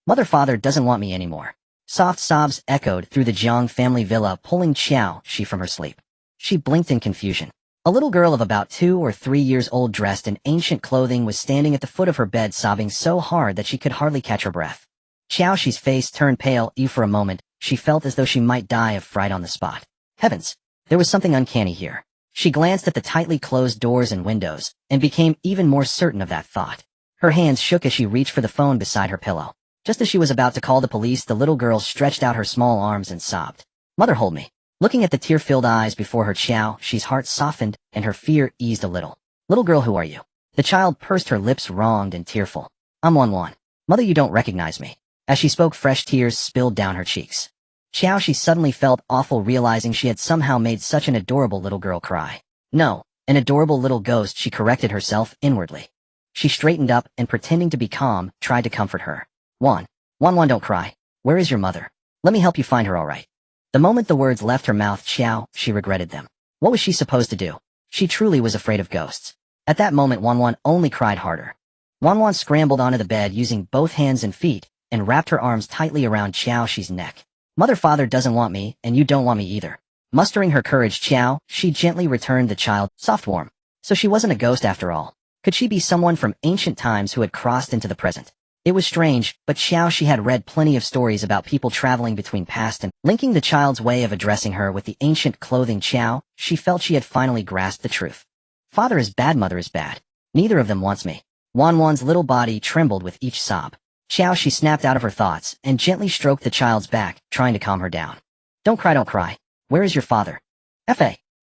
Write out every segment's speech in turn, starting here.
Mother-father doesn't want me anymore. Soft sobs echoed through the Jiang family villa, pulling Qiao Xi from her sleep. She blinked in confusion. A little girl of about 2 or 3 years old dressed in ancient clothing was standing at the foot of her bed sobbing so hard that she could hardly catch her breath. Qiao Xi's face turned pale. For a moment, she felt as though she might die of fright on the spot. Heavens! There was something uncanny here. She glanced at the tightly closed doors and windows, and became even more certain of that thought. Her hands shook as she reached for the phone beside her pillow. Just as she was about to call the police, the little girl stretched out her small arms and sobbed. "Mother, hold me." Looking at the tear-filled eyes before her, Qiao Xi's heart softened and her fear eased a little. "Little girl, who are you?" The child pursed her lips, wronged and tearful. "I'm Wan. Mother, you don't recognize me." As she spoke, fresh tears spilled down her cheeks. Qiao Xi suddenly felt awful, realizing she had somehow made such an adorable little girl cry. No, an adorable little ghost, she corrected herself inwardly. She straightened up and, pretending to be calm, tried to comfort her. Wan, don't cry. Where is your mother? Let me help you find her, all right." The moment the words left her mouth, Qiao Xi regretted them. What was she supposed to do? She truly was afraid of ghosts. At that moment, Wan only cried harder. Wan scrambled onto the bed using both hands and feet and wrapped her arms tightly around Qiao Xi's neck. "Mother-father doesn't want me, and you don't want me either." Mustering her courage, Qiao Xi gently returned the child, soft warm. So she wasn't a ghost after all. Could she be someone from ancient times who had crossed into the present? It was strange, but Qiao Xi had read plenty of stories about people traveling between past and linking the child's way of addressing her with the ancient clothing. Qiao Xi felt she had finally grasped the truth. Father is bad, mother is bad. Neither of them wants me. Wan's little body trembled with each sob. Qiao Xi snapped out of her thoughts and gently stroked the child's back, trying to calm her down. Don't cry. Where is your father?"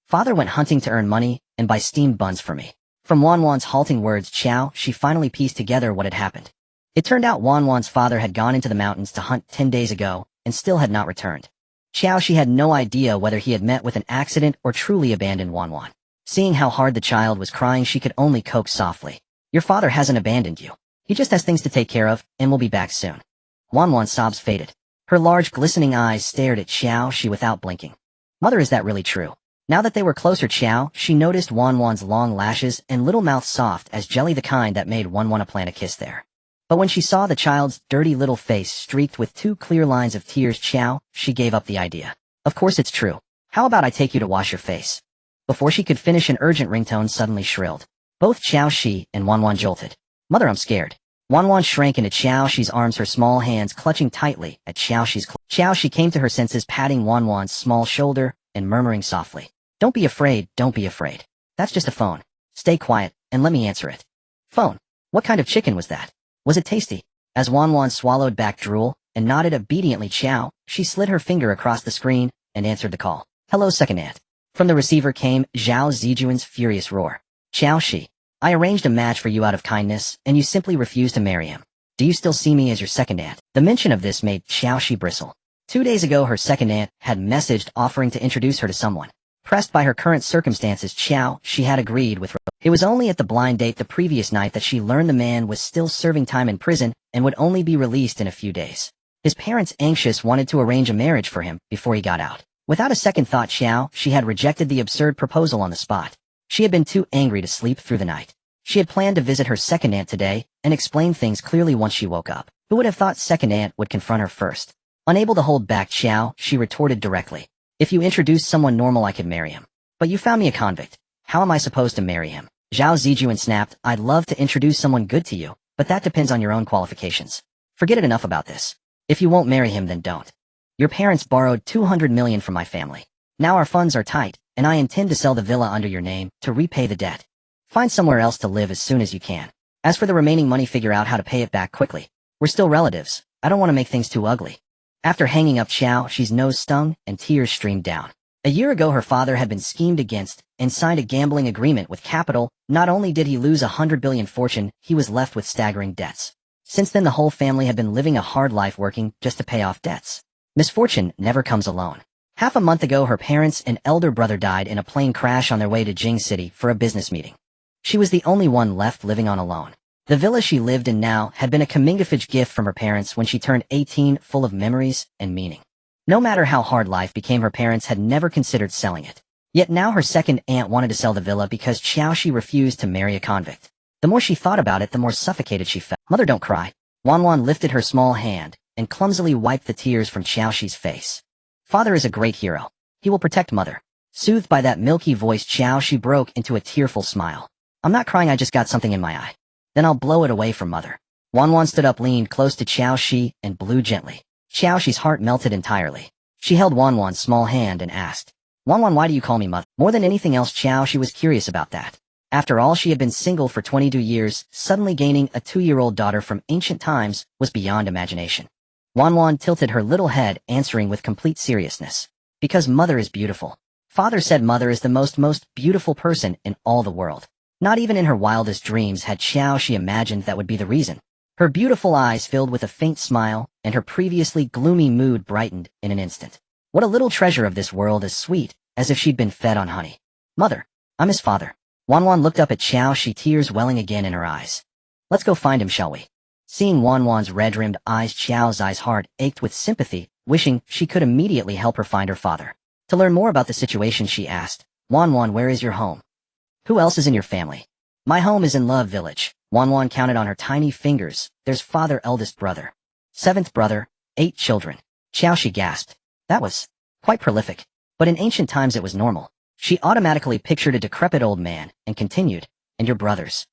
Father went hunting to earn money and buy steamed buns for me." From Wan's halting words, Qiao Xi finally pieced together what had happened. It turned out Wan's father had gone into the mountains to hunt 10 days ago and still had not returned. Qiao Xi had no idea whether he had met with an accident or truly abandoned Wan. Seeing how hard the child was crying, she could only coax softly. "Your father hasn't abandoned you. He just has things to take care of, and will be back soon." Wan's sobs faded. Her large, glistening eyes stared at Qiao Xi without blinking. "Mother, is that really true?" Now that they were closer, Qiao Xi noticed Wan's long lashes and little mouth soft as jelly, the kind that made one want to plant a kiss there. But when she saw the child's dirty little face streaked with 2 clear lines of tears, Qiao Xi gave up the idea. "Of course it's true. How about I take you to wash your face?" Before she could finish, an urgent ringtone suddenly shrilled. Both Qiao Xi and Wan jolted. "Mother, I'm scared." Wan shrank into Qiao Xi's arms, her small hands clutching tightly at Qiao Xi's clothes. Qiao Xi came to her senses, patting Wan's small shoulder and murmuring softly, don't be afraid. That's just a phone. Stay quiet, and let me answer it." "Phone? What kind of chicken was that? Was it tasty?" As Wan swallowed back drool and nodded obediently, Qiao Xi slid her finger across the screen and answered the call. "Hello, second aunt." From the receiver came Zhao Zijuan's furious roar. "Qiao Xi, I arranged a match for you out of kindness, and you simply refused to marry him. Do you still see me as your second aunt?" The mention of this made Qiao Xi bristle. 2 days ago, her second aunt had messaged offering to introduce her to someone. Pressed by her current circumstances, Qiao Xi had agreed with her. It was only at the blind date the previous night that she learned the man was still serving time in prison and would only be released in a few days. His parents, anxious, wanted to arrange a marriage for him before he got out. Without a second thought, Qiao Xi had rejected the absurd proposal on the spot. She had been too angry to sleep through the night. She had planned to visit her second aunt today and explain things clearly once she woke up. Who would have thought second aunt would confront her first? Unable to hold back, Qiao Xi retorted directly. "If you introduced someone normal, I could marry him. But you found me a convict. How am I supposed to marry him?" Zhao Zijuan snapped. "I'd love to introduce someone good to you, but that depends on your own qualifications. Forget it, enough about this. If you won't marry him, then don't. Your parents borrowed 200 million from my family. Now our funds are tight, and I intend to sell the villa under your name to repay the debt. Find somewhere else to live as soon as you can. As for the remaining money, figure out how to pay it back quickly. We're still relatives. I don't want to make things too ugly." After hanging up, Qiao Xi's nose stung and tears streamed down. A year ago, her father had been schemed against and signed a gambling agreement with capital. Not only did he lose 100 billion fortune, he was left with staggering debts. Since then, the whole family had been living a hard life, working just to pay off debts. Misfortune never comes alone. Half a month ago, her parents and elder brother died in a plane crash on their way to Jing City for a business meeting. She was the only one left living on alone. The villa she lived in now had been a comingafage gift from her parents when she turned 18, full of memories and meaning. No matter how hard life became, her parents had never considered selling it. Yet now her second aunt wanted to sell the villa because Qiao Xi refused to marry a convict. The more she thought about it, the more suffocated she felt. "Mother, don't cry." Wan Wan lifted her small hand and clumsily wiped the tears from Qiao Xi's face. Father is a great hero. He will protect mother. Soothed by that milky voice, Qiao Xi broke into a tearful smile. I'm not crying, I just got something in my eye. Then I'll blow it away from mother. Wan Wan stood up, leaned close to Qiao Xi, and blew gently. Qiao Xi's heart melted entirely. She held Wan Wan's small hand and asked, Wan Wan, why do you call me mother? More than anything else, Qiao Xi was curious about that. After all, she had been single for 22 years, suddenly gaining a 2-year-old daughter from ancient times was beyond imagination. Wan Wan tilted her little head, answering with complete seriousness. Because mother is beautiful. Father said mother is the most beautiful person in all the world. Not even in her wildest dreams had Qiao Xi imagined that would be the reason. Her beautiful eyes filled with a faint smile, and her previously gloomy mood brightened in an instant. What a little treasure of this world, as sweet as if she'd been fed on honey. Mother, I'm his father. Wan Wan looked up at Qiao Xi, tears welling again in her eyes. Let's go find him, shall we? Seeing Wan Wan's red-rimmed eyes, Qiao Xi's heart ached with sympathy, wishing she could immediately help her find her father. To learn more about the situation, she asked, Wan Wan, where is your home? Who else is in your family? My home is in Love Village. Wan Wan counted on her tiny fingers. There's father, eldest brother. 7th brother, 8 children. Qiao Xi gasped. That was quite prolific. But in ancient times it was normal. She automatically pictured a decrepit old man, and continued, and your brothers?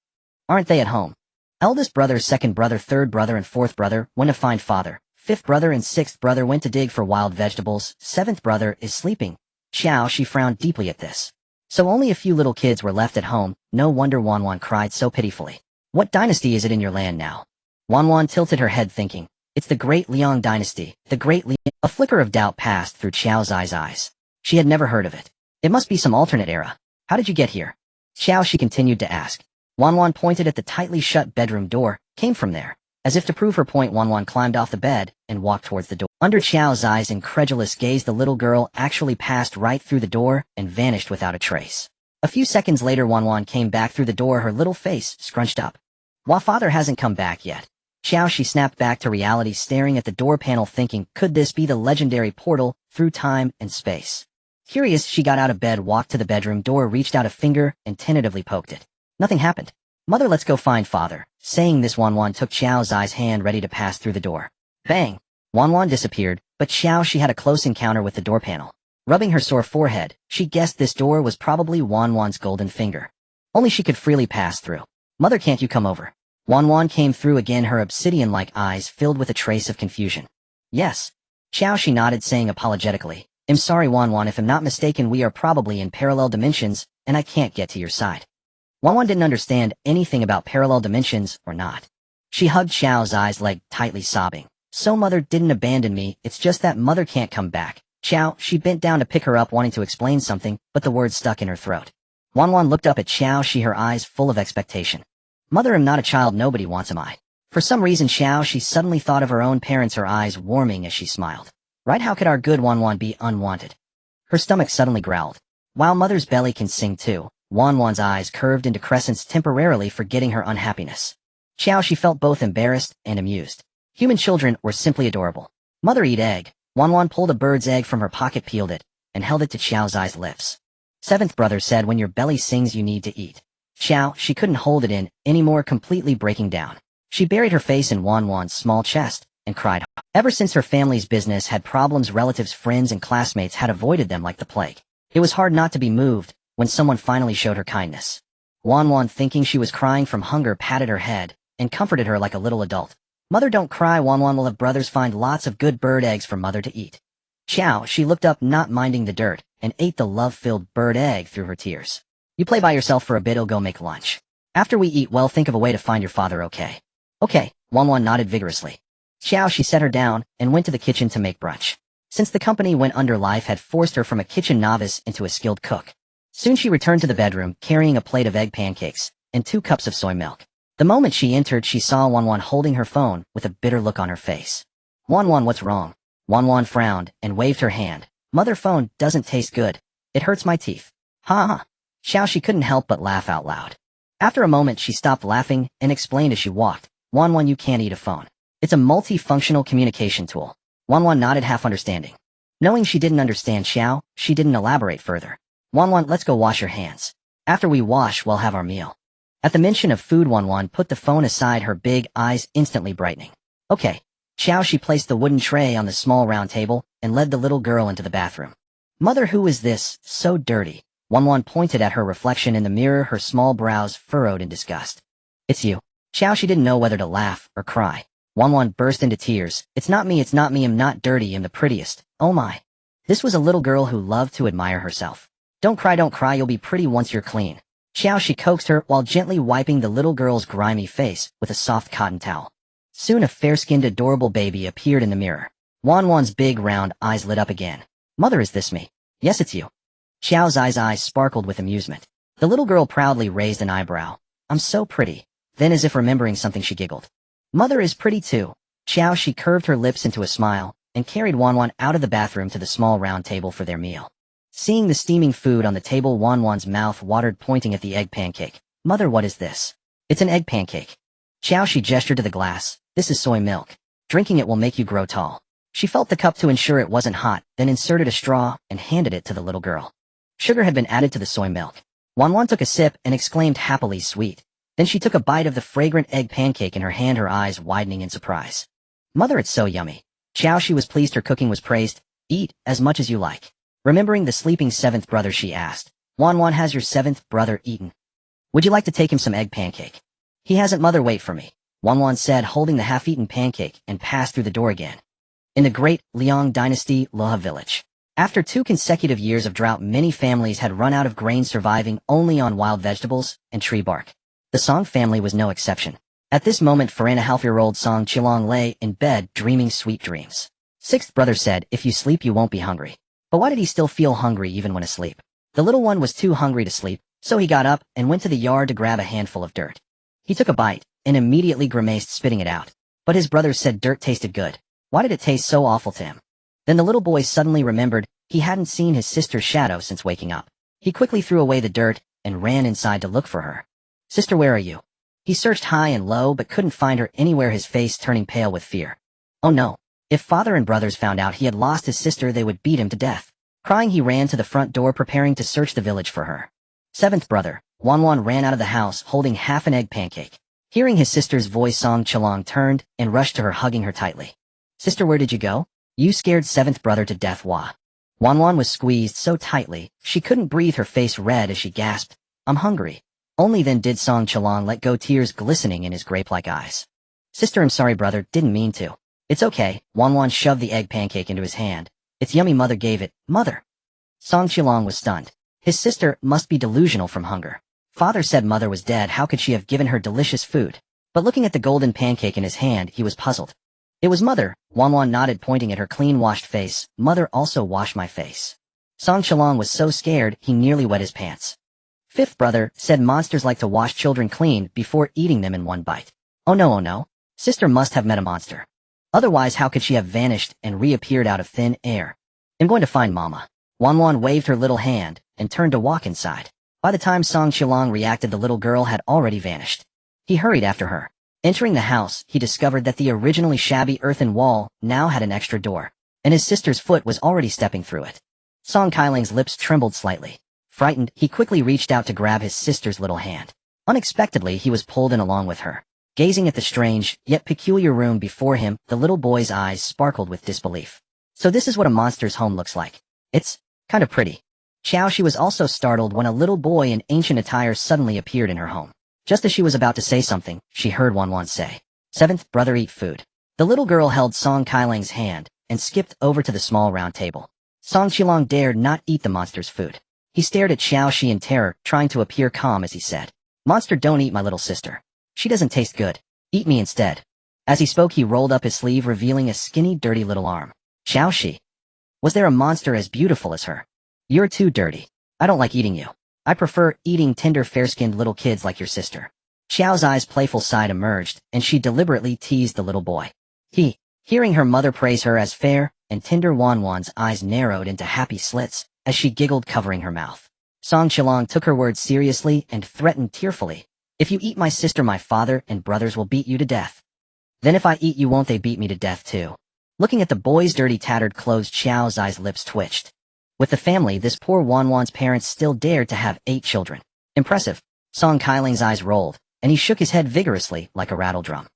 Aren't they at home? Eldest brother, 2nd brother, 3rd brother, and 4th brother went to find father. 5th brother and 6th brother went to dig for wild vegetables. 7th brother is sleeping. Qiao Xi frowned deeply at this. So only a few little kids were left at home. No wonder Wan Wan cried so pitifully. What dynasty is it in your land now? Wan Wan tilted her head, thinking, it's the Great Liang dynasty, the Great Liang. A flicker of doubt passed through Qiao Xi's eyes. She had never heard of it. It must be some alternate era. How did you get here? Qiao Xi continued to ask. Wan Wan pointed at the tightly shut bedroom door. Came from there. As if to prove her point, Wan Wan climbed off the bed and walked towards the door. Under Qiao Xi's incredulous gaze, the little girl actually passed right through the door and vanished without a trace. A few seconds later, Wan Wan came back through the door, her little face scrunched up. While father hasn't come back yet. Qiao Xi snapped back to reality, staring at the door panel, thinking, could this be the legendary portal through time and space? Curious, she got out of bed, walked to the bedroom door, reached out a finger, and tentatively poked it. Nothing happened. Mother, let's go find father. Saying this, Wan Wan took Qiao Xi's hand, ready to pass through the door. Bang! Wan Wan disappeared, but Qiao Xi had a close encounter with the door panel. Rubbing her sore forehead, she guessed this door was probably Wan Wan's golden finger. Only she could freely pass through. Mother, can't you come over? Wan Wan came through again, her obsidian-like eyes filled with a trace of confusion. Yes. Qiao Xi nodded, saying apologetically, I'm sorry, Wan Wan, if I'm not mistaken, we are probably in parallel dimensions, and I can't get to your side. Wan Wan didn't understand anything about parallel dimensions or not. She hugged Qiao Xi's leg tightly, sobbing. So mother didn't abandon me, it's just that mother can't come back. Qiao, she bent down to pick her up, wanting to explain something, but the words stuck in her throat. Wan Wan looked up at Qiao Xi, her eyes full of expectation. Mother, I'm not a child, nobody wants am I. For some reason, Qiao Xi suddenly thought of her own parents, her eyes warming as she smiled. Right, how could our good Wan Wan be unwanted? Her stomach suddenly growled. While mother's belly can sing too, Wan Wan's eyes curved into crescents, temporarily forgetting her unhappiness. Qiao Xi felt both embarrassed and amused. Human children were simply adorable. Mother, eat egg. Wan Wan pulled a bird's egg from her pocket, peeled it, and held it to Qiao Xi's lips. 7th brother said, when your belly sings you need to eat. Qiao, she couldn't hold it in anymore, completely breaking down. She buried her face in Wan Wan's small chest and cried. Ever since her family's business had problems, relatives, friends, and classmates had avoided them like the plague. It was hard not to be moved when someone finally showed her kindness. Wan Wan, thinking she was crying from hunger, patted her head and comforted her like a little adult. Mother, don't cry, Wan Wan will have brothers find lots of good bird eggs for mother to eat. Qiao, she looked up, not minding the dirt, and ate the love-filled bird egg through her tears. You play by yourself for a bit, I'll go make lunch. After we eat, well, think of a way to find your father, okay? Okay, Wan Wan nodded vigorously. Qiao, she set her down and went to the kitchen to make brunch. Since the company went under, life had forced her from a kitchen novice into a skilled cook. Soon she returned to the bedroom, carrying a plate of egg pancakes and 2 cups of soy milk. The moment she entered, she saw Wan Wan holding her phone with a bitter look on her face. Wan Wan, what's wrong? Wan Wan frowned and waved her hand. Mother, phone doesn't taste good. It hurts my teeth. Ha ha. Qiao, she couldn't help but laugh out loud. After a moment, she stopped laughing and explained as she walked. Wan Wan, you can't eat a phone. It's a multifunctional communication tool. Wan Wan nodded, half understanding. Knowing she didn't understand Qiao, she didn't elaborate further. Wan Wan, let's go wash your hands. After we wash, we'll have our meal. At the mention of food, Wan Wan put the phone aside, her big eyes instantly brightening. Okay. Qiao Xi placed the wooden tray on the small round table and led the little girl into the bathroom. Mother, who is this? So dirty. Wan pointed at her reflection in the mirror, her small brows furrowed in disgust. It's you. Qiao Xi didn't know whether to laugh or cry. Wan burst into tears. It's not me, I'm not dirty, I'm the prettiest. Oh my. This was a little girl who loved to admire herself. Don't cry, you'll be pretty once you're clean. Qiao Xi coaxed her while gently wiping the little girl's grimy face with a soft cotton towel. Soon a fair-skinned adorable baby appeared in the mirror. Wan's big round eyes lit up again. Mother, is this me? Yes, it's you. Qiao's eyes sparkled with amusement. The little girl proudly raised an eyebrow. I'm so pretty. Then, as if remembering something, she giggled. Mother is pretty too. Qiao Xi curved her lips into a smile and carried Wan out of the bathroom to the small round table for their meal. Seeing the steaming food on the table, Wan's mouth watered, pointing at the egg pancake. Mother, what is this? It's an egg pancake. Qiao Xi gestured to the glass. This is soy milk. Drinking it will make you grow tall. She felt the cup to ensure it wasn't hot, then inserted a straw and handed it to the little girl. Sugar had been added to the soy milk. Wan took a sip and exclaimed happily, sweet. Then she took a bite of the fragrant egg pancake in her hand, her eyes widening in surprise. Mother, it's so yummy. Qiao Xi was pleased her cooking was praised. Eat as much as you like. Remembering the sleeping seventh brother, she asked. Wan, has your seventh brother eaten? Would you like to take him some egg pancake? He hasn't, Mother, wait for me. Wan said, holding the half-eaten pancake, and passed through the door again. In the great Liang dynasty Loha village. After 2 consecutive years of drought, many families had run out of grain, surviving only on wild vegetables and tree bark. The Song family was no exception. At this moment, 4.5-year-old Song Qilong lay in bed dreaming sweet dreams. Sixth brother said, if you sleep you won't be hungry. But why did he still feel hungry even when asleep? The little one was too hungry to sleep, so he got up and went to the yard to grab a handful of dirt. He took a bite and immediately grimaced, spitting it out. But his brothers said dirt tasted good. Why did it taste so awful to him? Then the little boy suddenly remembered he hadn't seen his sister's shadow since waking up. He quickly threw away the dirt and ran inside to look for her. Sister, where are you? He searched high and low but couldn't find her anywhere, his face turning pale with fear. Oh no. If father and brothers found out he had lost his sister, they would beat him to death. Crying, he ran to the front door, preparing to search the village for her. Seventh brother, Wan ran out of the house holding half an egg pancake. Hearing his sister's voice, Song Qilong turned and rushed to her, hugging her tightly. Sister, where did you go? You scared seventh brother to death. Wan was squeezed so tightly, she couldn't breathe, her face red as she gasped, I'm hungry. Only then did Song Qilong let go, tears glistening in his grape-like eyes. Sister, I'm sorry brother, didn't mean to. It's okay. Wan shoved the egg pancake into his hand. It's yummy, mother gave it. Mother! Song Qilong was stunned. His sister must be delusional from hunger. Father said mother was dead, how could she have given her delicious food? But looking at the golden pancake in his hand, he was puzzled. It was mother. Wan nodded, pointing at her clean-washed face. Mother also washed my face. Song Qilong was so scared, he nearly wet his pants. Fifth brother said monsters like to wash children clean before eating them in one bite. Oh no. Sister must have met a monster. Otherwise, how could she have vanished and reappeared out of thin air? I'm going to find Mama. Wan waved her little hand and turned to walk inside. By the time Song Qilong reacted, the little girl had already vanished. He hurried after her. Entering the house, he discovered that the originally shabby earthen wall now had an extra door, and his sister's foot was already stepping through it. Song Qailing's lips trembled slightly. Frightened, he quickly reached out to grab his sister's little hand. Unexpectedly, he was pulled in along with her. Gazing at the strange, yet peculiar room before him, the little boy's eyes sparkled with disbelief. So this is what a monster's home looks like. It's kind of pretty. Qiao Xi was also startled when a little boy in ancient attire suddenly appeared in her home. Just as she was about to say something, she heard Wan say, Seventh brother, eat food. The little girl held Song Qailing's hand and skipped over to the small round table. Song Qilong dared not eat the monster's food. He stared at Qiao Xi in terror, trying to appear calm as he said, Monster, don't eat my little sister. She doesn't taste good. Eat me instead. As he spoke, he rolled up his sleeve, revealing a skinny, dirty little arm. Qiao Xi. Was there a monster as beautiful as her? You're too dirty. I don't like eating you. I prefer eating tender, fair-skinned little kids like your sister. Qiao's eyes' playful side emerged, and she deliberately teased the little boy. Hearing her mother praise her as fair and tender, Wan's eyes narrowed into happy slits as she giggled, covering her mouth. Song Qilong took her words seriously and threatened tearfully, If you eat my sister, my father and brothers will beat you to death. Then if I eat you, won't they beat me to death too? Looking at the boy's dirty, tattered clothes, Qiao's eyes' lips twitched. With the family, this poor Wan's parents still dared to have 8 children. Impressive. Song Qailing's eyes rolled, and he shook his head vigorously like a rattle drum.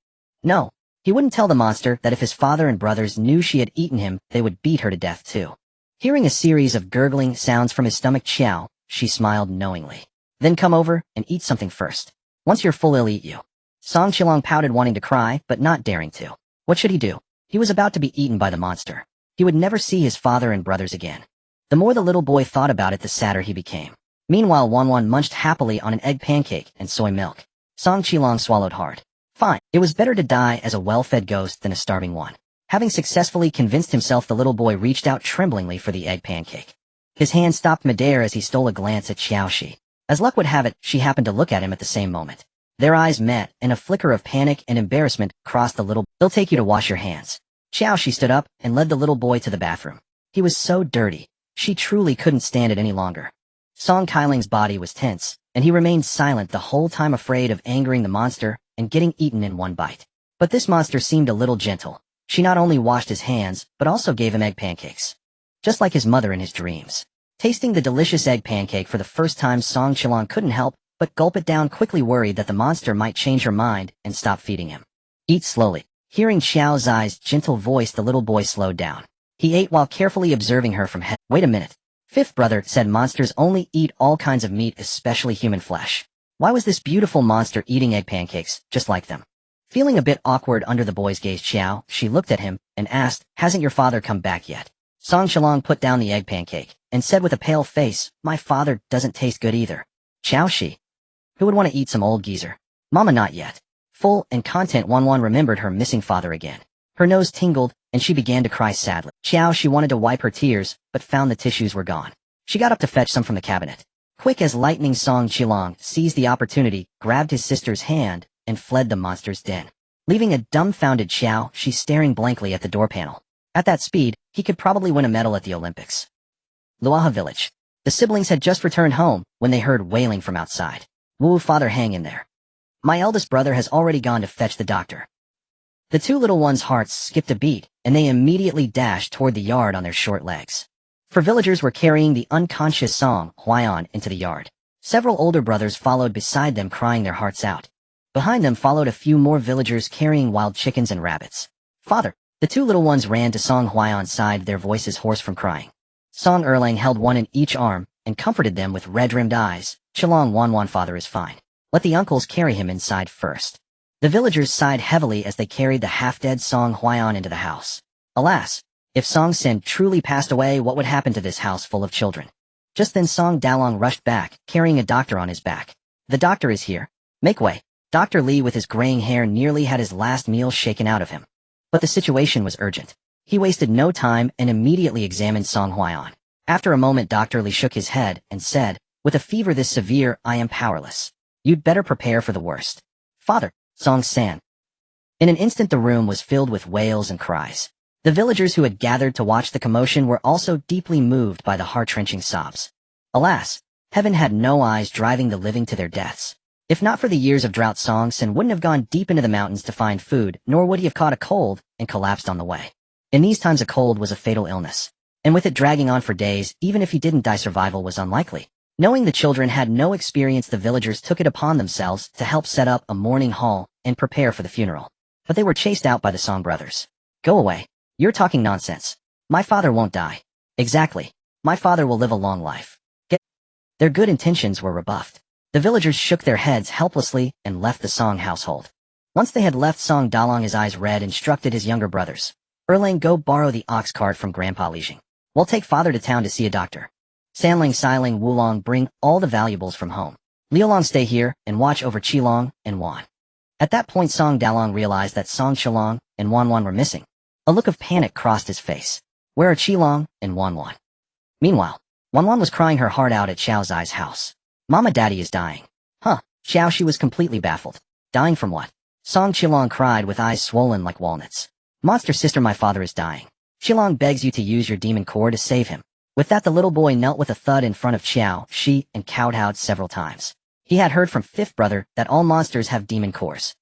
No. He wouldn't tell the monster that if his father and brothers knew she had eaten him, they would beat her to death too. Hearing a series of gurgling sounds from his stomach, Qiao Xi smiled knowingly. Then come over and eat something first. Once you're full, I'll eat you. Song Qilong pouted, wanting to cry, but not daring to. What should he do? He was about to be eaten by the monster. He would never see his father and brothers again. The more the little boy thought about it, the sadder he became. Meanwhile, Wanwan munched happily on an egg pancake and soy milk. Song Qilong swallowed hard. Fine. It was better to die as a well-fed ghost than a starving one. Having successfully convinced himself, the little boy reached out tremblingly for the egg pancake. His hand stopped midair as he stole a glance at Qiao Xi. As luck would have it, she happened to look at him at the same moment. Their eyes met, and a flicker of panic and embarrassment crossed the little. They'll take you to wash your hands. Qiao Xi stood up and led the little boy to the bathroom. He was so dirty. She truly couldn't stand it any longer. Song Kailing's body was tense, and he remained silent the whole time, afraid of angering the monster and getting eaten in one bite. But this monster seemed a little gentle. She not only washed his hands, but also gave him egg pancakes. Just like his mother in his dreams. Tasting the delicious egg pancake for the first time, Song Qilong couldn't help but gulp it down quickly, worried that the monster might change her mind and stop feeding him. Eat slowly. Hearing Qiao Xi's gentle voice, the little boy slowed down. He ate while carefully observing her from head. Wait a minute. Fifth brother said monsters only eat all kinds of meat, especially human flesh. Why was this beautiful monster eating egg pancakes, just like them? Feeling a bit awkward under the boy's gaze, Qiao Xi looked at him and asked, hasn't your father come back yet? Song Qilong put down the egg pancake and said with a pale face, my father doesn't taste good either. Qiao Xi. Who would want to eat some old geezer? Mama, not yet. Full and content, Wanwan remembered her missing father again. Her nose tingled, and she began to cry sadly. Qiao Xi wanted to wipe her tears, but found the tissues were gone. She got up to fetch some from the cabinet. Quick as lightning, Song Qilong seized the opportunity, grabbed his sister's hand, and fled the monster's den, leaving a dumbfounded Qiao Xi staring blankly at the door panel. At that speed, he could probably win a medal at the Olympics. Luaha village. The siblings had just returned home when they heard wailing from outside. Woo, father, hang in there. My eldest brother has already gone to fetch the doctor. The two little ones' hearts skipped a beat, and they immediately dashed toward the yard on their short legs. For villagers were carrying the unconscious Song Huaiyan into the yard. Several older brothers followed beside them, crying their hearts out. Behind them followed a few more villagers carrying wild chickens and rabbits. Father! The two little ones ran to Song Huaiyan's side, their voices hoarse from crying. Song Erlang held one in each arm and comforted them with red-rimmed eyes. Qilong, Wanwan, father is fine. Let the uncles carry him inside first. The villagers sighed heavily as they carried the half-dead Song Huaiyan into the house. Alas! If Song Sen truly passed away, what would happen to this house full of children? Just then Song Dalong rushed back, carrying a doctor on his back. The doctor is here. Make way. Dr. Li, with his graying hair, nearly had his last meal shaken out of him. But the situation was urgent. He wasted no time and immediately examined Song Huaiyan. After a moment, Dr. Li shook his head and said, with a fever this severe, I am powerless. You'd better prepare for the worst. Father, Song San. In an instant the room was filled with wails and cries. The villagers who had gathered to watch the commotion were also deeply moved by the heart-wrenching sobs. Alas, heaven had no eyes, driving the living to their deaths. If not for the years of drought, Song Sen wouldn't have gone deep into the mountains to find food, nor would he have caught a cold and collapsed on the way. In these times, a cold was a fatal illness. And with it dragging on for days, even if he didn't die, survival was unlikely. Knowing the children had no experience, the villagers took it upon themselves to help set up a mourning hall and prepare for the funeral. But they were chased out by the Song brothers. Go away. You're talking nonsense. My father won't die. Exactly. My father will live a long life. Their good intentions were rebuffed. The villagers shook their heads helplessly and left the Song household. Once they had left, Song Dalong, his eyes red, instructed his younger brothers. Erlang, go borrow the ox cart from Grandpa Lijing. We'll take father to town to see a doctor. Sanling, Siling, Wulong, bring all the valuables from home. Liolong, stay here and watch over Qilong and Wan. At that point, Song Dalong realized that Song Qilong and Wanwan were missing. A look of panic crossed his face. Where are Qilong and Wanwan? Meanwhile, Wanwan was crying her heart out at Xiao Xi's house. Mama, daddy is dying. Huh? Xiao Xi was completely baffled. Dying from what? Song Qilong cried with eyes swollen like walnuts. Monster sister, my father is dying. Qilong begs you to use your demon core to save him. With that, the little boy knelt with a thud in front of Qiao Xi and kowtowed several times. He had heard from fifth brother that all monsters have demon cores.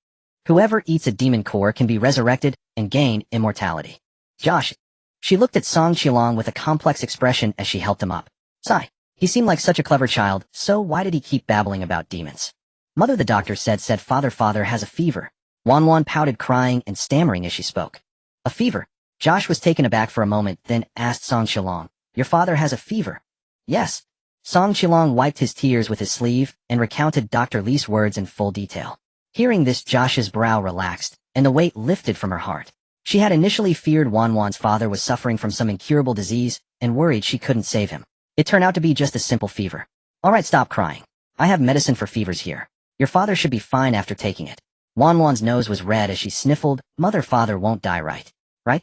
Whoever eats a demon core can be resurrected and gain immortality. Josh. She looked at Song Qilong with a complex expression as she helped him up. Sigh. He seemed like such a clever child, so why did he keep babbling about demons? Mother, the doctor said father has a fever. Wan pouted, crying and stammering as she spoke. A fever. Josh was taken aback for a moment, then asked Song Qilong, "Your father has a fever?" "Yes." Song Qilong wiped his tears with his sleeve and recounted Dr. Li's words in full detail. Hearing this, Josh's brow relaxed, and the weight lifted from her heart. She had initially feared Wan's father was suffering from some incurable disease and worried she couldn't save him. It turned out to be just a simple fever. "All right, stop crying. I have medicine for fevers here. Your father should be fine after taking it." Wan's nose was red as she sniffled. "Father won't die, right? Right?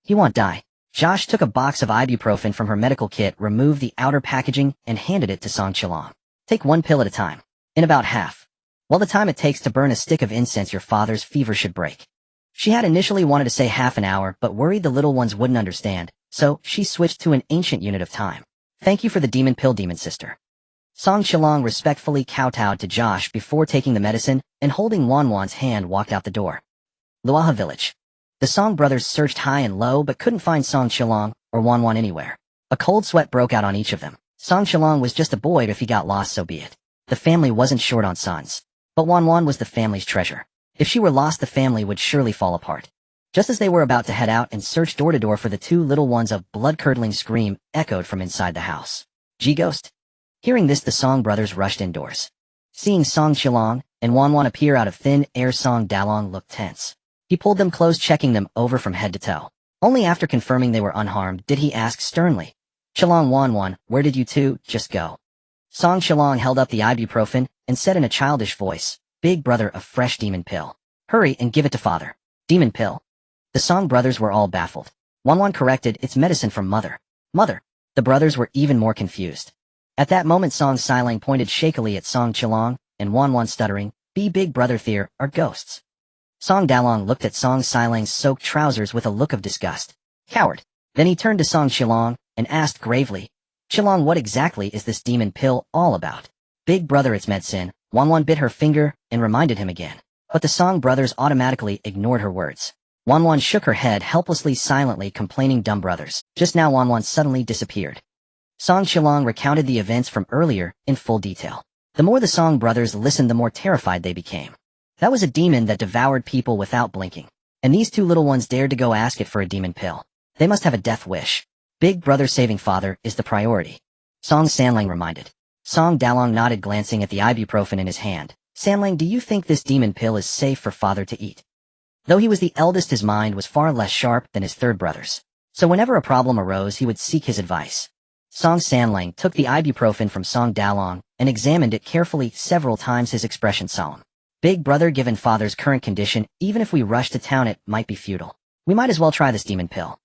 He won't die." Josh took a box of ibuprofen from her medical kit, removed the outer packaging, and handed it to Song Qilong. "Take one pill at a time. In about half. Well, the time it takes to burn a stick of incense, your father's fever should break." She had initially wanted to say half an hour, but worried the little ones wouldn't understand, so she switched to an ancient unit of time. "Thank you for the demon pill, demon sister." Song Qilong respectfully kowtowed to Josh before taking the medicine and holding Wan's hand walked out the door. Luaha village. The Song brothers searched high and low but couldn't find Song Qilong or Wan anywhere. A cold sweat broke out on each of them. Song Qilong was just a boy, but if he got lost, so be it. The family wasn't short on sons. But Wan was the family's treasure. If she were lost, the family would surely fall apart. Just as they were about to head out and search door to door for the two little ones, a blood-curdling scream echoed from inside the house. "G-Ghost." Hearing this, the Song brothers rushed indoors. Seeing Song Qilong and Wan appear out of thin air, Song Dalong looked tense. He pulled them close, checking them over from head to toe. Only after confirming they were unharmed did he ask sternly, "Qilong, Wan, where did you two just go?" Song Qilong held up the ibuprofen and said in a childish voice, "Big brother, a fresh demon pill. Hurry and give it to father." "Demon pill?" The Song brothers were all baffled. Wan corrected, "It's medicine from mother." "Mother?" The brothers were even more confused. At that moment, Song Xiling pointed shakily at Song Qilong, and Wan stuttering, Big brother, there are ghosts." Song Dalong looked at Song Xiling's soaked trousers with a look of disgust. "Coward." Then he turned to Song Qilong and asked gravely, "Qilong, what exactly is this demon pill all about?" "Big brother, it's medicine." Wan bit her finger and reminded him again. But the Song brothers automatically ignored her words. Wan shook her head helplessly, silently complaining, "Dumb brothers." Just now Wan suddenly disappeared. Song Qilong recounted the events from earlier in full detail. The more the Song brothers listened, the more terrified they became. That was a demon that devoured people without blinking. And these two little ones dared to go ask it for a demon pill. They must have a death wish. Big brother saving father is the priority. Song Sanlang reminded. Song Dalong nodded, glancing at the ibuprofen in his hand. "Sanlang, do you think this demon pill is safe for father to eat?" Though he was the eldest, his mind was far less sharp than his third brother's. So whenever a problem arose, he would seek his advice. Song Sanlang took the ibuprofen from Song Dalong and examined it carefully several times, his expression solemn. "Big brother, given father's current condition, even if we rush to town, it might be futile. We might as well try this demon pill."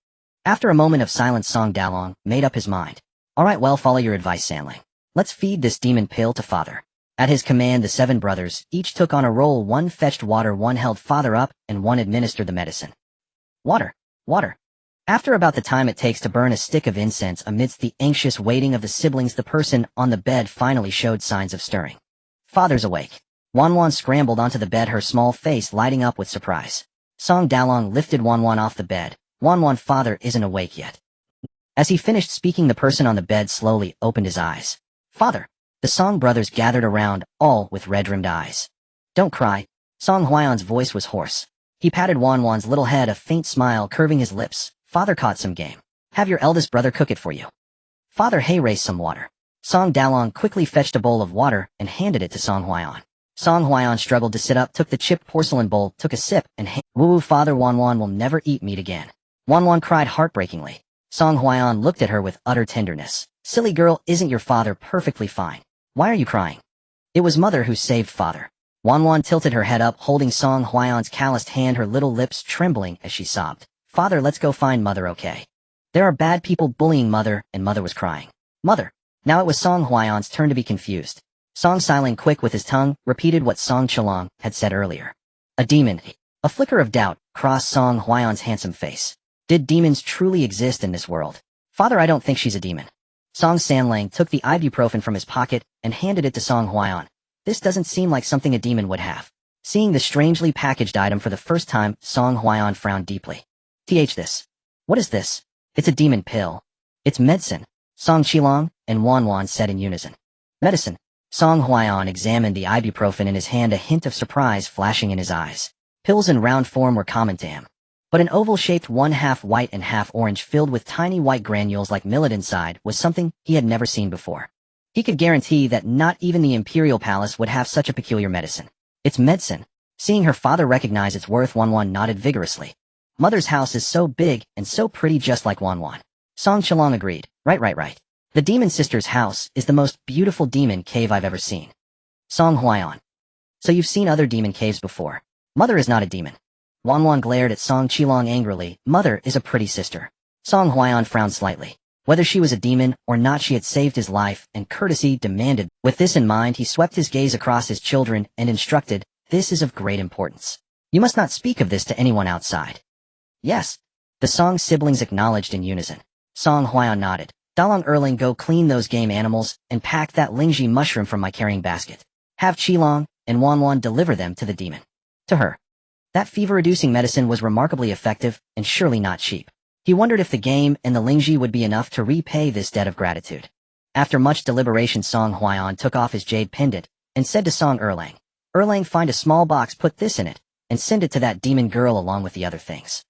After a moment of silence, Song Dalong made up his mind. "All right, well, follow your advice, Sanlang. Let's feed this demon pill to father." At his command, the 7 brothers each took on a role. One fetched water, one held father up, and one administered the medicine. Water. Water. After about the time it takes to burn a stick of incense, amidst the anxious waiting of the siblings, the person on the bed finally showed signs of stirring. "Father's awake." Wan scrambled onto the bed, her small face lighting up with surprise. Song Dalong lifted Wan off the bed. "Wan, father isn't awake yet." As he finished speaking, the person on the bed slowly opened his eyes. "Father." The Song brothers gathered around, all with red-rimmed eyes. "Don't cry." Song Huayan's voice was hoarse. He patted Wan's little head, a faint smile curving his lips. "Father caught some game. Have your eldest brother cook it for you." "Father, hey, raise some water." Song Dalong quickly fetched a bowl of water and handed it to Song Huayan. Song Huayan struggled to sit up, took the chipped porcelain bowl, took a sip, and "Woo, father, Wan will never eat meat again." Wan cried heartbreakingly. Song Huayan looked at her with utter tenderness. "Silly girl, isn't your father perfectly fine? Why are you crying?" "It was mother who saved father." Wan tilted her head up, holding Song Huayan's calloused hand, her little lips trembling as she sobbed. "Father, let's go find mother, okay? There are bad people bullying mother," and mother was crying. "Mother." Now it was Song Huayan's turn to be confused. Song Xiling, quick with his tongue, repeated what Song Qilong had said earlier. "A demon." A flicker of doubt crossed Song Huayan's handsome face. Did demons truly exist in this world? "Father, I don't think she's a demon." Song Sanlang took the ibuprofen from his pocket and handed it to Song Huayan. "This doesn't seem like something a demon would have." Seeing the strangely packaged item for the first time, Song Huayan frowned deeply. This. What is this?" "It's a demon pill. It's medicine." Song Qilong and Wan said in unison. "Medicine." Song Huayan examined the ibuprofen in his hand, a hint of surprise flashing in his eyes. Pills in round form were common to him. But an oval-shaped one half white and half orange filled with tiny white granules like millet inside was something he had never seen before. He could guarantee that not even the Imperial Palace would have such a peculiar medicine. It's medicine. Seeing her father recognize its worth, Wanwan nodded vigorously. Mother's house is so big and so pretty, just like Wanwan. Song Chilong agreed. Right. The demon sister's house is the most beautiful demon cave I've ever seen. Song Huaiyan. So you've seen other demon caves before. Mother is not a demon. Wanwan glared at Song Chilong angrily. Mother is a pretty sister. Song Huaiyan frowned slightly. Whether she was a demon or not, she had saved his life, and courtesy demanded. With this in mind, he swept his gaze across his children and instructed, "This is of great importance. You must not speak of this to anyone outside." Yes. The Song siblings acknowledged in unison. Song Huaiyan nodded. Dalong Erling, go clean those game animals and pack that Lingji mushroom from my carrying basket. Have Qilong and Wanwan deliver them to the demon. To her. That fever-reducing medicine was remarkably effective and surely not cheap. He wondered if the game and the Lingji would be enough to repay this debt of gratitude. After much deliberation, Song Huaiyan took off his jade pendant and said to Song Erlang, "Erlang, find a small box, put this in it, and send it to that demon girl along with the other things."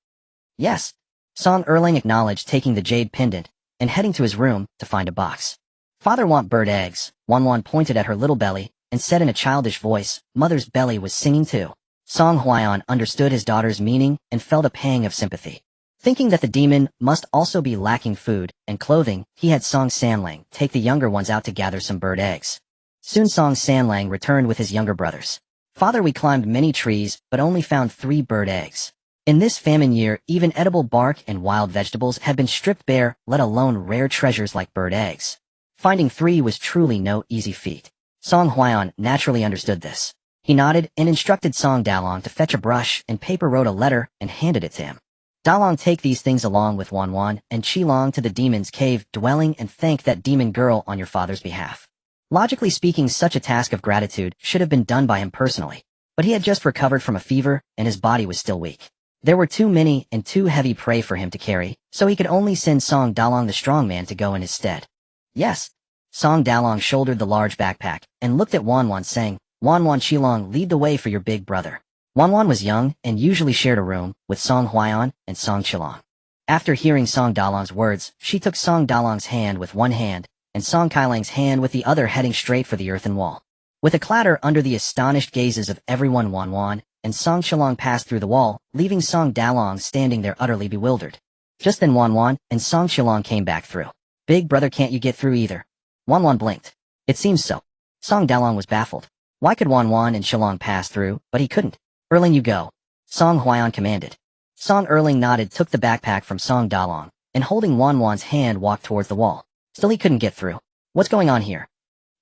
Yes. Song Erlang acknowledged, taking the jade pendant and heading to his room to find a box. "Father want bird eggs." Wanwan pointed at her little belly and said in a childish voice, "Mother's belly was singing too." Song Huaiyan understood his daughter's meaning and felt a pang of sympathy. Thinking that the demon must also be lacking food and clothing, he had Song Sanlang take the younger ones out to gather some bird eggs. Soon Song Sanlang returned with his younger brothers. "Father, we climbed many trees, but only found 3 bird eggs. In this famine year, even edible bark and wild vegetables had been stripped bare, let alone rare treasures like bird eggs. Finding 3 was truly no easy feat." Song Huaiyan naturally understood this. He nodded and instructed Song Dalong to fetch a brush and paper, wrote a letter, and handed it to him. "Dalong, take these things along with Wanwan and Qilong to the demon's cave dwelling and thank that demon girl on your father's behalf." Logically speaking, such a task of gratitude should have been done by him personally. But he had just recovered from a fever, and his body was still weak. There were too many and too heavy prey for him to carry, so he could only send Song Dalong the strong man to go in his stead. Yes. Song Dalong shouldered the large backpack and looked at Wanwan, saying, "Wanwan, Qilong, lead the way for your big brother." Wanwan was young and usually shared a room with Song Huaiyan and Song Chilong. After hearing Song Dalong's words, she took Song Dalong's hand with one hand and Song Kailang's hand with the other, heading straight for the earthen wall. With a clatter under the astonished gazes of everyone, Wanwan and Song Chilong passed through the wall, leaving Song Dalong standing there utterly bewildered. Just then Wanwan and Song Chilong came back through. "Big brother, can't you get through either?" Wanwan blinked. "It seems so." Song Dalong was baffled. Why could Wanwan and Chilong pass through, but he couldn't? "Erling, you go," Song Huaiyan commanded. Song Erling nodded, took the backpack from Song Dalong, and holding Wanwan's hand walked towards the wall. Still he couldn't get through. What's going on here?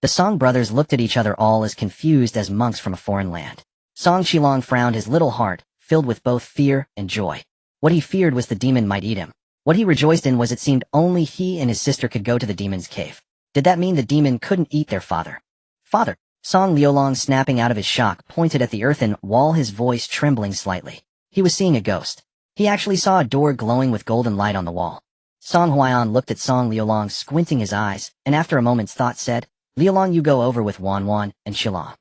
The Song brothers looked at each other, all as confused as monks from a foreign land. Song Chilong frowned, his little heart filled with both fear and joy. What he feared was the demon might eat him. What he rejoiced in was it seemed only he and his sister could go to the demon's cave. Did that mean the demon couldn't eat their father? "Father!" Song Liolong, snapping out of his shock, pointed at the earthen wall, his voice trembling slightly. He was seeing a ghost. He actually saw a door glowing with golden light on the wall. Song Huaiyan looked at Song Liolong, squinting his eyes, and after a moment's thought said, "Liolong, you go over with Wanwan and Qilong."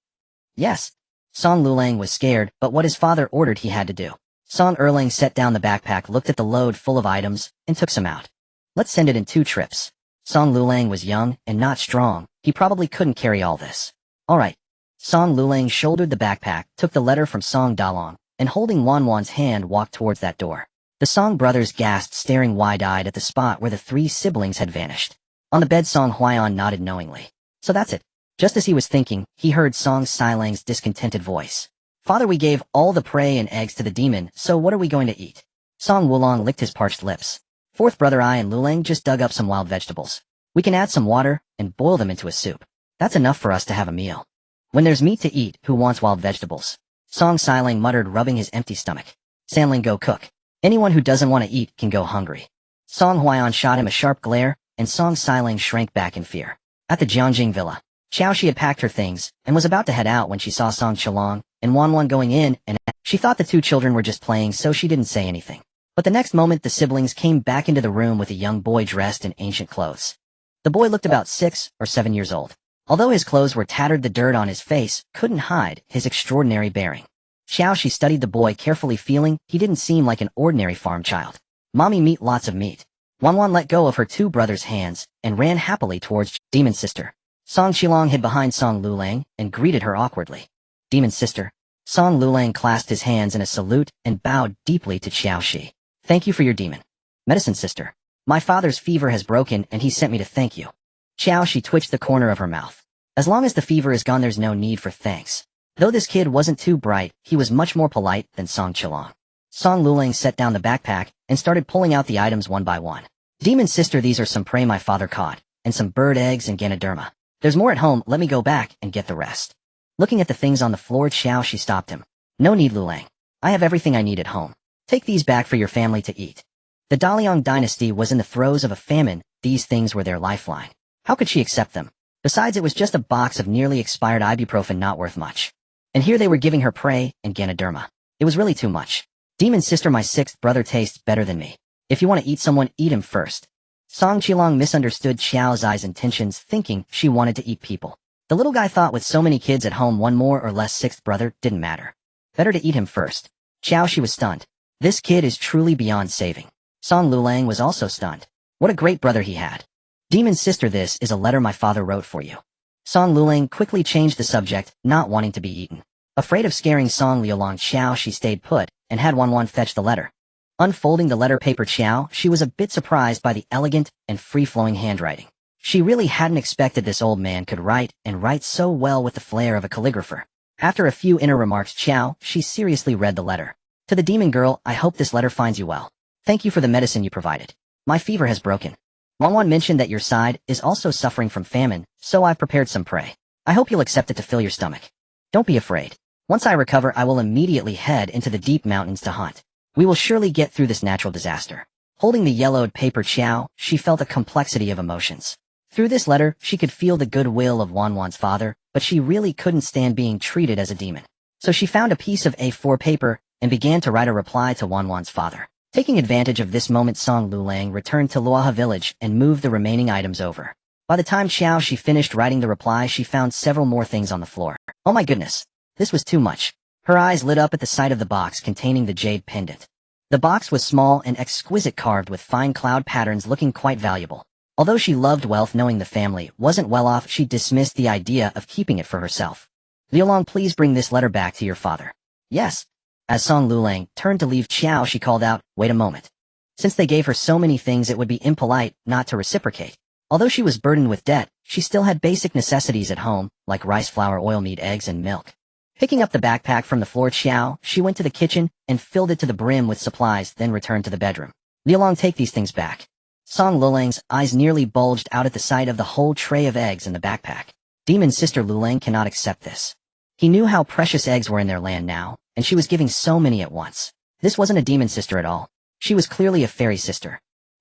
Yes. Song Lulang was scared, but what his father ordered he had to do. Song Erlang set down the backpack, looked at the load full of items, and took some out. "Let's send it in 2 trips. Song Lulang was young and not strong. He probably couldn't carry all this. All right. Song Lulang shouldered the backpack, took the letter from Song Dalong, and holding Wanwan's hand walked towards that door. The Song brothers gasped, staring wide-eyed at the spot where the 3 siblings had vanished. On the bed, Song Huaiyan nodded knowingly. So that's it. Just as he was thinking, he heard Song Silang's discontented voice. "Father, we gave all the prey and eggs to the demon, so what are we going to eat?" Song Wulong licked his parched lips. "Fourth brother I and Lulang just dug up some wild vegetables. We can add some water and boil them into a soup. That's enough for us to have a meal. When there's meat to eat, who wants wild vegetables?" Song Silang muttered, rubbing his empty stomach. "Sanling, go cook. Anyone who doesn't want to eat can go hungry." Song Huaiyan shot him a sharp glare, and Song Silang shrank back in fear. At the Jiangjing villa, Qiao Xi had packed her things and was about to head out when she saw Song Chilong and Wanwan going in, and she thought the 2 children were just playing, so she didn't say anything. But the next moment the siblings came back into the room with a young boy dressed in ancient clothes. The boy looked about 6 or 7 years old. Although his clothes were tattered, the dirt on his face couldn't hide his extraordinary bearing. Qiao Xi studied the boy carefully, feeling he didn't seem like an ordinary farm child. Mommy, meat, lots of meat. Wanwan let go of her two brothers' hands and ran happily towards Demon Sister. Song Qilong hid behind Song Lulang and greeted her awkwardly. Demon Sister. Song Lulang clasped his hands in a salute and bowed deeply to Qiao Xi. Thank you for your demon medicine, sister. My father's fever has broken and he sent me to thank you. Qiao Xi twitched the corner of her mouth. As long as the fever is gone, there's no need for thanks. Though this kid wasn't too bright, he was much more polite than Song Qilong. Song Lulang set down the backpack and started pulling out the items one by one. Demon Sister, these are some prey my father caught, and some bird eggs and ganoderma. There's more at home, let me go back and get the rest. Looking at the things on the floor, Qiao Xi stopped him. No need, Lulang. I have everything I need at home. Take these back for your family to eat. The Daliang dynasty was in the throes of a famine. These things were their lifeline. How could she accept them? Besides, it was just a box of nearly expired ibuprofen, not worth much. And here they were giving her prey and ganoderma. It was really too much. Demon Sister, my sixth brother tastes better than me. If you want to eat someone, eat him first. Song Qilong misunderstood Qiao Xi's intentions, thinking she wanted to eat people. The little guy thought with so many kids at home, one more or less sixth brother didn't matter. Better to eat him first. Qiao Xi was stunned. This kid is truly beyond saving. Song Lulang was also stunned. What a great brother he had. Demon Sister, this is a letter my father wrote for you. Song Lulang quickly changed the subject, not wanting to be eaten. Afraid of scaring Song Liulang, Qiao Xi stayed put and had Wanwan fetch the letter. Unfolding the letter paper, Qiao Xi was a bit surprised by the elegant and free-flowing handwriting. She really hadn't expected this old man could write and write so well with the flair of a calligrapher. After a few inner remarks, Qiao Xi seriously read the letter. To the demon girl, I hope this letter finds you well. Thank you for the medicine you provided. My fever has broken. Wanwan mentioned that your side is also suffering from famine, so I've prepared some prey. I hope you'll accept it to fill your stomach. Don't be afraid. Once I recover, I will immediately head into the deep mountains to hunt. We will surely get through this natural disaster. Holding the yellowed paper, Qiao Xi felt a complexity of emotions. Through this letter, she could feel the goodwill of Wanwan's father, but she really couldn't stand being treated as a demon. So she found a piece of A4 paper and began to write a reply to Wanwan's father. Taking advantage of this moment, Song Lulang returned to Luaha village and moved the remaining items over. By the time Qiao Xi finished writing the reply, she found several more things on the floor. Oh my goodness. This was too much. Her eyes lit up at the sight of the box containing the jade pendant. The box was small and exquisite, carved with fine cloud patterns, looking quite valuable. Although she loved wealth, knowing the family wasn't well off, she dismissed the idea of keeping it for herself. Liulang, please bring this letter back to your father. Yes. As Song Lulang turned to leave, Qiao Xi called out, wait a moment. Since they gave her so many things, it would be impolite not to reciprocate. Although she was burdened with debt, she still had basic necessities at home, like rice flour, oil, meat, eggs, and milk. Picking up the backpack from the floor, Qiao Xi went to the kitchen and filled it to the brim with supplies, then returned to the bedroom. Liulang, take these things back. Song Lulang's eyes nearly bulged out at the sight of the whole tray of eggs in the backpack. Demon Sister Lulang cannot accept this. He knew how precious eggs were in their land now, and she was giving so many at once. This wasn't a demon sister at all. She was clearly a fairy sister.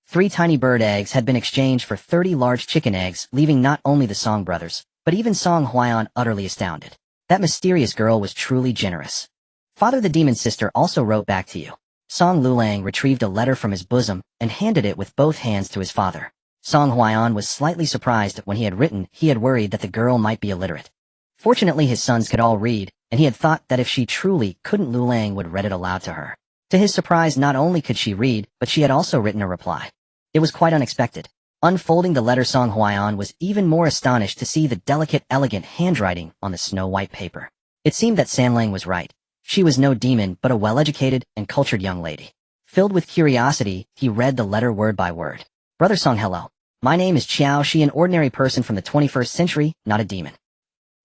3 tiny bird eggs had been exchanged for 30 large chicken eggs, leaving not only the Song brothers, but even Song Huaiyan utterly astounded. That mysterious girl was truly generous. Father, the demon sister also wrote back to you. Song Lulang retrieved a letter from his bosom and handed it with both hands to his father. Song Huaiyan was slightly surprised when he had written. He had worried that the girl might be illiterate. Fortunately, his sons could all read, and he had thought that if she truly couldn't, Lulang would read it aloud to her. To his surprise, not only could she read, but she had also written a reply. It was quite unexpected. Unfolding the letter, Song Huaiyan was even more astonished to see the delicate, elegant handwriting on the snow-white paper. It seemed that Sanlang was right. She was no demon, but a well-educated and cultured young lady. Filled with curiosity, he read the letter word by word. Brother Song, hello. My name is Qiao Xi, an ordinary person from the 21st century, not a demon.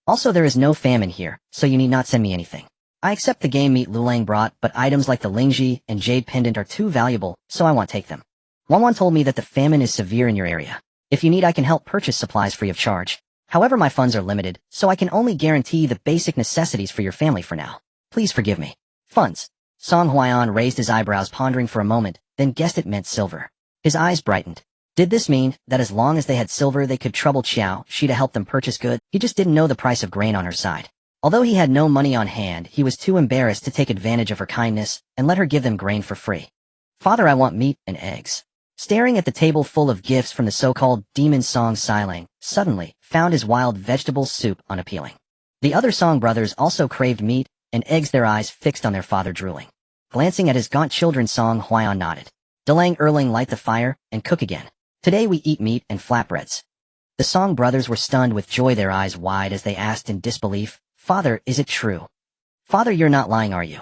Also, there is no famine here, so you need not send me anything. I accept the game meat Lulang brought, but items like the Lingji and jade pendant are too valuable, so I won't take them. Wanwan told me that the famine is severe in your area. If you need, I can help purchase supplies free of charge. However, my funds are limited, so I can only guarantee the basic necessities for your family for now. Please forgive me. Funds. Song Huaiyan raised his eyebrows, pondering for a moment, then guessed it meant silver. His eyes brightened. Did this mean that as long as they had silver, they could trouble Qiao Xi to help them purchase goods? He just didn't know the price of grain on her side. Although he had no money on hand, he was too embarrassed to take advantage of her kindness and let her give them grain for free. Father, I want meat and eggs. Staring at the table full of gifts from the so-called demon, Song Xilang suddenly found his wild vegetable soup unappealing. The other Song brothers also craved meat and eggs, their eyes fixed on their father, drooling. Glancing at his gaunt children, Song Huaiyan nodded. Delang Erling, light the fire and cook again. Today we eat meat and flatbreads. The Song brothers were stunned with joy, their eyes wide as they asked in disbelief, Father, is it true? Father, you're not lying, are you?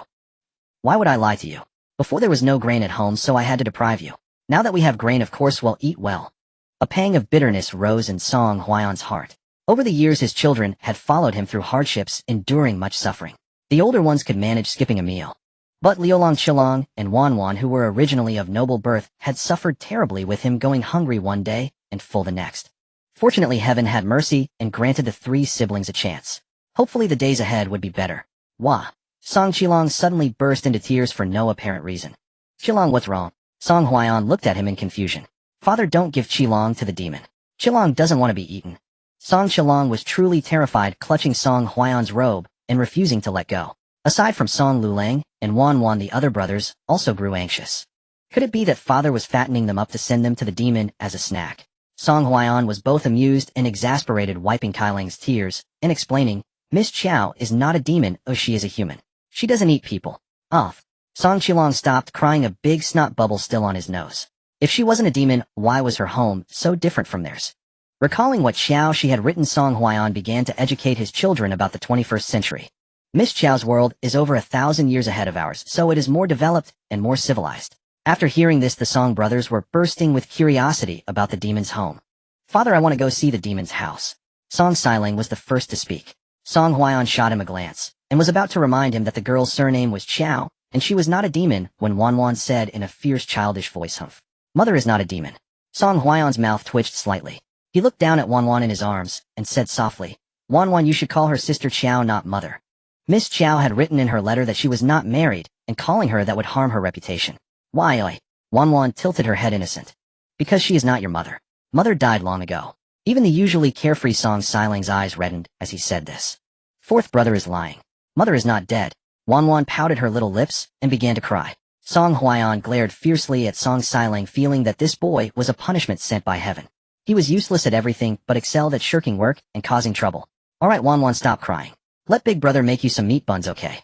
Why would I lie to you? Before there was no grain at home, so I had to deprive you. Now that we have grain, of course we'll eat well. A pang of bitterness rose in Song Huaiyan's heart. Over the years his children had followed him through hardships, enduring much suffering. The older ones could manage skipping a meal. But Liulong Qilong and Wanwan, who were originally of noble birth, had suffered terribly, with him going hungry one day and full the next. Fortunately, heaven had mercy and granted the three siblings a chance. Hopefully the days ahead would be better. Wah! Song Qilong suddenly burst into tears for no apparent reason. Qilong, what's wrong? Song Huaiyan looked at him in confusion. Father, don't give Qilong to the demon. Qilong doesn't want to be eaten. Song Qilong was truly terrified, clutching Song Huaiyan's robe and refusing to let go. Aside from Song Lulang and Wanwan, the other brothers also grew anxious. Could it be that father was fattening them up to send them to the demon as a snack? Song Huaiyan was both amused and exasperated, wiping Kailang's tears and explaining, Miss Qiao is not a demon, oh, she is a human. She doesn't eat people. Off. Song Qilong stopped crying, a big snot bubble still on his nose. If she wasn't a demon, why was her home so different from theirs? Recalling what Qiao Xi had written, Song Huaiyan began to educate his children about the 21st century. Miss Qiao's world is over 1,000 years ahead of ours, so it is more developed and more civilized. After hearing this, the Song brothers were bursting with curiosity about the demon's home. Father, I want to go see the demon's house. Song Xiling was the first to speak. Song Huaiyan shot him a glance, and was about to remind him that the girl's surname was Qiao, and she was not a demon, when Wanwan said in a fierce, childish voice, Humph. Mother is not a demon. Song Huaiyan's mouth twitched slightly. He looked down at Wanwan in his arms, and said softly, Wanwan, you should call her sister Qiao, not mother. Miss Qiao had written in her letter that she was not married, and calling her that would harm her reputation. Why, oi? Wanwan tilted her head, innocent. Because she is not your mother. Mother died long ago. Even the usually carefree Song Xiling's eyes reddened as he said this. Fourth brother is lying. Mother is not dead. Wanwan pouted her little lips and began to cry. Song Huaiyan glared fiercely at Song Xiling, feeling that this boy was a punishment sent by heaven. He was useless at everything but excelled at shirking work and causing trouble. All right, Wanwan, stop crying. Let big brother make you some meat buns, okay?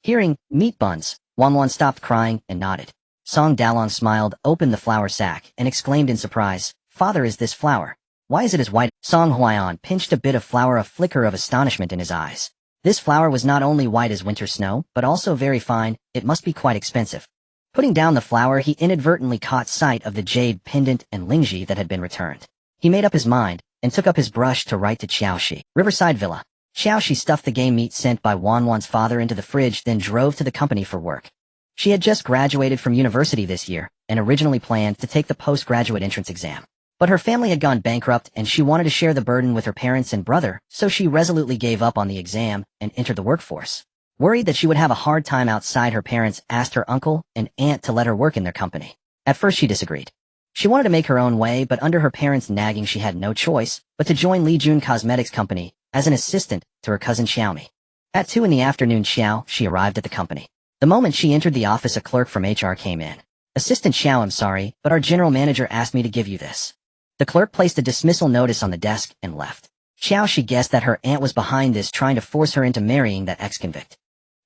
Hearing meat buns, Wanwan stopped crying and nodded. Song Dalong smiled, opened the flour sack, and exclaimed in surprise, Father, is this flour? Why is it as white? Song Huaiyan pinched a bit of flour, a flicker of astonishment in his eyes. This flour was not only white as winter snow, but also very fine. It must be quite expensive. Putting down the flour, he inadvertently caught sight of the jade pendant and lingji that had been returned. He made up his mind, and took up his brush to write to Qiao Xi. Riverside Villa. Qiao Xi stuffed the game meat sent by Wanwan's father into the fridge, then drove to the company for work. She had just graduated from university this year, and originally planned to take the postgraduate entrance exam. But her family had gone bankrupt, and she wanted to share the burden with her parents and brother, so she resolutely gave up on the exam and entered the workforce. Worried that she would have a hard time outside, her parents asked her uncle and aunt to let her work in their company. At first she disagreed. She wanted to make her own way, but under her parents' nagging she had no choice but to join Li Jun Cosmetics Company as an assistant to her cousin Xiaomi. At 2 in the afternoon, Qiao Xi arrived at the company. The moment she entered the office, a clerk from HR came in. Assistant Qiao, I'm sorry, but our general manager asked me to give you this. The clerk placed a dismissal notice on the desk and left. Qiao Xi guessed that her aunt was behind this, trying to force her into marrying that ex-convict.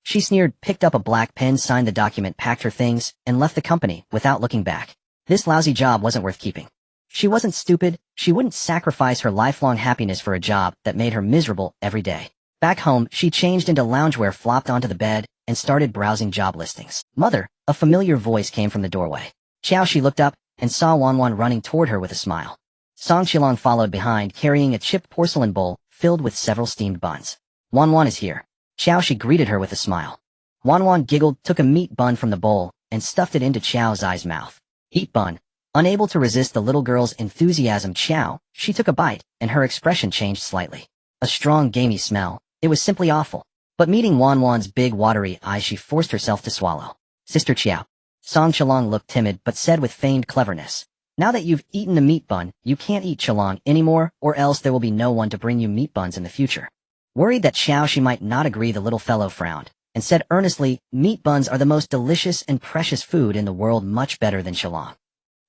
She sneered, picked up a black pen, signed the document, packed her things, and left the company without looking back. This lousy job wasn't worth keeping. She wasn't stupid. She wouldn't sacrifice her lifelong happiness for a job that made her miserable every day. Back home, she changed into loungewear, flopped onto the bed, and started browsing job listings. Mother, a familiar voice came from the doorway. Qiao Xi looked up and saw Wanwan running toward her with a smile. Song Qilong followed behind, carrying a chipped porcelain bowl filled with several steamed buns. Wanwan is here. Qiao Xi greeted her with a smile. Wanwan giggled, took a meat bun from the bowl, and stuffed it into Qiao Xi's mouth. Eat bun. Unable to resist the little girl's enthusiasm, Qiao Xi took a bite, and her expression changed slightly. A strong, gamey smell. It was simply awful. But meeting Wanwan's big, watery eyes, she forced herself to swallow. Sister Qiao. Song Qilong looked timid, but said with feigned cleverness, now that you've eaten the meat bun, you can't eat Qilong anymore, or else there will be no one to bring you meat buns in the future. Worried that Qiao Xi might not agree, the little fellow frowned, and said earnestly, meat buns are the most delicious and precious food in the world, much better than Qilong.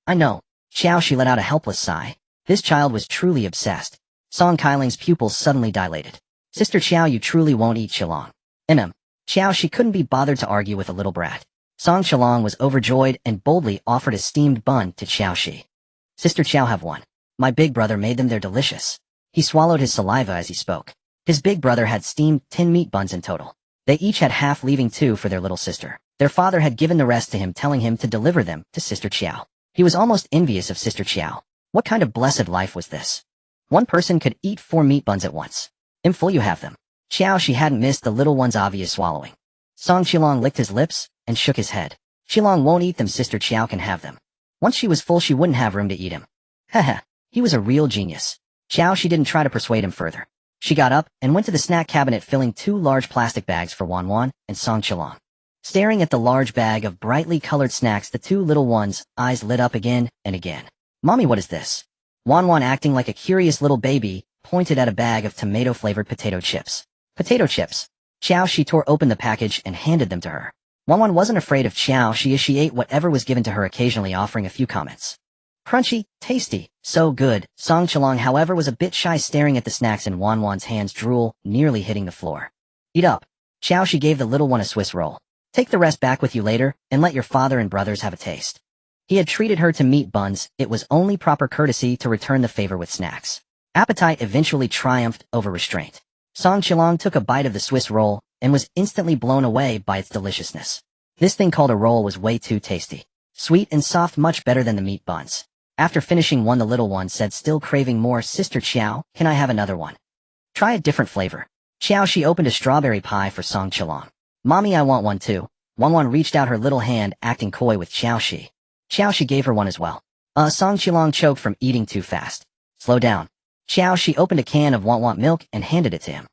I know. Qiao Xi let out a helpless sigh. This child was truly obsessed. Song Kailing's pupils suddenly dilated. Sister Qiao, you truly won't eat Qilong. Qiao Xi couldn't be bothered to argue with a little brat. Song Qiao was overjoyed and boldly offered a steamed bun to Qiao Xi. Sister Qiao, have one. My big brother made them, they're delicious. He swallowed his saliva as he spoke. His big brother had steamed 10 meat buns in total. They each had half, leaving 2 for their little sister. Their father had given the rest to him, telling him to deliver them to Sister Qiao. He was almost envious of Sister Qiao. What kind of blessed life was this? One person could eat 4 meat buns at once. In full, you have them. Qiao Xi hadn't missed the little one's obvious swallowing. Song Qiao licked his lips and shook his head. Qiao won't eat them, Sister Qiao can have them. Once she was full, she wouldn't have room to eat him. Haha, he was a real genius. Qiao Xi didn't try to persuade him further. She got up and went to the snack cabinet, filling 2 large plastic bags for Wanwan and Song Qiao. Staring at the large bag of brightly colored snacks, the 2 little ones' eyes lit up again and again. Mommy, what is this? Wanwan, acting like a curious little baby, pointed at a bag of tomato-flavored potato chips. Potato chips. Qiao Xi tore open the package and handed them to her. Wanwan wasn't afraid of Qiao Xi as she ate whatever was given to her, occasionally offering a few comments. Crunchy, tasty, so good. Song Qiao, however, was a bit shy, staring at the snacks in Wanwan's hands, drool nearly hitting the floor. Eat up. Qiao Xi gave the little one a Swiss roll. Take the rest back with you later, and let your father and brothers have a taste. He had treated her to meat buns, it was only proper courtesy to return the favor with snacks. Appetite eventually triumphed over restraint. Song Qiao took a bite of the Swiss roll, and was instantly blown away by its deliciousness. This thing called a roll was way too tasty. Sweet and soft, much better than the meat buns. After finishing one, the little one said, still craving more, Sister Qiao, can I have another one? Try a different flavor. Qiao Xi opened a strawberry pie for Song Qiao. Mommy, I want one too. Wanwan reached out her little hand, acting coy with Qiao Xi. Qiao Xi gave her one as well. Song Qiao choked from eating too fast. Slow down. Qiao Xi opened a can of Want milk and handed it to him.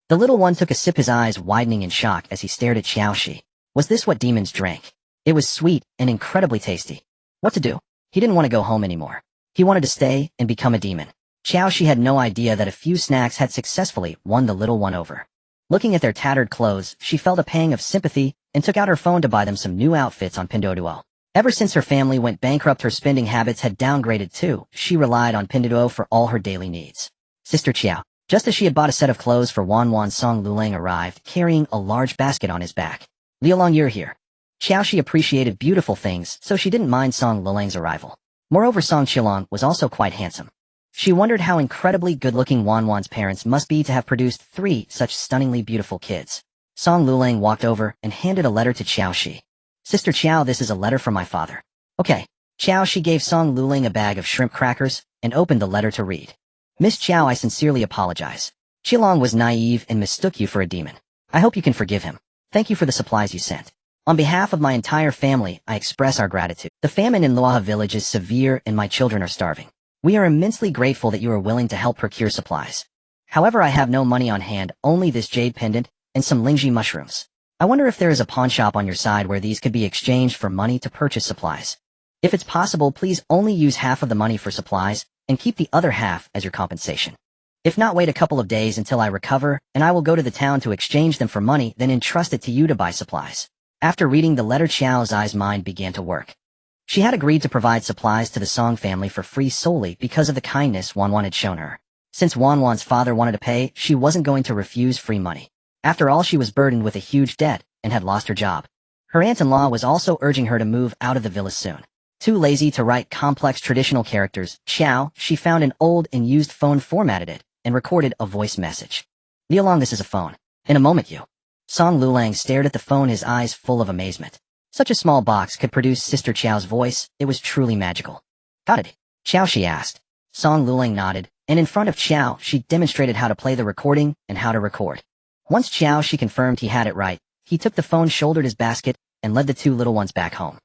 The little one took a sip, his eyes widening in shock as he stared at Qiao Xi. Was this what demons drank? It was sweet and incredibly tasty. What to do? He didn't want to go home anymore. He wanted to stay and become a demon. Qiao Xi had no idea that a few snacks had successfully won the little one over. Looking at their tattered clothes, she felt a pang of sympathy and took out her phone to buy them some new outfits on Pinduoduo. Ever since her family went bankrupt, her spending habits had downgraded too. She relied on Pinduoduo for all her daily needs. Sister Qiao. Just as she had bought a set of clothes for Wanwan, Song Lulang arrived, carrying a large basket on his back. Liulong, you're here. Qiao Xi appreciated beautiful things, so she didn't mind Song Lulang's arrival. Moreover, Song Qiao was also quite handsome. She wondered how incredibly good-looking Wanwan's parents must be to have produced 3 such stunningly beautiful kids. Song Lulang walked over and handed a letter to Qiao Xi. Sister Qiao, this is a letter from my father. Okay. Qiao Xi gave Song Lulang a bag of shrimp crackers and opened the letter to read. Miss Qiao, I sincerely apologize. Qiao was naive and mistook you for a demon. I hope you can forgive him. Thank you for the supplies you sent. On behalf of my entire family, I express our gratitude. The famine in Luaha village is severe and my children are starving. We are immensely grateful that you are willing to help procure supplies. However, I have no money on hand, only this jade pendant and some lingji mushrooms. I wonder if there is a pawn shop on your side where these could be exchanged for money to purchase supplies. If it's possible, please only use half of the money for supplies and keep the other half as your compensation. If not, wait a couple of days until I recover, and I will go to the town to exchange them for money, then entrust it to you to buy supplies. After reading the letter, Qiao's mind began to work. She had agreed to provide supplies to the Song family for free solely because of the kindness Wanwan had shown her. Since Wanwan's father wanted to pay, she wasn't going to refuse free money. After all, she was burdened with a huge debt and had lost her job. Her aunt-in-law was also urging her to move out of the villa soon. Too lazy to write complex traditional characters, Qiao Xi found an old and used phone, formatted it, and recorded a voice message. Liulong, this is a phone. In a moment you. Song Lulang stared at the phone, his eyes full of amazement. Such a small box could produce Sister Qiao's voice, it was truly magical. Got it? Qiao Xi asked. Song Lulang nodded, and in front of Qiao Xi demonstrated how to play the recording and how to record. Once Qiao Xi confirmed he had it right, he took the phone, shouldered his basket, and led the 2 little ones back home.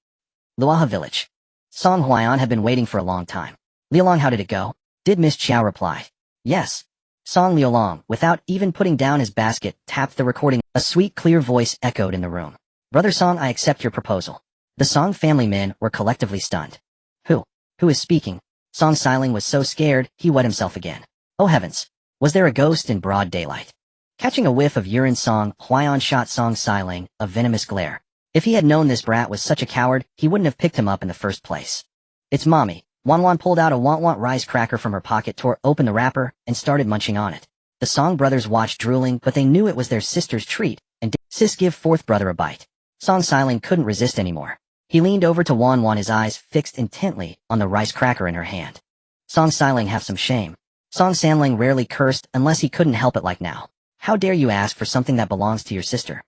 Luaha village. Song Huaiyan had been waiting for a long time. Liulong, how did it go? Did Miss Qiao reply? Yes. Song Liulong, without even putting down his basket, tapped the recording. A sweet, clear voice echoed in the room. Brother Song, I accept your proposal. The Song family men were collectively stunned. Who is speaking? Song Xiling was so scared, he wet himself again. Oh heavens. Was there a ghost in broad daylight? Catching a whiff of urine, Song Huaiyan shot Song Xiling a venomous glare. If he had known this brat was such a coward, he wouldn't have picked him up in the first place. It's Mommy. Wanwan pulled out a Want rice cracker from her pocket, tore open the wrapper, and started munching on it. The Song brothers watched, drooling, but they knew it was their sister's treat, and Sis give fourth brother a bite. Song Xiling couldn't resist anymore. He leaned over to Wan Wan, his eyes fixed intently on the rice cracker in her hand. Song Xiling have some shame. Song Sanling rarely cursed unless he couldn't help it, like now. How dare you ask for something that belongs to your sister?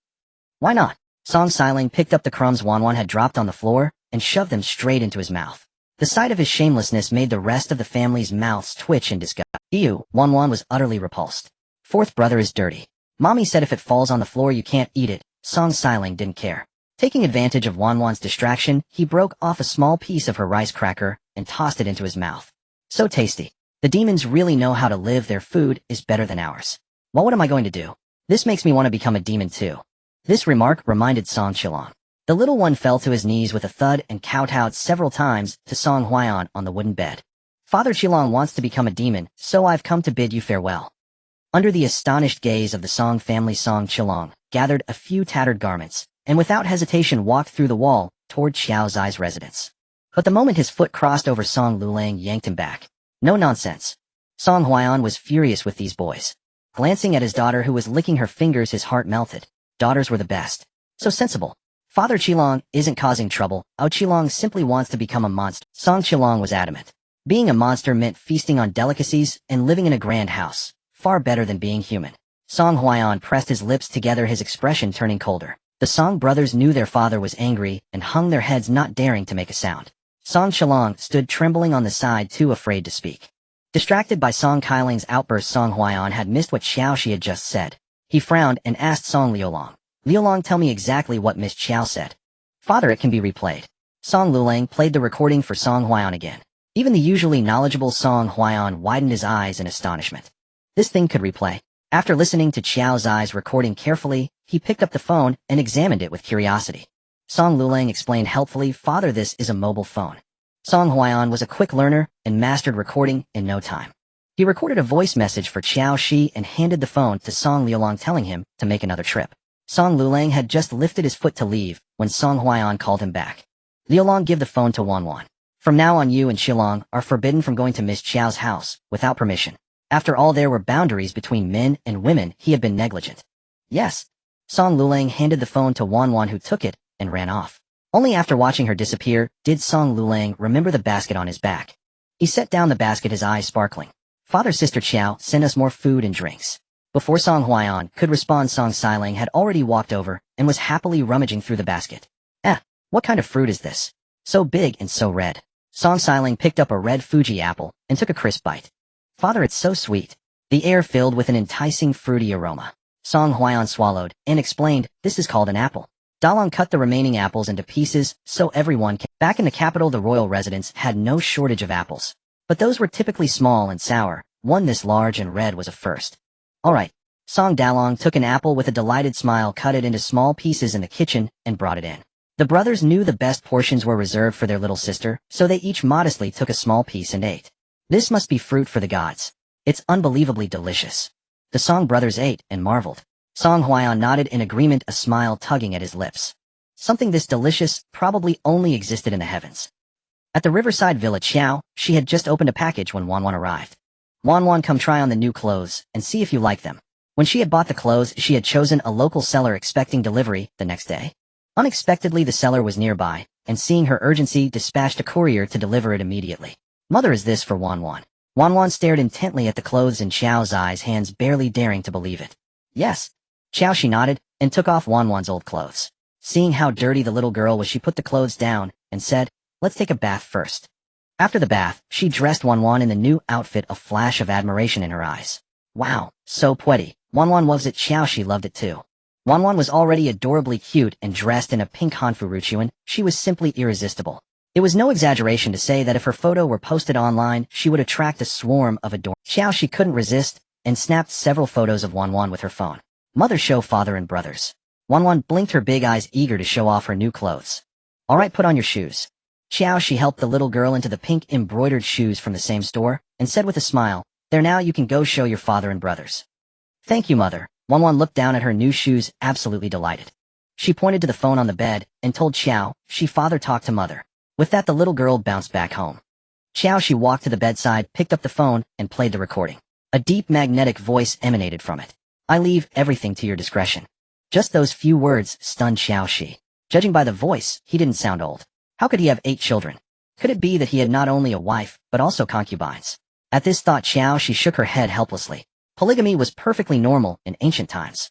Why not? Song Xiling picked up the crumbs Wan Wan had dropped on the floor and shoved them straight into his mouth. The sight of his shamelessness made the rest of the family's mouths twitch in disgust. Ew, Wan Wan was utterly repulsed. Fourth brother is dirty. Mommy said if it falls on the floor you can't eat it. Song Xiling didn't care. Taking advantage of Wan Wan's distraction, he broke off a small piece of her rice cracker and tossed it into his mouth. So tasty. The demons really know how to live. Their food is better than ours. Well, what am I going to do? This makes me want to become a demon too. This remark reminded Song Qilong. The little one fell to his knees with a thud and kowtowed several times to Song Huaiyan on the wooden bed. Father Qilong wants to become a demon, so I've come to bid you farewell. Under the astonished gaze of the Song family, Song Qilong gathered a few tattered garments, and without hesitation walked through the wall toward Qiao Xi's residence. But the moment his foot crossed over, Song Lulang yanked him back. No nonsense. Song Huaiyan was furious with these boys. Glancing at his daughter who was licking her fingers, his heart melted. Daughters were the best. So sensible. Father Qilong isn't causing trouble. Ao Qilong simply wants to become a monster. Song Qilong was adamant. Being a monster meant feasting on delicacies and living in a grand house. Far better than being human. Song Huaiyan pressed his lips together, his expression turning colder. The Song brothers knew their father was angry and hung their heads, not daring to make a sound. Song Qilong stood trembling on the side, too afraid to speak. Distracted by Song Kailing's outburst, Song Huaiyan had missed what Qiao Xi had just said. He frowned and asked Song Liulong. Liulong, tell me exactly what Miss Qiao said. Father, it can be replayed. Song Lulang played the recording for Song Huaiyan again. Even the usually knowledgeable Song Huaiyan widened his eyes in astonishment. This thing could replay. After listening to Qiao Xi's recording carefully, he picked up the phone and examined it with curiosity. Song Lulang explained helpfully, Father, this is a mobile phone. Song Huaiyan was a quick learner and mastered recording in no time. He recorded a voice message for Qiao Xi and handed the phone to Song Liulong, telling him to make another trip. Song Lulang had just lifted his foot to leave when Song Huaiyan called him back. Liulong, give the phone to Wan Wan. From now on, you and Qilong are forbidden from going to Miss Qiao's house without permission. After all, there were boundaries between men and women. He had been negligent. Yes. Song Lulang handed the phone to Wan Wan, who took it and ran off. Only after watching her disappear did Song Lulang remember the basket on his back. He set down the basket, his eyes sparkling. Father, Sister Qiao, send us more food and drinks. Before Song Huaiyan could respond, Song Xiling had already walked over and was happily rummaging through the basket. What kind of fruit is this? So big and so red. Song Xiling picked up a red Fuji apple and took a crisp bite. Father, it's so sweet. The air filled with an enticing fruity aroma. Song Huaiyan swallowed and explained, this is called an apple. Dalong cut the remaining apples into pieces so everyone can. Back in the capital, the royal residence had no shortage of apples. But those were typically small and sour. One this large and red was a first. All right. Song Dalong took an apple with a delighted smile, cut it into small pieces in the kitchen, and brought it in. The brothers knew the best portions were reserved for their little sister, so they each modestly took a small piece and ate. This must be fruit for the gods. It's unbelievably delicious. The Song brothers ate and marveled. Song Huaiyan nodded in agreement, a smile tugging at his lips. Something this delicious probably only existed in the heavens. At the riverside villa, Qiao Xi had just opened a package when Wan Wan arrived. Wan Wan, come try on the new clothes and see if you like them. When she had bought the clothes, she had chosen a local seller, expecting delivery the next day. Unexpectedly, the seller was nearby, and seeing her urgency, dispatched a courier to deliver it immediately. Mother, is this for Wan Wan? Wan Wan stared intently at the clothes in Qiao Xi's hands, barely daring to believe it. Yes. Qiao Xi nodded and took off Wan Wan's old clothes. Seeing how dirty the little girl was, she put the clothes down and said, let's take a bath first. After the bath, she dressed Wan Wan in the new outfit, a flash of admiration in her eyes. Wow, so pretty. Wan Wan loves it. Qiao Xi loved it too. Wan Wan was already adorably cute, and dressed in a pink hanfu ruchuan, she was simply irresistible. It was no exaggeration to say that if her photo were posted online, she would attract a swarm of adorers. Qiao Xi couldn't resist, and snapped several photos of Wan Wan with her phone. Mother, show father and brothers. Wan Wan blinked her big eyes, eager to show off her new clothes. All right, put on your shoes. Qiao Xi helped the little girl into the pink embroidered shoes from the same store, and said with a smile, there, now you can go show your father and brothers. Thank you, Mother. Wan Wan looked down at her new shoes, absolutely delighted. She pointed to the phone on the bed and told Qiao Xi, father, talk to Mother. With that, the little girl bounced back home. Qiao Xi walked to the bedside, picked up the phone, and played the recording. A deep magnetic voice emanated from it. I leave everything to your discretion. Just those few words stunned Qiao Xi. Judging by the voice, he didn't sound old. How could he have 8 children? Could it be that he had not only a wife, but also concubines? At this thought, Qiao Xi shook her head helplessly. Polygamy was perfectly normal in ancient times.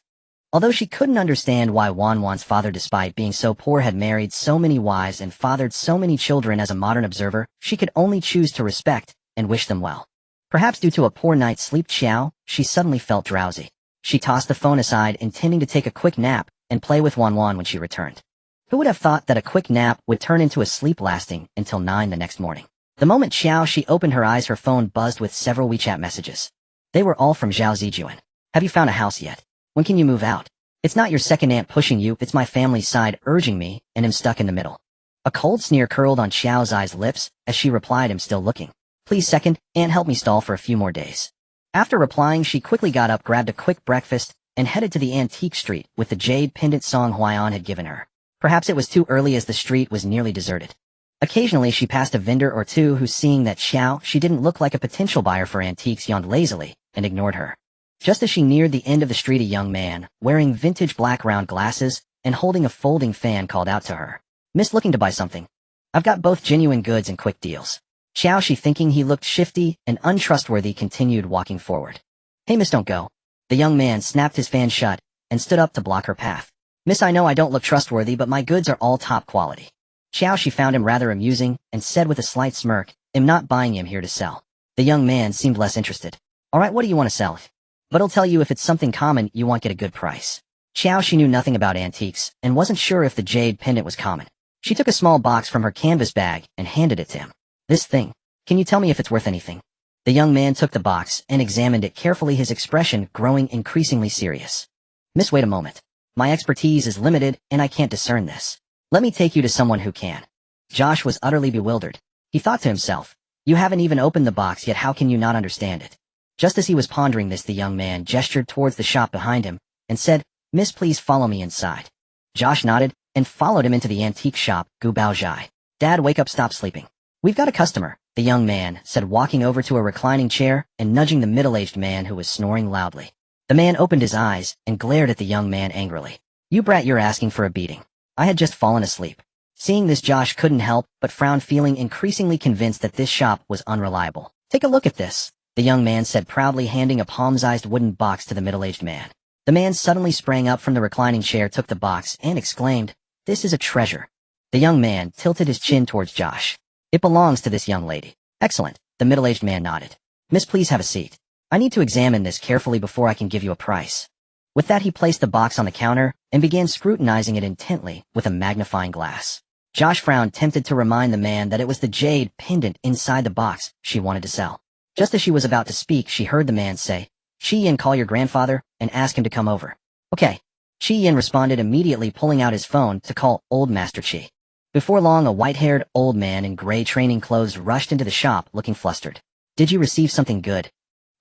Although she couldn't understand why Wanwan's father, despite being so poor, had married so many wives and fathered so many children as a modern observer, she could only choose to respect and wish them well. Perhaps due to a poor night's sleep, she suddenly felt drowsy. She tossed the phone aside, intending to take a quick nap and play with Wanwan when she returned. Who would have thought that a quick nap would turn into a sleep lasting until 9 the next morning? The moment Qiao Xi opened her eyes, her phone buzzed with several WeChat messages. They were all from Zhao Zijuan. Have you found a house yet? When can you move out? It's not your second aunt pushing you, it's my family's side urging me, and I'm stuck in the middle. A cold sneer curled on Xiao Zi's lips as she replied, I'm still looking. Please second, aunt, help me stall for a few more days. After replying, she quickly got up, grabbed a quick breakfast, and headed to the antique street with the jade pendant Song Huaiyan had given her. Perhaps it was too early as the street was nearly deserted. Occasionally she passed a vendor or two who, seeing that she didn't look like a potential buyer for antiques, yawned lazily and ignored her. Just as she neared the end of the street, a young man, wearing vintage black round glasses and holding a folding fan, called out to her. Miss, looking to buy something? I've got both genuine goods and quick deals. Qiao Xi, thinking he looked shifty and untrustworthy, continued walking forward. Hey miss, don't go. The young man snapped his fan shut and stood up to block her path. Miss, I know I don't look trustworthy, but my goods are all top quality. Qiao Xi found him rather amusing and said with a slight smirk, I'm not buying, him here to sell. The young man seemed less interested. Alright, what do you want to sell? But I'll tell you, if it's something common, you won't get a good price. Qiao Xi knew nothing about antiques and wasn't sure if the jade pendant was common. She took a small box from her canvas bag and handed it to him. This thing. Can you tell me if it's worth anything? The young man took the box and examined it carefully, his expression growing increasingly serious. Miss, wait a moment. My expertise is limited and I can't discern this. Let me take you to someone who can. Josh was utterly bewildered. He thought to himself, you haven't even opened the box yet, how can you not understand it? Just as he was pondering this, the young man gestured towards the shop behind him and said, Miss, please follow me inside. Josh nodded and followed him into the antique shop. Gu Baozhai. Dad, wake up, stop sleeping. We've got a customer, the young man said, walking over to a reclining chair and nudging the middle-aged man who was snoring loudly. The man opened his eyes and glared at the young man angrily. You brat, you're asking for a beating. I had just fallen asleep. Seeing this, Josh couldn't help but frown, feeling increasingly convinced that this shop was unreliable. Take a look at this, the young man said proudly, handing a palm-sized wooden box to the middle-aged man. The man suddenly sprang up from the reclining chair, took the box, and exclaimed, This is a treasure. The young man tilted his chin towards Josh. It belongs to this young lady. Excellent, the middle-aged man nodded. Miss, please have a seat. I need to examine this carefully before I can give you a price. With that, he placed the box on the counter and began scrutinizing it intently with a magnifying glass. Josh frowned, tempted to remind the man that it was the jade pendant inside the box she wanted to sell. Just as she was about to speak, she heard the man say, Shi Yin, call your grandfather and ask him to come over. Okay. Shi Yin responded, immediately pulling out his phone to call old Master Qi. Before long, a white-haired old man in gray training clothes rushed into the shop looking flustered. Did you receive something good?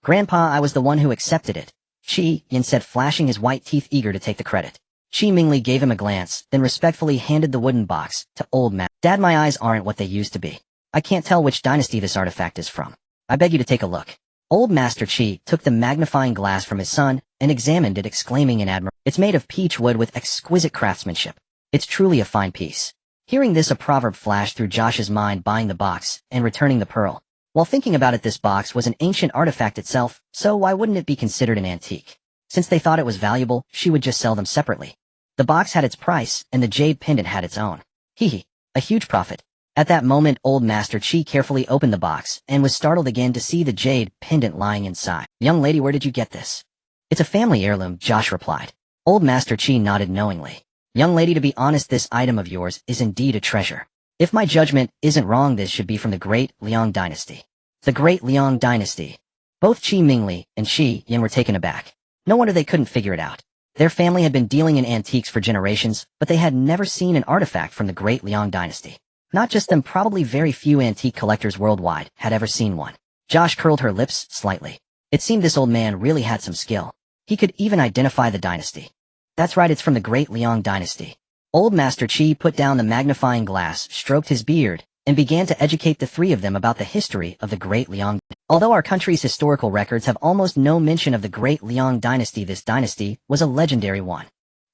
Grandpa, I was the one who accepted it, Shi Yin said, flashing his white teeth, eager to take the credit. Shi Mingli gave him a glance, then respectfully handed the wooden box to old man. Dad, my eyes aren't what they used to be. I can't tell which dynasty this artifact is from. I beg you to take a look. Old Master Qi took the magnifying glass from his son and examined it, exclaiming in admiration. It's made of peach wood with exquisite craftsmanship. It's truly a fine piece. Hearing this, a proverb flashed through Josh's mind, buying the box and returning the pearl. While thinking about it, this box was an ancient artifact itself, so why wouldn't it be considered an antique? Since they thought it was valuable, she would just sell them separately. The box had its price, and the jade pendant had its own. Hee, a huge profit. At that moment, old Master Qi carefully opened the box and was startled again to see the jade pendant lying inside. Young lady, where did you get this? It's a family heirloom, Josh replied. Old Master Qi nodded knowingly. Young lady, to be honest, this item of yours is indeed a treasure. If my judgment isn't wrong, this should be from the Great Liang Dynasty. The Great Liang Dynasty. Both Qi Mingli and Shi Yin were taken aback. No wonder they couldn't figure it out. Their family had been dealing in antiques for generations, but they had never seen an artifact from the Great Liang Dynasty. Not just them, probably very few antique collectors worldwide had ever seen one. Josh curled her lips slightly. It seemed this old man really had some skill. He could even identify the dynasty. That's right, it's from the Great Liang Dynasty. Old Master Qi put down the magnifying glass, stroked his beard, and began to educate the three of them about the history of the Great Liang. Although our country's historical records have almost no mention of the Great Liang Dynasty, this dynasty was a legendary one.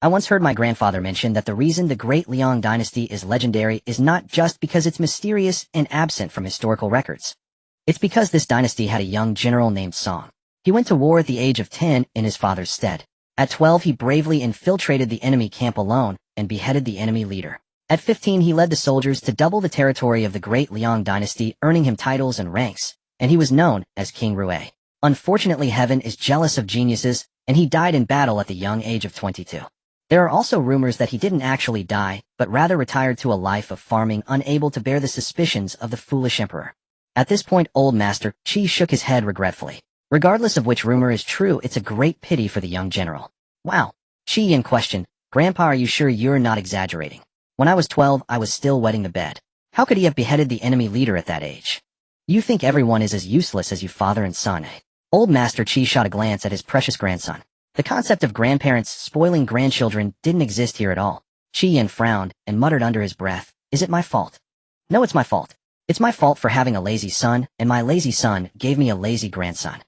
I once heard my grandfather mention that the reason the Great Liang dynasty is legendary is not just because it's mysterious and absent from historical records. It's because this dynasty had a young general named Song. He went to war at the age of 10 in his father's stead. At 12, he bravely infiltrated the enemy camp alone and beheaded the enemy leader. At 15, he led the soldiers to double the territory of the Great Liang dynasty, earning him titles and ranks, and he was known as King Rue. Unfortunately, heaven is jealous of geniuses, and he died in battle at the young age of 22. There are also rumors that he didn't actually die, but rather retired to a life of farming, unable to bear the suspicions of the foolish emperor. At this point, old Master Qi shook his head regretfully. Regardless of which rumor is true, it's a great pity for the young general. Wow. Qi in question, Grandpa, are you sure you're not exaggerating? When I was 12, I was still wetting the bed. How could he have beheaded the enemy leader at that age? You think everyone is as useless as you father and son, eh? Old Master Qi shot a glance at his precious grandson. The concept of grandparents spoiling grandchildren didn't exist here at all. Qi frowned and muttered under his breath, is it my fault? No, it's my fault. It's my fault for having a lazy son, and my lazy son gave me a lazy grandson.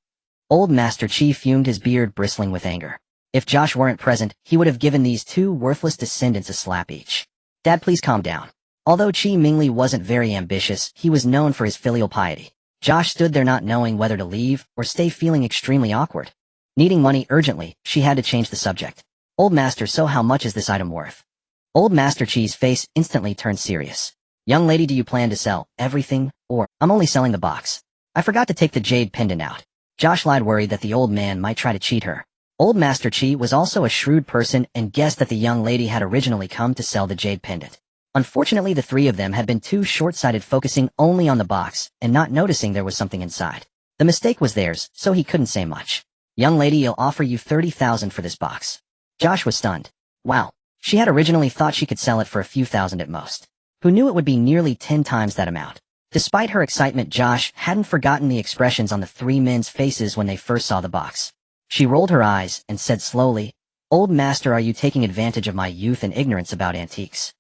Old Master Qi fumed, his beard bristling with anger. If Josh weren't present, he would have given these two worthless descendants a slap each. Dad, please calm down. Although Qi Mingli wasn't very ambitious, he was known for his filial piety. Josh stood there not knowing whether to leave or stay, feeling extremely awkward. Needing money urgently, she had to change the subject. Old Master, so how much is this item worth? Old Master Qi's face instantly turned serious. Young lady, do you plan to sell everything, or? I'm only selling the box. I forgot to take the jade pendant out. Josh lied, worried that the old man might try to cheat her. Old Master Qi was also a shrewd person and guessed that the young lady had originally come to sell the jade pendant. Unfortunately, the three of them had been too short-sighted, focusing only on the box and not noticing there was something inside. The mistake was theirs, so he couldn't say much. Young lady, I'll offer you 30,000 for this box. Josh was stunned. Wow. She had originally thought she could sell it for a few thousand at most. Who knew it would be nearly 10 times that amount? Despite her excitement, Josh hadn't forgotten the expressions on the three men's faces when they first saw the box. She rolled her eyes and said slowly, Old Master, are you taking advantage of my youth and ignorance about antiques?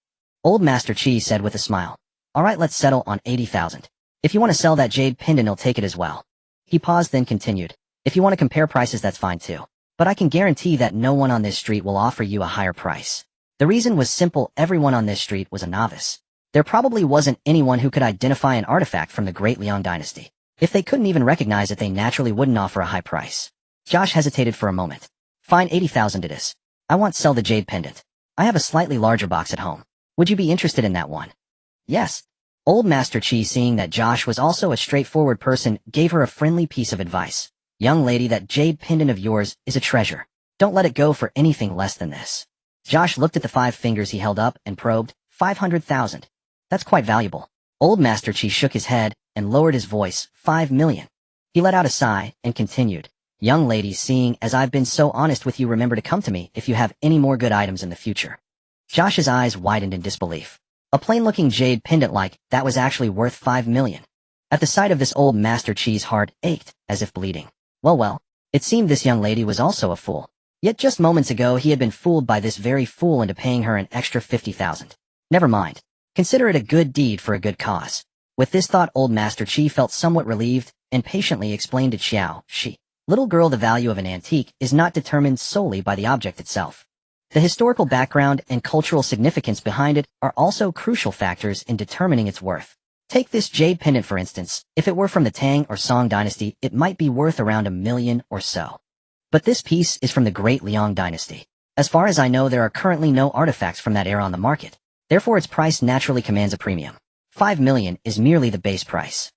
Old Master Qi said with a smile. All right, let's settle on 80,000. If you want to sell that jade pendant, I'll take it as well. He paused, then continued. If you want to compare prices, that's fine too. But I can guarantee that no one on this street will offer you a higher price. The reason was simple, everyone on this street was a novice. There probably wasn't anyone who could identify an artifact from the Great Liang dynasty. If they couldn't even recognize it, they naturally wouldn't offer a high price. Josh hesitated for a moment. Fine, 80,000 it is. I want sell the jade pendant. I have a slightly larger box at home. Would you be interested in that one? Yes. Old Master Qi, seeing that Josh was also a straightforward person, gave her a friendly piece of advice. Young lady, that jade pendant of yours is a treasure. Don't let it go for anything less than this. Josh looked at the 5 fingers he held up and probed. 500,000. That's quite valuable. Old Master Qi shook his head and lowered his voice. 5 million. He let out a sigh and continued. Young lady, seeing as I've been so honest with you, remember to come to me if you have any more good items in the future. Josh's eyes widened in disbelief. A plain-looking jade pendant like that was actually worth 5 million. At the sight of this, Old Master Qi's heart ached, as if bleeding. Well, it seemed this young lady was also a fool. Yet just moments ago he had been fooled by this very fool into paying her an extra 50,000. Never mind. Consider it a good deed for a good cause. With this thought, Old Master Qi felt somewhat relieved and patiently explained to Qiao Xi. Little girl, the value of an antique is not determined solely by the object itself. The historical background and cultural significance behind it are also crucial factors in determining its worth. Take this jade pendant for instance. If it were from the Tang or Song dynasty, it might be worth around 1 million or so. But this piece is from the Great Liang dynasty. As far as I know, there are currently no artifacts from that era on the market. Therefore, its price naturally commands a premium. 5 million is merely the base price.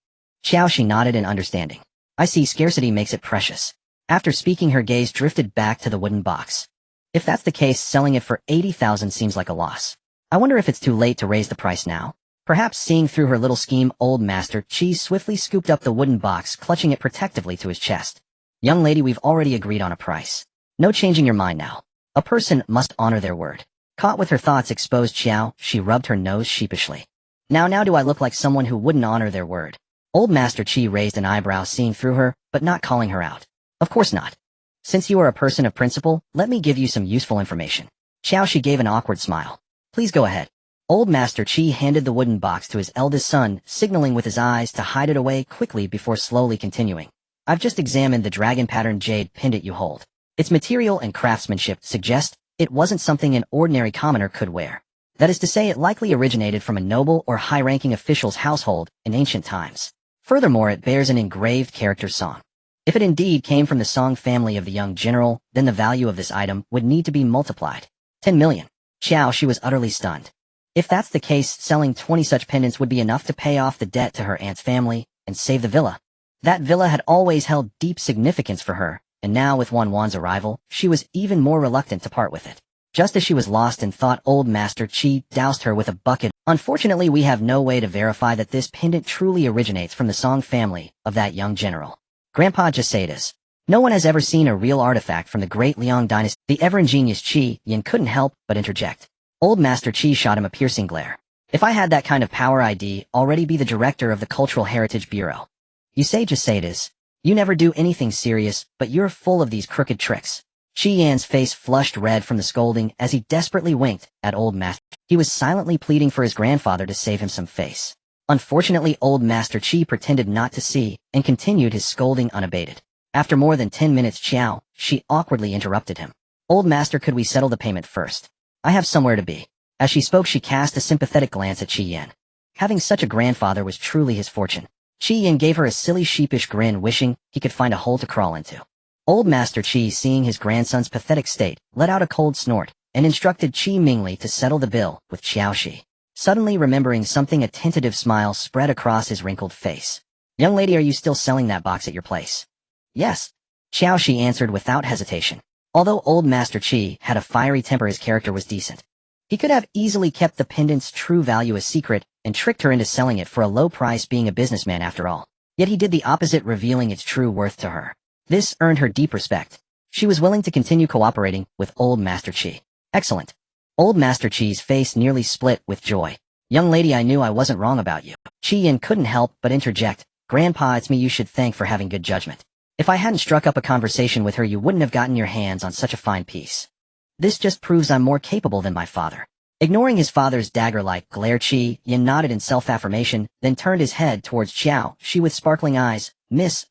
Qiao Xi nodded in understanding. I see, scarcity makes it precious. After speaking, her gaze drifted back to the wooden box. If that's the case, selling it for 80,000 seems like a loss. I wonder if it's too late to raise the price now. Perhaps seeing through her little scheme, Old Master Qi swiftly scooped up the wooden box, clutching it protectively to his chest. Young lady, we've already agreed on a price. No changing your mind now. A person must honor their word. Caught with her thoughts exposed, Qiao Xi rubbed her nose sheepishly. Now do I look like someone who wouldn't honor their word? Old Master Qi raised an eyebrow, seeing through her, but not calling her out. Of course not. Since you are a person of principle, let me give you some useful information. Qiao Xi gave an awkward smile. Please go ahead. Old Master Qi handed the wooden box to his eldest son, signaling with his eyes to hide it away quickly before slowly continuing. I've just examined the dragon pattern jade pendant you hold. Its material and craftsmanship suggest It wasn't something an ordinary commoner could wear. That is to say, it likely originated from a noble or high-ranking official's household in ancient times. Furthermore, it bears an engraved character song. If it indeed came from the Song family of the young general, then the value of this item would need to be multiplied. 10 million. Qiao Xi was utterly stunned. If that's the case, selling 20 such pendants would be enough to pay off the debt to her aunt's family and save the villa. That villa had always held deep significance for her, and now with Wan's arrival, she was even more reluctant to part with it. Just as she was lost in thought, old Master Qi doused her with a bucket. Unfortunately, we have no way to verify that this pendant truly originates from the Song family of that young general. Grandpa just say it is. No one has ever seen a real artifact from the great Liang dynasty. The ever-ingenious Qi Yin couldn't help but interject. Old Master Qi shot him a piercing glare. If I had that kind of power, I'd already be the director of the Cultural Heritage Bureau. You say just say it is. You never do anything serious, but you're full of these crooked tricks. Qi Yan's face flushed red from the scolding as he desperately winked at old Master. He was silently pleading for his grandfather to save him some face. Unfortunately, old Master Qi pretended not to see and continued his scolding unabated. After more than 10 minutes, Qiao Xi awkwardly interrupted him. Old Master, could we settle the payment first? I have somewhere to be. As she spoke, she cast a sympathetic glance at Qi Yan. Having such a grandfather was truly his fortune. Qi Yan gave her a silly sheepish grin, wishing he could find a hole to crawl into. Old Master Qi, seeing his grandson's pathetic state, let out a cold snort and instructed Qi Mingli to settle the bill with Qiao Xi. Suddenly remembering something, a tentative smile spread across his wrinkled face. Young lady, are you still selling that box at your place? Yes. Qiao Xi answered without hesitation. Although old Master Qi had a fiery temper, his character was decent. He could have easily kept the pendant's true value a secret and tricked her into selling it for a low price, being a businessman after all. Yet he did the opposite, revealing its true worth to her. This earned her deep respect. She was willing to continue cooperating with old Master Qi. Excellent. Old Master Qi's face nearly split with joy. Young lady, I knew I wasn't wrong about you. Qi Yin couldn't help but interject. Grandpa, it's me you should thank for having good judgment. If I hadn't struck up a conversation with her, you wouldn't have gotten your hands on such a fine piece. This just proves I'm more capable than my father. Ignoring his father's dagger-like glare, Qi Yin nodded in self-affirmation, then turned his head towards Qiao Xi with sparkling eyes. Miss,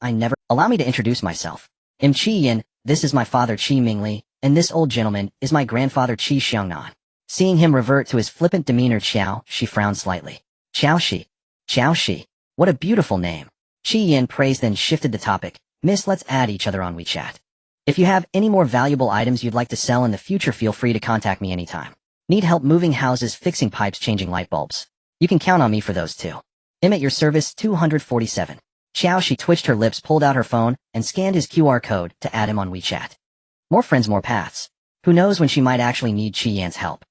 allow me to introduce myself. I'm Qi Yin, this is my father Qi Mingli, and this old gentleman is my grandfather Qi Xiangnan. Seeing him revert to his flippant demeanor, Qiao Xi frowned slightly. Qiao Xi. Qiao Xi. What a beautiful name. Qi Yin praised, then shifted the topic. Miss, let's add each other on WeChat. If you have any more valuable items you'd like to sell in the future, feel free to contact me anytime. Need help moving houses, fixing pipes, changing light bulbs? You can count on me for those too. I'm at your service. 247. Qiao Xi twitched her lips, pulled out her phone, and scanned his QR code to add him on WeChat. More friends, more paths. Who knows when she might actually need Qi Yan's help.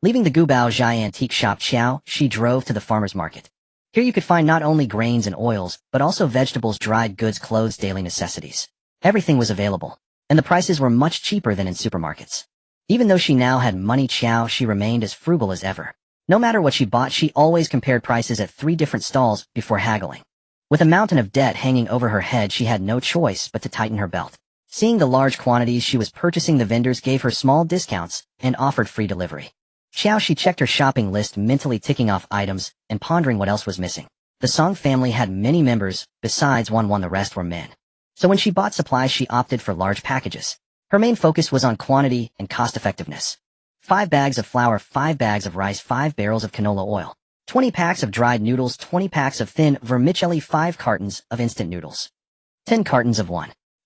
Leaving the Gubao Zhai antique shop, Qiao Xi drove to the farmer's market. Here you could find not only grains and oils, but also vegetables, dried goods, clothes, daily necessities. Everything was available, and the prices were much cheaper than in supermarkets. Even though she now had money, Qiao Xi remained as frugal as ever. No matter what she bought, she always compared prices at 3 different stalls before haggling. With a mountain of debt hanging over her head, she had no choice but to tighten her belt. Seeing the large quantities she was purchasing, the vendors gave her small discounts and offered free delivery. Qiao Xi checked her shopping list, mentally ticking off items and pondering what else was missing. The Song family had many members, besides Wan, the rest were men. So when she bought supplies, she opted for large packages. Her main focus was on quantity and cost-effectiveness. 5 bags of flour, 5 bags of rice, 5 barrels of canola oil, 20 packs of dried noodles, 20 packs of thin vermicelli, 5 cartons of instant noodles, 10 cartons of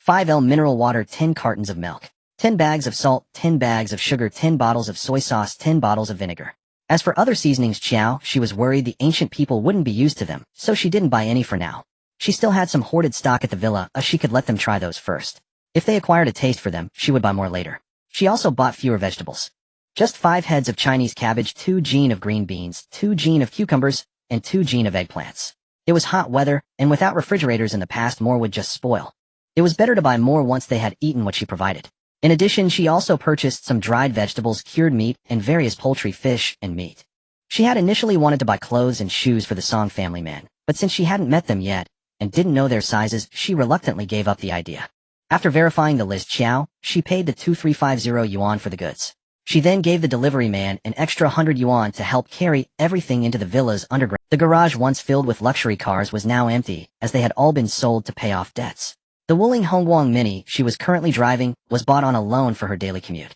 5L mineral water, 10 cartons of milk, 10 bags of salt, 10 bags of sugar, 10 bottles of soy sauce, 10 bottles of vinegar. As for other seasonings, Qiao Xi was worried the ancient people wouldn't be used to them, so she didn't buy any for now. She still had some hoarded stock at the villa, she could let them try those first. If they acquired a taste for them, she would buy more later. She also bought fewer vegetables. Just 5 heads of Chinese cabbage, 2 gene of green beans, 2 gene of cucumbers, and 2 gene of eggplants. It was hot weather, and without refrigerators in the past, more would just spoil. It was better to buy more once they had eaten what she provided. In addition, she also purchased some dried vegetables, cured meat, and various poultry, fish, and meat. She had initially wanted to buy clothes and shoes for the Song family man, but since she hadn't met them yet, and didn't know their sizes, she reluctantly gave up the idea. After verifying the list, Qiao Xi paid the 2350 yuan for the goods. She then gave the delivery man an extra 100 yuan to help carry everything into the villa's underground. The garage, once filled with luxury cars, was now empty, as they had all been sold to pay off debts. The Wuling Hongguang Mini she was currently driving was bought on a loan for her daily commute.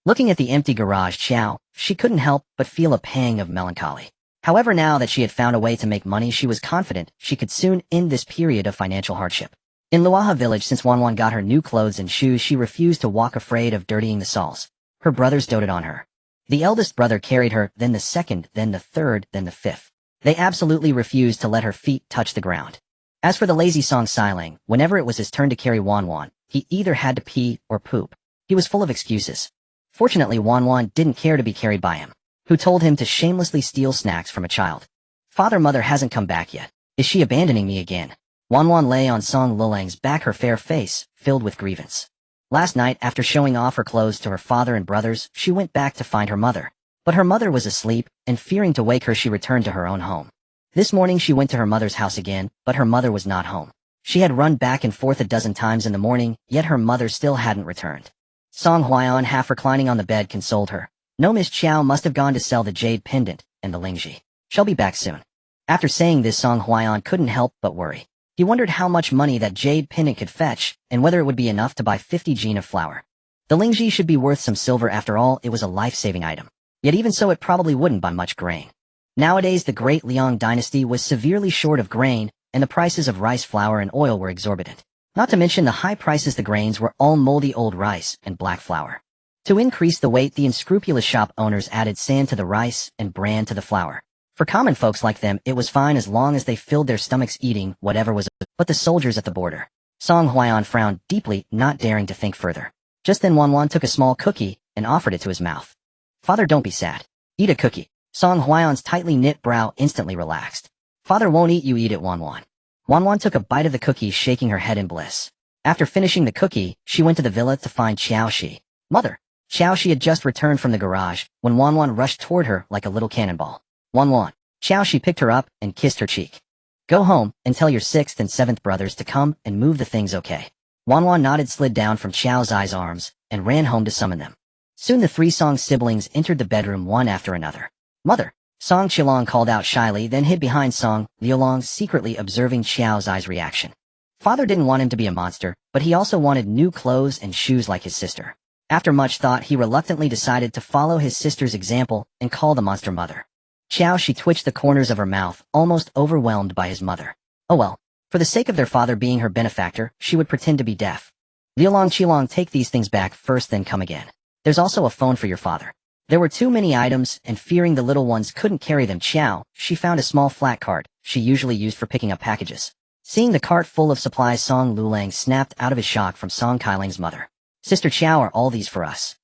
Looking at the empty garage Qiao, she couldn't help but feel a pang of melancholy. However, now that she had found a way to make money, she was confident she could soon end this period of financial hardship. In Luaha village, since Wanwan got her new clothes and shoes, she refused to walk, afraid of dirtying the stalls. Her brothers doted on her. The eldest brother carried her, then the second, then the third, then the fifth. They absolutely refused to let her feet touch the ground. As for the lazy Song Silang, whenever it was his turn to carry Wanwan, he either had to pee or poop. He was full of excuses. Fortunately, Wanwan didn't care to be carried by him, who told him to shamelessly steal snacks from a child. Mother hasn't come back yet. Is she abandoning me again? Wanwan lay on Song Lulang's back, her fair face filled with grievance. Last night, after showing off her clothes to her father and brothers, she went back to find her mother. But her mother was asleep, and fearing to wake her, she returned to her own home. This morning she went to her mother's house again, but her mother was not home. She had run back and forth a dozen times in the morning, yet her mother still hadn't returned. Song Huaiyan, half reclining on the bed, consoled her. No, Miss Qiao must have gone to sell the jade pendant and the lingji. She'll be back soon. After saying this, Song Huaiyan couldn't help but worry. He wondered how much money that jade pendant could fetch, and whether it would be enough to buy 50 jin of flour. The lingji should be worth some silver, after all, it was a life-saving item. Yet even so, it probably wouldn't buy much grain. Nowadays, the great Liang dynasty was severely short of grain, and the prices of rice flour and oil were exorbitant. Not to mention the high prices the grains were all moldy old rice and black flour. To increase the weight, the unscrupulous shop owners added sand to the rice and bran to the flour. For common folks like them, it was fine as long as they filled their stomachs eating whatever was. But the soldiers at the border. Song Huaiyan frowned deeply, not daring to think further. Just then Wanwan took a small cookie and offered it to his mouth. Father, don't be sad. Eat a cookie. Song Huaiyan's tightly knit brow instantly relaxed. Father won't eat you, eat it, Wanwan. Wanwan took a bite of the cookie, shaking her head in bliss. After finishing the cookie, she went to the villa to find Qiao Xi. Mother. Qiao Xi had just returned from the garage when Wanwan rushed toward her like a little cannonball. Wanwan. Qiao Xi picked her up and kissed her cheek. Go home and tell your 6th and 7th brothers to come and move the things, okay? Wanwan nodded, slid down from Qiao Xi's arms, and ran home to summon them. Soon the 3 Song siblings entered the bedroom one after another. Mother. Song Qilong called out shyly, then hid behind Song Liulong, secretly observing Qiao Xi's reaction. Father didn't want him to be a monster, but he also wanted new clothes and shoes like his sister. After much thought, he reluctantly decided to follow his sister's example and call the monster mother. Qiao Xi twitched the corners of her mouth, almost overwhelmed by his mother. Oh well, for the sake of their father being her benefactor, she would pretend to be deaf. Liulong Qilong, take these things back first, then come again. There's also a phone for your father. There were too many items, and fearing the little ones couldn't carry them, she found a small flat cart she usually used for picking up packages. Seeing the cart full of supplies, Song Lulang snapped out of his shock from Song Kailing's mother. Sister Qiao, are all these for us?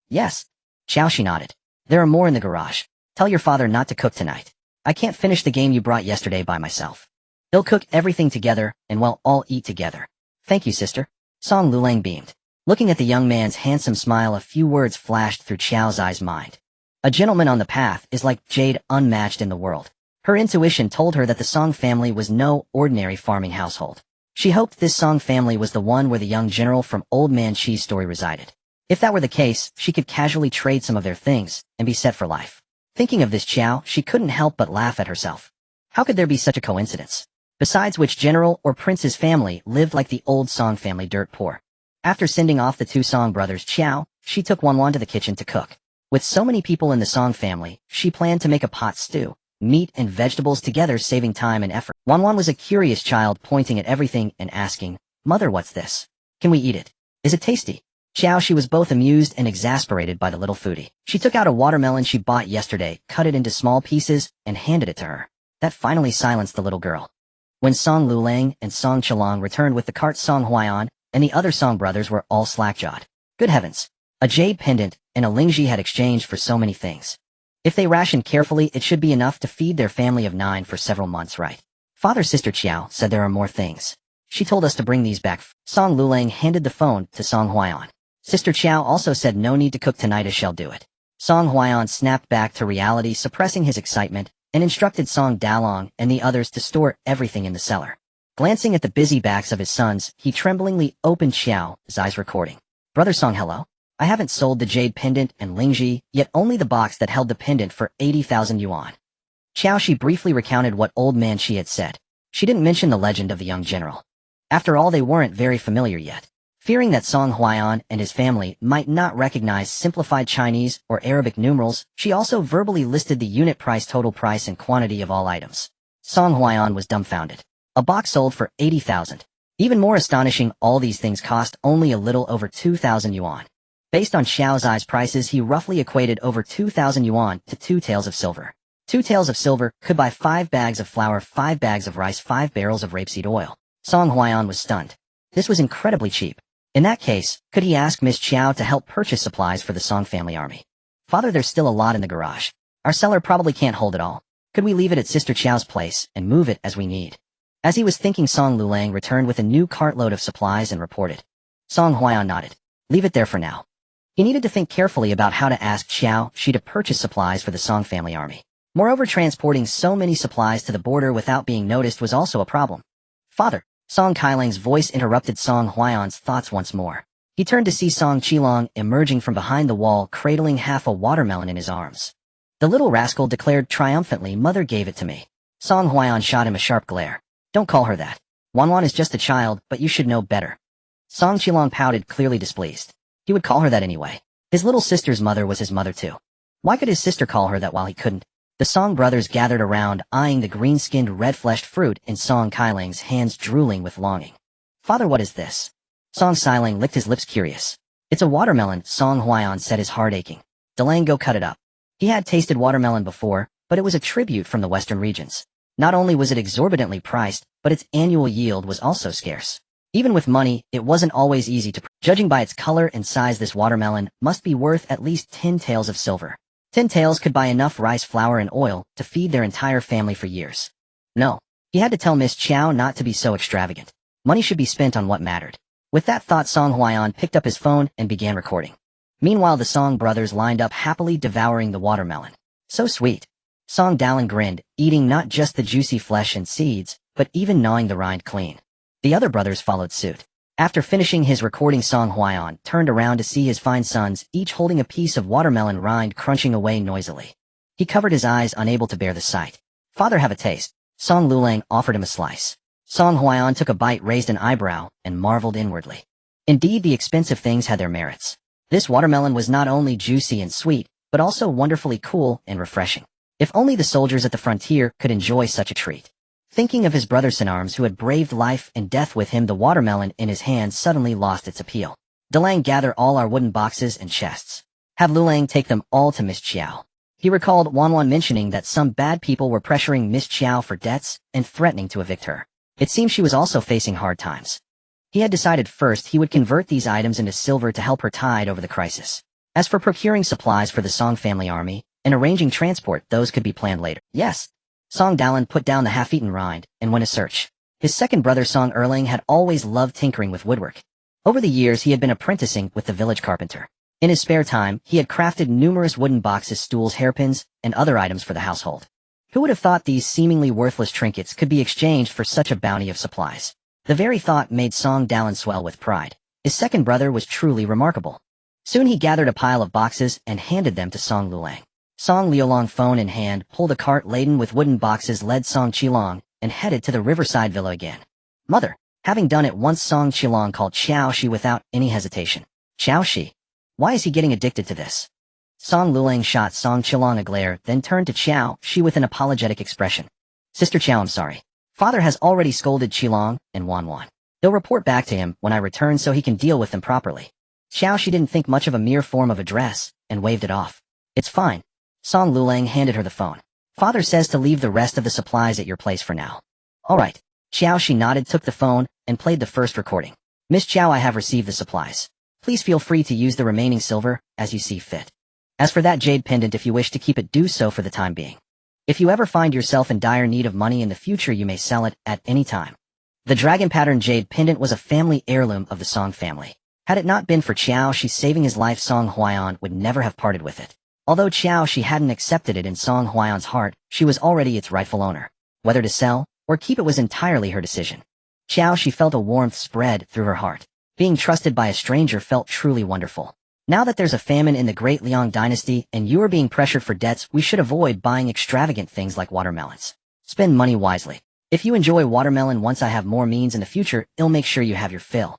Yes. Qiao Xi nodded. There are more in the garage. Tell your father not to cook tonight. I can't finish the game you brought yesterday by myself. He'll cook everything together, and we'll all eat together. Thank you, sister. Song Lulang beamed. Looking at the young man's handsome smile, a few words flashed through Qiao Xi's mind. A gentleman on the path is like jade, unmatched in the world. Her intuition told her that the Song family was no ordinary farming household. She hoped this Song family was the one where the young general from Old Man Chi's story resided. If that were the case, she could casually trade some of their things and be set for life. Thinking of this Qiao, she couldn't help but laugh at herself. How could there be such a coincidence? Besides which, general or prince's family lived like the old Song family, dirt poor. After sending off the 2 Song brothers Qiao, she took Wanwan to the kitchen to cook. With so many people in the Song family, she planned to make a pot stew, meat and vegetables together, saving time and effort. Wanwan was a curious child, pointing at everything and asking, Mother, what's this? Can we eat it? Is it tasty? Qiao Xi was both amused and exasperated by the little foodie. She took out a watermelon she bought yesterday, cut it into small pieces, and handed it to her. That finally silenced the little girl. When Song Lulang and Song Qilong returned with the cart, Song Huaiyan and the other Song brothers were all slack-jawed. Good heavens! A jade pendant and a lingji had exchanged for so many things. If they rationed carefully, it should be enough to feed their family of 9 for several months, right? Father, Sister Qiao said there are more things. She told us to bring these back. Song Lulang handed the phone to Song Huaiyan. Sister Qiao also said no need to cook tonight, as she'll do it. Song Huaiyan snapped back to reality, suppressing his excitement, and instructed Song Dalong and the others to store everything in the cellar. Glancing at the busy backs of his sons, he tremblingly opened Qiao Xi's recording. Brother Song, hello? I haven't sold the jade pendant and lingji, yet only the box that held the pendant for 80,000 yuan. Qiao Xi briefly recounted what Old Man Chi had said. She didn't mention the legend of the young general. After all, they weren't very familiar yet. Fearing that Song Huaiyan and his family might not recognize simplified Chinese or Arabic numerals, she also verbally listed the unit price, total price, and quantity of all items. Song Huaiyan was dumbfounded. A box sold for 80,000. Even more astonishing, all these things cost only a little over 2,000 yuan. Based on Qiao Xi's prices, he roughly equated over 2,000 yuan to 2 taels of silver. 2 taels of silver could buy 5 bags of flour, 5 bags of rice, 5 barrels of rapeseed oil. Song Huaiyan was stunned. This was incredibly cheap. In that case, could he ask Miss Qiao to help purchase supplies for the Song family army? Father, there's still a lot in the garage. Our cellar probably can't hold it all. Could we leave it at Sister Qiao's place and move it as we need? As he was thinking, Song Lulang returned with a new cartload of supplies and reported. Song Huaiyan nodded. Leave it there for now. He needed to think carefully about how to ask Qiao Xi to purchase supplies for the Song family army. Moreover, transporting so many supplies to the border without being noticed was also a problem. Father, Song Kailang's voice interrupted Song Huaiyan's thoughts once more. He turned to see Song Qilong emerging from behind the wall, cradling half a watermelon in his arms. The little rascal declared triumphantly, "Mother gave it to me." Song Huaiyan shot him a sharp glare. "Don't call her that. Wanwan is just a child, but you should know better." Song Qilong pouted, clearly displeased. He would call her that anyway. His little sister's mother was his mother too. Why could his sister call her that while he couldn't? The Song brothers gathered around, eyeing the green-skinned, red-fleshed fruit in Song Kailang's hands, drooling with longing. "Father, what is this?" Song Xiling licked his lips, curious. "It's a watermelon," Song Huaiyan said, his heart aching. "Delang, go cut it up." He had tasted watermelon before, but it was a tribute from the western regions. Not only was it exorbitantly priced, but its annual yield was also scarce. Even with money, it wasn't always easy to. Judging by its color and size, this watermelon must be worth at least 10 taels of silver. 10 taels could buy enough rice, flour, and oil to feed their entire family for years. No, he had to tell Miss Qiao not to be so extravagant. Money should be spent on what mattered. With that thought, Song Huaiyan picked up his phone and began recording. Meanwhile, the Song brothers lined up, happily devouring the watermelon. So sweet. Song Dalan grinned, eating not just the juicy flesh and seeds, but even gnawing the rind clean. The other brothers followed suit. After finishing his recording, Song Huaiyan turned around to see his fine sons, each holding a piece of watermelon rind, crunching away noisily. He covered his eyes, unable to bear the sight. "Father, have a taste." Song Lulang offered him a slice. Song Huaiyan took a bite, raised an eyebrow, and marveled inwardly. Indeed, the expensive things had their merits. This watermelon was not only juicy and sweet, but also wonderfully cool and refreshing. If only the soldiers at the frontier could enjoy such a treat. Thinking of his brothers in arms who had braved life and death with him, the watermelon in his hand suddenly lost its appeal. "Delang, gather all our wooden boxes and chests. Have Lulang take them all to Miss Qiao." He recalled Wanwan mentioning that some bad people were pressuring Miss Qiao for debts and threatening to evict her. It seemed she was also facing hard times. He had decided first he would convert these items into silver to help her tide over the crisis. As for procuring supplies for the Song family army and arranging transport, those could be planned later. Yes. Song Dalan put down the half-eaten rind and went to search. His second brother, Song Erling, had always loved tinkering with woodwork. Over the years, he had been apprenticing with the village carpenter. In his spare time, he had crafted numerous wooden boxes, stools, hairpins, and other items for the household. Who would have thought these seemingly worthless trinkets could be exchanged for such a bounty of supplies? The very thought made Song Dalan swell with pride. His second brother was truly remarkable. Soon he gathered a pile of boxes and handed them to Song Lulang. Song Liolong, phone in hand, pulled a cart laden with wooden boxes, led Song Qilong, and headed to the riverside villa again. "Mother." Having done it once, Song Qilong called Qiao Xi without any hesitation. "Qiao Xi? Why is he getting addicted to this?" Song Lulang shot Song Qilong a glare, then turned to Qiao Xi with an apologetic expression. "Sister Qiao, I'm sorry. Father has already scolded Qilong and Wanwan. They'll report back to him when I return so he can deal with them properly." Qiao Xi didn't think much of a mere form of address, and waved it off. "It's fine." Song Lulang handed her the phone. "Father says to leave the rest of the supplies at your place for now." "All right." Qiao Xi nodded, took the phone, and played the first recording. "Miss Qiao, I have received the supplies. Please feel free to use the remaining silver as you see fit. As for that jade pendant, if you wish to keep it, do so for the time being. If you ever find yourself in dire need of money in the future, you may sell it at any time." The dragon-patterned jade pendant was a family heirloom of the Song family. Had it not been for Qiao Xi saving his life, Song Huaiyan would never have parted with it. Although Qiao Xi hadn't accepted it in Song Huaiyan's heart, she was already its rightful owner. Whether to sell or keep it was entirely her decision. Qiao Xi felt a warmth spread through her heart. Being trusted by a stranger felt truly wonderful. Now that there's a famine in the Great Liang dynasty and you are being pressured for debts, we should avoid buying extravagant things like watermelons. Spend money wisely. If you enjoy watermelon, once I have more means in the future, I'll make sure you have your fill.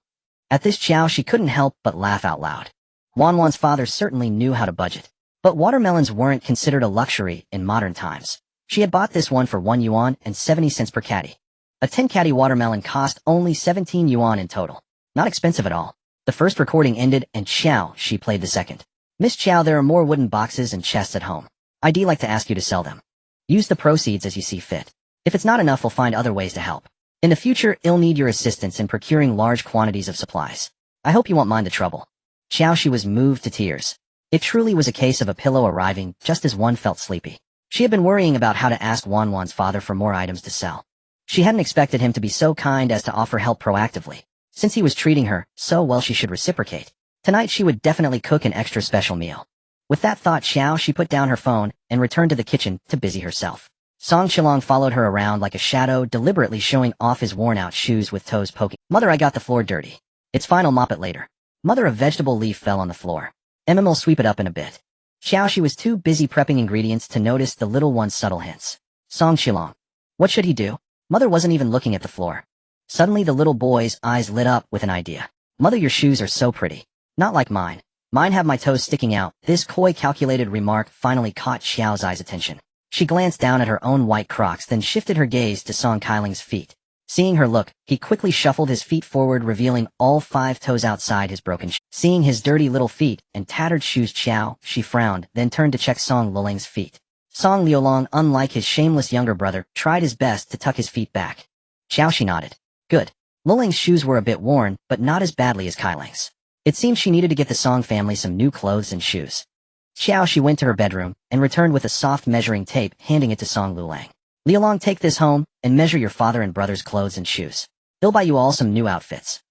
At this Qiao Xi couldn't help but laugh out loud. Wan's father certainly knew how to budget. But watermelons weren't considered a luxury in modern times. She had bought this one for 1 yuan and 70 cents per caddy. A 10 caddy watermelon cost only 17 yuan in total. Not expensive at all. The first recording ended and Qiao Xi played the second. Miss Qiao, there are more wooden boxes and chests at home. I'd like to ask you to sell them. Use the proceeds as you see fit. If it's not enough, we'll find other ways to help. In the future, I'll need your assistance in procuring large quantities of supplies. I hope you won't mind the trouble. Qiao Xi was moved to tears. It truly was a case of a pillow arriving just as one felt sleepy. She had been worrying about how to ask Wan's father for more items to sell. She hadn't expected him to be so kind as to offer help proactively. Since he was treating her so well, she should reciprocate. Tonight she would definitely cook an extra special meal. With that thought, Qiao Xi put down her phone and returned to the kitchen to busy herself. Song Qilong followed her around like a shadow, deliberately showing off his worn-out shoes with toes poking. Mother, I got the floor dirty. It's fine, I'll mop it later. Mother, a vegetable leaf fell on the floor. Will sweep it up in a bit. Qiao Xi was too busy prepping ingredients to notice the little one's subtle hints. Song Qilong. What should he do? Mother wasn't even looking at the floor. Suddenly the little boy's eyes lit up with an idea. Mother, your shoes are so pretty. Not like mine. Mine have my toes sticking out. This coy, calculated remark finally caught Xiao's eyes attention. She glanced down at her own white Crocs, then shifted her gaze to Song Qailing's feet. Seeing her look, he quickly shuffled his feet forward, revealing all 5 toes outside his broken shoes. Seeing his dirty little feet and tattered shoes, Qiao Xi frowned, then turned to check Song Lulang's feet. Song Liulong, unlike his shameless younger brother, tried his best to tuck his feet back. Qiao Xi nodded. Good. Lulang's shoes were a bit worn, but not as badly as Qailing's. It seemed she needed to get the Song family some new clothes and shoes. Qiao Xi went to her bedroom and returned with a soft measuring tape, handing it to Song Lulang. Liulong, take this home and measure your father and brother's clothes and shoes. They'll buy you all some new outfits.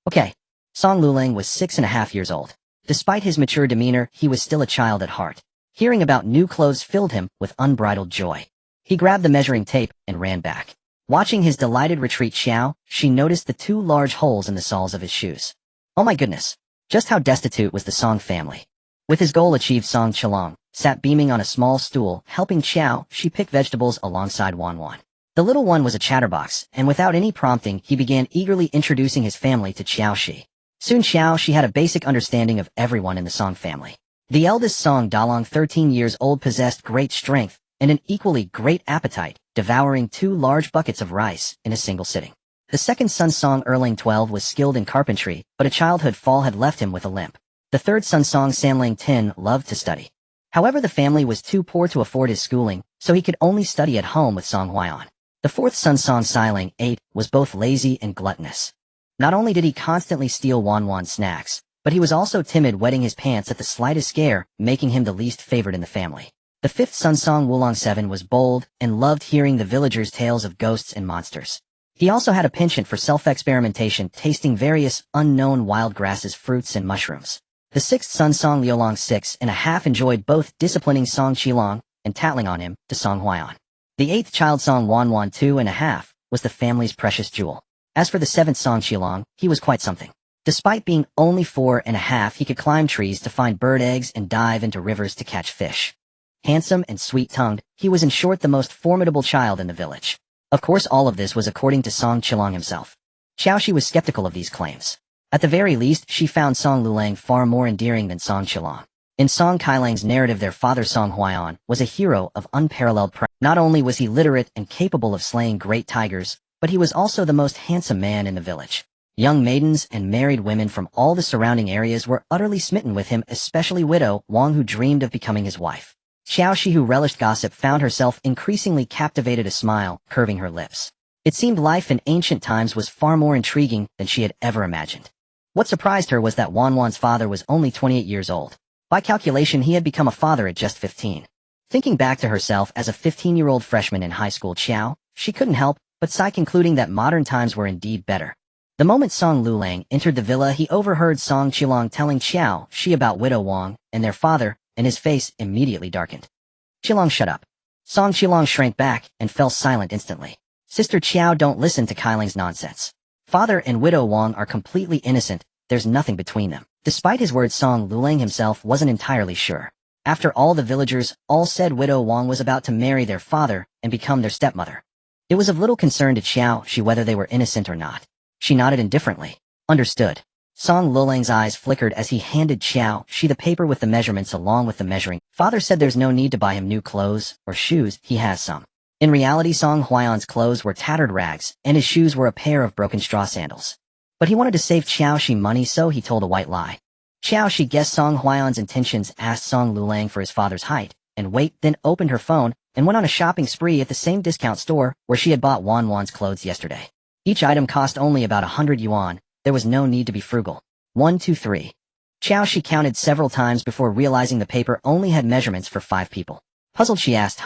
Okay. Song Lulang was 6.5 years old. Despite his mature demeanor, he was still a child at heart. Hearing about new clothes filled him with unbridled joy. He grabbed the measuring tape and ran back. Watching his delighted retreat, Qiao Xi noticed the 2 large holes in the soles of his shoes. Oh my goodness. Just how destitute was the Song family. With his goal achieved, Song Qilong sat beaming on a small stool, helping Qiao Xi pick vegetables alongside Wan. The little one was a chatterbox, and without any prompting, he began eagerly introducing his family to Qiao Xi. Soon Qiao Xi had a basic understanding of everyone in the Song family. The eldest Song Dalong, 13 years old, possessed great strength and an equally great appetite, devouring 2 large buckets of rice in a single sitting. The second son, Song Erling, 12, was skilled in carpentry, but a childhood fall had left him with a limp. The third son, Song Sanling, 10, loved to study. However, the family was too poor to afford his schooling, so he could only study at home with Song Huaiyan. The fourth son, Song Xiling, 8, was both lazy and gluttonous. Not only did he constantly steal Wan's snacks, but he was also timid, wetting his pants at the slightest scare, making him the least favored in the family. The fifth son, Song Wulong, 7, was bold and loved hearing the villagers' tales of ghosts and monsters. He also had a penchant for self-experimentation, tasting various unknown wild grasses, fruits, and mushrooms. The sixth son, Song Liulong, 6.5, enjoyed both disciplining Song Qilong and tattling on him to Song Huaiyan. The eighth child, Song Wan, 2.5, was the family's precious jewel. As for the seventh Song Qilong, he was quite something. Despite being only 4.5, he could climb trees to find bird eggs and dive into rivers to catch fish. Handsome and sweet-tongued, he was in short the most formidable child in the village. Of course, all of this was according to Song Qilong himself. Qiao Xi was skeptical of these claims. At the very least, she found Song Lulang far more endearing than Song Qilong. In Song Qailing's narrative, their father Song Huaiyan was a hero of unparalleled prowess. Not only was he literate and capable of slaying great tigers, but he was also the most handsome man in the village. Young maidens and married women from all the surrounding areas were utterly smitten with him, especially widow Wang, who dreamed of becoming his wife. Qiao Xi, who relished gossip, found herself increasingly captivated, a smile curving her lips. It seemed life in ancient times was far more intriguing than she had ever imagined. What surprised her was that Wan's father was only 28 years old. By calculation, he had become a father at just 15. Thinking back to herself as a 15-year-old freshman in high school, Qiao Xi couldn't help but sigh, concluding that modern times were indeed better. The moment Song Lulang entered the villa, he overheard Song Qilong telling Qiao Xi about widow Wang and their father, and his face immediately darkened. Qilong, shut up. Song Qilong shrank back and fell silent instantly. Sister Qiao, don't listen to Qailing's nonsense. Father and widow Wang are completely innocent, there's nothing between them. Despite his words, Song Lulang himself wasn't entirely sure. After all, the villagers all said widow Wang was about to marry their father and become their stepmother. It was of little concern to Qiao Xi whether they were innocent or not. She nodded indifferently. Understood. Song Lulang's eyes flickered as he handed Qiao Xi the paper with the measurements along with the measuring. Father said there's no need to buy him new clothes or shoes, he has some. In reality, Song Huayan's clothes were tattered rags, and his shoes were a pair of broken straw sandals. But he wanted to save Qiao Xi money, so he told a white lie. Qiao Xi guessed Song Huayan's intentions, asked Song Lulang for his father's height and weight, then opened her phone and went on a shopping spree at the same discount store where she had bought Wan's clothes yesterday. Each item cost only about 100 yuan. There was no need to be frugal. 1, 2, 3. Qiao Xi counted several times before realizing the paper only had measurements for 5 people. Puzzled, she asked,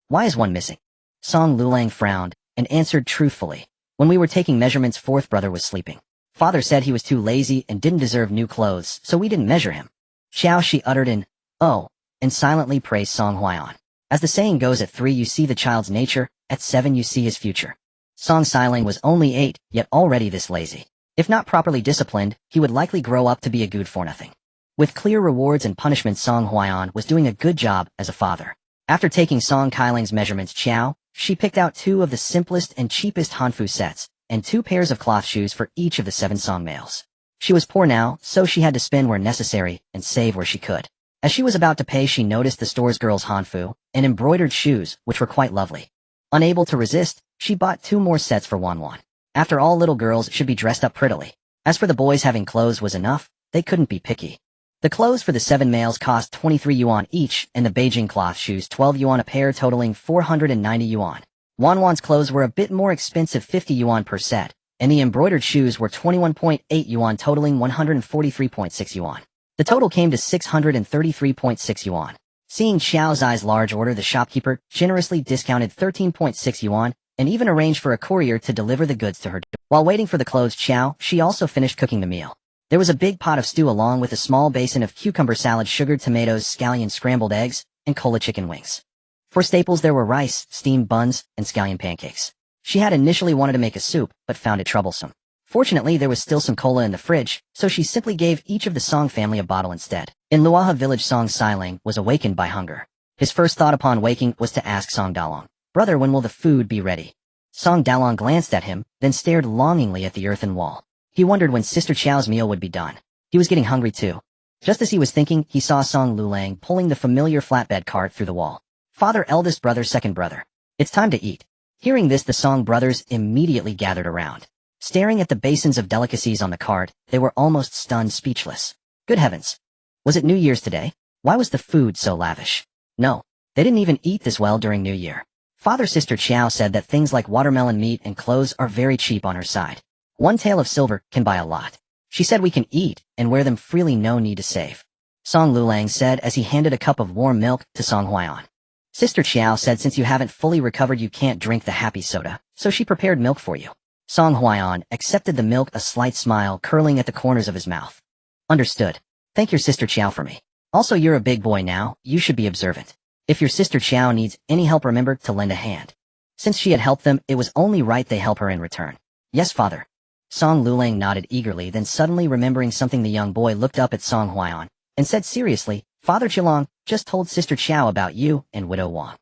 why is one missing? Song Lulang frowned and answered truthfully. When we were taking measurements, fourth brother was sleeping. Father said he was too lazy and didn't deserve new clothes, so we didn't measure him. Qiao Xi uttered an, oh, and silently praised Song Huayan. As the saying goes, at 3 you see the child's nature, at 7 you see his future. Song Xiling was only 8, yet already this lazy. If not properly disciplined, he would likely grow up to be a good for nothing. With clear rewards and punishments, Song Huayan was doing a good job as a father. After taking Song Kailing's measurements, Qiao Xi picked out 2 of the simplest and cheapest hanfu sets, and 2 pairs of cloth shoes for each of the 7 Song males. She was poor now, so she had to spend where necessary and save where she could. As she was about to pay, she noticed the store's girls' hanfu and embroidered shoes, which were quite lovely. Unable to resist, she bought 2 more sets for Wan. After all, little girls should be dressed up prettily. As for the boys, having clothes was enough. They couldn't be picky. The clothes for the 7 males cost 23 yuan each, and the Beijing cloth shoes 12 yuan a pair, totaling 490 yuan. Wan's clothes were a bit more expensive, 50 yuan per set, and the embroidered shoes were 21.8 yuan, totaling 143.6 yuan. The total came to 633.6 yuan. Seeing Xiao Zai's large order, the shopkeeper generously discounted 13.6 yuan, and even arranged for a courier to deliver the goods to her. While waiting for the clothes, Qiao Xi also finished cooking the meal. There was a big pot of stew along with a small basin of cucumber salad, sugared tomatoes, scallion scrambled eggs, and cola chicken wings. For staples, there were rice, steamed buns, and scallion pancakes. She had initially wanted to make a soup, but found it troublesome. Fortunately, there was still some cola in the fridge, so she simply gave each of the Song family a bottle instead. In Luaha village, Song Xiling was awakened by hunger. His first thought upon waking was to ask Song Dalong, "Brother, when will the food be ready?" Song Dalong glanced at him, then stared longingly at the earthen wall. He wondered when Sister Qiao's meal would be done. He was getting hungry too. Just as he was thinking, he saw Song Lulang pulling the familiar flatbed cart through the wall. "Father, eldest brother, second brother. It's time to eat." Hearing this, the Song brothers immediately gathered around. Staring at the basins of delicacies on the cart, they were almost stunned, speechless. Good heavens! Was it New Year's today? Why was the food so lavish? No, they didn't even eat this well during New Year. Father Sister Qiao said that things like watermelon, meat, and clothes are very cheap on her side. 1 tael of silver can buy a lot. She said we can eat and wear them freely, no need to save. Song Lulang said as he handed a cup of warm milk to Song Huayan. Sister Qiao said since you haven't fully recovered you can't drink the happy soda, so she prepared milk for you. Song Huayan accepted the milk, a slight smile curling at the corners of his mouth. Understood. Thank your Sister Qiao for me. Also, you're a big boy now, you should be observant. If your Sister Qiao needs any help, remember to lend a hand. Since she had helped them, it was only right they help her in return. Yes, father. Song Lulang nodded eagerly, then suddenly remembering something, the young boy looked up at Song Huayan and said seriously, Father Qilong just told Sister Qiao about you and Widow Wang.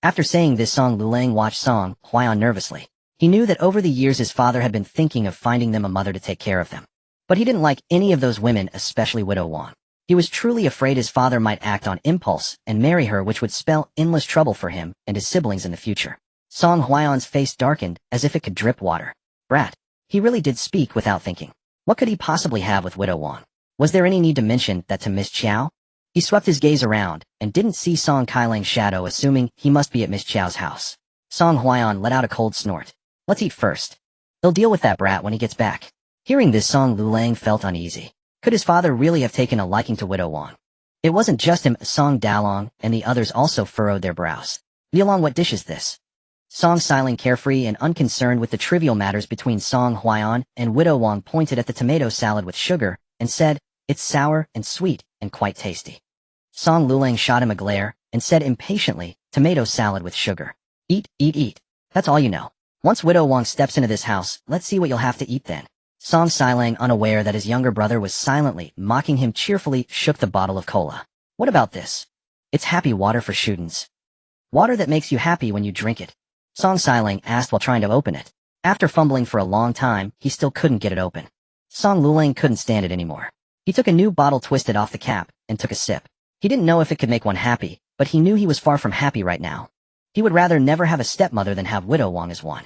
After saying this, Song Lulang watched Song Huayan nervously. He knew that over the years his father had been thinking of finding them a mother to take care of them. But he didn't like any of those women, especially Widow Wang. He was truly afraid his father might act on impulse and marry her, which would spell endless trouble for him and his siblings in the future. Song Huayan's face darkened as if it could drip water. Brat. He really did speak without thinking. What could he possibly have with Widow Wang? Was there any need to mention that to Miss Qiao? He swept his gaze around and didn't see Song Kailing's shadow, assuming he must be at Miss Qiao's house. Song Huayan let out a cold snort. Let's eat first. He'll deal with that brat when he gets back. Hearing this, Song Lulang felt uneasy. Could his father really have taken a liking to Widow Wang? It wasn't just him. Song Dalong and the others also furrowed their brows. Lialong, what dish is this? Song Xiling, carefree and unconcerned with the trivial matters between Song Huayan and Widow Wang, pointed at the tomato salad with sugar and said, "It's sour and sweet and quite tasty." Song Lulang shot him a glare and said impatiently, "Tomato salad with sugar. Eat, eat, eat. That's all you know. Once Widow Wang steps into this house, let's see what you'll have to eat then." Song Xiling, unaware that his younger brother was silently mocking him, cheerfully shook the bottle of cola. "What about this? It's happy water for students. Water that makes you happy when you drink it." Song Xiling asked while trying to open it. After fumbling for a long time, he still couldn't get it open. Song Lulang couldn't stand it anymore. He took a new bottle twisted off the cap and took a sip. He didn't know if it could make one happy, but he knew he was far from happy right now. He would rather never have a stepmother than have Widow Wang as one.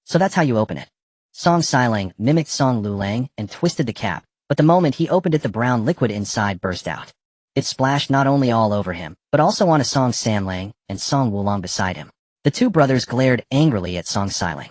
So that's how you open it. Song Silang mimicked Song Lulang and twisted the cap, but the moment he opened it the brown liquid inside burst out. It splashed not only all over him, but also onto Song Sanlang and Song Wulong beside him. The two brothers glared angrily at Song Silang.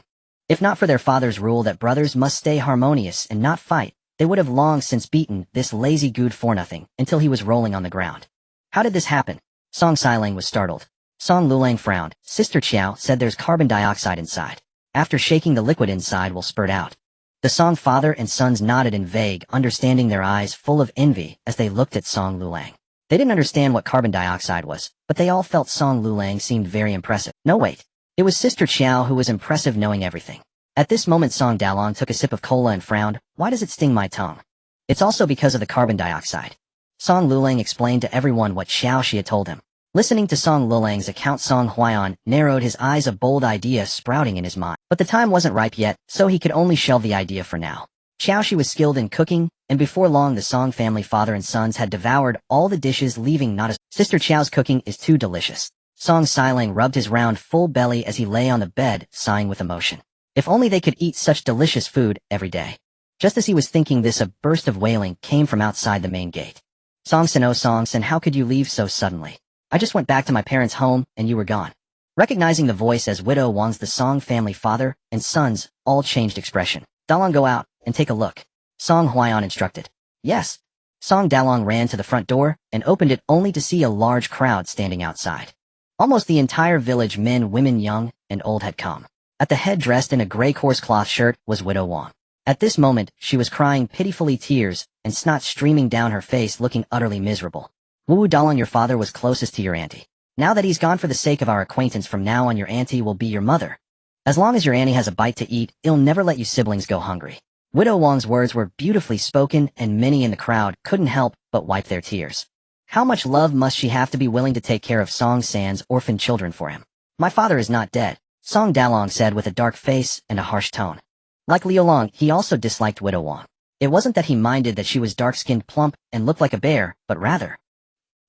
If not for their father's rule that brothers must stay harmonious and not fight, they would have long since beaten this lazy good for nothing until he was rolling on the ground. How did this happen? Song Silang was startled. Song Lulang frowned. Sister Qiao said there's carbon dioxide inside. After shaking the liquid inside will spurt out. The Song father and sons nodded in vague understanding, their eyes full of envy as they looked at Song Lulang. They didn't understand what carbon dioxide was, but they all felt Song Lulang seemed very impressive. No wait. It was Sister Qiao who was impressive, knowing everything. At this moment Song Dalong took a sip of cola and frowned. Why does it sting my tongue? It's also because of the carbon dioxide. Song Lulang explained to everyone what Qiao Xi had told him. Listening to Song Lulang's account, Song Huaiyan narrowed his eyes, a bold idea sprouting in his mind. But the time wasn't ripe yet, so he could only shelve the idea for now. Qiao Xi was skilled in cooking, and before long the Song family father and sons had devoured all the dishes, leaving not a... Sister Qiao's cooking is too delicious. Song Silang rubbed his round full belly as he lay on the bed, sighing with emotion. If only they could eat such delicious food every day. Just as he was thinking this, a burst of wailing came from outside the main gate. Songson, oh Songson, how could you leave so suddenly? I just went back to my parents' home, and you were gone. Recognizing the voice as Widow Wang's, the Song family father and sons all changed expression. Dalong, go out and take a look. Song Huaiyan instructed. Yes. Song Dalong ran to the front door and opened it, only to see a large crowd standing outside. Almost the entire village, men, women, young and old, had come. At the head, dressed in a gray coarse cloth shirt, was Widow Wang. At this moment, she was crying pitifully, tears and snot streaming down her face, looking utterly miserable. Wu Dalong, your father was closest to your auntie. Now that he's gone, for the sake of our acquaintance, from now on your auntie will be your mother. As long as your auntie has a bite to eat, he'll never let you siblings go hungry. Widow Wang's words were beautifully spoken, and many in the crowd couldn't help but wipe their tears. How much love must she have to be willing to take care of Song San's orphan children for him? My father is not dead, Song Dalong said with a dark face and a harsh tone. Like Liu Long, he also disliked Widow Wang. It wasn't that he minded that she was dark-skinned, plump, and looked like a bear, but rather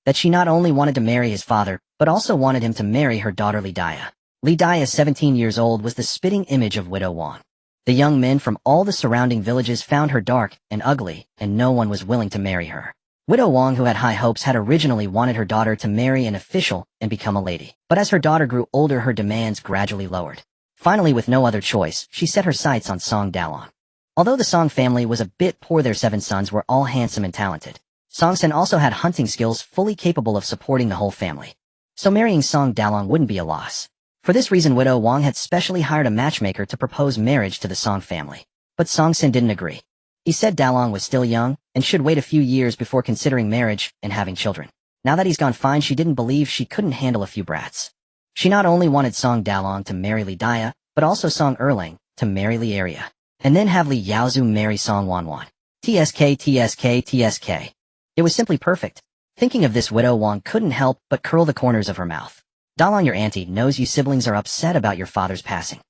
that she not only wanted to marry his father, but also wanted him to marry her daughter Li Daya. Li Daya, 17 years old, was the spitting image of Widow Wang. The young men from all the surrounding villages found her dark and ugly, and no one was willing to marry her. Widow Wang, who had high hopes, had originally wanted her daughter to marry an official and become a lady. But as her daughter grew older, her demands gradually lowered. Finally, with no other choice, she set her sights on Song Dalong. Although the Song family was a bit poor, their 7 sons were all handsome and talented. Song Sen also had hunting skills fully capable of supporting the whole family. So marrying Song Dalong wouldn't be a loss. For this reason, Widow Wang had specially hired a matchmaker to propose marriage to the Song family. But Song Sen didn't agree. He said Dalong was still young and should wait a few years before considering marriage and having children. Now that he's gone, fine, she didn't believe she couldn't handle a few brats. She not only wanted Song Dalong to marry Li Daya, but also Song Erlang to marry Li Area. And then have Li Yaozu marry Song Wanwan. TSK. It was simply perfect. Thinking of this, Widow Wang couldn't help but curl the corners of her mouth. Dalong, your auntie knows you siblings are upset about your father's passing.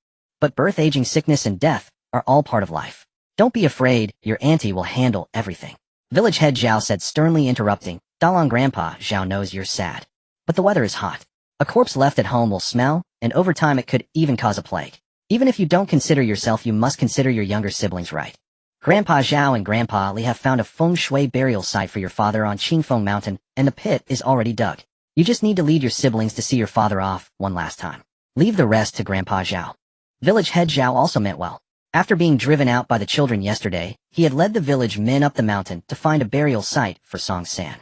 But birth, aging, sickness, and death are all part of life. Don't be afraid, your auntie will handle everything. Village head Zhao said sternly, interrupting. Dalong, grandpa, Zhao knows you're sad. But the weather is hot. A corpse left at home will smell, and over time it could even cause a plague. Even if you don't consider yourself, you must consider your younger siblings, right? Grandpa Zhao and Grandpa Li have found a feng shui burial site for your father on Qingfeng Mountain, and the pit is already dug. You just need to lead your siblings to see your father off one last time. Leave the rest to Grandpa Zhao. Village head Zhao also meant well. After being driven out by the children yesterday, he had led the village men up the mountain to find a burial site for Song San.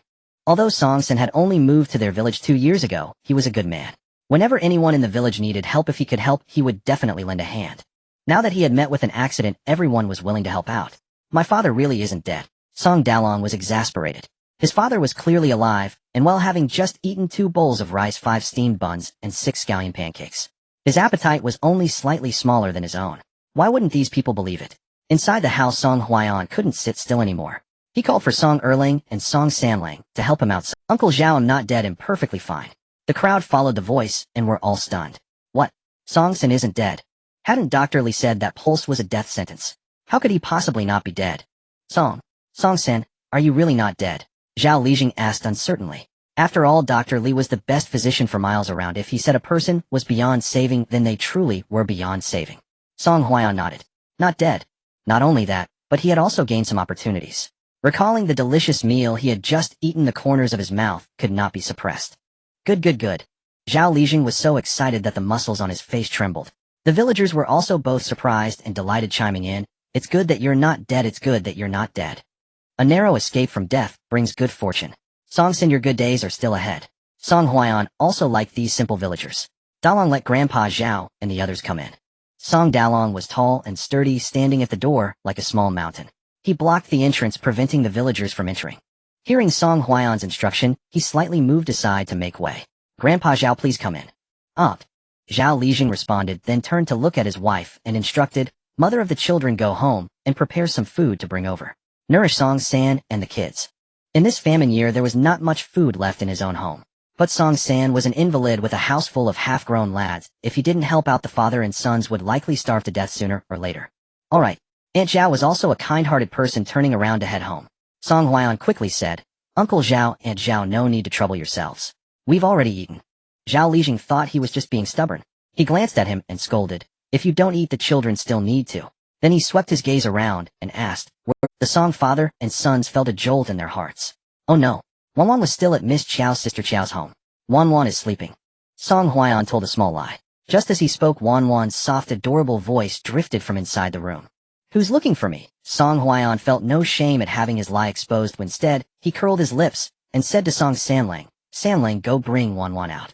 Although Song San had only moved to their village 2 years ago, he was a good man. Whenever anyone in the village needed help, if he could help, he would definitely lend a hand. Now that he had met with an accident, everyone was willing to help out. My father really isn't dead. Song Dalong was exasperated. His father was clearly alive, and while having just eaten 2 bowls of rice, 5 steamed buns, and 6 scallion pancakes. His appetite was only slightly smaller than his own. Why wouldn't these people believe it? Inside the house, Song Huaiyan couldn't sit still anymore. He called for Song Erlang and Song Sanlang to help him out. Uncle Zhao, I'm not dead and perfectly fine. The crowd followed the voice and were all stunned. What? Song San isn't dead. Hadn't Dr. Li said that pulse was a death sentence? How could he possibly not be dead? Song-san, are you really not dead? Zhao Lijing asked uncertainly. After all, Dr. Li was the best physician for miles around. If he said a person was beyond saving, then they truly were beyond saving. Song Huaiyan nodded. Not dead. Not only that, but he had also gained some opportunities. Recalling the delicious meal he had just eaten, the corners of his mouth could not be suppressed. Good. Zhao Lijing was so excited that the muscles on his face trembled. The villagers were also both surprised and delighted, chiming in. It's good that you're not dead, it's good that you're not dead. A narrow escape from death brings good fortune. Song-san, your good days are still ahead. Song Huaiyan also liked these simple villagers. Dalong let Grandpa Zhao and the others come in. Song Dalong was tall and sturdy, standing at the door like a small mountain. He blocked the entrance, preventing the villagers from entering. Hearing Song Huaiyan's instruction, he slightly moved aside to make way. Grandpa Zhao, please come in. Aunt. Zhao Lijing responded, then turned to look at his wife and instructed, Mother of the children, go home and prepare some food to bring over. Nourish Song-san and the kids. In this famine year, there was not much food left in his own home. But Song-san was an invalid with a house full of half-grown lads. If he didn't help out, the father and sons would likely starve to death sooner or later. All right. Aunt Zhao was also a kind-hearted person, turning around to head home. Song Huaiyan quickly said, Uncle Zhao, Aunt Zhao, no need to trouble yourselves. We've already eaten. Zhao Lijing thought he was just being stubborn. He glanced at him and scolded, If you don't eat, the children still need to. Then he swept his gaze around and asked, were the Song father and sons felt a jolt in their hearts. Oh no. Wanwan was still at Miss Qiao's sister Qiao's home. Wanwan is sleeping. Song Huaiyan told a small lie. Just as he spoke, Wanwan's soft, adorable voice drifted from inside the room. Who's looking for me? Song Huaiyan felt no shame at having his lie exposed. Instead, he curled his lips and said to Song Sanlang, Sanlang, go bring Wanwan out.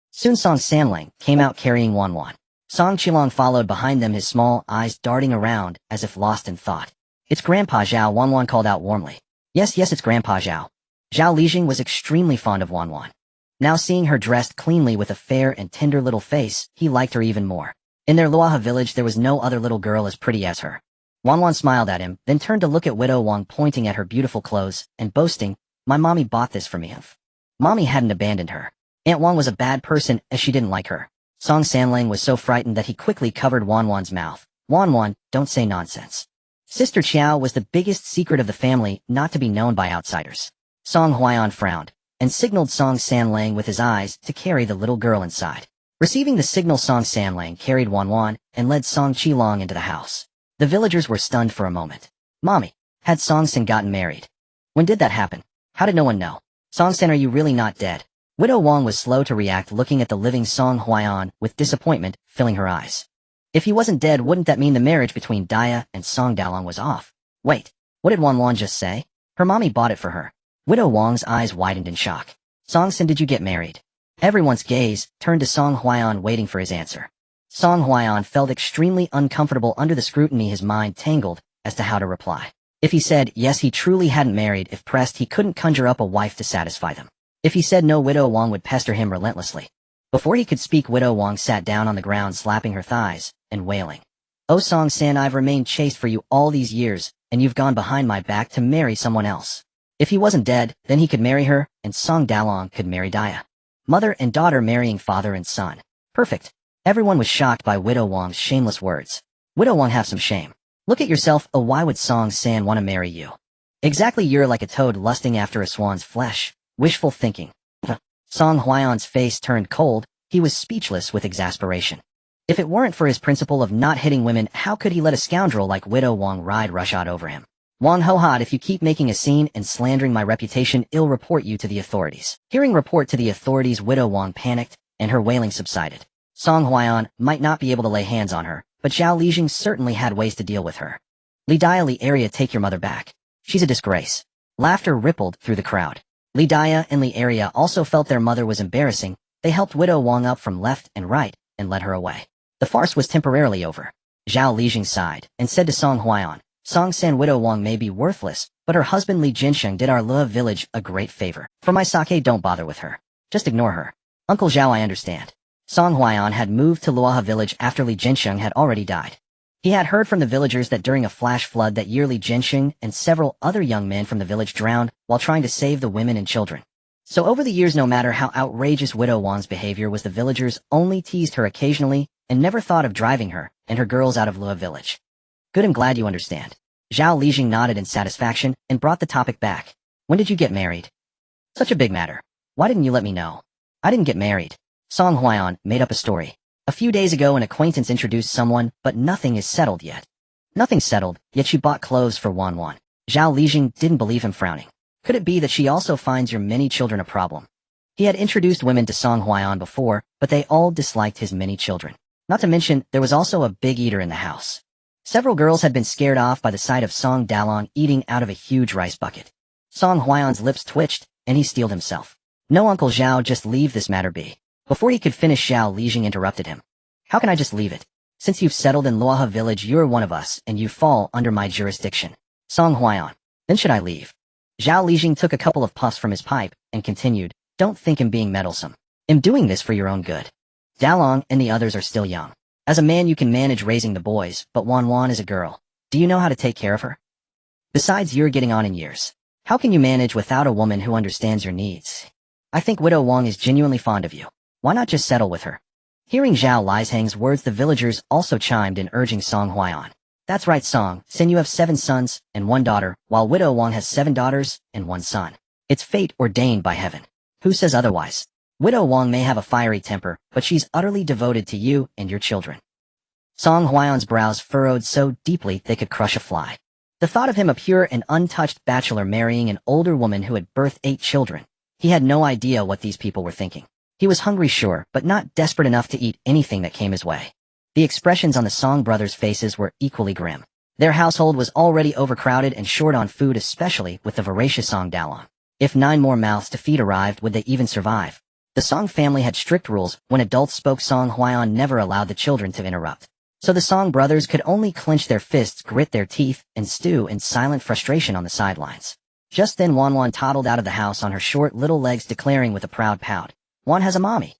Soon Song Sanlang came out carrying Wanwan. Song Qilong followed behind them, his small eyes darting around as if lost in thought. It's Grandpa Zhao, Wanwan called out warmly. Yes, it's Grandpa Zhao. Zhao Lijing was extremely fond of Wanwan. Now seeing her dressed cleanly with a fair and tender little face, he liked her even more. In their Luaha village there was no other little girl as pretty as her. Wanwan smiled at him, then turned to look at Widow Wang, pointing at her beautiful clothes and boasting, My mommy bought this for me. Mommy hadn't abandoned her. Aunt Wang was a bad person as she didn't like her. Song Sanlang was so frightened that he quickly covered Wanwan's mouth. Wanwan, don't say nonsense. Sister Qiao was the biggest secret of the family, not to be known by outsiders. Song Huaiyan frowned and signaled Song Sanlang with his eyes to carry the little girl inside. Receiving the signal, Song Sanlang carried Wanwan and led Song Qilong into the house. The villagers were stunned for a moment. Mommy, had Song-san gotten married? When did that happen? How did no one know? Song-san, are you really not dead? Widow Wang was slow to react, looking at the living Song Huaiyan with disappointment filling her eyes. If he wasn't dead, wouldn't that mean the marriage between Dia and Song Dalong was off? Wait, what did Wanwan just say? Her mommy bought it for her. Widow Wang's eyes widened in shock. Song-san, did you get married? Everyone's gaze turned to Song Huaiyan, waiting for his answer. Song Huaiyan felt extremely uncomfortable under the scrutiny, his mind tangled as to how to reply. If he said yes, he truly hadn't married. If pressed, he couldn't conjure up a wife to satisfy them. If he said no, Widow Wang would pester him relentlessly. Before he could speak, Widow Wang sat down on the ground, slapping her thighs and wailing. Oh Song-san, I've remained chaste for you all these years, and you've gone behind my back to marry someone else. If he wasn't dead, then he could marry her, and Song Dalong could marry Dia. Mother and daughter marrying father and son. Perfect. Everyone was shocked by Widow Wang's shameless words. Widow Wang, have some shame. Look at yourself. Oh, why would Song-san want to marry you? Exactly, you're like a toad lusting after a swan's flesh. Wishful thinking. Song Huaiyan's face turned cold. He was speechless with exasperation. If it weren't for his principle of not hitting women, how could he let a scoundrel like Widow Wang ride roughshod over him? Wang Ho-had, if you keep making a scene and slandering my reputation, I'll report you to the authorities. Hearing report to the authorities, Widow Wang panicked, and her wailing subsided. Song Huaiyan might not be able to lay hands on her, but Zhao Lijing certainly had ways to deal with her. Li Dia, Li area, take your mother back. She's a disgrace. Laughter rippled through the crowd. Li Dia and Li area also felt their mother was embarrassing. They helped Widow Wang up from left and right and led her away. The farce was temporarily over. Zhao Lijing sighed and said to Song Huaiyan, Song-san, Widow Wang may be worthless, but her husband Li Jinsheng did our Lua village a great favor. For my sake, don't bother with her. Just ignore her. Uncle Zhao, I understand. Song Huaiyan had moved to Luaha village after Li Jinsheng had already died. He had heard from the villagers that during a flash flood that year Li Jinsheng and several other young men from the village drowned while trying to save the women and children. So over the years, no matter how outrageous Widow Wang's behavior was, the villagers only teased her occasionally and never thought of driving her and her girls out of Lua village. Good, I'm glad you understand. Zhao Lijing nodded in satisfaction and brought the topic back. When did you get married? Such a big matter. Why didn't you let me know? I didn't get married. Song Huaiyan made up a story. A few days ago an acquaintance introduced someone, but nothing is settled yet. Nothing's settled, yet she bought clothes for Wan Wan. Zhao Lijing didn't believe him, frowning. Could it be that she also finds your many children a problem? He had introduced women to Song Huaiyan before, but they all disliked his many children. Not to mention, there was also a big eater in the house. Several girls had been scared off by the sight of Song Dalong eating out of a huge rice bucket. Song Huaiyan's lips twitched, and he steeled himself. No, Uncle Zhao, just leave this matter be. Before he could finish, Zhao Lijing interrupted him. How can I just leave it? Since you've settled in Luohe village, you're one of us, and you fall under my jurisdiction. Song Huaiyan. Then should I leave? Zhao Lijing took a couple of puffs from his pipe, and continued, don't think I'm being meddlesome. I'm doing this for your own good. Dalong and the others are still young. As a man you can manage raising the boys, but Wan Wan is a girl. Do you know how to take care of her? Besides, you're getting on in years. How can you manage without a woman who understands your needs? I think Widow Wang is genuinely fond of you. Why not just settle with her? Hearing Zhao Lishang's words, the villagers also chimed in, urging Song Huaiyan. That's right, Song. Sin, you have 7 sons and 1 daughter, while Widow Wang has 7 daughters and 1 son. It's fate ordained by heaven. Who says otherwise? Widow Wang may have a fiery temper, but she's utterly devoted to you and your children. Song Huaiyan's brows furrowed so deeply they could crush a fly. The thought of him, a pure and untouched bachelor, marrying an older woman who had birthed 8 children. He had no idea what these people were thinking. He was hungry, sure, but not desperate enough to eat anything that came his way. The expressions on the Song brothers' faces were equally grim. Their household was already overcrowded and short on food, especially with the voracious Song Dalong. If 9 more mouths to feed arrived, would they even survive? The Song family had strict rules. When adults spoke, Song Huaiyan never allowed the children to interrupt. So the Song brothers could only clench their fists, grit their teeth, and stew in silent frustration on the sidelines. Just then Wan Wan toddled out of the house on her short little legs, declaring with a proud pout, Wan has a mommy.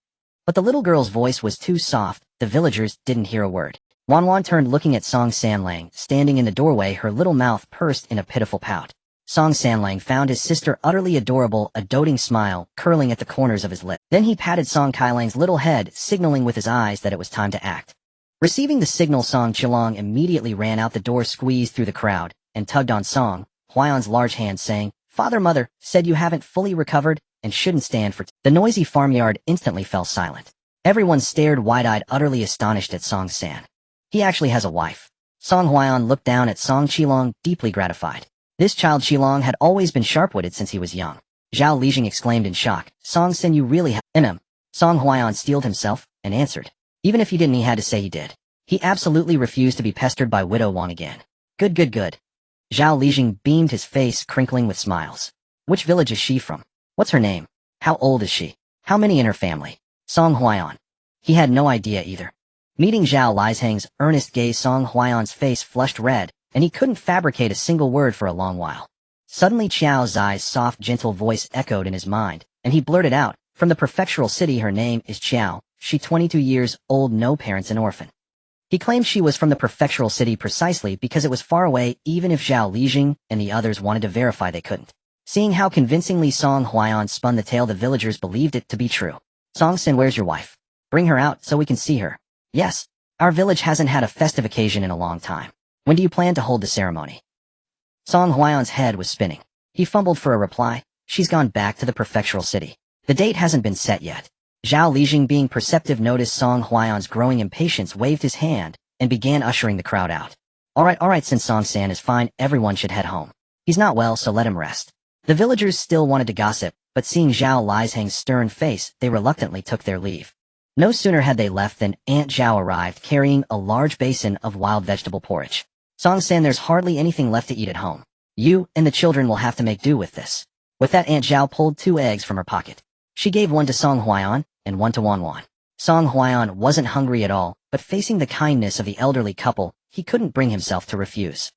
But the little girl's voice was too soft, the villagers didn't hear a word. Wan Wan turned, looking at Song Sanlang, standing in the doorway, her little mouth pursed in a pitiful pout. Song Sanlang found his sister utterly adorable, a doting smile curling at the corners of his lips. Then he patted Song Kailang's little head, signaling with his eyes that it was time to act. Receiving the signal, Song Qilong immediately ran out the door, squeezed through the crowd, and tugged on Song Huaiyan's large hand, saying, Father, Mother said you haven't fully recovered and shouldn't stand for The noisy farmyard instantly fell silent. Everyone stared wide-eyed, utterly astonished at Song San. He actually has a wife. Song Huaiyan looked down at Song Qilong, deeply gratified. This child Qilong had always been sharp-witted since he was young. Zhao Lijing exclaimed in shock, Song Sin, you really have in him. Song Huaiyan steeled himself and answered. Even if he didn't, he had to say he did. He absolutely refused to be pestered by Widow Wang again. Good, good, good. Zhao Lijing beamed, his face crinkling with smiles. Which village is she from? What's her name? How old is she? How many in her family? Song Huaiyan. He had no idea either. Meeting Zhao Lishang's earnest gaze, Song Huaiyan's face flushed red, and he couldn't fabricate a single word for a long while. Suddenly Qiao Xi's soft, gentle voice echoed in his mind, and he blurted out, from the prefectural city, her name is Qiao Xi, 22 years old, no parents, an orphan. He claimed she was from the prefectural city precisely because it was far away, even if Zhao Lijing and the others wanted to verify they couldn't. Seeing how convincingly Song Huaiyan spun the tale, the villagers believed it to be true. Song Sin, where's your wife? Bring her out so we can see her. Yes. Our village hasn't had a festive occasion in a long time. When do you plan to hold the ceremony? Song Huaiyan's head was spinning. He fumbled for a reply. She's gone back to the prefectural city. The date hasn't been set yet. Zhao Lijing, being perceptive, noticed Song Huaiyan's growing impatience, waved his hand, and began ushering the crowd out. All right, since Song San is fine, everyone should head home. He's not well, so let him rest. The villagers still wanted to gossip, but seeing Zhao Lishang's stern face, they reluctantly took their leave. No sooner had they left than Aunt Zhao arrived, carrying a large basin of wild vegetable porridge. Song San, there's hardly anything left to eat at home. You and the children will have to make do with this. With that, Aunt Zhao pulled 2 eggs from her pocket. She gave one to Song Huaiyan and one to Wan Wan. Song Huaiyan wasn't hungry at all, but facing the kindness of the elderly couple, he couldn't bring himself to refuse.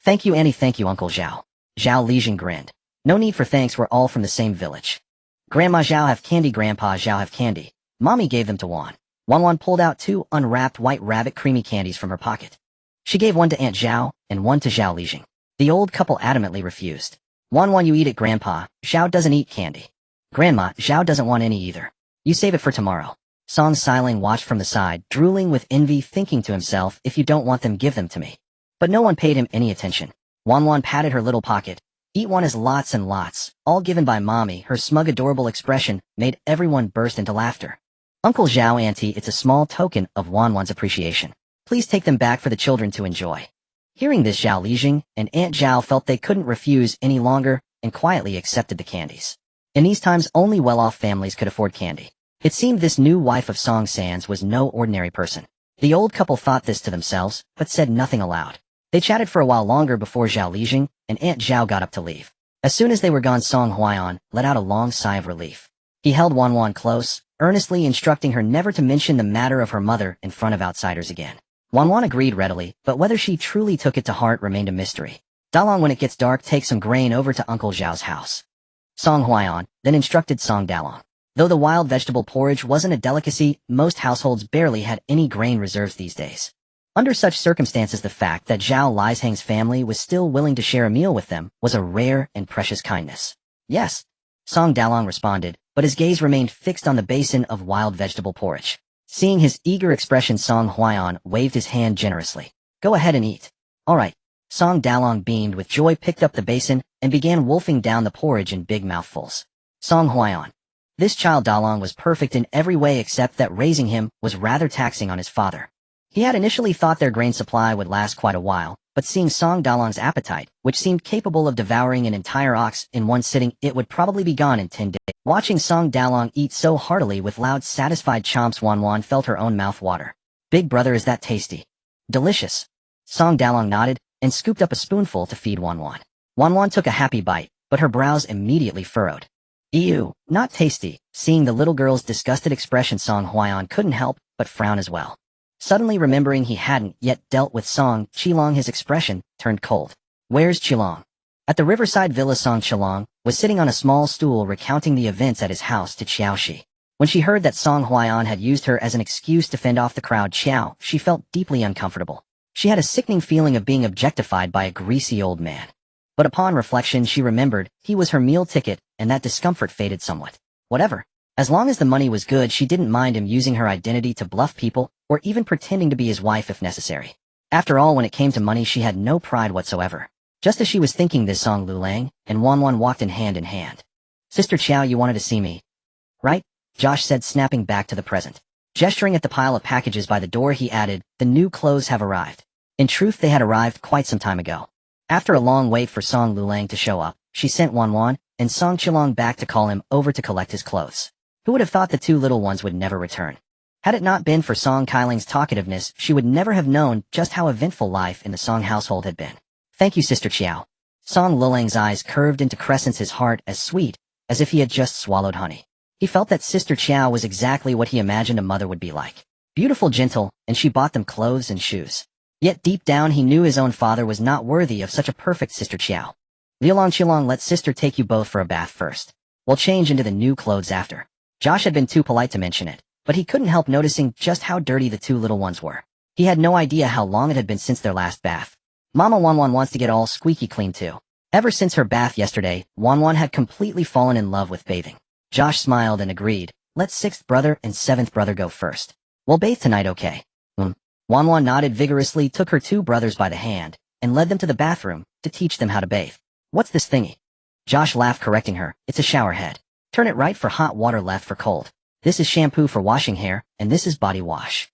Thank you, Annie, thank you, Uncle Zhao. Zhao Lijing grinned. No need for thanks, we're all from the same village. Grandma Zhao have candy, Grandpa Zhao have candy. Mommy gave them to Wan. Wan Wan pulled out 2 unwrapped white rabbit creamy candies from her pocket. She gave one to Aunt Zhao and one to Zhao Lijing. The old couple adamantly refused. Wan Wan, you eat it, Grandpa. Zhao doesn't eat candy. Grandma, Zhao doesn't want any either. You save it for tomorrow. Song Xiling watched from the side, drooling with envy, thinking to himself, if you don't want them, give them to me. But no one paid him any attention. Wanwan patted her little pocket. Eat one is lots and lots, all given by mommy. Her smug adorable expression made everyone burst into laughter. Uncle Zhao, auntie, it's a small token of Wanwan's appreciation. Please take them back for the children to enjoy. Hearing this, Zhao Lijing and Aunt Zhao felt they couldn't refuse any longer and quietly accepted the candies. In these times, only well-off families could afford candy. It seemed this new wife of Song San's was no ordinary person. The old couple thought this to themselves, but said nothing aloud. They chatted for a while longer before Zhao Lijing and Aunt Zhao got up to leave. As soon as they were gone, Song Huaiyan let out a long sigh of relief. He held Wanwan close, earnestly instructing her never to mention the matter of her mother in front of outsiders again. Wanwan agreed readily, but whether she truly took it to heart remained a mystery. Dalong, when it gets dark, take some grain over to Uncle Zhao's house. Song Huaiyan then instructed Song Dalong. Though the wild vegetable porridge wasn't a delicacy, most households barely had any grain reserves these days. Under such circumstances, the fact that Zhao Lishang's family was still willing to share a meal with them was a rare and precious kindness. Yes, Song Dalong responded, but his gaze remained fixed on the basin of wild vegetable porridge. Seeing his eager expression, Song Huaiyan waved his hand generously. Go ahead and eat. All right. Song Dalong beamed with joy, picked up the basin, and began wolfing down the porridge in big mouthfuls. Song Huaiyan. This child Dalong was perfect in every way except that raising him was rather taxing on his father. He had initially thought their grain supply would last quite a while, but seeing Song Dalong's appetite, which seemed capable of devouring an entire ox in one sitting, it would probably be gone in 10 days. Watching Song Dalong eat so heartily with loud, satisfied chomps, Wanwan felt her own mouth water. Big brother, is that tasty? Delicious. Song Dalong nodded and scooped up a spoonful to feed Wanwan. Wanwan took a happy bite, but her brows immediately furrowed. Ew, not tasty. Seeing the little girl's disgusted expression, Song Huaiyan couldn't help but frown as well. Suddenly remembering he hadn't yet dealt with Song Qilong, his expression turned cold. Where's Qilong? At the riverside villa, Song Qilong was sitting on a small stool recounting the events at his house to Qiao Xi. When she heard that Song Huaiyan had used her as an excuse to fend off the crowd, she felt deeply uncomfortable. She had a sickening feeling of being objectified by a greasy old man. But upon reflection, she remembered he was her meal ticket, and that discomfort faded somewhat. Whatever. As long as the money was good, she didn't mind him using her identity to bluff people, or even pretending to be his wife if necessary. After all, when it came to money, she had no pride whatsoever. Just as she was thinking this, Song Lulang and Wanwan walked in hand. Sister Qiao, you wanted to see me, right? Josh said, snapping back to the present. Gesturing at the pile of packages by the door, he added, the new clothes have arrived. In truth, they had arrived quite some time ago. After a long wait for Song Lulang to show up, she sent Wanwan and Song Qilong back to call him over to collect his clothes. Who would have thought the two little ones would never return? Had it not been for Song Kailing's talkativeness, she would never have known just how eventful life in the Song household had been. Thank you, Sister Qiao. Song Lulang's eyes curved into crescents, his heart as sweet as if he had just swallowed honey. He felt that Sister Qiao was exactly what he imagined a mother would be like. Beautiful, gentle, and she bought them clothes and shoes. Yet deep down he knew his own father was not worthy of such a perfect Sister Qiao. Lialong Qilong, let sister take you both for a bath first. We'll change into the new clothes after. Josh had been too polite to mention it, but he couldn't help noticing just how dirty the two little ones were. He had no idea how long it had been since their last bath. Mama Wanwan wants to get all squeaky clean too. Ever since her bath yesterday, Wanwan had completely fallen in love with bathing. Josh smiled and agreed. Let sixth brother and seventh brother go first. We'll bathe tonight, okay? Wanwan nodded vigorously, took her two brothers by the hand, and led them to the bathroom to teach them how to bathe. What's this thingy? Josh laughed, correcting her. It's a shower head. Turn it right for hot water, left for cold. This is shampoo for washing hair, and this is body wash.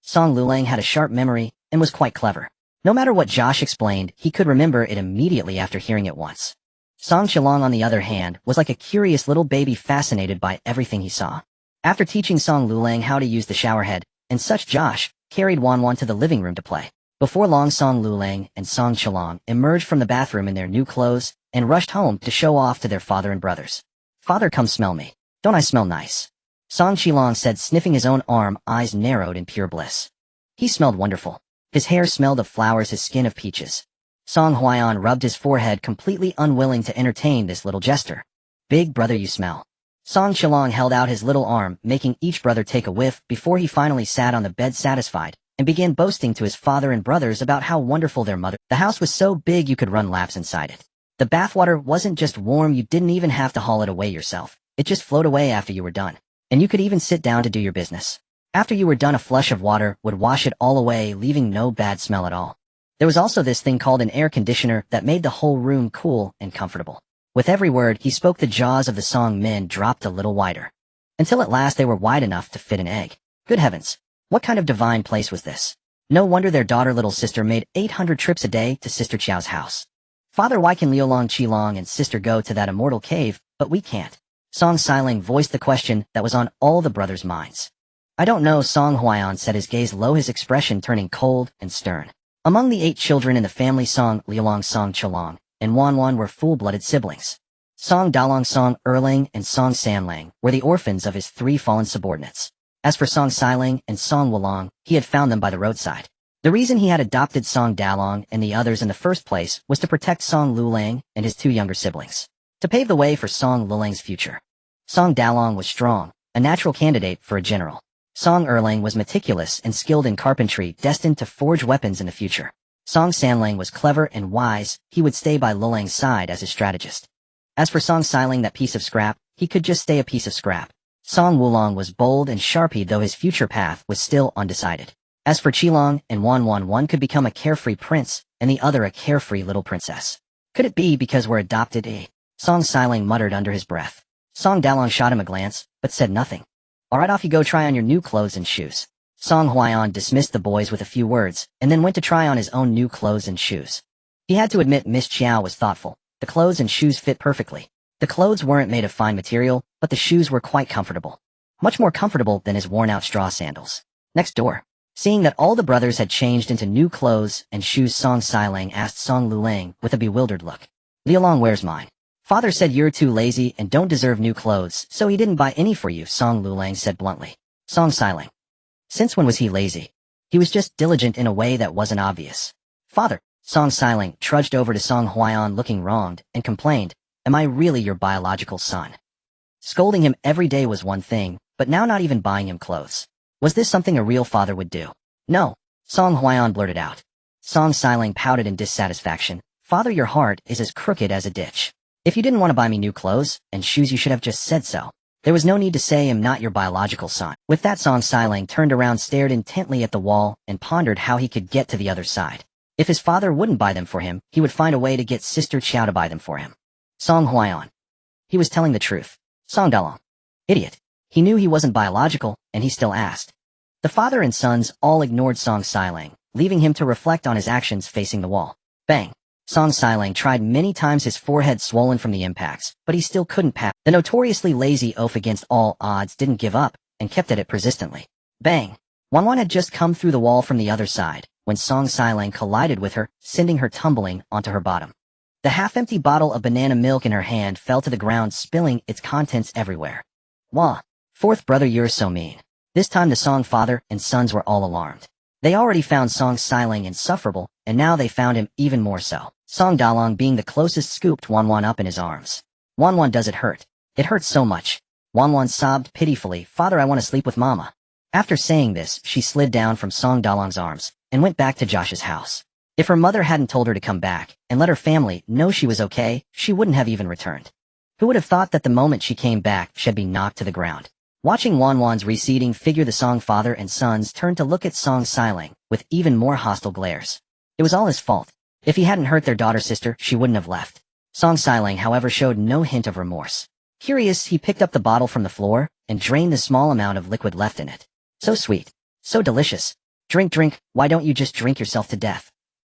Song Lulang had a sharp memory and was quite clever. No matter what Josh explained, he could remember it immediately after hearing it once. Song Qilong, on the other hand, was like a curious little baby, fascinated by everything he saw. After teaching Song Lulang how to use the shower head and such, Josh carried Wanwan to the living room to play. Before long, Song Lulang and Song Qilong emerged from the bathroom in their new clothes and rushed home to show off to their father and brothers. Father, come smell me. Don't I smell nice? Song Qilong said, sniffing his own arm, eyes narrowed in pure bliss. He smelled wonderful. His hair smelled of flowers, his skin of peaches. Song Huaiyan rubbed his forehead, completely unwilling to entertain this little jester. Big brother, you smell. Song Qilong held out his little arm, making each brother take a whiff before he finally sat on the bed satisfied and began boasting to his father and brothers about how wonderful their mother. The house was so big you could run laps inside it. The bathwater wasn't just warm, you didn't even have to haul it away yourself. It just flowed away after you were done. And you could even sit down to do your business. After you were done, a flush of water would wash it all away, leaving no bad smell at all. There was also this thing called an air conditioner that made the whole room cool and comfortable. With every word he spoke, the jaws of the song men dropped a little wider, until at last they were wide enough to fit an egg. Good heavens, what kind of divine place was this? No wonder their daughter little sister made 800 trips a day to Sister Qiao's house. Father, why can Liulong, Qilong, and sister go to that immortal cave, but we can't? Song Xiling voiced the question that was on all the brothers' minds. I don't know, Song Huaiyan said, his gaze low, his expression turning cold and stern. Among the 8 children in the family, Song Liulong, Song Qilong, and Wanwan were full-blooded siblings. Song Dalong, Song Erlang, and Song Sanlang were the orphans of his 3 fallen subordinates. As for Song Xiling and Song Wulong, he had found them by the roadside. The reason he had adopted Song Dalong and the others in the first place was to protect Song Lulang and his 2 younger siblings, to pave the way for Song Lulang's future. Song Dalong was strong, a natural candidate for a general. Song Erlang was meticulous and skilled in carpentry, destined to forge weapons in the future. Song Sanlang was clever and wise, he would stay by Lulang's side as his strategist. As for Song Xiling, that piece of scrap, he could just stay a piece of scrap. Song Wulong was bold and sharp, though his future path was still undecided. As for Qilong and Wanwan, one could become a carefree prince, and the other a carefree little princess. Could it be because we're adopted, eh? Song Xiling muttered under his breath. Song Dalong shot him a glance, but said nothing. Alright, off you go, try on your new clothes and shoes. Song Huaiyan dismissed the boys with a few words, and then went to try on his own new clothes and shoes. He had to admit Miss Qiao was thoughtful. The clothes and shoes fit perfectly. The clothes weren't made of fine material, but the shoes were quite comfortable. Much more comfortable than his worn-out straw sandals. Next door. Seeing that all the brothers had changed into new clothes and shoes, Song Xiling asked Song Lulang with a bewildered look. Liulong, where's mine? Father said you're too lazy and don't deserve new clothes, so he didn't buy any for you, Song Lulang said bluntly. Song Xiling. Since when was he lazy? He was just diligent in a way that wasn't obvious. Father, Song Xiling trudged over to Song Huaiyan looking wronged and complained, am I really your biological son? Scolding him every day was one thing, but now not even buying him clothes. Was this something a real father would do? No, Song Huaiyan blurted out. Song Xiling pouted in dissatisfaction. Father, your heart is as crooked as a ditch. If you didn't want to buy me new clothes and shoes, you should have just said so. There was no need to say I'm not your biological son. With that, Song Xiling turned around, stared intently at the wall, and pondered how he could get to the other side. If his father wouldn't buy them for him, he would find a way to get Sister Qiao to buy them for him. Song Huaiyan. He was telling the truth. Song Dalong. Idiot. He knew he wasn't biological, and he still asked. The father and sons all ignored Song Xiling, leaving him to reflect on his actions facing the wall. Bang. Song Xiling tried many times, his forehead swollen from the impacts, but he still couldn't pass. The notoriously lazy oaf against all odds didn't give up, and kept at it persistently. Bang! Wanwan had just come through the wall from the other side, when Song Xiling collided with her, sending her tumbling onto her bottom. The half-empty bottle of banana milk in her hand fell to the ground, spilling its contents everywhere. Wah! Fourth brother, you're so mean. This time the Song father and sons were all alarmed. They already found Song Xiling insufferable, and now they found him even more so. Song Dalong, being the closest, scooped Wanwan up in his arms. Wanwan, does it hurt? It hurts so much. Wanwan sobbed pitifully, Father, I want to sleep with Mama. After saying this, she slid down from Song Dalong's arms, and went back to Josh's house. If her mother hadn't told her to come back, and let her family know she was okay, she wouldn't have even returned. Who would have thought that the moment she came back, she'd be knocked to the ground? Watching Wanwan's receding figure, the Song father and sons turned to look at Song Xiling, with even more hostile glares. It was all his fault. If he hadn't hurt their daughter-sister, she wouldn't have left. Song Xiling, however, showed no hint of remorse. Curious, he picked up the bottle from the floor, and drained the small amount of liquid left in it. So sweet. So delicious. Drink, drink, why don't you just drink yourself to death?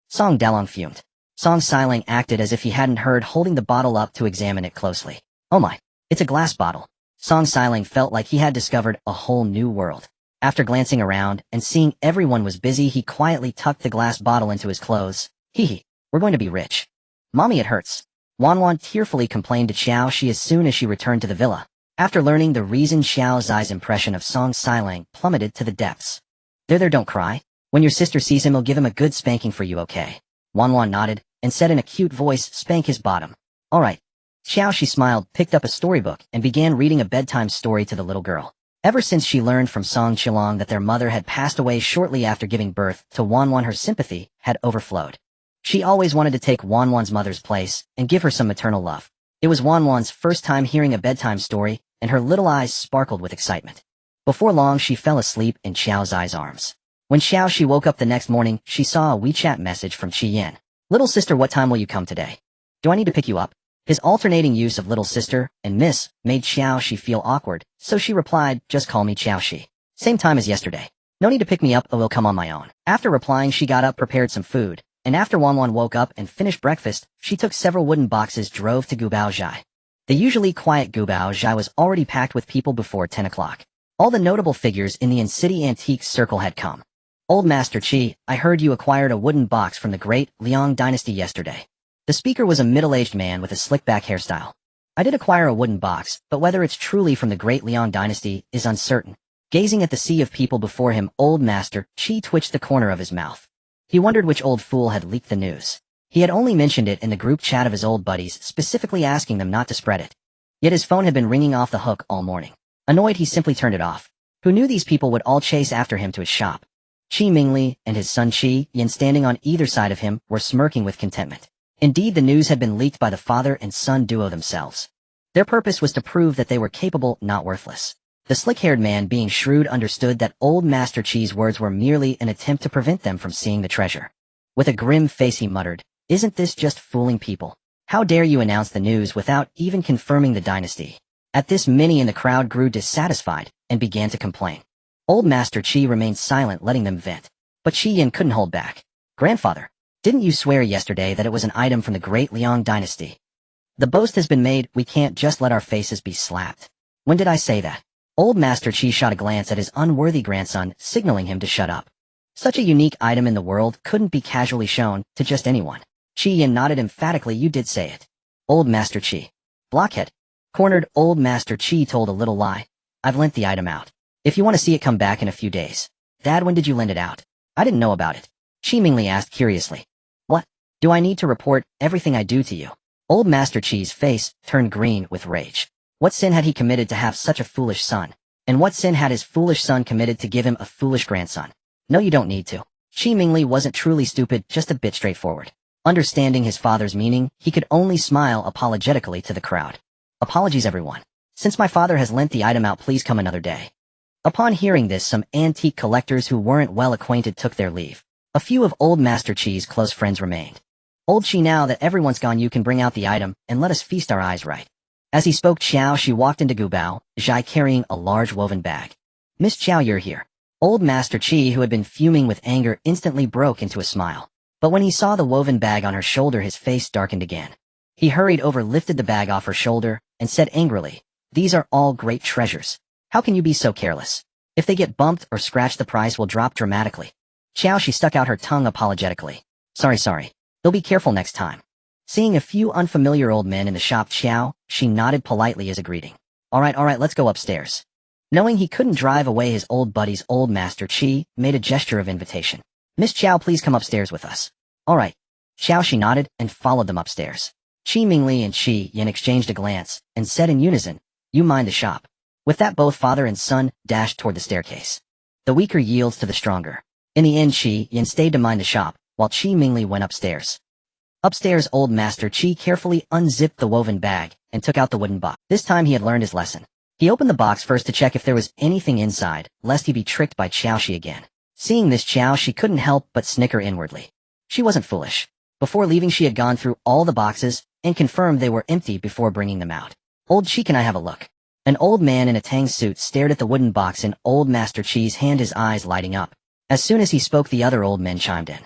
Song Dalong fumed. Song Xiling acted as if he hadn't heard, holding the bottle up to examine it closely. Oh my, it's a glass bottle. Song Xiling felt like he had discovered a whole new world. After glancing around, and seeing everyone was busy, he quietly tucked the glass bottle into his clothes. Hee, we're going to be rich. Mommy, it hurts. Wanwan tearfully complained to Qiao Xi as soon as she returned to the villa. After learning the reason, Qiao Xi's impression of Song Xiling plummeted to the depths. There, don't cry. When your sister sees him, he'll give him a good spanking for you, okay? Wanwan nodded, and said in a cute voice, spank his bottom. Alright. Qiao Xi smiled, picked up a storybook, and began reading a bedtime story to the little girl. Ever since she learned from Song Qilong that their mother had passed away shortly after giving birth to Wanwan, her sympathy had overflowed. She always wanted to take Wanwan's mother's place and give her some maternal love. It was Wanwan's first time hearing a bedtime story, and her little eyes sparkled with excitement. Before long, she fell asleep in Qiao Xi's arms. When Qiao Xi woke up the next morning, she saw a WeChat message from Qi Yan. Little sister, what time will you come today? Do I need to pick you up? His alternating use of little sister and miss made Qiao Xi feel awkward, so she replied, just call me Qiao Xi. Same time as yesterday. No need to pick me up, I will come on my own. After replying, she got up, prepared some food, and after Wanwan woke up and finished breakfast, she took several wooden boxes, drove to Gubaozhai. The usually quiet Gubaozhai was already packed with people before 10 o'clock. All the notable figures in the in-city antiques circle had come. Old Master Qi, I heard you acquired a wooden box from the great Liang dynasty yesterday. The speaker was a middle-aged man with a slick-back hairstyle. I did acquire a wooden box, but whether it's truly from the great Liang dynasty is uncertain. Gazing at the sea of people before him, Old Master Qi twitched the corner of his mouth. He wondered which old fool had leaked the news. He had only mentioned it in the group chat of his old buddies, specifically asking them not to spread it. Yet his phone had been ringing off the hook all morning. Annoyed, he simply turned it off. Who knew these people would all chase after him to his shop? Qi Mingli and his son Qi Yan, standing on either side of him, were smirking with contentment. Indeed, the news had been leaked by the father and son duo themselves. Their purpose was to prove that they were capable, not worthless. The slick-haired man, being shrewd, understood that Old Master Qi's words were merely an attempt to prevent them from seeing the treasure. With a grim face he muttered, isn't this just fooling people? How dare you announce the news without even confirming the dynasty? At this, many in the crowd grew dissatisfied and began to complain. Old Master Qi remained silent, letting them vent. But Qi Yan couldn't hold back. Grandfather, didn't you swear yesterday that it was an item from the great Liang dynasty? The boast has been made, we can't just let our faces be slapped. When did I say that? Old Master Qi shot a glance at his unworthy grandson, signaling him to shut up. Such a unique item in the world couldn't be casually shown to just anyone. Qi Yan nodded emphatically, you did say it. Old Master Qi. Blockhead. Cornered, Old Master Qi told a little lie. I've lent the item out. If you want to see it, come back in a few days. Dad, when did you lend it out? I didn't know about it. Qi Mingli asked curiously. What? Do I need to report everything I do to you? Old Master Qi's face turned green with rage. What sin had he committed to have such a foolish son? And what sin had his foolish son committed to give him a foolish grandson? No, you don't need to. Qi Mingli wasn't truly stupid, just a bit straightforward. Understanding his father's meaning, he could only smile apologetically to the crowd. Apologies, everyone. Since my father has lent the item out, please come another day. Upon hearing this, some antique collectors who weren't well acquainted took their leave. A few of Old Master Qi's close friends remained. Old Qi, now that everyone's gone, you can bring out the item and let us feast our eyes right. As he spoke, Qiao Xi walked into Gubao, Zhai carrying a large woven bag. Miss Qiao, you're here. Old Master Qi, who had been fuming with anger, instantly broke into a smile. But when he saw the woven bag on her shoulder, his face darkened again. He hurried over, lifted the bag off her shoulder, and said angrily, these are all great treasures. How can you be so careless? If they get bumped or scratched, the price will drop dramatically. Qiao Xi stuck out her tongue apologetically. Sorry. They'll be careful next time. Seeing a few unfamiliar old men in the shop, Qiao Xi nodded politely as a greeting. All right, let's go upstairs. Knowing he couldn't drive away his old buddies, Old Master Qi made a gesture of invitation. Miss Qiao, please come upstairs with us. All right. Qiao Xi nodded and followed them upstairs. Qi Mingli and Qi Yan exchanged a glance and said in unison, you mind the shop. With that, both father and son dashed toward the staircase. The weaker yields to the stronger. In the end, Qi Yan stayed to mind the shop, while Qi Mingli went upstairs. Upstairs, Old Master Qi carefully unzipped the woven bag and took out the wooden box. This time he had learned his lesson. He opened the box first to check if there was anything inside, lest he be tricked by Qiao Xi again. Seeing this, Qiao Xi couldn't help but snicker inwardly. She wasn't foolish. Before leaving, she had gone through all the boxes and confirmed they were empty before bringing them out. Old Qi, can I have a look? An old man in a tang suit stared at the wooden box in Old Master Qi's hand, his eyes lighting up. As soon as he spoke, the other old men chimed in.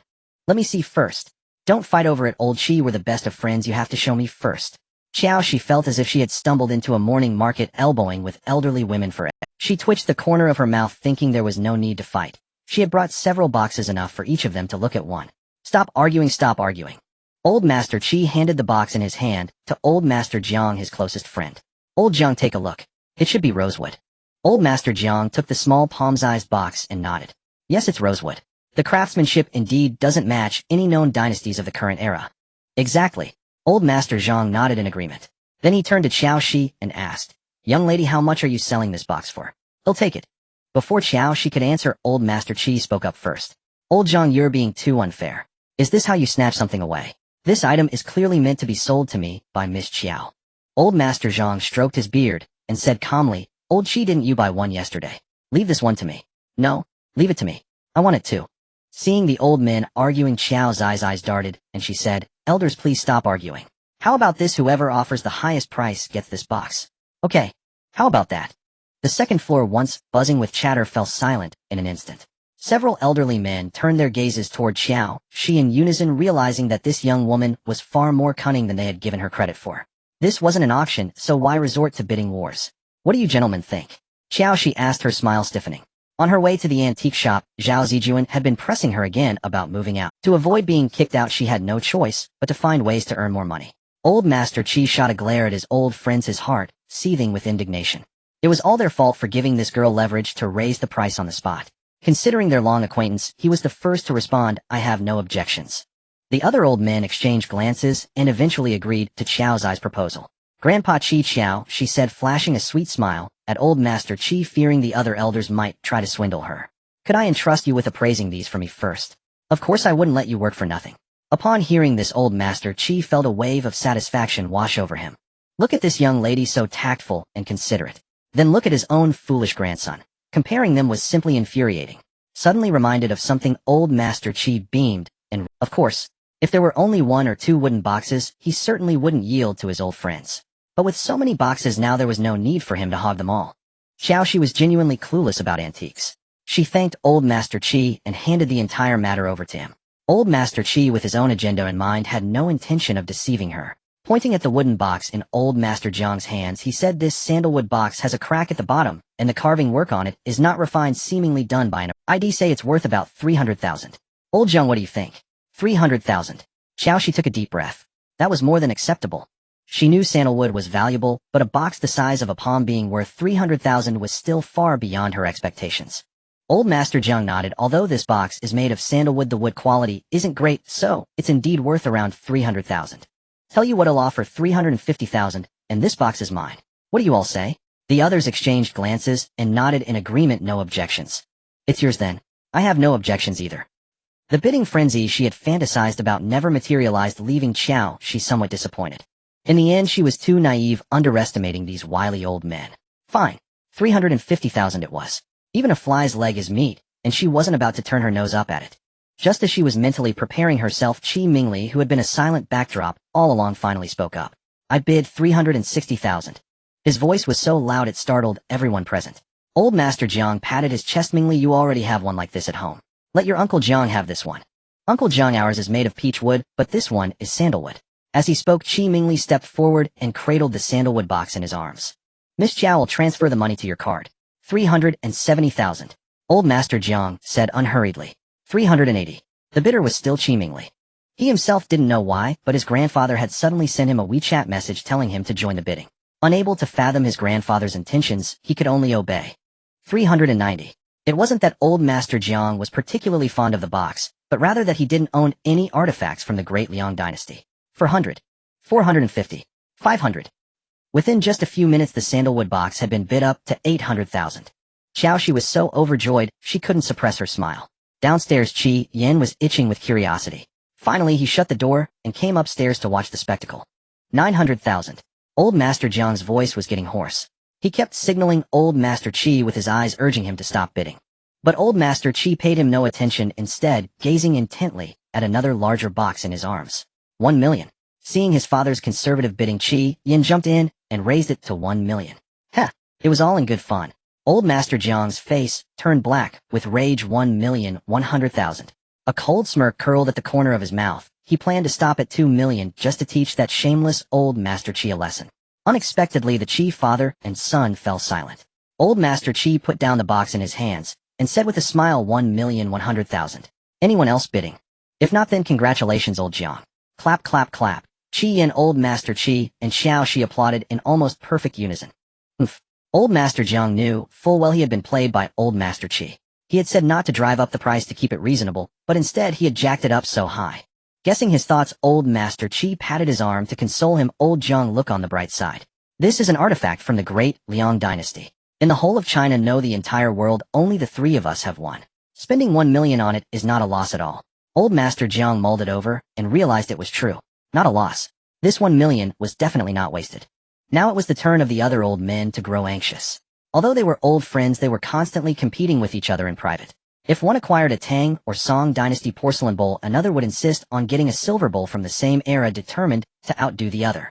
Let me see first. Don't fight over it, Old Qi, we're the best of friends, you have to show me first. Qiao Xi felt as if she had stumbled into a morning market elbowing with elderly women for it. She twitched the corner of her mouth, thinking there was no need to fight. She had brought several boxes, enough for each of them to look at one. Stop arguing. Old Master Qi handed the box in his hand to Old Master Jiang, his closest friend. Old Jiang, take a look. It should be rosewood. Old Master Jiang took the small palm-sized box and nodded. Yes, it's rosewood. The craftsmanship indeed doesn't match any known dynasties of the current era. Exactly. Old Master Jiang nodded in agreement. Then he turned to Qiao Xi and asked, young lady, how much are you selling this box for? He'll take it. Before Qiao Xi could answer, Old Master Qi spoke up first. Old Jiang, you're being too unfair. Is this how you snatch something away? This item is clearly meant to be sold to me by Miss Qiao. Old Master Jiang stroked his beard and said calmly, Old Qi, didn't you buy one yesterday? Leave this one to me. No, leave it to me. I want it too. Seeing the old men arguing, Qiao's eyes darted, and she said, Elders, please stop arguing. How about this? Whoever offers the highest price gets this box. Okay. How about that? The second floor, once buzzing with chatter, fell silent in an instant. Several elderly men turned their gazes toward Qiao Xi in unison, realizing that this young woman was far more cunning than they had given her credit for. This wasn't an auction, so why resort to bidding wars? What do you gentlemen think? Qiao Xi asked, her smile stiffening. On her way to the antique shop, Zhao Zijuan had been pressing her again about moving out. To avoid being kicked out, she had no choice but to find ways to earn more money. Old Master Qi shot a glare at his old friends, his heart seething with indignation. It was all their fault for giving this girl leverage to raise the price on the spot. Considering their long acquaintance, he was the first to respond, I have no objections. The other old men exchanged glances and eventually agreed to Qiao's proposal. Grandpa Qiao, she said, flashing a sweet smile at Old Master Qi, fearing the other elders might try to swindle her. Could I entrust you with appraising these for me first? Of course I wouldn't let you work for nothing. Upon hearing this, Old Master Qi felt a wave of satisfaction wash over him. Look at this young lady, so tactful and considerate. Then look at his own foolish grandson. Comparing them was simply infuriating. Suddenly reminded of something, Old Master Qi beamed, and, of course, if there were only 1 or 2 wooden boxes, he certainly wouldn't yield to his old friends. But with so many boxes now, there was no need for him to hog them all. Qiao Xi was genuinely clueless about antiques. She thanked Old Master Qi and handed the entire matter over to him. Old Master Qi, with his own agenda in mind, had no intention of deceiving her. Pointing at the wooden box in Old Master Jiang's hands, he said, this sandalwood box has a crack at the bottom, and the carving work on it is not refined, seemingly done by an I'd say it's worth about 300,000. Old Jiang, what do you think? 300,000. Qiao Xi took a deep breath. That was more than acceptable. She knew sandalwood was valuable, but a box the size of a palm being worth 300,000 was still far beyond her expectations. Old Master Jiang nodded. Although this box is made of sandalwood, the wood quality isn't great, so it's indeed worth around 300,000. Tell you what, I'll offer 350,000, and this box is mine. What do you all say? The others exchanged glances and nodded in agreement. No objections. It's yours then. I have no objections either. The bidding frenzy she had fantasized about never materialized, leaving Qiao Xi somewhat disappointed. In the end, she was too naive, underestimating these wily old men. Fine. 350,000 it was. Even a fly's leg is meat, and she wasn't about to turn her nose up at it. Just as she was mentally preparing herself, Qi Mingli, who had been a silent backdrop all along, finally spoke up. I bid 360,000. His voice was so loud it startled everyone present. Old Master Jiang patted his chest. Mingli, you already have one like this at home. Let your Uncle Jiang have this one. Uncle Jiang, ours is made of peach wood, but this one is sandalwood. As he spoke, Qi Mingli stepped forward and cradled the sandalwood box in his arms. Miss Jiao will transfer the money to your card. 370,000. Old Master Jiang said unhurriedly. 380. The bidder was still Qi Mingli. He himself didn't know why, but his grandfather had suddenly sent him a WeChat message telling him to join the bidding. Unable to fathom his grandfather's intentions, he could only obey. 390. It wasn't that Old Master Jiang was particularly fond of the box, but rather that he didn't own any artifacts from the Great Liang dynasty. 400. 450. 500. Within just a few minutes, the sandalwood box had been bid up to 800,000. Qiao Xi was so overjoyed, she couldn't suppress her smile. Downstairs, Qi Yan was itching with curiosity. Finally, he shut the door and came upstairs to watch the spectacle. 900,000. Old Master Jiang's voice was getting hoarse. He kept signaling Old Master Qi with his eyes, urging him to stop bidding. But Old Master Qi paid him no attention, instead gazing intently at another larger box in his arms. 1 million. Seeing his father's conservative bidding, Qi Yan jumped in and raised it to 1 million. Heh, it was all in good fun. Old Master Jiang's face turned black with rage. 1,100,000. A cold smirk curled at the corner of his mouth. He planned to stop at 2 million just to teach that shameless Old Master Qi a lesson. Unexpectedly, the Qi father and son fell silent. Old Master Qi put down the box in his hands and said with a smile, 1,100,000. Anyone else bidding? If not, then congratulations, Old Jiang. Clap, clap, clap. Qi and Old Master Qi and Qiao Xi applauded in almost perfect unison. Oof. Old Master Jiang knew full well he had been played by Old Master Qi. He had said not to drive up the price to keep it reasonable, but instead he had jacked it up so high. Guessing his thoughts, Old Master Qi patted his arm to console him. Old Jiang, look on the bright side. This is an artifact from the Great Liang dynasty. In the whole of China, no, the entire world, only the 3 of us have one. Spending 1 million on it is not a loss at all. Old Master Jiang mulled it over and realized it was true. Not a loss. This 1 million was definitely not wasted. Now it was the turn of the other old men to grow anxious. Although they were old friends, they were constantly competing with each other in private. If one acquired a Tang or Song dynasty porcelain bowl, another would insist on getting a silver bowl from the same era, determined to outdo the other.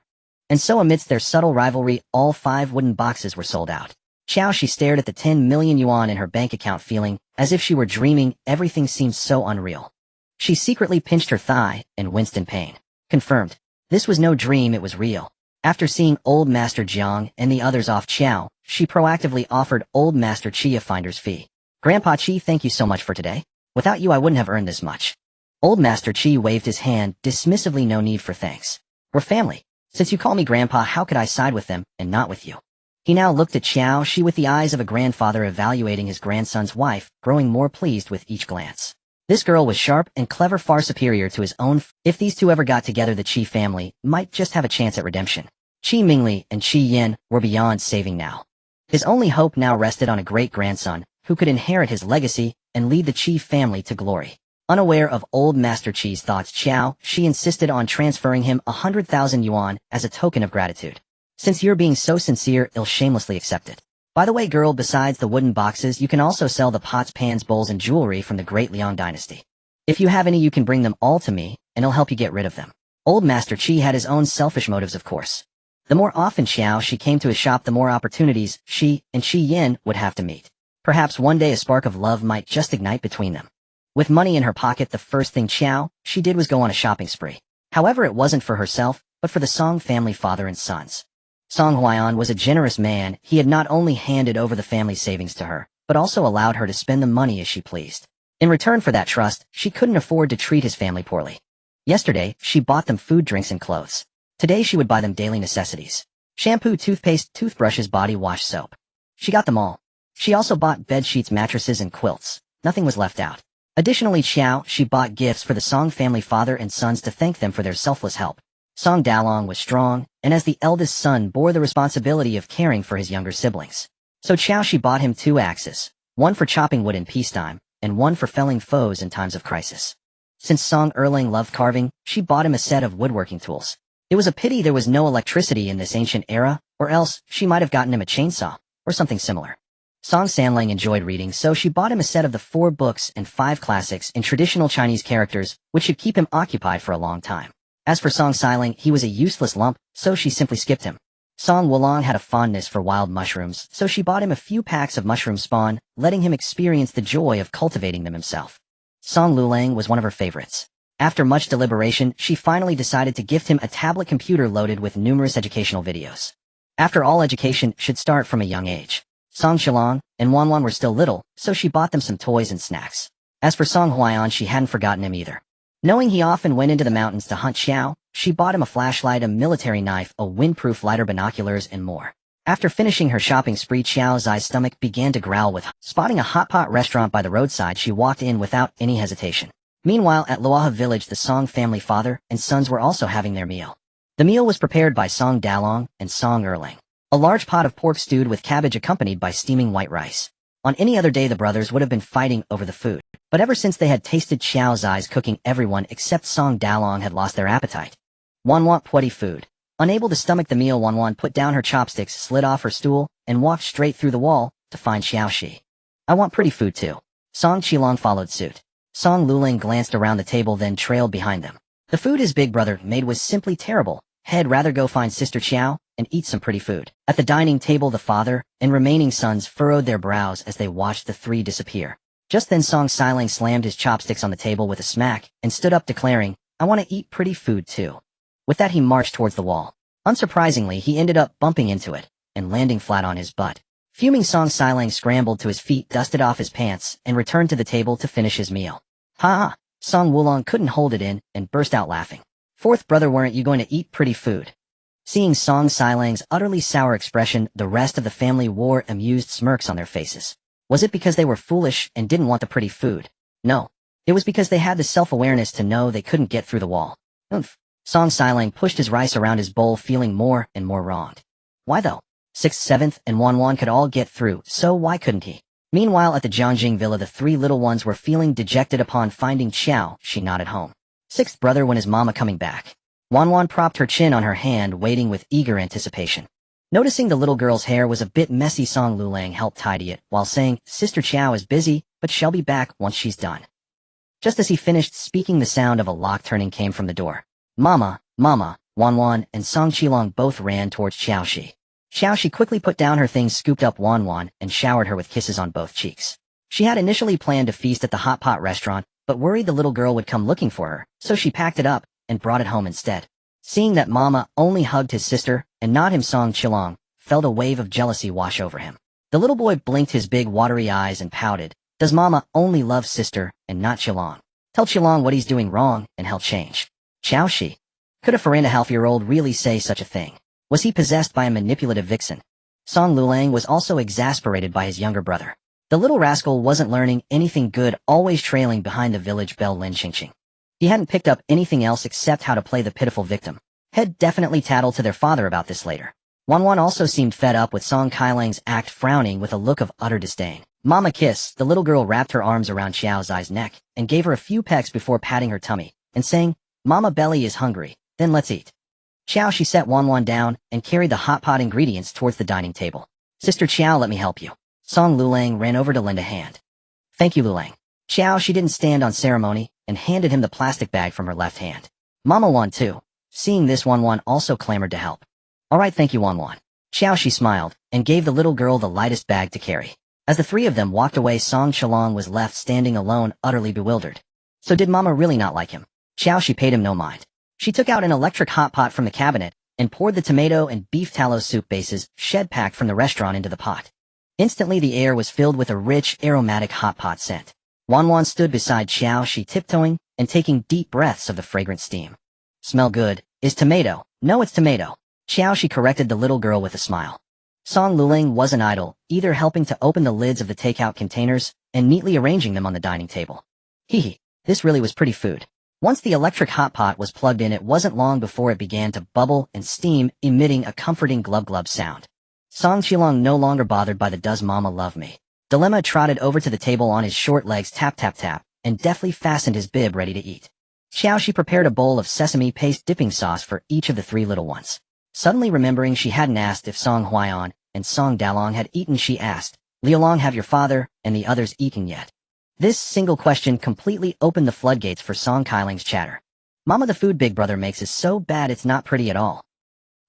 And so amidst their subtle rivalry, all 5 wooden boxes were sold out. Qiao Xi stared at the 10 million yuan in her bank account, feeling as if she were dreaming. Everything seemed so unreal. She secretly pinched her thigh and winced in pain. Confirmed. This was no dream, it was real. After seeing Old Master Jiang and the others off, Qiao Xi proactively offered Old Master Qi a finder's fee. Grandpa Qi, thank you so much for today. Without you I wouldn't have earned this much. Old Master Qi waved his hand dismissively. No need for thanks. We're family. Since you call me Grandpa, how could I side with them and not with you? He now looked at Qiao Xi with the eyes of a grandfather evaluating his grandson's wife, growing more pleased with each glance. This girl was sharp and clever, far superior to his own. If these two ever got together, the Qi family might just have a chance at redemption. Qi Mingli and Qi Yin were beyond saving now. His only hope now rested on a great-grandson who could inherit his legacy and lead the Qi family to glory. Unaware of Old Master Qi's thoughts, Qiao Xi insisted on transferring him 100,000 yuan as a token of gratitude. Since you're being so sincere, I'll shamelessly accept it. By the way, girl, besides the wooden boxes, you can also sell the pots, pans, bowls, and jewelry from the Great Liang dynasty. If you have any, you can bring them all to me, and I'll help you get rid of them. Old Master Qi had his own selfish motives, of course. The more often Qiao Xi came to his shop, the more opportunities she and Qi Yin would have to meet. Perhaps one day a spark of love might just ignite between them. With money in her pocket, the first thing Qiao Xi did was go on a shopping spree. However, it wasn't for herself, but for the Song family father and sons. Song Huaiyan was a generous man. He had not only handed over the family savings to her, but also allowed her to spend the money as she pleased. In return for that trust, she couldn't afford to treat his family poorly. Yesterday, she bought them food, drinks, and clothes. Today she would buy them daily necessities. Shampoo, toothpaste, toothbrushes, body wash, soap. She got them all. She also bought bed sheets, mattresses, and quilts. Nothing was left out. Additionally, Qiao Xi bought gifts for the Song family father and sons to thank them for their selfless help. Song Dalong was strong, and as the eldest son bore the responsibility of caring for his younger siblings. So Qiao Xi bought him 2 axes, one for chopping wood in peacetime, and one for felling foes in times of crisis. Since Song Erlang loved carving, she bought him a set of woodworking tools. It was a pity there was no electricity in this ancient era, or else she might have gotten him a chainsaw, or something similar. Song Sanlang enjoyed reading, so she bought him a set of the 4 books and 5 classics in traditional Chinese characters, which should keep him occupied for a long time. As for Song Xiling, he was a useless lump, so she simply skipped him. Song Wulong had a fondness for wild mushrooms, so she bought him a few packs of mushroom spawn, letting him experience the joy of cultivating them himself. Song Lulang was one of her favorites. After much deliberation, she finally decided to gift him a tablet computer loaded with numerous educational videos. After all, education should start from a young age. Song Shilong and Wanwan were still little, so she bought them some toys and snacks. As for Song Huaiyan, she hadn't forgotten him either. Knowing he often went into the mountains to hunt Qiao, she bought him a flashlight, a military knife, a windproof lighter, binoculars, and more. After finishing her shopping spree, Qiao Xi's stomach began to growl with spotting a hot pot restaurant by the roadside. She walked in without any hesitation. Meanwhile, at Luaha village, the Song family father and sons were also having their meal. The meal was prepared by Song Dalong and Song Erlang. A large pot of pork stewed with cabbage accompanied by steaming white rice. On any other day the brothers would have been fighting over the food, but ever since they had tasted Qiao Xi's cooking, everyone except Song Dalong had lost their appetite. Wanwan putty food. Unable to stomach the meal, Wanwan put down her chopsticks, slid off her stool, and walked straight through the wall to find Qiao Xi. I want pretty food too. Song Qilong followed suit. Song Luling glanced around the table, then trailed behind them. The food his big brother made was simply terrible. He'd rather go find Sister Qiao and eat some pretty food. At the dining table, the father and remaining sons furrowed their brows as they watched the 3 disappear. Just then Song Xiling slammed his chopsticks on the table with a smack and stood up, declaring, I want to eat pretty food too. With that he marched towards the wall. Unsurprisingly, he ended up bumping into it and landing flat on his butt. Fuming, Song Xiling scrambled to his feet, dusted off his pants, and returned to the table to finish his meal. Ha ha! Song Wulong couldn't hold it in and burst out laughing. 4th brother, weren't you going to eat pretty food? Seeing Song Xilang's utterly sour expression, the rest of the family wore amused smirks on their faces. Was it because they were foolish and didn't want the pretty food? No. It was because they had the self-awareness to know they couldn't get through the wall. Oomph. Song Xiling pushed his rice around his bowl, feeling more and more wronged. Why though? 6th, 7th, and Wanwan could all get through, so why couldn't he? Meanwhile, at the Jiangjing villa, the 3 little ones were feeling dejected upon finding Qiao Xi not at home. 6th brother, when is Mama coming back? Wanwan propped her chin on her hand, waiting with eager anticipation. Noticing the little girl's hair was a bit messy, Song Lulang helped tidy it, while saying, Sister Qiao is busy, but she'll be back once she's done. Just as he finished speaking, the sound of a lock turning came from the door. Mama, Mama, Wanwan and Song Qilong both ran towards Qiao Xi. Qiao Xi quickly put down her things, scooped up Wanwan, and showered her with kisses on both cheeks. She had initially planned to feast at the hot pot restaurant, but worried the little girl would come looking for her, so she packed it up and brought it home instead. Seeing that Mama only hugged his sister and not him, Song Qilong felt a wave of jealousy wash over him. The little boy blinked his big watery eyes and pouted. Does Mama only love sister and not Qilong? Tell Qilong what he's doing wrong and he'll change. Qiao Xi. Could a 4.5-year-old really say such a thing? Was he possessed by a manipulative vixen? Song Lulang was also exasperated by his younger brother. The little rascal wasn't learning anything good, always trailing behind the village belle Lin Qingqing. He hadn't picked up anything else except how to play the pitiful victim. He'd definitely tattle to their father about this later. Wanwan also seemed fed up with Song Kailang's act, frowning with a look of utter disdain. Mama kiss. The little girl wrapped her arms around Xiao Zai's neck and gave her a few pecks before patting her tummy and saying, Mama belly is hungry, then let's eat. Qiao Xi set Wanwan down and carried the hot pot ingredients towards the dining table. Sister Qiao, let me help you. Song Lulang ran over to lend a hand. Thank you, Lulang. Qiao Xi didn't stand on ceremony and handed him the plastic bag from her left hand. Mama Wan too. Seeing this, Wanwan also clamored to help. All right, thank you, Wanwan. Qiao Xi smiled and gave the little girl the lightest bag to carry. As the three of them walked away, Song Qilong was left standing alone, utterly bewildered. So did Mama really not like him? Qiao Xi paid him no mind. She took out an electric hot pot from the cabinet and poured the tomato and beef tallow soup bases shed packed from the restaurant into the pot. Instantly the air was filled with a rich, aromatic hot pot scent. Wanwan stood beside Qiao Xi, tiptoeing and taking deep breaths of the fragrant steam. Smell good. Is tomato. No, it's tomato. Qiao Xi corrected the little girl with a smile. Song Lulang wasn't idle, either, helping to open the lids of the takeout containers and neatly arranging them on the dining table. Hee, this really was pretty food. Once the electric hot pot was plugged in, it wasn't long before it began to bubble and steam, emitting a comforting glub-glub sound. Song Qilong, no longer bothered by the "Does Mama love me?" dilemma, trotted over to the table on his short legs, tap tap tap, and deftly fastened his bib, ready to eat. Qiao Xi prepared a bowl of sesame paste dipping sauce for each of the three little ones. Suddenly remembering she hadn't asked if Song Huaiyan and Song Dalong had eaten, she asked, Liulong, have your father and the others eaten yet? This single question completely opened the floodgates for Song Kailang's chatter. Mama, the food Big Brother makes is so bad it's not pretty at all.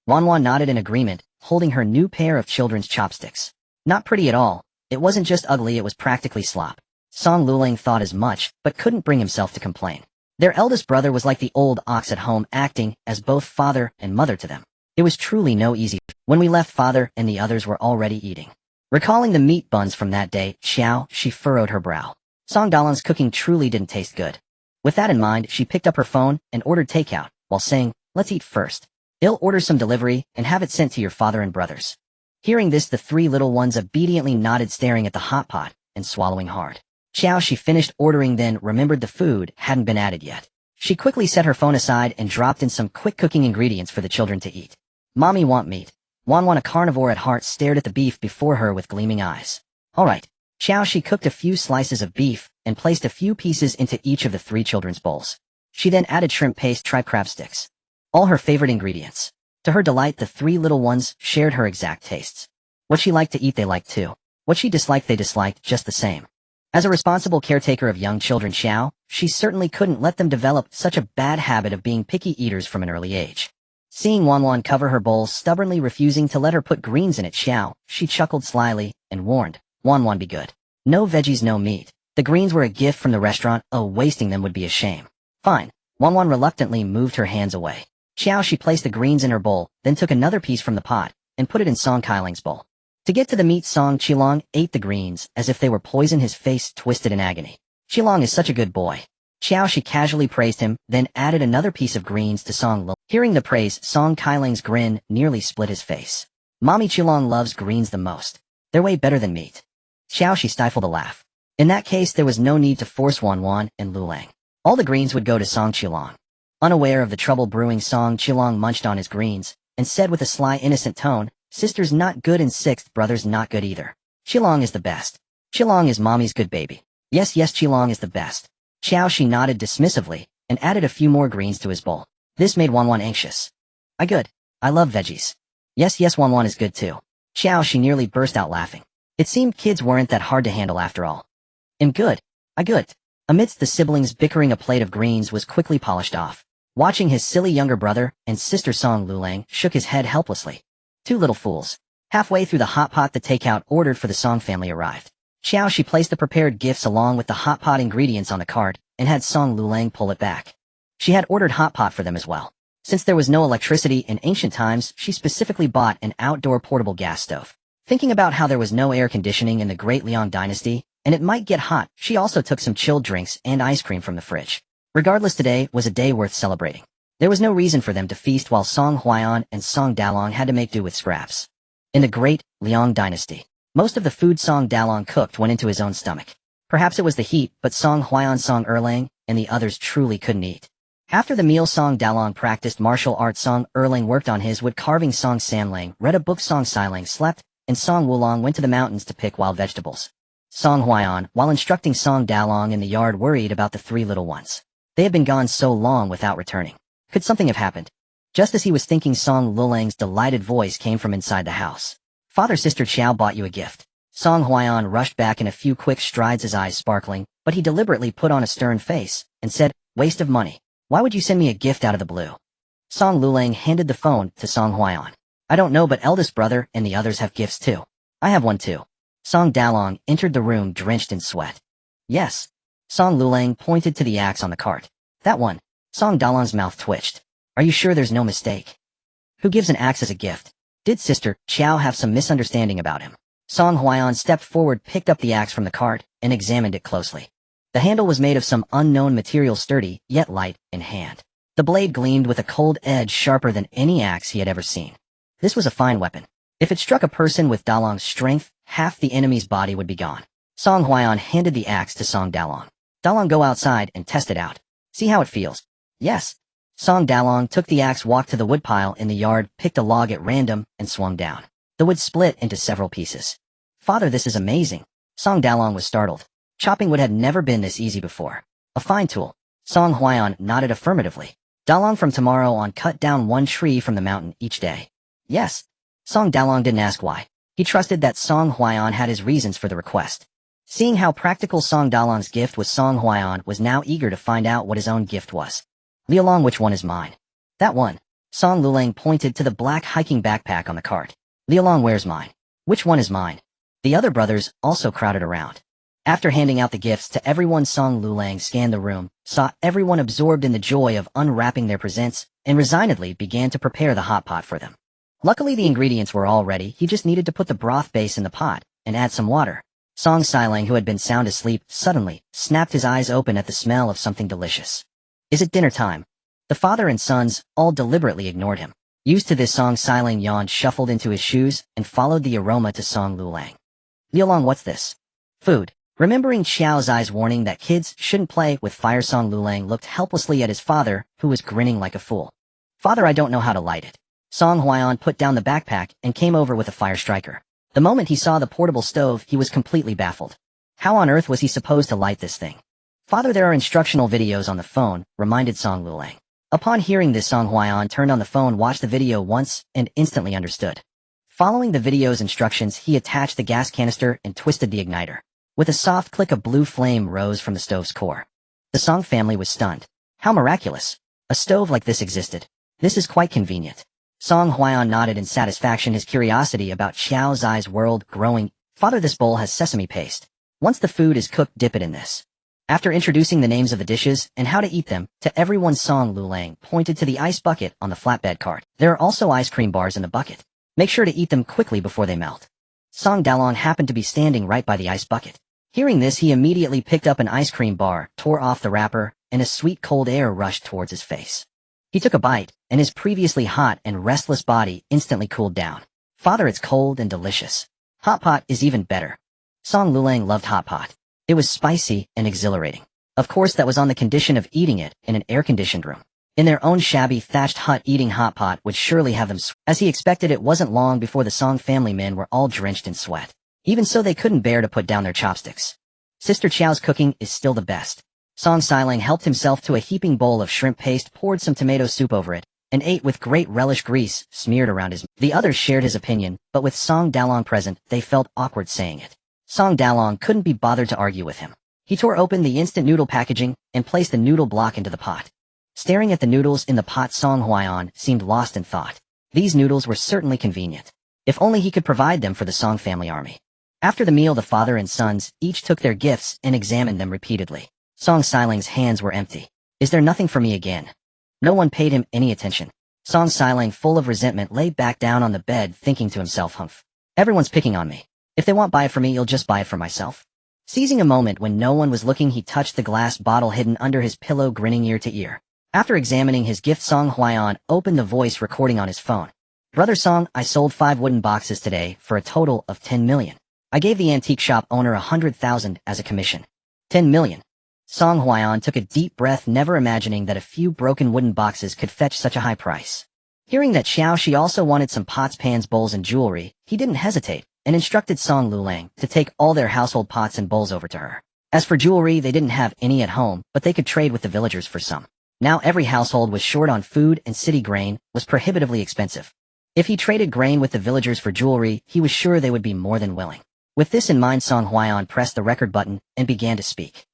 Wanwan nodded in agreement, holding her new pair of children's chopsticks. Not pretty at all. It wasn't just ugly, it was practically slop. Song Lulang thought as much, but couldn't bring himself to complain. Their eldest brother was like the old ox at home, acting as both father and mother to them. It was truly no easy. When we left, father and the others were already eating. Recalling the meat buns from that day, Qiao Xi furrowed her brow. Song Dalong's cooking truly didn't taste good. With that in mind, she picked up her phone and ordered takeout, while saying, let's eat first. I'll order some delivery and have it sent to your father and brothers. Hearing this, the three little ones obediently nodded, staring at the hot pot and swallowing hard. Qiao Xi finished ordering, then remembered the food hadn't been added yet. She quickly set her phone aside and dropped in some quick cooking ingredients for the children to eat. Mommy want meat. Wanwan, a carnivore at heart, stared at the beef before her with gleaming eyes. All right. Qiao Xi cooked a few slices of beef and placed a few pieces into each of the three children's bowls. She then added shrimp paste, tripe crab sticks. All her favorite ingredients. To her delight, the three little ones shared her exact tastes. What she liked to eat, they liked too. What she disliked, they disliked just the same. As a responsible caretaker of young children, Qiao, she certainly couldn't let them develop such a bad habit of being picky eaters from an early age. Seeing Wanwan cover her bowl, stubbornly refusing to let her put greens in it, Qiao, she chuckled slyly and warned, Wanwan, be good. No veggies, no meat. The greens were a gift from the restaurant. Oh, wasting them would be a shame. Fine. Wanwan reluctantly moved her hands away. Qiao Xi placed the greens in her bowl, then took another piece from the pot and put it in Song Kailang's bowl. To get to the meat, Song Qilong ate the greens as if they were poison, his face twisted in agony. Qilong is such a good boy. Qiao Xi casually praised him, then added another piece of greens to Song Lulang. Hearing the praise, Song Kailang's grin nearly split his face. Mommy Qilong loves greens the most. They're way better than meat. Qiao Xi stifled a laugh. In that case, there was no need to force Wanwan and Lulang. All the greens would go to Song Qilong. Unaware of the trouble brewing, Song Qilong munched on his greens and said with a sly, innocent tone, Sister's not good and sixth brother's not good either. Qilong is the best. Qilong is mommy's good baby. Yes, Qilong is the best. Qiao Xi nodded dismissively and added a few more greens to his bowl. This made Wanwan anxious. I love veggies. Yes, yes, Wan is good too. Qiao Xi nearly burst out laughing. It seemed kids weren't that hard to handle after all. I'm good. I good. Amidst the siblings bickering, a plate of greens was quickly polished off. Watching his silly younger brother and sister Song Lulang shook his head helplessly. Two little fools. Halfway through the hot pot, the takeout ordered for the Song family arrived. Qiao Xi placed the prepared gifts along with the hot pot ingredients on the cart and had Song Lulang pull it back. She had ordered hot pot for them as well. Since there was no electricity in ancient times, she specifically bought an outdoor portable gas stove. Thinking about how there was no air conditioning in the Great Liang dynasty, and it might get hot, she also took some chilled drinks and ice cream from the fridge. Regardless, today was a day worth celebrating. There was no reason for them to feast while Song Huaiyan and Song Dalong had to make do with scraps. In the Great Liang dynasty, most of the food Song Dalong cooked went into his own stomach. Perhaps it was the heat, but Song Huaiyan, Song Erlang, and the others truly couldn't eat. After the meal, Song Dalong practiced martial arts, Song Erlang worked on his wood carving, Song Sanlang read a book, Song Silang slept, and Song Wulong went to the mountains to pick wild vegetables. Song Huaiyan, while instructing Song Dalong in the yard, worried about the three little ones. They had been gone so long without returning. Could something have happened? Just as he was thinking, Song Lulang's delighted voice came from inside the house. Father, Sister Qiao bought you a gift. Song Huaiyan rushed back in a few quick strides, his eyes sparkling, but he deliberately put on a stern face and said, waste of money. Why would you send me a gift out of the blue? Song Lulang handed the phone to Song Huaiyan. I don't know, but eldest brother and the others have gifts too. I have one too. Song Dalong entered the room drenched in sweat. Yes. Song Lulang pointed to the axe on the cart. That one. Song Dalong's mouth twitched. Are you sure there's no mistake? Who gives an axe as a gift? Did Sister Qiao have some misunderstanding about him? Song Huaiyan stepped forward, picked up the axe from the cart, and examined it closely. The handle was made of some unknown material, sturdy, yet light in hand. The blade gleamed with a cold edge sharper than any axe he had ever seen. This was a fine weapon. If it struck a person with Dalong's strength, half the enemy's body would be gone. Song Huaiyan handed the axe to Song Dalong. Dalong, go outside and test it out. See how it feels. Yes. Song Dalong took the axe, walked to the woodpile in the yard, picked a log at random, and swung down. The wood split into several pieces. Father, this is amazing. Song Dalong was startled. Chopping wood had never been this easy before. A fine tool. Song Huaiyan nodded affirmatively. Dalong, from tomorrow on, cut down one tree from the mountain each day. Yes. Song Dalong didn't ask why. He trusted that Song Huaiyan had his reasons for the request. Seeing how practical Song Dalong's gift was, Song Huaiyan was now eager to find out what his own gift was. Lialong, which one is mine? That one. Song Lulang pointed to the black hiking backpack on the cart. Lialong, where's mine? Which one is mine? The other brothers also crowded around. After handing out the gifts to everyone, Song Lulang scanned the room, saw everyone absorbed in the joy of unwrapping their presents, and resignedly began to prepare the hot pot for them. Luckily, the ingredients were all ready. He just needed to put the broth base in the pot and add some water. Song Silang, who had been sound asleep, suddenly snapped his eyes open at the smell of something delicious. Is it dinner time? The father and sons all deliberately ignored him. Used to this, Song Silang yawned, shuffled into his shoes, and followed the aroma to Song Lulang. Lialong, what's this? Food. Remembering Qiao's eyes warning that kids shouldn't play with fire, Song Lulang looked helplessly at his father, who was grinning like a fool. Father, I don't know how to light it. Song Huaiyan put down the backpack and came over with a fire striker. The moment he saw the portable stove, he was completely baffled. How on earth was he supposed to light this thing? Father, there are instructional videos on the phone, reminded Song Lulang. Upon hearing this, Song Huaiyan turned on the phone, watched the video once, and instantly understood. Following the video's instructions, he attached the gas canister and twisted the igniter. With a soft click, a blue flame rose from the stove's core. The Song family was stunned. How miraculous. A stove like this existed. This is quite convenient. Song Huaiyan nodded in satisfaction, his curiosity about Qiao's eyes whirled, growing. Father, this bowl has sesame paste. Once the food is cooked, dip it in this. After introducing the names of the dishes and how to eat them to everyone, Song Lulang pointed to the ice bucket on the flatbed cart. There are also ice cream bars in the bucket. Make sure to eat them quickly before they melt. Song Dalong happened to be standing right by the ice bucket. Hearing this, he immediately picked up an ice cream bar, tore off the wrapper, and a sweet cold air rushed towards his face. He took a bite, and his previously hot and restless body instantly cooled down. Father, it's cold and delicious. Hot pot is even better. Song Lulang loved hot pot. It was spicy and exhilarating. Of course, that was on the condition of eating it in an air-conditioned room. In their own shabby thatched hut, eating hot pot would surely have them As he expected, it wasn't long before the Song family men were all drenched in sweat. Even so, they couldn't bear to put down their chopsticks. Sister Qiao's cooking is still the best. Song Silang helped himself to a heaping bowl of shrimp paste, poured some tomato soup over it, and ate with great relish grease smeared around his. The others shared his opinion, but with Song Dalong present, they felt awkward saying it. Song Dalong couldn't be bothered to argue with him. He tore open the instant noodle packaging and placed the noodle block into the pot. Staring at the noodles in the pot, Song Huaiyan seemed lost in thought. These noodles were certainly convenient. If only he could provide them for the Song family army. After the meal, the father and sons each took their gifts and examined them repeatedly. Song Silang's hands were empty. Is there nothing for me again? No one paid him any attention. Song Silang, full of resentment, lay back down on the bed thinking to himself, humph. Everyone's picking on me. If they won't buy it for me, you'll just buy it for myself. Seizing a moment when no one was looking, he touched the glass bottle hidden under his pillow, grinning ear to ear. After examining his gift, Song Huaiyan opened the voice recording on his phone. Brother Song, I sold 5 wooden boxes today for a total of 10 million. I gave the antique shop owner 100,000 as a commission. 10 million. Song Huaiyan took a deep breath, never imagining that a few broken wooden boxes could fetch such a high price. Hearing that Qiao Xi also wanted some pots, pans, bowls, and jewelry, he didn't hesitate and instructed Song Lulang to take all their household pots and bowls over to her. As for jewelry, they didn't have any at home, but they could trade with the villagers for some. Now every household was short on food, and city grain was prohibitively expensive. If he traded grain with the villagers for jewelry, he was sure they would be more than willing. With this in mind, Song Huaiyan pressed the record button and began to speak.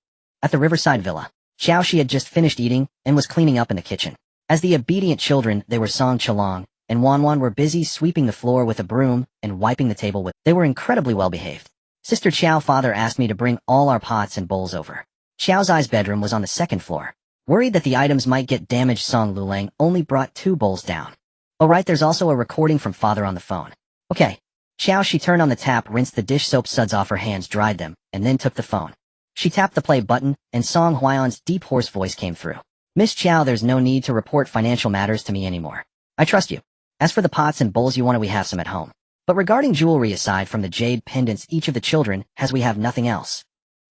At the riverside villa, Qiao Xi had just finished eating and was cleaning up in the kitchen. As the obedient children, they were Song Chalong and Wanwan, were busy sweeping the floor with a broom and wiping the table with. They were incredibly well behaved. Sister Qiao, father asked me to bring all our pots and bowls over. Qiao Zai's bedroom was on the 2nd floor. Worried that the items might get damaged, Song Lulang only brought 2 bowls down. Oh right, there's also a recording from father on the phone. Okay. Qiao Xi turned on the tap, rinsed the dish soap suds off her hands, dried them, and then took the phone. She tapped the play button, and Song Huaiyan's deep hoarse voice came through. Miss Qiao, there's no need to report financial matters to me anymore. I trust you. As for the pots and bowls you want, we have some at home. But regarding jewelry, aside from the jade pendants each of the children has, we have nothing else.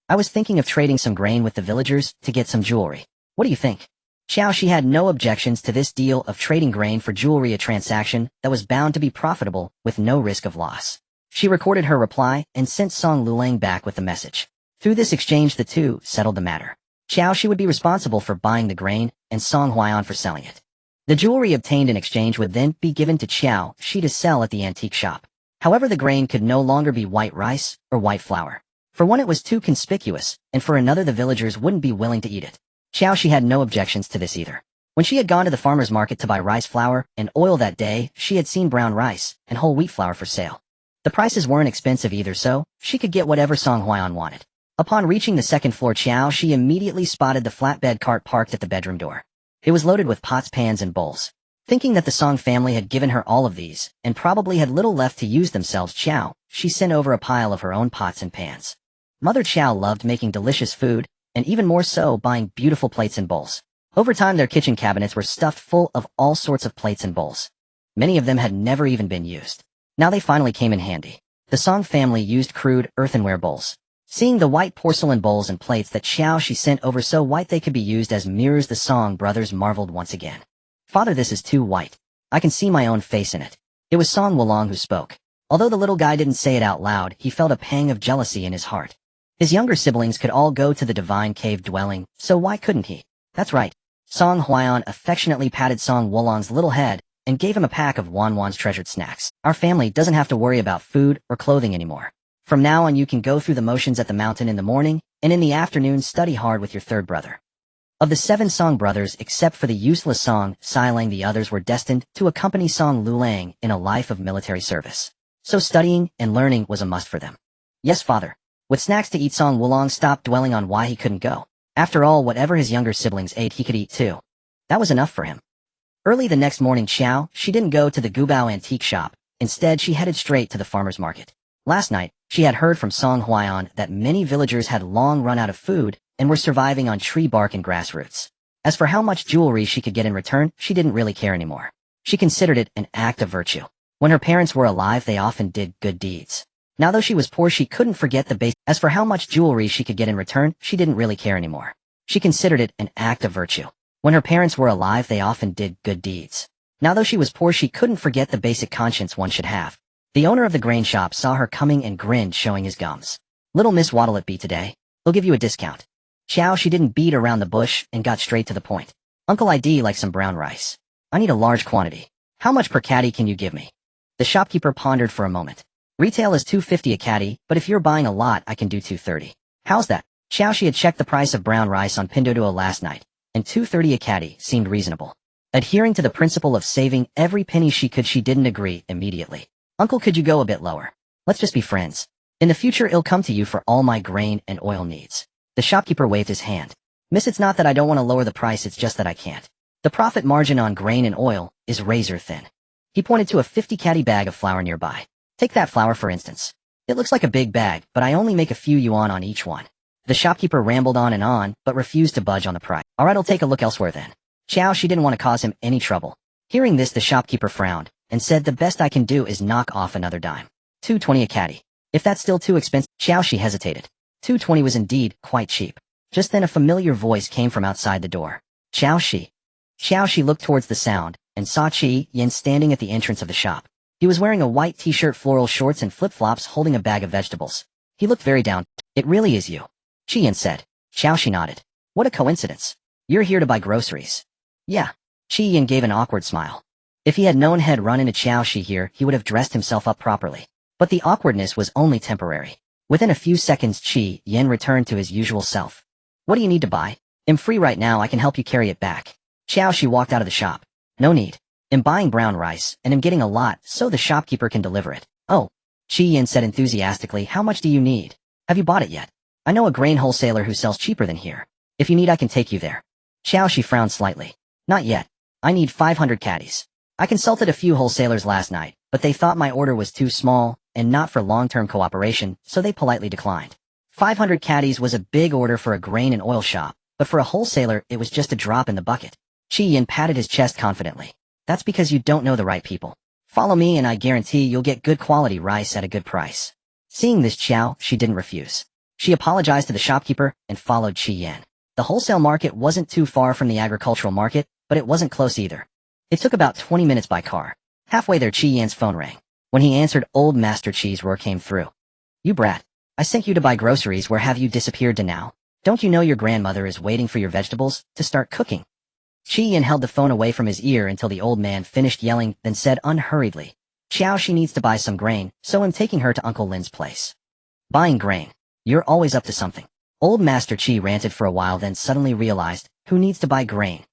I was thinking of trading some grain with the villagers to get some jewelry. What do you think? Qiao Xi had no objections to this deal of trading grain for jewelry, a transaction that was bound to be profitable with no risk of loss. She recorded her reply and sent Song Lulang back with the message. Through this exchange, the two settled the matter. Qiao Xi would be responsible for buying the grain and Song Huaiyan for selling it. The jewelry obtained in exchange would then be given to Qiao Xi to sell at the antique shop. However, the grain could no longer be white rice or white flour. For one, it was too conspicuous, and for another, the villagers wouldn't be willing to eat it. Qiao Xi had no objections to this either. When she had gone to the farmer's market to buy rice flour and oil that day, she had seen brown rice and whole wheat flour for sale. The prices weren't expensive either, so she could get whatever Song Huaiyan wanted. Upon reaching the 2nd floor, Qiao Xi immediately spotted the flatbed cart parked at the bedroom door. It was loaded with pots, pans, and bowls. Thinking that the Song family had given her all of these, and probably had little left to use themselves, Qiao Xi sent over a pile of her own pots and pans. Mother Qiao loved making delicious food, and even more so buying beautiful plates and bowls. Over time, their kitchen cabinets were stuffed full of all sorts of plates and bowls. Many of them had never even been used. Now they finally came in handy. The Song family used crude earthenware bowls. Seeing the white porcelain bowls and plates that Qiao Xi sent over so white they could be used as mirrors, the Song brothers marveled once again. Father, this is too white. I can see my own face in it. It was Song Wulong who spoke. Although the little guy didn't say it out loud, he felt a pang of jealousy in his heart. His younger siblings could all go to the divine cave dwelling, so why couldn't he? That's right. Song Huaiyan affectionately patted Song Wulong's little head and gave him a pack of Wanwan's treasured snacks. Our family doesn't have to worry about food or clothing anymore. From now on, you can go through the motions at the mountain in the morning, and in the afternoon study hard with your 3rd brother. Of the 7 Song brothers, except for the useless Song Silang, the others were destined to accompany Song Lulang in a life of military service. So studying and learning was a must for them. Yes, father. With snacks to eat, Song Wulong stopped dwelling on why he couldn't go. After all, whatever his younger siblings ate, he could eat too. That was enough for him. Early the next morning, Qiao Xi didn't go to the Gubao antique shop. Instead, she headed straight to the farmer's market. Last night, she had heard from Song Huaiyan that many villagers had long run out of food and were surviving on tree bark and grass roots. As for how much jewelry she could get in return, she didn't really care anymore. She considered it an act of virtue. When her parents were alive, they often did good deeds. Now though she was poor, she couldn't forget the base. As for how much jewelry she could get in return, she didn't really care anymore. She considered it an act of virtue. When her parents were alive, they often did good deeds. Now though she was poor, she couldn't forget the basic conscience one should have. The owner of the grain shop saw her coming and grinned, showing his gums. Little miss, what'll it be today? They'll give you a discount. Qiao Xi didn't beat around the bush and got straight to the point. Uncle, I'd like some brown rice. I need a large quantity. How much per caddy can you give me? The shopkeeper pondered for a moment. Retail is $2.50 a caddy, but if you're buying a lot, I can do $2.30. How's that? Qiao Xi had checked the price of brown rice on Pinduoduo last night, and $2.30 a caddy seemed reasonable. Adhering to the principle of saving every penny she could, she didn't agree immediately. Uncle, could you go a bit lower? Let's just be friends. In the future, I'll come to you for all my grain and oil needs. The shopkeeper waved his hand. Miss, it's not that I don't want to lower the price, it's just that I can't. The profit margin on grain and oil is razor thin. He pointed to a 50 caddy bag of flour nearby. Take that flour for instance. It looks like a big bag, but I only make a few yuan on each one. The shopkeeper rambled on, but refused to budge on the price. Alright, I'll take a look elsewhere then. Qiao Xi didn't want to cause him any trouble. Hearing this, the shopkeeper frowned, and said the best I can do is knock off another dime. $2.20 a caddy. If that's still too expensive, Qiao Xi hesitated. $2.20 was indeed quite cheap. Just then a familiar voice came from outside the door. Qiao Xi. Qiao Xi looked towards the sound, and saw Qi Yan standing at the entrance of the shop. He was wearing a white t-shirt, floral shorts, and flip-flops, holding a bag of vegetables. He looked very down. It really is you, Qi Yan said. Qiao Xi nodded. What a coincidence. You're here to buy groceries. Yeah. Qi Yan gave an awkward smile. If he had known he'd run into Qiao Xi here, he would have dressed himself up properly. But the awkwardness was only temporary. Within a few seconds, Qi Yan returned to his usual self. What do you need to buy? I'm free right now, I can help you carry it back. Qiao Xi walked out of the shop. No need. I'm buying brown rice, and I'm getting a lot, so the shopkeeper can deliver it. Oh. Qi Yan said enthusiastically, how much do you need? Have you bought it yet? I know a grain wholesaler who sells cheaper than here. If you need, I can take you there. Qiao Xi frowned slightly. Not yet. I need 500 caddies. I consulted a few wholesalers last night, but they thought my order was too small, and not for long-term cooperation, so they politely declined. 500 caddies was a big order for a grain and oil shop, but for a wholesaler, it was just a drop in the bucket. Qi Yan patted his chest confidently. That's because you don't know the right people. Follow me and I guarantee you'll get good quality rice at a good price. Seeing this, Qiao Xi didn't refuse. She apologized to the shopkeeper and followed Qi Yan. The wholesale market wasn't too far from the agricultural market, but it wasn't close either. It took about 20 minutes by car. Halfway there, Qi Yan's phone rang. When he answered, old Master Qi's roar came through. You brat. I sent you to buy groceries, where have you disappeared to now? Don't you know your grandmother is waiting for your vegetables to start cooking? Qi Yan held the phone away from his ear until the old man finished yelling, then said unhurriedly, Qiao Xi needs to buy some grain, so I'm taking her to Uncle Lin's place. Buying grain. You're always up to something. Old Master Qi ranted for a while, then suddenly realized, who needs to buy grain?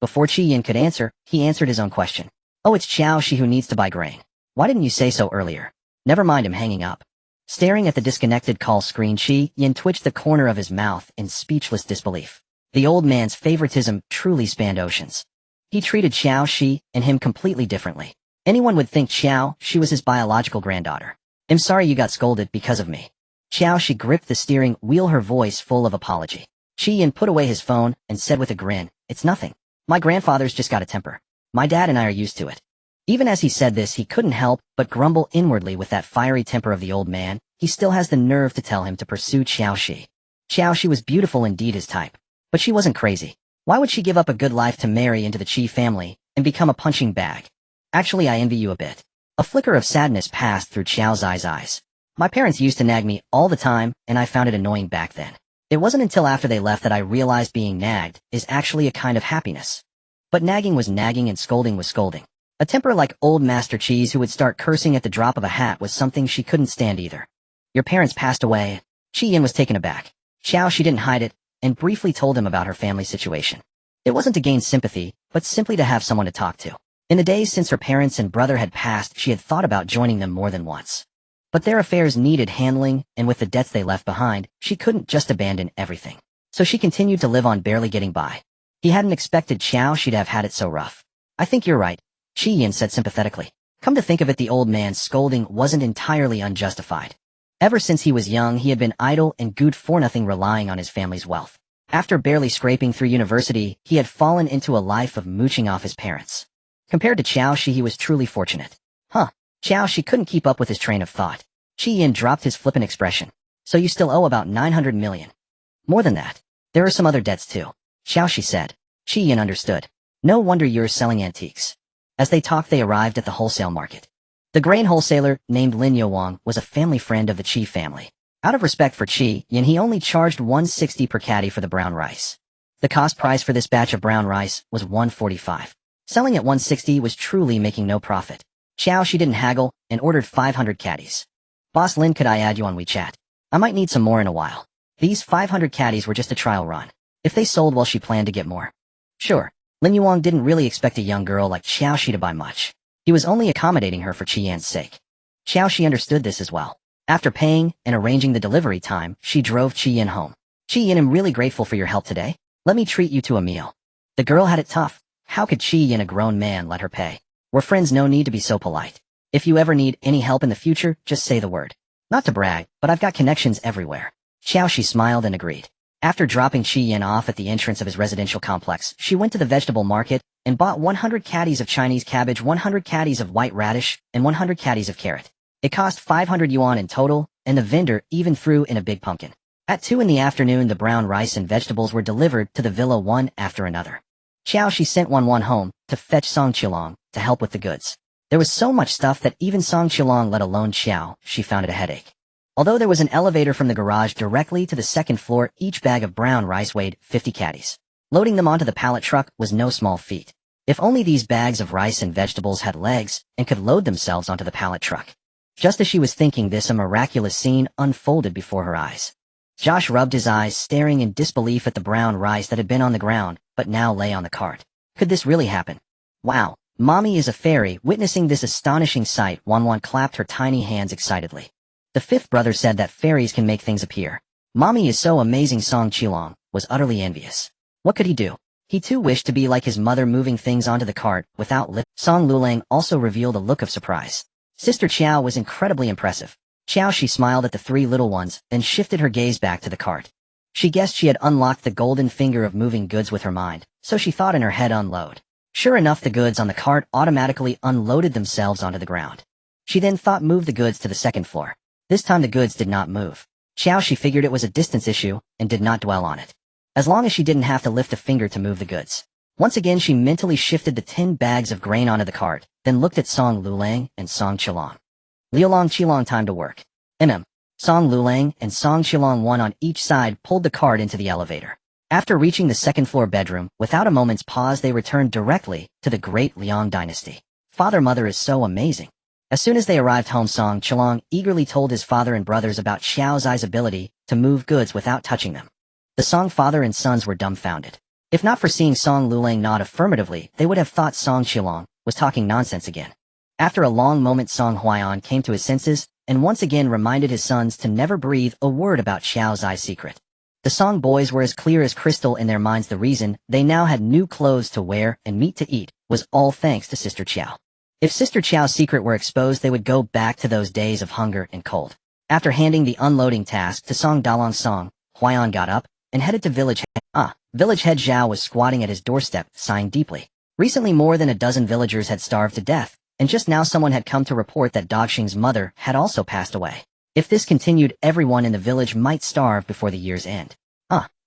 Before Qi Yan could answer, he answered his own question. Oh, it's Qiao Xi who needs to buy grain. Why didn't you say so earlier? Never mind, him hanging up. Staring at the disconnected call screen, Qi Yan twitched the corner of his mouth in speechless disbelief. The old man's favoritism truly spanned oceans. He treated Qiao Xi and him completely differently. Anyone would think Qiao Xi was his biological granddaughter. I'm sorry you got scolded because of me. Qiao Xi gripped the steering wheel, her voice full of apology. Qi Yan put away his phone and said with a grin, it's nothing. My grandfather's just got a temper. My dad and I are used to it. Even as he said this, he couldn't help but grumble inwardly with that fiery temper of the old man. He still has the nerve to tell him to pursue Qiao Xi. Qiao Xi was beautiful indeed, his type. But she wasn't crazy. Why would she give up a good life to marry into the Qi family and become a punching bag? Actually, I envy you a bit. A flicker of sadness passed through Qiao Xi's eyes. My parents used to nag me all the time, and I found it annoying back then. It wasn't until after they left that I realized being nagged is actually a kind of happiness. But nagging was nagging and scolding was scolding. A temper like old Master Qi's, who would start cursing at the drop of a hat, was something she couldn't stand either. Your parents passed away. Qi Yan was taken aback. Qiao Xi didn't hide it, and briefly told him about her family situation. It wasn't to gain sympathy, but simply to have someone to talk to. In the days since her parents and brother had passed, she had thought about joining them more than once. But their affairs needed handling, and with the debts they left behind, she couldn't just abandon everything. So she continued to live on, barely getting by. He hadn't expected Qiao Xi to have had it so rough. I think you're right, Qi Yan said sympathetically. Come to think of it, the old man's scolding wasn't entirely unjustified. Ever since he was young, he had been idle and good for nothing, relying on his family's wealth. After barely scraping through university, he had fallen into a life of mooching off his parents. Compared to Qiao Xi, he was truly fortunate. Huh. Qiao Xi couldn't keep up with his train of thought. Qi Yan dropped his flippant expression. So you still owe about 900 million. More than that. There are some other debts too, Qiao Xi said. Qi Yan understood. No wonder you're selling antiques. As they talked, they arrived at the wholesale market. The grain wholesaler, named Lin Youwang, was a family friend of the Qi family. Out of respect for Qi Yan, he only charged 160 per caddy for the brown rice. The cost price for this batch of brown rice was 145. Selling at 160 was truly making no profit. Qiao Xi didn't haggle and ordered 500 caddies. Boss Lin, could I add you on WeChat? I might need some more in a while. These 500 caddies were just a trial run. If they sold well, she planned to get more. Sure. Lin Yuang didn't really expect a young girl like Qiao Xi to buy much. He was only accommodating her for Qian's sake. Qiao Xi understood this as well. After paying and arranging the delivery time, she drove Qian home. Qian, I'm really grateful for your help today. Let me treat you to a meal. The girl had it tough. How could Qian, a grown man, let her pay? We're friends, no need to be so polite. If you ever need any help in the future, just say the word. Not to brag, but I've got connections everywhere. Qiao Xi smiled and agreed. After dropping Qian off at the entrance of his residential complex, she went to the vegetable market and bought 100 caddies of Chinese cabbage, 100 caddies of white radish, and 100 caddies of carrot. It cost 500 yuan in total, and the vendor even threw in a big pumpkin. At 2 in the afternoon, the brown rice and vegetables were delivered to the villa one after another. Qiao Xi sent Wan home to fetch Song Qilong to help with the goods. There was so much stuff that even Song Qilong, let alone Qiao Xi, found it a headache. Although there was an elevator from the garage directly to the second floor, each bag of brown rice weighed 50 caddies. Loading them onto the pallet truck was no small feat. If only these bags of rice and vegetables had legs and could load themselves onto the pallet truck. Just as she was thinking this, a miraculous scene unfolded before her eyes. Josh rubbed his eyes, staring in disbelief at the brown rice that had been on the ground, but now lay on the cart. Could this really happen? Wow, Mommy is a fairy. Witnessing this astonishing sight, Wan clapped her tiny hands excitedly. The fifth brother said that fairies can make things appear. Mommy is so amazing. Song Qilong was utterly envious. What could he do? He too wished to be like his mother, moving things onto the cart without lift. Song Lulang also revealed a look of surprise. Sister Qiao was incredibly impressive. Qiao Xi smiled at the three little ones, then shifted her gaze back to the cart. She guessed she had unlocked the golden finger of moving goods with her mind, so she thought in her head, unload. Sure enough, the goods on the cart automatically unloaded themselves onto the ground. She then thought, move the goods to the second floor. This time the goods did not move. Qiao Xi figured it was a distance issue and did not dwell on it. As long as she didn't have to lift a finger to move the goods. Once again, she mentally shifted the 10 bags of grain onto the cart, then looked at Song Lulang and Song Qilong. Liulong Qilong, time to work. Song Lulang and Song Qilong, one on each side, pulled the cart into the elevator. After reaching the second floor bedroom, without a moment's pause they returned directly to the great Liang dynasty. Father-mother is so amazing. As soon as they arrived home, Song Qilong eagerly told his father and brothers about Xiao Zai's ability to move goods without touching them. The Song father and sons were dumbfounded. If not for seeing Song Lulang nod affirmatively, they would have thought Song Qilong was talking nonsense again. After a long moment, Song Huaiyan came to his senses and once again reminded his sons to never breathe a word about Xiao Zai's secret. The Song boys were as clear as crystal in their minds. The reason they now had new clothes to wear and meat to eat was all thanks to Sister Qiao. If Sister Qiao's secret were exposed, they would go back to those days of hunger and cold. After handing the unloading task to Song Dalong, Song Huaiyan got up and headed to village head. Village head Zhao was squatting at his doorstep, sighing deeply. Recently, more than a dozen villagers had starved to death, and just now someone had come to report that Dogxing's mother had also passed away. If this continued, everyone in the village might starve before the year's end.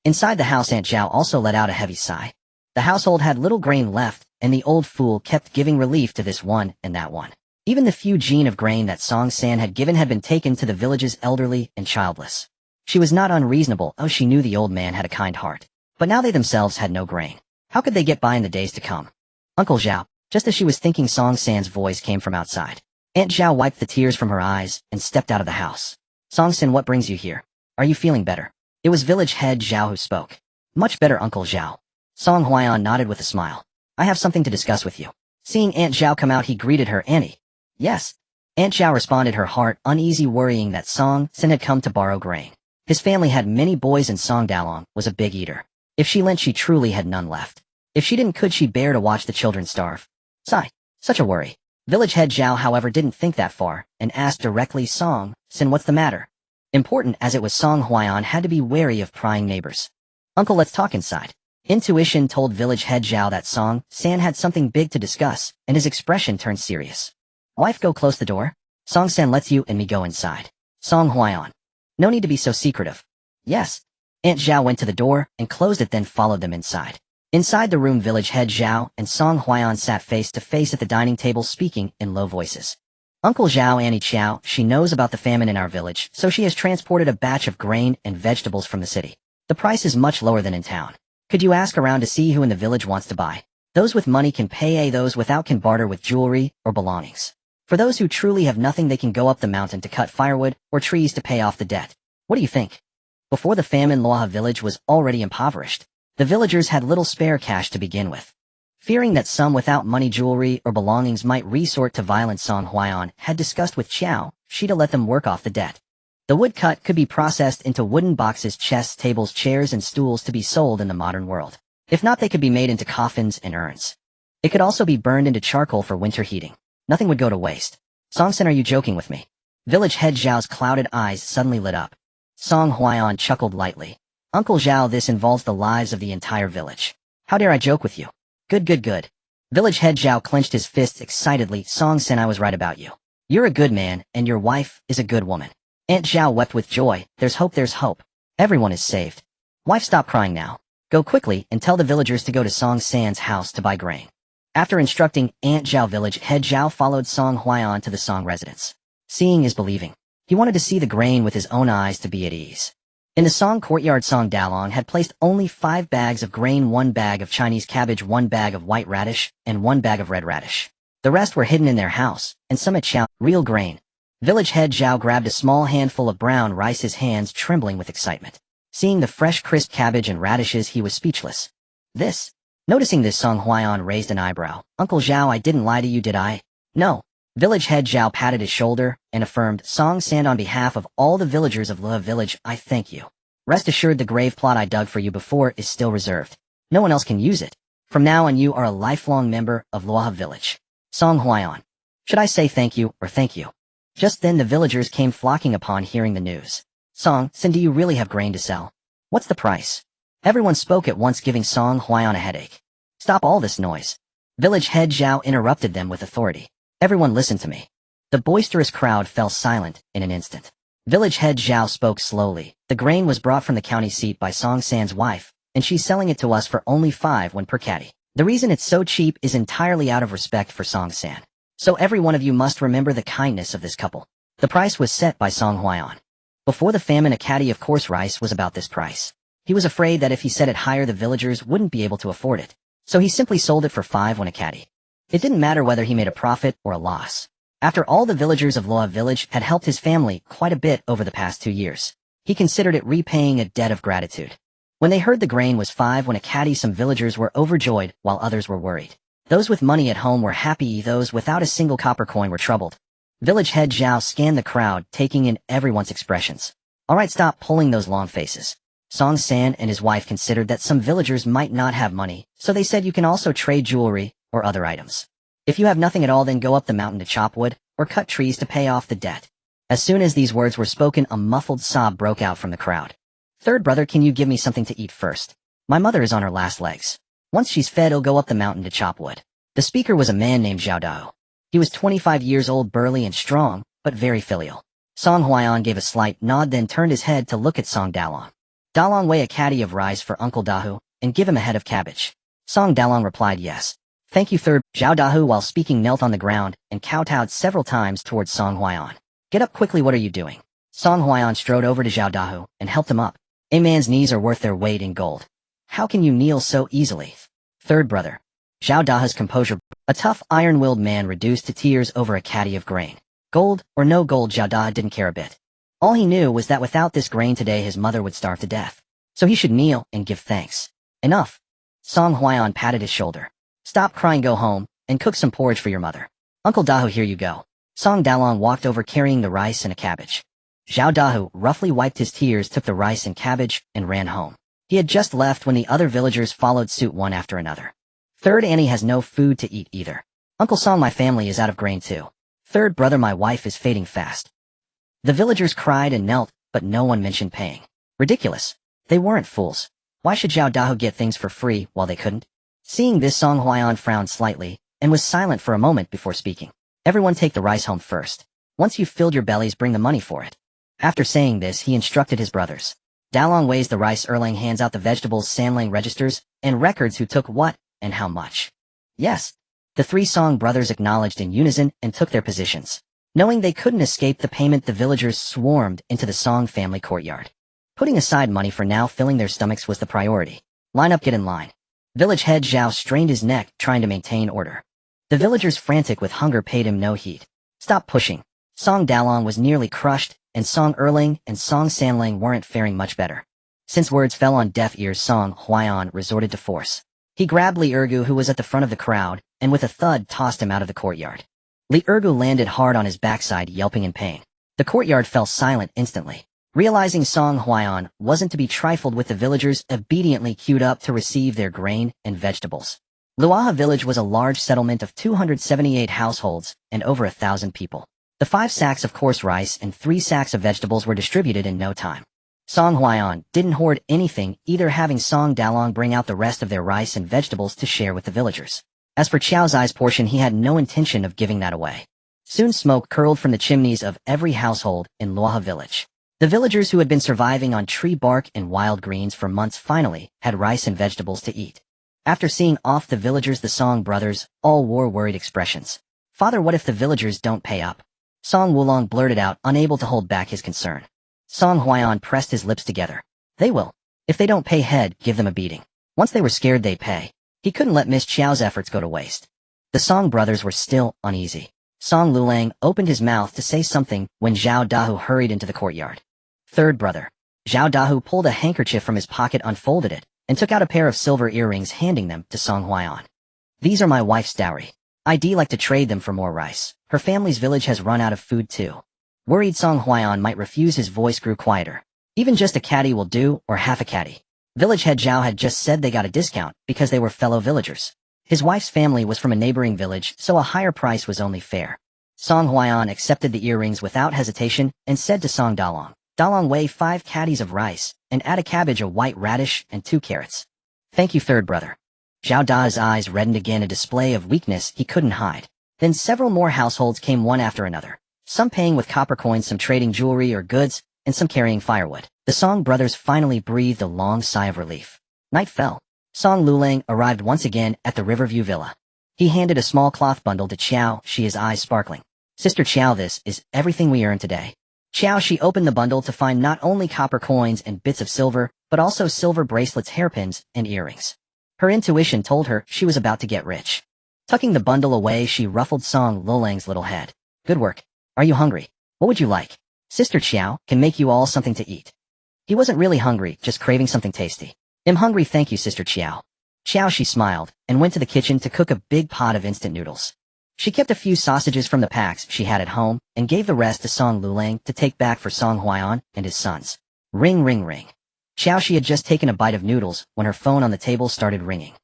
Inside the house, Aunt Zhao also let out a heavy sigh. The household had little grain left, and the old fool kept giving relief to this one and that one. Even the few gene of grain that Song San had given had been taken to the village's elderly and childless. She was not unreasonable. She knew the old man had a kind heart. But now they themselves had no grain. How could they get by in the days to come? Uncle Zhao. Just as she was thinking, Song San's voice came from outside. Aunt Zhao wiped the tears from her eyes and stepped out of the house. Song San, what brings you here? Are you feeling better? It was village head Zhao who spoke. Much better, Uncle Zhao. Song Huaiyan nodded with a smile. I have something to discuss with you. Seeing Aunt Zhao come out, he greeted her. Annie. Yes. Aunt Zhao responded, her heart uneasy, worrying that Song San had come to borrow grain. His family had many boys and Song Dalong was a big eater. If she lent, she truly had none left. If she didn't, could she bear to watch the children starve? Sigh. Such a worry. Village head Zhao, however, didn't think that far, and asked directly, Song San, what's the matter? Important as it was, Song Huaiyan had to be wary of prying neighbors. Uncle, let's talk inside. Intuition told village head Zhao that Song San had something big to discuss, and his expression turned serious. Wife, go close the door. Song San lets you and me go inside. Song Huaiyan. No need to be so secretive. Yes. Aunt Zhao went to the door and closed it, then followed them inside. Inside the room, village head Zhao and Song Huaiyan sat face to face at the dining table, speaking in low voices. Uncle Zhao, Annie Qiao, she knows about the famine in our village, so she has transported a batch of grain and vegetables from the city. The price is much lower than in town. Could you ask around to see who in the village wants to buy? Those with money can pay, those without can barter with jewelry or belongings. For those who truly have nothing, they can go up the mountain to cut firewood or trees to pay off the debt. What do you think? Before the famine, Loha village was already impoverished. The villagers had little spare cash to begin with. Fearing that some without money, jewelry, or belongings might resort to violence, Song Huaiyan had discussed with Qiao Xi to let them work off the debt. The wood cut could be processed into wooden boxes, chests, tables, chairs, and stools to be sold in the modern world. If not, they could be made into coffins and urns. It could also be burned into charcoal for winter heating. Nothing would go to waste. Song-sen, are you joking with me? Village head Zhao's clouded eyes suddenly lit up. Song Huaiyan chuckled lightly. Uncle Zhao, this involves the lives of the entire village. How dare I joke with you? Good. Village head Zhao clenched his fists excitedly. Song-sen, I was right about you. You're a good man, and your wife is a good woman. Aunt Zhao wept with joy. There's hope. Everyone is saved. Wife, stop crying now. Go quickly and tell the villagers to go to Song San's house to buy grain. After instructing Aunt Zhao, village head Zhao followed Song Huaiyan to the Song residence. Seeing is believing. He wanted to see the grain with his own eyes to be at ease. In the Song courtyard, Song Dalong had placed only 5 bags of grain, 1 bag of Chinese cabbage, 1 bag of white radish, and 1 bag of red radish. The rest were hidden in their house, and some at Qiao, real grain. Village head Zhao grabbed a small handful of brown rice, his hands trembling with excitement. Seeing the fresh, crisp cabbage and radishes, he was speechless. This? Noticing this, Song Huaiyan raised an eyebrow. Uncle Zhao, I didn't lie to you, did I? No. Village head Zhao patted his shoulder and affirmed, Song San, on behalf of all the villagers of Luha village, I thank you. Rest assured, the grave plot I dug for you before is still reserved. No one else can use it. From now on, you are a lifelong member of Luha village. Song Huaiyan. Should I say thank you or thank you? Just then the villagers came flocking upon hearing the news. Song San, do you really have grain to sell? What's the price? Everyone spoke at once, giving Song Huaiyan a headache. Stop all this noise. Village head Zhao interrupted them with authority. Everyone listen to me. The boisterous crowd fell silent in an instant. Village head Zhao spoke slowly. The grain was brought from the county seat by Song San's wife, and she's selling it to us for only 5 won per caddy. The reason it's so cheap is entirely out of respect for Song San. So every one of you must remember the kindness of this couple. The price was set by Song Huaiyan. Before the famine, a caddy of coarse rice was about this price. He was afraid that if he set it higher, the villagers wouldn't be able to afford it. So he simply sold it for 5 won a caddy. It didn't matter whether he made a profit or a loss. After all, the villagers of Luha village had helped his family quite a bit over the past 2 years. He considered it repaying a debt of gratitude. When they heard the grain was 5 won a caddy, some villagers were overjoyed while others were worried. Those with money at home were happy, those without a single copper coin were troubled. Village head Zhao scanned the crowd, taking in everyone's expressions. Alright, stop pulling those long faces. Song San and his wife considered that some villagers might not have money, so they said you can also trade jewelry or other items. If you have nothing at all, then go up the mountain to chop wood or cut trees to pay off the debt. As soon as these words were spoken, a muffled sob broke out from the crowd. Third brother, can you give me something to eat first? My mother is on her last legs. Once she's fed, I'll go up the mountain to chop wood. The speaker was a man named Zhao Dao. He was 25 years old, burly and strong, but very filial. Song Huaiyan gave a slight nod, then turned his head to look at Song Dalong. Dalong, weigh a caddy of rice for Uncle Dahu, and give him a head of cabbage. Song Dalong replied yes. Thank you. Third, Zhao Dahu, while speaking, knelt on the ground and kowtowed several times towards Song Huaiyan. Get up quickly, what are you doing? Song Huaiyan strode over to Zhao Dahu and helped him up. A man's knees are worth their weight in gold. How can you kneel so easily? Third brother. Zhao Dahu's composure. A tough, iron-willed man reduced to tears over a caddy of grain. Gold or no gold, Zhao Dahu didn't care a bit. All he knew was that without this grain today his mother would starve to death. So he should kneel and give thanks. Enough. Song Huaiyan patted his shoulder. Stop crying, go home, and cook some porridge for your mother. Uncle Dahu, here you go. Song Dalong walked over carrying the rice and a cabbage. Zhao Dahu roughly wiped his tears, took the rice and cabbage, and ran home. He had just left when the other villagers followed suit one after another. Third, Annie has no food to eat either. Uncle Song, my family is out of grain too. Third brother, my wife is fading fast. The villagers cried and knelt, but no one mentioned paying. Ridiculous. They weren't fools. Why should Zhao Dahu get things for free while they couldn't? Seeing this, Song Huaiyan frowned slightly, and was silent for a moment before speaking. Everyone take the rice home first. Once you've filled your bellies, bring the money for it. After saying this, he instructed his brothers. Dalong weighs the rice, Erlang hands out the vegetables, Sanlang registers and records who took what and how much. Yes. The 3 Song brothers acknowledged in unison and took their positions. Knowing they couldn't escape the payment, the villagers swarmed into the Song family courtyard. Putting aside money for now, filling their stomachs was the priority. Line up, get in line. Village head Qiao strained his neck, trying to maintain order. The villagers, frantic with hunger, paid him no heed. Stop pushing. Song Dalong was nearly crushed, and Song Erling and Song Sanling weren't faring much better. Since words fell on deaf ears, Song Huaiyan resorted to force. He grabbed Li Ergu, who was at the front of the crowd, and with a thud tossed him out of the courtyard. Li Ergu landed hard on his backside, yelping in pain. The courtyard fell silent instantly. Realizing Song Huaiyan wasn't to be trifled with, the villagers obediently queued up to receive their grain and vegetables. Luaha village was a large settlement of 278 households and over 1,000 people. The 5 sacks of coarse rice and 3 sacks of vegetables were distributed in no time. Song Huaiyan didn't hoard anything, either having Song Dalong bring out the rest of their rice and vegetables to share with the villagers. As for Qiao Xi's portion, he had no intention of giving that away. Soon smoke curled from the chimneys of every household in Luaha village. The villagers who had been surviving on tree bark and wild greens for months finally had rice and vegetables to eat. After seeing off the villagers, the Song brothers all wore worried expressions. "Father, what if the villagers don't pay up?" Song Wulong blurted out, unable to hold back his concern. Song Huaiyan pressed his lips together. "They will. If they don't pay head, give them a beating. Once they were scared, they'd pay." He couldn't let Miss Qiao's efforts go to waste. The Song brothers were still uneasy. Song Lulang opened his mouth to say something when Zhao Dahu hurried into the courtyard. Third brother. Zhao Dahu pulled a handkerchief from his pocket, unfolded it, and took out a pair of silver earrings, handing them to Song Huaiyan. "These are my wife's dowry. I'd like to trade them for more rice. Her family's village has run out of food too." Worried Song Huaiyan might refuse, his voice grew quieter. "Even just a caddy will do, or half a caddy." Village head Zhao had just said they got a discount because they were fellow villagers. His wife's family was from a neighboring village, so a higher price was only fair. Song Huaiyan accepted the earrings without hesitation and said to Song Dalong, "Dalong, weigh 5 caddies of rice, and add a cabbage, a white radish, and 2 carrots." "Thank you, third brother." Zhao Da's eyes reddened again, a display of weakness he couldn't hide. Then several more households came one after another, some paying with copper coins, some trading jewelry or goods, and some carrying firewood. The Song brothers finally breathed a long sigh of relief. Night fell. Song Lulang arrived once again at the Riverview Villa. He handed a small cloth bundle to Qiao Xi, his eyes sparkling. "Sister Qiao, this is everything we earned today." Qiao Xi opened the bundle to find not only copper coins and bits of silver, but also silver bracelets, hairpins, and earrings. Her intuition told her she was about to get rich. Tucking the bundle away, she ruffled Song Lulang's little head. "Good work. Are you hungry? What would you like? Sister Qiao can make you all something to eat." He wasn't really hungry, just craving something tasty. "I'm hungry, thank you, Sister Qiao." Qiao Xi smiled and went to the kitchen to cook a big pot of instant noodles. She kept a few sausages from the packs she had at home and gave the rest to Song Lulang to take back for Song Huaiyan and his sons. Ring, ring, ring. Qiao Xi had just taken a bite of noodles when her phone on the table started ringing.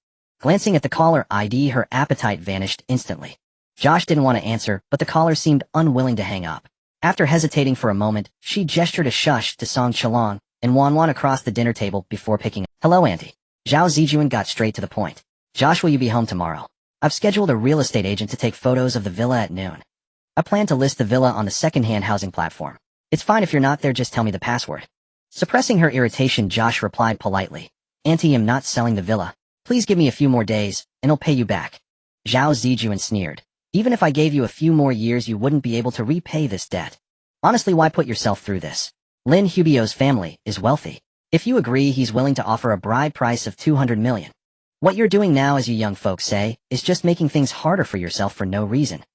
Glancing at the caller ID, her appetite vanished instantly. Josh didn't want to answer, but the caller seemed unwilling to hang up. After hesitating for a moment, she gestured a shush to Song Chalong and Wan across the dinner table before picking up. "Hello, Auntie." Zhao Zijuan got straight to the point. "Josh, will you be home tomorrow? I've scheduled a real estate agent to take photos of the villa at noon. I plan to list the villa on the second-hand housing platform. It's fine if you're not there, just tell me the password." Suppressing her irritation, Josh replied politely, "Auntie, I'm not selling the villa. Please give me a few more days, and I'll pay you back." Zhao Zijuan sneered. "Even if I gave you a few more years, you wouldn't be able to repay this debt. Honestly, why put yourself through this? Lin Hubio's family is wealthy. If you agree, he's willing to offer a bride price of 200 million. What you're doing now, as you young folks say, is just making things harder for yourself for no reason."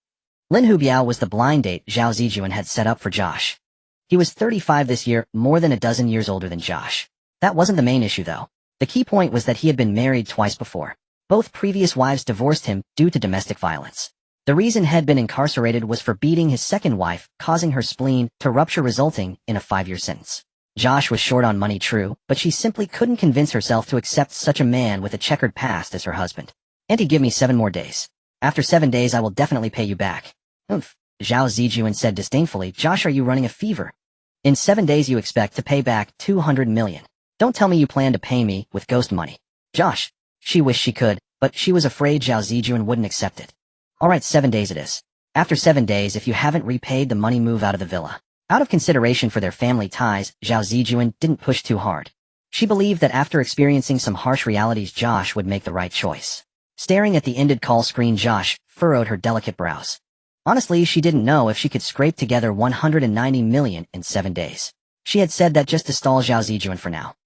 Lin Hubiao was the blind date Zhao Zijuan had set up for Josh. He was 35 this year, more than a dozen years older than Josh. That wasn't the main issue, though. The key point was that he had been married twice before. Both previous wives divorced him due to domestic violence. The reason he'd been incarcerated was for beating his second wife, causing her spleen to rupture, resulting in a 5-year sentence. Josh was short on money, true, but she simply couldn't convince herself to accept such a man with a checkered past as her husband. "Auntie, give me 7 more days. After 7 days, I will definitely pay you back." "Oomph," Zhao Zijuan said disdainfully. "Josh, are you running a fever? In 7 days you expect to pay back 200 million. Don't tell me you plan to pay me with ghost money." Josh. She wished she could, but she was afraid Zhao Zijuan wouldn't accept it. "All right, 7 days it is. After 7 days, if you haven't repaid the money, move out of the villa." Out of consideration for their family ties, Zhao Zijuan didn't push too hard. She believed that after experiencing some harsh realities, Josh would make the right choice. Staring at the ended call screen, Josh furrowed her delicate brows. Honestly, she didn't know if she could scrape together 190 million in 7 days. She had said that just to stall Zhao Zijuan for now.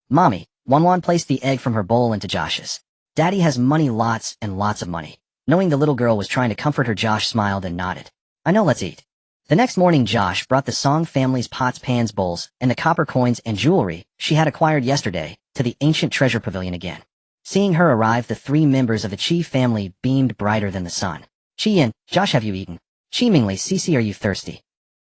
"Mommy," Wanwan placed the egg from her bowl into Josh's. Daddy has money, lots and lots of money. Knowing the little girl was trying to comfort her, Josh smiled and nodded. I know, let's eat. The next morning, Josh brought the Song family's pots, pans, bowls, and the copper coins and jewelry she had acquired yesterday to the ancient treasure pavilion again. Seeing her arrive, the 3 members of the Qi family beamed brighter than the sun. Qi Yin, Josh, have you eaten? Qi Mingli, Cici, are you thirsty?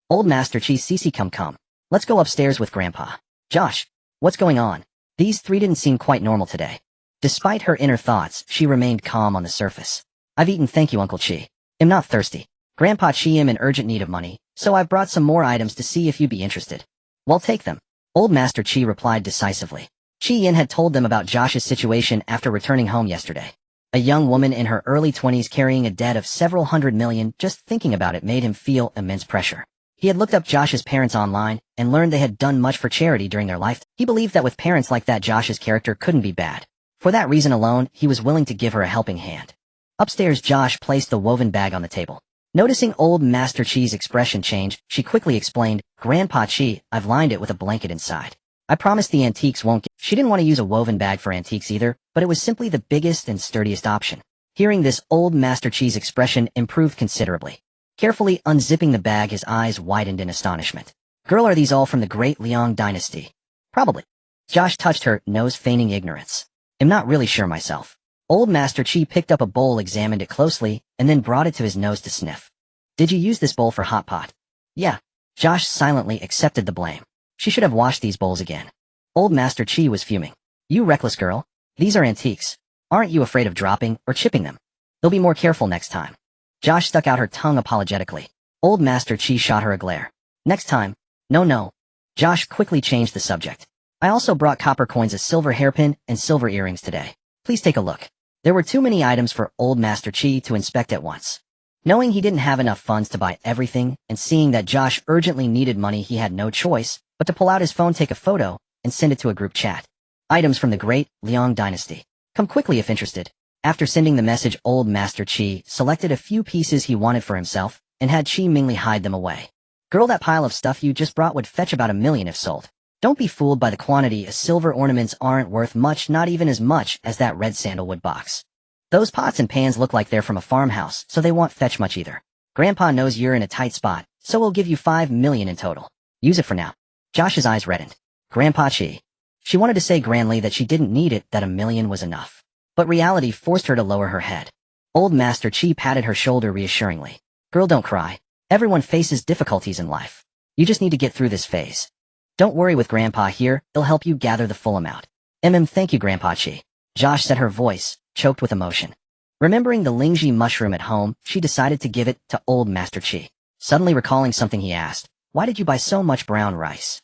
Old Master Qi, Cici, come. Let's go upstairs with Grandpa. Josh, what's going on? These 3 didn't seem quite normal today. Despite her inner thoughts, she remained calm on the surface. I've eaten, thank you, Uncle Qi. I'm not thirsty. Grandpa Qi, am in urgent need of money, so I've brought some more items to see if you'd be interested. Well, take them. Old Master Qi replied decisively. Qi Yin had told them about Josh's situation after returning home yesterday. A young woman in her early 20s carrying a debt of several hundred million, just thinking about it made him feel immense pressure. He had looked up Josh's parents online and learned they had done much for charity during their life. He believed that with parents like that, Josh's character couldn't be bad. For that reason alone, he was willing to give her a helping hand. Upstairs, Josh placed the woven bag on the table. Noticing Old Master Qi's expression change, she quickly explained, Grandpa Qi, I've lined it with a blanket inside. I promise the antiques won't get— She didn't want to use a woven bag for antiques either, but it was simply the biggest and sturdiest option. Hearing this, Old Master Qi's expression improved considerably. Carefully unzipping the bag, his eyes widened in astonishment. Girl, are these all from the Great Liang dynasty? Probably. Josh touched her nose, feigning ignorance. I'm not really sure myself. Old Master Qi picked up a bowl, examined it closely, and then brought it to his nose to sniff. Did you use this bowl for hot pot? Yeah. Josh silently accepted the blame. She should have washed these bowls again. Old Master Qi was fuming. You reckless girl. These are antiques. Aren't you afraid of dropping or chipping them? You'll be more careful next time. Josh stuck out her tongue apologetically. Old Master Qi shot her a glare. Next time. No. Josh quickly changed the subject. I also brought copper coins, a silver hairpin, and silver earrings today. Please take a look. There were too many items for Old Master Qi to inspect at once. Knowing he didn't have enough funds to buy everything, and seeing that Josh urgently needed money, he had no choice but to pull out his phone, take a photo, and send it to a group chat. Items from the Great Liang dynasty. Come quickly if interested. After sending the message, Old Master Qi selected a few pieces he wanted for himself, and had Qi Mingli hide them away. Girl, that pile of stuff you just brought would fetch about $1 million if sold. Don't be fooled by the quantity, as silver ornaments aren't worth much, not even as much as that red sandalwood box. Those pots and pans look like they're from a farmhouse, so they won't fetch much either. Grandpa knows you're in a tight spot, so we'll give you $5 million in total. Use it for now. Josh's eyes reddened. Grandpa Qi. She wanted to say grandly that she didn't need it, that $1 million was enough. But reality forced her to lower her head. Old Master Qi patted her shoulder reassuringly. Girl, don't cry. Everyone faces difficulties in life. You just need to get through this phase. Don't worry, with Grandpa here, he'll help you gather the full amount. Thank you, Grandpa Qi. Josh said, her voice choked with emotion. Remembering the Lingji mushroom at home, she decided to give it to Old Master Qi. Suddenly recalling something, he asked, why did you buy so much brown rice?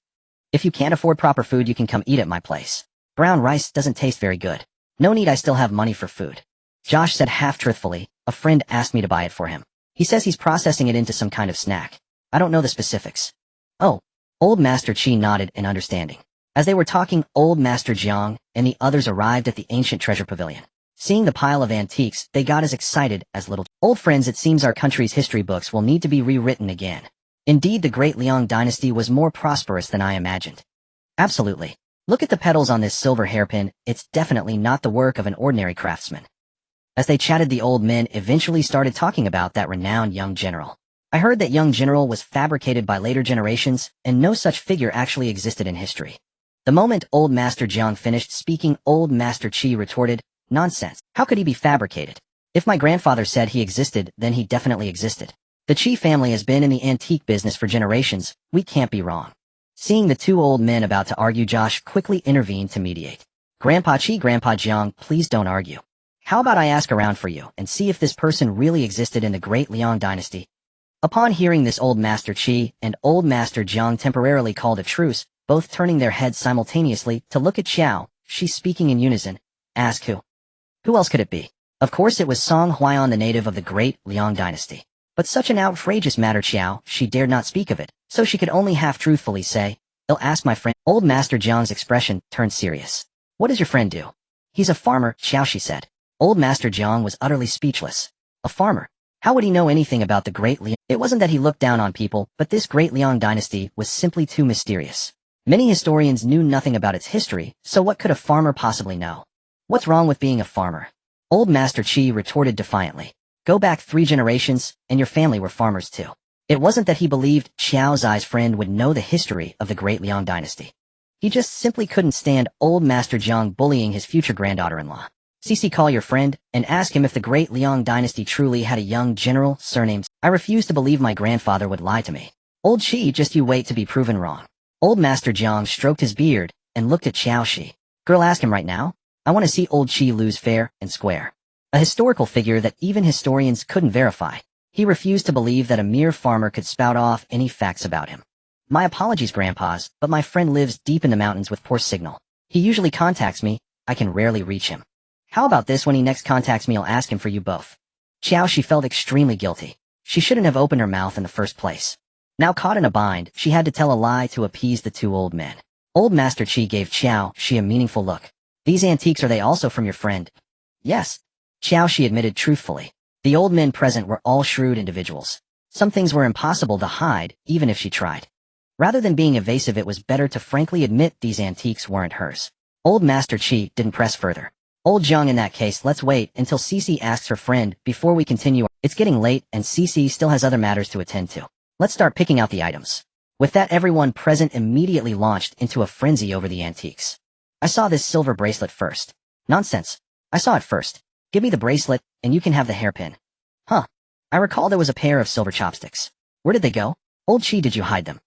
If you can't afford proper food, you can come eat at my place. Brown rice doesn't taste very good. No need, I still have money for food. Josh said half-truthfully, a friend asked me to buy it for him. He says he's processing it into some kind of snack. I don't know the specifics. Oh. Old Master Qi nodded in understanding. As they were talking, Old Master Jiang and the others arrived at the ancient treasure pavilion. Seeing the pile of antiques, they got as excited as little old friends. It seems our country's history books will need to be rewritten again. Indeed, the Great Liang dynasty was more prosperous than I imagined. Absolutely. Look at the petals on this silver hairpin, it's definitely not the work of an ordinary craftsman. As they chatted, the old men eventually started talking about that renowned young general. I heard that young general was fabricated by later generations, and no such figure actually existed in history. The moment Old Master Jiang finished speaking, Old Master Qi retorted, nonsense. How could he be fabricated? If my grandfather said he existed, then he definitely existed. The Qi family has been in the antique business for generations, we can't be wrong. Seeing the 2 old men about to argue, Josh quickly intervened to mediate. Grandpa Qi, Grandpa Jiang, please don't argue. How about I ask around for you and see if this person really existed in the Great Liang dynasty? Upon hearing this, Old Master Qi and Old Master Jiang temporarily called a truce, both turning their heads simultaneously to look at Qiao Xi, speaking in unison. Ask who? Who else could it be? Of course it was Song Huaiyan, the native of the Great Liang dynasty. But such an outrageous matter, Qiao Xi dared not speak of it, so she could only half-truthfully say, I'll ask my friend. Old Master Jiang's expression turned serious. What does your friend do? He's a farmer, Qiao Xi said. Old Master Jiang was utterly speechless. A farmer? How would he know anything about the Great Liang? It wasn't that he looked down on people, but this Great Liang dynasty was simply too mysterious. Many historians knew nothing about its history, so what could a farmer possibly know? What's wrong with being a farmer? Old Master Qi retorted defiantly. Go back 3 generations, and your family were farmers too. It wasn't that he believed Qiao Xi's friend would know the history of the Great Liang dynasty. He just simply couldn't stand old Master Jiang bullying his future granddaughter-in-law. CC, call your friend and ask him if the Great Liang dynasty truly had a young general surnamed. I refuse to believe my grandfather would lie to me. Old Qi, just you wait to be proven wrong. Old Master Jiang stroked his beard and looked at Qiao Xi. Girl, ask him right now. I want to see old Qi lose fair and square. A historical figure that even historians couldn't verify. He refused to believe that a mere farmer could spout off any facts about him. My apologies, grandpas, but my friend lives deep in the mountains with poor signal. He usually contacts me. I can rarely reach him. How about this? When he next contacts me, I'll ask him for you both. Qiao Xi felt extremely guilty. She shouldn't have opened her mouth in the first place. Now caught in a bind, she had to tell a lie to appease the 2 old men. Old Master Qi gave Qiao Xi a meaningful look. These antiques, are they also from your friend? Yes. Qiao Xi admitted truthfully. The old men present were all shrewd individuals. Some things were impossible to hide, even if she tried. Rather than being evasive, it was better to frankly admit these antiques weren't hers. Old Master Qi didn't press further. Old Jiang, in that case, let's wait until Cici asks her friend before we continue. It's getting late and Cici still has other matters to attend to. Let's start picking out the items. With that, everyone present immediately launched into a frenzy over the antiques. I saw this silver bracelet first. Nonsense. I saw it first. Give me the bracelet, and you can have the hairpin. Huh. I recall there was a pair of silver chopsticks. Where did they go? Old Qi, did you hide them?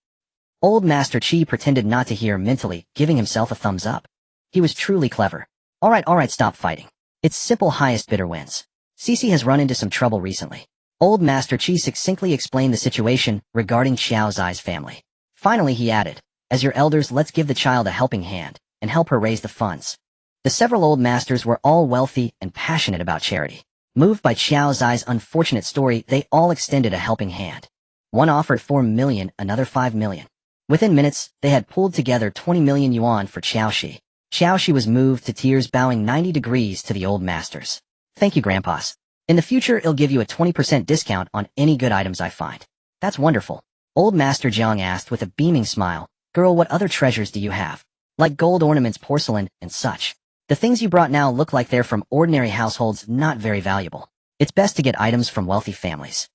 Old Master Qi pretended not to hear, mentally giving himself a thumbs up. He was truly clever. Alright, stop fighting. It's simple, highest bidder wins. Cici has run into some trouble recently. Old Master Qi succinctly explained the situation regarding Qiao Xi's family. Finally, he added, as your elders, let's give the child a helping hand and help her raise the funds. The several old masters were all wealthy and passionate about charity. Moved by Qiao Xi's unfortunate story, they all extended a helping hand. One offered 4 million, another 5 million. Within minutes, they had pulled together 20 million yuan for Qiao Xi. Qiao Xi was moved to tears, bowing 90 degrees to the old masters. Thank you, grandpas. In the future, I'll give you a 20% discount on any good items I find. That's wonderful. Old Master Jiang asked with a beaming smile. Girl, what other treasures do you have? Like gold ornaments, porcelain, and such. The things you brought now look like they're from ordinary households, not very valuable. It's best to get items from wealthy families.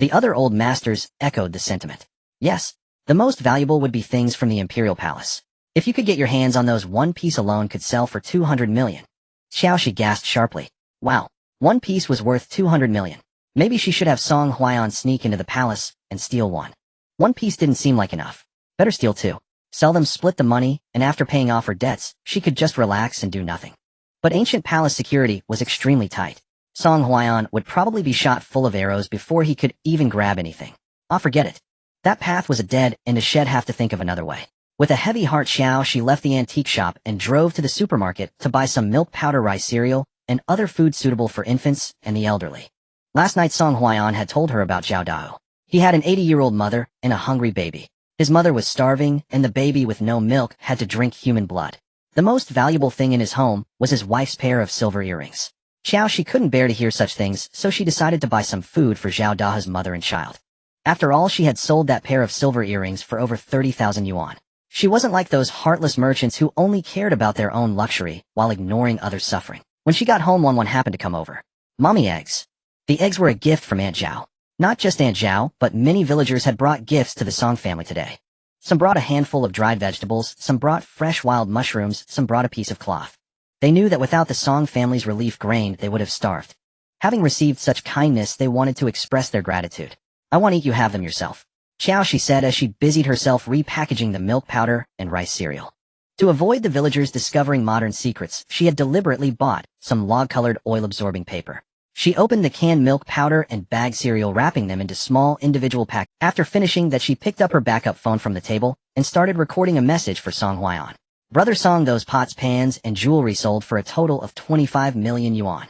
The other old masters echoed the sentiment. Yes, the most valuable would be things from the imperial palace. If you could get your hands on those, one piece alone could sell for 200 million. Qiao Xi gasped sharply. Wow, one piece was worth 200 million. Maybe she should have Song Huaiyan sneak into the palace and steal one. One piece didn't seem like enough. Better steal 2. Sell them, split the money, and after paying off her debts, she could just relax and do nothing. But ancient palace security was extremely tight. Song Huaiyan would probably be shot full of arrows before he could even grab anything. Forget it. That path was a dead end, and she'd have to think of another way. With a heavy heart, Qiao Xi left the antique shop and drove to the supermarket to buy some milk powder, rice cereal, and other food suitable for infants and the elderly. Last night, Song Huaiyan had told her about Zhao Dao. He had an 80-year-old mother and a hungry baby. His mother was starving, and the baby with no milk had to drink human blood. The most valuable thing in his home was his wife's pair of silver earrings. Qiao Xi couldn't bear to hear such things, so she decided to buy some food for Zhao Da's mother and child. After all, she had sold that pair of silver earrings for over 30,000 yuan. She wasn't like those heartless merchants who only cared about their own luxury while ignoring others' suffering. When she got home, one happened to come over. Mommy, eggs. The eggs were a gift from Aunt Zhao. Not just Aunt Zhao, but many villagers had brought gifts to the Song family today. Some brought a handful of dried vegetables, some brought fresh wild mushrooms, some brought a piece of cloth. They knew that without the Song family's relief grain, they would have starved. Having received such kindness, they wanted to express their gratitude. I want to eat, you have them yourself. Qiao Xi said as she busied herself repackaging the milk powder and rice cereal. To avoid the villagers discovering modern secrets, she had deliberately bought some log-colored oil-absorbing paper. She opened the canned milk powder and bagged cereal, wrapping them into small individual packs. After finishing that, she picked up her backup phone from the table and started recording a message for Song Huaiyan. Brother Song, those pots, pans, and jewelry sold for a total of 25 million yuan.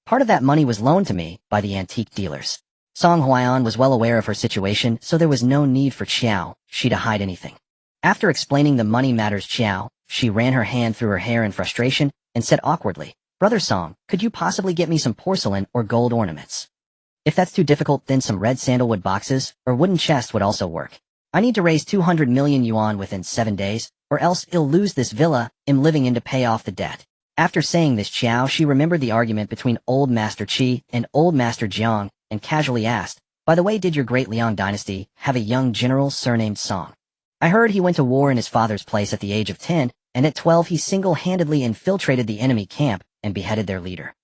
Part of that money was loaned to me by the antique dealers. Song Huaiyan was well aware of her situation, so there was no need for Qiao Xi to hide anything. After explaining the money matters, Qiao Xi ran her hand through her hair in frustration and said awkwardly, Brother Song, could you possibly get me some porcelain or gold ornaments? If that's too difficult, then some red sandalwood boxes or wooden chest would also work. I need to raise 200 million yuan within 7 days, or else I'll lose this villa I'm living in to pay off the debt. After saying this, Qiao Xi remembered the argument between Old Master Qi and Old Master Jiang and casually asked, "By the way, did your great Liang dynasty have a young general surnamed Song? I heard he went to war in his father's place at the age of 10, and at 12 he single-handedly infiltrated the enemy camp and beheaded their leader."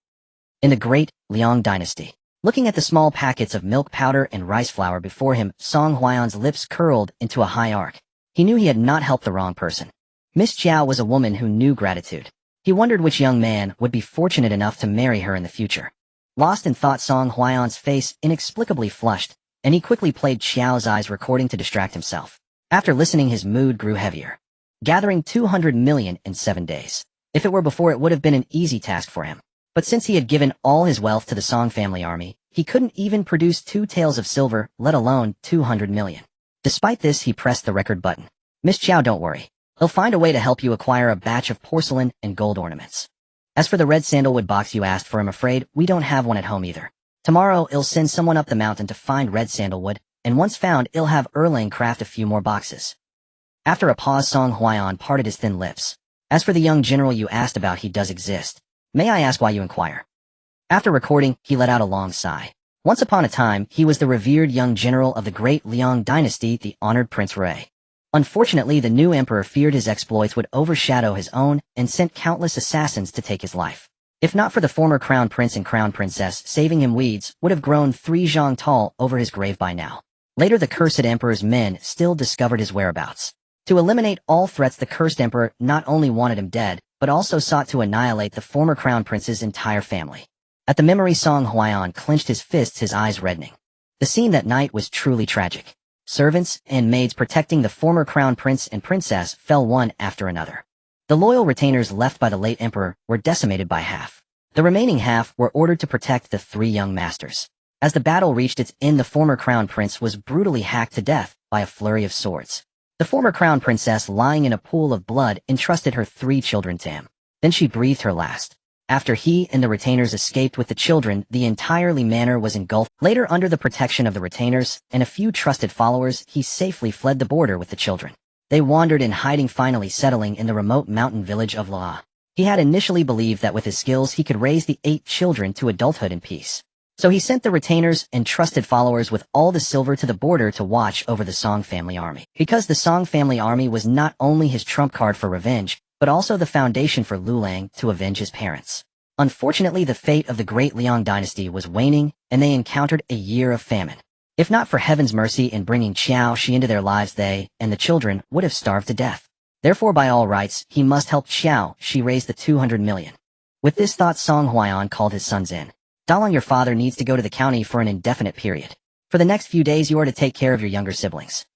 In the great Liang dynasty. Looking at the small packets of milk powder and rice flour before him, Song Huayan's lips curled into a high arc. He knew he had not helped the wrong person. Miss Jiao was a woman who knew gratitude. He wondered which young man would be fortunate enough to marry her in the future. Lost in thought, Song Huayan's face inexplicably flushed, and he quickly played Qiao's eyes recording to distract himself. After listening, his mood grew heavier. Gathering 200 million in 7 days. If it were before, it would have been an easy task for him. But since he had given all his wealth to the Song family army, he couldn't even produce 2 taels of silver, let alone 200 million. Despite this, he pressed the record button. "Miss Qiao, don't worry. He'll find a way to help you acquire a batch of porcelain and gold ornaments. As for the red sandalwood box you asked for, I'm afraid we don't have one at home either. Tomorrow, I'll send someone up the mountain to find red sandalwood, and once found, I'll have Erlang craft a few more boxes." After a pause, Song Huayan parted his thin lips. "As for the young general you asked about, he does exist. May I ask why you inquire?" After recording, he let out a long sigh. Once upon a time, he was the revered young general of the great Liang dynasty, the honored Prince Ray. Unfortunately, the new emperor feared his exploits would overshadow his own and sent countless assassins to take his life. If not for the former crown prince and crown princess saving him, weeds would have grown 3 zhang tall over his grave by now. Later, the cursed emperor's men still discovered his whereabouts. To eliminate all threats, the cursed emperor not only wanted him dead, but also sought to annihilate the former crown prince's entire family. At the memory, Song Huayan clenched his fists, his eyes reddening. The scene that night was truly tragic. Servants and maids protecting the former crown prince and princess fell one after another. The loyal retainers left by the late emperor were decimated by half. The remaining half were ordered to protect the 3 young masters. As the battle reached its end, the former crown prince was brutally hacked to death by a flurry of swords. The former crown princess, lying in a pool of blood, entrusted her 3 children to him. Then she breathed her last. After he and the retainers escaped with the children, the entire Li manor was engulfed. Later, under the protection of the retainers and a few trusted followers, he safely fled the border with the children. They wandered in hiding, finally settling in the remote mountain village of La. He had initially believed that with his skills he could raise the 8 children to adulthood in peace. So he sent the retainers and trusted followers with all the silver to the border to watch over the Song family army. Because the Song family army was not only his trump card for revenge, but also the foundation for Lulang to avenge his parents. Unfortunately, the fate of the great Liang dynasty was waning, and they encountered a year of famine. If not for heaven's mercy in bringing Qiao Xi into their lives, they and the children would have starved to death. Therefore, by all rights, he must help Qiao Xi raise the 200 million. With this thought, Song Huayan called his sons in. "Dalang, your father needs to go to the county for an indefinite period. For the next few days, you are to take care of your younger siblings."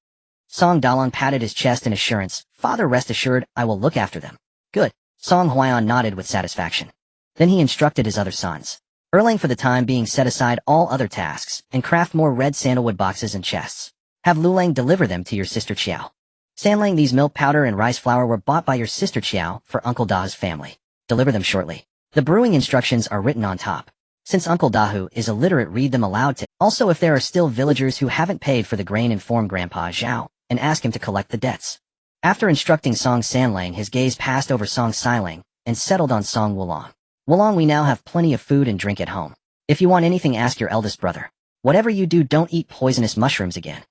Song Dalang patted his chest in assurance. "Father, rest assured, I will look after them." "Good." Song Huayan nodded with satisfaction. Then he instructed his other sons. Erlang, for the time being, set aside all other tasks and craft more red sandalwood boxes and chests. Have Lulang deliver them to your sister Qiao. Sanlang, these milk powder and rice flour were bought by your sister Qiao for Uncle Da's family. Deliver them shortly. The brewing instructions are written on top. Since Uncle Dahu is illiterate, read them aloud to. Also, if there are still villagers who haven't paid for the grain, inform Grandpa Zhao and ask him to collect the debts. After instructing Song Sanlang, his gaze passed over Song Silang and settled on Song Wulong. "Wulong, we now have plenty of food and drink at home. If you want anything, ask your eldest brother. Whatever you do, don't eat poisonous mushrooms again."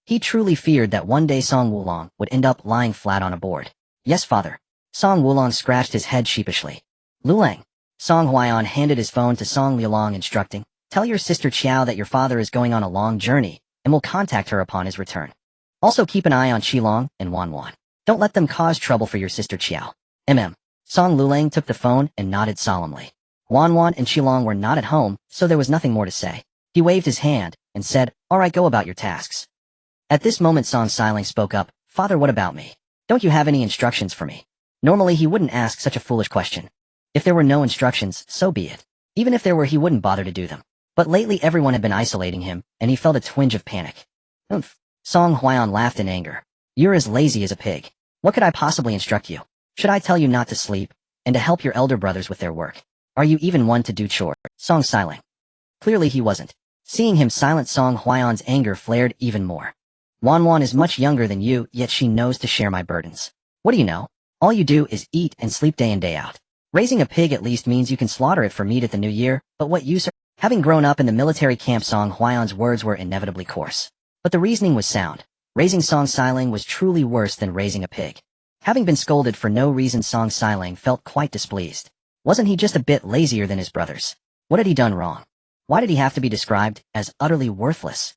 He truly feared that one day Song Wulong would end up lying flat on a board. "Yes, father." Song Wulong scratched his head sheepishly. "Lulang." Song Huayan handed his phone to Song Liulong, instructing, "Tell your sister Qiao that your father is going on a long journey, and will contact her upon his return. Also keep an eye on Qilong and Wanwan. Don't let them cause trouble for your sister Qiao." Song Lulang took the phone and nodded solemnly. Wanwan and Qilong were not at home, so there was nothing more to say. He waved his hand and said, "All right, go about your tasks." At this moment, Song Siling spoke up. "Father, what about me? Don't you have any instructions for me?" Normally, he wouldn't ask such a foolish question. If there were no instructions, so be it. Even if there were, he wouldn't bother to do them. But lately, everyone had been isolating him, and he felt a twinge of panic. "Oomph." Song Huayan laughed in anger. "You're as lazy as a pig. What could I possibly instruct you? Should I tell you not to sleep, and to help your elder brothers with their work? Are you even one to do chores?" Song Siling. Clearly he wasn't. Seeing him silent, Song Huayan's anger flared even more. "Wanwan is much younger than you, yet she knows to share my burdens. What do you know? All you do is eat and sleep day in day out. Raising a pig at least means you can slaughter it for meat at the new year, but what use? Having grown up in the military camp, Song Huayan's words were inevitably coarse. But the reasoning was sound. Raising Song Xiling was truly worse than raising a pig. Having been scolded for no reason, Song Xiling felt quite displeased. Wasn't he just a bit lazier than his brothers? What had he done wrong? Why did he have to be described as utterly worthless?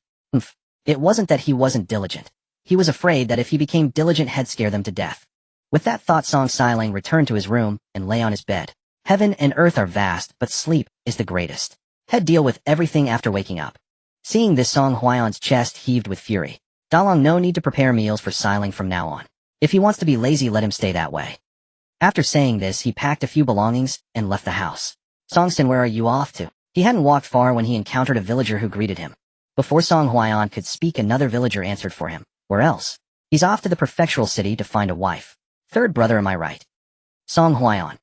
It wasn't that he wasn't diligent. He was afraid that if he became diligent, he'd scare them to death. With that thought, Song Xiling returned to his room and lay on his bed. Heaven and earth are vast, but sleep is the greatest. He'd deal with everything after waking up. Seeing this, Song Huayan's chest heaved with fury. Dalong, no need to prepare meals for Xiling from now on. If he wants to be lazy, let him stay that way. After saying this, he packed a few belongings and left the house. Songsin, where are you off to? He hadn't walked far when he encountered a villager who greeted him. Before Song Huayan could speak, another villager answered for him. Where else? He's off to the prefectural city to find a wife. Third brother, am I right? Song Huayan.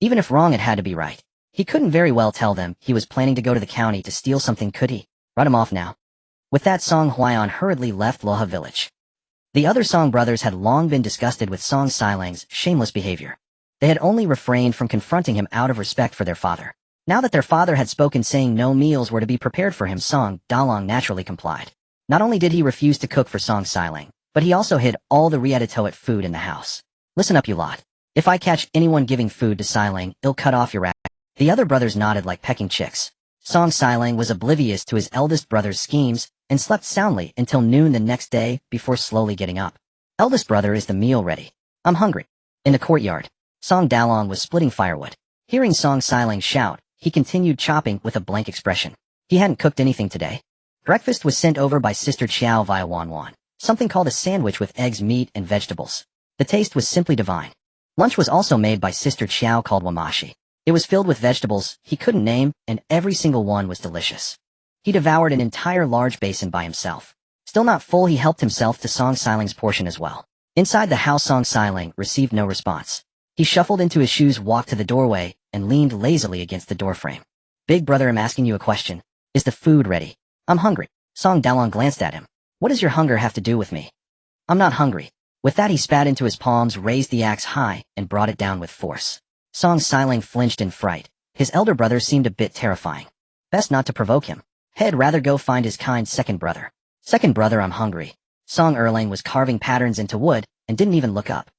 Even if wrong, it had to be right. He couldn't very well tell them he was planning to go to the county to steal something, could he? Run him off now. With that, Song Huayan hurriedly left Loha village. The other Song brothers had long been disgusted with Song Xiling's shameless behavior. They had only refrained from confronting him out of respect for their father. Now that their father had spoken, saying no meals were to be prepared for him, Song Dalong naturally complied. Not only did he refuse to cook for Song Xiling, but he also hid all the Rieditoet food in the house. Listen up, you lot. If I catch anyone giving food to Xiling, I'll cut off your ass. The other brothers nodded like pecking chicks. Song Xiling was oblivious to his eldest brother's schemes and slept soundly until noon the next day before slowly getting up. Eldest brother, is the meal ready? I'm hungry. In the courtyard, Song Dalong was splitting firewood. Hearing Song Xiling shout, he continued chopping with a blank expression. He hadn't cooked anything today. Breakfast was sent over by Sister Qiao via Wanwan, something called a sandwich with eggs, meat, and vegetables. The taste was simply divine. Lunch was also made by Sister Qiao, called wamashi. It was filled with vegetables he couldn't name, and every single one was delicious. He devoured an entire large basin by himself. Still not full, he helped himself to Song Xiling's portion as well. Inside the house, Song Xiling received no response. He shuffled into his shoes, walked to the doorway, and leaned lazily against the doorframe. Big brother, I'm asking you a question. Is the food ready? I'm hungry. Song Dalong glanced at him. What does your hunger have to do with me? I'm not hungry. With that, he spat into his palms, raised the axe high, and brought it down with force. Song Xiling flinched in fright. His elder brother seemed a bit terrifying. Best not to provoke him. He'd rather go find his kind second brother. Second brother, I'm hungry. Song Erlang was carving patterns into wood and didn't even look up.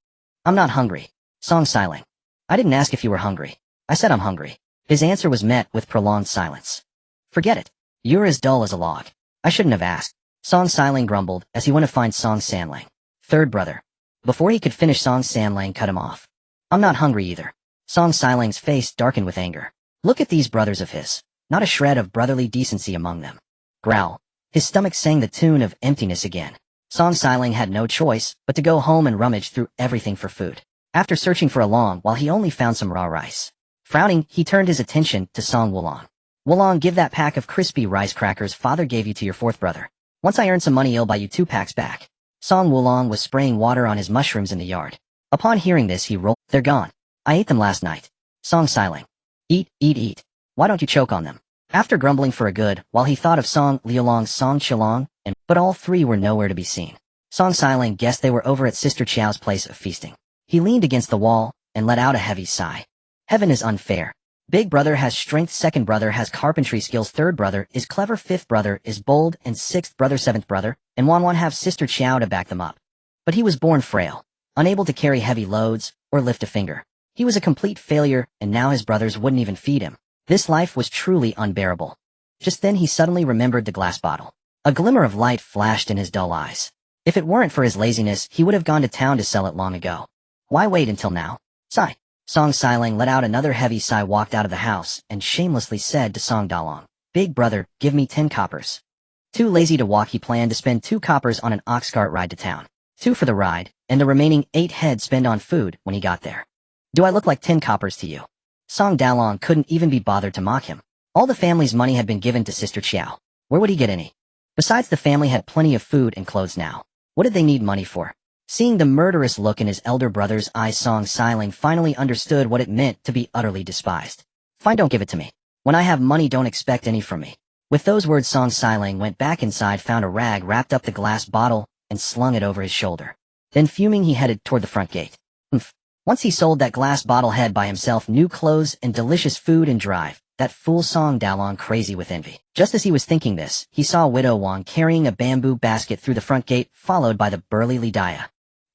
I'm not hungry. Song Xiling. I didn't ask if you were hungry. I said I'm hungry. His answer was met with prolonged silence. Forget it. You're as dull as a log. I shouldn't have asked. Song Xiling grumbled as he went to find Song Sanlang. Third brother. Before he could finish, Song Sanlang cut him off. I'm not hungry either. Song Xiling's face darkened with anger. Look at these brothers of his. Not a shred of brotherly decency among them. Growl. His stomach sang the tune of emptiness again. Song Xiling had no choice but to go home and rummage through everything for food. After searching for a long while, he only found some raw rice. Frowning, he turned his attention to Song Wulong. Wulong, give that pack of crispy rice crackers father gave you to your fourth brother. Once I earn some money, I'll buy you 2 packs back. Song Wulong was spraying water on his mushrooms in the yard. Upon hearing this, he rolled. They're gone. I ate them last night. Song Xiling. Eat, eat, eat. Why don't you choke on them? After grumbling for a good while, he thought of Song Liulong, Song Chilong, but all three were nowhere to be seen. Song Xiling guessed they were over at Sister Qiao's place of feasting. He leaned against the wall and let out a heavy sigh. Heaven is unfair. Big brother has strength, second brother has carpentry skills, third brother is clever, fifth brother is bold, and sixth brother, seventh brother, and Wanwan have Sister Qiao to back them up. But he was born frail, unable to carry heavy loads or lift a finger. He was a complete failure, and now his brothers wouldn't even feed him. This life was truly unbearable. Just then he suddenly remembered the glass bottle. A glimmer of light flashed in his dull eyes. If it weren't for his laziness, he would have gone to town to sell it long ago. Why wait until now? Sigh. Song Xiling let out another heavy sigh, walked out of the house, and shamelessly said to Song Dalong, Big brother, give me 10 coppers. Too lazy to walk, he planned to spend 2 coppers on an ox cart ride to town. 2 for the ride, and the remaining 8 he'd spend on food when he got there. Do I look like 10 coppers to you? Song Dalong couldn't even be bothered to mock him. All the family's money had been given to Sister Qiao. Where would he get any? Besides, the family had plenty of food and clothes now. What did they need money for? Seeing the murderous look in his elder brother's eyes, Song Xiling finally understood what it meant to be utterly despised. Fine, don't give it to me. When I have money, don't expect any from me. With those words, Song Xiling went back inside, found a rag, wrapped up the glass bottle, and slung it over his shoulder. Then fuming, he headed toward the front gate. Once he sold that glass bottle head by himself new clothes and delicious food and drive, that fool Song Dalong crazy with envy. Just as he was thinking this, he saw Widow Wang carrying a bamboo basket through the front gate, followed by the burly Li Daya.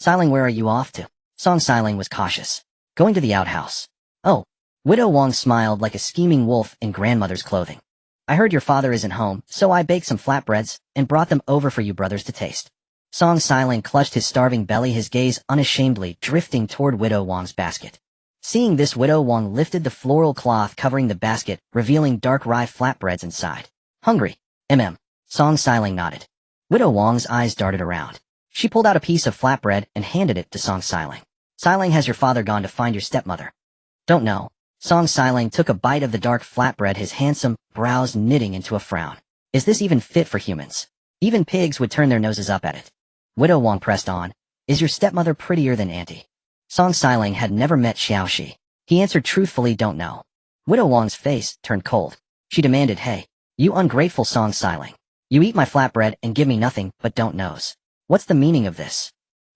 Siling, where are you off to? Song Siling was cautious. Going to the outhouse. Oh. Widow Wang smiled like a scheming wolf in grandmother's clothing. I heard your father isn't home, so I baked some flatbreads and brought them over for you brothers to taste. Song Siling clutched his starving belly, his gaze unashamedly drifting toward Widow Wang's basket. Seeing this, Widow Wang lifted the floral cloth covering the basket, revealing dark rye flatbreads inside. Hungry. Song Siling nodded. Widow Wang's eyes darted around. She pulled out a piece of flatbread and handed it to Song Siling. Siling, has your father gone to find your stepmother? Don't know. Song Siling took a bite of the dark flatbread, his handsome brows knitting into a frown. Is this even fit for humans? Even pigs would turn their noses up at it. Widow Wang pressed on. Is your stepmother prettier than auntie? Song Siling had never met Qiao Xi. He answered truthfully, don't know. Widow Wang's face turned cold. She demanded, hey, you ungrateful Song Siling. You eat my flatbread and give me nothing but don't knows. What's the meaning of this?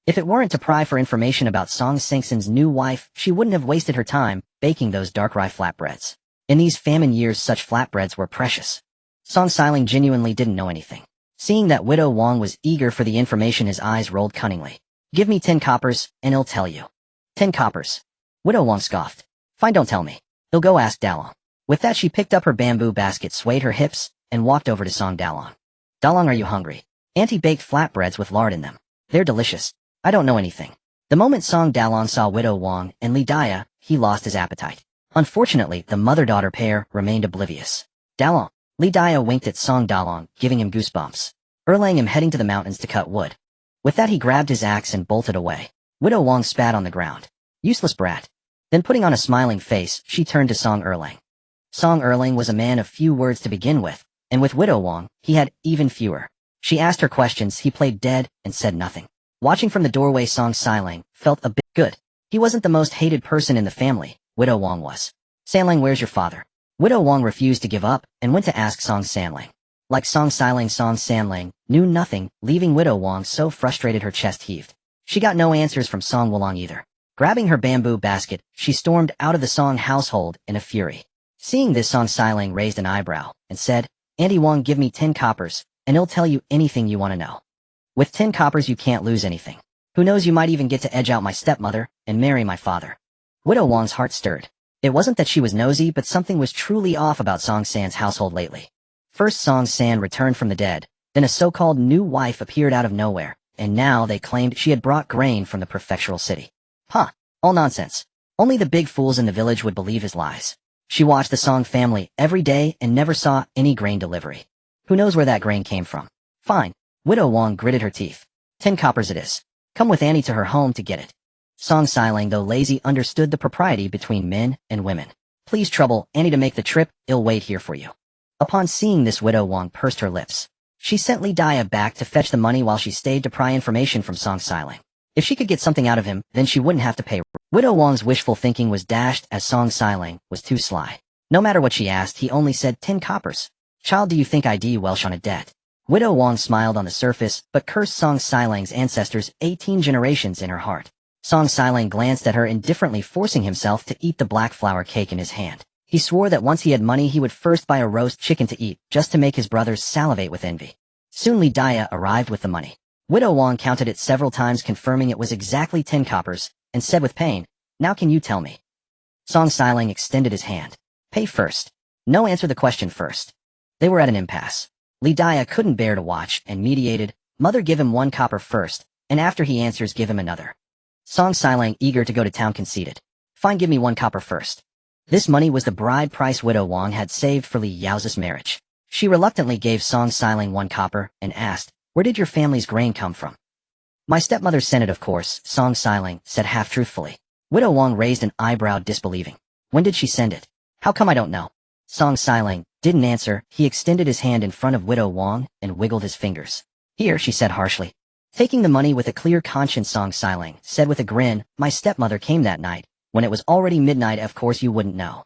If it weren't to pry for information about Song Singson's new wife, she wouldn't have wasted her time baking those dark rye flatbreads. In these famine years, such flatbreads were precious. Song Siling genuinely didn't know anything. Seeing that Widow Wang was eager for the information, his eyes rolled cunningly. Give me 10 coppers, and I'll tell you. 10 coppers. Widow Wang scoffed. Fine, don't tell me. He'll go ask Dalong. With that, she picked up her bamboo basket, swayed her hips, and walked over to Song Dalong. Dalong, are you hungry? Auntie baked flatbreads with lard in them. They're delicious. I don't know anything. The moment Song Dalong saw Widow Wang and Li Daya, he lost his appetite. Unfortunately, the mother-daughter pair remained oblivious. Dalong. Li Daya winked at Song Dalong, giving him goosebumps. Erlang him heading to the mountains to cut wood. With that, he grabbed his axe and bolted away. Widow Wang spat on the ground. Useless brat. Then putting on a smiling face, she turned to Song Erlang. Song Erlang was a man of few words to begin with, and with Widow Wang, he had even fewer. She asked her questions, he played dead and said nothing. Watching from the doorway, Song Siling felt a bit good. He wasn't the most hated person in the family, Widow Wang was. Sanlang, where's your father? Widow Wang refused to give up and went to ask Song Sanlang. Like Song Siling, Song Sanlang knew nothing, leaving Widow Wang so frustrated her chest heaved. She got no answers from Song Wulong either. Grabbing her bamboo basket, she stormed out of the Song household in a fury. Seeing this, Song Siling raised an eyebrow and said, Auntie Wang, give me 10 coppers, and he'll tell you anything you want to know. With 10 coppers you can't lose anything. Who knows, you might even get to edge out my stepmother and marry my father. Widow Wang's heart stirred. It wasn't that she was nosy, but something was truly off about Song San's household lately. First, Song San returned from the dead, then a so-called new wife appeared out of nowhere, and now they claimed she had brought grain from the prefectural city. All nonsense. Only the big fools in the village would believe his lies. She watched the Song family every day and never saw any grain delivery. Who knows where that grain came from? Fine. Widow Wang gritted her teeth. 10 coppers it is. Come with Annie to her home to get it. Song Siling, though lazy, understood the propriety between men and women. Please trouble Annie to make the trip, I'll wait here for you. Upon seeing this, Widow Wang pursed her lips. She sent Li Daya back to fetch the money while she stayed to pry information from Song Siling. If she could get something out of him, then she wouldn't have to pay. Widow Wang's wishful thinking was dashed as Song Siling was too sly. No matter what she asked, he only said 10 coppers. Child, do you think I do Welsh on a debt? Widow Wang smiled on the surface, but cursed Song Siling's ancestors 18 generations in her heart. Song Siling glanced at her indifferently, forcing himself to eat the black flour cake in his hand. He swore that once he had money he would first buy a roast chicken to eat, just to make his brothers salivate with envy. Soon Li Daya arrived with the money. Widow Wang counted it several times, confirming it was exactly 10 coppers, and said with pain, Now can you tell me? Song Siling extended his hand. Pay first. No, answer the question first. They were at an impasse. Li Daya couldn't bear to watch and mediated, Mother, give him 1 copper first, and after he answers give him another. Song Siling, eager to go to town, conceded. Fine, give me 1 copper first. This money was the bride price Widow Wang had saved for Li Yao's marriage. She reluctantly gave Song Siling 1 copper and asked, Where did your family's grain come from? My stepmother sent it, of course, Song Siling said half-truthfully. Widow Wang raised an eyebrow, disbelieving. When did she send it? How come I don't know? Song Siling didn't answer. He extended his hand in front of Widow Wang and wiggled his fingers. Here, she said harshly. Taking the money with a clear conscience, Song Siling said with a grin, My stepmother came that night, when it was already midnight. Of course you wouldn't know.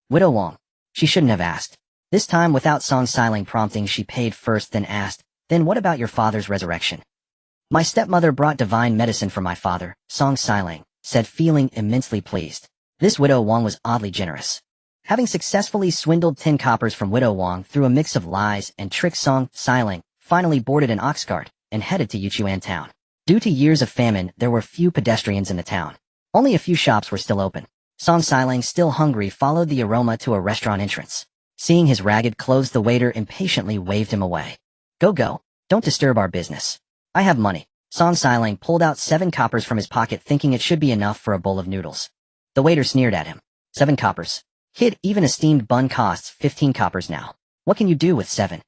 Widow Wang. She shouldn't have asked. This time, without Song Siling prompting, she paid first, then asked, Then what about your father's resurrection? My stepmother brought divine medicine for my father, Song Siling said, feeling immensely pleased. This Widow Wang was oddly generous. Having successfully swindled 10 coppers from Widow Wang through a mix of lies and tricks, Song Xiling finally boarded an ox cart and headed to Yichuan town. Due to years of famine, there were few pedestrians in the town. Only a few shops were still open. Song Xiling, still hungry, followed the aroma to a restaurant entrance. Seeing his ragged clothes, the waiter impatiently waved him away. Go. Don't disturb our business. I have money. Song Xiling pulled out 7 coppers from his pocket, thinking it should be enough for a bowl of noodles. The waiter sneered at him. 7 coppers. Kid, even a steamed bun costs 15 coppers now. What can you do with 7?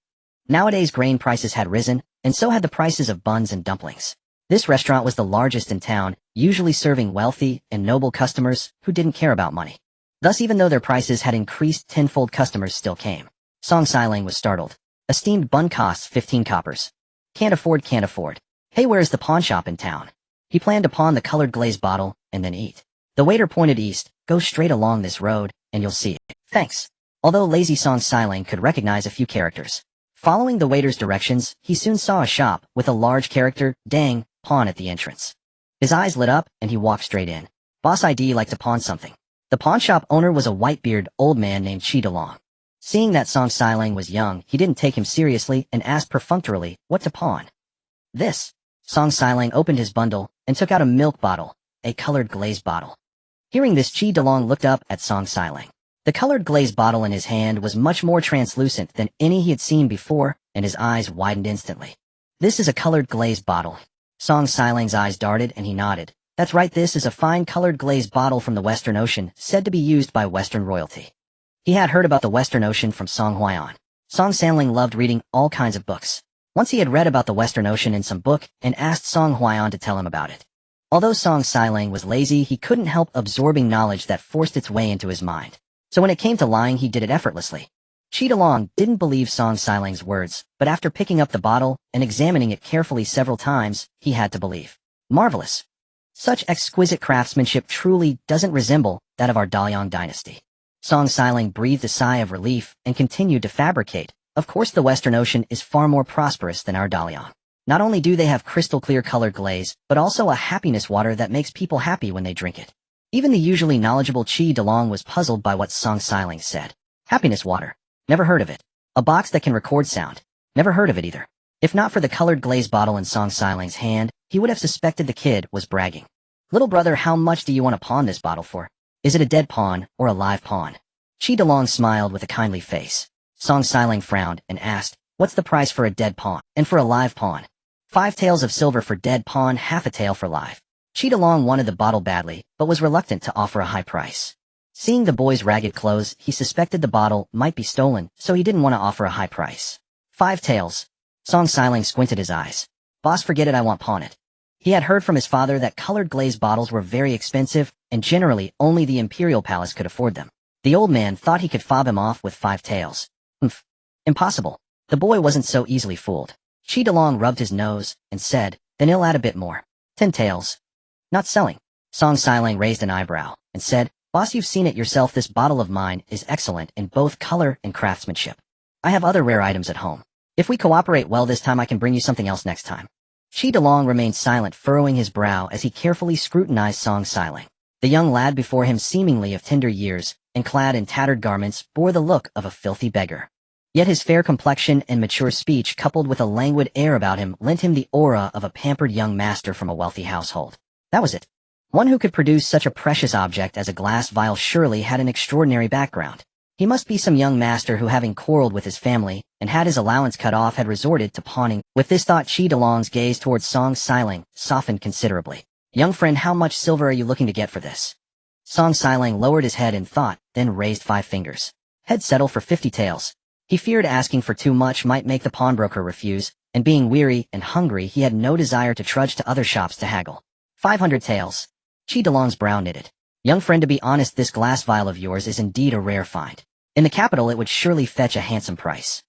Nowadays grain prices had risen, and so had the prices of buns and dumplings. This restaurant was the largest in town, usually serving wealthy and noble customers who didn't care about money. Thus, even though their prices had increased tenfold, customers still came. Song Xiling was startled. A steamed bun costs 15 coppers. Can't afford. Hey, where's the pawn shop in town? He planned to pawn the colored glazed bottle and then eat. The waiter pointed east. Go straight along this road, and you'll see it. Thanks. Although lazy, Song Xiling could recognize a few characters. Following the waiter's directions, he soon saw a shop with a large character, Dang, pawn at the entrance. His eyes lit up, and he walked straight in. Boss, I'd like to pawn something. The pawn shop owner was a white-bearded old man named Qi. Seeing that Song Xiling was young, he didn't take him seriously and asked perfunctorily what to pawn. This. Song Xiling opened his bundle and took out a milk bottle, a colored glazed bottle. Hearing this, Qi looked up at Song Xiling. The colored glazed bottle in his hand was much more translucent than any he had seen before, and his eyes widened instantly. This is a colored glazed bottle. Song Xiling's eyes darted and he nodded. That's right, this is a fine colored glazed bottle from the Western Ocean, said to be used by Western royalty. He had heard about the Western Ocean from Song Huaiyan. Song Xiling loved reading all kinds of books. Once he had read about the Western Ocean in some book and asked Song Huaiyan to tell him about it. Although Song Xiling was lazy, he couldn't help absorbing knowledge that forced its way into his mind. So when it came to lying, he did it effortlessly. Qi didn't believe Song Xiling's words, but after picking up the bottle and examining it carefully several times, he had to believe. Marvelous. Such exquisite craftsmanship truly doesn't resemble that of our Daliang dynasty. Song Xiling breathed a sigh of relief and continued to fabricate. Of course, the Western Ocean is far more prosperous than our Daliang. Not only do they have crystal clear colored glaze, but also a happiness water that makes people happy when they drink it. Even the usually knowledgeable Qi was puzzled by what Song Xiling said. Happiness water. Never heard of it. A box that can record sound. Never heard of it either. If not for the colored glazed bottle in Song Xiling's hand, he would have suspected the kid was bragging. Little brother, how much do you want to pawn this bottle for? Is it a dead pawn or a live pawn? Qi smiled with a kindly face. Song Xiling frowned and asked, what's the price for a dead pawn and for a live pawn? 5 taels of silver for dead pawn, half a tael for live. Qi wanted the bottle badly, but was reluctant to offer a high price. Seeing the boy's ragged clothes, he suspected the bottle might be stolen, so he didn't want to offer a high price. 5 taels. Song Xiling squinted his eyes. Boss, forget it, I want pawn it. He had heard from his father that colored glazed bottles were very expensive, and generally only the imperial palace could afford them. The old man thought he could fob him off with 5 taels. Impossible. The boy wasn't so easily fooled. Qi rubbed his nose and said, then he'll add a bit more. 10 taels. Not selling. Song Xiling raised an eyebrow and said, boss, you've seen it yourself, this bottle of mine is excellent in both color and craftsmanship. I have other rare items at home. If we cooperate well this time, I can bring you something else next time. Qi remained silent, furrowing his brow as he carefully scrutinized Song Xiling. The young lad before him, seemingly of tender years, and clad in tattered garments, bore the look of a filthy beggar. Yet his fair complexion and mature speech, coupled with a languid air about him, lent him the aura of a pampered young master from a wealthy household. That was it. One who could produce such a precious object as a glass vial surely had an extraordinary background. He must be some young master who, having quarreled with his family and had his allowance cut off, had resorted to pawning. With this thought, Qi gaze towards Song Xiling softened considerably. Young friend, how much silver are you looking to get for this? Song Xiling lowered his head in thought, then raised 5 fingers. Head settle for 50 taels. He feared asking for too much might make the pawnbroker refuse, and being weary and hungry, he had no desire to trudge to other shops to haggle. 500 taels. Qi brow knitted. Young friend, to be honest, this glass vial of yours is indeed a rare find. In the capital, it would surely fetch a handsome price.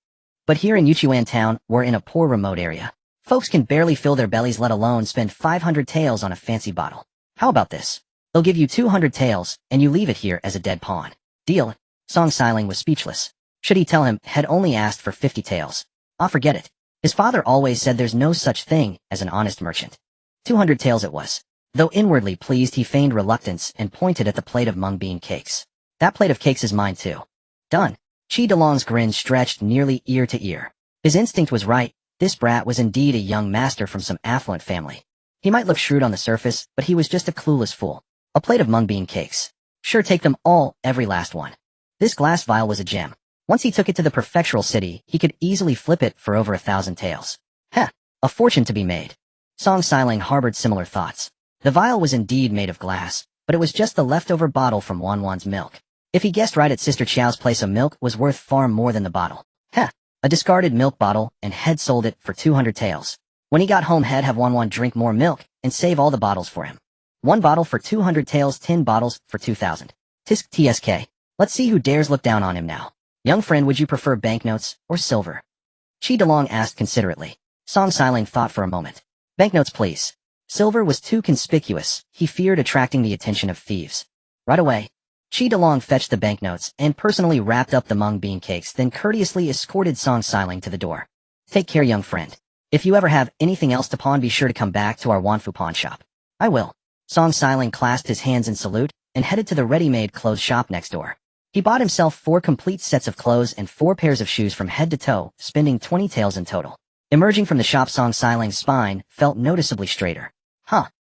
But here in Yichuan town, we're in a poor remote area. Folks can barely fill their bellies, let alone spend 500 taels on a fancy bottle. How about this? They'll give you 200 taels, and you leave it here as a dead pawn. Deal? Song Xiling was speechless. Should he tell him had only asked for 50 taels? Ah, forget it. His father always said there's no such thing as an honest merchant. 200 taels it was. Though inwardly pleased, he feigned reluctance and pointed at the plate of mung bean cakes. That plate of cakes is mine too. Done. Qi Delong's grin stretched nearly ear to ear. His instinct was right. This brat was indeed a young master from some affluent family. He might look shrewd on the surface, but he was just a clueless fool. A plate of mung bean cakes. Sure, take them all, every last one. This glass vial was a gem. Once he took it to the prefectural city, he could easily flip it for over 1,000 taels. Heh, a fortune to be made. Song Xiling harbored similar thoughts. The vial was indeed made of glass, but it was just the leftover bottle from Wanwan's milk. If he guessed right at Sister Qiao's place, a milk was worth far more than the bottle. Heh, a discarded milk bottle, and Head sold it for 200 taels. When he got home, Head have Wanwan drink more milk and save all the bottles for him. One bottle for 200 taels, 10 bottles for 2,000. Tisk tsk. Let's see who dares look down on him now. Young friend, would you prefer banknotes or silver? Qi Delong asked considerately. Song Xiling thought for a moment. Banknotes, please. Silver was too conspicuous. He feared attracting the attention of thieves. Right away. Qi Delong fetched the banknotes and personally wrapped up the mung bean cakes, then courteously escorted Song Xiling to the door. Take care, young friend. If you ever have anything else to pawn, be sure to come back to our Wanfu pawn shop. I will. Song Xiling clasped his hands in salute and headed to the ready-made clothes shop next door. He bought himself 4 complete sets of clothes and 4 pairs of shoes from head to toe, spending 20 taels in total. Emerging from the shop, Song Xiling's spine felt noticeably straighter.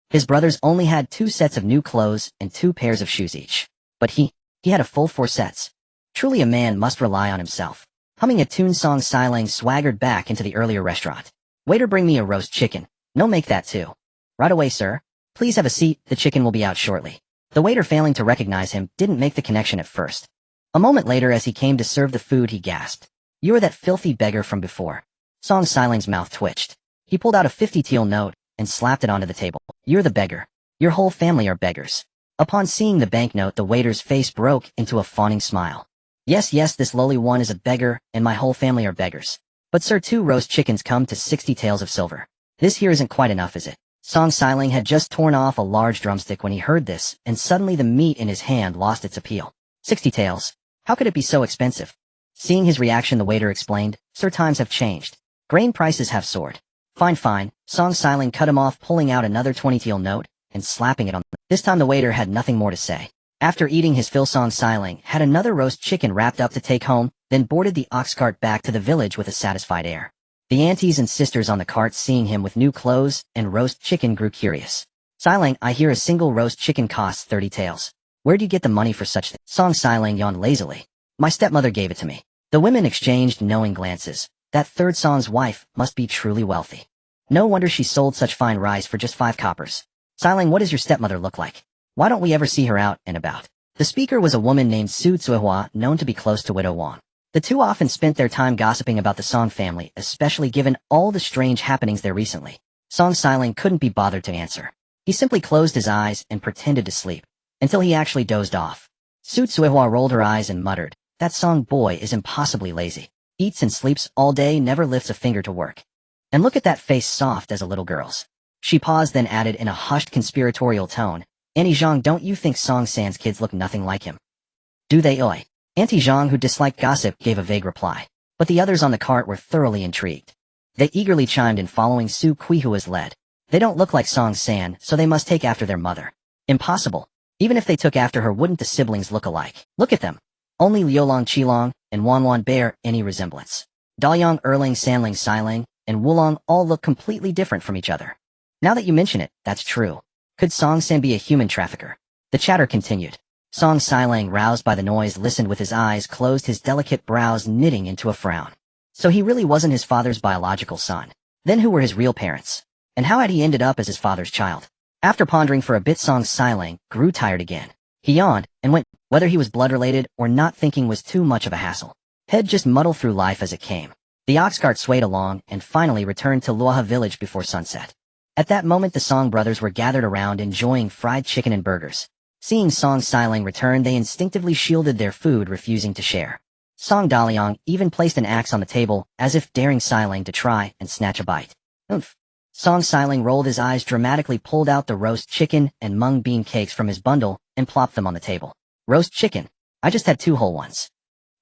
His brothers only had 2 sets of new clothes and 2 pairs of shoes each. But he had a full 4 sets. Truly a man must rely on himself. Humming a tune, Song Xiling swaggered back into the earlier restaurant. Waiter, bring me a roast chicken. No, make that too. Right away, sir. Please have a seat, the chicken will be out shortly. The waiter, failing to recognize him, didn't make the connection at first. A moment later, as he came to serve the food, he gasped. You are that filthy beggar from before. Song Xiling's mouth twitched. He pulled out a 50 tael note and slapped it onto the table. You're the beggar. Your whole family are beggars. Upon seeing the banknote, the waiter's face broke into a fawning smile. Yes, this lowly one is a beggar, and my whole family are beggars. But sir, 2 roast chickens come to 60 taels of silver. This here isn't quite enough, is it? Song Xiling had just torn off a large drumstick when he heard this, and suddenly the meat in his hand lost its appeal. 60 taels. How could it be so expensive? Seeing his reaction, the waiter explained, Sir, times have changed. Grain prices have soared. Fine. Song Xiling cut him off, pulling out another 20 tael note and slapping it on. This time the waiter had nothing more to say. After eating his fill, Song Xiling had another roast chicken wrapped up to take home, then boarded the ox cart back to the village with a satisfied air. The aunties and sisters on the cart, seeing him with new clothes and roast chicken, grew curious. Xiling, I hear a single roast chicken costs 30 taels. Where do you get the money for such things? Song Xiling yawned lazily. My stepmother gave it to me. The women exchanged knowing glances. That third Song's wife must be truly wealthy. No wonder she sold such fine rice for just 5 coppers. Xiling, what does your stepmother look like? Why don't we ever see her out and about? The speaker was a woman named Su Tsuihua, known to be close to Widow Wang. The two often spent their time gossiping about the Song family, especially given all the strange happenings there recently. Song Xiling couldn't be bothered to answer. He simply closed his eyes and pretended to sleep, until he actually dozed off. Su Tsuihua rolled her eyes and muttered, that Song boy is impossibly lazy. Eats and sleeps all day, never lifts a finger to work. And look at that face, soft as a little girl's. She paused, then added in a hushed conspiratorial tone, Auntie Zhang, don't you think Song San's kids look nothing like him? Do they, oi? Auntie Zhang, who disliked gossip, gave a vague reply, but the others on the cart were thoroughly intrigued. They eagerly chimed in, following Su Qihua's lead. They don't look like Song San, so they must take after their mother. Impossible. Even if they took after her, wouldn't the siblings look alike? Look at them. Only Liulong Qilong and Wanwan bear any resemblance. Daoyang Erling Sanling Xiling and Wulong all look completely different from each other. Now that you mention it, that's true. Could Song San be a human trafficker? The chatter continued. Song Xiling, roused by the noise, listened with his eyes closed, his delicate brows knitting into a frown. So he really wasn't his father's biological son. Then who were his real parents? And how had he ended up as his father's child? After pondering for a bit, Song Xiling grew tired again. He yawned and went. Whether he was blood-related or not, thinking was too much of a hassle. He'd just muddle through life as it came. The ox cart swayed along and finally returned to Luoha village before sunset. At that moment, the Song brothers were gathered around enjoying fried chicken and burgers. Seeing Song Xiling return, they instinctively shielded their food, refusing to share. Song Daliang even placed an axe on the table, as if daring Xiling to try and snatch a bite. Oomph. Song Xiling rolled his eyes dramatically, pulled out the roast chicken and mung bean cakes from his bundle, and plopped them on the table. Roast chicken. I just had 2 whole ones.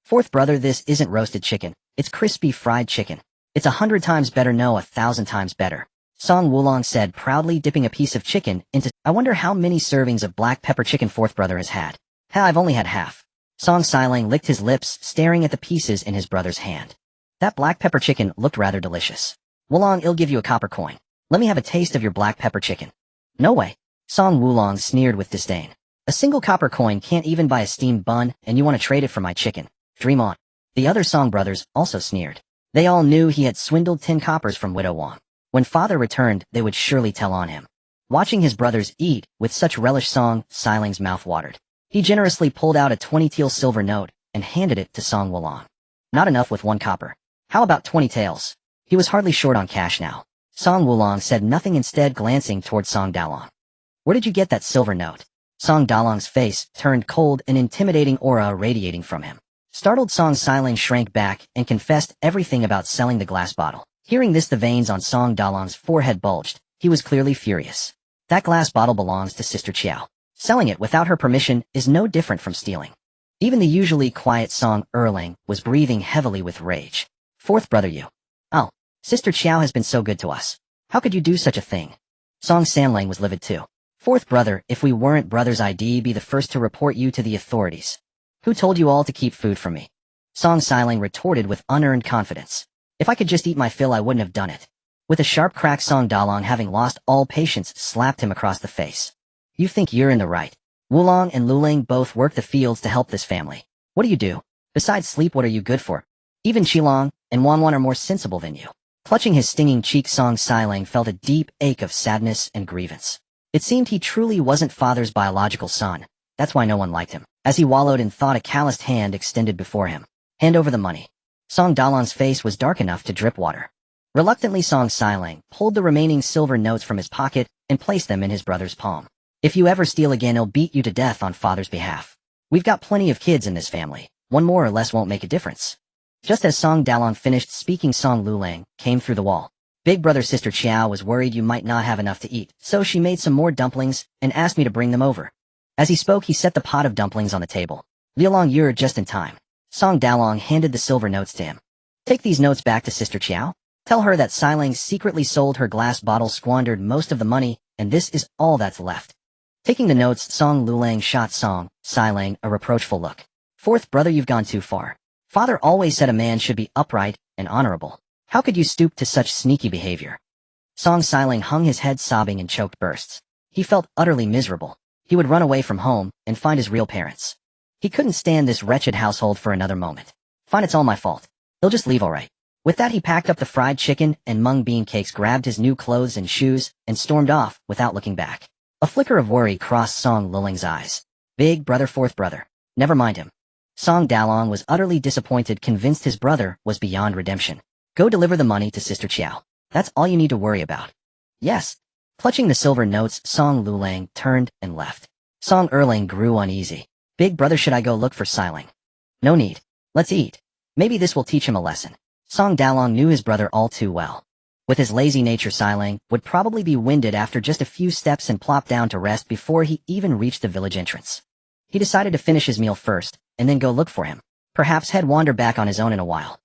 Fourth brother, this isn't roasted chicken. It's crispy fried chicken. It's 100 times better, no, 1,000 times better. Song Wulong said, proudly dipping a piece of chicken into— I wonder how many servings of black pepper chicken fourth brother has had. I've only had half. Song Xiling licked his lips, staring at the pieces in his brother's hand. That black pepper chicken looked rather delicious. Wulong, I'll give you a copper coin. Let me have a taste of your black pepper chicken. No way. Song Wulong sneered with disdain. A single copper coin can't even buy a steamed bun, and you want to trade it for my chicken. Dream on. The other Song brothers also sneered. They all knew he had swindled 10 coppers from Widow Wang. When father returned, they would surely tell on him. Watching his brothers eat with such relish, Song Xiling's mouth watered. He generously pulled out a 20 teal silver note and handed it to Song Wulong. Not enough with 1 copper. How about 20 taels? He was hardly short on cash now. Song Wulong said nothing, instead glancing toward Song Dalong. Where did you get that silver note? Song Dalong's face turned cold, an intimidating aura radiating from him. Startled, Song Xiling shrank back and confessed everything about selling the glass bottle. Hearing this, the veins on Song Dalong's forehead bulged. He was clearly furious. That glass bottle belongs to Sister Qiao. Selling it without her permission is no different from stealing. Even the usually quiet Song Erling was breathing heavily with rage. Fourth brother, you. Oh, Sister Qiao has been so good to us. How could you do such a thing? Song Sanlang was livid too. Fourth brother, if we weren't brothers, I'd be the first to report you to the authorities. Who told you all to keep food from me? Song Xiling retorted with unearned confidence. If I could just eat my fill, I wouldn't have done it. With a sharp crack, Song Dalong, having lost all patience, slapped him across the face. You think you're in the right? Wulong and Luling both work the fields to help this family. What do you do? Besides sleep, what are you good for? Even Qilong and Wanwan are more sensible than you. Clutching his stinging cheek, Song Xiling felt a deep ache of sadness and grievance. It seemed he truly wasn't father's biological son. That's why no one liked him. As he wallowed in thought, a calloused hand extended before him. Hand over the money. Song Dalong's face was dark enough to drip water. Reluctantly, Song Xiling pulled the remaining silver notes from his pocket and placed them in his brother's palm. If you ever steal again, I'll beat you to death on father's behalf. We've got plenty of kids in this family. One more or less won't make a difference. Just as Song Dalong finished speaking, Song Luling came through the wall. Big brother Sister Qiao was worried you might not have enough to eat, so she made some more dumplings and asked me to bring them over. As he spoke, he set the pot of dumplings on the table. Liulong, you're just in time. Song Dalong handed the silver notes to him. Take these notes back to Sister Qiao. Tell her that Xiling secretly sold her glass bottle, squandered most of the money, and this is all that's left. Taking the notes, Song Luling shot Song Xiling a reproachful look. Fourth brother, you've gone too far. Father always said a man should be upright and honorable. How could you stoop to such sneaky behavior? Song Xiling hung his head, sobbing in choked bursts. He felt utterly miserable. He would run away from home and find his real parents. He couldn't stand this wretched household for another moment. Fine, it's all my fault. He'll just leave all right. With that, he packed up the fried chicken and mung bean cakes, grabbed his new clothes and shoes, and stormed off without looking back. A flicker of worry crossed Song Luling's eyes. Big brother, fourth brother. Never mind him. Song Dalong was utterly disappointed, convinced his brother was beyond redemption. Go deliver the money to Sister Qiao. That's all you need to worry about. Yes. Clutching the silver notes, Song Luling turned and left. Song Erling grew uneasy. Big brother, should I go look for Xiling? No need. Let's eat. Maybe this will teach him a lesson. Song Dalong knew his brother all too well. With his lazy nature, Xiling would probably be winded after just a few steps and plop down to rest before he even reached the village entrance. He decided to finish his meal first, and then go look for him. Perhaps he'd wander back on his own in a while.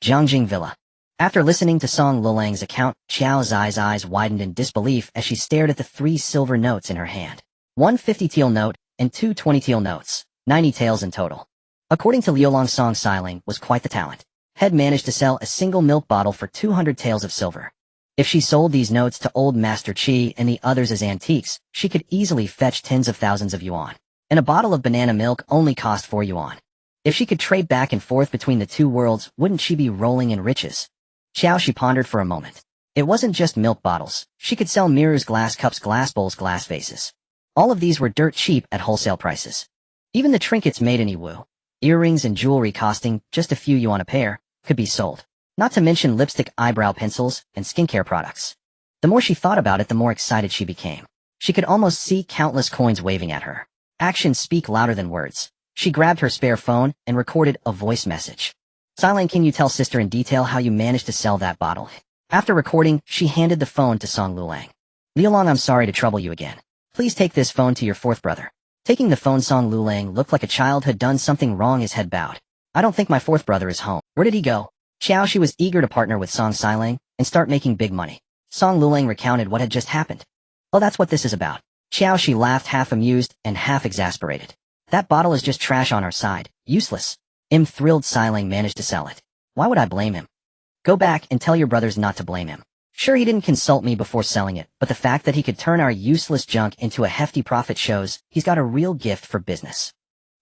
Jiangjing Villa. After listening to Song Lulang's account, Qiao Xi's eyes widened in disbelief as she stared at the 3 silver notes in her hand. 1 50 teal note, and 2 20 teal notes, 90 taels in total. According to Liulong, Song Xiling was quite the talent. Had managed to sell a single milk bottle for 200 taels of silver. If she sold these notes to old Master Qi and the others as antiques, she could easily fetch tens of thousands of yuan. And a bottle of banana milk only cost 4 yuan. If she could trade back and forth between the 2 worlds, wouldn't she be rolling in riches? Qiao Xi pondered for a moment. It wasn't just milk bottles. She could sell mirrors, glass cups, glass bowls, glass vases. All of these were dirt cheap at wholesale prices. Even the trinkets made in Yiwu, earrings and jewelry costing just a few yuan a pair, could be sold. Not to mention lipstick, eyebrow pencils, and skincare products. The more she thought about it, the more excited she became. She could almost see countless coins waving at her. Actions speak louder than words. She grabbed her spare phone and recorded a voice message. Xiling, can you tell sister in detail how you managed to sell that bottle? After recording, she handed the phone to Song Lulang. Liulong, I'm sorry to trouble you again. Please take this phone to your fourth brother. Taking the phone, Song Lulang looked like a child who'd done something wrong. His head bowed. I don't think my fourth brother is home. Where did he go? Qiao Xi was eager to partner with Song Xiling and start making big money. Song Lulang recounted what had just happened. Oh, that's what this is about. Qiao Xi laughed, half amused and half exasperated. That bottle is just trash on our side. Useless. Thrilled Xiling managed to sell it. Why would I blame him? Go back and tell your brothers not to blame him. Sure, he didn't consult me before selling it, but the fact that he could turn our useless junk into a hefty profit shows he's got a real gift for business.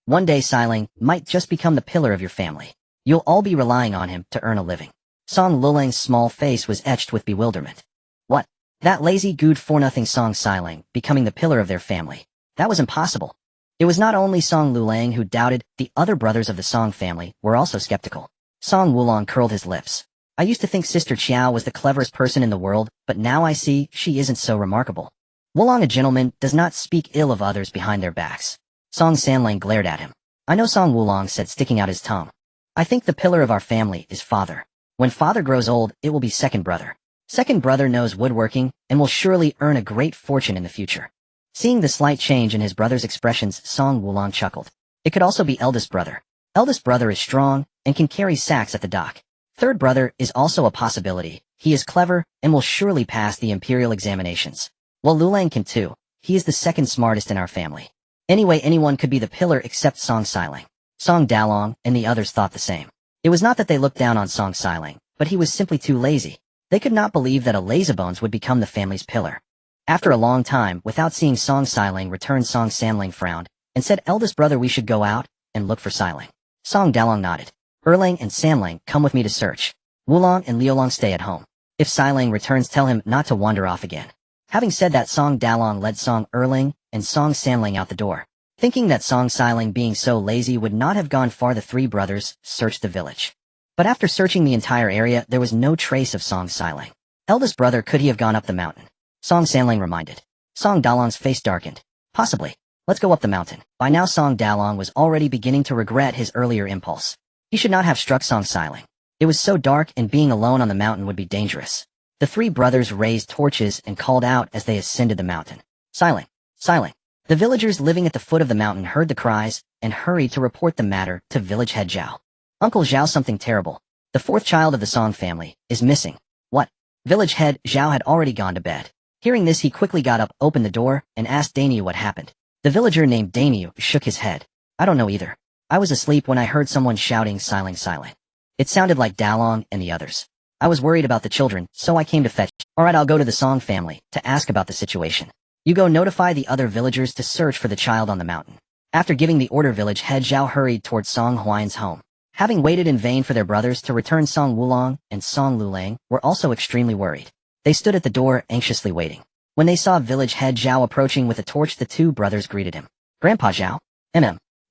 One day Xiling might just become the pillar of your family. You'll all be relying on him to earn a living. Song Lulang's small face was etched with bewilderment. What? That lazy good for nothing Song Xiling becoming the pillar of their family. That was impossible. It was not only Song Lulang who doubted, the other brothers of the Song family were also skeptical. Song Wulong curled his lips. I used to think Sister Qiao was the cleverest person in the world, but now I see she isn't so remarkable. Wulong, a gentleman, does not speak ill of others behind their backs. Song Sanlang glared at him. I know, Song Wulong said, sticking out his tongue. I think the pillar of our family is father. When father grows old, it will be second brother. Second brother knows woodworking and will surely earn a great fortune in the future. Seeing the slight change in his brother's expressions, Song Wulong chuckled. It could also be eldest brother. Eldest brother is strong and can carry sacks at the dock. Third brother is also a possibility. He is clever and will surely pass the imperial examinations. Well, Lulang can too. He is the second smartest in our family. Anyway, anyone could be the pillar except Song Xiling. Song Dalong and the others thought the same. It was not that they looked down on Song Xiling, but he was simply too lazy. They could not believe that a lazybones would become the family's pillar. After a long time, without seeing Song Xiling return, Song Sanling frowned and said, Eldest brother, we should go out and look for Xiling. Song Dalong nodded. Erlang and Sanling, come with me to search. Wulong and Liolong, stay at home. If Xiling returns, tell him not to wander off again. Having said that, Song Dalong led Song Erling and Song Sanling out the door. Thinking that Song Xiling, being so lazy, would not have gone far, the three brothers searched the village. But after searching the entire area, there was no trace of Song Xiling. Eldest brother, could he have gone up the mountain? Song Sanling reminded. Song Dalong's face darkened. Possibly. Let's go up the mountain. By now Song Dalong was already beginning to regret his earlier impulse. He should not have struck Song Xiling. It was so dark and being alone on the mountain would be dangerous. The three brothers raised torches and called out as they ascended the mountain. Xiling! Xiling! The villagers living at the foot of the mountain heard the cries and hurried to report the matter to village head Zhao. Uncle Zhao, something terrible. The fourth child of the Song family is missing. What? Village head Zhao had already gone to bed. Hearing this, he quickly got up, opened the door, and asked Daniu what happened. The villager named Daniu shook his head. I don't know either. I was asleep when I heard someone shouting Xiling Xiling. It sounded like Dalong and the others. I was worried about the children, so I came to fetch. Alright, I'll go to the Song family to ask about the situation. You go notify the other villagers to search for the child on the mountain. After giving the order, village head Zhao hurried towards Song Huayan's home. Having waited in vain for their brothers to return, Song Wulong and Song Lulang were also extremely worried. They stood at the door, anxiously waiting. When they saw village head Zhao approaching with a torch, the two brothers greeted him. Grandpa Zhao?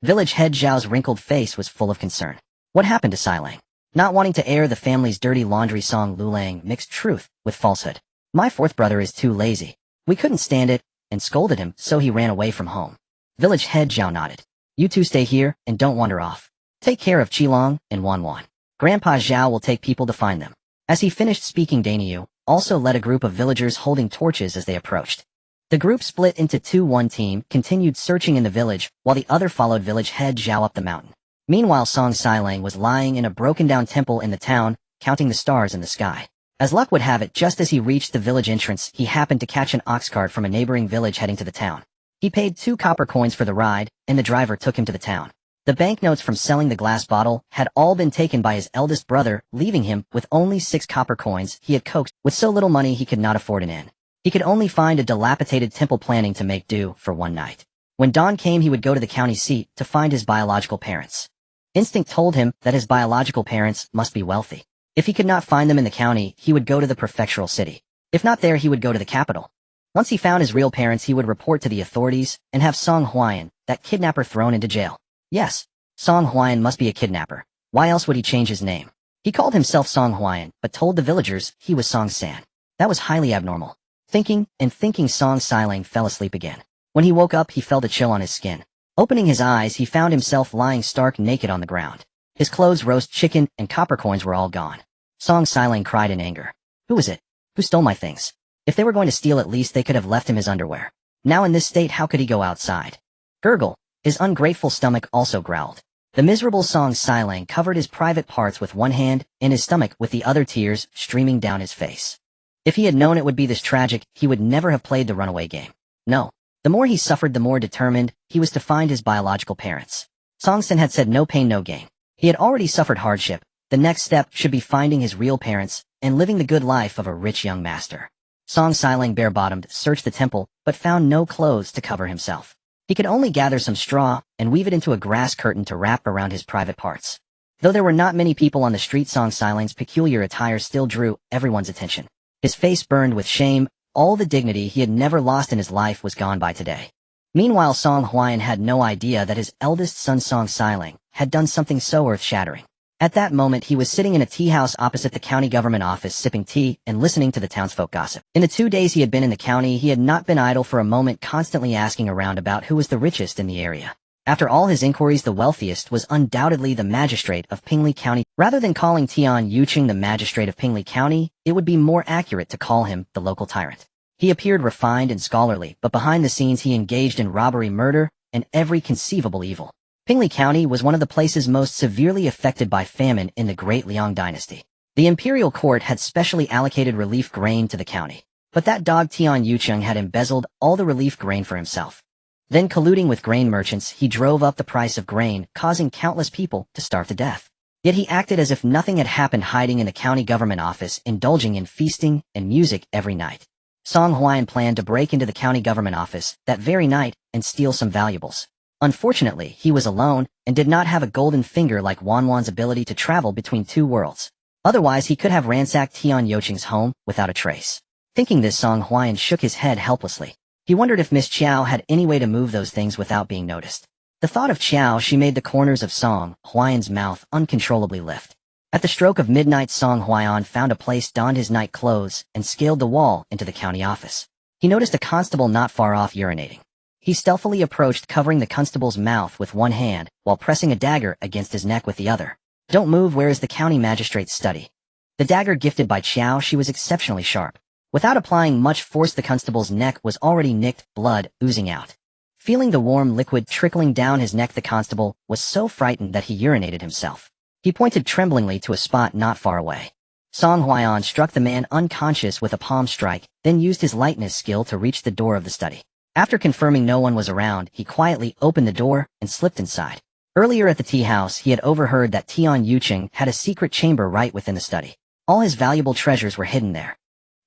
Village head Zhao's wrinkled face was full of concern. What happened to Xiling? Not wanting to air the family's dirty laundry, Song Lulang mixed truth with falsehood. My fourth brother is too lazy. We couldn't stand it and scolded him, so he ran away from home. Village head Zhao nodded. You two stay here and don't wander off. Take care of Qilong and Wanwan. Grandpa Zhao will take people to find them. As he finished speaking, Daniu also led a group of villagers holding torches as they approached. The group split into two. One team continued searching in the village, while the other followed village head Zhao up the mountain. Meanwhile, Song Xiling was lying in a broken-down temple in the town, counting the stars in the sky. As luck would have it, just as he reached the village entrance, he happened to catch an ox cart from a neighboring village heading to the town. He paid 2 copper coins for the ride, and the driver took him to the town. The banknotes from selling the glass bottle had all been taken by his eldest brother, leaving him with only 6 copper coins he had coaxed. With so little money, he could not afford an inn. He could only find a dilapidated temple, planning to make do for one night. When dawn came, he would go to the county seat to find his biological parents. Instinct told him that his biological parents must be wealthy. If he could not find them in the county, he would go to the prefectural city. If not there, he would go to the capital. Once he found his real parents, he would report to the authorities and have Song Huayan, that kidnapper, thrown into jail. Yes, Song Huayan must be a kidnapper. Why else would he change his name? He called himself Song Huayan, but told the villagers he was Song San. That was highly abnormal. Thinking, Song Xiling fell asleep again. When he woke up, he felt a chill on his skin. Opening his eyes, he found himself lying stark naked on the ground. His clothes, roast chicken, and copper coins were all gone. Song Xiling cried in anger. Who was it? Who stole my things? If they were going to steal, at least they could have left him his underwear. Now in this state, how could he go outside? Gurgle. His ungrateful stomach also growled. The miserable Song Xiling covered his private parts with one hand and his stomach with the other, tears streaming down his face. If he had known it would be this tragic, he would never have played the runaway game. No. The more he suffered, the more determined he was to find his biological parents. Songsin had said no pain, no gain. He had already suffered hardship. The next step should be finding his real parents and living the good life of a rich young master. Song Siling bare-bottomed searched the temple, but found no clothes to cover himself. He could only gather some straw and weave it into a grass curtain to wrap around his private parts. Though there were not many people on the street, Song Siling's peculiar attire still drew everyone's attention. His face burned with shame. All the dignity he had never lost in his life was gone by today. Meanwhile, Song Huayan had no idea that his eldest son Song Siling had done something so earth-shattering. At that moment, he was sitting in a tea house opposite the county government office, sipping tea and listening to the townsfolk gossip. In the 2 days he had been in the county, he had not been idle for a moment, constantly asking around about who was the richest in the area. After all his inquiries, the wealthiest was undoubtedly the magistrate of Pingli County. Rather than calling Tian Yucheng the magistrate of Pingli County, it would be more accurate to call him the local tyrant. He appeared refined and scholarly, but behind the scenes he engaged in robbery, murder, and every conceivable evil. Pingli County was one of the places most severely affected by famine in the Great Liang dynasty. The imperial court had specially allocated relief grain to the county, but that dog Tian Yucheng had embezzled all the relief grain for himself. Then, colluding with grain merchants, he drove up the price of grain, causing countless people to starve to death. Yet he acted as if nothing had happened, hiding in the county government office, indulging in feasting and music every night. Song Huayan planned to break into the county government office that very night and steal some valuables. Unfortunately, he was alone and did not have a golden finger like Wanwan's ability to travel between two worlds. Otherwise, he could have ransacked Tian Yucheng's home without a trace. Thinking this, Song Huayan shook his head helplessly. He wondered if Miss Qiao had any way to move those things without being noticed. The thought of Qiao Xi made the corners of Song Huayan's mouth uncontrollably lift. At the stroke of midnight, Song Huayan found a place, donned his night clothes, and scaled the wall into the county office. He noticed a constable not far off urinating. He stealthily approached, covering the constable's mouth with one hand, while pressing a dagger against his neck with the other. "Don't move. Where is the county magistrate's study?" The dagger gifted by Qiao Xi was exceptionally sharp. Without applying much force, the constable's neck was already nicked, blood oozing out. Feeling the warm liquid trickling down his neck, the constable was so frightened that he urinated himself. He pointed tremblingly to a spot not far away. Song Huayan struck the man unconscious with a palm strike, then used his lightness skill to reach the door of the study. After confirming no one was around, he quietly opened the door and slipped inside. Earlier at the tea house, he had overheard that Tian Yucheng had a secret chamber right within the study. All his valuable treasures were hidden there.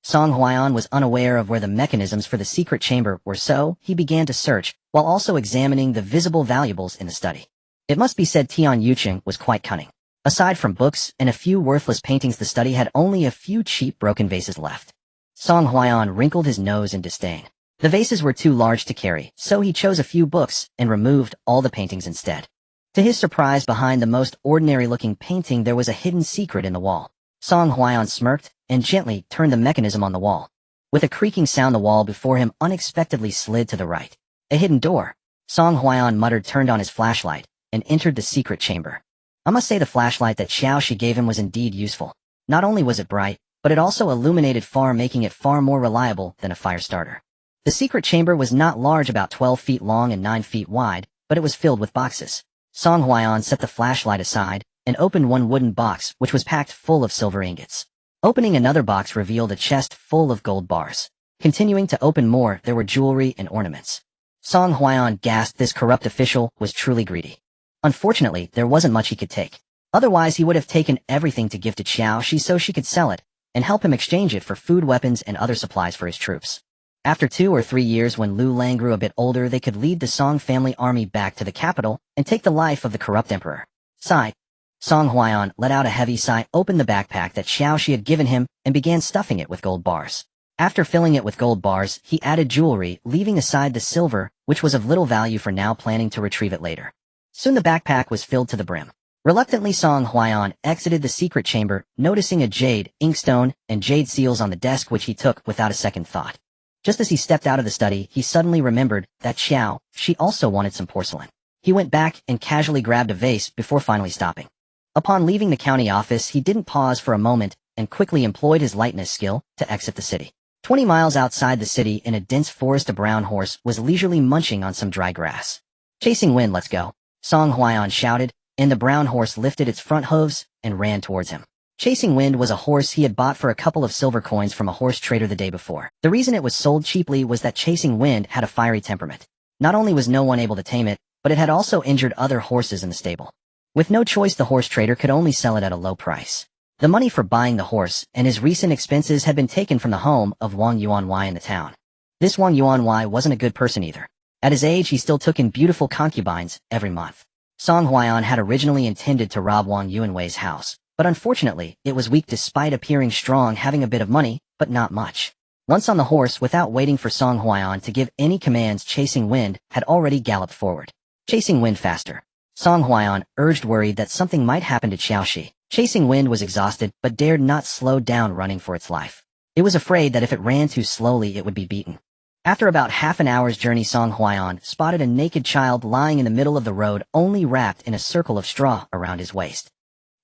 Song Huayan was unaware of where the mechanisms for the secret chamber were, so he began to search, while also examining the visible valuables in the study. It must be said Tian Yucheng was quite cunning. Aside from books and a few worthless paintings, the study had only a few cheap broken vases left. Song Huayan wrinkled his nose in disdain. The vases were too large to carry, so he chose a few books and removed all the paintings instead. To his surprise, behind the most ordinary-looking painting there was a hidden secret in the wall. Song Huayan smirked and gently turned the mechanism on the wall. With a creaking sound, the wall before him unexpectedly slid to the right. A hidden door. Song Huayan muttered, turned on his flashlight, and entered the secret chamber. I must say the flashlight that Qiao Xi gave him was indeed useful. Not only was it bright, but it also illuminated far, making it far more reliable than a fire starter. The secret chamber was not large, about 12 feet long and 9 feet wide, but it was filled with boxes. Song Huayan set the flashlight aside and opened one wooden box which was packed full of silver ingots. Opening another box revealed a chest full of gold bars. Continuing to open more, there were jewelry and ornaments. Song Huayan gasped. This corrupt official was truly greedy. Unfortunately, there wasn't much he could take. Otherwise, he would have taken everything to give to Qiao Xi so she could sell it and help him exchange it for food, weapons, and other supplies for his troops. After 2 or 3 years, when Lu Lang grew a bit older, they could lead the Song family army back to the capital and take the life of the corrupt emperor. Sigh. Song Huayan let out a heavy sigh, opened the backpack that Qiao Xi had given him, and began stuffing it with gold bars. After filling it with gold bars, he added jewelry, leaving aside the silver, which was of little value for now, planning to retrieve it later. Soon the backpack was filled to the brim. Reluctantly, Song Huayan exited the secret chamber, noticing a jade, inkstone, and jade seals on the desk, which he took without a second thought. Just as he stepped out of the study, he suddenly remembered that Qiao Xi also wanted some porcelain. He went back and casually grabbed a vase before finally stopping. Upon leaving the county office, he didn't pause for a moment and quickly employed his lightness skill to exit the city. 20 miles outside the city, in a dense forest, a brown horse was leisurely munching on some dry grass. "Chasing wind, let's go," Song Huayan shouted, and the brown horse lifted its front hooves and ran towards him. Chasing Wind was a horse he had bought for a couple of silver coins from a horse trader the day before. The reason it was sold cheaply was that Chasing Wind had a fiery temperament. Not only was no one able to tame it, but it had also injured other horses in the stable. With no choice, the horse trader could only sell it at a low price. The money for buying the horse and his recent expenses had been taken from the home of Wang Yuanwei in the town. This Wang Yuanwei wasn't a good person either. At his age, he still took in beautiful concubines every month. Song Huaiyan had originally intended to rob Wang Yuanwei's house, but unfortunately, it was weak despite appearing strong, having a bit of money, but not much. Once on the horse, without waiting for Song Huaiyan to give any commands, Chasing Wind had already galloped forward. Chasing Wind faster. Song Huaiyan urged, worried that something might happen to Qiao Xi. Chasing Wind was exhausted, but dared not slow down, running for its life. It was afraid that if it ran too slowly, it would be beaten. After about half an hour's journey, Song Huaiyan spotted a naked child lying in the middle of the road, only wrapped in a circle of straw around his waist.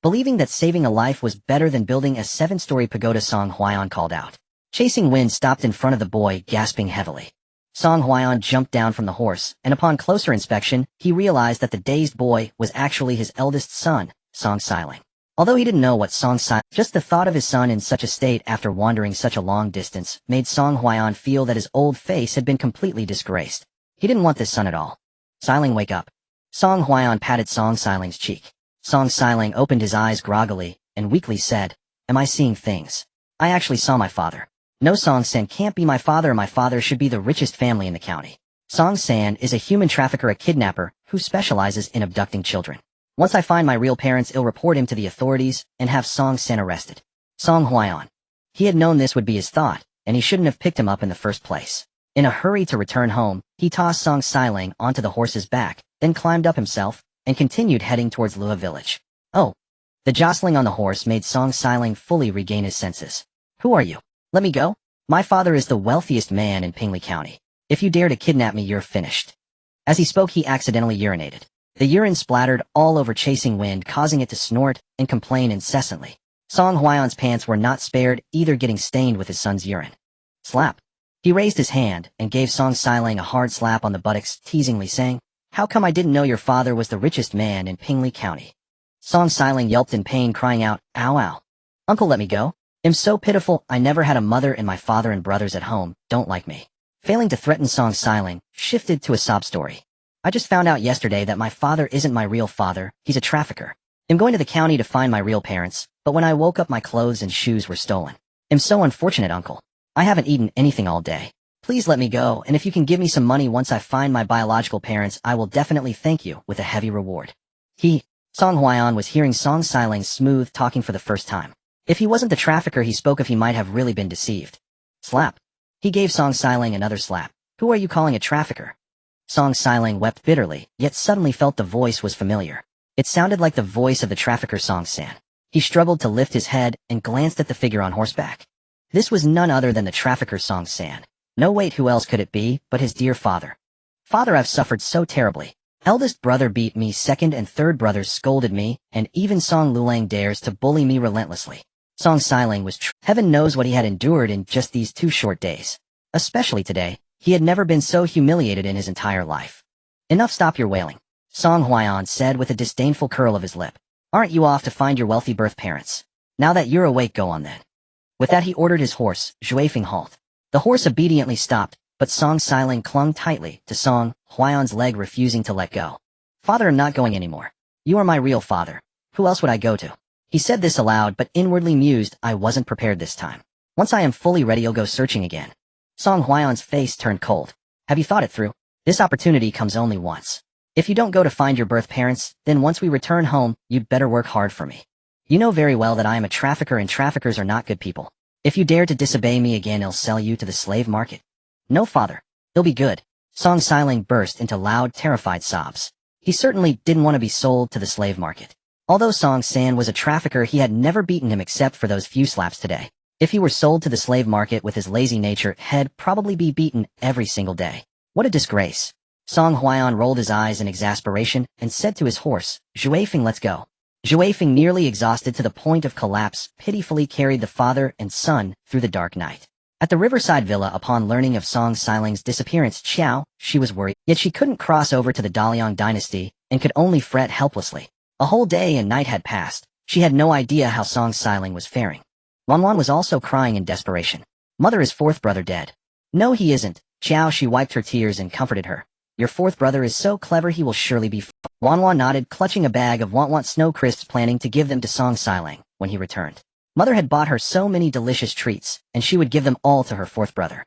Believing that saving a life was better than building a 7-story pagoda, Song Huaiyan called out. Chasing Wind stopped in front of the boy, gasping heavily. Song Huaiyan jumped down from the horse, and upon closer inspection, he realized that the dazed boy was actually his eldest son, Song Xiling. Although he didn't know what Song Xiling, just the thought of his son in such a state after wandering such a long distance made Song Huaiyan feel that his old face had been completely disgraced. He didn't want this son at all. Xiling, wake up. Song Huaiyan patted Song Xiling's cheek. Song Xiling opened his eyes groggily and weakly said, "Am I seeing things? I actually saw my father. No, Song San can't be my father. My father should be the richest family in the county. Song San is a human trafficker, a kidnapper, who specializes in abducting children. Once I find my real parents, I'll report him to the authorities and have Song San arrested." Song Huaiyan. He had known this would be his thought, and he shouldn't have picked him up in the first place. In a hurry to return home, he tossed Song Xiling onto the horse's back, then climbed up himself, and continued heading towards Lua village. Oh! The jostling on the horse made Song Xiling fully regain his senses. "Who are you? Let me go. My father is the wealthiest man in Pingli County. If you dare to kidnap me, you're finished." As he spoke, he accidentally urinated. The urine splattered all over Chasing Wind, causing it to snort and complain incessantly. Song Huaiyan's pants were not spared either, getting stained with his son's urine. Slap. He raised his hand and gave Song Xiling a hard slap on the buttocks, teasingly saying, "How come I didn't know your father was the richest man in Pingli County?" Song Xiling yelped in pain, crying out, "Ow, ow. Uncle, let me go. I'm so pitiful. I never had a mother, and my father and brothers at home don't like me." Failing to threaten, Song Xiling shifted to a sob story. "I just found out yesterday that my father isn't my real father. He's a trafficker. I'm going to the county to find my real parents, but when I woke up, my clothes and shoes were stolen. I'm so unfortunate, Uncle. I haven't eaten anything all day. Please let me go, and if you can give me some money once I find my biological parents, I will definitely thank you with a heavy reward." Song Huaiyan was hearing Song Xiling's smooth talking for the first time. If he wasn't the trafficker he spoke of, he might have really been deceived. Slap. He gave Song Xiling another slap. "Who are you calling a trafficker?" Song Xiling wept bitterly, yet suddenly felt the voice was familiar. It sounded like the voice of the trafficker Song San. He struggled to lift his head and glanced at the figure on horseback. This was none other than the trafficker Song San. No, wait, who else could it be but his dear father? "Father, I've suffered so terribly. Eldest brother beat me, second and third brothers scolded me, and even Song Lulang dares to bully me relentlessly." Song Xiling was heaven knows what he had endured in just these 2 short days. Especially today, he had never been so humiliated in his entire life. "Enough, stop your wailing," Song Huaiyan said with a disdainful curl of his lip. "Aren't you off to find your wealthy birth parents? Now that you're awake, go on then." With that, he ordered his horse, Zhuifeng, halt. The horse obediently stopped, but Song Xiling clung tightly to Song Huaiyan's leg, refusing to let go. "Father, I'm not going anymore. You are my real father. Who else would I go to?" He said this aloud, but inwardly mused, "I wasn't prepared this time. Once I am fully ready, I'll go searching again." Song Huaiyan's face turned cold. "Have you thought it through? This opportunity comes only once. If you don't go to find your birth parents, then once we return home, you'd better work hard for me. You know very well that I am a trafficker, and traffickers are not good people. If you dare to disobey me again, I'll sell you to the slave market." "No, father. It'll be good." Song Xiling burst into loud, terrified sobs. He certainly didn't want to be sold to the slave market. Although Song San was a trafficker, he had never beaten him except for those few slaps today. If he were sold to the slave market with his lazy nature, he'd probably be beaten every single day. What a disgrace. Song Huaiyan rolled his eyes in exasperation and said to his horse, "Zhuifeng, let's go." Zhuifeng, nearly exhausted to the point of collapse, pitifully carried the father and son through the dark night. At the riverside villa, upon learning of Song Xiling's disappearance, Qiao Xi was worried, yet she couldn't cross over to the Daliang dynasty and could only fret helplessly. A whole day and night had passed, She had no idea how Song Xiling was faring. Wanwan was also crying in desperation. Mother, is fourth brother dead? No, he isn't. Qiao Xi wiped her tears and comforted her. Your fourth brother is so clever, he will surely be Wanwan nodded, clutching a bag of Want Snow Crisps, planning to give them to Song Xiling when he returned. Mother had bought her so many delicious treats, and she would give them all to her fourth brother.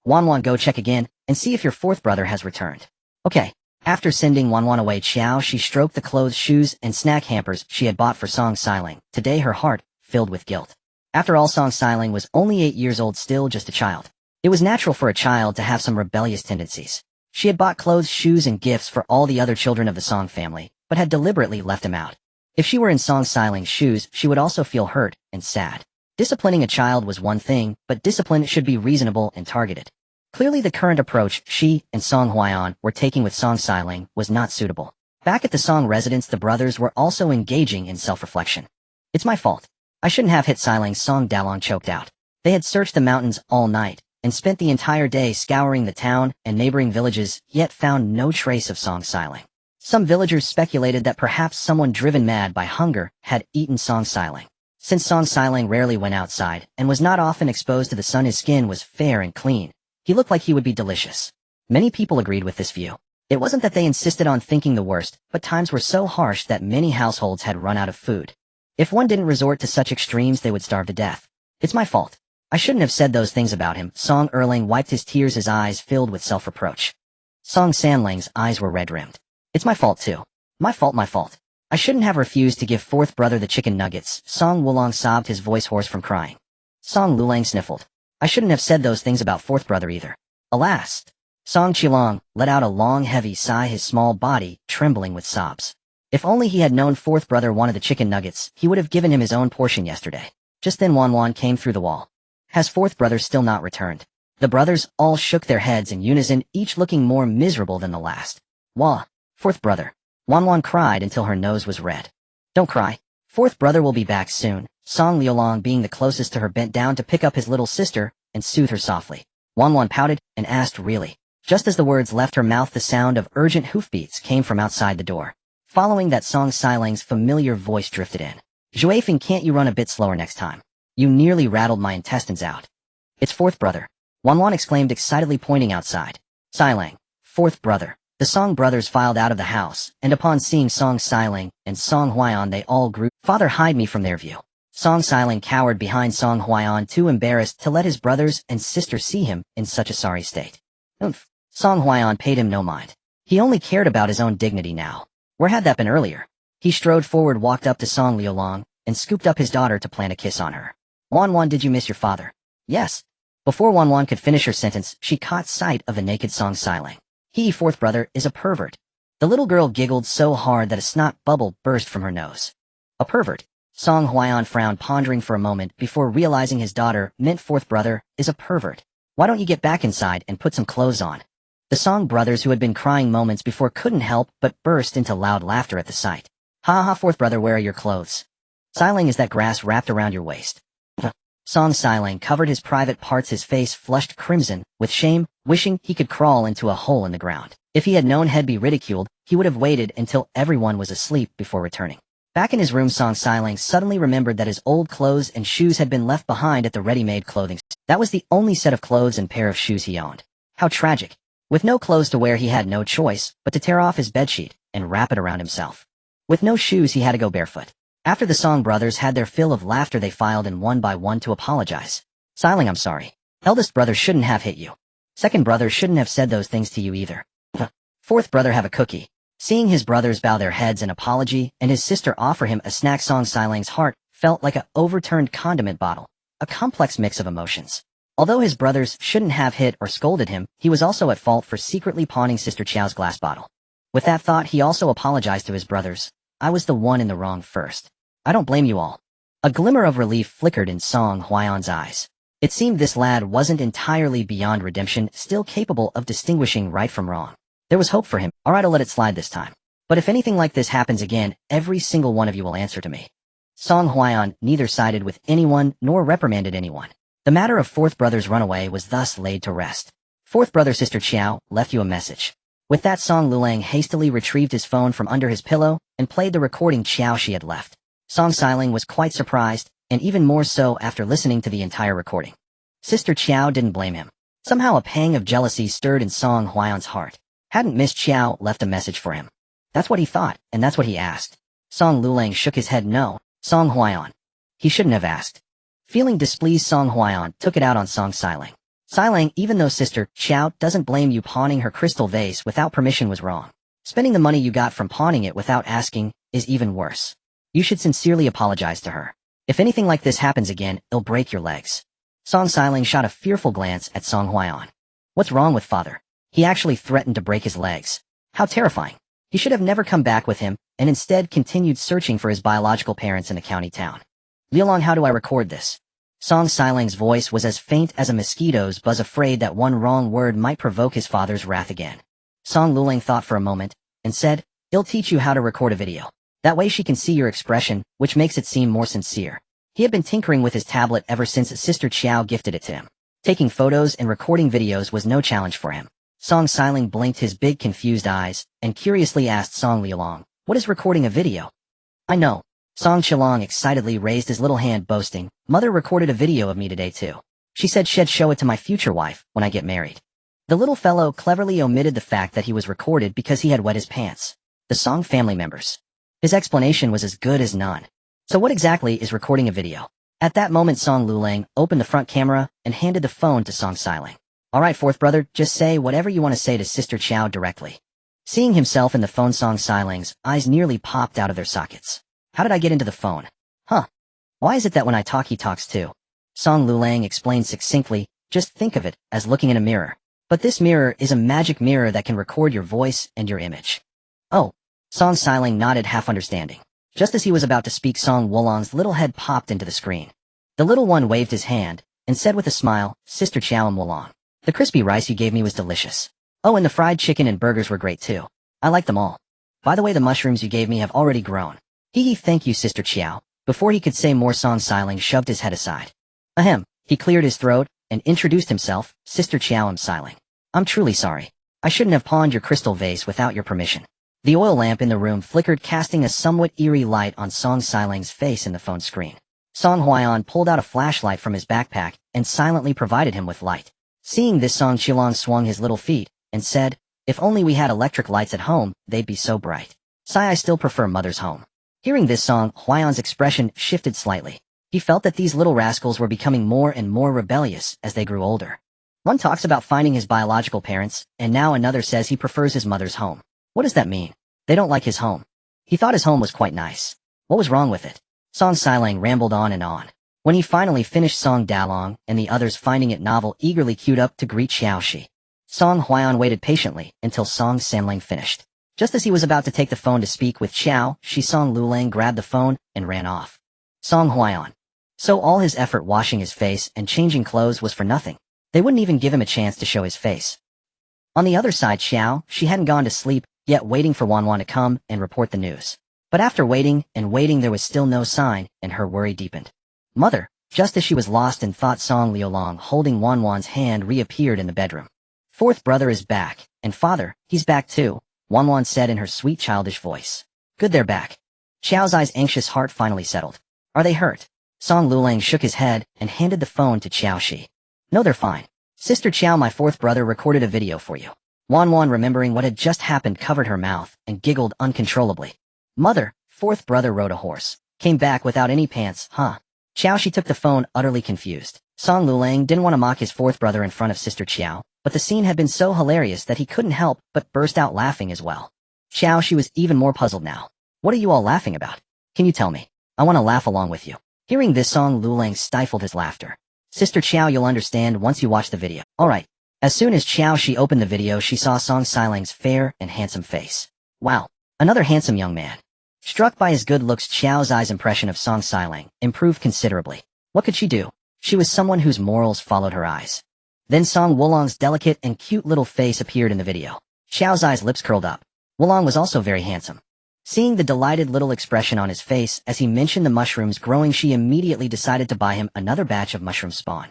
Wanwan, go check again, and see if your fourth brother has returned. Okay. After sending Wanwan away, Qiao Xi stroked the clothes, shoes, and snack hampers she had bought for Song Xiling. Today her heart filled with guilt. After all, Song Xiling was only 8 years old, still just a child. It was natural for a child to have some rebellious tendencies. She had bought clothes, shoes, and gifts for all the other children of the Song family, but had deliberately left him out. If she were in Song Xiling's shoes, she would also feel hurt and sad. Disciplining a child was one thing, but discipline should be reasonable and targeted. Clearly the current approach she and Song Huaiyan were taking with Song Xiling was not suitable. Back at the Song residence, the brothers were also engaging in self-reflection. It's my fault. I shouldn't have hit Xiling, Song Dalong choked out. They had searched the mountains all night, and spent the entire day scouring the town and neighboring villages, yet found no trace of Song Xiling. Some villagers speculated that perhaps someone driven mad by hunger had eaten Song Xiling. Since Song Xiling rarely went outside and was not often exposed to the sun, his skin was fair and clean. He looked like he would be delicious. Many people agreed with this view. It wasn't that they insisted on thinking the worst, but times were so harsh that many households had run out of food. If one didn't resort to such extremes, they would starve to death. It's my fault. I shouldn't have said those things about him. Song Erling wiped his tears, his eyes filled with self-reproach. Song Sanling's eyes were red-rimmed. It's my fault too. My fault. I shouldn't have refused to give fourth brother the chicken nuggets. Song Wulong sobbed, his voice hoarse from crying. Song Lulang sniffled. I shouldn't have said those things about fourth brother either. Alas. Song Qilong let out a long, heavy sigh, his small body trembling with sobs. If only he had known fourth brother wanted the chicken nuggets, he would have given him his own portion yesterday. Just then Wanwan came through the wall. Has fourth brother still not returned? The brothers all shook their heads in unison, each looking more miserable than the last. Wah, fourth brother. Wanwan cried until her nose was red. Don't cry. Fourth brother will be back soon. Song Liolong, being the closest to her, bent down to pick up his little sister and soothe her softly. Wanwan pouted and asked, really? Just as the words left her mouth, the sound of urgent hoofbeats came from outside the door. Following that, Song Xiling's familiar voice drifted in. Zhuifeng, can't you run a bit slower next time? You nearly rattled my intestines out. It's fourth brother. Wanwan exclaimed excitedly, pointing outside. Xiling, fourth brother. The Song brothers filed out of the house, and upon seeing Song Xiling and Song Huaiyan, they all grew. Father, hide me from their view. Song Xiling cowered behind Song Huaiyan, too embarrassed to let his brothers and sister see him in such a sorry state. Oomph. Song Huaiyan paid him no mind. He only cared about his own dignity now. Where had that been earlier? He strode forward, walked up to Song Liolong, and scooped up his daughter to plant a kiss on her. Wanwan, did you miss your father? Yes. Before Wanwan could finish her sentence, she caught sight of the naked Song Xiling. He, fourth brother, is a pervert. The little girl giggled so hard that a snot bubble burst from her nose. A pervert? Song Huaiyan frowned, pondering for a moment before realizing his daughter meant fourth brother is a pervert. Why don't you get back inside and put some clothes on? The Song brothers, who had been crying moments before, couldn't help but burst into loud laughter at the sight. Ha ha, fourth brother, where are your clothes? Xiling, is that grass wrapped around your waist? Song Xiling covered his private parts, his face flushed crimson with shame, wishing he could crawl into a hole in the ground. If he had known he'd be ridiculed, he would have waited until everyone was asleep before returning. Back in his room, Song Xiling suddenly remembered that his old clothes and shoes had been left behind at the ready-made clothing. That was the only set of clothes and pair of shoes he owned. How tragic. With no clothes to wear, he had no choice but to tear off his bedsheet and wrap it around himself. With no shoes, he had to go barefoot. After the Song brothers had their fill of laughter, they filed in one by one to apologize. Xiling, I'm sorry. Eldest brother shouldn't have hit you. Second brother shouldn't have said those things to you either. Fourth brother, have a cookie. Seeing his brothers bow their heads in apology and his sister offer him a snack, Song Xiling's heart felt like a overturned condiment bottle, a complex mix of emotions. Although his brothers shouldn't have hit or scolded him, he was also at fault for secretly pawning Sister Qiao's glass bottle. With that thought, he also apologized to his brothers. I was the one in the wrong first. I don't blame you all. A glimmer of relief flickered in Song Huaiyan's eyes. It seemed this lad wasn't entirely beyond redemption, still capable of distinguishing right from wrong. There was hope for him. Alright, I'll let it slide this time. But if anything like this happens again, every single one of you will answer to me. Song Huaiyan neither sided with anyone nor reprimanded anyone. The matter of fourth brother's runaway was thus laid to rest. Fourth brother, Sister Qiao left you a message. With that, Song Lulang hastily retrieved his phone from under his pillow and played the recording Qiao Xi had left. Song Xiling was quite surprised, and even more so after listening to the entire recording. Sister Qiao didn't blame him. Somehow a pang of jealousy stirred in Song Huayan's heart. Hadn't Miss Qiao left a message for him? That's what he thought, and that's what he asked. Song Lulang shook his head no. Song Huayan. He shouldn't have asked. Feeling displeased, Song Huayan took it out on Song Xiling. Xiling, even though Sister Qiao doesn't blame you, pawning her crystal vase without permission was wrong. Spending the money you got from pawning it without asking is even worse. You should sincerely apologize to her. If anything like this happens again, it'll break your legs. Song Xiling shot a fearful glance at Song Huayan. What's wrong with father? He actually threatened to break his legs. How terrifying. He should have never come back with him, and instead continued searching for his biological parents in the county town. Liulong, how do I record this? Song Xiling's voice was as faint as a mosquito's buzz, afraid that one wrong word might provoke his father's wrath again. Song Lulang thought for a moment, and said, "I'll teach you how to record a video. That way she can see your expression, which makes it seem more sincere." He had been tinkering with his tablet ever since Sister Qiao gifted it to him. Taking photos and recording videos was no challenge for him. Song Xiling blinked his big confused eyes, and curiously asked Song Liulong, "What is recording a video?" "I know." Song Chilong excitedly raised his little hand, boasting, "Mother recorded a video of me today too. She said she'd show it to my future wife when I get married." The little fellow cleverly omitted the fact that he was recorded because he had wet his pants. The Song family members. His explanation was as good as none. So what exactly is recording a video? At that moment, Song Lulang opened the front camera and handed the phone to Song Xiling. "Alright, fourth brother, just say whatever you want to say to Sister Qiao directly." Seeing himself in the phone, Song Xiling's eyes nearly popped out of their sockets. "How did I get into the phone? Huh? Why is it that when I talk he talks too?" Song Lulang explained succinctly, "Just think of it as looking in a mirror. But this mirror is a magic mirror that can record your voice and your image." "Oh." Song Xiling nodded, half understanding. Just as he was about to speak, Song Wulong's little head popped into the screen. The little one waved his hand, and said with a smile, "Sister Qiao and Wulong. The crispy rice you gave me was delicious. Oh, and the fried chicken and burgers were great too. I like them all. By the way, the mushrooms you gave me have already grown. Hee, thank you, Sister Qiao." Before he could say more, Song Xiling shoved his head aside. Ahem. He cleared his throat, and introduced himself, "Sister Qiao, I'm Xiling. I'm truly sorry. I shouldn't have pawned your crystal vase without your permission." The oil lamp in the room flickered, casting a somewhat eerie light on Song Xiling's face in the phone screen. Song Huayan pulled out a flashlight from his backpack and silently provided him with light. Seeing this, Song Chilong swung his little feet and said, "If only we had electric lights at home, they'd be so bright. I still prefer mother's home." Hearing this, Song Huayan's expression shifted slightly. He felt that these little rascals were becoming more and more rebellious as they grew older. One talks about finding his biological parents, and now another says he prefers his mother's home. What does that mean? They don't like his home. He thought his home was quite nice. What was wrong with it? Song Xiling rambled on and on. When he finally finished, Song Dalong and the others, finding it novel, eagerly queued up to greet Qiao Xi. Song Huayan waited patiently until Song Samling finished. Just as he was about to take the phone to speak with Qiao Xi, Song Lulang grabbed the phone and ran off. Song Huayan. So all his effort washing his face and changing clothes was for nothing. They wouldn't even give him a chance to show his face. On the other side, Qiao Xi hadn't gone to sleep, yet waiting for Wanwan to come and report the news. But after waiting and waiting, there was still no sign, and her worry deepened. Mother, just as she was lost in thought, Song Liulong, holding Wanwan's hand, reappeared in the bedroom. "Fourth brother is back, and father, he's back too," Wanwan said in her sweet childish voice. "Good, they're back." Qiao Xi's anxious heart finally settled. "Are they hurt?" Song Lulang shook his head and handed the phone to Qiao Xi. "No, they're fine. Sister Qiao, my fourth brother recorded a video for you." Wanwan, remembering what had just happened, covered her mouth and giggled uncontrollably. "Mother, fourth brother rode a horse. Came back without any pants, huh?" Qiao Xi took the phone, utterly confused. Song Lulang didn't want to mock his fourth brother in front of Sister Qiao, but the scene had been so hilarious that he couldn't help but burst out laughing as well. Qiao Xi was even more puzzled now. "What are you all laughing about? Can you tell me? I want to laugh along with you." Hearing this, Song Lulang stifled his laughter. "Sister Qiao, you'll understand once you watch the video." "Alright." As soon as Qiao Xi opened the video, she saw Song Xiling's fair and handsome face. Wow, another handsome young man. Struck by his good looks, Qiao Xi's impression of Song Xiling improved considerably. What could she do? She was someone whose morals followed her eyes. Then Song Wulong's delicate and cute little face appeared in the video. Qiao Xi's lips curled up. Wulong was also very handsome. Seeing the delighted little expression on his face as he mentioned the mushrooms growing, she immediately decided to buy him another batch of mushroom spawn.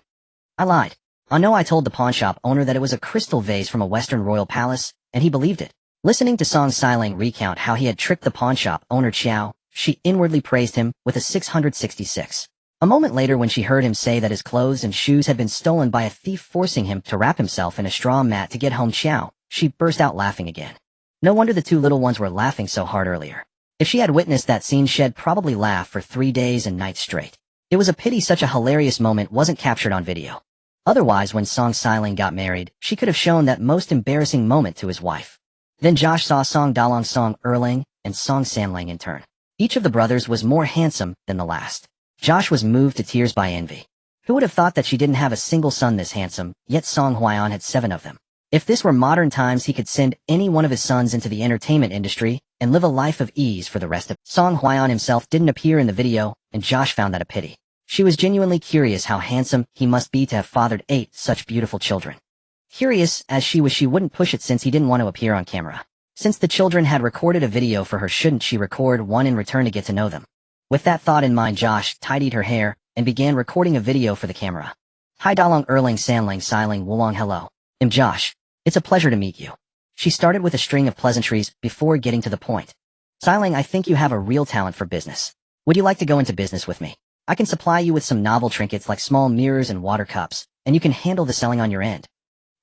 "I lied. I know I told the pawnshop owner that it was a crystal vase from a Western royal palace, and he believed it." Listening to Song Xiling recount how he had tricked the pawnshop owner, Qiao she inwardly praised him with a 666. A moment later when she heard him say that his clothes and shoes had been stolen by a thief forcing him to wrap himself in a straw mat to get home Qiao, she burst out laughing again. No wonder the two little ones were laughing so hard earlier. If she had witnessed that scene she'd probably laugh for 3 days and nights straight. It was a pity such a hilarious moment wasn't captured on video. Otherwise, when Song Xiling got married, she could have shown that most embarrassing moment to his wife. Then Josh saw Song Dalong, Song Erling, and Song Sanlang in turn. Each of the brothers was more handsome than the last. Josh was moved to tears by envy. Who would have thought that she didn't have a single son this handsome, yet Song Huaiyan had 7 of them. If this were modern times, he could send any one of his sons into the entertainment industry and live a life of ease for the rest of. Song Huaiyan himself didn't appear in the video, and Josh found that a pity. She was genuinely curious how handsome he must be to have fathered 8 such beautiful children. Curious as she was, she wouldn't push it since he didn't want to appear on camera. Since the children had recorded a video for her, shouldn't she record one in return to get to know them? With that thought in mind, Josh tidied her hair and began recording a video for the camera. Hi Dalong Erling Sanlang Xiling Wulong, hello. I'm Josh. It's a pleasure to meet you. She started with a string of pleasantries before getting to the point. Xiling, I think you have a real talent for business. Would you like to go into business with me? I can supply you with some novel trinkets like small mirrors and water cups, and you can handle the selling on your end.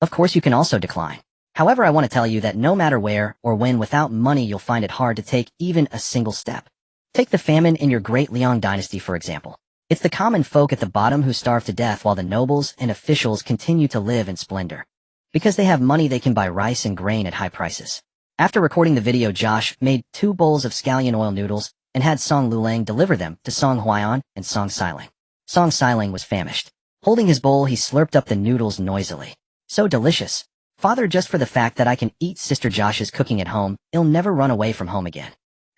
Of course, you can also decline. However, I want to tell you that no matter where or when, without money you'll find it hard to take even a single step. Take the famine in your great Liang dynasty for example. It's the common folk at the bottom who starve to death while the nobles and officials continue to live in splendor. Because they have money, they can buy rice and grain at high prices. After recording the video, Josh made 2 bowls of scallion oil noodles and had Song Lulang deliver them to Song Huaiyan and Song Xiling. Song Xiling was famished. Holding his bowl, he slurped up the noodles noisily. So delicious. Father, just for the fact that I can eat Sister Josh's cooking at home, he'll never run away from home again.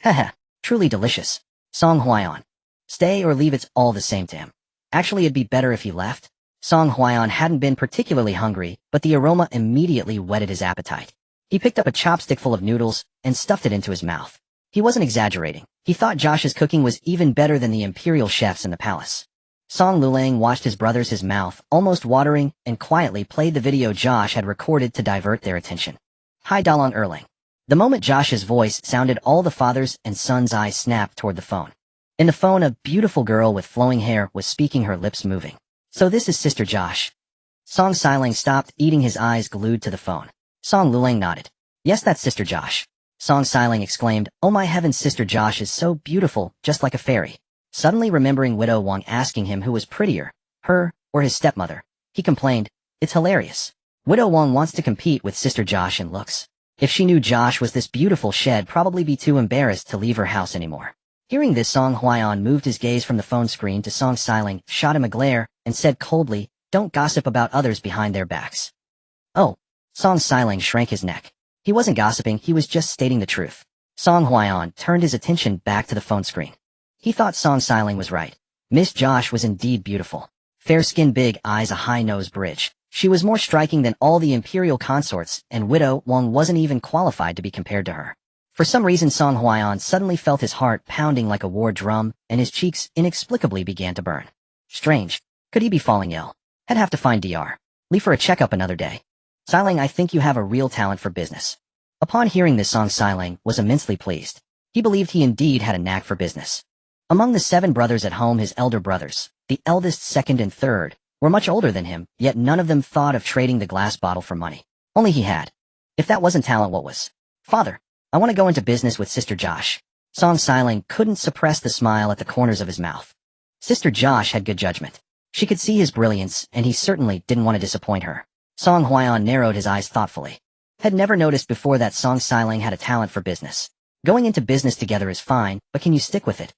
Haha, truly delicious. Song Huaiyan. Stay or leave, it's all the same to him. Actually, it'd be better if he left. Song Huaiyan hadn't been particularly hungry, but the aroma immediately whetted his appetite. He picked up a chopstick full of noodles and stuffed it into his mouth. He wasn't exaggerating. He thought Josh's cooking was even better than the imperial chefs in the palace. Song Lulang watched his brothers, his mouth almost watering, and quietly played the video Josh had recorded to divert their attention. Hi Dalong Erling. The moment Josh's voice sounded, all the father's and son's eyes snapped toward the phone. In the phone, a beautiful girl with flowing hair was speaking, her lips moving. So this is Sister Josh. Song Xiling stopped eating, his eyes glued to the phone. Song Lulang nodded. Yes, that's Sister Josh. Song Xiling exclaimed, oh my heavens, Sister Josh is so beautiful, just like a fairy. Suddenly remembering Widow Wang asking him who was prettier, her or his stepmother, he complained, it's hilarious. Widow Wang wants to compete with Sister Josh in looks. If she knew Josh was this beautiful, she'd probably be too embarrassed to leave her house anymore. Hearing this, Song Huaiyan moved his gaze from the phone screen to Song Xiling, shot him a glare, and said coldly, don't gossip about others behind their backs. Oh. Song Xiling shrank his neck. He wasn't gossiping, he was just stating the truth. Song Huaiyan turned his attention back to the phone screen. He thought Song Xiling was right. Miss Josh was indeed beautiful. Fair skin, big eyes, a high nose bridge. She was more striking than all the imperial consorts, and Widow Wang wasn't even qualified to be compared to her. For some reason, Song Huaiyan suddenly felt his heart pounding like a war drum, and his cheeks inexplicably began to burn. Strange. Could he be falling ill? I'd have to find Dr. Lee for a checkup another day. Xiling, I think you have a real talent for business. Upon hearing this, Song Xiling was immensely pleased. He believed he indeed had a knack for business. Among the 7 brothers at home, his elder brothers, the eldest, second, and third, were much older than him, yet none of them thought of trading the glass bottle for money. Only he had. If that wasn't talent, what was? Father, I want to go into business with Sister Josh. Song Xiling couldn't suppress the smile at the corners of his mouth. Sister Josh had good judgment. She could see his brilliance, and he certainly didn't want to disappoint her. Song Huaiyan narrowed his eyes thoughtfully. Had never noticed before that Song Xiling had a talent for business. Going into business together is fine, but can you stick with it?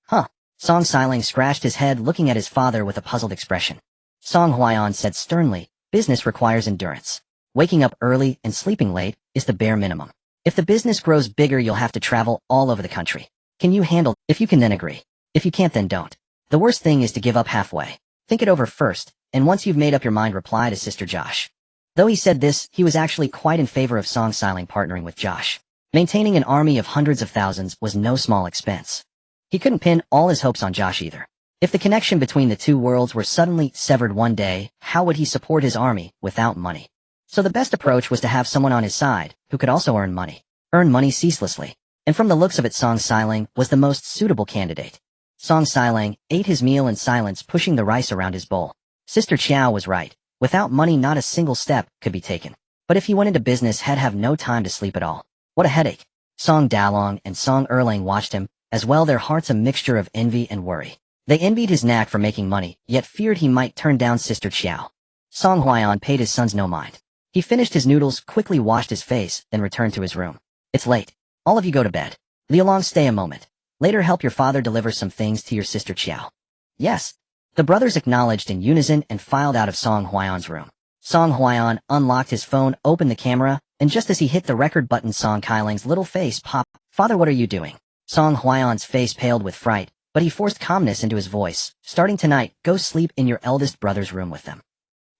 Huh. Song Xiling scratched his head, looking at his father with a puzzled expression. Song Huaiyan said sternly, business requires endurance. Waking up early and sleeping late is the bare minimum. If the business grows bigger, you'll have to travel all over the country. Can you handle? If you can, then agree. If you can't, then don't. The worst thing is to give up halfway. Think it over first, and once you've made up your mind, reply to Sister Josh. Though he said this, he was actually quite in favor of Song Xiling partnering with Josh. Maintaining an army of hundreds of thousands was no small expense. He couldn't pin all his hopes on Josh either. If the connection between the two worlds were suddenly severed one day, how would he support his army without money? So the best approach was to have someone on his side who could also earn money. Earn money ceaselessly. And from the looks of it, Song Xiling was the most suitable candidate. Song Xiling ate his meal in silence, pushing the rice around his bowl. Sister Qiao was right. Without money, not a single step could be taken. But if he went into business, he'd have no time to sleep at all. What a headache. Song Dalong and Song Erlang watched him, as well, their hearts a mixture of envy and worry. They envied his knack for making money, yet feared he might turn down Sister Qiao. Song Huaiyan paid his sons no mind. He finished his noodles, quickly washed his face, then returned to his room. It's late. All of you go to bed. Lialong, stay a moment. Later, help your father deliver some things to your sister Qiao. Yes. The brothers acknowledged in unison and filed out of Song Huaiyan's room. Song Huaiyan unlocked his phone, opened the camera, and just as he hit the record button, Song Kailing's little face popped. Father, what are you doing? Song Huaiyan's face paled with fright, but he forced calmness into his voice. Starting tonight, go sleep in your eldest brother's room with them.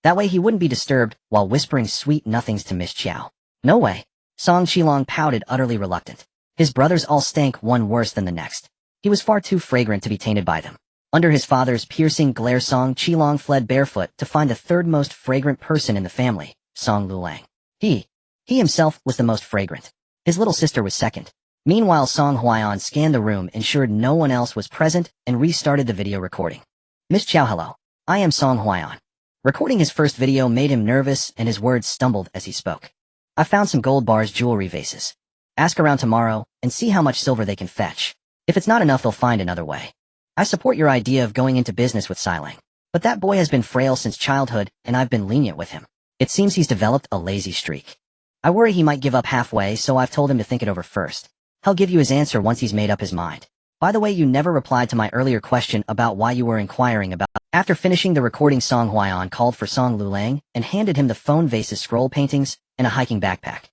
That way he wouldn't be disturbed, while whispering sweet nothings to Miss Qiao. No way. Song Qilong pouted, utterly reluctant. His brothers all stank, one worse than the next. He was far too fragrant to be tainted by them. Under his father's piercing glare, Song Qilong fled barefoot to find the third most fragrant person in the family, Song Lulang. He himself was the most fragrant. His little sister was second. Meanwhile, Song Huaiyan scanned the room, ensured no one else was present, and restarted the video recording. Miss Qiao, hello. I am Song Huaiyan. Recording his first video made him nervous, and his words stumbled as he spoke. I found some gold bars, jewelry vases. Ask around tomorrow, and see how much silver they can fetch. If it's not enough, they'll find another way. I support your idea of going into business with Xiling. But that boy has been frail since childhood, and I've been lenient with him. It seems he's developed a lazy streak. I worry he might give up halfway, so I've told him to think it over first. He'll give you his answer once he's made up his mind. By the way, you never replied to my earlier question about why you were inquiring about. After finishing the recording, Song Huaiyan called for Song Lulang and handed him the phone, vases, scroll paintings, and a hiking backpack.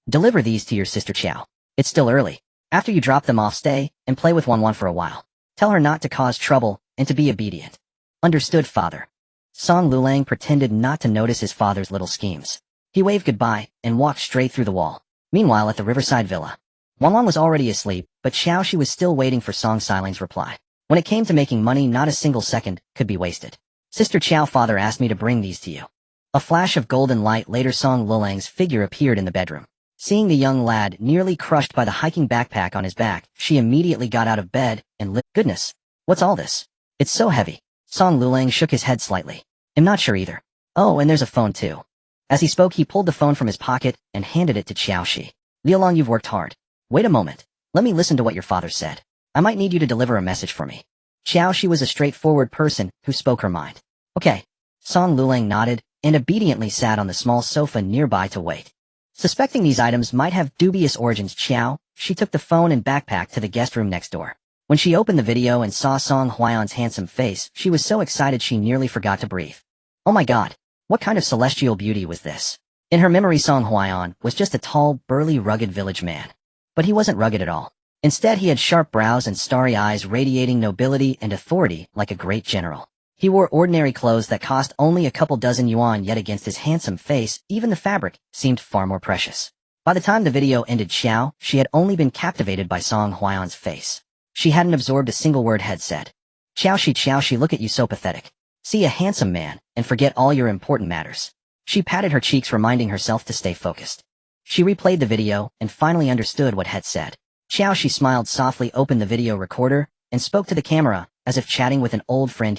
Deliver these to your sister Qiao. It's still early. After you drop them off, stay and play with Wan for a while. Tell her not to cause trouble and to be obedient. Understood, father. Song Lulang pretended not to notice his father's little schemes. He waved goodbye and walked straight through the wall. Meanwhile, at the riverside villa, Wan was already asleep, but Qiao Xi was still waiting for Song Xiling's reply. When it came to making money, not a single second could be wasted. Sister Qiao, father asked me to bring these to you. A flash of golden light, later Song Lulang's figure appeared in the bedroom. Seeing the young lad nearly crushed by the hiking backpack on his back, she immediately got out of bed and lit. Goodness, what's all this? It's so heavy. Song Lulang shook his head slightly. I'm not sure either. Oh, and there's a phone too. As he spoke, he pulled the phone from his pocket and handed it to Qiao Xi. Lialong, you've worked hard. Wait a moment. Let me listen to what your father said. I might need you to deliver a message for me. Qiao Xi was a straightforward person who spoke her mind. Okay. Song Lulang nodded and obediently sat on the small sofa nearby to wait. Suspecting these items might have dubious origins, Qiao Xi took the phone and backpack to the guest room next door. When she opened the video and saw Song Huaiyan's handsome face, she was so excited she nearly forgot to breathe. Oh my god, what kind of celestial beauty was this? In her memory, Song Huaiyan was just a tall, burly, rugged village man. But he wasn't rugged at all. Instead, he had sharp brows and starry eyes radiating nobility and authority like a great general. He wore ordinary clothes that cost only a couple dozen yuan, yet against his handsome face, even the fabric seemed far more precious. By the time the video ended, Qiao Xi had only been captivated by Song Huaiyan's face. She hadn't absorbed a single word had said. Qiao Xi, look at you, so pathetic. See a handsome man and forget all your important matters. She patted her cheeks, reminding herself to stay focused. She replayed the video and finally understood what had said. Qiao Xi smiled softly, opened the video recorder, and spoke to the camera, as if chatting with an old friend.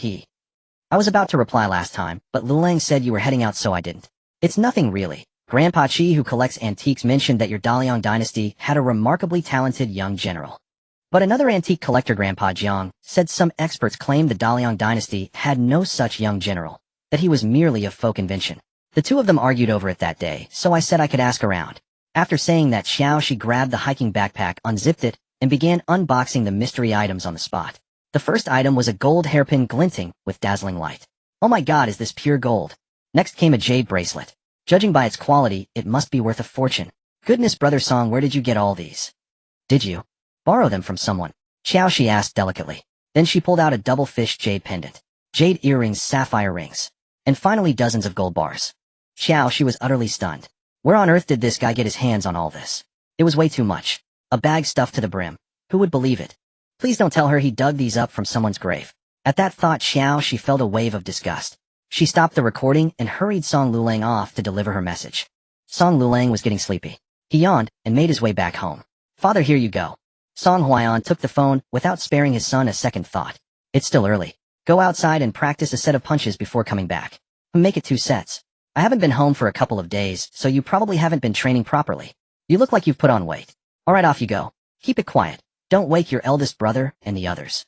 I was about to reply last time, but Lulang said you were heading out, so I didn't. It's nothing really. Grandpa Qi, who collects antiques, mentioned that your Daliang dynasty had a remarkably talented young general. But another antique collector, Grandpa Jiang, said some experts claimed the Daliang dynasty had no such young general, that he was merely a folk invention. The two of them argued over it that day, so I said I could ask around. After saying that, Qiao Xi grabbed the hiking backpack, unzipped it, and began unboxing the mystery items on the spot. The first item was a gold hairpin glinting with dazzling light. Oh my god, is this pure gold? Next came a jade bracelet. Judging by its quality, it must be worth a fortune. Goodness, Brother Song, where did you get all these? Did you borrow them from someone? Qiao Xi asked delicately. Then she pulled out a double-fish jade pendant, jade earrings, sapphire rings, and finally dozens of gold bars. Qiao Xi was utterly stunned. Where on earth did this guy get his hands on all this? It was way too much. A bag stuffed to the brim. Who would believe it? Please don't tell her he dug these up from someone's grave. At that thought, Qiao Xi felt a wave of disgust. She stopped the recording and hurried Song Lulang off to deliver her message. Song Lulang was getting sleepy. He yawned and made his way back home. Father, here you go. Song Huaiyan took the phone without sparing his son a second thought. It's still early. Go outside and practice a set of punches before coming back. Make it 2 sets. I haven't been home for a couple of days, so you probably haven't been training properly. You look like you've put on weight. Alright, off you go. Keep it quiet. Don't wake your eldest brother and the others.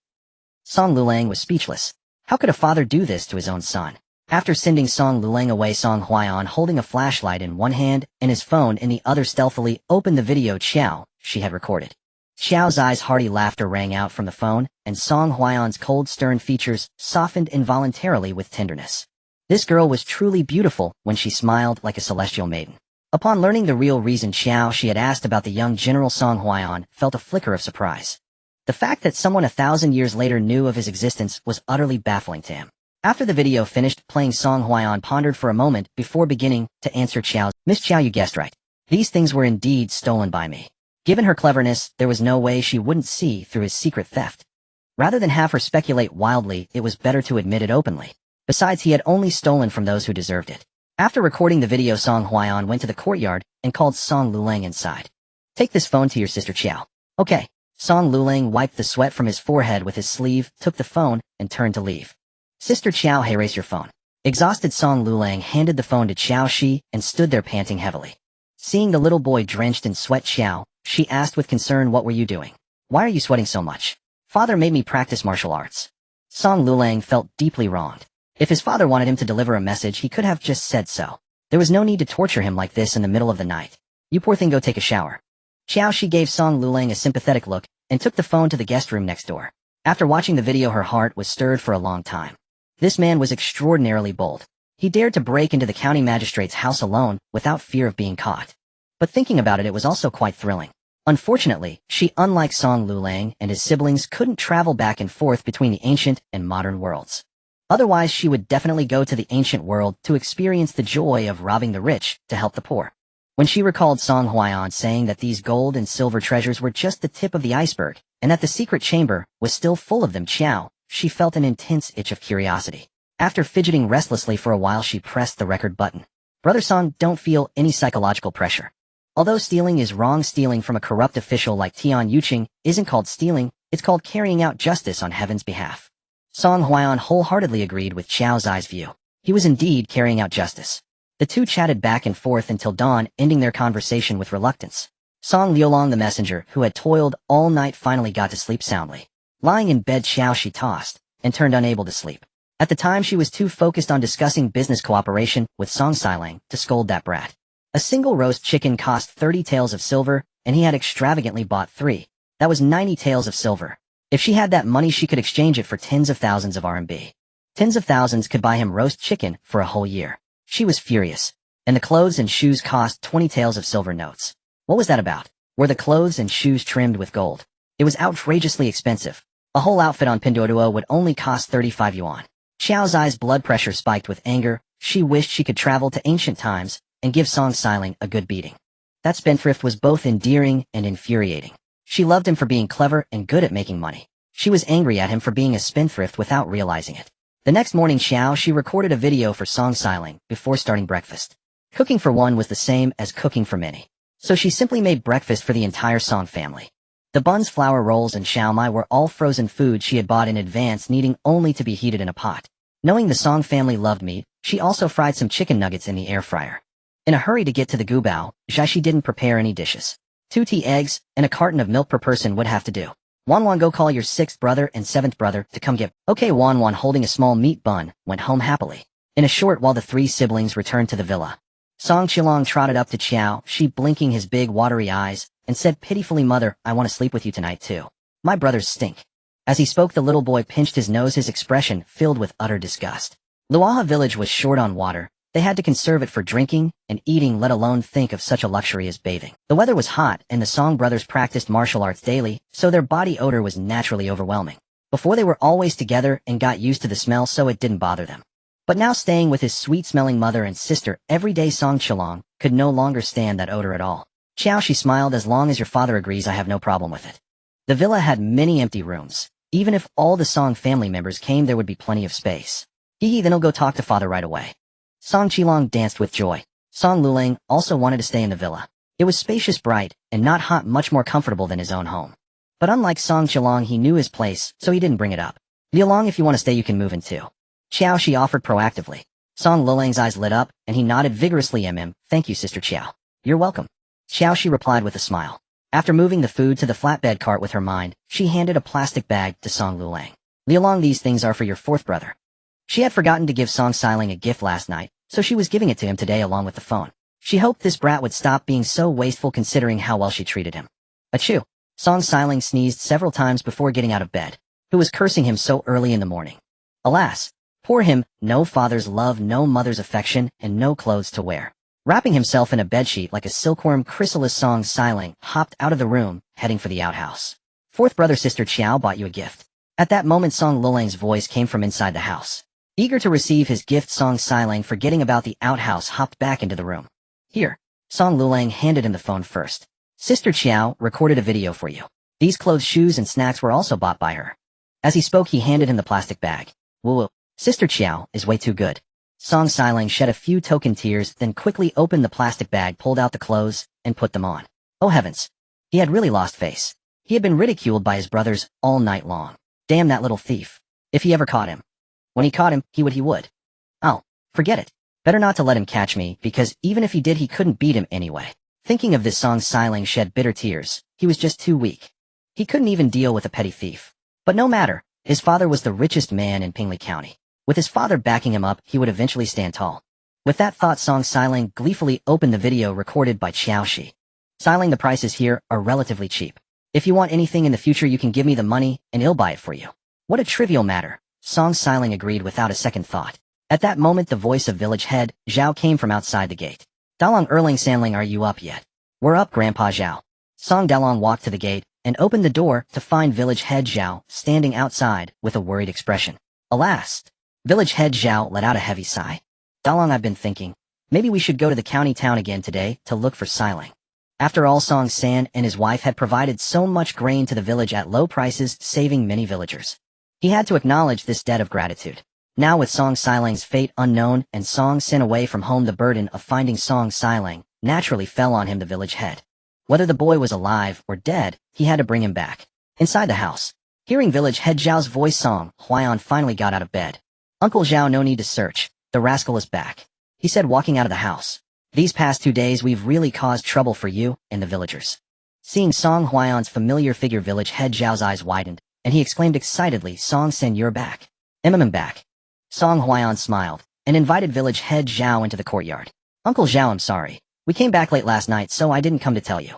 Song Lulang was speechless. How could a father do this to his own son? After sending Song Lulang away, Song Huaiyan, holding a flashlight in one hand and his phone in the other, stealthily opened the video Qiao Xi had recorded. Qiao's eyes' hearty laughter rang out from the phone, and Song Huaiyan's cold, stern features softened involuntarily with tenderness. This girl was truly beautiful when she smiled like a celestial maiden. Upon learning the real reason Qiao Xi had asked about the young General, Song Huaiyan felt a flicker of surprise. The fact that someone 1,000 years later knew of his existence was utterly baffling to him. After the video finished playing, Song Huaiyan pondered for a moment before beginning to answer Qiao's. Miss Qiao, you guessed right. These things were indeed stolen by me. Given her cleverness, there was no way she wouldn't see through his secret theft. Rather than have her speculate wildly, it was better to admit it openly. Besides, he had only stolen from those who deserved it. After recording the video, Song Huaiyan went to the courtyard and called Song Lulang inside. Take this phone to your sister Qiao. Okay. Song Lulang wiped the sweat from his forehead with his sleeve, took the phone, and turned to leave. Sister Qiao, hey, raise your phone. Exhausted, Song Lulang handed the phone to Qiao Xi and stood there panting heavily. Seeing the little boy drenched in sweat, Qiao Xi asked with concern, what were you doing? Why are you sweating so much? Father made me practice martial arts. Song Lulang felt deeply wronged. If his father wanted him to deliver a message, he could have just said so. There was no need to torture him like this in the middle of the night. You poor thing, go take a shower. Qiao Xi gave Song Lulang a sympathetic look and took the phone to the guest room next door. After watching the video, her heart was stirred for a long time. This man was extraordinarily bold. He dared to break into the county magistrate's house alone without fear of being caught. But thinking about it, it was also quite thrilling. Unfortunately, she, unlike Song Lulang and his siblings, couldn't travel back and forth between the ancient and modern worlds. Otherwise, she would definitely go to the ancient world to experience the joy of robbing the rich to help the poor. When she recalled Song Huaiyan saying that these gold and silver treasures were just the tip of the iceberg, and that the secret chamber was still full of them, she felt an intense itch of curiosity. After fidgeting restlessly for a while, she pressed the record button. Brother Song, don't feel any psychological pressure. Although stealing is wrong, stealing from a corrupt official like Tian Yuqing isn't called stealing, it's called carrying out justice on heaven's behalf. Song Huaiyan wholeheartedly agreed with Qiao's eyes view. He was indeed carrying out justice. The two chatted back and forth until dawn, ending their conversation with reluctance. Song Liulong, the messenger, who had toiled all night, finally got to sleep soundly. Lying in bed, Qiao Xi tossed and turned, unable to sleep. At the time, she was too focused on discussing business cooperation with Song Xiling to scold that brat. A single roast chicken cost 30 taels of silver, and he had extravagantly bought 3. That was 90 taels of silver. If she had that money, she could exchange it for tens of thousands of RMB. Tens of thousands could buy him roast chicken for a whole year. She was furious. And the clothes and shoes cost 20 taels of silver notes. What was that about? Were the clothes and shoes trimmed with gold? It was outrageously expensive. A whole outfit on Pinduoduo would only cost 35 yuan. Qiao's eyes' blood pressure spiked with anger. She wished she could travel to ancient times and give Song Xiling a good beating. That spendthrift was both endearing and infuriating. She loved him for being clever and good at making money. She was angry at him for being a spendthrift without realizing it. The next morning, Qiao Xi recorded a video for Song Xiling before starting breakfast. Cooking for one was the same as cooking for many. So she simply made breakfast for the entire Song family. The buns, flour rolls, and xiaomai were all frozen food she had bought in advance, needing only to be heated in a pot. Knowing the Song family loved meat, she also fried some chicken nuggets in the air fryer. In a hurry to get to the gubao, Zhaishi didn't prepare any dishes. 2 tea eggs and a carton of milk per person would have to do. Wan, go call your 6th brother and 7th brother to come get. Okay, Wan, holding a small meat bun, went home happily. In a short while, the 3 siblings returned to the villa. Song Qilong trotted up to Qiao Xi, blinking his big watery eyes, and said pitifully, "Mother, I want to sleep with you tonight too. My brothers stink." As he spoke, the little boy pinched his nose, his expression filled with utter disgust. Luaha village was short on water. They had to conserve it for drinking and eating, let alone think of such a luxury as bathing. The weather was hot, and the Song brothers practiced martial arts daily, so their body odor was naturally overwhelming. Before, they were always together and got used to the smell, so it didn't bother them. But now, staying with his sweet-smelling mother and sister every day, Song Qilong could no longer stand that odor at all. Qiao Xi smiled. "As long as your father agrees, I have no problem with it." The villa had many empty rooms. Even if all the Song family members came, there would be plenty of space. Then I'll go talk to father right away. Song Qilong danced with joy. Song Lulang also wanted to stay in the villa. It was spacious, bright, and not hot, much more comfortable than his own home. But unlike Song Chilong, he knew his place, so he didn't bring it up. Lialong, if you want to stay you can move in too. Qiao Xi offered proactively. Song Lulang's eyes lit up, and he nodded vigorously. Thank you, Sister Qiao. You're welcome. Qiao Xi replied with a smile. After moving the food to the flatbed cart with her mind, she handed a plastic bag to Song Lulang. Lialong, these things are for your fourth brother. She had forgotten to give Song Xiling a gift last night, so she was giving it to him today along with the phone. She hoped this brat would stop being so wasteful considering how well she treated him. Achoo! Song Xiling sneezed several times before getting out of bed. Who was cursing him so early in the morning? Alas! Poor him, no father's love, no mother's affection, and no clothes to wear. Wrapping himself in a bedsheet like a silkworm, chrysalis, Song Xiling hopped out of the room, heading for the outhouse. Fourth brother, Sister Qiao bought you a gift. At that moment Song Lulang's voice came from inside the house. Eager to receive his gift, Song Xiling, forgetting about the outhouse, hopped back into the room. Here. Song Lulang handed him the phone first. Sister Qiao recorded a video for you. These clothes, shoes, and snacks were also bought by her. As he spoke, he handed him the plastic bag. Woo! Sister Qiao is way too good. Song Xiling shed a few token tears, then quickly opened the plastic bag, pulled out the clothes, and put them on. Oh heavens! He had really lost face. He had been ridiculed by his brothers all night long. Damn that little thief. If he ever caught him. When he caught him, he would. Oh, forget it. Better not to let him catch me, because even if he did, he couldn't beat him anyway. Thinking of this, Song Xiling shed bitter tears. He was just too weak. He couldn't even deal with a petty thief. But no matter, his father was the richest man in Pingli County. With his father backing him up, he would eventually stand tall. With that thought, Song Xiling gleefully opened the video recorded by Qiao Xi. Xiling, the prices here are relatively cheap. If you want anything in the future, you can give me the money, and I'll buy it for you. What a trivial matter. Song Xiling agreed without a second thought. At that moment, the voice of village head Zhao came from outside the gate. Dalong Erling Sanling, are you up yet? We're up, Grandpa Zhao. Song Dalong walked to the gate and opened the door to find village head Zhao standing outside with a worried expression. Alas! Village head Zhao let out a heavy sigh. Dalong, I've been thinking, maybe we should go to the county town again today to look for Xiling. After all, Song San and his wife had provided so much grain to the village at low prices, saving many villagers. He had to acknowledge this debt of gratitude. Now with Song Xiling's fate unknown and Song Sin away from home, the burden of finding Song Xiling naturally fell on him, the village head. Whether the boy was alive or dead, he had to bring him back. Inside the house, hearing village head Zhao's voice, Song Huaiyan finally got out of bed. Uncle Zhao, no need to search. The rascal is back, he said, walking out of the house. These past 2 days we've really caused trouble for you and the villagers. Seeing Song Huaiyan's familiar figure, village head Zhao's eyes widened, and he exclaimed excitedly, Song Sen, you're back. I'm back. Song Huaiyan smiled, and invited village head Zhao into the courtyard. Uncle Zhao, I'm sorry. We came back late last night, so I didn't come to tell you.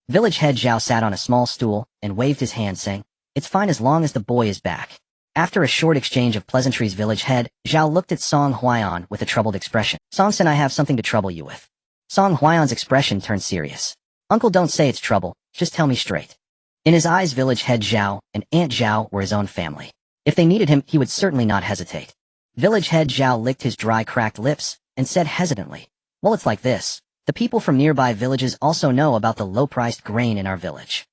Village head Zhao sat on a small stool and waved his hand, saying, it's fine as long as the boy is back. After a short exchange of pleasantries, village head Zhao looked at Song Huaiyan with a troubled expression. Song Sen, I have something to trouble you with. Song Huaiyan's expression turned serious. Uncle, don't say it's trouble, just tell me straight. In his eyes, village head Zhao and Aunt Zhao were his own family. If they needed him, he would certainly not hesitate. Village head Zhao licked his dry, cracked lips and said hesitantly, well, it's like this. The people from nearby villages also know about the low-priced grain in our village.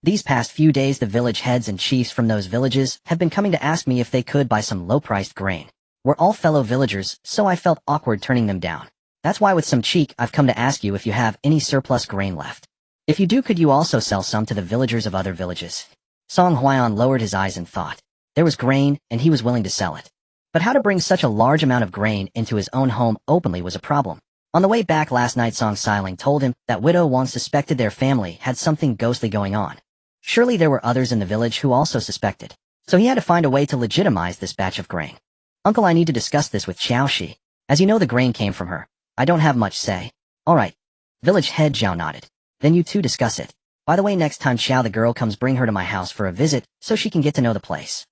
These past few days, the village heads and chiefs from those villages have been coming to ask me if they could buy some low-priced grain. We're all fellow villagers, so I felt awkward turning them down. That's why with some cheek, I've come to ask you if you have any surplus grain left. If you do, could you also sell some to the villagers of other villages? Song Huaiyan lowered his eyes and thought. There was grain, and he was willing to sell it. But how to bring such a large amount of grain into his own home openly was a problem. On the way back last night, Song Xiling told him that widow Wang suspected their family had something ghostly going on. Surely there were others in the village who also suspected. So he had to find a way to legitimize this batch of grain. Uncle, I need to discuss this with Qiao Xi. As you know, the grain came from her. I don't have much say. All right. Village head Zhao nodded. Then you two discuss it. By the way, next time Qiao the girl comes, bring her to my house for a visit so she can get to know the place.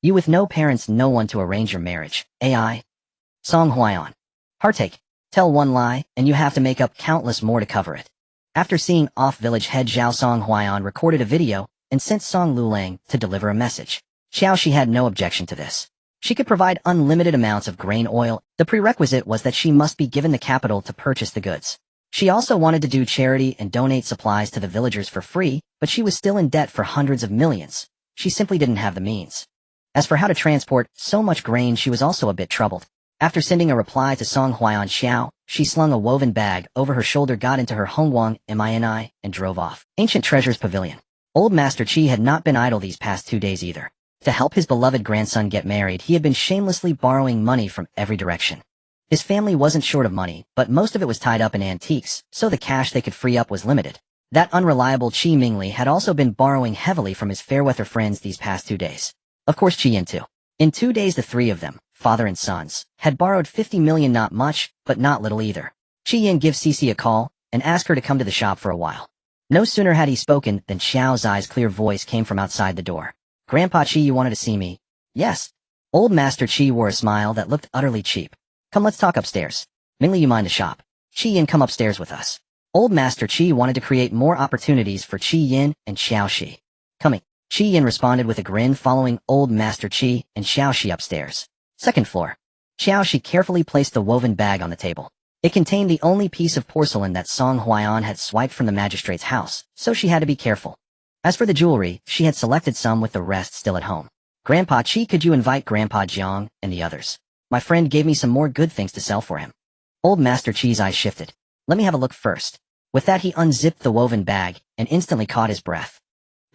You with no parents, no one to arrange your marriage. AI. Song Huaiyan. Heartache. Tell one lie, and you have to make up countless more to cover it. After seeing off village head Zhao, Song Huaiyan recorded a video and sent Song Lulang to deliver a message. Qiao Xi had no objection to this. She could provide unlimited amounts of grain oil. The prerequisite was that she must be given the capital to purchase the goods. She also wanted to do charity and donate supplies to the villagers for free, but she was still in debt for hundreds of millions. She simply didn't have the means. As for how to transport so much grain, she was also a bit troubled. After sending a reply to Song Huaiyan Xiao, she slung a woven bag over her shoulder, got into her Hongwang Mini, and drove off. Ancient Treasures Pavilion. Old Master Qi had not been idle these past 2 days either. To help his beloved grandson get married, he had been shamelessly borrowing money from every direction. His family wasn't short of money, but most of it was tied up in antiques, so the cash they could free up was limited. That unreliable Qi Mingli had also been borrowing heavily from his fair-weather friends these past 2 days. Of course Qi Yin too. In 2 days the three of them, father and sons, had borrowed 50 million, not much, but not little either. Qi Yin gives Cici a call, and asked her to come to the shop for a while. No sooner had he spoken than Xiao Zai's clear voice came from outside the door. Grandpa Qi, you wanted to see me? Yes. Old Master Qi wore a smile that looked utterly cheap. Come, let's talk upstairs. Mingli, you mind the shop? Qi Yin, come upstairs with us. Old Master Qi wanted to create more opportunities for Qi Yin and Qiao Xi. Coming. Qi Yin responded with a grin, following Old Master Qi and Qiao Xi upstairs. Second floor. Qiao Xi carefully placed the woven bag on the table. It contained the only piece of porcelain that Song Huaian had swiped from the magistrate's house, so she had to be careful. As for the jewelry, she had selected some with the rest still at home. Grandpa Qi, could you invite Grandpa Jiang and the others? My friend gave me some more good things to sell for him. Old Master Qi's eyes shifted. Let me have a look first. With that he unzipped the woven bag, and instantly caught his breath.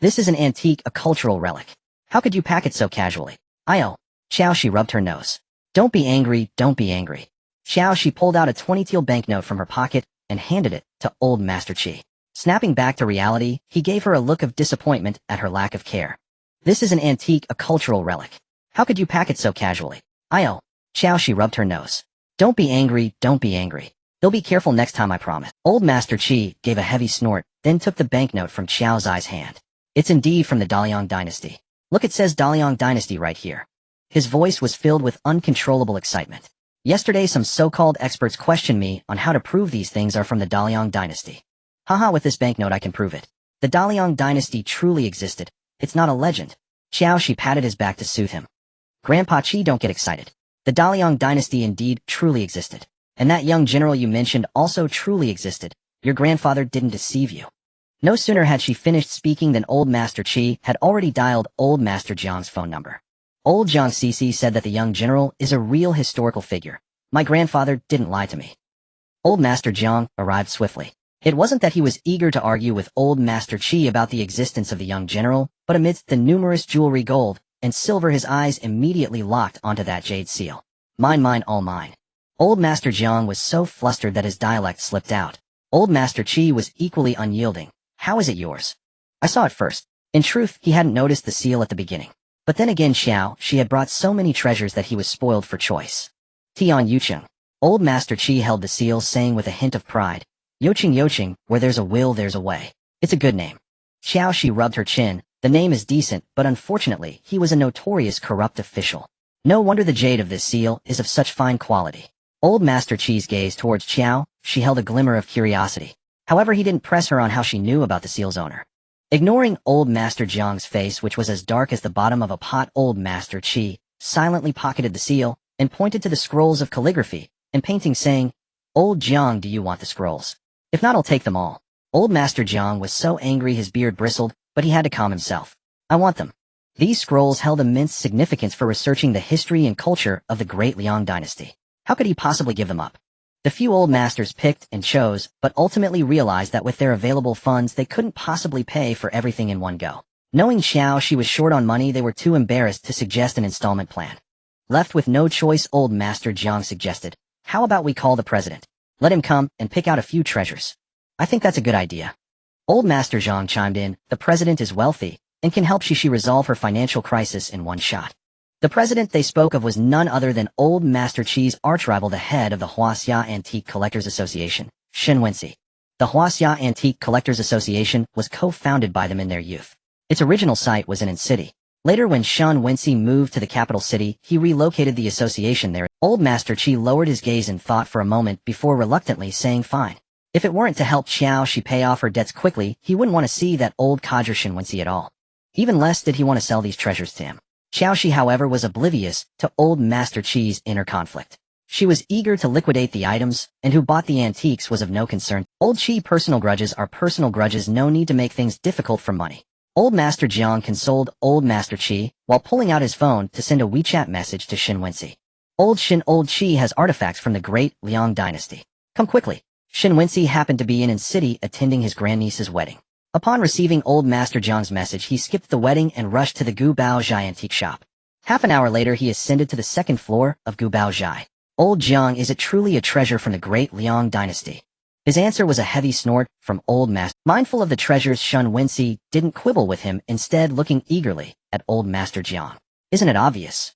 This is an antique, a cultural relic. How could you pack it so casually? Oh. Qiao Xi rubbed her nose. Don't be angry, don't be angry. Qiao Xi pulled out a 20 teal banknote from her pocket, and handed it to Old Master Qi. Snapping back to reality, he gave her a look of disappointment at her lack of care. This is an antique, a cultural relic. How could you pack it so casually? Oh. Qiao Xi rubbed her nose. Don't be angry, don't be angry. They'll be careful next time, I promise. Old Master Qi gave a heavy snort, then took the banknote from Xiao Zai's hand. It's indeed from the Daliang dynasty. Look, it says Daliang dynasty right here. His voice was filled with uncontrollable excitement. Yesterday some so-called experts questioned me on how to prove these things are from the Daliang dynasty. Haha, with this banknote I can prove it. The Daliang dynasty truly existed. It's not a legend. Qiao Xi patted his back to soothe him. Grandpa Qi, don't get excited. The Daliang dynasty indeed truly existed. And that young general you mentioned also truly existed. Your grandfather didn't deceive you. No sooner had she finished speaking than Old Master Qi had already dialed Old Master Jiang's phone number. Old Jiang Cici said that the young general is a real historical figure. My grandfather didn't lie to me. Old Master Jiang arrived swiftly. It wasn't that he was eager to argue with Old Master Qi about the existence of the young general, but amidst the numerous jewelry, gold and silver, his eyes immediately locked onto that jade seal. Mine, mine, all mine. Old Master Jiang was so flustered that his dialect slipped out. Old Master Qi was equally unyielding. How is it yours? I saw it first. In truth, he hadn't noticed the seal at the beginning. But then again, Xiao, she had brought so many treasures that he was spoiled for choice. Tian Yucheng. Old Master Qi held the seal, saying with a hint of pride, Yoching Yoching, where there's a will there's a way. It's a good name. Xiao Xi rubbed her chin. The name is decent, but unfortunately, he was a notorious corrupt official. No wonder the jade of this seal is of such fine quality. Old Master Qi's gaze towards Qiao, she held a glimmer of curiosity. However, he didn't press her on how she knew about the seal's owner. Ignoring Old Master Jiang's face, which was as dark as the bottom of a pot, Old Master Qi silently pocketed the seal and pointed to the scrolls of calligraphy and painting, saying, Old Jiang, do you want the scrolls? If not, I'll take them all. Old Master Jiang was so angry his beard bristled, but he had to calm himself. I want them. These scrolls held immense significance for researching the history and culture of the great Liang dynasty. How could he possibly give them up? The few old masters picked and chose, but ultimately realized that with their available funds they couldn't possibly pay for everything in one go. Knowing Xiao she was short on money, they were too embarrassed to suggest an installment plan. Left with no choice, Old Master Jiang suggested, how about we call the president? Let him come and pick out a few treasures. I think that's a good idea. Old Master Jiang chimed in, the president is wealthy and can help Shishi resolve her financial crisis in one shot. The president they spoke of was none other than Old Master Qi's arch-rival, the head of the Huaxia Antique Collectors Association, Shen Wenxi. The Huaxia Antique Collectors Association was co-founded by them in their youth. Its original site was in city. Later, when Shen Wenxi moved to the capital city, he relocated the association there. Old Master Qi lowered his gaze in thought for a moment before reluctantly saying fine. If it weren't to help Qiao Xi pay off her debts quickly, he wouldn't want to see that old codger Shen Wenxi at all. Even less did he want to sell these treasures to him. Qiao Xi, however, was oblivious to Old Master Qi's inner conflict. She was eager to liquidate the items, and who bought the antiques was of no concern. Old Qi, personal grudges are personal grudges, no need to make things difficult for money. Old Master Jiang consoled Old Master Qi while pulling out his phone to send a WeChat message to Shen Wenxi. Old Qi has artifacts from the great Liang dynasty. Come quickly. Shen Wenxi happened to be in city attending his grandniece's wedding. Upon receiving old Master Jiang's message, he skipped the wedding and rushed to the Gu Baozhai antique shop. Half an hour later, he ascended to the second floor of Gu Baozhai. Old Jiang, is it truly a treasure from the great Liang dynasty? His answer was a heavy snort from old Master. Mindful of the treasures, Shun Wenxi didn't quibble with him, instead looking eagerly at old Master Jiang. Isn't it obvious?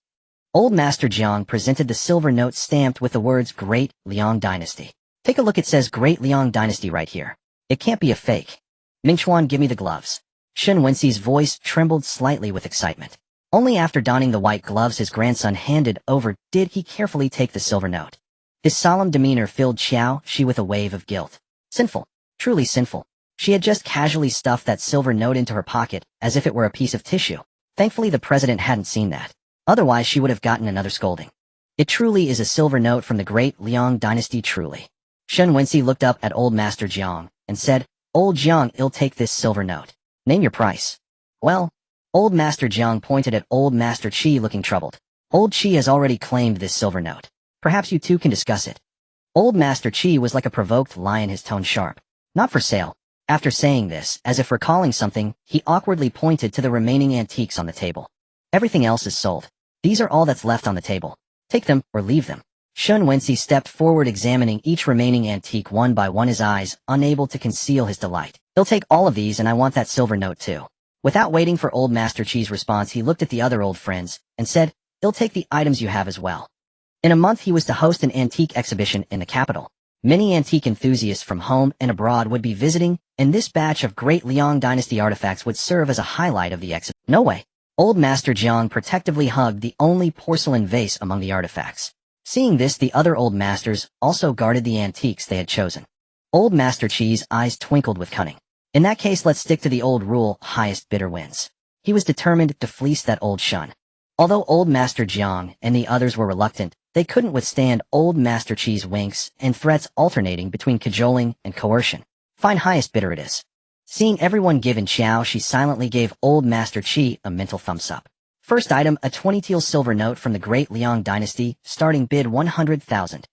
Old Master Jiang presented the silver note stamped with the words Great Liang Dynasty. Take a look, it says Great Liang Dynasty right here. It can't be a fake. Mingchuan, give me the gloves. Shun Wenxi's voice trembled slightly with excitement. Only after donning the white gloves his grandson handed over did he carefully take the silver note. His solemn demeanor filled Qiao Xi with a wave of guilt. Sinful. Truly sinful. She had just casually stuffed that silver note into her pocket, as if it were a piece of tissue. Thankfully the president hadn't seen that. Otherwise she would have gotten another scolding. It truly is a silver note from the great Liang dynasty, truly. Shun Wenxi looked up at old Master Jiang and said, Old Jiang, I'll take this silver note. Name your price. Well, old Master Jiang pointed at old Master Qi, looking troubled. Old Qi has already claimed this silver note. Perhaps you two can discuss it. Old Master Qi was like a provoked lion, his tone sharp. Not for sale. After saying this, as if recalling something, he awkwardly pointed to the remaining antiques on the table. Everything else is sold. These are all that's left on the table. Take them, or leave them. Shun Wenxi stepped forward, examining each remaining antique one by one, his eyes unable to conceal his delight. He'll take all of these, and I want that silver note too. Without waiting for old Master Qi's response, he looked at the other old friends and said, He'll take the items you have as well. In a month he was to host an antique exhibition in the capital. Many antique enthusiasts from home and abroad would be visiting, and this batch of great Liang dynasty artifacts would serve as a highlight of the exhibition. No way. Old Master Jiang protectively hugged the only porcelain vase among the artifacts. Seeing this, the other old masters also guarded the antiques they had chosen. Old Master Qi's eyes twinkled with cunning. In that case, let's stick to the old rule, highest bidder wins. He was determined to fleece that old Shun. Although old Master Jiang and the others were reluctant, they couldn't withstand old Master Qi's winks and threats alternating between cajoling and coercion. Fine, highest bidder it is. Seeing everyone give in, Qiao Xi silently gave old Master Qi a mental thumbs up. First item, a 20 teal silver note from the great Liang dynasty, starting bid 100,000.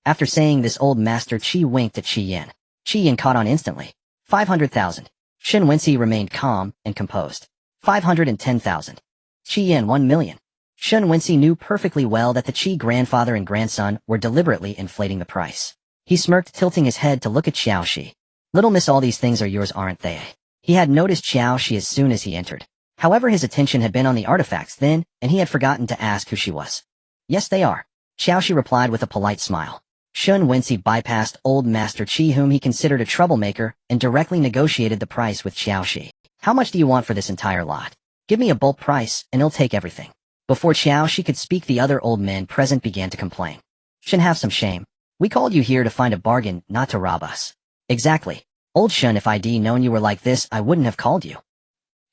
After saying this, old Master Qi winked at Qi Yan. Qi Yan caught on instantly. 500,000. Shun Wenxi remained calm and composed. 510,000. Qi Yan 1 million. Shun Wenxi knew perfectly well that the Qi grandfather and grandson were deliberately inflating the price. He smirked, tilting his head to look at Qiao Xi. Little miss, all these things are yours, aren't they? He had noticed Qiao Xi as soon as he entered. However, his attention had been on the artifacts then, and he had forgotten to ask who she was. Yes, they are. Qiao Xi replied with a polite smile. Shun Wenxi bypassed old Master Qi, whom he considered a troublemaker, and directly negotiated the price with Qiao Xi. How much do you want for this entire lot? Give me a bulk price, and he'll take everything. Before Qiao Xi could speak, the other old men present began to complain. Shun, have some shame. We called you here to find a bargain, not to rob us. Exactly. Old Shun, if I'd known you were like this, I wouldn't have called you.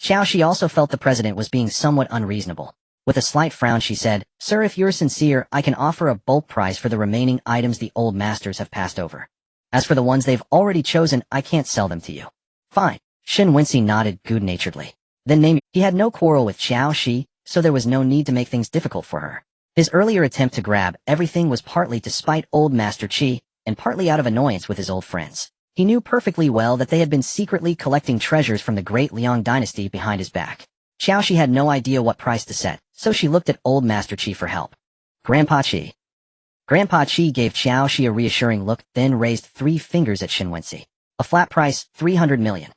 Qiao Xi also felt the president was being somewhat unreasonable. With a slight frown she said, Sir, if you're sincere, I can offer a bulk price for the remaining items the old masters have passed over. As for the ones they've already chosen, I can't sell them to you. Fine. Shun Wenxi nodded good-naturedly. Then name. He had no quarrel with Qiao Xi, so there was no need to make things difficult for her. His earlier attempt to grab everything was partly to spite old Master Qi, and partly out of annoyance with his old friends. He knew perfectly well that they had been secretly collecting treasures from the great Liang dynasty behind his back. Qiao Xi had no idea what price to set, so she looked at old Master Qi for help. Grandpa Qi. Grandpa Qi gave Qiao Xi a reassuring look, then raised 3 fingers at Shun Wenxi. A flat price, 300 million.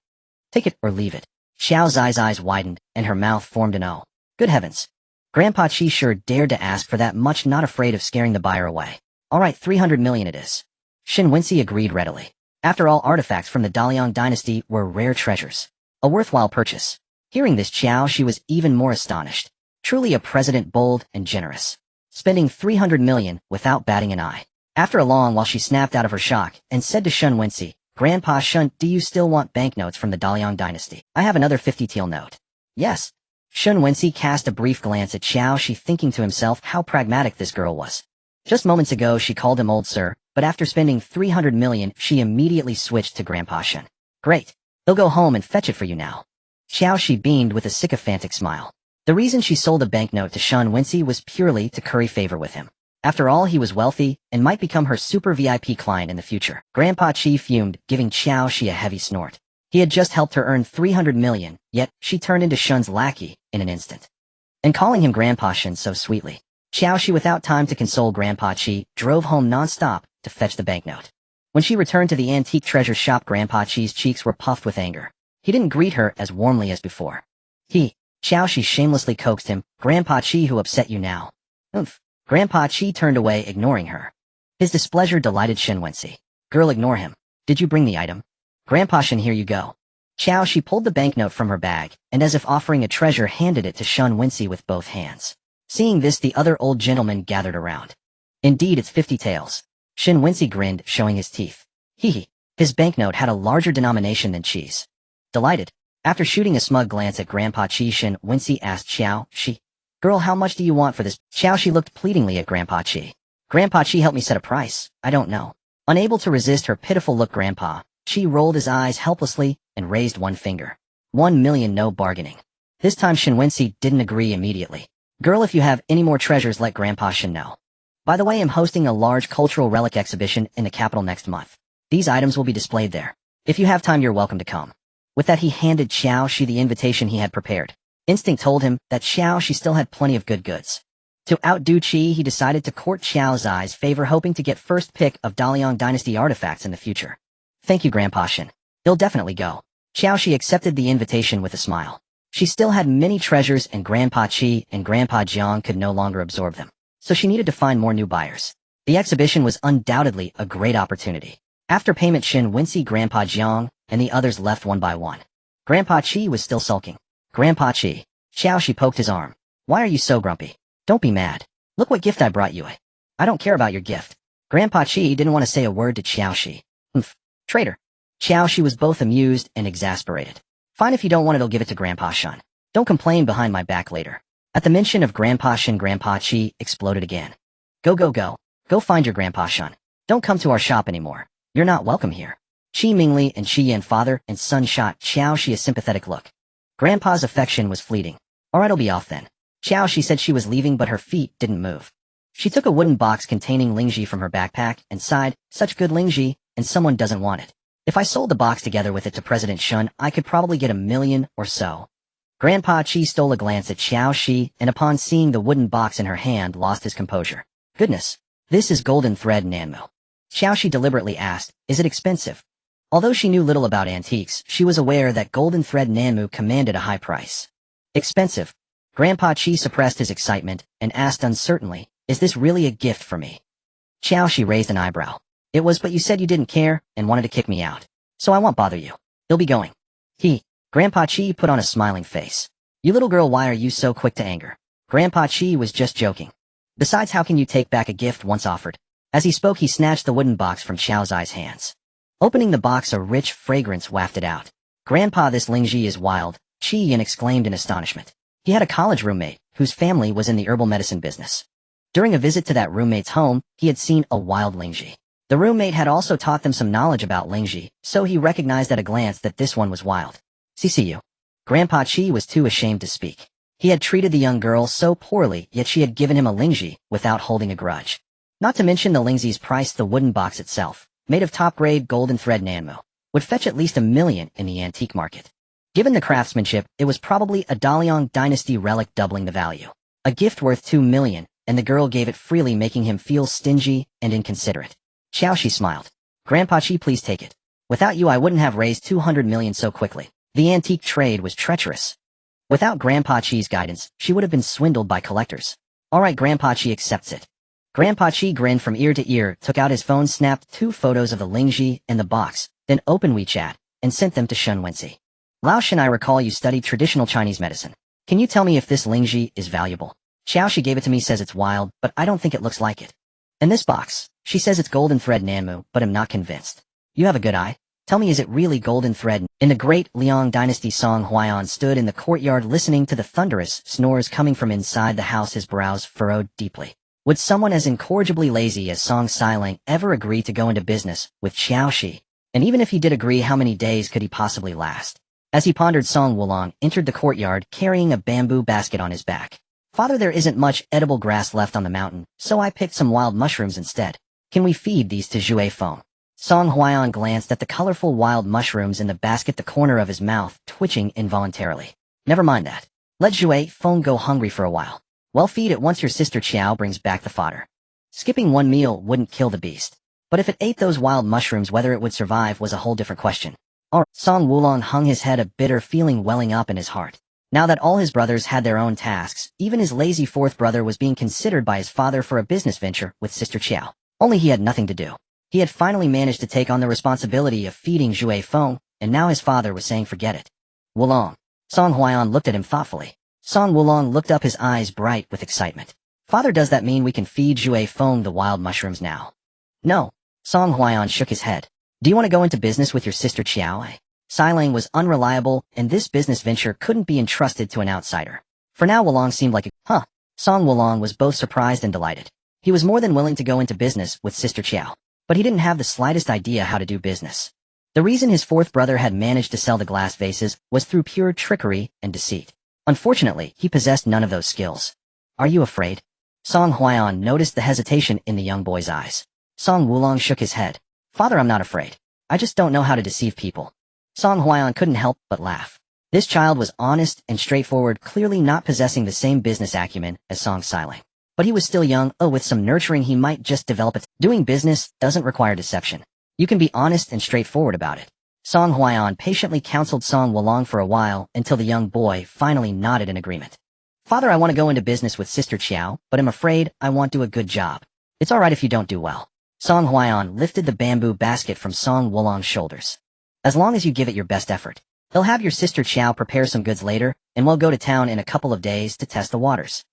Take it or leave it. Xiao Zai's eyes widened, and her mouth formed an O. Good heavens. Grandpa Qi sure dared to ask for that much, not afraid of scaring the buyer away. All right, 300 million it is. Shun Wenxi agreed readily. After all, artifacts from the Daliang dynasty were rare treasures. A worthwhile purchase. Hearing this, Qiao Xi was even more astonished. Truly a president bold and generous. Spending 300 million without batting an eye. After a long while she snapped out of her shock and said to Shun Wenxi, Grandpa Shun, do you still want banknotes from the Daliang dynasty? I have another 50 teal note. Yes. Shun Wenxi cast a brief glance at Qiao Xi, thinking to himself how pragmatic this girl was. Just moments ago she called him old sir, but after spending 300 million she immediately switched to Grandpa Shun. Great. He'll go home and fetch it for you now. Qiao Xi beamed with a sycophantic smile. The reason she sold a banknote to Shun Wenxi was purely to curry favor with him. After all, he was wealthy and might become her super VIP client in the future. Grandpa Qi fumed, giving Qiao Xi a heavy snort. He had just helped her earn 300 million, yet she turned into Shun's lackey in an instant. And calling him Grandpa Shun so sweetly, Qiao Xi, without time to console Grandpa Qi, drove home non-stop to fetch the banknote. When she returned to the antique treasure shop, Grandpa Qi's cheeks were puffed with anger. He didn't greet her as warmly as before. Qiao Xi shamelessly coaxed him. Grandpa Qi, who upset you now? Oomph. Grandpa Qi turned away, ignoring her. His displeasure delighted Shen Wenxi. Girl, ignore him. Did you bring the item? Grandpa Shen, here you go. Qiao Xi pulled the banknote from her bag, and as if offering a treasure, handed it to Shen Wenxi with both hands. Seeing this, the other old gentleman gathered around. Indeed, it's 50 taels. Shen Wenxi grinned, showing his teeth. His banknote had a larger denomination than Qi's. Delighted, after shooting a smug glance at Grandpa Qi, Shen Wenxi asked Qiao Xi, girl, how much do you want for this? Qiao Xi looked pleadingly at Grandpa Qi. Grandpa Qi, help me set a price. I don't know. Unable to resist her pitiful look, Grandpa Qi rolled his eyes helplessly and raised one finger. 1 million, no bargaining. This time Shen Wenxi didn't agree immediately. Girl, if you have any more treasures, let Grandpa Shen know. By the way, I'm hosting a large cultural relic exhibition in the capital next month. These items will be displayed there. If you have time, you're welcome to come. With that, he handed Qiao Xi the invitation he had prepared. Instinct told him that Qiao Xi still had plenty of good goods. To outdo Qi, he decided to court Qiao Xi's favor, hoping to get first pick of Daliang Dynasty artifacts in the future. Thank you, Grandpa Shen. He'll definitely go. Qiao Xi accepted the invitation with a smile. She still had many treasures, and Grandpa Qi and Grandpa Jiang could no longer absorb them, so she needed to find more new buyers. The exhibition was undoubtedly a great opportunity. After payment, Shen Wenxi, Grandpa Jiang, and the others left one by one. Grandpa Qi was still sulking. Grandpa Qi. Qiao Xi poked his arm. Why are you so grumpy? Don't be mad. Look what gift I brought you. I don't care about your gift. Grandpa Qi didn't want to say a word to Qiao Xi. Traitor. Qiao Xi was both amused and exasperated. Fine, if you don't want it, I'll give it to Grandpa Shun. Don't complain behind my back later. At the mention of Grandpa Shun, Grandpa Qi exploded again. Go. Go find your Grandpa Shun. Don't come to our shop anymore. You're not welcome here. Qi Mingli and Qi Yan, father and son, shot Qiao Xi a sympathetic look. Grandpa's affection was fleeting. Alright, I'll be off then. Qiao Xi said she was leaving, but her feet didn't move. She took a wooden box containing Lingji from her backpack and sighed, such good Lingji, and someone doesn't want it. If I sold the box together with it to President Shun, I could probably get 1 million or so. Grandpa Qi stole a glance at Qiao Xi, and upon seeing the wooden box in her hand, lost his composure. Goodness, this is golden thread Nanmu. Qiao Xi deliberately asked, is it expensive? Although she knew little about antiques, she was aware that golden thread Nanmu commanded a high price. Expensive. Grandpa Qi suppressed his excitement and asked uncertainly, is this really a gift for me? Qiao Xi raised an eyebrow. It was, but you said you didn't care and wanted to kick me out. So I won't bother you. He'll be going. Grandpa Qi put on a smiling face. You little girl, why are you so quick to anger? Grandpa Qi was just joking. Besides, how can you take back a gift once offered? As he spoke, he snatched the wooden box from Qiao Xi's hands. Opening the box, a rich fragrance wafted out. Grandpa, this Lingji is wild, Qi Yan exclaimed in astonishment. He had a college roommate, whose family was in the herbal medicine business. During a visit to that roommate's home, he had seen a wild Lingji. The roommate had also taught them some knowledge about Lingji, so he recognized at a glance that this one was wild. CCU. Grandpa Qi was too ashamed to speak. He had treated the young girl so poorly, yet she had given him a Lingji without holding a grudge. Not to mention the Lingzi's price. The wooden box itself, made of top-grade golden thread Nanmu, would fetch at least 1 million in the antique market. Given the craftsmanship, it was probably a Daliang Dynasty relic, doubling the value. A gift worth 2 million, and the girl gave it freely, making him feel stingy and inconsiderate. Qiao Xi smiled. Grandpa Qi, please take it. Without you, I wouldn't have raised 200 million so quickly. The antique trade was treacherous. Without Grandpa Qi's guidance, she would have been swindled by collectors. Alright, Grandpa Qi accepts it. Grandpa Qi grinned from ear to ear, took out his phone, snapped 2 photos of the Lingji and the box, then opened WeChat, and sent them to Shen Wenxi. Lao Shen, I recall you studied traditional Chinese medicine. Can you tell me if this Lingji is valuable? Qiao Xi gave it to me, says it's wild, but I don't think it looks like it. And this box, she says it's golden thread Nanmu, but I'm not convinced. You have a good eye. Tell me, is it really golden thread? In the great Liang Dynasty, Song Huaiyan stood in the courtyard listening to the thunderous snores coming from inside the house, his brows furrowed deeply. Would someone as incorrigibly lazy as Song Xiling ever agree to go into business with Qiao Xi? And even if he did agree, how many days could he possibly last? As he pondered, Song Wulong entered the courtyard carrying a bamboo basket on his back. Father, there isn't much edible grass left on the mountain, so I picked some wild mushrooms instead. Can we feed these to Zhue Feng? Song Huaiyan glanced at the colorful wild mushrooms in the basket, the corner of his mouth twitching involuntarily. Never mind that. Let Zhui Feng go hungry for a while. Well, feed it once your sister Qiao brings back the fodder. Skipping one meal wouldn't kill the beast. But if it ate those wild mushrooms, whether it would survive was a whole different question. Song Wulong hung his head, a bitter feeling welling up in his heart. Now that all his brothers had their own tasks, even his lazy fourth brother was being considered by his father for a business venture with sister Qiao. Only he had nothing to do. He had finally managed to take on the responsibility of feeding Zhui Feng, and now his father was saying forget it. Wulong. Song Huaiyan looked at him thoughtfully. Song Wulong looked up, his eyes bright with excitement. Father, does that mean we can feed Zhui Feng the wild mushrooms now? No. Song Huaiyan shook his head. Do you want to go into business with your sister Qiao? Xiling was unreliable, and this business venture couldn't be entrusted to an outsider. For now, Wulong seemed like Song Wulong was both surprised and delighted. He was more than willing to go into business with sister Qiao, but he didn't have the slightest idea how to do business. The reason his fourth brother had managed to sell the glass vases was through pure trickery and deceit. Unfortunately, he possessed none of those skills. Are you afraid? Song Huaiyan noticed the hesitation in the young boy's eyes. Song Wulong shook his head. Father, I'm not afraid. I just don't know how to deceive people. Song Huaiyan couldn't help but laugh. This child was honest and straightforward, clearly not possessing the same business acumen as Song Xiling. But he was still young, with some nurturing he might just develop it. Doing business doesn't require deception. You can be honest and straightforward about it. Song Huaiyan patiently counseled Song Wulong for a while until the young boy finally nodded in agreement. Father, I want to go into business with sister Qiao, but I'm afraid I won't do a good job. It's alright if you don't do well. Song Huaiyan lifted the bamboo basket from Song Wulong's shoulders. As long as you give it your best effort. He'll have your sister Qiao prepare some goods later, and we'll go to town in a couple of days to test the waters.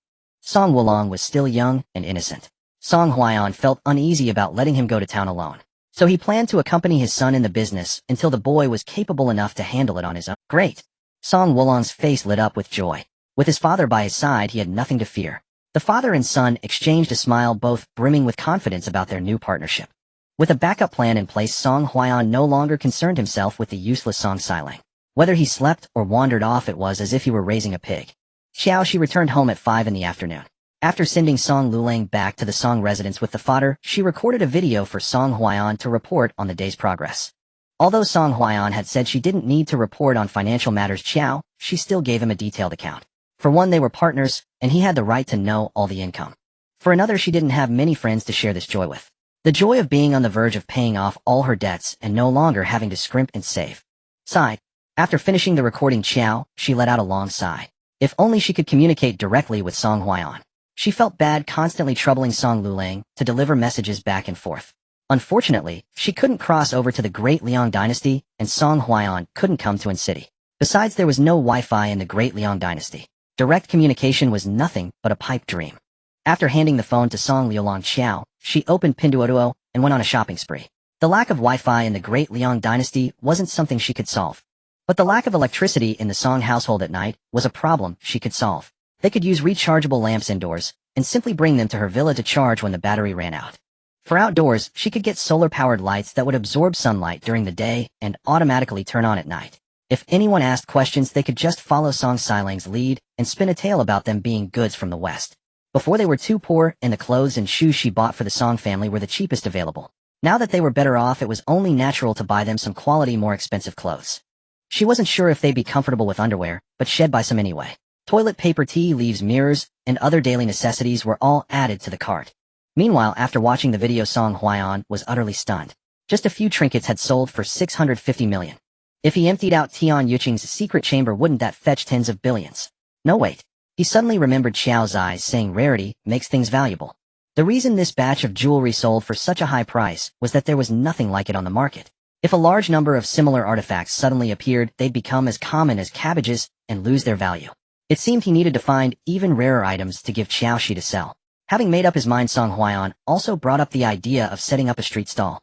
Song Wulong was still young and innocent. Song Huaiyan felt uneasy about letting him go to town alone. So he planned to accompany his son in the business until the boy was capable enough to handle it on his own. Great! Song Wulong's face lit up with joy. With his father by his side, he had nothing to fear. The father and son exchanged a smile, both brimming with confidence about their new partnership. With a backup plan in place, Song Huaiyan no longer concerned himself with the useless Song Xiling. Whether he slept or wandered off, it was as if he were raising a pig. Qiao Xi returned home at 5 in the afternoon. After sending Song Lulang back to the Song residence with the fodder, she recorded a video for Song Huaiyan to report on the day's progress. Although Song Huaiyan had said she didn't need to report on financial matters, Qiao Xi still gave him a detailed account. For one, they were partners, and he had the right to know all the income. For another, she didn't have many friends to share this joy with. The joy of being on the verge of paying off all her debts and no longer having to scrimp and save. Sighed. After finishing the recording, Qiao Xi let out a long sigh. If only she could communicate directly with Song Huaiyan. She felt bad constantly troubling Song Lulang to deliver messages back and forth. Unfortunately, she couldn't cross over to the Great Liang Dynasty, and Song Huaiyan couldn't come to An City. Besides, there was no Wi-Fi in the Great Liang Dynasty. Direct communication was nothing but a pipe dream. After handing the phone to Song Liulang, Qiao Xi opened Pinduoduo and went on a shopping spree. The lack of Wi-Fi in the Great Liang Dynasty wasn't something she could solve. But the lack of electricity in the Song household at night was a problem she could solve. They could use rechargeable lamps indoors and simply bring them to her villa to charge when the battery ran out. For outdoors, she could get solar-powered lights that would absorb sunlight during the day and automatically turn on at night. If anyone asked questions, they could just follow Song Xiling's lead and spin a tale about them being goods from the West. Before, they were too poor, and the clothes and shoes she bought for the Song family were the cheapest available. Now that they were better off, it was only natural to buy them some quality, more expensive clothes. She wasn't sure if they'd be comfortable with underwear, but she'd buy some anyway. Toilet paper, tea leaves, mirrors, and other daily necessities were all added to the cart. Meanwhile, after watching the video, Song Huaiyan was utterly stunned. Just a few trinkets had sold for 650 million. If he emptied out Tian Yuqing's secret chamber, wouldn't that fetch tens of billions? No, wait. He suddenly remembered Xiao Zai's saying rarity makes things valuable. The reason this batch of jewelry sold for such a high price was that there was nothing like it on the market. If a large number of similar artifacts suddenly appeared, they'd become as common as cabbages and lose their value. It seemed he needed to find even rarer items to give Qiao Xi to sell. Having made up his mind, Song Huaiyan also brought up the idea of setting up a street stall.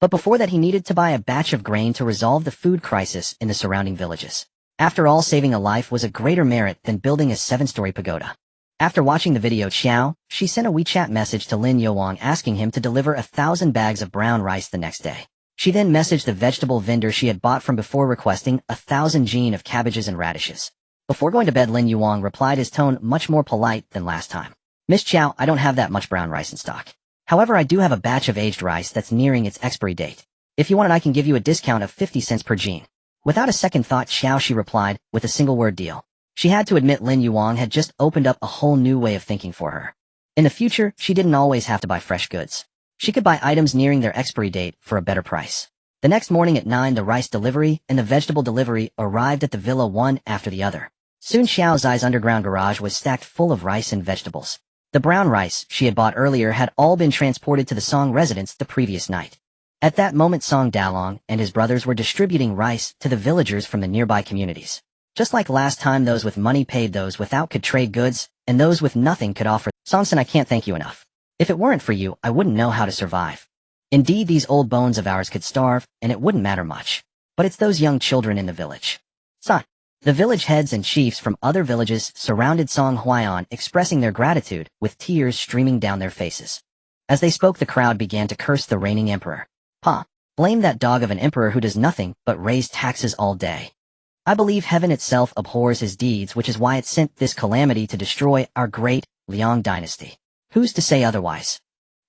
But before that, he needed to buy a batch of grain to resolve the food crisis in the surrounding villages. After all, saving a life was a greater merit than building a 7-story pagoda. After watching the video, Qiao Xi sent a WeChat message to Lin Youwang asking him to deliver 1,000 bags of brown rice the next day. She then messaged the vegetable vendor she had bought from before requesting 1,000 jin of cabbages and radishes. Before going to bed, Lin Youwang replied, his tone much more polite than last time. Miss Qiao, I don't have that much brown rice in stock. However, I do have a batch of aged rice that's nearing its expiry date. If you want it, I can give you a discount of 50 cents per jean. Without a second thought, Qiao Xi replied, with a single word deal. She had to admit Lin Yuang had just opened up a whole new way of thinking for her. In the future, she didn't always have to buy fresh goods. She could buy items nearing their expiry date for a better price. The next morning at 9, the rice delivery and the vegetable delivery arrived at the villa one after the other. Soon Xiao Zai's underground garage was stacked full of rice and vegetables. The brown rice she had bought earlier had all been transported to the Song residence the previous night. At that moment, Song Dalong and his brothers were distributing rice to the villagers from the nearby communities. Just like last time, those with money paid, those without could trade goods, and those with nothing could offer. Songson, I can't thank you enough. If it weren't for you, I wouldn't know how to survive. Indeed, these old bones of ours could starve, and it wouldn't matter much. But it's those young children in the village. Son. The village heads and chiefs from other villages surrounded Song Huaiyan, expressing their gratitude, with tears streaming down their faces. As they spoke, the crowd began to curse the reigning emperor. Pa, blame that dog of an emperor who does nothing but raise taxes all day. I believe heaven itself abhors his deeds, which is why it sent this calamity to destroy our great Liang dynasty. Who's to say otherwise?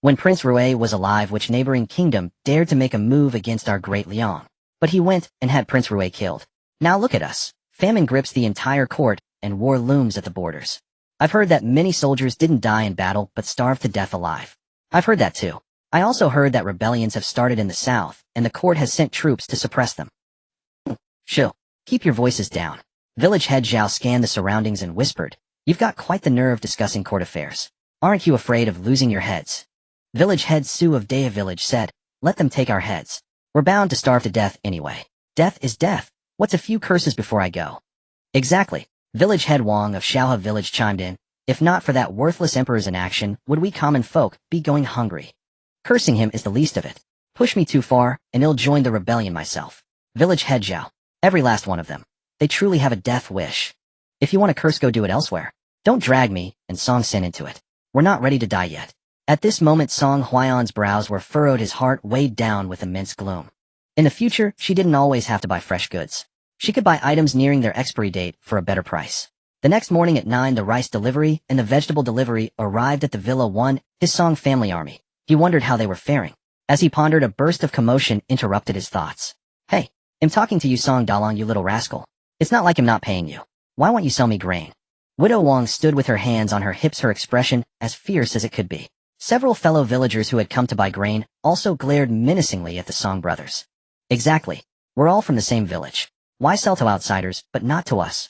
When Prince Rui was alive, which neighboring kingdom dared to make a move against our great Liang? But he went and had Prince Rui killed. Now look at us. Famine grips the entire court, and war looms at the borders. I've heard that many soldiers didn't die in battle but starved to death alive. I've heard that too. I also heard that rebellions have started in the south, and the court has sent troops to suppress them. Shoo. Keep your voices down. Village head Zhao scanned the surroundings and whispered, You've got quite the nerve discussing court affairs. Aren't you afraid of losing your heads? Village head Su of Daya village said, Let them take our heads. We're bound to starve to death anyway. Death is death. What's a few curses before I go? Exactly. Village head Wang of Xiaohe village chimed in, If not for that worthless emperor's inaction, would we common folk be going hungry? Cursing him is the least of it. Push me too far, and I'll join the rebellion myself. Village head Zhao. Every last one of them. They truly have a death wish. If you want to curse, go do it elsewhere. Don't drag me and Song Sin into it. We're not ready to die yet. At this moment, Song Huaiyan's brows were furrowed, his heart weighed down with immense gloom. In the future, she didn't always have to buy fresh goods. She could buy items nearing their expiry date for a better price. The next morning at 9, the rice delivery and the vegetable delivery arrived at the Villa 1, his Song family army. He wondered how they were faring. As he pondered, a burst of commotion interrupted his thoughts. Hey, I'm talking to you, Song Dalong, you little rascal. It's not like I'm not paying you. Why won't you sell me grain? Widow Wang stood with her hands on her hips, her expression as fierce as it could be. Several fellow villagers who had come to buy grain also glared menacingly at the Song brothers. Exactly. We're all from the same village. Why sell to outsiders, but not to us?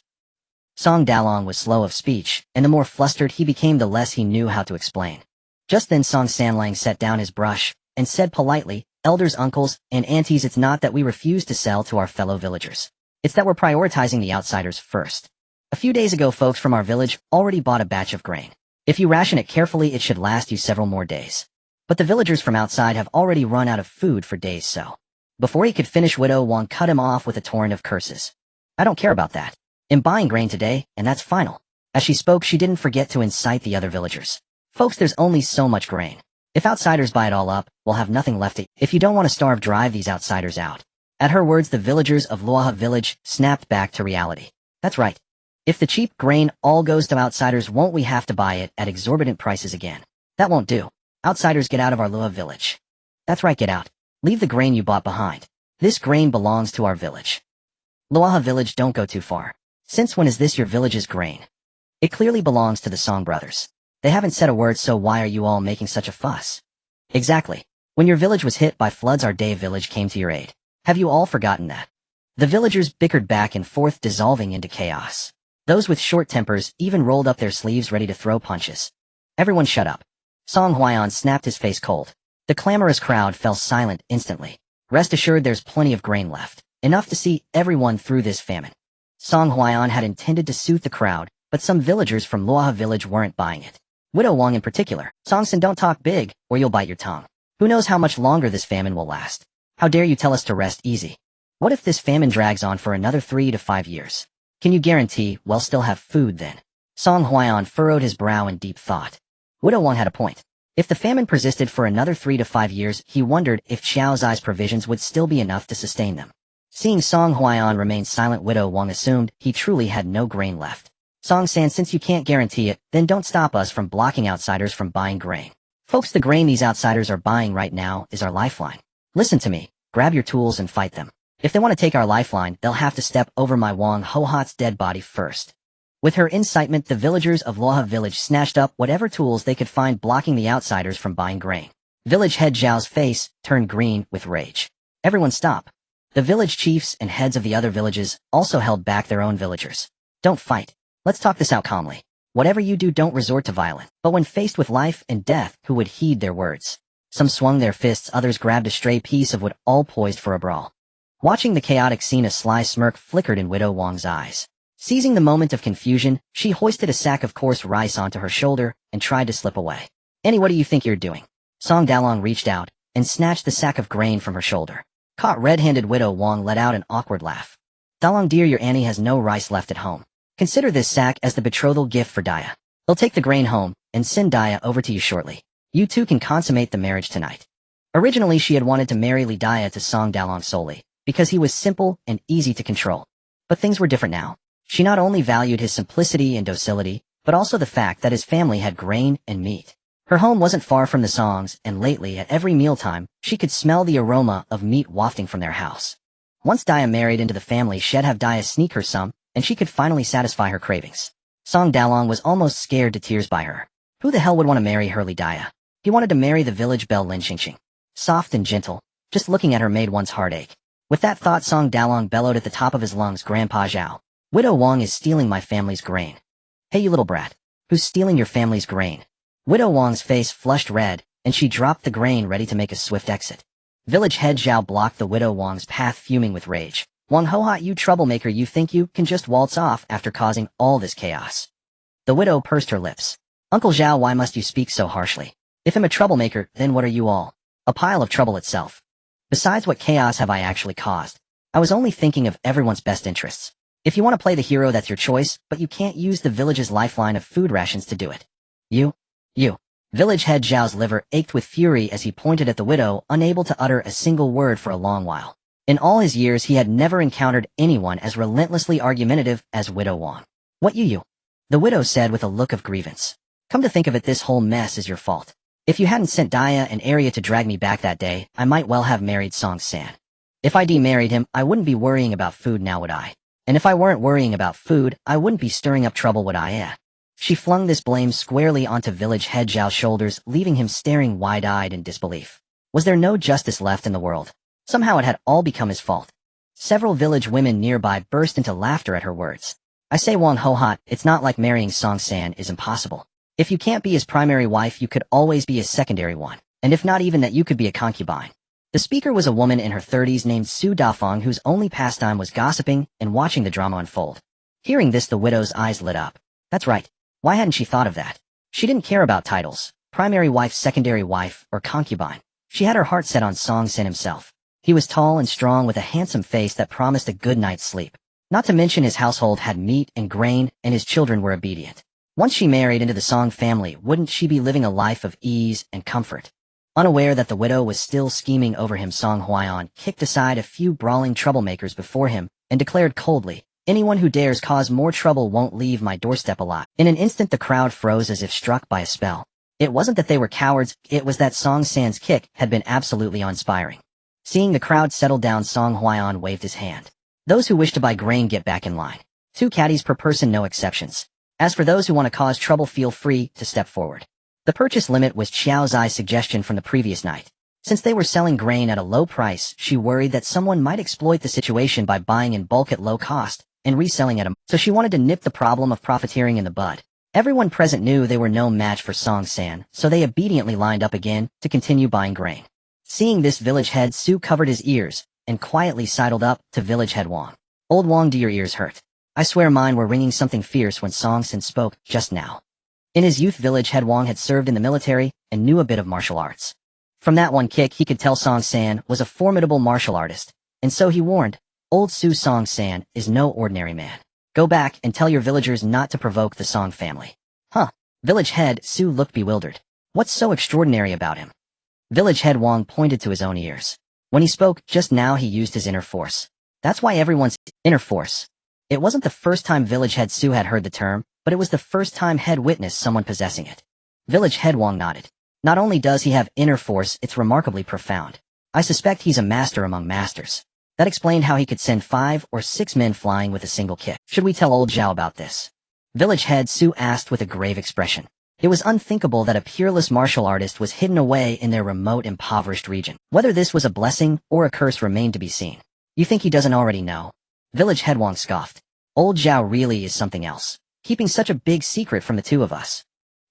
Song Dalong was slow of speech, and the more flustered he became, the less he knew how to explain. Just then Song Sanlang set down his brush and said politely, Elders, uncles, and aunties, it's not that we refuse to sell to our fellow villagers. It's that we're prioritizing the outsiders first. A few days ago, folks from our village already bought a batch of grain. If you ration it carefully, it should last you several more days. But the villagers from outside have already run out of food for days, so. Before he could finish, Widow Wang cut him off with a torrent of curses. I don't care about that. I'm buying grain today, and that's final. As she spoke, she didn't forget to incite the other villagers. Folks, there's only so much grain. If outsiders buy it all up, we'll have nothing left to eat. If you don't want to starve, drive these outsiders out. At her words, the villagers of Luoha village snapped back to reality. That's right. If the cheap grain all goes to outsiders, won't we have to buy it at exorbitant prices again? That won't do. Outsiders, get out of our Luoha village. That's right, get out. Leave the grain you bought behind. This grain belongs to our village. Luoha village, don't go too far. Since when is this your village's grain? It clearly belongs to the Song brothers. They haven't said a word, so why are you all making such a fuss? Exactly. When your village was hit by floods, our Day village came to your aid. Have you all forgotten that? The villagers bickered back and forth, dissolving into chaos. Those with short tempers even rolled up their sleeves, ready to throw punches. Everyone shut up. Song Huaiyan snapped, his face cold. The clamorous crowd fell silent instantly. Rest assured, there's plenty of grain left. Enough to see everyone through this famine. Song Huaiyan had intended to soothe the crowd, but some villagers from Luoha village weren't buying it. Widow Wang in particular. Songson, don't talk big, or you'll bite your tongue. Who knows how much longer this famine will last? How dare you tell us to rest easy? What if this famine drags on for another 3 to 5 years? Can you guarantee we'll still have food then? Song Huaiyan furrowed his brow in deep thought. Widow Wang had a point. If the famine persisted for another 3 to 5 years, he wondered if Xiao Zai's provisions would still be enough to sustain them. Seeing Song Huaiyan remain silent, Widow Wang assumed he truly had no grain left. Song San, since you can't guarantee it, then don't stop us from blocking outsiders from buying grain. Folks, the grain these outsiders are buying right now is our lifeline. Listen to me. Grab your tools and fight them. If they want to take our lifeline, they'll have to step over my Wang Hohat's dead body first. With her incitement, the villagers of Loha village snatched up whatever tools they could find, blocking the outsiders from buying grain. Village head Zhao's face turned green with rage. Everyone stop. The village chiefs and heads of the other villages also held back their own villagers. Don't fight. Let's talk this out calmly. Whatever you do, don't resort to violence. But when faced with life and death, who would heed their words? Some swung their fists, others grabbed a stray piece of wood, all poised for a brawl. Watching the chaotic scene, a sly smirk flickered in Widow Wang's eyes. Seizing the moment of confusion, she hoisted a sack of coarse rice onto her shoulder and tried to slip away. Annie, what do you think you're doing? Song Dalong reached out and snatched the sack of grain from her shoulder. Caught red-handed, Widow Wang let out an awkward laugh. Dalong dear, your Annie has no rice left at home. Consider this sack as the betrothal gift for Daya. They'll take the grain home and send Daya over to you shortly. You two can consummate the marriage tonight. Originally, she had wanted to marry Li Daya to Song Dalong solely because he was simple and easy to control. But things were different now. She not only valued his simplicity and docility, but also the fact that his family had grain and meat. Her home wasn't far from the Songs, and lately, at every mealtime, she could smell the aroma of meat wafting from their house. Once Daya married into the family, she'd have Daya sneak her some, and she could finally satisfy her cravings. Song Dalong was almost scared to tears by her. Who the hell would want to marry Hurley Daya? He wanted to marry the village belle Lin Xingxing. Soft and gentle, just looking at her made one's heart ache. With that thought, Song Dalong bellowed at the top of his lungs, Grandpa Zhao. Widow Wang is stealing my family's grain. Hey, you little brat. Who's stealing your family's grain? Widow Wang's face flushed red, and she dropped the grain, ready to make a swift exit. Village head Zhao blocked the Widow Wang's path, fuming with rage. Wang Hohat, you troublemaker, you think you can just waltz off after causing all this chaos? The widow pursed her lips. Uncle Zhao, why must you speak so harshly? If I'm a troublemaker, then what are you all? A pile of trouble itself. Besides, what chaos have I actually caused? I was only thinking of everyone's best interests. If you want to play the hero, that's your choice, but you can't use the village's lifeline of food rations to do it. You. Village head Zhao's liver ached with fury as he pointed at the widow, unable to utter a single word for a long while. In all his years, he had never encountered anyone as relentlessly argumentative as Widow Wang. What you? The widow said with a look of grievance. Come to think of it, this whole mess is your fault. If you hadn't sent Daya and Arya to drag me back that day, I might well have married Song San. If I demarried him, I wouldn't be worrying about food now, would I? And if I weren't worrying about food, I wouldn't be stirring up trouble, would I? She flung this blame squarely onto village head Zhao's shoulders, leaving him staring wide-eyed in disbelief. Was there no justice left in the world? Somehow it had all become his fault. Several village women nearby burst into laughter at her words. I say, Wang Hohat, it's not like marrying Song San is impossible. If you can't be his primary wife, you could always be his secondary one. And if not even that, you could be a concubine. The speaker was a woman in her 30s named Su Dafeng, whose only pastime was gossiping and watching the drama unfold. Hearing this, the widow's eyes lit up. That's right. Why hadn't she thought of that? She didn't care about titles, primary wife, secondary wife, or concubine. She had her heart set on Song San himself. He was tall and strong with a handsome face that promised a good night's sleep. Not to mention his household had meat and grain, and his children were obedient. Once she married into the Song family, wouldn't she be living a life of ease and comfort? Unaware that the widow was still scheming over him, Song Huaiyan kicked aside a few brawling troublemakers before him and declared coldly, anyone who dares cause more trouble won't leave my doorstep alive. In an instant, the crowd froze as if struck by a spell. It wasn't that they were cowards, it was that Song San's kick had been absolutely awe-inspiring. Seeing the crowd settle down, Song Huaiyan waved his hand. Those who wish to buy grain, get back in line. 2 caddies per person, no exceptions. As for those who want to cause trouble, feel free to step forward. The purchase limit was Qiao Xi's suggestion from the previous night. Since they were selling grain at a low price, she worried that someone might exploit the situation by buying in bulk at low cost and reselling at a so she wanted to nip the problem of profiteering in the bud. Everyone present knew they were no match for Song San, so they obediently lined up again to continue buying grain. Seeing this, village head Su covered his ears and quietly sidled up to village head Wang. Old Wang, do your ears hurt? I swear mine were ringing something fierce when Song San spoke just now. In his youth, village head Wang had served in the military and knew a bit of martial arts. From that one kick, he could tell Song San was a formidable martial artist, and so he warned, old Su, Song San is no ordinary man. Go back and tell your villagers not to provoke the Song family. Huh. Village head Su looked bewildered. What's so extraordinary about him? Village head Wang pointed to his own ears. When he spoke just now, he used his inner force. That's why everyone's inner force. It wasn't the first time village head Su had heard the term, but it was the first time head witnessed someone possessing it. Village head Wang nodded. Not only does he have inner force, it's remarkably profound. I suspect he's a master among masters. That explained how he could send 5 or 6 men flying with a single kick. Should we tell old Qiao about this? Village head Su asked with a grave expression. It was unthinkable that a peerless martial artist was hidden away in their remote, impoverished region. Whether this was a blessing or a curse remained to be seen. You think he doesn't already know? Village head Wang scoffed. Old Qiao really is something else, keeping such a big secret from the two of us.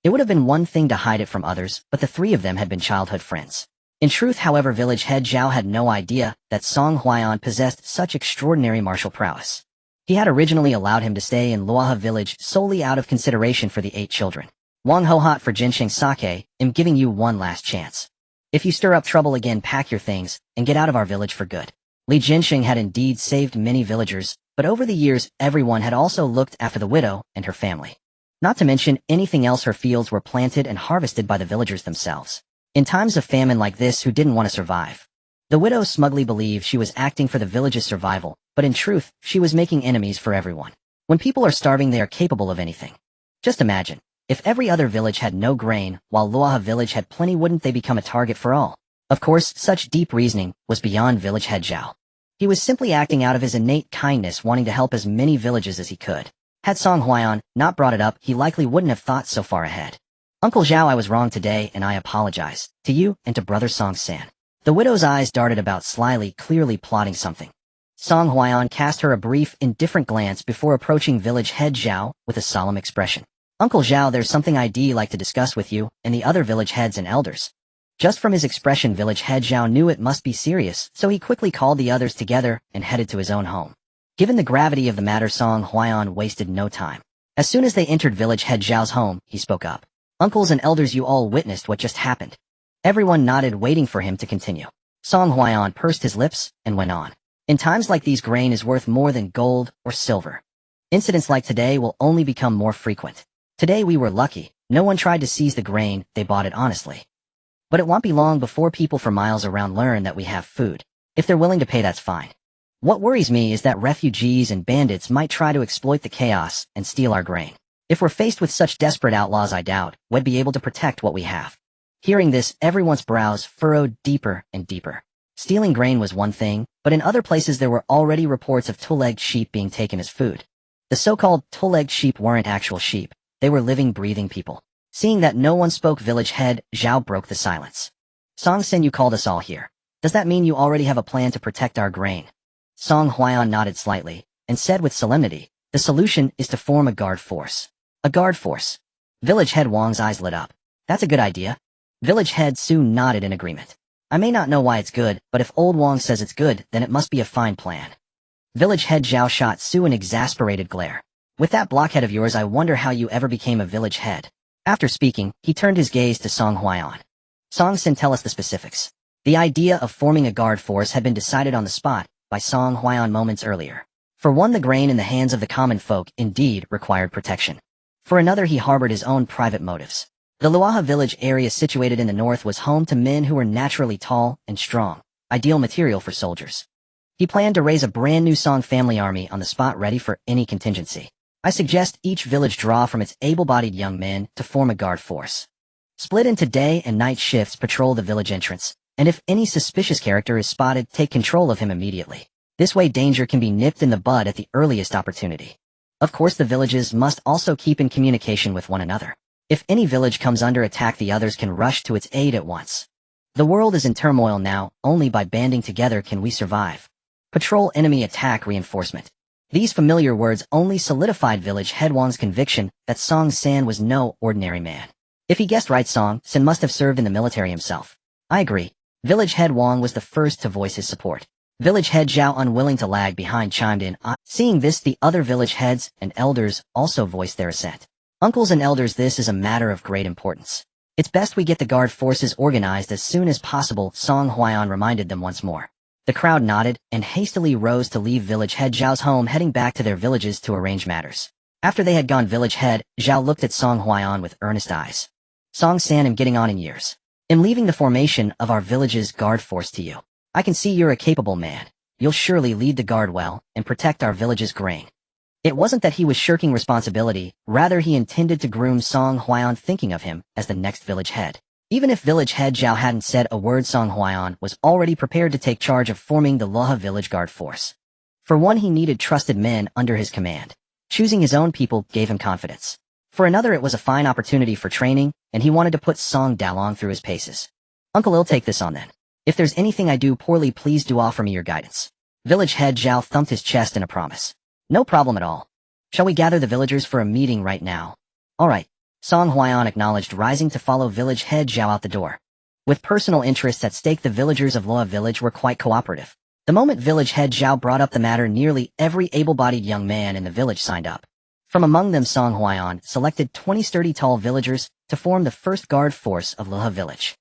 It would have been one thing to hide it from others, but the three of them had been childhood friends. In truth, however, village head Qiao had no idea that Song Huaiyan possessed such extraordinary martial prowess. He had originally allowed him to stay in Luoha village solely out of consideration for the 8 children. Wang Ho hot for Jinsheng Sake, I'm giving you one last chance. If you stir up trouble again, pack your things and get out of our village for good. Li Jinsheng had indeed saved many villagers, but over the years everyone had also looked after the widow and her family. Not to mention anything else, her fields were planted and harvested by the villagers themselves. In times of famine like this, who didn't want to survive? The widow smugly believed she was acting for the village's survival, but in truth, she was making enemies for everyone. When people are starving, they are capable of anything. Just imagine, if every other village had no grain, while Luoha village had plenty, wouldn't they become a target for all? Of course, such deep reasoning was beyond village head Qiao. He was simply acting out of his innate kindness, wanting to help as many villages as he could. Had Song Huaiyan not brought it up, he likely wouldn't have thought so far ahead. Uncle Qiao, I was wrong today, and I apologize, to you and to brother Song San. The widow's eyes darted about slyly, clearly plotting something. Song Huaiyan cast her a brief, indifferent glance before approaching village head Qiao with a solemn expression. Uncle Qiao, there's something I'd like to discuss with you and the other village heads and elders. Just from his expression, village head Qiao knew it must be serious, so he quickly called the others together and headed to his own home. Given the gravity of the matter, Song Huaiyan wasted no time. As soon as they entered village head Qiao's home, he spoke up. Uncles and elders, you all witnessed what just happened. Everyone nodded, waiting for him to continue. Song Huaiyan pursed his lips and went on. In times like these, grain is worth more than gold or silver. Incidents like today will only become more frequent. Today we were lucky. No one tried to seize the grain, they bought it honestly. But it won't be long before people for miles around learn that we have food. If they're willing to pay, that's fine. What worries me is that refugees and bandits might try to exploit the chaos and steal our grain. If we're faced with such desperate outlaws, I doubt we'd be able to protect what we have. Hearing this, everyone's brows furrowed deeper and deeper. Stealing grain was one thing, but in other places there were already reports of two-legged sheep being taken as food. The so-called two-legged sheep weren't actual sheep. They were living, breathing people. Seeing that no one spoke, village head Qiao broke the silence. Song Sen, you called us all here. Does that mean you already have a plan to protect our grain? Song Huaiyan nodded slightly and said with solemnity, the solution is to form a guard force. A guard force. Village head Wang's eyes lit up. That's a good idea. Village head Su nodded in agreement. I may not know why it's good, but if old Wang says it's good, then it must be a fine plan. Village head Qiao shot Su an exasperated glare. With that blockhead of yours, I wonder how you ever became a village head. After speaking, he turned his gaze to Song Huaiyan. Song Sin, tell us the specifics. The idea of forming a guard force had been decided on the spot by Song Huaiyan moments earlier. For one, the grain in the hands of the common folk indeed required protection. For another, he harbored his own private motives. The Luoha village area situated in the north was home to men who were naturally tall and strong, ideal material for soldiers. He planned to raise a brand new Song family army on the spot, ready for any contingency. I suggest each village draw from its able-bodied young men to form a guard force. Split into day and night shifts, patrol the village entrance, and if any suspicious character is spotted, take control of him immediately. This way danger can be nipped in the bud at the earliest opportunity. Of course, the villages must also keep in communication with one another. If any village comes under attack, the others can rush to its aid at once. The world is in turmoil now, only by banding together can we survive. Patrol enemy attack reinforcement. These familiar words only solidified village head Wang's conviction that Song San was no ordinary man. If he guessed right, Song San must have served in the military himself. I agree. Village head Wang was the first to voice his support. Village head Qiao, unwilling to lag behind, chimed in. Seeing this, the other village heads and elders also voiced their assent. Uncles and elders, this is a matter of great importance. It's best we get the guard forces organized as soon as possible, Song Huaiyan reminded them once more. The crowd nodded and hastily rose to leave village head Zhao's home, heading back to their villages to arrange matters. After they had gone, village head Zhao looked at Song Huaiyan with earnest eyes. Song San, am getting on in years. In leaving the formation of our village's guard force to you. I can see you're a capable man. You'll surely lead the guard well and protect our village's grain. It wasn't that he was shirking responsibility, rather he intended to groom Song Huaiyan, thinking of him as the next village head. Even if village head Zhao hadn't said a word, Song Huaiyan was already prepared to take charge of forming the Luhe village guard force. For one, he needed trusted men under his command. Choosing his own people gave him confidence. For another, it was a fine opportunity for training, and he wanted to put Song Dalong through his paces. Uncle, I'll take this on then. If there's anything I do poorly, please do offer me your guidance. Village head Zhao thumped his chest in a promise. No problem at all. Shall we gather the villagers for a meeting right now? All right. Song Huaiyan acknowledged, rising to follow village head Zhao out the door. With personal interests at stake, the villagers of Luhe village were quite cooperative. The moment village head Zhao brought up the matter, nearly every able-bodied young man in the village signed up. From among them, Song Huaiyan selected 20 sturdy tall villagers to form the first guard force of Luhe village.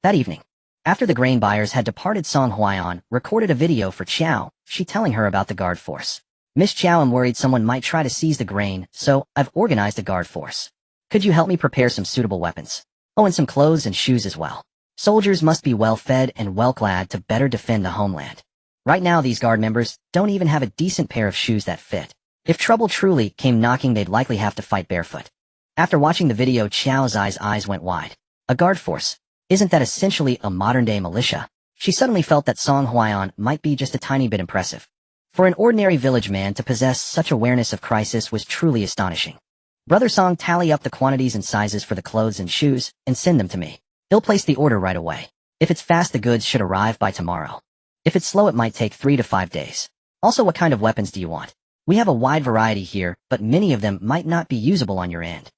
That evening, after the grain buyers had departed, Song Huaiyan recorded a video for Qiao Xi telling her about the guard force. Miss Qiao, I'm worried someone might try to seize the grain, so I've organized a guard force. Could you help me prepare some suitable weapons? Oh, and some clothes and shoes as well. Soldiers must be well-fed and well-clad to better defend the homeland. Right now, these guard members don't even have a decent pair of shoes that fit. If trouble truly came knocking, they'd likely have to fight barefoot. After watching the video, Qiao's eyes went wide. A guard force? Isn't that essentially a modern-day militia? She suddenly felt that Song Huaiyan might be just a tiny bit impressive. For an ordinary village man to possess such awareness of crisis was truly astonishing. Brother Song, tally up the quantities and sizes for the clothes and shoes, and send them to me. He'll place the order right away. If it's fast, the goods should arrive by tomorrow. If it's slow, it might take 3 to 5 days. Also, what kind of weapons do you want? We have a wide variety here, but many of them might not be usable on your end.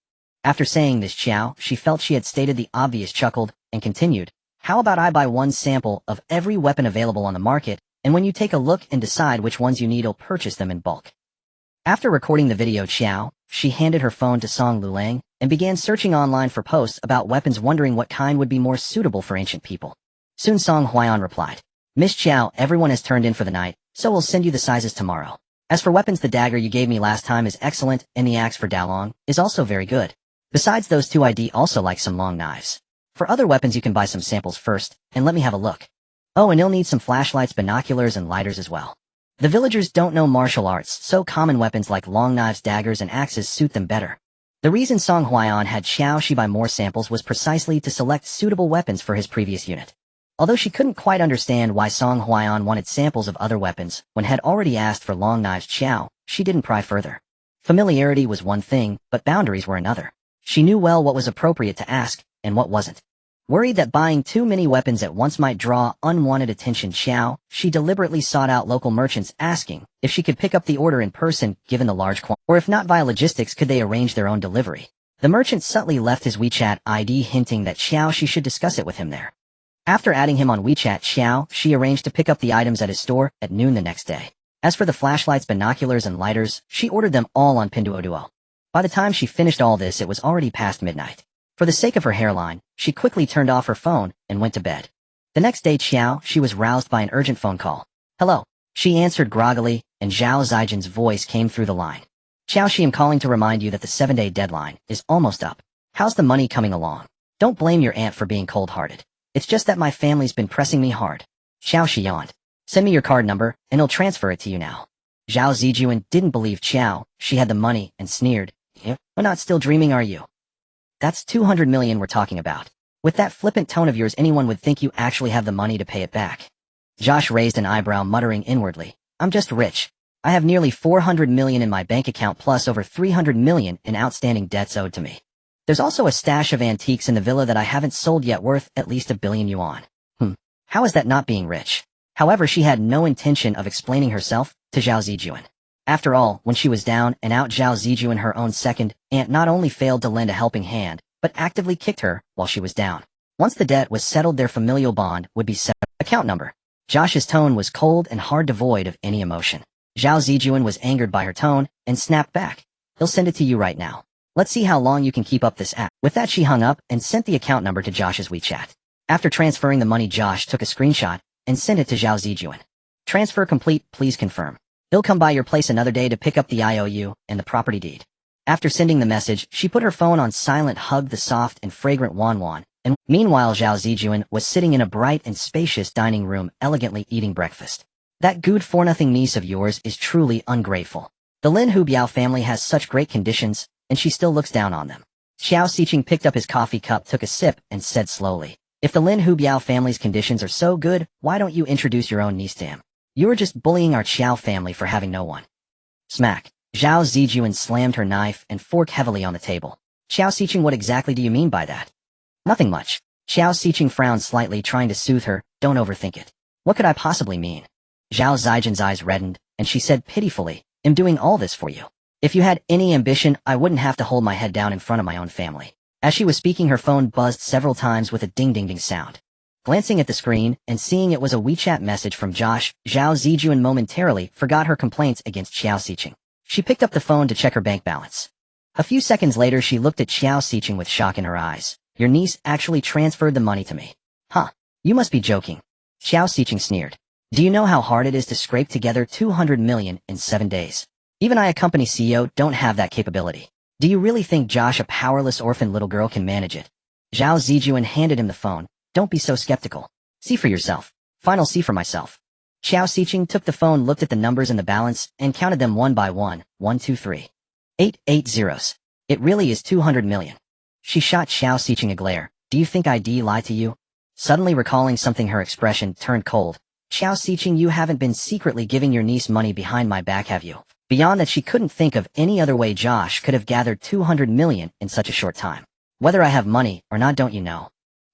After saying this, Qiao Xi felt she had stated the obvious, chuckled, and continued, how about I buy one sample of every weapon available on the market, and when you take a look and decide which ones you need, I'll purchase them in bulk. After recording the video, Qiao Xi handed her phone to Song Lulang and began searching online for posts about weapons, wondering what kind would be more suitable for ancient people. Soon Song Huaiyan replied, Miss Qiao, everyone has turned in for the night, so we'll send you the sizes tomorrow. As for weapons, the dagger you gave me last time is excellent, and the axe for Dalong is also very good. Besides those two, I'd also like some long knives. For other weapons, you can buy some samples first, and let me have a look. Oh, and you'll need some flashlights, binoculars, and lighters as well. The villagers don't know martial arts, so common weapons like long knives, daggers, and axes suit them better. The reason Song Huaiyan had Qiao Xi buy more samples was precisely to select suitable weapons for his previous unit. Although she couldn't quite understand why Song Huaiyan wanted samples of other weapons when had already asked for long knives, Qiao Xi didn't pry further. Familiarity was one thing, but boundaries were another. She knew well what was appropriate to ask, and what wasn't. Worried that buying too many weapons at once might draw unwanted attention, Qiao Xi deliberately sought out local merchants, asking if she could pick up the order in person given the large quantity, or if not via logistics, could they arrange their own delivery. The merchant subtly left his WeChat ID, hinting that Qiao Xi should discuss it with him there. After adding him on WeChat, Qiao Xi arranged to pick up the items at his store at noon the next day. As for the flashlights, binoculars, and lighters, she ordered them all on Pinduoduo. By the time she finished all this, it was already past midnight. For the sake of her hairline, she quickly turned off her phone and went to bed. The next day, Qiao Xi was roused by an urgent phone call. Hello. She answered groggily, and Zhao Zijin's voice came through the line. Qiao Xi, I'm calling to remind you that the 7-day deadline is almost up. How's the money coming along? Don't blame your aunt for being cold-hearted. It's just that my family's been pressing me hard. Qiao Xi yawned. Send me your card number, and I'll transfer it to you now. Zhao Zijin didn't believe Qiao Xi had the money and sneered. You're not still dreaming, are you? That's 200 million we're talking about. With that flippant tone of yours, anyone would think you actually have the money to pay it back. Josh raised an eyebrow, muttering inwardly, I'm just rich. I have nearly 400 million in my bank account plus over 300 million in outstanding debts owed to me. There's also a stash of antiques in the villa that I haven't sold yet worth at least 1 billion yuan. How is that not being rich? However, she had no intention of explaining herself to Zhao Zijun. After all, when she was down and out, Zhao Zijun, her own second aunt, not only failed to lend a helping hand, but actively kicked her while she was down. Once the debt was settled, their familial bond would be set. Account number. Josh's tone was cold and hard, devoid of any emotion. Zhao Zijun was angered by her tone and snapped back. He'll send it to you right now. Let's see how long you can keep up this act. With that, she hung up and sent the account number to Josh's WeChat. After transferring the money, Josh took a screenshot and sent it to Zhao Zijun. Transfer complete, please confirm. He'll come by your place another day to pick up the IOU and the property deed. After sending the message, she put her phone on silent, hugged the soft and fragrant Wanwan, and meanwhile Zhao Zijun was sitting in a bright and spacious dining room, elegantly eating breakfast. That good-for-nothing niece of yours is truly ungrateful. The Lin Hubiao family has such great conditions, and she still looks down on them. Qiao Xi picked up his coffee cup, took a sip, and said slowly, "If the Lin Hubiao family's conditions are so good, why don't you introduce your own niece to him? You are just bullying our Qiao family for having no one." Smack. Zhao Zijuan slammed her knife and fork heavily on the table. "Qiao Xi, what exactly do you mean by that?" "Nothing much." Qiao Xi frowned slightly, trying to soothe her. "Don't overthink it." "What could I possibly mean?" Zhao Zijuan's eyes reddened, and she said pitifully, "I'm doing all this for you. If you had any ambition, I wouldn't have to hold my head down in front of my own family." As she was speaking, her phone buzzed several times with a ding-ding-ding sound. Glancing at the screen and seeing it was a WeChat message from Josh, Zhao Zijuan momentarily forgot her complaints against Qiao Xi. She picked up the phone to check her bank balance. A few seconds later, she looked at Qiao Xi with shock in her eyes. "Your niece actually transferred the money to me." "Huh. You must be joking." Qiao Xi sneered. "Do you know how hard it is to scrape together 200 million in 7 days? Even I, a company CEO, don't have that capability. Do you really think Josh, a powerless orphan little girl, can manage it?" Zhao Zijuan handed him the phone. "Don't be so skeptical. See for yourself." "Final see for myself." Qiao Xi took the phone, looked at the numbers in the balance, and counted them one by one. 1, 2, 3. 8 zeros. "It really is 200 million. She shot Qiao Xi a glare. "Do you think I'd lie to you?" Suddenly recalling something, her expression turned cold. "Qiao Xi, you haven't been secretly giving your niece money behind my back, have you?" Beyond that, she couldn't think of any other way Josh could have gathered 200 million in such a short time. "Whether I have money or not, don't you know?"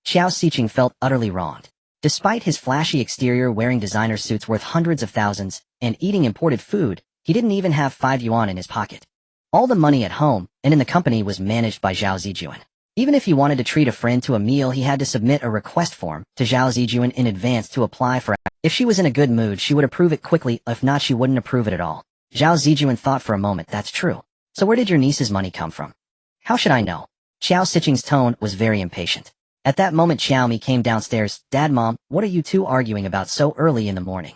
Qiao Xi felt utterly wronged. Despite his flashy exterior, wearing designer suits worth hundreds of thousands, and eating imported food, he didn't even have 5 yuan in his pocket. All the money at home and in the company was managed by Zhao Zijuan. Even if he wanted to treat a friend to a meal, he had to submit a request form to Zhao Zijuan in advance to apply for it. If she was in a good mood, she would approve it quickly. If not, she wouldn't approve it at all. Zhao Zijuan thought for a moment. "That's true. So where did your niece's money come from?" "How should I know?" Qiao Xi's tone was very impatient. At that moment, Xiaomi came downstairs. "Dad, Mom, what are you two arguing about so early in the morning?"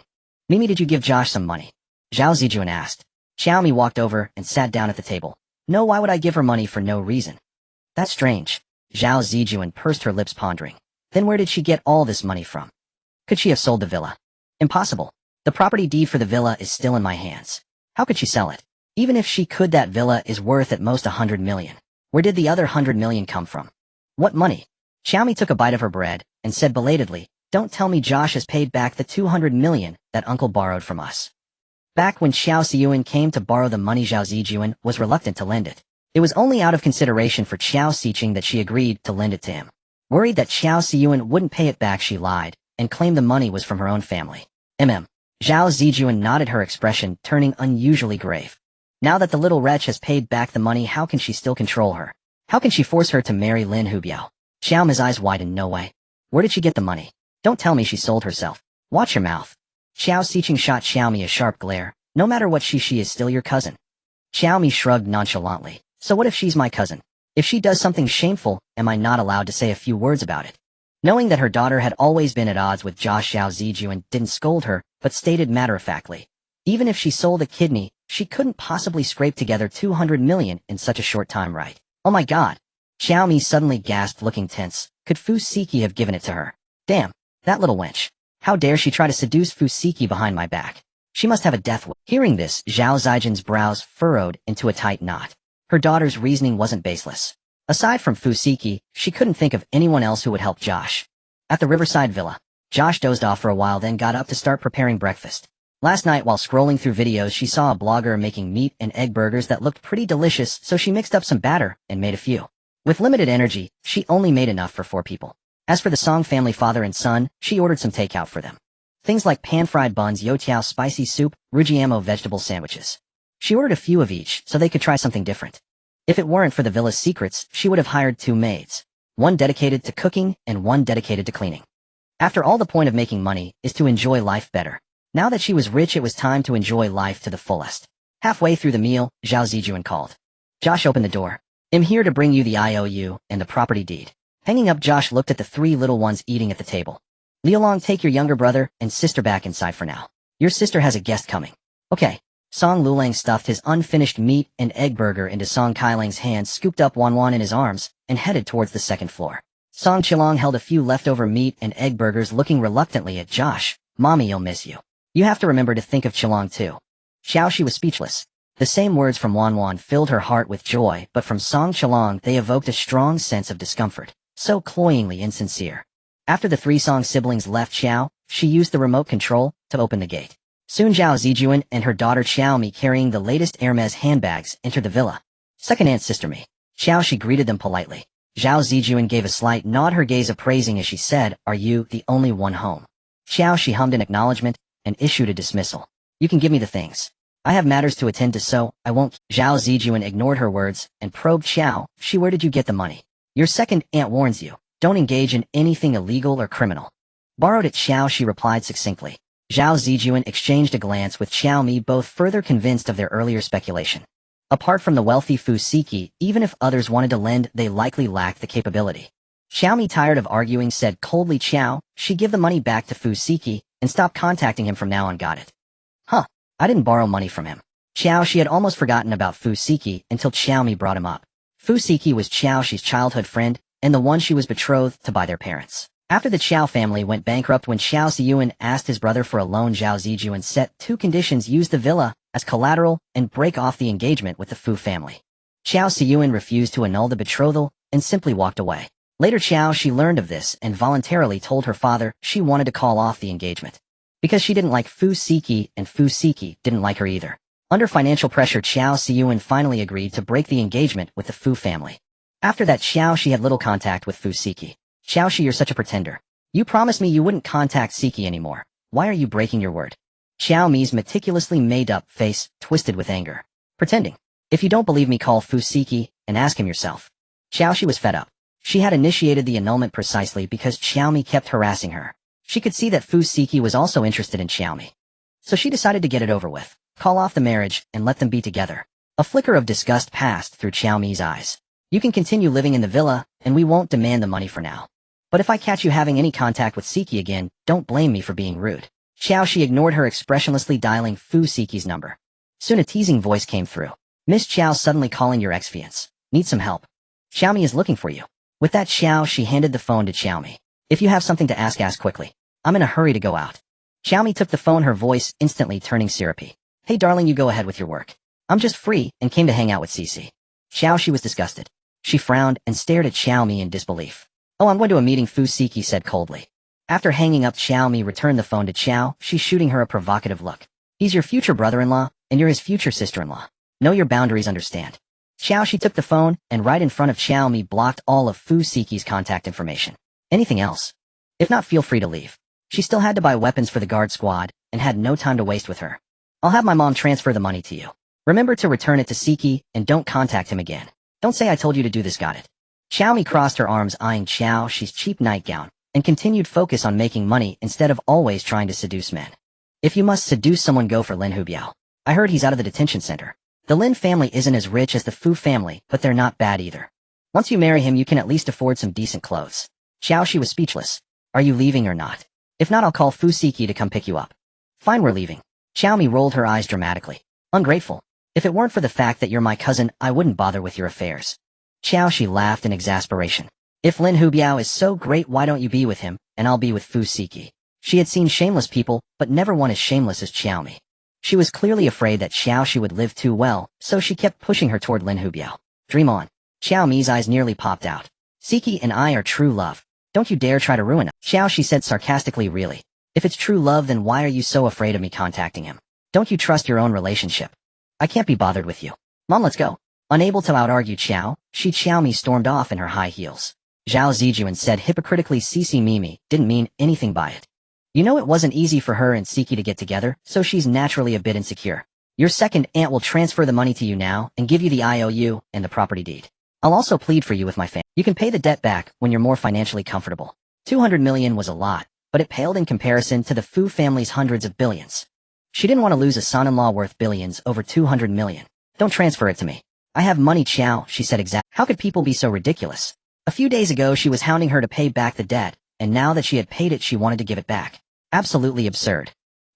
"Mimi, did you give Josh some money?" Zhao Zijuan asked. Xiaomi walked over and sat down at the table. "No, why would I give her money for no reason?" "That's strange." Zhao Zijuan pursed her lips, pondering. "Then where did she get all this money from? Could she have sold the villa?" "Impossible. The property deed for the villa is still in my hands. How could she sell it? Even if she could, that villa is worth at most 100 million. Where did the other 100 million come from?" "What money?" Xiaomi took a bite of her bread and said belatedly, "Don't tell me Josh has paid back the 200 million that uncle borrowed from us." Back when Qiao Xiyuan came to borrow the money, Zhao Zijuan was reluctant to lend it. It was only out of consideration for Qiao Xi that she agreed to lend it to him. Worried that Qiao Xiyuan wouldn't pay it back, she lied and claimed the money was from her own family. Zhao Zijuan nodded, her expression turning unusually grave. Now that the little wretch has paid back the money, how can she still control her? How can she force her to marry Lin Hubiao? Xiaomi's eyes widened. "No way. Where did she get the money? Don't tell me she sold herself." "Watch your mouth." Qiao Xi shot Xiaomi a sharp glare. "No matter what she is still your cousin." Xiaomi shrugged nonchalantly. "So what if she's my cousin? If she does something shameful, am I not allowed to say a few words about it?" Knowing that her daughter had always been at odds with Josh, Zhao Zijuan didn't scold her, but stated matter-of-factly, "Even if she sold a kidney, she couldn't possibly scrape together 200 million in such a short time, right?" "Oh my god." Xiaomi suddenly gasped, looking tense. Could Fu Siki have given it to her? Damn, that little wench. How dare she try to seduce Fu Siki behind my back? She must have a death wish. Hearing this, Zhao Zijuan's brows furrowed into a tight knot. Her daughter's reasoning wasn't baseless. Aside from Fu Siki, she couldn't think of anyone else who would help Josh. At the Riverside Villa, Josh dozed off for a while, then got up to start preparing breakfast. Last night, while scrolling through videos, she saw a blogger making meat and egg burgers that looked pretty delicious, so she mixed up some batter and made a few. With limited energy, she only made enough for 4 people. As for the Song family, father and son, she ordered some takeout for them. Things like pan-fried buns, youtiao spicy soup, rujiamo vegetable sandwiches. She ordered a few of each so they could try something different. If it weren't for the villa's secrets, she would have hired 2 maids. One dedicated to cooking and one dedicated to cleaning. After all, the point of making money is to enjoy life better. Now that she was rich, it was time to enjoy life to the fullest. Halfway through the meal, Zhao Zijuan called. Josh opened the door. "I'm here to bring you the IOU and the property deed." Hanging up, Josh looked at the 3 little ones eating at the table. "Lialong, take your younger brother and sister back inside for now. Your sister has a guest coming." "Okay." Song Lulang stuffed his unfinished meat and egg burger into Song Kailang's hands, scooped up Wanwan in his arms, and headed towards the 2nd floor. Song Chilong held a few leftover meat and egg burgers, looking reluctantly at Josh. "Mommy, you'll miss you. You have to remember to think of Chilong too." Qiao Xi was speechless. The same words from Wanwan filled her heart with joy, but from Song Chalong they evoked a strong sense of discomfort, so cloyingly insincere. After the three Song siblings left Qiao, she used the remote control to open the gate. Soon Zhao Zijuan and her daughter Qiao Mi carrying the latest Hermes handbags entered the villa. Second aunt sister Mi. Qiao Xi greeted them politely. Zhao Zijuan gave a slight nod, her gaze appraising as she said, "Are you the only one home?" Qiao Xi hummed in acknowledgement and issued a dismissal. "You can give me the things. I have matters to attend to, so I won't." Zhao Zijuan ignored her words and probed Qiao Xi, "Where did you get the money? Your second aunt warns you, don't engage in anything illegal or criminal." "Borrowed it," Qiao Xi replied succinctly. Zhao Zijuan exchanged a glance with Qiao Mi, both further convinced of their earlier speculation. Apart from the wealthy Fu Siki, even if others wanted to lend, they likely lacked the capability. Qiao Mi, tired of arguing, said coldly, "Qiao Xi, give the money back to Fu Siki and stop contacting him from now on, got it?" "Huh, I didn't borrow money from him." Qiao Xi had almost forgotten about Fu Siki until Qiao Mi brought him up. Fu Siki was Qiao Xi's childhood friend and the one she was betrothed to by their parents. After the Qiao family went bankrupt, when Qiao Xiyuan asked his brother for a loan, Zhao Zijuan set two conditions: use the villa as collateral and break off the engagement with the Fu family. Qiao Xiyuan refused to annul the betrothal and simply walked away. Later Qiao Xi learned of this and voluntarily told her father she wanted to call off the engagement because she didn't like Fu Siki and Fu Siki didn't like her either. Under financial pressure, Qiao Xiyuan finally agreed to break the engagement with the Fu family. After that, Qiao Xi had little contact with Fu Siki. "Qiao Xi, you're such a pretender. You promised me you wouldn't contact Siki anymore. Why are you breaking your word?" Qiao Mi's meticulously made-up face twisted with anger. "Pretending? If you don't believe me, call Fu Siki and ask him yourself." Qiao Xi was fed up. She had initiated the annulment precisely because Qiao Mi kept harassing her. She could see that Fu Siki was also interested in Qiao Mi. So she decided to get it over with, call off the marriage, and let them be together. A flicker of disgust passed through Qiao Mi's eyes. "You can continue living in the villa, and we won't demand the money for now. But if I catch you having any contact with Siki again, don't blame me for being rude." Qiao Xi ignored her, expressionlessly dialing Fu Siki's number. Soon a teasing voice came through. "Miss Qiao, suddenly calling your ex-fiance. Need some help. Qiao Mi is looking for you." With that, Qiao Xi handed the phone to Qiao Mi. "If you have something to ask quickly. I'm in a hurry to go out." Qiao Mi took the phone, her voice instantly turning syrupy. "Hey darling, you go ahead with your work. I'm just free and came to hang out with Cici." Qiao Xi was disgusted. She frowned and stared at Qiao Mi in disbelief. "Oh, I'm going to a meeting," Fu Siki said coldly. After hanging up, Qiao Mi returned the phone to Qiao Xi, shooting her a provocative look. "He's your future brother-in-law, and you're his future sister-in-law. Know your boundaries, understand?" Qiao Xi took the phone, and right in front of Qiao Mi blocked all of Fu Siki's contact information. "Anything else? If not, feel free to leave." She still had to buy weapons for the guard squad, and had no time to waste with her. "I'll have my mom transfer the money to you. Remember to return it to Siki, and don't contact him again. Don't say I told you to do this, got it?" Qiao Mi crossed her arms, eyeing Qiao Xi's cheap nightgown, and continued focus on making money instead of always trying to seduce men. "If you must seduce someone, go for Lin Hubiao. I heard he's out of the detention center. The Lin family isn't as rich as the Fu family, but they're not bad either. Once you marry him, you can at least afford some decent clothes." Qiao Xi was speechless. "Are you leaving or not? If not, I'll call Fu Siki to come pick you up." "Fine, we're leaving." Qiao Mi rolled her eyes dramatically. "Ungrateful. If it weren't for the fact that you're my cousin, I wouldn't bother with your affairs." Qiao Xi laughed in exasperation. "If Lin Hubiao is so great, why don't you be with him, and I'll be with Fu Siki?" She had seen shameless people, but never one as shameless as Qiao Mi. She was clearly afraid that Qiao Xi would live too well, so she kept pushing her toward Lin Hubiao. "Dream on." Qiao Mi's eyes nearly popped out. "Siki and I are true love. Don't you dare try to ruin it." Qiao Xi said sarcastically, "Really? If it's true love, then why are you so afraid of me contacting him? Don't you trust your own relationship?" "I can't be bothered with you. Mom, let's go." Unable to out-argue Qiao Mi stormed off in her high heels. Zhao Zijuan said hypocritically, "Cici Mimi didn't mean anything by it. You know it wasn't easy for her and Siki to get together, so she's naturally a bit insecure. Your second aunt will transfer the money to you now and give you the IOU and the property deed. I'll also plead for you with my family. You can pay the debt back when you're more financially comfortable." 200 million was a lot, but it paled in comparison to the Fu family's hundreds of billions. She didn't want to lose a son-in-law worth billions over 200 million. "Don't transfer it to me. I have money, Qiao," she said exactly. How could people be so ridiculous? A few days ago she was hounding her to pay back the debt, and now that she had paid it she wanted to give it back. Absolutely absurd.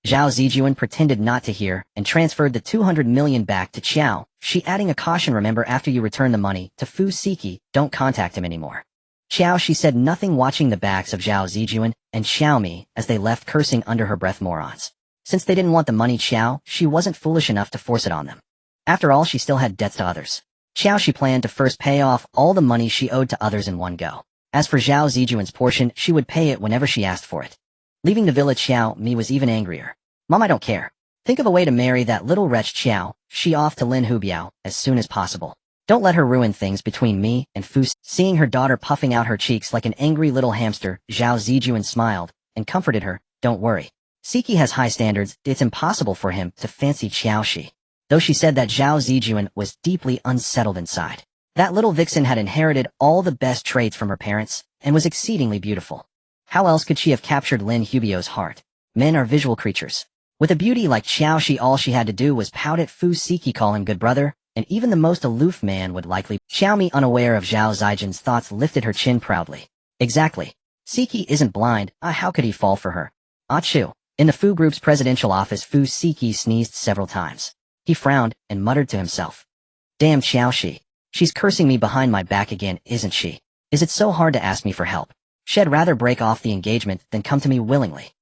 Zhao Zijuan pretended not to hear and transferred the 200 million back to Qiao Xi, adding a caution: "Remember, after you return the money to Fu Siki, don't contact him anymore." Qiao Xi said nothing, watching the backs of Zhao Zijuan and Xiao Mi as they left, cursing under her breath, "Morons." Since they didn't want the money, Qiao Xi wasn't foolish enough to force it on them. After all, she still had debts to others. Qiao Xi planned to first pay off all the money she owed to others in one go. As for Zhao Zijuan's portion, she would pay it whenever she asked for it. Leaving the villa, Qiao Mi was even angrier. Mom, I don't care. Think of a way to marry that little wretch Qiao Xi off to Lin Hubiao as soon as possible. Don't let her ruin things between me and Fu. Seeing her daughter puffing out her cheeks like an angry little hamster, Zhao Zijuan smiled and comforted her. Don't worry. Siki has high standards. It's impossible for him to fancy Qiao Xi. Though she said that Zhao Zijuan was deeply unsettled inside. That little vixen had inherited all the best traits from her parents and was exceedingly beautiful. How else could she have captured Lin Hubiao's heart? Men are visual creatures. With a beauty like Qiao Xi, all she had to do was pout at Fu Siki, call him good brother, and even the most aloof man would likely. Qiao Mi, unaware of Zhao Zijuan's thoughts, lifted her chin proudly. Exactly. Siki isn't blind. How could he fall for her? Achoo. In the Fu Group's presidential office, Fu Siki sneezed several times. He frowned and muttered to himself. Damn Qiao Xi. She's cursing me behind my back again, isn't she? Is it so hard to ask me for help? She'd rather break off the engagement than come to me willingly.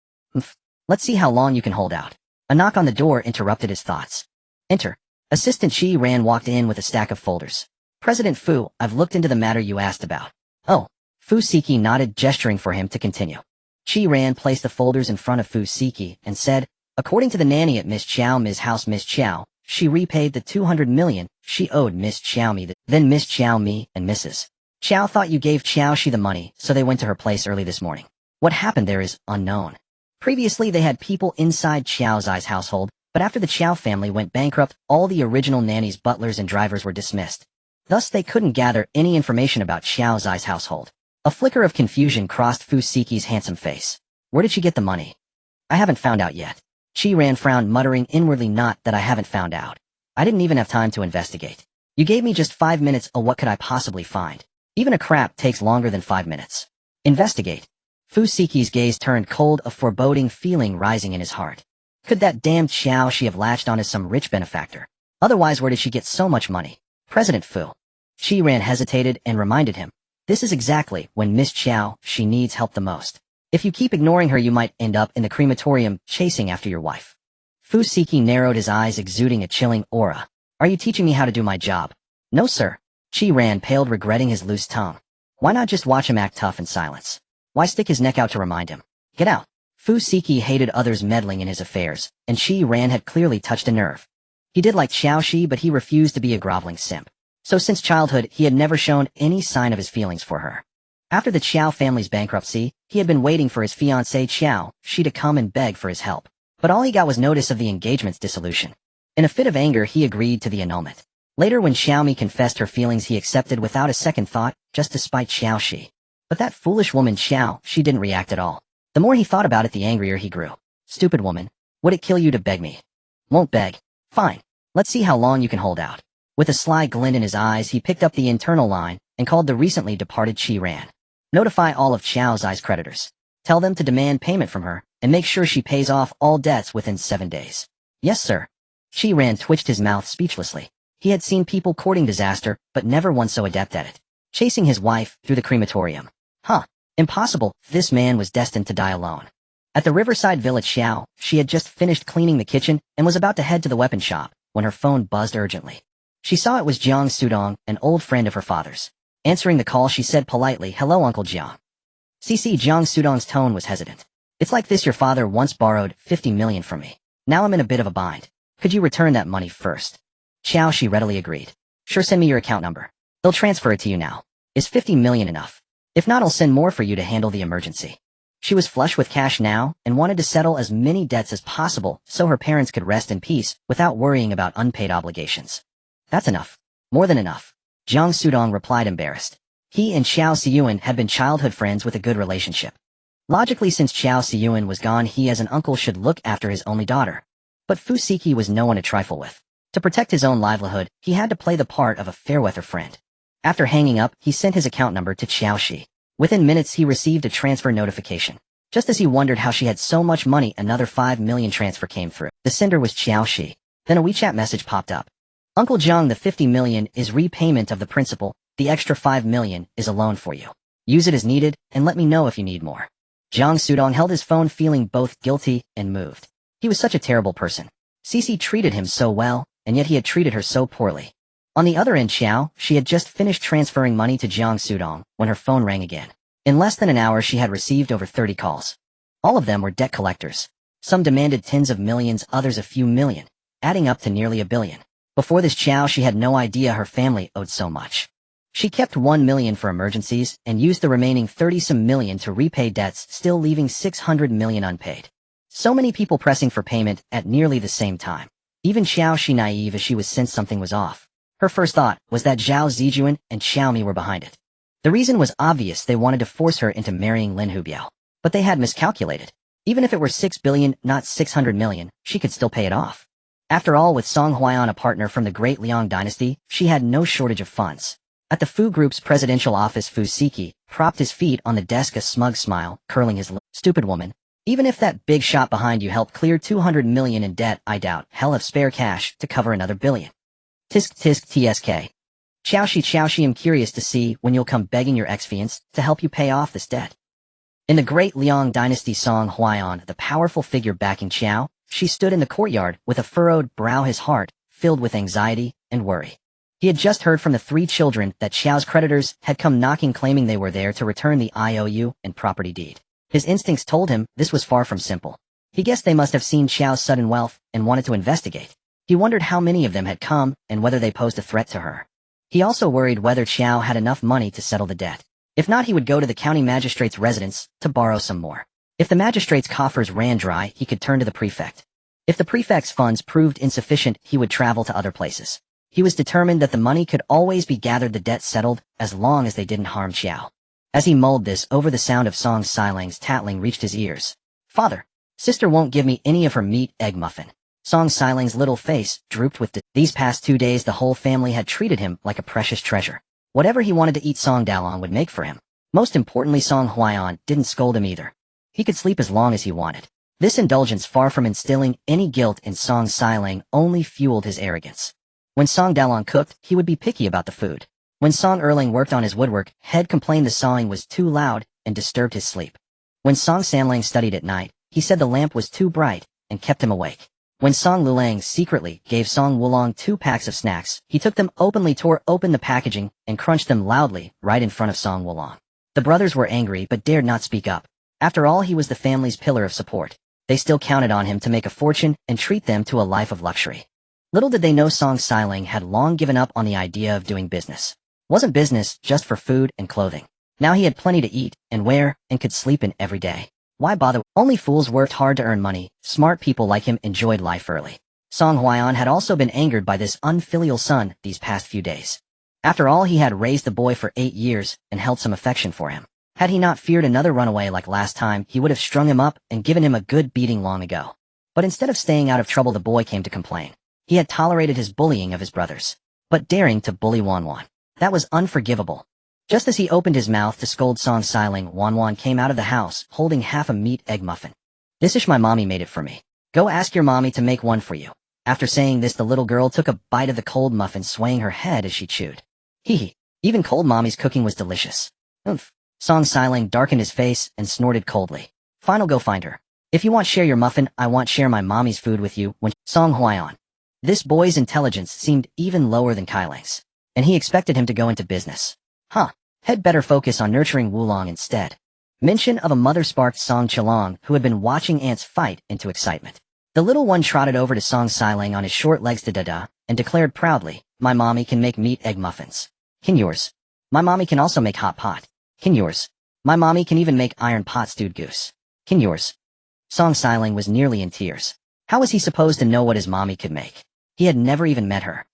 Let's see how long you can hold out. A knock on the door interrupted his thoughts. Enter. Assistant Qi Ran walked in with a stack of folders. President Fu, I've looked into the matter you asked about. Oh. Fu Siki nodded, gesturing for him to continue. Qi Ran placed the folders in front of Fu Siki and said, according to the nanny at Miss Qiao Mi's house, Miss Qiao, she repaid the 200 million she owed Miss Qiao Mi. Then Miss Qiao Mi and Mrs. Qiao thought you gave Qiao Xi the money, so they went to her place early this morning. What happened there is unknown. Previously, they had people inside Qiao Xi's household, but after the Qiao family went bankrupt, all the original nannies, butlers, and drivers were dismissed. Thus, they couldn't gather any information about Qiao Xi's household. A flicker of confusion crossed Fu Siki's handsome face. Where did she get the money? I haven't found out yet. Qi Ran frowned, muttering inwardly, not that I haven't found out. I didn't even have time to investigate. You gave me just 5 minutes, what could I possibly find? Even a crap takes longer than 5 minutes. Investigate. Fu Siki's gaze turned cold, a foreboding feeling rising in his heart. Could that damned Qiao Xi have latched on as some rich benefactor? Otherwise, where did she get so much money? President Fu. Qi Ran hesitated and reminded him. This is exactly when Miss Qiao Xi needs help the most. If you keep ignoring her, you might end up in the crematorium chasing after your wife. Fu Siki narrowed his eyes, exuding a chilling aura. Are you teaching me how to do my job? No, sir. Qi Ran paled, regretting his loose tongue. Why not just watch him act tough in silence? Why stick his neck out to remind him? Get out. Fu Siki hated others meddling in his affairs, and Qi Ran had clearly touched a nerve. He did like Qiao Xi, but he refused to be a groveling simp. So since childhood, he had never shown any sign of his feelings for her. After the Qiao family's bankruptcy, he had been waiting for his fiancée Qiao Xi to come and beg for his help. But all he got was notice of the engagement's dissolution. In a fit of anger, he agreed to the annulment. Later, when Xiaomi confessed her feelings, he accepted without a second thought, just to spite Qiao Xi. But that foolish woman Qiao Xi didn't react at all. The more he thought about it, the angrier he grew. Stupid woman. Would it kill you to beg me? Won't beg. Fine. Let's see how long you can hold out. With a sly glint in his eyes, he picked up the internal line and called the recently departed Qi Ran. Notify all of Qiao Xi's creditors. Tell them to demand payment from her, and make sure she pays off all debts within 7 days. Yes, sir. Qi Ran twitched his mouth speechlessly. He had seen people courting disaster, but never one so adept at it. Chasing his wife through the crematorium. Impossible. This man was destined to die alone. At the riverside village, Qiao Xi had just finished cleaning the kitchen and was about to head to the weapon shop when her phone buzzed urgently. She saw it was Jiang Sudong, an old friend of her father's. Answering the call, she said politely, "Hello, Uncle Jiang." Jiang Sudong's tone was hesitant. "It's like this, your father once borrowed 50 million from me. Now I'm in a bit of a bind. Could you return that money first?" Qiao Xi readily agreed. "Sure, send me your account number. They'll transfer it to you now. Is 50 million enough? If not, I'll send more for you to handle the emergency." She was flush with cash now and wanted to settle as many debts as possible so her parents could rest in peace without worrying about unpaid obligations. "That's enough. More than enough." Jiang Sudong replied, embarrassed. He and Qiao Xiyuan had been childhood friends with a good relationship. Logically, since Qiao Xiyuan was gone, he as an uncle should look after his only daughter. But Fu Siki was no one to trifle with. To protect his own livelihood, he had to play the part of a fair-weather friend. After hanging up, he sent his account number to Qiao Xi. Within minutes, he received a transfer notification. Just as he wondered how she had so much money, another 5 million transfer came through. The sender was Qiao Xi. Then a WeChat message popped up. "Uncle Jiang, the 50 million is repayment of the principal. The extra 5 million is a loan for you. Use it as needed, and let me know if you need more." Jiang Sudong held his phone, feeling both guilty and moved. He was such a terrible person. Cici treated him so well, and yet he had treated her so poorly. On the other end, Qiao, she had just finished transferring money to Jiang Sudong when her phone rang again. In less than an hour, she had received over 30 calls. All of them were debt collectors. Some demanded tens of millions, others a few million, adding up to nearly $1 billion. Before this, Qiao, she had no idea her family owed so much. She kept $1 million for emergencies and used the remaining 30-some million to repay debts, still leaving $600 million unpaid. So many people pressing for payment at nearly the same time. Even Qiao Xi, naive as she was, sensed something was off. Her first thought was that Zhao Zijuan and Xiaomi were behind it. The reason was obvious: they wanted to force her into marrying Lin Hubiao. But they had miscalculated. Even if it were 6 billion, not 600 million, she could still pay it off. After all, with Song Huaiyan, a partner from the Great Liang dynasty, she had no shortage of funds. At the Fu Group's presidential office, Fu Siki propped his feet on the desk, a smug smile curling his lip. Stupid woman. Even if that big shot behind you helped clear 200 million in debt, I doubt hell have spare cash to cover another billion. Tisk tisk tsk. Qiao Xi, I'm curious to see when you'll come begging your ex-fiancé to help you pay off this debt. In the Great Liang dynasty, Song Huaiyan, the powerful figure backing Qiao, she stood in the courtyard with a furrowed brow, his heart filled with anxiety and worry. He had just heard from the 3 children that Qiao's creditors had come knocking, claiming they were there to return the IOU and property deed. His instincts told him this was far from simple. He guessed they must have seen Qiao's sudden wealth and wanted to investigate. He wondered how many of them had come and whether they posed a threat to her. He also worried whether Qiao had enough money to settle the debt. If not, he would go to the county magistrate's residence to borrow some more. If the magistrate's coffers ran dry, he could turn to the prefect. If the prefect's funds proved insufficient, he would travel to other places. He was determined that the money could always be gathered, the debt settled, as long as they didn't harm Qiao. As he mulled this over, the sound of Song Silang's tattling reached his ears. Father, sister won't give me any of her meat egg muffin. Song Silang's little face drooped with these past 2 days the whole family had treated him like a precious treasure. Whatever he wanted to eat, Song Dalong would make for him. Most importantly, Song Huaiyan didn't scold him either. He could sleep as long as he wanted. This indulgence, far from instilling any guilt in Song Silang, only fueled his arrogance. When Song Dalong cooked, he would be picky about the food. When Song Erling worked on his woodwork, Head complained the sawing was too loud and disturbed his sleep. When Song Sanlang studied at night, he said the lamp was too bright and kept him awake. When Song Lulang secretly gave Song Wulong 2 packs of snacks, he took them, openly tore open the packaging, and crunched them loudly right in front of Song Wulong. The brothers were angry but dared not speak up. After all, he was the family's pillar of support. They still counted on him to make a fortune and treat them to a life of luxury. Little did they know Song Silang had long given up on the idea of doing business. Wasn't business just for food and clothing. Now he had plenty to eat and wear and could sleep in every day. Why bother? Only fools worked hard to earn money. Smart people like him enjoyed life early. Song Huaiyan had also been angered by this unfilial son these past few days. After all, he had raised the boy for 8 years and held some affection for him. Had he not feared another runaway like last time, he would have strung him up and given him a good beating long ago. But instead of staying out of trouble, the boy came to complain. He had tolerated his bullying of his brothers, but daring to bully Wanwan. That was unforgivable. Just as he opened his mouth to scold Song Silang, Wanwan came out of the house, holding half a meat egg muffin. This ish, my mommy made it for me. Go ask your mommy to make one for you. After saying this, the little girl took a bite of the cold muffin, swaying her head as she chewed. Hee hee, even cold mommy's cooking was delicious. Oomph. Song Silang darkened his face and snorted coldly. Fine, I'll go find her. If you want share your muffin, I want share my mommy's food with you. When Song Huaiyan. This boy's intelligence seemed even lower than Kailang's, and he expected him to go into business. Huh. Had better focus on nurturing Wulong instead. Mention of a mother sparked Song Chilong, who had been watching ants fight, into excitement. The little one trotted over to Song Silang on his short legs to da-da, and declared proudly, my mommy can make meat egg muffins. Can yours? My mommy can also make hot pot. Can yours? My mommy can even make iron pot stewed goose. Can yours? Song Silang was nearly in tears. How was he supposed to know what his mommy could make? He had never even met her.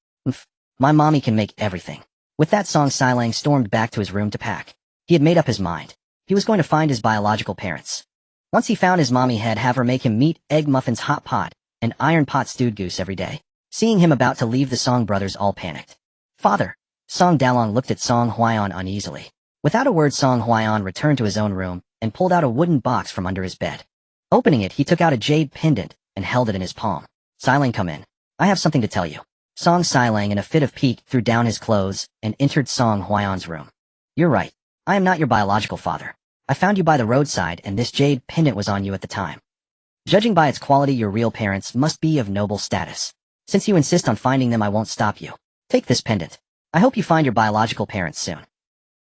My mommy can make everything. With that, Song Silang stormed back to his room to pack. He had made up his mind. He was going to find his biological parents. Once he found his mommy, he'd have her make him meat egg muffins, hot pot, and iron pot stewed goose every day. Seeing him about to leave, the Song brothers all panicked. Father! Song Dalong looked at Song Huaiyan uneasily. Without a word, Song Huaiyan returned to his own room and pulled out a wooden box from under his bed. Opening it, he took out a jade pendant and held it in his palm. Silang, come in. I have something to tell you. Song Silang, in a fit of pique, threw down his clothes and entered Song Huaiyan's room. You're right. I am not your biological father. I found you by the roadside, and this jade pendant was on you at the time. Judging by its quality, your real parents must be of noble status. Since you insist on finding them, I won't stop you. Take this pendant. I hope you find your biological parents soon.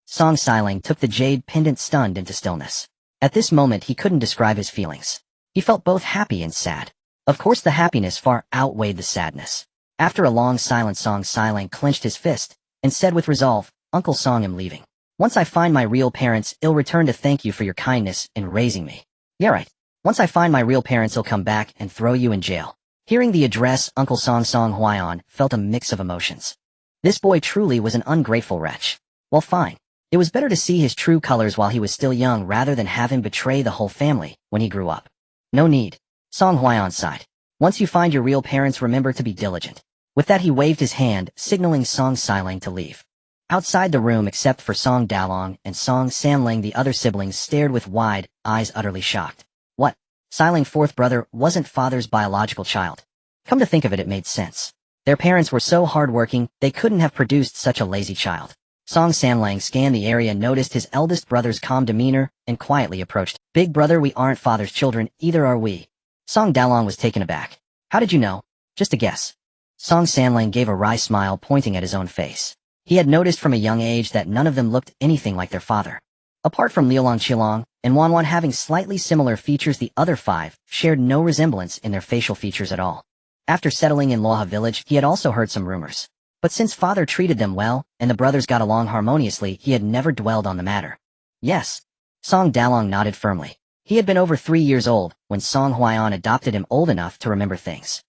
Song Xiling took the jade pendant stunned into stillness. At this moment he couldn't describe his feelings. He felt both happy and sad. Of course the happiness far outweighed the sadness. After a long silence, Song Xiling clenched his fist and said with resolve, Uncle Song, I'm leaving. Once I find my real parents, I'll return to thank you for your kindness in raising me. Yeah, right. Once I find my real parents, I'll come back and throw you in jail. Hearing the address, Uncle Song Huaiyan felt a mix of emotions. This boy truly was an ungrateful wretch. Well, fine. It was better to see his true colors while he was still young rather than have him betray the whole family when he grew up. No need. Song Huaiyan sighed. Once you find your real parents, remember to be diligent. With that he waved his hand, signaling Song Xiling to leave. Outside the room, except for Song Dalong and Song Sanling, the other siblings stared with wide eyes, utterly shocked. What? Xiling, fourth brother, wasn't father's biological child. Come to think of it, it made sense. Their parents were so hardworking, they couldn't have produced such a lazy child. Song Sanlang scanned the area, noticed his eldest brother's calm demeanor, and quietly approached. Big brother, we aren't father's children, either are we. Song Dalong was taken aback. How did you know? Just a guess. Song Sanlang gave a wry smile, pointing at his own face. He had noticed from a young age that none of them looked anything like their father. Apart from Liulong Qilong and Wanwan having slightly similar features, the other five shared no resemblance in their facial features at all. After settling in Loha village, he had also heard some rumors. But since father treated them well, and the brothers got along harmoniously, he had never dwelled on the matter. Yes. Song Dalong nodded firmly. He had been over 3 years old when Song Huaiyan adopted him, old enough to remember things.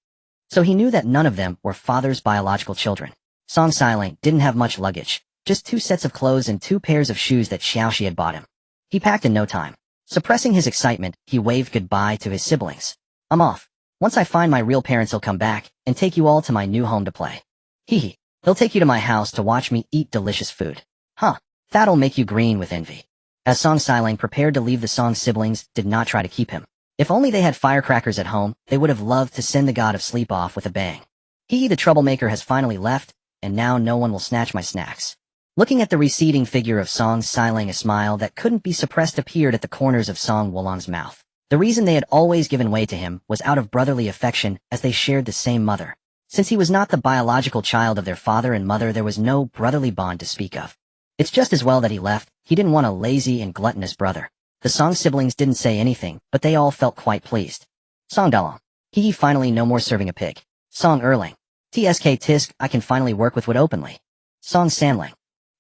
So he knew that none of them were father's biological children. Song Xiling didn't have much luggage, just 2 sets of clothes and 2 pairs of shoes that Qiao Xi had bought him. He packed in no time. Suppressing his excitement, he waved goodbye to his siblings. I'm off. Once I find my real parents, I'll come back and take you all to my new home to play. Hee. He'll take you to my house to watch me eat delicious food. Huh. That'll make you green with envy. As Song Xiling prepared to leave, the Song siblings did not try to keep him. If only they had firecrackers at home, they would have loved to send the god of sleep off with a bang. He, the troublemaker, has finally left, and now no one will snatch my snacks. Looking at the receding figure of Song Xiling, a smile that couldn't be suppressed appeared at the corners of Song Wulong's mouth. The reason they had always given way to him was out of brotherly affection, as they shared the same mother. Since he was not the biological child of their father and mother, there was no brotherly bond to speak of. It's just as well that he left. He didn't want a lazy and gluttonous brother. The Song siblings didn't say anything, but they all felt quite pleased. Song Dalong. He finally no more serving a pig. Song Erling. Tsk tisk, I can finally work with wood openly. Song Sanling.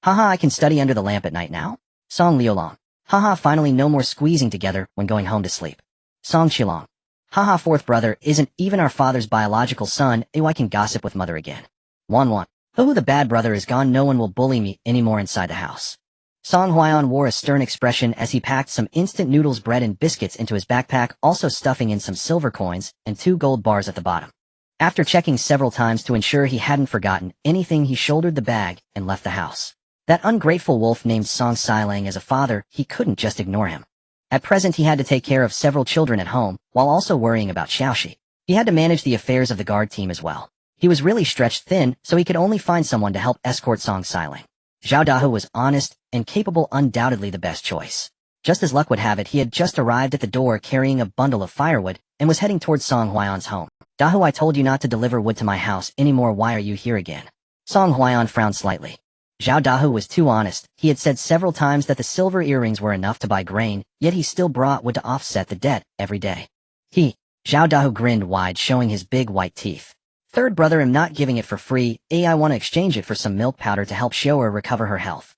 Haha, I can study under the lamp at night now. Song Liulong. Haha, finally no more squeezing together when going home to sleep. Song Qilong. Haha, fourth brother isn't even our father's biological son, I can gossip with mother again. Wanwan. Oh, the bad brother is gone, no one will bully me anymore inside the house. Song Huaiyan wore a stern expression as he packed some instant noodles, bread and biscuits into his backpack, also stuffing in some silver coins and 2 gold bars at the bottom. After checking several times to ensure he hadn't forgotten anything, he shouldered the bag and left the house. That ungrateful wolf named Song Xiling, as a father, he couldn't just ignore him. At present he had to take care of several children at home, while also worrying about Qiao Xi. He had to manage the affairs of the guard team as well. He was really stretched thin, so he could only find someone to help escort Song Xiling. Zhao Dahu was honest and capable, undoubtedly the best choice. Just as luck would have it, he had just arrived at the door carrying a bundle of firewood and was heading towards Song Huaiyan's home. Dahu, I told you not to deliver wood to my house anymore, why are you here again? Song Huaiyan frowned slightly. Zhao Dahu was too honest. He had said several times that the silver earrings were enough to buy grain, yet he still brought wood to offset the debt every day. Zhao Dahu grinned wide, showing his big white teeth. Third brother, I'm not giving it for free, I want to exchange it for some milk powder to help Xiao'er recover her health.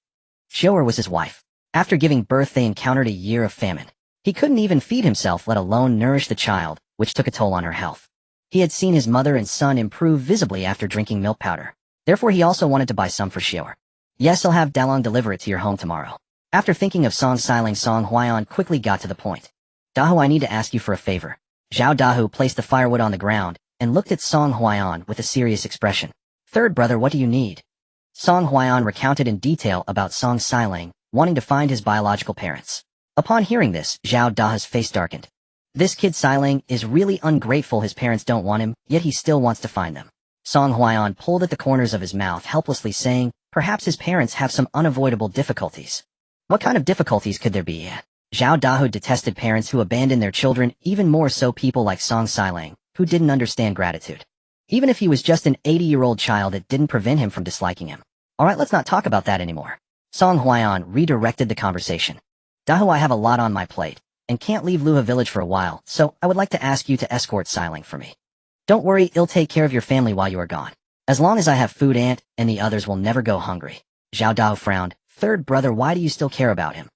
Xiao'er was his wife. After giving birth, they encountered a year of famine. He couldn't even feed himself, let alone nourish the child, which took a toll on her health. He had seen his mother and son improve visibly after drinking milk powder. Therefore he also wanted to buy some for Xiao'er. Yes, I'll have Dalong deliver it to your home tomorrow. After thinking of Song Xiling, Song Huaiyan quickly got to the point. Dahu, I need to ask you for a favor. Zhao Dahu placed the firewood on the ground and looked at Song Huaiyan with a serious expression. Third brother, what do you need? Song Huaiyan recounted in detail about Song Xiling wanting to find his biological parents. Upon hearing this, Zhao Dahu's face darkened. This kid Xiling is really ungrateful. His parents don't want him, yet he still wants to find them. Song Huaiyan pulled at the corners of his mouth helplessly, saying, perhaps his parents have some unavoidable difficulties. What kind of difficulties could there be? Zhao Dahu detested parents who abandon their children, even more so people like Song Xiling, who didn't understand gratitude. Even if he was just an 80-year-old child, it didn't prevent him from disliking him. Alright, let's not talk about that anymore. Song Huayan redirected the conversation. Dahu, I have a lot on my plate, and can't leave Luha village for a while, so I would like to ask you to escort Xiling for me. Don't worry, I'll take care of your family while you are gone. As long as I have food, Aunt and the others will never go hungry. Zhao Dahu frowned. Third brother, why do you still care about him?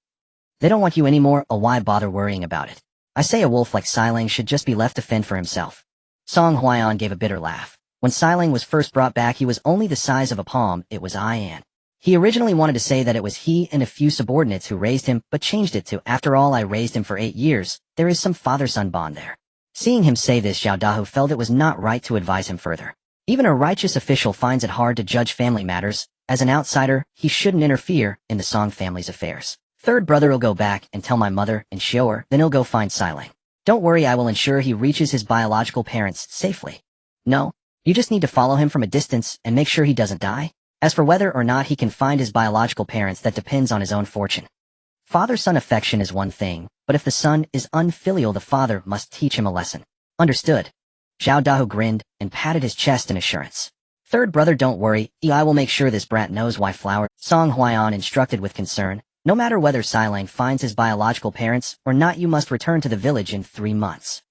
They don't want you anymore, or why bother worrying about it? I say a wolf like Xiling should just be left to fend for himself. Song Huayan gave a bitter laugh. When Xiling was first brought back, he was only the size of a palm. It was Ian. He originally wanted to say that it was he and a few subordinates who raised him, but changed it to, after all, I raised him for 8 years. There is some father-son bond there. Seeing him say this, Zhao Dahu felt it was not right to advise him further. Even a righteous official finds it hard to judge family matters. As an outsider, he shouldn't interfere in the Song family's affairs. Third brother will go back and tell my mother and show her, then he'll go find Xiling. Don't worry, I will ensure he reaches his biological parents safely. No, you just need to follow him from a distance and make sure he doesn't die. As for whether or not he can find his biological parents, that depends on his own fortune. Father-son affection is one thing, but if the son is unfilial, the father must teach him a lesson. Understood. Zhao Dahu grinned and patted his chest in assurance. Third brother, don't worry, I will make sure this brat knows why flower. Song Huayan instructed with concern. No matter whether Xiling finds his biological parents or not, you must return to the village in 3 months.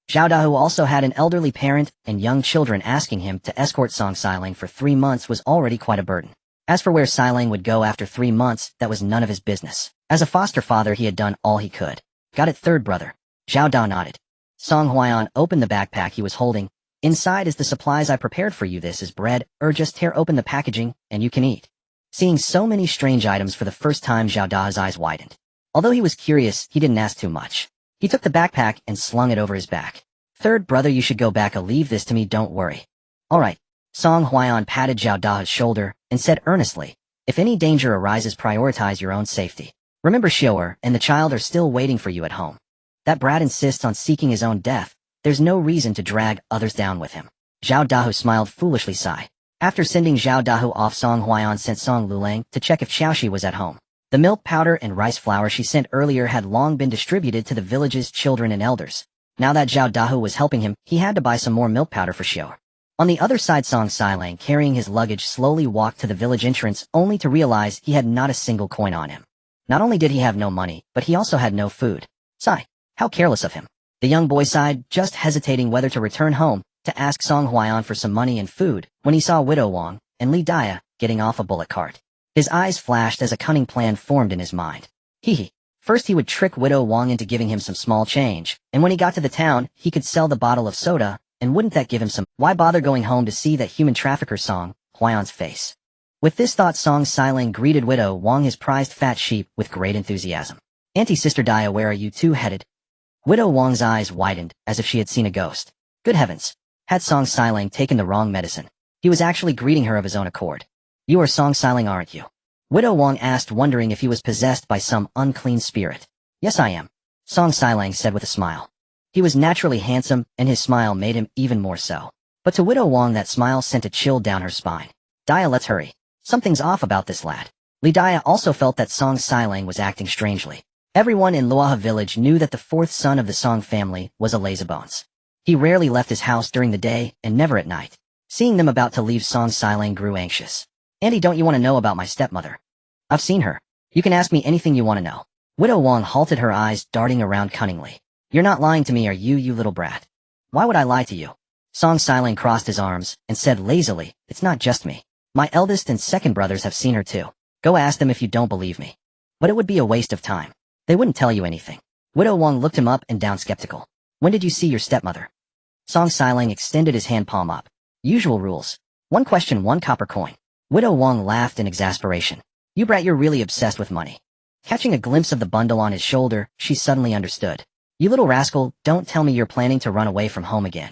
Zhao Dahu also had an elderly parent and young children. Asking him to escort Song Xiling for 3 months was already quite a burden. As for where Xiling would go after 3 months, that was none of his business. As a foster father, he had done all he could. Got it, third brother. Zhao Dahu nodded. Song Huayan opened the backpack he was holding. Inside is the supplies I prepared for you. This is bread, or just tear open the packaging, and you can eat. Seeing so many strange items for the first time, Zhao Dahu's eyes widened. Although he was curious, he didn't ask too much. He took the backpack and slung it over his back. Third brother, you should go back. I'll leave this to me, don't worry. Alright. Song Huayan patted Zhao Dahu's shoulder and said earnestly, if any danger arises, prioritize your own safety. Remember, Shoer and the child are still waiting for you at home. That brat insists on seeking his own death. There's no reason to drag others down with him. Zhao Dahu smiled foolishly. Sigh. After sending Zhao Dahu off, Song Huayan sent Song Lulang to check if Qiao Xi was at home. The milk powder and rice flour she sent earlier had long been distributed to the village's children and elders. Now that Zhao Dahu was helping him, he had to buy some more milk powder for Shoer. On the other side, Song Xiling, carrying his luggage, slowly walked to the village entrance, only to realize he had not a single coin on him. Not only did he have no money, but he also had no food. Sigh. How careless of him. The young boy sighed, just hesitating whether to return home to ask Song Huayan for some money and food, when he saw Widow Wang and Li Dia getting off a bullock cart. His eyes flashed as a cunning plan formed in his mind. Hee. First he would trick Widow Wang into giving him some small change, and when he got to the town, he could sell the bottle of soda, and wouldn't that give him some? Why bother going home to see that human trafficker? Song Huayan's face. With this thought, Song Xiling greeted Widow Wang, his prized fat sheep, with great enthusiasm. Auntie, Sister Dia, where are you two headed? Widow Wang's eyes widened, as if she had seen a ghost. Good heavens. Had Song Xiling taken the wrong medicine? He was actually greeting her of his own accord. You are Song Xiling, aren't you? Widow Wang asked, wondering if he was possessed by some unclean spirit. Yes, I am. Song Xiling said with a smile. He was naturally handsome, and his smile made him even more so. But to Widow Wang, that smile sent a chill down her spine. Dia, let's hurry. Something's off about this lad. Li Dia also felt that Song Xiling was acting strangely. Everyone in Luaha village knew that the fourth son of the Song family was a lazybones. He rarely left his house during the day and never at night. Seeing them about to leave, Song Xiling grew anxious. Auntie, don't you want to know about my stepmother? I've seen her. You can ask me anything you want to know. Widow Wang halted, her eyes darting around cunningly. You're not lying to me, are you, you little brat? Why would I lie to you? Song Xiling crossed his arms and said lazily, it's not just me. My eldest and second brothers have seen her too. Go ask them if you don't believe me. But it would be a waste of time. They wouldn't tell you anything. Widow Wang looked him up and down, skeptical. When did you see your stepmother? Song Xiling extended his hand palm up. Usual rules. 1 question, 1 copper coin. Widow Wang laughed in exasperation. You brat, you're really obsessed with money. Catching a glimpse of the bundle on his shoulder, she suddenly understood. You little rascal, don't tell me you're planning to run away from home again.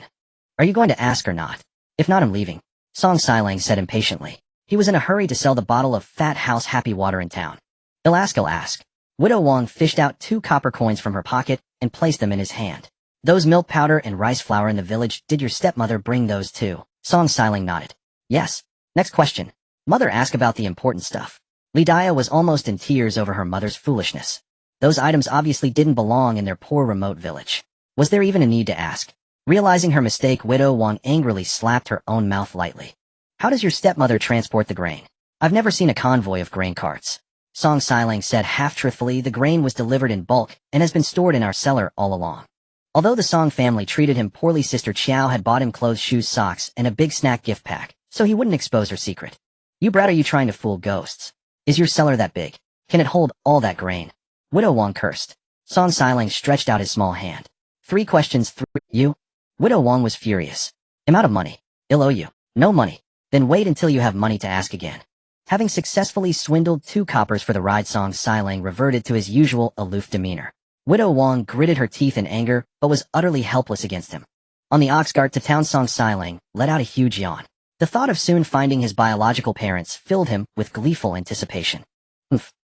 Are you going to ask or not? If not, I'm leaving. Song Xiling said impatiently. He was in a hurry to sell the bottle of Fat House Happy Water in town. I'll ask. Widow Wang fished out 2 copper coins from her pocket and placed them in his hand. Those milk powder and rice flour in the village, did your stepmother bring those too? Song Xiling nodded. Yes. Next question. Mother, ask about the important stuff. Li Dia was almost in tears over her mother's foolishness. Those items obviously didn't belong in their poor remote village. Was there even a need to ask? Realizing her mistake, Widow Wang angrily slapped her own mouth lightly. How does your stepmother transport the grain? I've never seen a convoy of grain carts. Song Xiling said half-truthfully the grain was delivered in bulk and has been stored in our cellar all along. Although the Song family treated him poorly, Sister Qiao had bought him clothes, shoes, socks, and a big snack gift pack, so he wouldn't expose her secret. You brat, are you trying to fool ghosts? Is your cellar that big? Can it hold all that grain? Widow Wang cursed. Song Xiling stretched out his small hand. 3 questions, 3. You? Widow Wang was furious. I'm out of money. I'll owe you. No money. Then wait until you have money to ask again. Having successfully swindled 2 coppers for the ride, Song Xiling reverted to his usual aloof demeanor. Widow Wang gritted her teeth in anger, but was utterly helpless against him. On the ox cart to town, Song Xiling let out a huge yawn. The thought of soon finding his biological parents filled him with gleeful anticipation.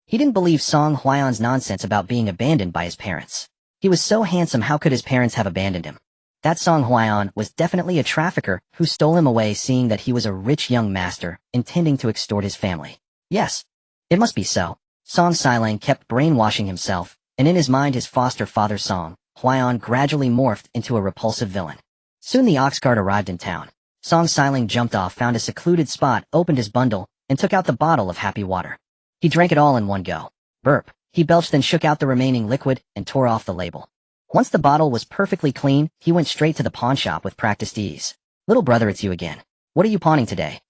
He didn't believe Song Huayan's nonsense about being abandoned by his parents. He was so handsome, how could his parents have abandoned him? That Song Huayan was definitely a trafficker who stole him away, seeing that he was a rich young master, intending to extort his family. Yes, it must be so. Song Xiling kept brainwashing himself, and in his mind his foster father Song Huayan gradually morphed into a repulsive villain. Soon the ox cart arrived in town. Song Xiling jumped off, found a secluded spot, opened his bundle, and took out the bottle of happy water. He drank it all in one go. Burp. He belched, then shook out the remaining liquid and tore off the label. Once the bottle was perfectly clean, he went straight to the pawn shop with practiced ease. Little brother, it's you again. What are you pawning today?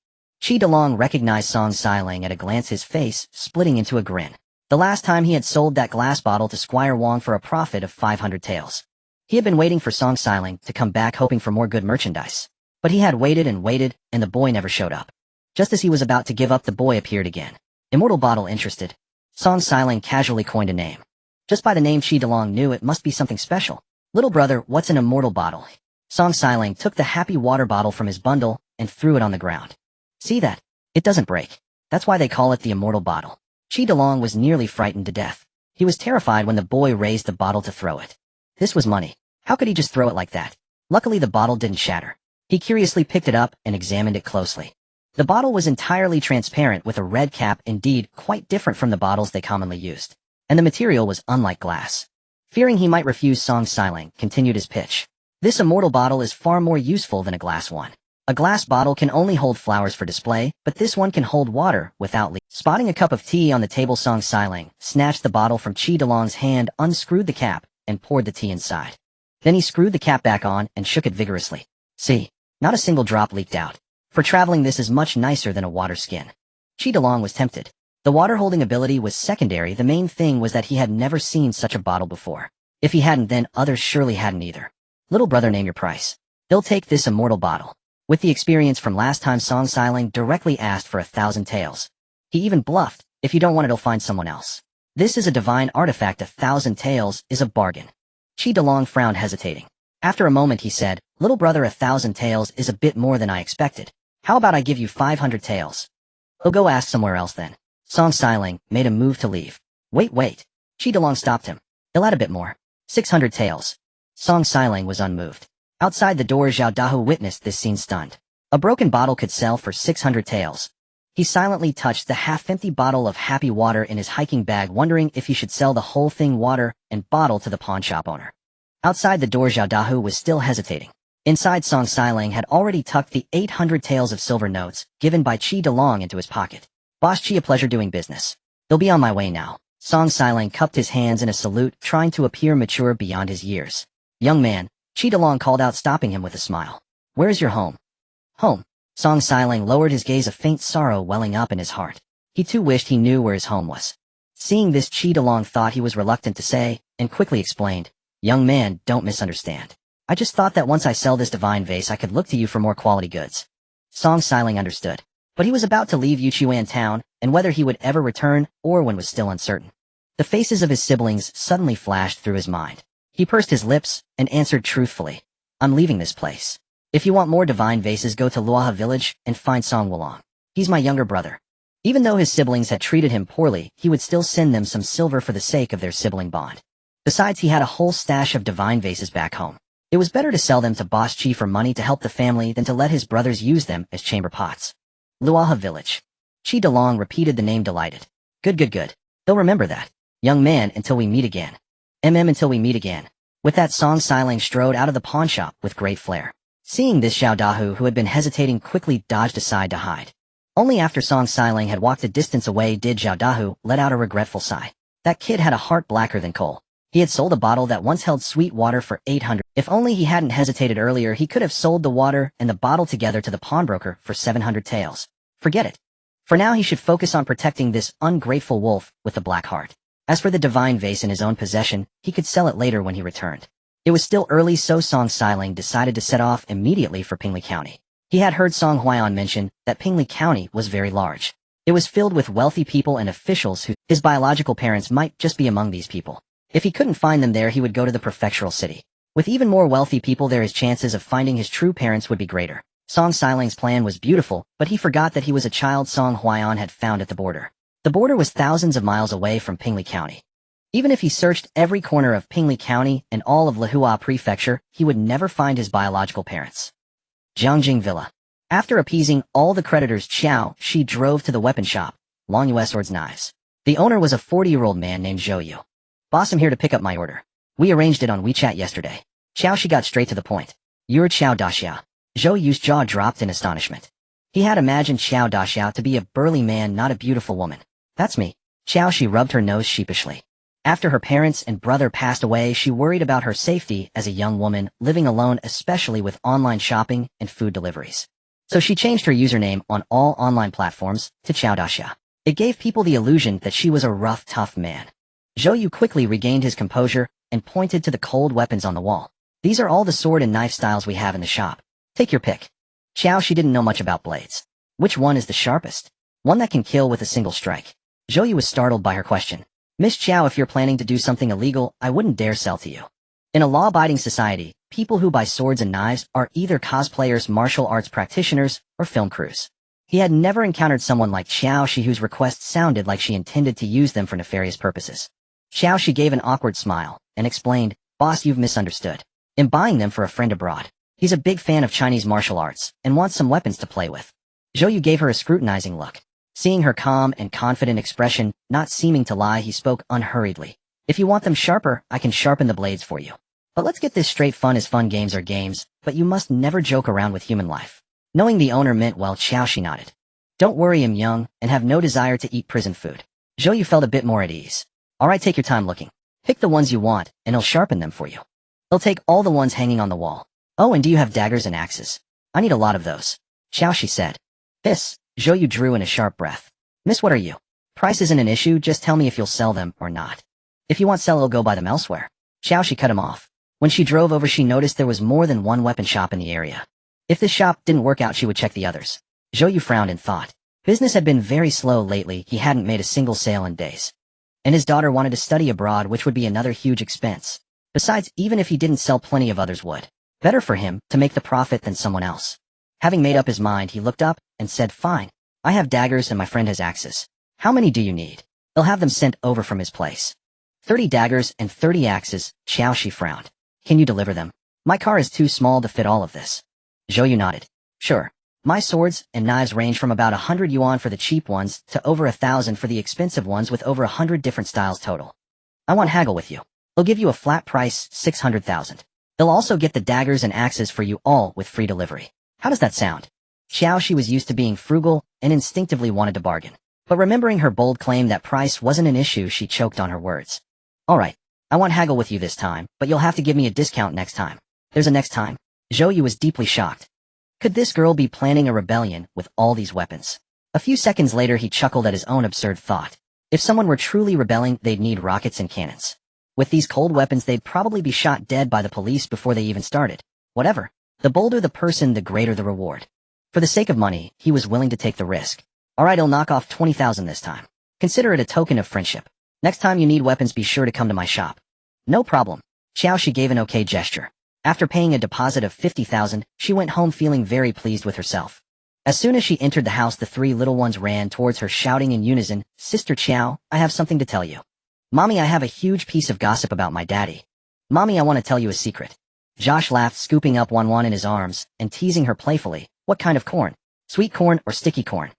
Qi Delong recognized Song Xiling at a glance, his face splitting into a grin. The last time he had sold that glass bottle to Squire Wang for a profit of 500 taels. He had been waiting for Song Xiling to come back, hoping for more good merchandise. But he had waited and waited, and the boy never showed up. Just as he was about to give up, the boy appeared again. Immortal bottle, interested? Song Xiling casually coined a name. Just by the name, Qi Delong knew it must be something special. Little brother, what's an immortal bottle? Song Xiling took the happy water bottle from his bundle and threw it on the ground. See that? It doesn't break. That's why they call it the immortal bottle. Qi Delong was nearly frightened to death. He was terrified when the boy raised the bottle to throw it. This was money. How could he just throw it like that? Luckily the bottle didn't shatter. He curiously picked it up and examined it closely. The bottle was entirely transparent with a red cap, indeed quite different from the bottles they commonly used. And the material was unlike glass. Fearing he might refuse, Song Xiling continued his pitch. This immortal bottle is far more useful than a glass one. A glass bottle can only hold flowers for display, but this one can hold water without leak. Spotting a cup of tea on the table, Song Xiling snatched the bottle from Qi Delong's hand, unscrewed the cap, and poured the tea inside. Then he screwed the cap back on and shook it vigorously. See, not a single drop leaked out. For traveling, this is much nicer than a water skin. Qi Delong was tempted. The water-holding ability was secondary, the main thing was that he had never seen such a bottle before. If he hadn't, then others surely hadn't either. Little brother, name your price. They'll take this immortal bottle. With the experience from last time, Song Xiling directly asked for 1,000 taels. He even bluffed, if you don't want it, I'll find someone else. This is a divine artifact, 1,000 taels is a bargain. Qi Delong frowned, hesitating. After a moment he said, little brother, 1,000 taels is a bit more than I expected. How about I give you 500 taels? He'll go ask somewhere else then. Song Xiling made a move to leave. Wait. Qi Delong stopped him. He'll add a bit more. 600 taels. Song Xiling was unmoved. Outside the door, Zhao Dahu witnessed this scene, stunned. A broken bottle could sell for 600 taels. He silently touched the half-empty bottle of happy water in his hiking bag, wondering if he should sell the whole thing, water and bottle, to the pawn shop owner. Outside the door, Zhao Dahu was still hesitating. Inside, Song Xiling had already tucked the 800 taels of silver notes given by Qi Delong into his pocket. Boss Qi, a pleasure doing business. They'll be on my way now. Song Xiling cupped his hands in a salute, trying to appear mature beyond his years. Young man, Qi Delong called out, stopping him with a smile. Where is your home? Home. Song Xiling lowered his gaze, a faint sorrow welling up in his heart. He too wished he knew where his home was. Seeing this, Qi Delong thought he was reluctant to say, and quickly explained. Young man, don't misunderstand. I just thought that once I sell this divine vase, I could look to you for more quality goods. Song Xiling understood. But he was about to leave Yuchuan town, and whether he would ever return, or when, was still uncertain. The faces of his siblings suddenly flashed through his mind. He pursed his lips, and answered truthfully. I'm leaving this place. If you want more divine vases, go to Luaha village, and find Song Wulong. He's my younger brother. Even though his siblings had treated him poorly, he would still send them some silver for the sake of their sibling bond. Besides, he had a whole stash of divine vases back home. It was better to sell them to Boss Qi for money to help the family than to let his brothers use them as chamber pots. Luaha village. Qi Delong repeated the name, delighted. Good. They'll remember that. Young man, until we meet again. Until we meet again. With that, Song Xiling strode out of the pawn shop with great flair. Seeing this, Xiao Dahu, who had been hesitating, quickly dodged aside to hide. Only after Song Xiling had walked a distance away did Xiao Dahu let out a regretful sigh. That kid had a heart blacker than coal. He had sold a bottle that once held sweet water for 800. If only he hadn't hesitated earlier, he could have sold the water and the bottle together to the pawnbroker for 700 taels. Forget it. For now, he should focus on protecting this ungrateful wolf with the black heart. As for the divine vase in his own possession, he could sell it later when he returned. It was still early, so Song Xiling decided to set off immediately for Pingli County. He had heard Song Huaiyan mention that Pingli County was very large. It was filled with wealthy people and officials who, his biological parents, might just be among these people. If he couldn't find them there, he would go to the prefectural city. With even more wealthy people there, his chances of finding his true parents would be greater. Song Xiling's plan was beautiful, but he forgot that he was a child Song Huaiyan had found at the border. The border was thousands of miles away from Pingli County. Even if he searched every corner of Pingli County and all of Lihua Prefecture, he would never find his biological parents. Jiangjing Villa. After appeasing all the creditors, Qiao Xi drove to the weapon shop, Long US Swords Knives. The owner was a 40-year-old man named Zhou Yu. Boss, I'm here to pick up my order. We arranged it on WeChat yesterday. Qiao Xi got straight to the point. You're Qiao Daxia. Zhou Yu's jaw dropped in astonishment. He had imagined Qiao Daxia to be a burly man, not a beautiful woman. That's me. Qiao Xi rubbed her nose sheepishly. After her parents and brother passed away, she worried about her safety as a young woman, living alone, especially with online shopping and food deliveries. So she changed her username on all online platforms to Qiao Daxia. It gave people the illusion that she was a rough, tough man. Zhou Yu quickly regained his composure and pointed to the cold weapons on the wall. These are all the sword and knife styles we have in the shop. Take your pick. Qiao Xi didn't know much about blades. Which one is the sharpest? One that can kill with a single strike. Zhou Yu was startled by her question. Miss Qiao, if you're planning to do something illegal, I wouldn't dare sell to you. In a law-abiding society, people who buy swords and knives are either cosplayers, martial arts practitioners, or film crews. He had never encountered someone like Qiao Xi whose request sounded like she intended to use them for nefarious purposes. Qiao Xi gave an awkward smile and explained, Boss, you've misunderstood. I'm buying them for a friend abroad. He's a big fan of Chinese martial arts and wants some weapons to play with. Zhou Yu gave her a scrutinizing look. Seeing her calm and confident expression, not seeming to lie, he spoke unhurriedly. If you want them sharper, I can sharpen the blades for you. But let's get this straight, fun is fun, games are games, but you must never joke around with human life. Knowing the owner meant well, Qiao Xi nodded. Don't worry, I'm young and have no desire to eat prison food. Zhou Yu felt a bit more at ease. Alright, take your time looking. Pick the ones you want, and he'll sharpen them for you. He'll take all the ones hanging on the wall. Oh, and do you have daggers and axes? I need a lot of those. Qiao Xi said. This, Zhou Yu drew in a sharp breath. Miss, what are you? Price isn't an issue, just tell me if you'll sell them or not. If you want sell, I'll go buy them elsewhere. Qiao Xi cut him off. When she drove over, she noticed there was more than one weapon shop in the area. If this shop didn't work out, she would check the others. Zhou Yu frowned and thought. Business had been very slow lately, he hadn't made a single sale in days. And his daughter wanted to study abroad, which would be another huge expense. Besides, even if he didn't sell, plenty of others would. Better for him to make the profit than someone else. Having made up his mind, he looked up and said, Fine. I have daggers and my friend has axes. How many do you need? He'll have them sent over from his place. 30 daggers and 30 axes, Qiao Xi frowned. Can you deliver them? My car is too small to fit all of this. Zhou Yu nodded. Sure. My swords and knives range from about 100 yuan for the cheap ones to over 1,000 for the expensive ones, with over 100 different styles total. I won't haggle with you. He'll give you a flat price, 600,000. He'll also get the daggers and axes for you all with free delivery. How does that sound? Qiao Xi was used to being frugal and instinctively wanted to bargain. But remembering her bold claim that price wasn't an issue, she choked on her words. Alright, I won't haggle with you this time, but you'll have to give me a discount next time. There's a next time. Zhou Yu was deeply shocked. Could this girl be planning a rebellion with all these weapons? A few seconds later, he chuckled at his own absurd thought. If someone were truly rebelling, they'd need rockets and cannons. With these cold weapons, they'd probably be shot dead by the police before they even started. Whatever. The bolder the person, the greater the reward. For the sake of money, he was willing to take the risk. Alright, I'll knock off 20,000 this time. Consider it a token of friendship. Next time you need weapons, be sure to come to my shop. No problem. Qiao Xi gave an okay gesture. After paying a deposit of 50,000, she went home feeling very pleased with herself. As soon as she entered the house, the three little ones ran towards her, shouting in unison, Sister Qiao, I have something to tell you. Mommy, I have a huge piece of gossip about my daddy. Mommy, I want to tell you a secret. Josh laughed, scooping up Wan in his arms and teasing her playfully. What kind of corn? Sweet corn or sticky corn?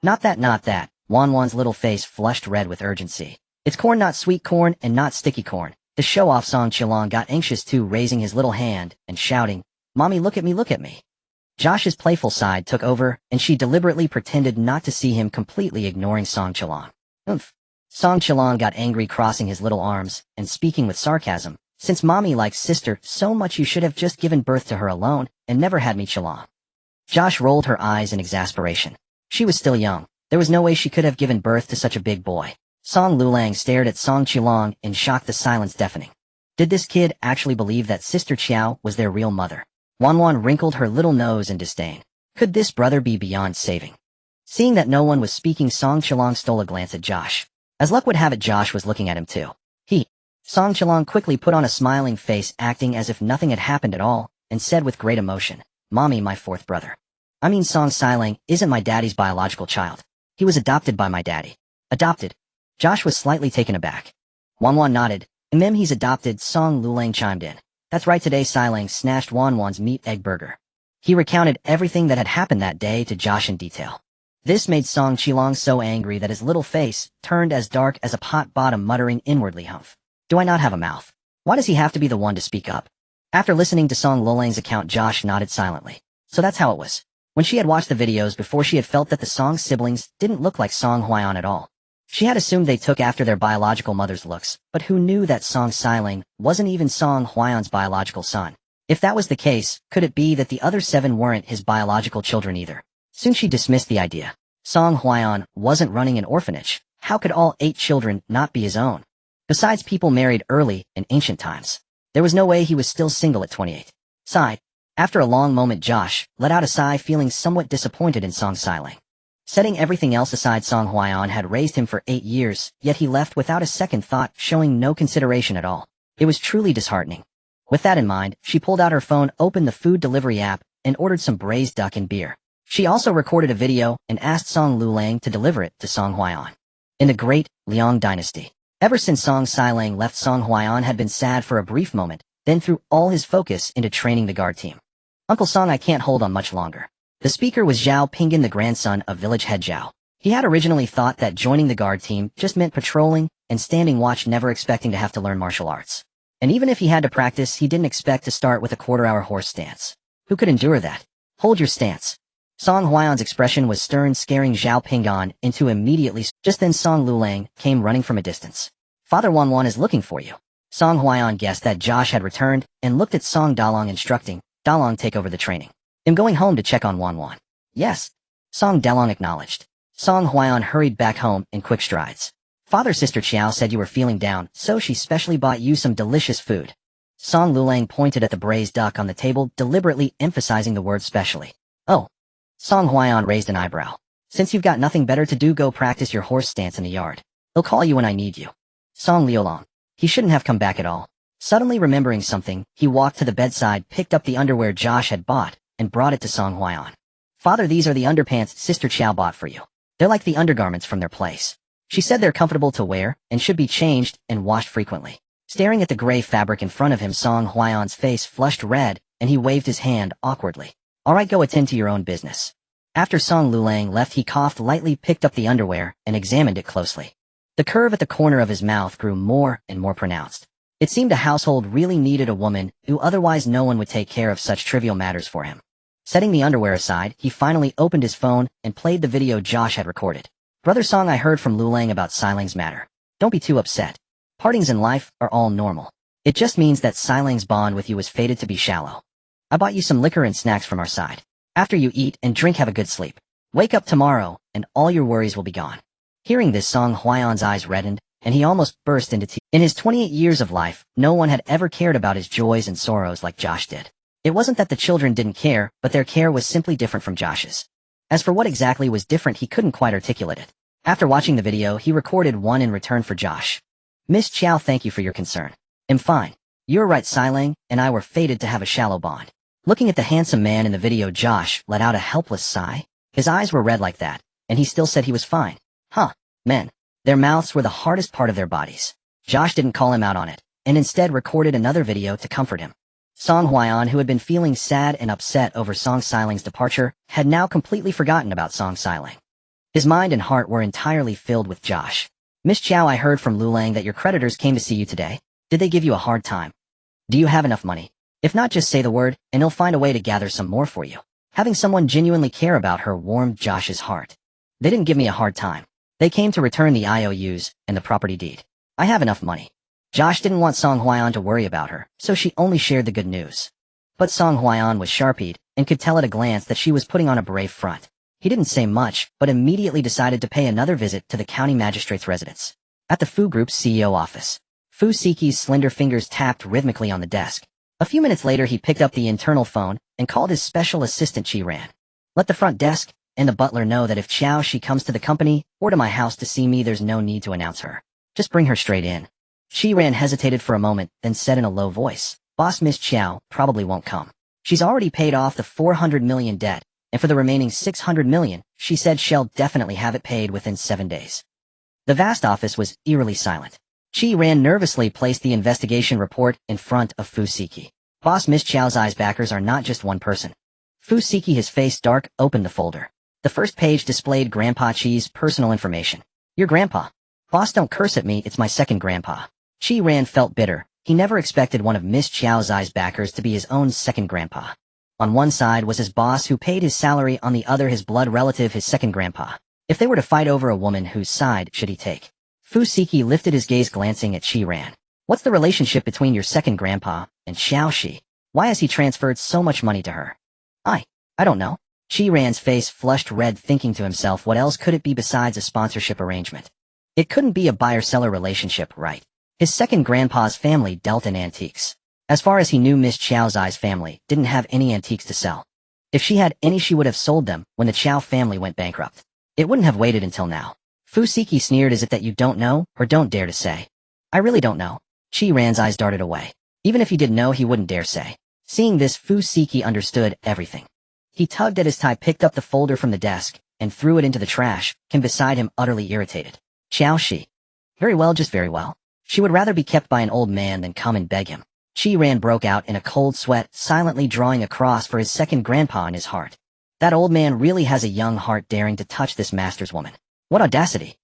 Not that, not that. Wan's little face flushed red with urgency. It's corn, not sweet corn and not sticky corn. To show off, Song Qiao got anxious too, raising his little hand and shouting, "Mommy, look at me, look at me." Josh's playful side took over, and she deliberately pretended not to see him, completely ignoring Song Qiao. "Oomph." Song Qiao got angry, crossing his little arms and speaking with sarcasm. "Since Mommy likes sister so much, you should have just given birth to her alone and never had me, Qiao." Josh rolled her eyes in exasperation. She was still young. There was no way she could have given birth to such a big boy. Song Lulang stared at Song Qiao in shock, the silence deafening. Did this kid actually believe that Sister Qiao was their real mother? Wanwan wrinkled her little nose in disdain. Could this brother be beyond saving? Seeing that no one was speaking, Song Qiao stole a glance at Josh. As luck would have it, Josh was looking at him too. Song Qiao quickly put on a smiling face, acting as if nothing had happened at all, and said with great emotion, "Mommy, my fourth brother. I mean, Song Xiling isn't my daddy's biological child. He was adopted by my daddy." "Adopted?" Josh was slightly taken aback. Wanwan nodded. "Mem, he's adopted," Song Lulang chimed in. "That's right, today Xiling snatched Wanwan's meat egg burger." He recounted everything that had happened that day to Josh in detail. This made Song Qiao so angry that his little face turned as dark as a pot bottom, muttering inwardly, "Humph. Do I not have a mouth? Why does he have to be the one to speak up?" After listening to Song Lulang's account, Josh nodded silently. So that's how it was. When she had watched the videos before, she had felt that the Song siblings didn't look like Song Huaiyan at all. She had assumed they took after their biological mother's looks, but who knew that Song Xiling wasn't even Song Huaiyan's biological son? If that was the case, could it be that the other 7 weren't his biological children either? Soon she dismissed the idea. Song Huaiyan wasn't running an orphanage. How could all 8 children not be his own? Besides, people married early in ancient times. There was no way he was still single at 28. Sighed. After a long moment, Josh let out a sigh, feeling somewhat disappointed in Song Xiling. Setting everything else aside, Song Huaiyan had raised him for 8 years, yet he left without a second thought, showing no consideration at all. It was truly disheartening. With that in mind, she pulled out her phone, opened the food delivery app, and ordered some braised duck and beer. She also recorded a video and asked Song Lulang to deliver it to Song Huaiyan. In the Great Liang Dynasty, ever since Song Xiling left, Song Huaiyan had been sad for a brief moment, then threw all his focus into training the guard team. "Uncle Song, I can't hold on much longer." The speaker was Zhao Pingan, the grandson of village head Zhao. He had originally thought that joining the guard team just meant patrolling and standing watch, never expecting to have to learn martial arts. And even if he had to practice, he didn't expect to start with a quarter-hour horse stance. Who could endure that? "Hold your stance." Song Huaiyan's expression was stern, scaring Zhao Pingan into immediately. Just then Song Lulang came running from a distance. "Father Wanwan is looking for you." Song Huaiyan guessed that Josh had returned and looked at Song Dalong, instructing, "Dalong, take over the training. I'm going home to check on Wanwan." "Yes." Song Dalong acknowledged. Song Huaiyan hurried back home in quick strides. "Father, Sister Qiao said you were feeling down, so she specially bought you some delicious food." Song Lulang pointed at the braised duck on the table, deliberately emphasizing the word specially. "Oh." Song Huaiyan raised an eyebrow. "Since you've got nothing better to do, go practice your horse stance in the yard. I'll call you when I need you." Song Liolong. He shouldn't have come back at all. Suddenly remembering something, he walked to the bedside, picked up the underwear Josh had bought, and brought it to Song Huaiyan. "Father, these are the underpants Sister Qiao bought for you. They're like the undergarments from their place. She said they're comfortable to wear and should be changed and washed frequently." Staring at the gray fabric in front of him, Song Huaiyan's face flushed red, and he waved his hand awkwardly. "All right, go attend to your own business." After Song Lulang left, he coughed lightly, picked up the underwear, and examined it closely. The curve at the corner of his mouth grew more and more pronounced. It seemed a household really needed a woman who otherwise no one would take care of such trivial matters for him. Setting the underwear aside, he finally opened his phone and played the video Josh had recorded. "Brother Song, I heard from Lulang about Xiling's matter. Don't be too upset. Partings in life are all normal. It just means that Xiling's bond with you is fated to be shallow. I bought you some liquor and snacks from our side. After you eat and drink, have a good sleep. Wake up tomorrow, and all your worries will be gone." Hearing this, Song Huaiyan's eyes reddened, and he almost burst into tears. In his 28 years of life, no one had ever cared about his joys and sorrows like Josh did. It wasn't that the children didn't care, but their care was simply different from Josh's. As for what exactly was different, he couldn't quite articulate it. After watching the video, he recorded one in return for Josh. "Miss Qiao, thank you for your concern. I'm fine. You're right, Xiling and I were fated to have a shallow bond." Looking at the handsome man in the video, Josh let out a helpless sigh. His eyes were red like that, and he still said he was fine. Men. Their mouths were the hardest part of their bodies. Josh didn't call him out on it, and instead recorded another video to comfort him. Song Huaiyan, who had been feeling sad and upset over Song Xiling's departure, had now completely forgotten about Song Xiling. His mind and heart were entirely filled with Josh. "Miss Qiao, I heard from Lulang that your creditors came to see you today. Did they give you a hard time? Do you have enough money? If not, just say the word, and he'll find a way to gather some more for you. Having someone genuinely care about her warmed Josh's heart. They didn't give me a hard time. They came to return the IOUs and the property deed. I have enough money. Josh didn't want Song Hwayeon to worry about her, so she only shared the good news. But Song Hwayeon was sharpied and could tell at a glance that she was putting on a brave front. He didn't say much, but immediately decided to pay another visit to the county magistrate's residence. At the Fu Group's CEO office, Fu Siki's slender fingers tapped rhythmically on the desk. A few minutes later, he picked up the internal phone and called his special assistant Qi Ran. Let the front desk and the butler know that if Qiao Xi comes to the company or to my house to see me, there's no need to announce her. Just bring her straight in. Qi Ran hesitated for a moment, then said in a low voice, Boss, Miss Qiao probably won't come. She's already paid off the 400 million debt, and for the remaining 600 million, she said she'll definitely have it paid within 7 days. The vast office was eerily silent. Qi Ran nervously placed the investigation report in front of Fu Siki. Boss, Miss Qiao's eyes backers are not just one person. Fu Siki, his face dark, opened the folder. The first page displayed Grandpa Qi's personal information. Your grandpa. Boss, don't curse at me, it's my second grandpa. Qi Ran felt bitter. He never expected one of Miss Qiao's eyes backers to be his own second grandpa. On one side was his boss who paid his salary, on the other his blood relative, his second grandpa. If they were to fight over a woman, whose side should he take? Fu Siki lifted his gaze, glancing at Qi Ran. What's the relationship between your second grandpa and Qiao Xi? Why has he transferred so much money to her? I don't know. Qi Ran's face flushed red, thinking to himself, what else could it be besides a sponsorship arrangement? It couldn't be a buyer-seller relationship, right? His second grandpa's family dealt in antiques. As far as he knew, Miss Qiao's eyes family didn't have any antiques to sell. If she had any, she would have sold them when the Qiao family went bankrupt. It wouldn't have waited until now. Fu Siki sneered. Is it that you don't know, or don't dare to say? I really don't know. Qi Ran's eyes darted away. Even if he did know, he wouldn't dare say. Seeing this, Fu Siki understood everything. He tugged at his tie, picked up the folder from the desk, and threw it into the trash, Kim beside him utterly irritated. Qiao Xi. Very well, just very well. She would rather be kept by an old man than come and beg him. Qi Ran broke out in a cold sweat, silently drawing a cross for his second grandpa in his heart. That old man really has a young heart, daring to touch this master's woman. What audacity!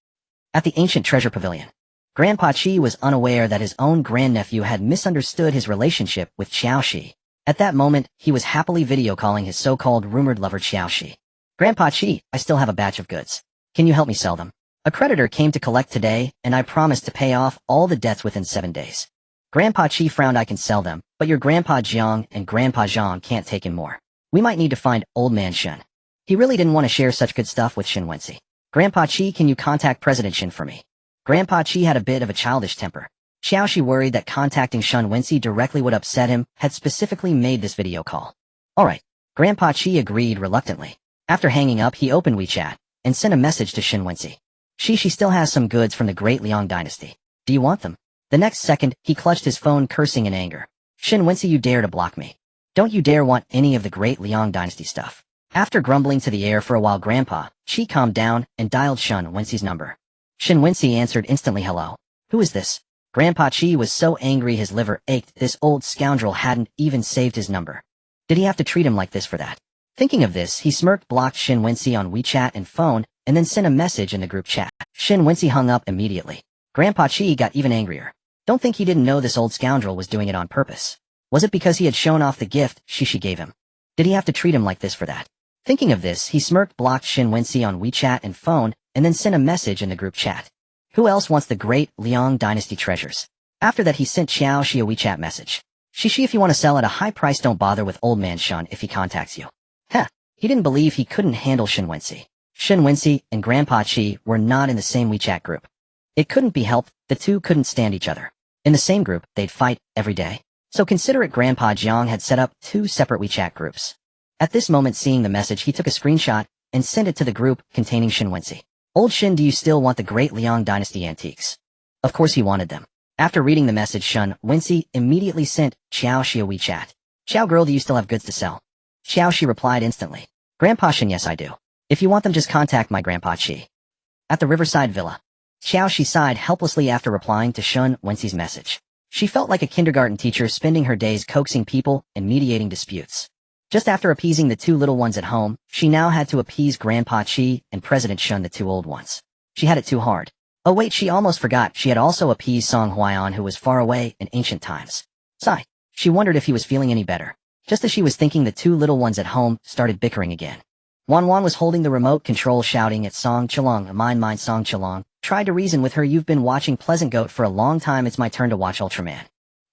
At the ancient treasure pavilion, Grandpa Qi was unaware that his own grandnephew had misunderstood his relationship with Qiao Xi. At that moment, he was happily video calling his so-called rumored lover Qiao Xi. Grandpa Qi, I still have a batch of goods. Can you help me sell them? A creditor came to collect today, and I promised to pay off all the debts within 7 days. Grandpa Qi frowned. I can sell them, but your Grandpa Jiang and Grandpa Zhang can't take in more. We might need to find Old Man Shen. He really didn't want to share such good stuff with Shen Wenxi. Grandpa Qi, can you contact President Shen for me? Grandpa Qi had a bit of a childish temper. Qiao Xi, worried that contacting Shen Wenxi directly would upset him, had specifically made this video call. Alright. Grandpa Qi agreed reluctantly. After hanging up, he opened WeChat and sent a message to Shen Wenxi. She still has some goods from the Great Liang dynasty. Do you want them? The next second, he clutched his phone, cursing in anger. Shen Wenxi, you dare to block me? Don't you dare want any of the Great Liang dynasty stuff. After grumbling to the air for a while, Grandpa Qi calmed down and dialed Shen Wenxi's number. Shen Wenxi answered instantly. Hello. Who is this? Grandpa Qi was so angry his liver ached. This old scoundrel hadn't even saved his number. Did he have to treat him like this for that? Thinking of this, he smirked, blocked Shen Wenxi on WeChat and phone, and then sent a message in the group chat. Shen Wenxi hung up immediately. Grandpa Qi got even angrier. Don't think he didn't know this old scoundrel was doing it on purpose. Was it because he had shown off the gift she gave him? Did he have to treat him like this for that? Thinking of this, he smirked, blocked Shen Wenxi on WeChat and phone, and then sent a message in the group chat. Who else wants the Great Liang dynasty treasures? After that, he sent Qiao Xi a WeChat message. Shishi, if you want to sell at a high price, don't bother with Old Man Shen if he contacts you. Heh. He didn't believe he couldn't handle Shen Wenxi. Shen Wenxi and Grandpa Qi were not in the same WeChat group. It couldn't be helped, the two couldn't stand each other. In the same group, they'd fight every day. So considerate Grandpa Jiang had set up 2 separate WeChat groups. At this moment, seeing the message, he took a screenshot and sent it to the group containing Shen Wenxi. Old Shen, do you still want the Great Liang dynasty antiques? Of course he wanted them. After reading the message, Shen Wenxi immediately sent Qiao Xi a WeChat. Qiao girl, do you still have goods to sell? Qiao Xi replied instantly. Grandpa Shen, yes I do. If you want them, just contact my Grandpa Qi. At the Riverside Villa, Qiao Xi sighed helplessly after replying to Shen Wenxi's message. She felt like a kindergarten teacher spending her days coaxing people and mediating disputes. Just after appeasing the 2 little ones at home, she now had to appease Grandpa Qi and President Shen, the 2 old ones. She had it too hard. Oh wait, she almost forgot she had also appeased Song Huaiyan, who was far away in ancient times. Sigh. She wondered if he was feeling any better. Just as she was thinking, the two little ones at home started bickering again. Wan was holding the remote control, shouting at Song Chilong, mine Song Chilong. Tried to reason with her. You've been watching Pleasant Goat for a long time, it's my turn to watch Ultraman.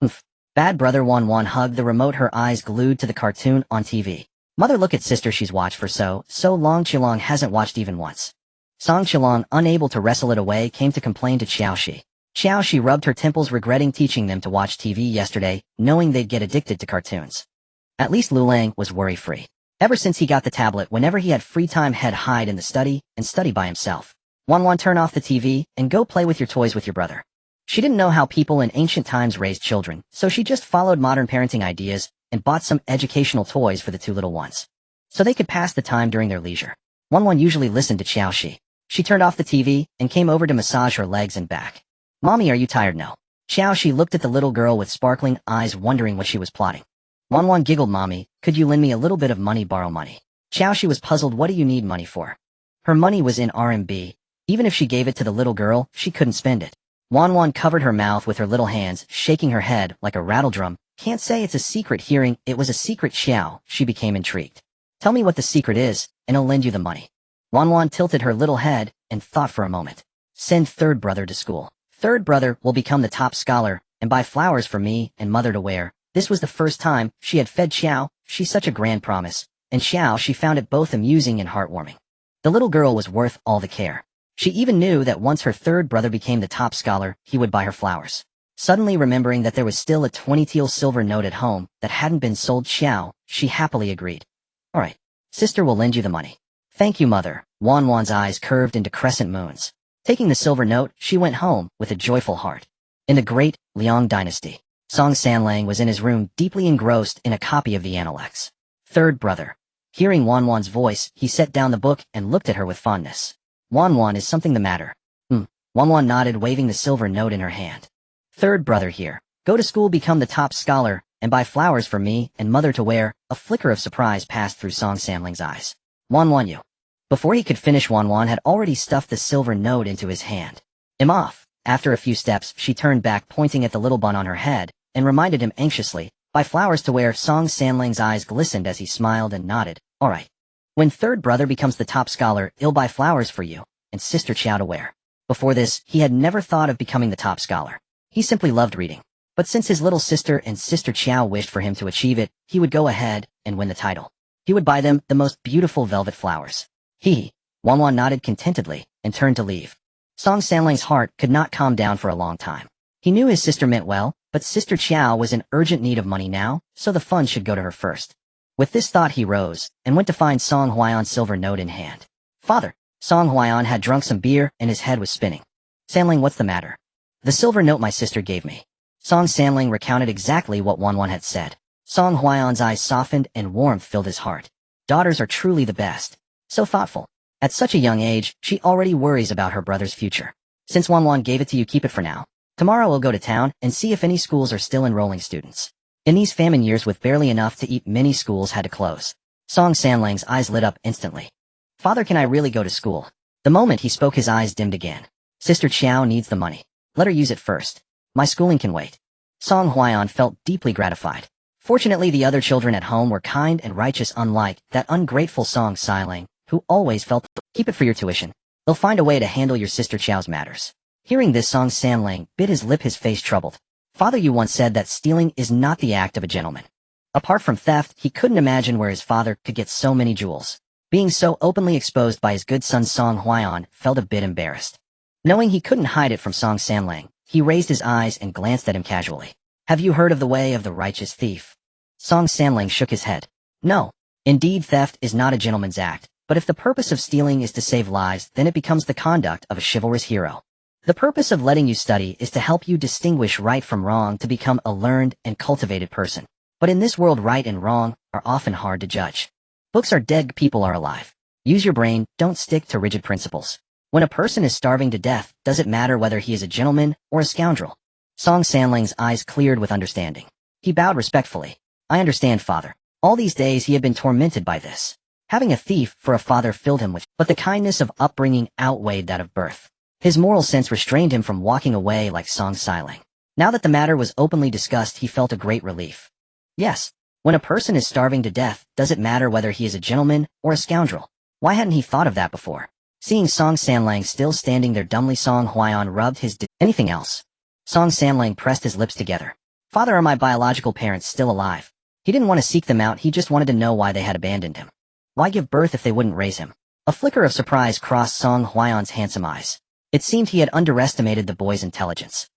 Oof. Bad brother. Wan hugged the remote, her eyes glued to the cartoon on TV. Mother, look at sister, she's watched for so long. Chilong hasn't watched even once. Song Chilong, unable to wrestle it away, came to complain to Qiao Xi. Qiao Xi rubbed her temples, regretting teaching them to watch TV yesterday, knowing they'd get addicted to cartoons. At least Lulang was worry-free. Ever since he got the tablet, whenever he had free time, he'd hide in the study and study by himself. Wan, turn off the TV and go play with your toys with your brother. She didn't know how people in ancient times raised children, so she just followed modern parenting ideas and bought some educational toys for the two little ones, so they could pass the time during their leisure. Wan usually listened to Qiao Xi. She turned off the TV and came over to massage her legs and back. Mommy, are you tired? No. Qiao Xi looked at the little girl with sparkling eyes, wondering what she was plotting. Wan giggled. Mommy, could you lend me a little bit of money? Borrow money. Qiao Xi was puzzled. What do you need money for? Her money was in RMB. Even if she gave it to the little girl, she couldn't spend it. Wan covered her mouth with her little hands, shaking her head like a rattledrum. Can't say it's a secret. Hearing it was a secret, Qiao, she became intrigued. Tell me what the secret is, and I'll lend you the money. Wan tilted her little head and thought for a moment. Send third brother to school. Third brother will become the top scholar and buy flowers for me and mother to wear. This was the first time she had fed Qiao Xi such a grand promise, and Qiao Xi found it both amusing and heartwarming. The little girl was worth all the care. She even knew that once her third brother became the top scholar, he would buy her flowers. Suddenly remembering that there was still a 20 teal silver note at home that hadn't been sold, Qiao Xi happily agreed. All right, sister will lend you the money. Thank you, mother. Wan's eyes curved into crescent moons. Taking the silver note, she went home with a joyful heart. In the great Liang dynasty, Song Sanlang was in his room, deeply engrossed in a copy of the Analects. Third brother. Hearing Wan's voice, he set down the book and looked at her with fondness. Wan, is something the matter? Wan nodded, waving the silver note in her hand. Third brother here. Go to school, become the top scholar, and buy flowers for me and mother to wear. A flicker of surprise passed through Song Sanling's eyes. Wan you. Before he could finish, Wan had already stuffed the silver note into his hand. I'm off. After a few steps, she turned back, pointing at the little bun on her head, and reminded him anxiously, buy flowers to wear. Song Sanling's eyes glistened as he smiled and nodded. All right. When third brother becomes the top scholar, he'll buy flowers for you and sister Qiao to wear. Before this, he had never thought of becoming the top scholar. He simply loved reading. But since his little sister and sister Qiao wished for him to achieve it, he would go ahead and win the title. He would buy them the most beautiful velvet flowers. Wan nodded contentedly and turned to leave. Song Sanling's heart could not calm down for a long time. He knew his sister meant well, but sister Qiao was in urgent need of money now, so the funds should go to her first. With this thought, he rose and went to find Song Huayan's silver note in hand. Father. Song Huayan had drunk some beer and his head was spinning. Sanling, what's the matter? The silver note my sister gave me. Song Sanling recounted exactly what Wan had said. Song Huayan's eyes softened and warmth filled his heart. Daughters are truly the best. So thoughtful. At such a young age, she already worries about her brother's future. Since Wan gave it to you, keep it for now. Tomorrow we'll go to town and see if any schools are still enrolling students. In these famine years, with barely enough to eat, many schools had to close. Song Sanling's eyes lit up instantly. Father, can I really go to school? The moment he spoke, his eyes dimmed again. Sister Qiao needs the money. Let her use it first. My schooling can wait. Song Huayan felt deeply gratified. Fortunately, the other children at home were kind and righteous, unlike that ungrateful Song Sanling, who always felt, keep it for your tuition. They'll find a way to handle your sister Qiao's matters. Hearing this, Song Sanling bit his lip, his face troubled. Father, you once said that stealing is not the act of a gentleman. Apart from theft, he couldn't imagine where his father could get so many jewels. Being so openly exposed by his good son Song Huayan felt a bit embarrassed. Knowing he couldn't hide it from Song Sanling, he raised his eyes and glanced at him casually. Have you heard of the way of the righteous thief? Song Sanling shook his head. No. Indeed, theft is not a gentleman's act, but if the purpose of stealing is to save lives, then it becomes the conduct of a chivalrous hero. The purpose of letting you study is to help you distinguish right from wrong, to become a learned and cultivated person. But in this world, right and wrong are often hard to judge. Books are dead, people are alive. Use your brain, don't stick to rigid principles. When a person is starving to death, does it matter whether he is a gentleman or a scoundrel? Song Sanling's eyes cleared with understanding. He bowed respectfully. I understand, father. All these days he had been tormented by this. Having a thief for a father filled him with, but the kindness of upbringing outweighed that of birth. His moral sense restrained him from walking away like Song Xiling. Now that the matter was openly discussed, he felt a great relief. Yes, when a person is starving to death, does it matter whether he is a gentleman or a scoundrel? Why hadn't he thought of that before? Seeing Song Sanlang still standing there dumbly, Song Huaiyan rubbed his anything else. Song Sanlang pressed his lips together. Father, are my biological parents still alive? He didn't want to seek them out, he just wanted to know why they had abandoned him. Why give birth if they wouldn't raise him? A flicker of surprise crossed Song Huaiyan's handsome eyes. It seemed he had underestimated the boy's intelligence.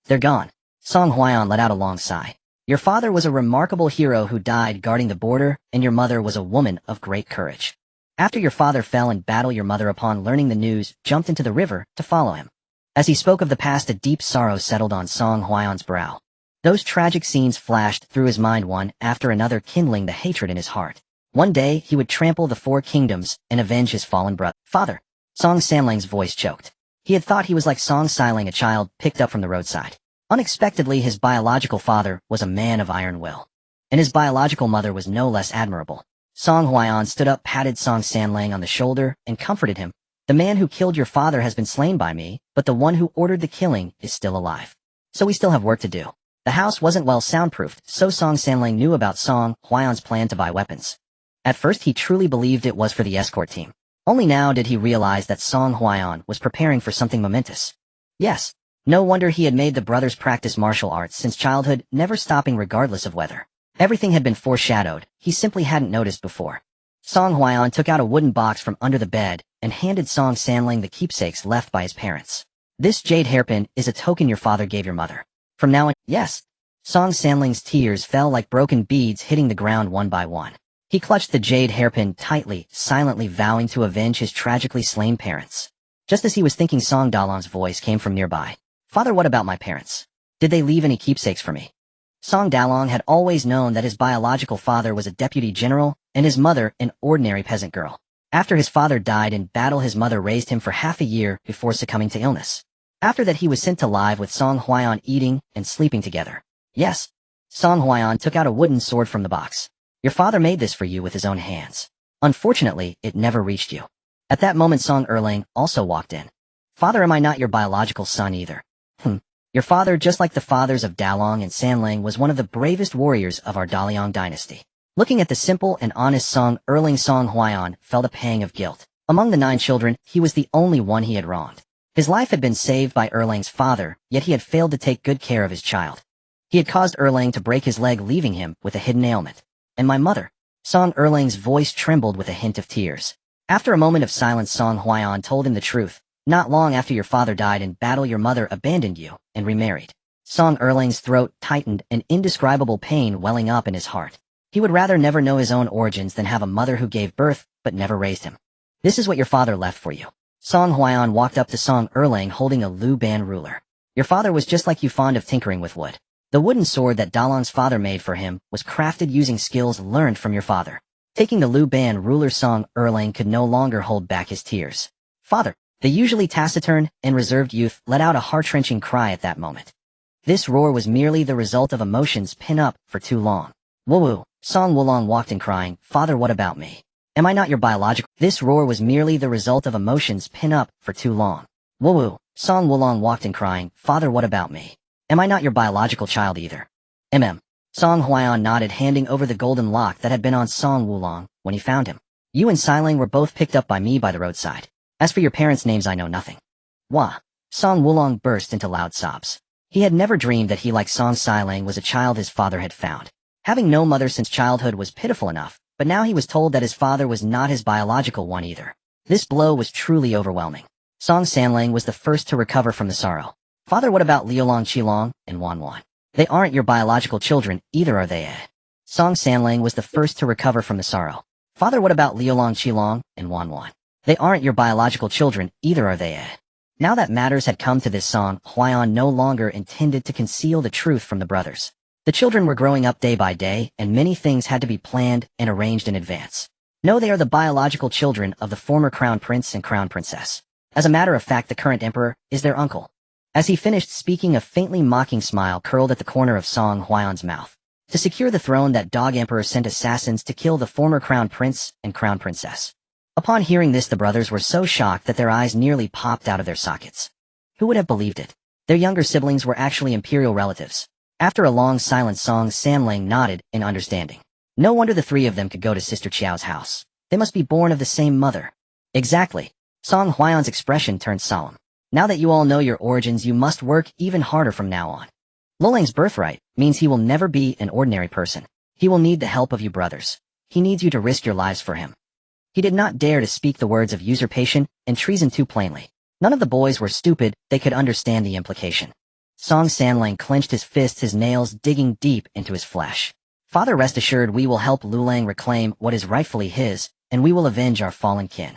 They're gone. Song Huaiyan let out a long sigh. Your father was a remarkable hero who died guarding the border, and your mother was a woman of great courage. After your father fell in battle, your mother, upon learning the news, jumped into the river to follow him. As he spoke of the past, a deep sorrow settled on Song Huaiyan's brow. Those tragic scenes flashed through his mind one after another, kindling the hatred in his heart. One day, he would trample the 4 kingdoms and avenge his fallen brother. Father. Song Sanlang's voice choked. He had thought he was like Song Xiling, a child picked up from the roadside. Unexpectedly, his biological father was a man of iron will. And his biological mother was no less admirable. Song Huaiyan stood up, patted Song Sanlang on the shoulder, and comforted him. The man who killed your father has been slain by me, but the one who ordered the killing is still alive. So we still have work to do. The house wasn't well soundproofed, so Song Sanlang knew about Song Huaiyan's plan to buy weapons. At first he truly believed it was for the escort team. Only now did he realize that Song Huaiyan was preparing for something momentous. Yes, no wonder he had made the brothers practice martial arts since childhood, never stopping regardless of weather. Everything had been foreshadowed, he simply hadn't noticed before. Song Huaiyan took out a wooden box from under the bed and handed Song Sanlang the keepsakes left by his parents. This jade hairpin is a token your father gave your mother. From now on, yes. Song Sanlang's tears fell like broken beads hitting the ground one by one. He clutched the jade hairpin tightly, silently vowing to avenge his tragically slain parents. Just as he was thinking, Song Dalong's voice came from nearby. Father, what about my parents? Did they leave any keepsakes for me? Song Dalong had always known that his biological father was a deputy general and his mother an ordinary peasant girl. After his father died in battle, his mother raised him for half a year before succumbing to illness. After that, he was sent to live with Song Huaiyan, eating and sleeping together. Yes. Song Huaiyan took out a wooden sword from the box. Your father made this for you with his own hands. Unfortunately, it never reached you. At that moment, Song Erlang also walked in. Father, am I not your biological son either? Your father, just like the fathers of Dalong and Sanlang, was one of the bravest warriors of our Daliang dynasty. Looking at the simple and honest Song Erlang, Song Huaiyan felt a pang of guilt. Among the 9 children, he was the only one he had wronged. His life had been saved by Erlang's father, yet he had failed to take good care of his child. He had caused Erlang to break his leg, leaving him with a hidden ailment. And my mother? Song Erlang's voice trembled with a hint of tears. After a moment of silence, Song Huaiyan told him the truth. Not long after your father died in battle, your mother abandoned you and remarried. Song Erlang's throat tightened, an indescribable pain welling up in his heart. He would rather never know his own origins than have a mother who gave birth but never raised him. This is what your father left for you. Song Huaiyan walked up to Song Erlang holding a Lu Ban ruler. Your father was just like you, fond of tinkering with wood. The wooden sword that Dalong's father made for him was crafted using skills learned from your father. Taking the Lu Ban ruler, Song Erlang could no longer hold back his tears. Father. The usually taciturn and reserved youth let out a heart-wrenching cry at that moment. This roar was merely the result of emotions pent up for too long. Woo-woo. Song Wulong walked in crying, Father, what about me? Am I not your biological? This roar was merely the result of emotions pent up for too long. Woo-woo. Song Wulong walked in crying, Father, what about me? Am I not your biological child either? Song Huaiyan nodded, handing over the golden lock that had been on Song Wulong when he found him. You and Xiling were both picked up by me by the roadside. As for your parents' names, I know nothing. Wah! Song Wulong burst into loud sobs. He had never dreamed that he, like Song Xiling, was a child his father had found. Having no mother since childhood was pitiful enough, but now he was told that his father was not his biological one either. This blow was truly overwhelming. Song Sanlang was the first to recover from the sorrow. Father, what about Liulong, Qilong, and Wanwan? They aren't your biological children, either are they? Song Sanlang was the first to recover from the sorrow. Father, what about Liulong, Qilong, and Wanwan? They aren't your biological children, either are they? Now that matters had come to this, Song Huaiyan no longer intended to conceal the truth from the brothers. The children were growing up day by day, and many things had to be planned and arranged in advance. No, they are the biological children of the former crown prince and crown princess. As a matter of fact, the current emperor is their uncle. As he finished speaking, a faintly mocking smile curled at the corner of Song Huaiyan's mouth. To secure the throne, that dog emperor sent assassins to kill the former crown prince and crown princess. Upon hearing this, the brothers were so shocked that their eyes nearly popped out of their sockets. Who would have believed it? Their younger siblings were actually imperial relatives. After a long silence, Song Sanlang nodded in understanding. No wonder the three of them could go to Sister Qiao's house. They must be born of the same mother. Exactly. Song Huayan's expression turned solemn. Now that you all know your origins, you must work even harder from now on. Lulang's birthright means he will never be an ordinary person. He will need the help of you brothers. He needs you to risk your lives for him. He did not dare to speak the words of usurpation and treason too plainly. None of the boys were stupid, they could understand the implication. Song Sanlang clenched his fists, his nails digging deep into his flesh. Father, rest assured we will help Lulang reclaim what is rightfully his, and we will avenge our fallen kin.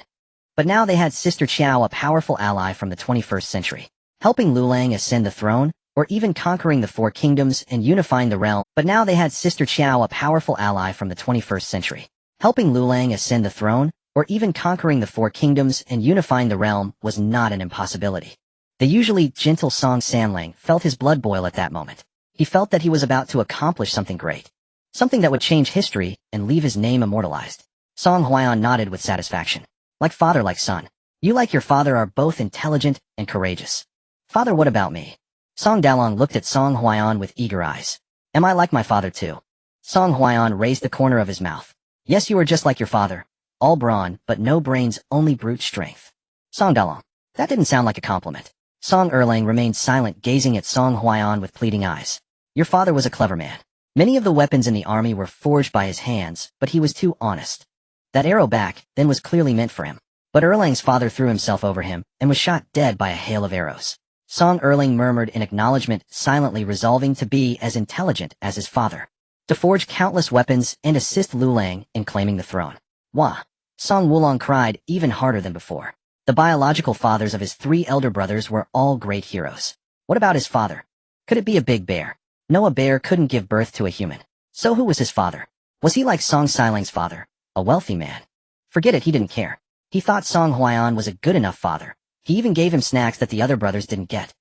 But now they had Sister Qiao, a powerful ally from the 21st century. Helping Lulang ascend the throne, or even conquering the four kingdoms and unifying the realm. But now they had Sister Qiao, a powerful ally from the 21st century. Helping Lulang ascend the throne, or even conquering the four kingdoms and unifying the realm was not an impossibility. The usually gentle Song Sanlang felt his blood boil at that moment. He felt that he was about to accomplish something great. Something that would change history and leave his name immortalized. Song Huayan nodded with satisfaction. Like father, like son. You, like your father, are both intelligent and courageous. Father, what about me? Song Dalong looked at Song Huayan with eager eyes. Am I like my father too? Song Huayan raised the corner of his mouth. Yes, you are just like your father. All brawn, but no brains, only brute strength. Song Dalong. That didn't sound like a compliment. Song Erlang remained silent, gazing at Song Huayan with pleading eyes. Your father was a clever man. Many of the weapons in the army were forged by his hands, but he was too honest. That arrow back, then, was clearly meant for him. But Erlang's father threw himself over him, and was shot dead by a hail of arrows. Song Erlang murmured in acknowledgement, silently resolving to be as intelligent as his father. To forge countless weapons and assist Lulang in claiming the throne. Wah! Song Wulong cried even harder than before. The biological fathers of his three elder brothers were all great heroes. What about his father? Could it be a big bear? No, a bear couldn't give birth to a human. So who was his father? Was he like Song Silang's father, a wealthy man? Forget it, he didn't care. He thought Song Huayan was a good enough father. He even gave him snacks that the other brothers didn't get.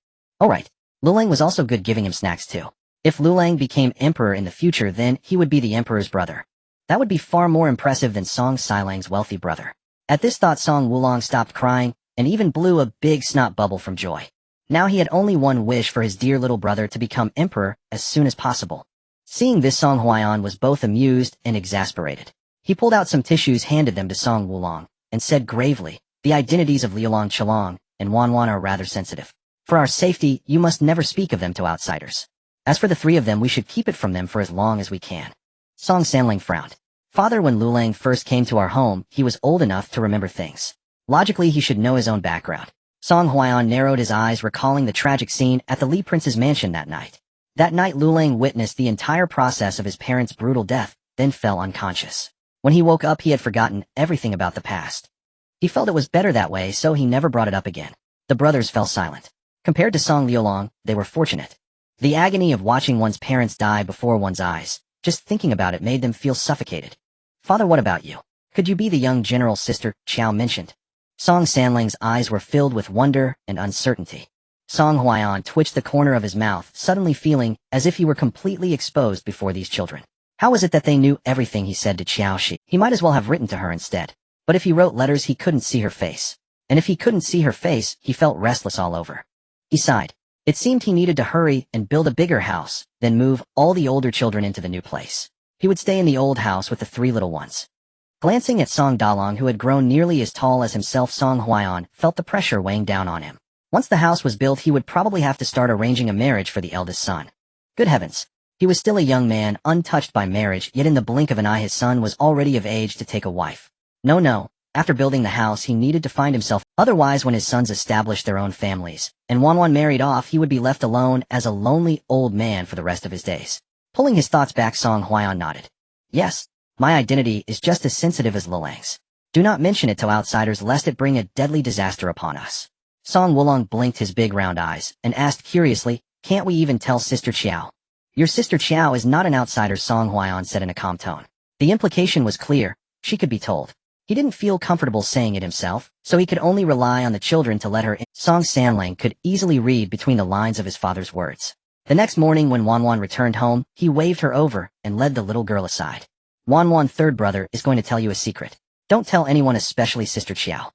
Alright, Lulang was also good giving him snacks too. If Lulang became emperor in the future, then he would be the emperor's brother. That would be far more impressive than Song Silang's wealthy brother. At this thought, Song Wulong stopped crying, and even blew a big snot bubble from joy. Now he had only one wish for his dear little brother to become emperor as soon as possible. Seeing this, Song Huayan was both amused and exasperated. He pulled out some tissues, handed them to Song Wulong, and said gravely, the identities of Liulang Chalong and Wanwan are rather sensitive. For our safety, you must never speak of them to outsiders. As for the three of them, we should keep it from them for as long as we can. Song Sanlang frowned. Father, when Lulang first came to our home, he was old enough to remember things. Logically, he should know his own background. Song Huayan narrowed his eyes, recalling the tragic scene at the Li Prince's mansion that night. That night, Lulang witnessed the entire process of his parents' brutal death, then fell unconscious. When he woke up, he had forgotten everything about the past. He felt it was better that way, so he never brought it up again. The brothers fell silent. Compared to Song Liulang, they were fortunate. The agony of watching one's parents die before one's eyes, just thinking about it made them feel suffocated. Father, what about you? Could you be the young general Sister Qiao mentioned? Song Sanlang's eyes were filled with wonder and uncertainty. Song Huayan twitched the corner of his mouth, suddenly feeling as if he were completely exposed before these children. How was it that they knew everything he said to Qiao Xi? He might as well have written to her instead. But if he wrote letters, he couldn't see her face. And if he couldn't see her face, he felt restless all over. He sighed. It seemed he needed to hurry and build a bigger house, then move all the older children into the new place. He would stay in the old house with the three little ones. Glancing at Song Dalong, who had grown nearly as tall as himself, Song Huayan felt the pressure weighing down on him. Once the house was built, he would probably have to start arranging a marriage for the eldest son. Good heavens. He was still a young man, untouched by marriage, yet in the blink of an eye his son was already of age to take a wife. No. After building the house, he needed to find himself. Otherwise, when his sons established their own families, and Wanwan married off, he would be left alone as a lonely old man for the rest of his days. Pulling his thoughts back, Song Huayan nodded. Yes, my identity is just as sensitive as Lulang's. Do not mention it to outsiders lest it bring a deadly disaster upon us. Song Wulong blinked his big round eyes and asked curiously, can't we even tell Sister Qiao? Your Sister Qiao is not an outsider, Song Huayan said in a calm tone. The implication was clear, she could be told. He didn't feel comfortable saying it himself, so he could only rely on the children to let her in. Song Sanlang could easily read between the lines of his father's words. The next morning when Wanwan returned home, he waved her over and led the little girl aside. Wanwan, third brother, is going to tell you a secret. Don't tell anyone, especially Sister Qiao.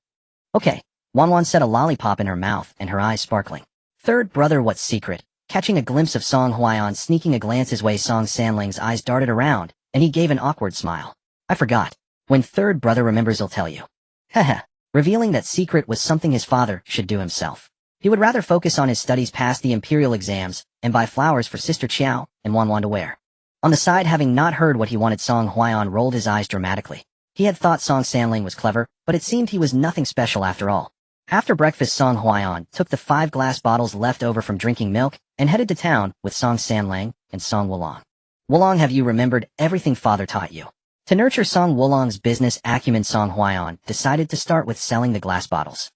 Okay. Wanwan said, a lollipop in her mouth and her eyes sparkling. Third brother, what's secret? Catching a glimpse of Song Huaiyan sneaking a glance his way, Song Sanling's eyes darted around, and he gave an awkward smile. I forgot. When third brother remembers, he'll tell you. Haha. Revealing that secret was something his father should do himself. He would rather focus on his studies past the imperial exams and buy flowers for Sister Qiao and Wanwan to wear. On the side, having not heard what he wanted, Song Huaiyan rolled his eyes dramatically. He had thought Song Sanling was clever, but it seemed he was nothing special after all. After breakfast, Song Huaiyan took the 5 glass bottles left over from drinking milk and headed to town with Song Sanling and Song Wulong. Wulong, have you remembered everything father taught you? To nurture Song Wulong's business acumen, Song Huaiyan decided to start with selling the glass bottles.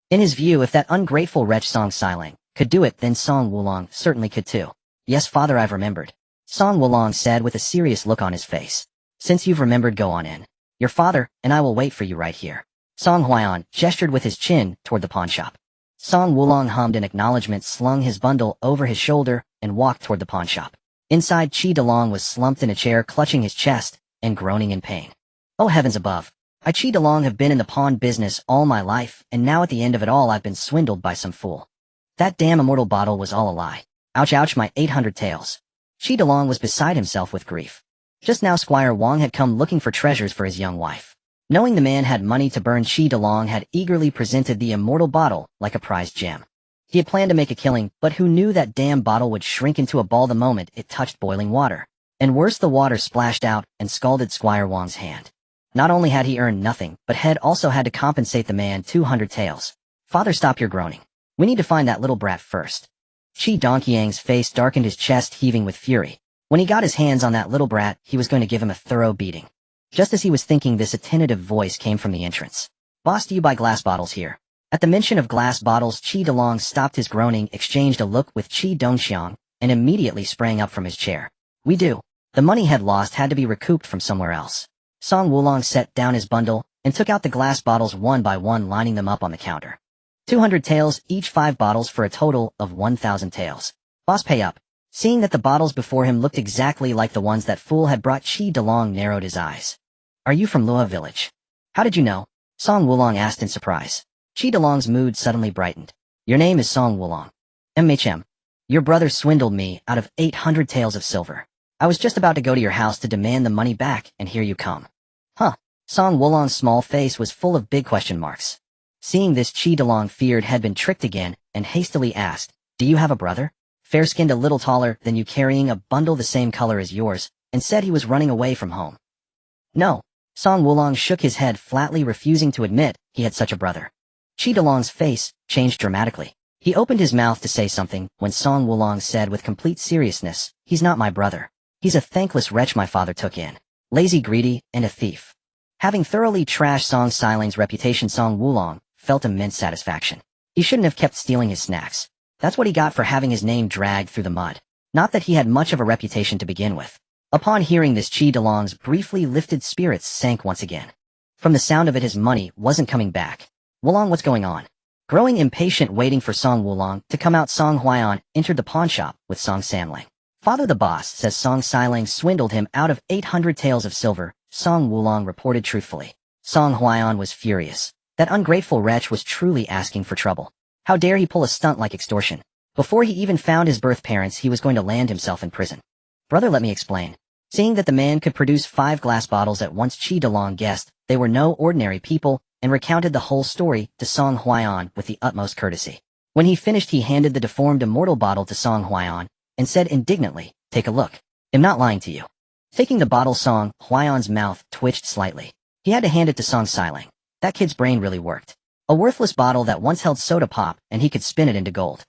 In his view, if that ungrateful wretch Song Sanling could do it, then Song Wulong certainly could too. Yes, father, I've remembered. Song Wulong said with a serious look on his face. Since you've remembered, go on in. Your father and I will wait for you right here. Song Huaiyan gestured with his chin toward the pawn shop. Song Wulong hummed in acknowledgement, slung his bundle over his shoulder, and walked toward the pawn shop. Inside, Qi Delong was slumped in a chair, clutching his chest and groaning in pain. Oh heavens above. I, Qi Delong, have been in the pawn business all my life, and now at the end of it all I've been swindled by some fool. That damn immortal bottle was all a lie. Ouch, ouch, my 800 tails. Qi Delong was beside himself with grief. Just now Squire Wang had come looking for treasures for his young wife. Knowing the man had money to burn, Qi Delong had eagerly presented the immortal bottle like a prized gem. He had planned to make a killing, but who knew that damn bottle would shrink into a ball the moment it touched boiling water. And worse, the water splashed out and scalded Squire Wang's hand. Not only had he earned nothing, but had also had to compensate the man 200 taels. Father, stop your groaning. We need to find that little brat first. Qi Dongyang's face darkened, his chest heaving with fury. When he got his hands on that little brat, he was going to give him a thorough beating. Just as he was thinking this, a tentative voice came from the entrance. Boss, do you buy glass bottles here? At the mention of glass bottles, Qi Delong stopped his groaning, exchanged a look with Qi Dongxiang, and immediately sprang up from his chair. We do. The money had lost had to be recouped from somewhere else. Song Wulong set down his bundle and took out the glass bottles one by one, lining them up on the counter. 200 taels, each 5 bottles for a total of 1,000 taels. Boss, pay up. Seeing that the bottles before him looked exactly like the ones that fool had brought, Qi Delong narrowed his eyes. Are you from Lua Village? How did you know? Song Wulong asked in surprise. Qi Delong's mood suddenly brightened. Your name is Song Wulong. MHM. Your brother swindled me out of 800 taels of silver. I was just about to go to your house to demand the money back, and here you come. Huh. Song Wulong's small face was full of big question marks. Seeing this, Qi Delong feared had been tricked again, and hastily asked, do you have a brother? Fair-skinned, a little taller than you, carrying a bundle the same color as yours, and said he was running away from home. No. Song Wulong shook his head flatly, refusing to admit he had such a brother. Qi Delong's face changed dramatically. He opened his mouth to say something when Song Wulong said with complete seriousness, he's not my brother. He's a thankless wretch my father took in. Lazy, greedy, and a thief. Having thoroughly trashed Song Siling's reputation, Song Wulong felt immense satisfaction. He shouldn't have kept stealing his snacks. That's what he got for having his name dragged through the mud. Not that he had much of a reputation to begin with. Upon hearing this, Qi Delong's briefly lifted spirits sank once again. From the sound of it, his money wasn't coming back. Wulong, what's going on? Growing impatient, waiting for Song Wulong to come out, Song Huaiyan entered the pawn shop with Song Sanling. Father, the boss says Song Sanling swindled him out of 800 taels of silver, Song Wulong reported truthfully. Song Huaiyan was furious. That ungrateful wretch was truly asking for trouble. How dare he pull a stunt like extortion? Before he even found his birth parents, he was going to land himself in prison. Brother, let me explain. Seeing that the man could produce 5 glass bottles at once, Qi Delong guessed they were no ordinary people and recounted the whole story to Song Huaiyan with the utmost courtesy. When he finished, he handed the deformed immortal bottle to Song Huaiyan and said indignantly, take a look. I'm not lying to you. Taking the bottle, Song Huaiyan's mouth twitched slightly. He had to hand it to Song Siling. That kid's brain really worked. A worthless bottle that once held soda pop, and he could spin it into gold.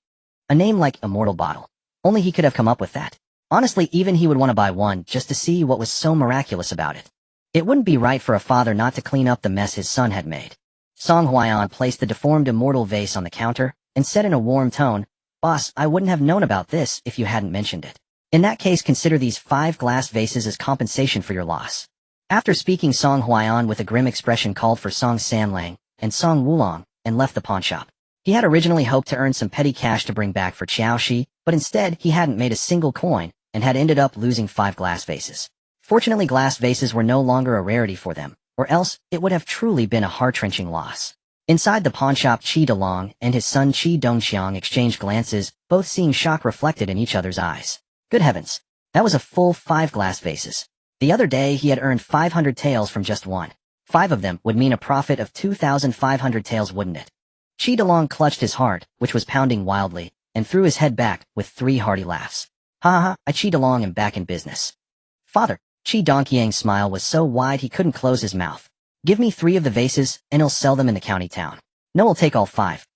A name like Immortal Bottle. Only he could have come up with that. Honestly, even he would want to buy one just to see what was so miraculous about it. It wouldn't be right for a father not to clean up the mess his son had made. Song Huaiyan placed the deformed immortal vase on the counter and said in a warm tone, Boss, I wouldn't have known about this if you hadn't mentioned it. In that case, consider these 5 glass vases as compensation for your loss. After speaking, Song Huaiyan with a grim expression called for Song Sanling and Song Wulong and left the pawn shop. He had originally hoped to earn some petty cash to bring back for Qiao Xi, but instead he hadn't made a single coin and had ended up losing 5 glass vases. Fortunately, glass vases were no longer a rarity for them, or else it would have truly been a heart-wrenching loss. Inside the pawnshop, Qi Dalong and his son Qi Dongxiang exchanged glances, both seeing shock reflected in each other's eyes. Good heavens. That was a full 5 glass vases. The other day he had earned 500 taels from just one. 5 of them would mean a profit of 2,500 taels, wouldn't it? Qi Dalong clutched his heart, which was pounding wildly, and threw his head back with 3 hearty laughs. Ha ha ha, I Qi Dalong am back in business. Father, Qi Dongxiang's smile was so wide he couldn't close his mouth. Give me 3 of the vases, and he'll sell them in the county town. No, I'll take all 5.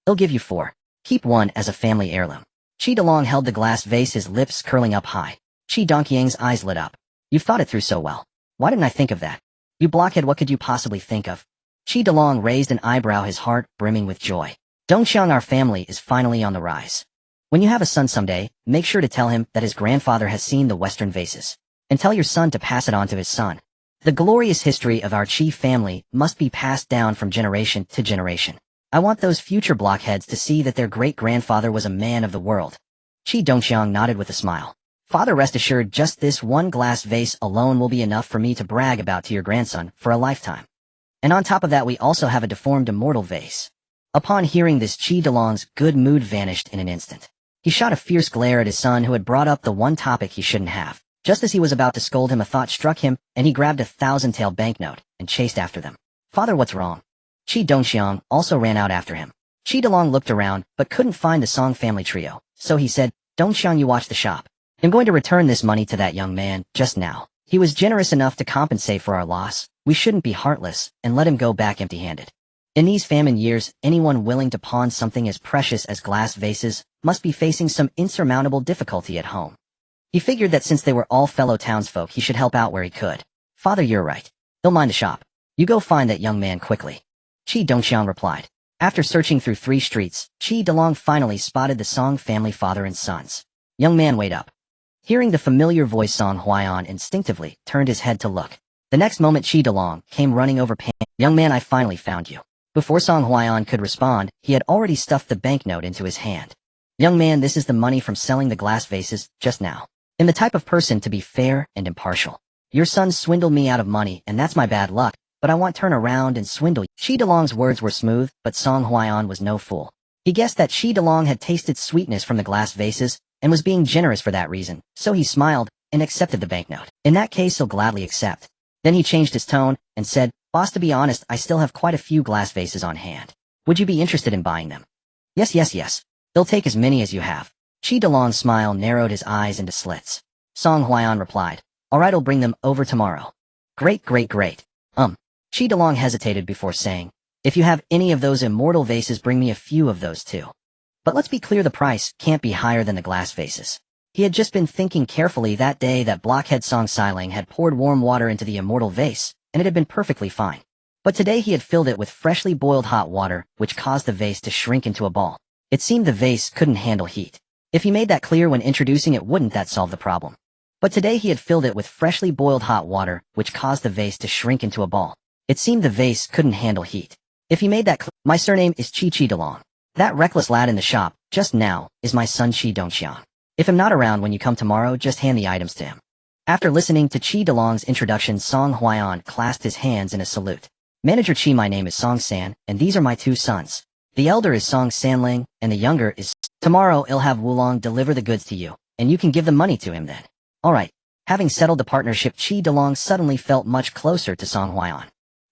He'll give you 4. Keep 1 as a family heirloom. Qi Dalong held the glass vase, his lips curling up high. Qi Dongxiang's eyes lit up. You've thought it through so well. Why didn't I think of that? You blockhead, what could you possibly think of? Qi Dalong raised an eyebrow, his heart brimming with joy. Dongxiang, our family is finally on the rise. When you have a son someday, make sure to tell him that his grandfather has seen the Western vases. And tell your son to pass it on to his son. The glorious history of our Qi family must be passed down from generation to generation. I want those future blockheads to see that their great-grandfather was a man of the world. Qi Dongxiang nodded with a smile. Father, rest assured, just this 1 glass vase alone will be enough for me to brag about to your grandson for a lifetime. And on top of that, we also have a deformed immortal vase. Upon hearing this, Qi Dalong's good mood vanished in an instant. He shot a fierce glare at his son, who had brought up the one topic he shouldn't have. Just as he was about to scold him, a thought struck him, and he grabbed a 1,000-tael banknote and chased after them. Father, what's wrong? Qi Dongxiang also ran out after him. Qi Dalong looked around, but couldn't find the Song family trio, so he said, Dongxiang, you watch the shop. I'm going to return this money to that young man just now. He was generous enough to compensate for our loss. We shouldn't be heartless and let him go back empty-handed. In these famine years, anyone willing to pawn something as precious as glass vases must be facing some insurmountable difficulty at home. He figured that since they were all fellow townsfolk, he should help out where he could. Father, you're right. He'll mind the shop. You go find that young man quickly. Qi Dongxiang replied. After searching through 3 streets, Qi Dalong finally spotted the Song family father and sons. Young man, wait up. Hearing the familiar voice, Song Huaiyan instinctively turned his head to look. The next moment, Qi Dalong came running over. Young man, I finally found you. Before Song Huaiyan could respond, he had already stuffed the banknote into his hand. Young man, this is the money from selling the glass vases just now. I'm the type of person to be fair and impartial. Your son swindled me out of money, and that's my bad luck, but I won't turn around and swindle you. Qi Dalong's words were smooth, but Song Huaiyan was no fool. He guessed that Qi Dalong had tasted sweetness from the glass vases and was being generous for that reason, so he smiled and accepted the banknote. In that case, he'll gladly accept. Then he changed his tone and said, Boss, to be honest, I still have quite a few glass vases on hand. Would you be interested in buying them? Yes. They'll take as many as you have. Qi Dalong's smile narrowed, his eyes into slits. Song Huaiyan replied, All right, I'll bring them over tomorrow. Great. Qi Dalong hesitated before saying, If you have any of those immortal vases, bring me a few of those too. But let's be clear, the price can't be higher than the glass vases. He had just been thinking carefully that day that blockhead Song Xiling had poured warm water into the immortal vase, and it had been perfectly fine. But today he had filled it with freshly boiled hot water, which caused the vase to shrink into a ball. It seemed the vase couldn't handle heat. If he made that clear when introducing it, wouldn't that solve the problem? But today he had filled it with freshly boiled hot water, which caused the vase to shrink into a ball. It seemed the vase couldn't handle heat. If he made that clear, my surname is Qi Dalong. That reckless lad in the shop, just now, is my son Qi Dongxiang. If I'm not around when you come tomorrow, just hand the items to him. After listening to Qi Dalong's introduction, Song Huaiyan clasped his hands in a salute. Manager Qi, my name is Song San, and these are my 2 sons. The elder is Song Sanling, and the younger is... Tomorrow, I'll have Wulong deliver the goods to you, and you can give the money to him then. Alright. Having settled the partnership, Qi Dalong suddenly felt much closer to Song Huaiyan.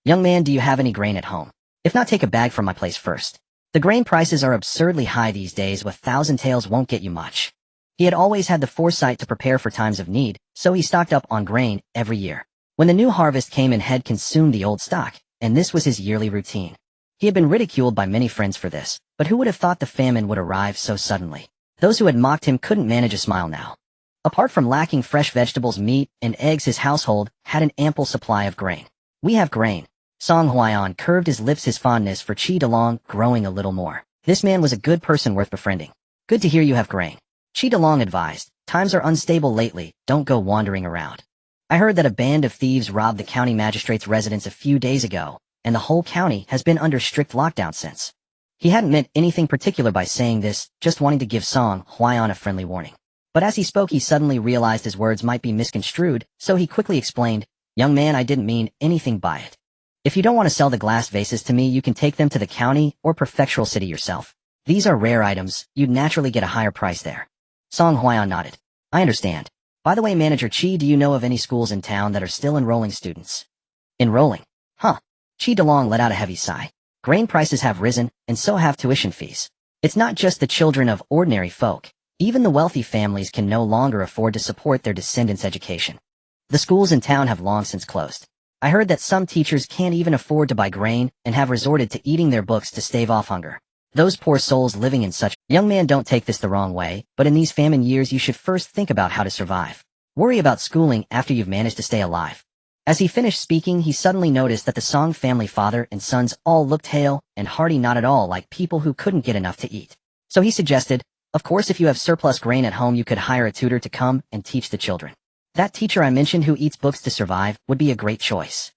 Young man, do you have any grain at home? If not, take a bag from my place first. The grain prices are absurdly high these days. 1,000 taels won't get you much. He had always had the foresight to prepare for times of need, so he stocked up on grain every year. When the new harvest came in, had consumed the old stock, and this was his yearly routine. He had been ridiculed by many friends for this, but who would have thought the famine would arrive so suddenly? Those who had mocked him couldn't manage a smile now. Apart from lacking fresh vegetables, meat, and eggs, his household had an ample supply of grain. We have grain. Song Huaiyan curved his lips, his fondness for Qi Dalong growing a little more. This man was a good person worth befriending. Good to hear you have grain. Qi Dalong advised, times are unstable lately, don't go wandering around. I heard that a band of thieves robbed the county magistrate's residence a few days ago, and the whole county has been under strict lockdown since. He hadn't meant anything particular by saying this, just wanting to give Song Huaiyan a friendly warning. But as he spoke, he suddenly realized his words might be misconstrued, so he quickly explained, Young man, I didn't mean anything by it. If you don't want to sell the glass vases to me, you can take them to the county or prefectural city yourself. These are rare items, you'd naturally get a higher price there. Song Huayan nodded. I understand. By the way, Manager Qi, do you know of any schools in town that are still enrolling students? Enrolling? Huh. Qi Delong let out a heavy sigh. Grain prices have risen, and so have tuition fees. It's not just the children of ordinary folk. Even the wealthy families can no longer afford to support their descendants' education. The schools in town have long since closed. I heard that some teachers can't even afford to buy grain and have resorted to eating their books to stave off hunger. Those poor souls living in such— Young man, don't take this the wrong way, but in these famine years you should first think about how to survive. Worry about schooling after you've managed to stay alive. As he finished speaking, he suddenly noticed that the Song family father and sons all looked hale and hearty, not at all like people who couldn't get enough to eat. So he suggested, of course, if you have surplus grain at home, you could hire a tutor to come and teach the children. That teacher I mentioned who eats books to survive would be a great choice.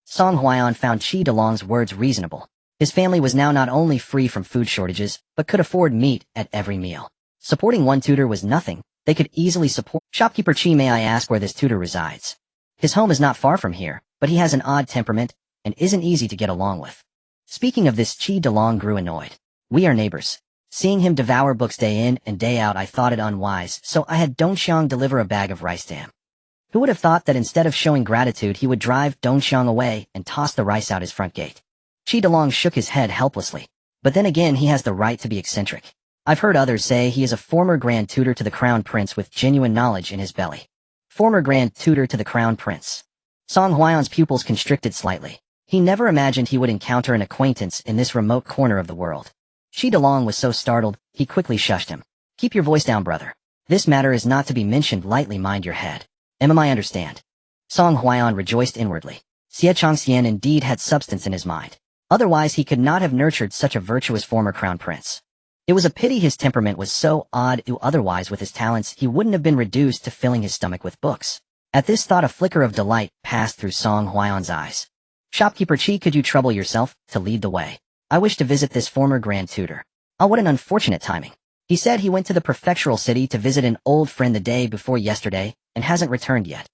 Song Huayan found Qi Delong's words reasonable. His family was now not only free from food shortages, but could afford meat at every meal. Supporting one tutor was nothing. They could easily support— Shopkeeper Qi, may I ask where this tutor resides? His home is not far from here, but he has an odd temperament and isn't easy to get along with. Speaking of this, Qi Delong grew annoyed. We are neighbors. Seeing him devour books day in and day out, I thought it unwise, so I had Dongxiang deliver a bag of rice to him. Who would have thought that instead of showing gratitude, he would drive Dongxiang away and toss the rice out his front gate? Qi Delong shook his head helplessly. But then again, he has the right to be eccentric. I've heard others say he is a former grand tutor to the crown prince with genuine knowledge in his belly. Former grand tutor to the crown prince. Song Huayan's pupils constricted slightly. He never imagined he would encounter an acquaintance in this remote corner of the world. Qi Delong was so startled, he quickly shushed him. Keep your voice down, brother. This matter is not to be mentioned lightly, mind your head. I understand. Song Huayan rejoiced inwardly. Xie Changxian indeed had substance in his mind. Otherwise he could not have nurtured such a virtuous former crown prince. It was a pity his temperament was so odd, otherwise with his talents he wouldn't have been reduced to filling his stomach with books. At this thought a flicker of delight passed through Song Huayan's eyes. Shopkeeper Qi, could you trouble yourself to lead the way? I wish to visit this former grand tutor. Oh, what an unfortunate timing. He said he went to the prefectural city to visit an old friend the day before yesterday and hasn't returned yet.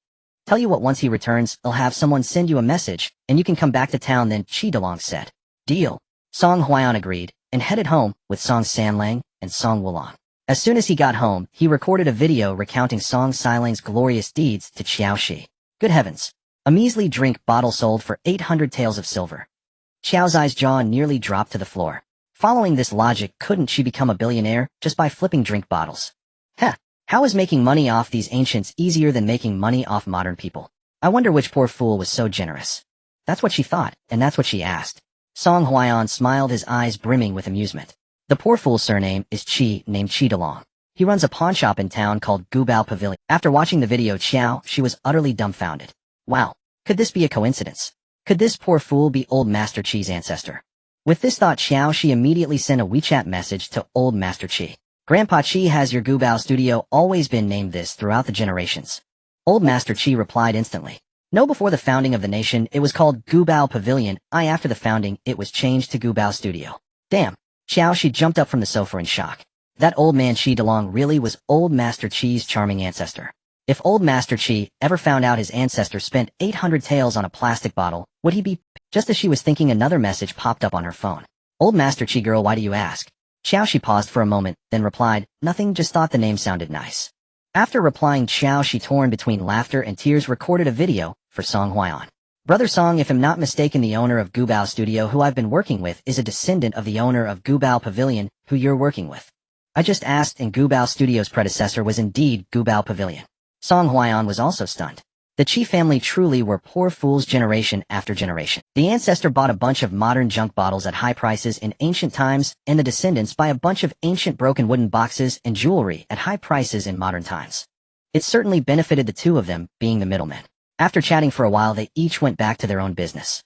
Tell you what, once he returns, I'll have someone send you a message and you can come back to town then, Qi Delong said. Deal. Song Huayan agreed and headed home with Song Sanlang and Song Wulong. As soon as he got home, he recorded a video recounting Song Silang's glorious deeds to Qiao Xi. Good heavens. A measly drink bottle sold for 800 taels of silver. Qiao Xi's jaw nearly dropped to the floor. Following this logic, couldn't she become a billionaire just by flipping drink bottles? Heh, how is making money off these ancients easier than making money off modern people? I wonder which poor fool was so generous. That's what she thought, and that's what she asked. Song Huayan smiled, his eyes brimming with amusement. The poor fool's surname is Qi, named Qi Delong. He runs a pawn shop in town called Gubao Pavilion. After watching the video, she was utterly dumbfounded. Wow, could this be a coincidence? Could this poor fool be old Master Qi's ancestor? With this thought, Qiao Xi immediately sent a WeChat message to old Master Qi. Grandpa Qi, has your Gubao studio always been named this throughout the generations? Old Master Qi replied instantly. No, before the founding of the nation, it was called Gubao Pavilion. After the founding, it was changed to Gubao Studio. Damn. Qiao Xi jumped up from the sofa in shock. That old man Qi Delong really was old Master Qi's charming ancestor. If old Master Qi ever found out his ancestor spent 800 taels on a plastic bottle, would he be— Just as she was thinking, another message popped up on her phone. Old Master Qi, girl, why do you ask? Qiao Xi paused for a moment, then replied, nothing, just thought the name sounded nice. After replying, Qiao Xi, torn between laughter and tears, recorded a video for Song Huayan. Brother Song, if I'm not mistaken, the owner of Gubao Studio who I've been working with is a descendant of the owner of Gubao Pavilion who you're working with. I just asked, and Gubao Studio's predecessor was indeed Gubao Pavilion. Song Huayan was also stunned. The Qi family truly were poor fools generation after generation. The ancestor bought a bunch of modern junk bottles at high prices in ancient times, and the descendants buy a bunch of ancient broken wooden boxes and jewelry at high prices in modern times. It certainly benefited the two of them, being the middlemen. After chatting for a while, they each went back to their own business.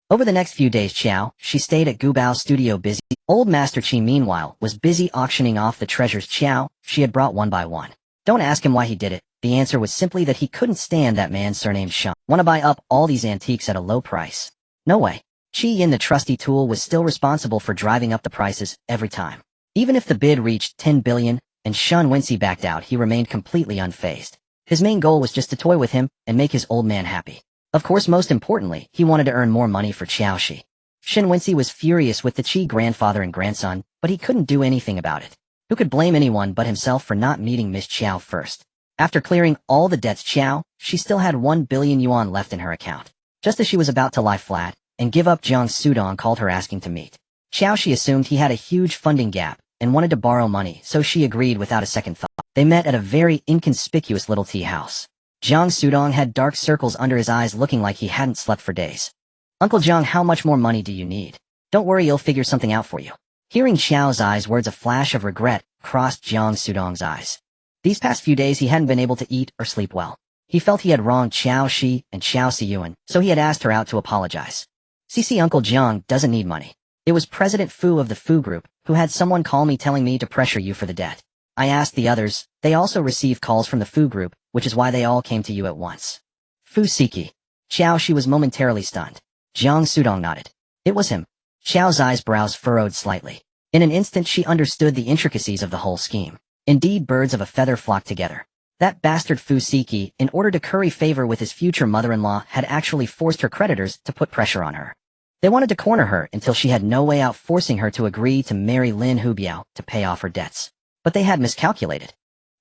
Over the next few days, She stayed at Gubao Studio busy. Old Master Qi, meanwhile, was busy auctioning off the treasures She had brought one by one. Don't ask him why he did it. The answer was simply that he couldn't stand that man surnamed Shan. Want to buy up all these antiques at a low price? No way. Qi Yin, the trusty tool, was still responsible for driving up the prices every time. Even if the bid reached 10 billion and Shun Wenxi backed out, he remained completely unfazed. His main goal was just to toy with him and make his old man happy. Of course, most importantly, he wanted to earn more money for Qiao Xi. Shen Wenxi was furious with the Qi grandfather and grandson, but he couldn't do anything about it. Who could blame anyone but himself for not meeting Miss Qiao first? After clearing all the debts, Qiao, she still had 1 billion yuan left in her account. Just as she was about to lie flat and give up, Jiang Sudong called her asking to meet. Qiao Xi assumed he had a huge funding gap and wanted to borrow money, so she agreed without a second thought. They met at a very inconspicuous little tea house. Jiang Sudong had dark circles under his eyes, looking like he hadn't slept for days. Uncle Jiang, how much more money do you need? Don't worry, you'll figure something out for you. Hearing Qiao's eyes words, a flash of regret crossed Jiang Sudong's eyes. These past few days he hadn't been able to eat or sleep well. He felt he had wronged Qiao Xi and Qiao Xiyuan, so he had asked her out to apologize. CC, Uncle Jiang doesn't need money. It was President Fu of the Fu Group who had someone call me telling me to pressure you for the debt. I asked the others. They also received calls from the Fu Group, which is why they all came to you at once. Fu Siki. Qiao Xi was momentarily stunned. Jiang Sudong nodded. It was him. Qiao's eyebrows furrowed slightly. In an instant she understood the intricacies of the whole scheme. Indeed, birds of a feather flocked together. That bastard Fu Siki, in order to curry favor with his future mother-in-law, had actually forced her creditors to put pressure on her. They wanted to corner her until she had no way out, forcing her to agree to marry Lin Hubiao to pay off her debts. But they had miscalculated.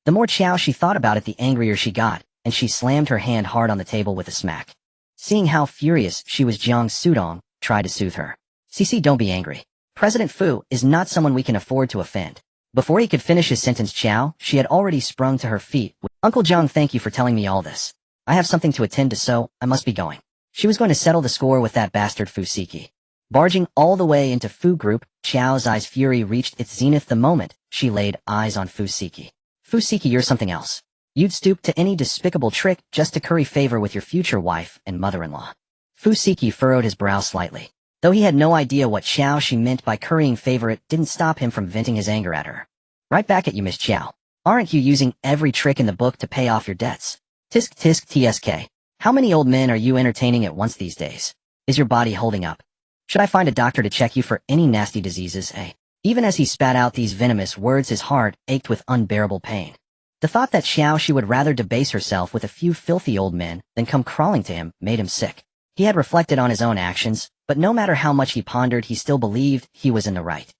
The more Qiao Xi thought about it, the angrier she got, and she slammed her hand hard on the table with a smack. Seeing how furious she was, Jiang Sudong tried to soothe her. CC, don't be angry. President Fu is not someone we can afford to offend. Before he could finish his sentence, Qiao, she had already sprung to her feet. Uncle Jiang, thank you for telling me all this. I have something to attend to, so I must be going. She was going to settle the score with that bastard Fu Siki. Barging all the way into Fu Group, Qiao's eyes fury reached its zenith the moment she laid eyes on Fu Siki. Fu Siki, you're something else. You'd stoop to any despicable trick just to curry favor with your future wife and mother-in-law. Fu Siki furrowed his brow slightly. Though he had no idea what Qiao Xi meant by currying favor, it didn't stop him from venting his anger at her. Right back at you, Miss Qiao. Aren't you using every trick in the book to pay off your debts? Tisk tisk tsk. How many old men are you entertaining at once these days? Is your body holding up? Should I find a doctor to check you for any nasty diseases, eh? Even as he spat out these venomous words, his heart ached with unbearable pain. The thought that Qiao Xi would rather debase herself with a few filthy old men than come crawling to him made him sick. He had reflected on his own actions, but no matter how much he pondered, he still believed he was in the right.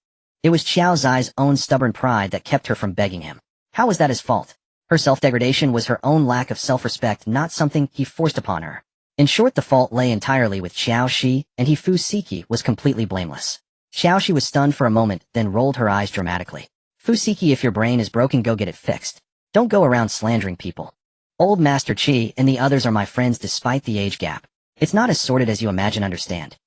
It was Qiao Zai's own stubborn pride that kept her from begging him. How was that his fault? Her self-degradation was her own lack of self-respect, not something he forced upon her. In short, the fault lay entirely with Qiao Xi, and he, Fu Siki, was completely blameless. Qiao Xi was stunned for a moment, then rolled her eyes dramatically. Fu Siki, if your brain is broken, go get it fixed. Don't go around slandering people. Old Master Qi and the others are my friends despite the age gap. It's not as sordid as you imagine, understand.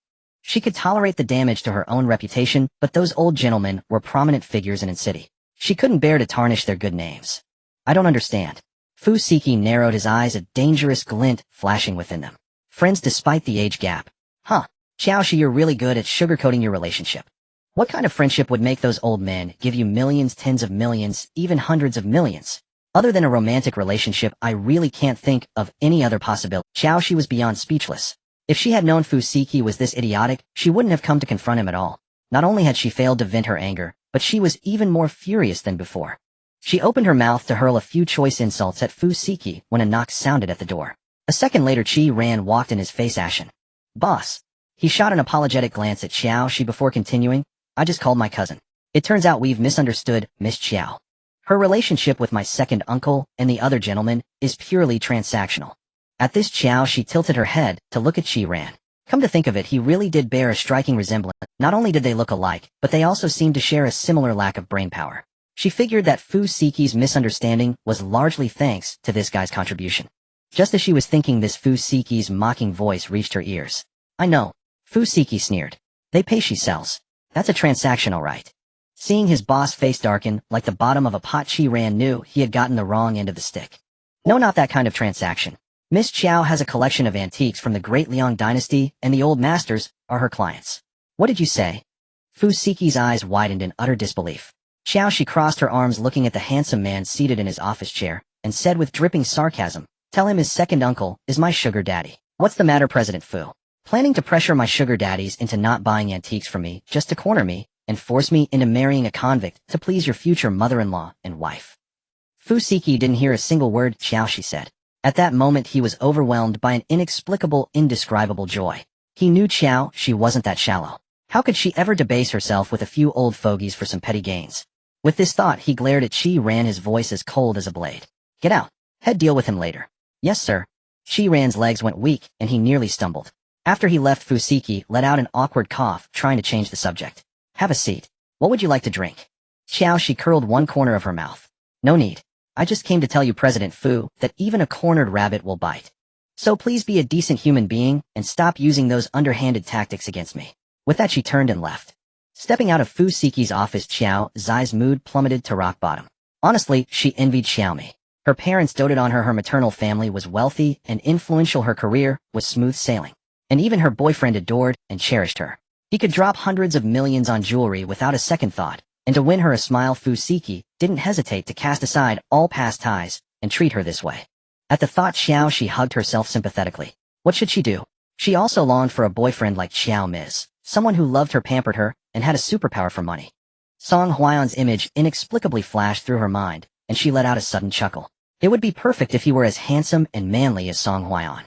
She could tolerate the damage to her own reputation, but those old gentlemen were prominent figures in the city. She couldn't bear to tarnish their good names. I don't understand. Fu Siki narrowed his eyes, a dangerous glint flashing within them. Friends despite the age gap. Huh. Qiao Xi, you're really good at sugarcoating your relationship. What kind of friendship would make those old men give you millions, tens of millions, even hundreds of millions? Other than a romantic relationship, I really can't think of any other possibility. Qiao Xi was beyond speechless. If she had known Fu Siki was this idiotic, she wouldn't have come to confront him at all. Not only had she failed to vent her anger, but she was even more furious than before. She opened her mouth to hurl a few choice insults at Fu Siki when a knock sounded at the door. A second later, Qi Ran walked in, his face ashen. Boss. He shot an apologetic glance at Qiao Xi before continuing. I just called my cousin. It turns out we've misunderstood Miss Qiao. Her relationship with my second uncle and the other gentleman is purely transactional. At this, Qiao Xi tilted her head to look at Qi Ran. Come to think of it, he really did bear a striking resemblance. Not only did they look alike, but they also seemed to share a similar lack of brainpower. She figured that Fu Siki's misunderstanding was largely thanks to this guy's contribution. Just as she was thinking this, Fu Siki's mocking voice reached her ears. I know. Fu Siki sneered. They pay, she sells. That's a transaction, all right. Seeing his boss face darken like the bottom of a pot, Qi Ran knew he had gotten the wrong end of the stick. No, not that kind of transaction. Miss Qiao has a collection of antiques from the Great Liang dynasty, and the old masters are her clients. What did you say? Fu Siki's eyes widened in utter disbelief. Qiao Xi crossed her arms, looking at the handsome man seated in his office chair, and said with dripping sarcasm, tell him his second uncle is my sugar daddy. What's the matter, President Fu? Planning to pressure my sugar daddies into not buying antiques from me just to corner me and force me into marrying a convict to please your future mother-in-law and wife. Fu Siki didn't hear a single word Qiao Xi said. At that moment he was overwhelmed by an inexplicable, indescribable joy. He knew Qiao Xi wasn't that shallow. How could she ever debase herself with a few old fogies for some petty gains? With this thought he glared at Qi Ran, his voice as cold as a blade. Get out. Head deal with him later. Yes sir. Qi Ran's legs went weak, and he nearly stumbled. After he left, Fusiki let out an awkward cough, trying to change the subject. Have a seat. What would you like to drink? Qiao Xi curled one corner of her mouth. No need. I just came to tell you, President Fu, that even a cornered rabbit will bite. So please be a decent human being, and stop using those underhanded tactics against me. With that she turned and left. Stepping out of Fusiki's office, Qiao Xi's mood plummeted to rock bottom. Honestly, she envied Xiaomi. Her parents doted on her maternal family was wealthy and influential, her career was smooth sailing. And even her boyfriend adored and cherished her. He could drop hundreds of millions on jewelry without a second thought, and to win her a smile, Fusiki didn't hesitate to cast aside all past ties and treat her this way. At the thought, Qiao Xi hugged herself sympathetically. What should she do? She also longed for a boyfriend like Qiao Miz, someone who loved her, pampered her, and had a superpower for money. Song Huayan's image inexplicably flashed through her mind, and she let out a sudden chuckle. It would be perfect if he were as handsome and manly as Song Huayan.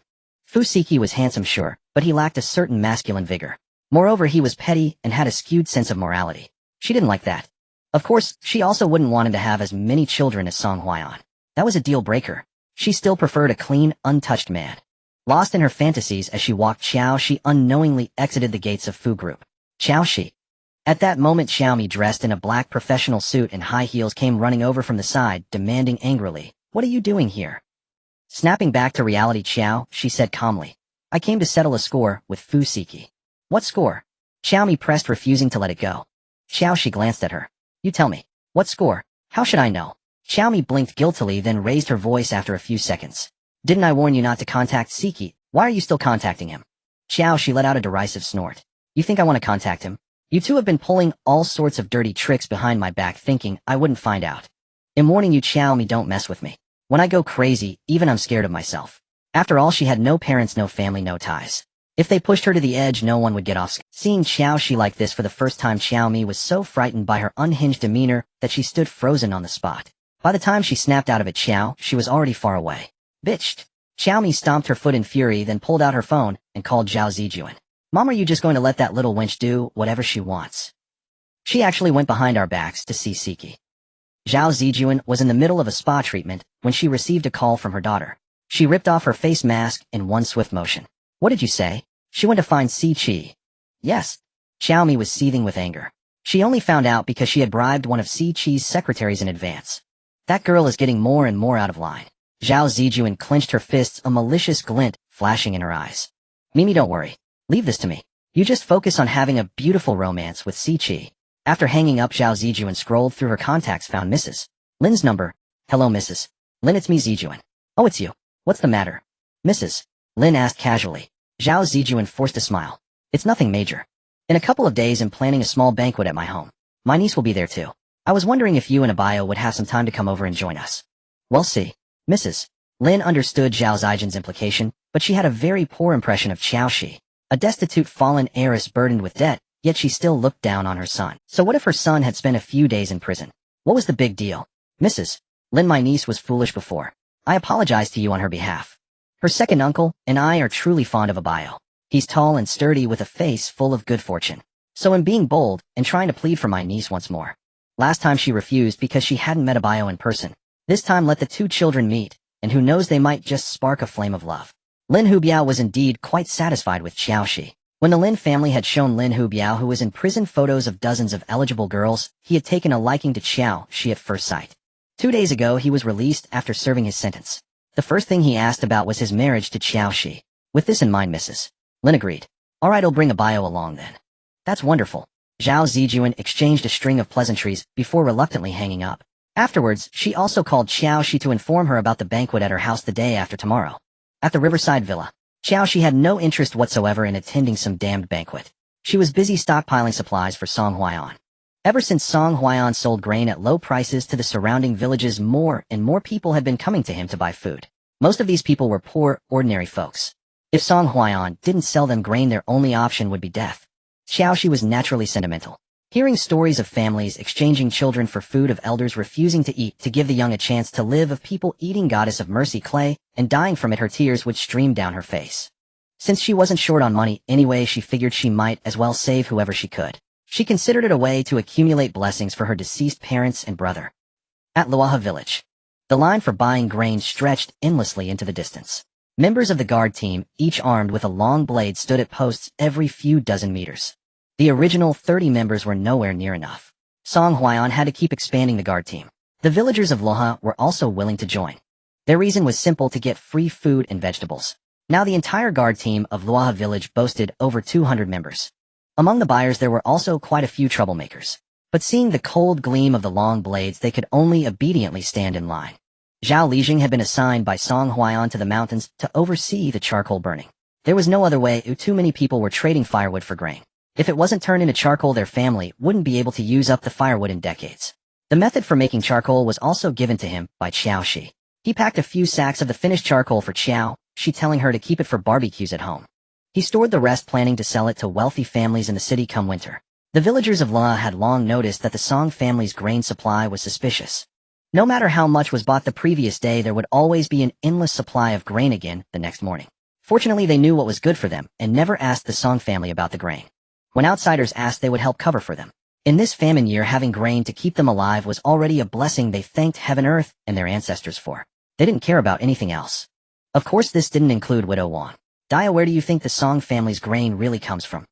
Fusiki was handsome, sure, but he lacked a certain masculine vigor. Moreover, he was petty and had a skewed sense of morality. She didn't like that. Of course, she also wouldn't want him to have as many children as Song Huayan. That was a deal breaker. She still preferred a clean, untouched man. Lost in her fantasies as she walked, Qiao Xi unknowingly exited the gates of Fu Group. Qiao Xi. At that moment, Xiaomi, dressed in a black professional suit and high heels, came running over from the side, demanding angrily, "What are you doing here?" Snapping back to reality, Qiao Xi said calmly, "I came to settle a score with Fusiki." "What score?" Xiaomi pressed, refusing to let it go. Qiao Xi glanced at her. "You tell me. What score? How should I know?" Xiaomi blinked guiltily, then raised her voice after a few seconds. "Didn't I warn you not to contact Siki? Why are you still contacting him?" Qiao Xi let out a derisive snort. "You think I want to contact him? You two have been pulling all sorts of dirty tricks behind my back, thinking I wouldn't find out. I'm warning you, Xiaomi, don't mess with me. When I go crazy, even I'm scared of myself." After all, she had no parents, no family, no ties. If they pushed her to the edge, no one would get off. Seeing Qiao Xi like this for the first time, Xiaomi was so frightened by her unhinged demeanor that she stood frozen on the spot. By the time she snapped out of it, Qiao Xi was already far away. "Bitch!" Xiaomi stomped her foot in fury, then pulled out her phone and called Zhao Zijuan. "Mom, are you just going to let that little wench do whatever she wants?" She actually went behind our backs to see Siki. Zhao Zijuan was in the middle of a spa treatment when she received a call from her daughter. She ripped off her face mask in one swift motion. "What did you say?" "She went to find Qi." "Yes." Xiaomi was seething with anger. She only found out because she had bribed one of Qi's secretaries in advance. That girl is getting more and more out of line. Zhao Zijuan clenched her fists, a malicious glint flashing in her eyes. "Mimi, don't worry. Leave this to me. You just focus on having a beautiful romance with Qi." After hanging up, Zhao Zijuan scrolled through her contacts, found Mrs. Lin's number. "Hello, Mrs. Lin, it's me, Zijuan." "Oh, it's you. What's the matter?" Mrs. Lin asked casually. Zhao Zijuan forced a smile. "It's nothing major. In a couple of days I'm planning a small banquet at my home. My niece will be there too. I was wondering if you and Abayo would have some time to come over and join us." "We'll see." Mrs. Lin understood Zhao Zijuan's implication, but she had a very poor impression of Qiao Xi. A destitute, fallen heiress burdened with debt, yet she still looked down on her son. So what if her son had spent a few days in prison? What was the big deal? "Mrs. Lin, my niece was foolish before. I apologize to you on her behalf. Her second uncle and I are truly fond of Abayo. He's tall and sturdy with a face full of good fortune. So I'm being bold and trying to plead for my niece once more." Last time she refused because she hadn't met Abayo in person. This time let the two children meet, and who knows, they might just spark a flame of love. Lin Hubiao was indeed quite satisfied with Qiao Xi. When the Lin family had shown Lin Hubiao, who was in prison, photos of dozens of eligible girls, he had taken a liking to Qiao Xi at first sight. 2 days ago he was released after serving his sentence. The first thing he asked about was his marriage to Qiao Xi. With this in mind, Mrs. Lin agreed. "All right, I'll bring Abayo along then." "That's wonderful." Zhao Zijuan exchanged a string of pleasantries before reluctantly hanging up. Afterwards, she also called Qiao Xi to inform her about the banquet at her house the day after tomorrow. At the Riverside Villa, Qiao Xi had no interest whatsoever in attending some damned banquet. She was busy stockpiling supplies for Song Huayan. Ever since Song Huayan sold grain at low prices to the surrounding villages, more and more people had been coming to him to buy food. Most of these people were poor, ordinary folks. If Song Huayan didn't sell them grain, their only option would be death. Qiao Xi was naturally sentimental. Hearing stories of families exchanging children for food, of elders refusing to eat to give the young a chance to live, of people eating goddess of mercy clay and dying from it, her tears would stream down her face. Since she wasn't short on money anyway, she figured she might as well save whoever she could. She considered it a way to accumulate blessings for her deceased parents and brother. At Luaha village, the line for buying grain stretched endlessly into the distance. Members of the guard team, each armed with a long blade, stood at posts every few dozen meters. The original 30 members were nowhere near enough. Song Huaiyan had to keep expanding the guard team. The villagers of Luaha were also willing to join. Their reason was simple: to get free food and vegetables. Now the entire guard team of Luaha village boasted over 200 members. Among the buyers there were also quite a few troublemakers. But seeing the cold gleam of the long blades, they could only obediently stand in line. Zhao Lijing had been assigned by Song Huaiyan to the mountains to oversee the charcoal burning. There was no other way. Too many people were trading firewood for grain. If it wasn't turned into charcoal, their family wouldn't be able to use up the firewood in decades. The method for making charcoal was also given to him by Qiao Xi. He packed a few sacks of the finished charcoal for Qiao Xi, telling her to keep it for barbecues at home. He stored the rest, planning to sell it to wealthy families in the city come winter. The villagers of La had long noticed that the Song family's grain supply was suspicious. No matter how much was bought the previous day, there would always be an endless supply of grain again the next morning. Fortunately, they knew what was good for them and never asked the Song family about the grain. When outsiders asked, they would help cover for them. In this famine year, having grain to keep them alive was already a blessing they thanked heaven, earth, and their ancestors for. They didn't care about anything else. Of course, this didn't include Widow Wang. Dia, where do you think the Song family's grain really comes from?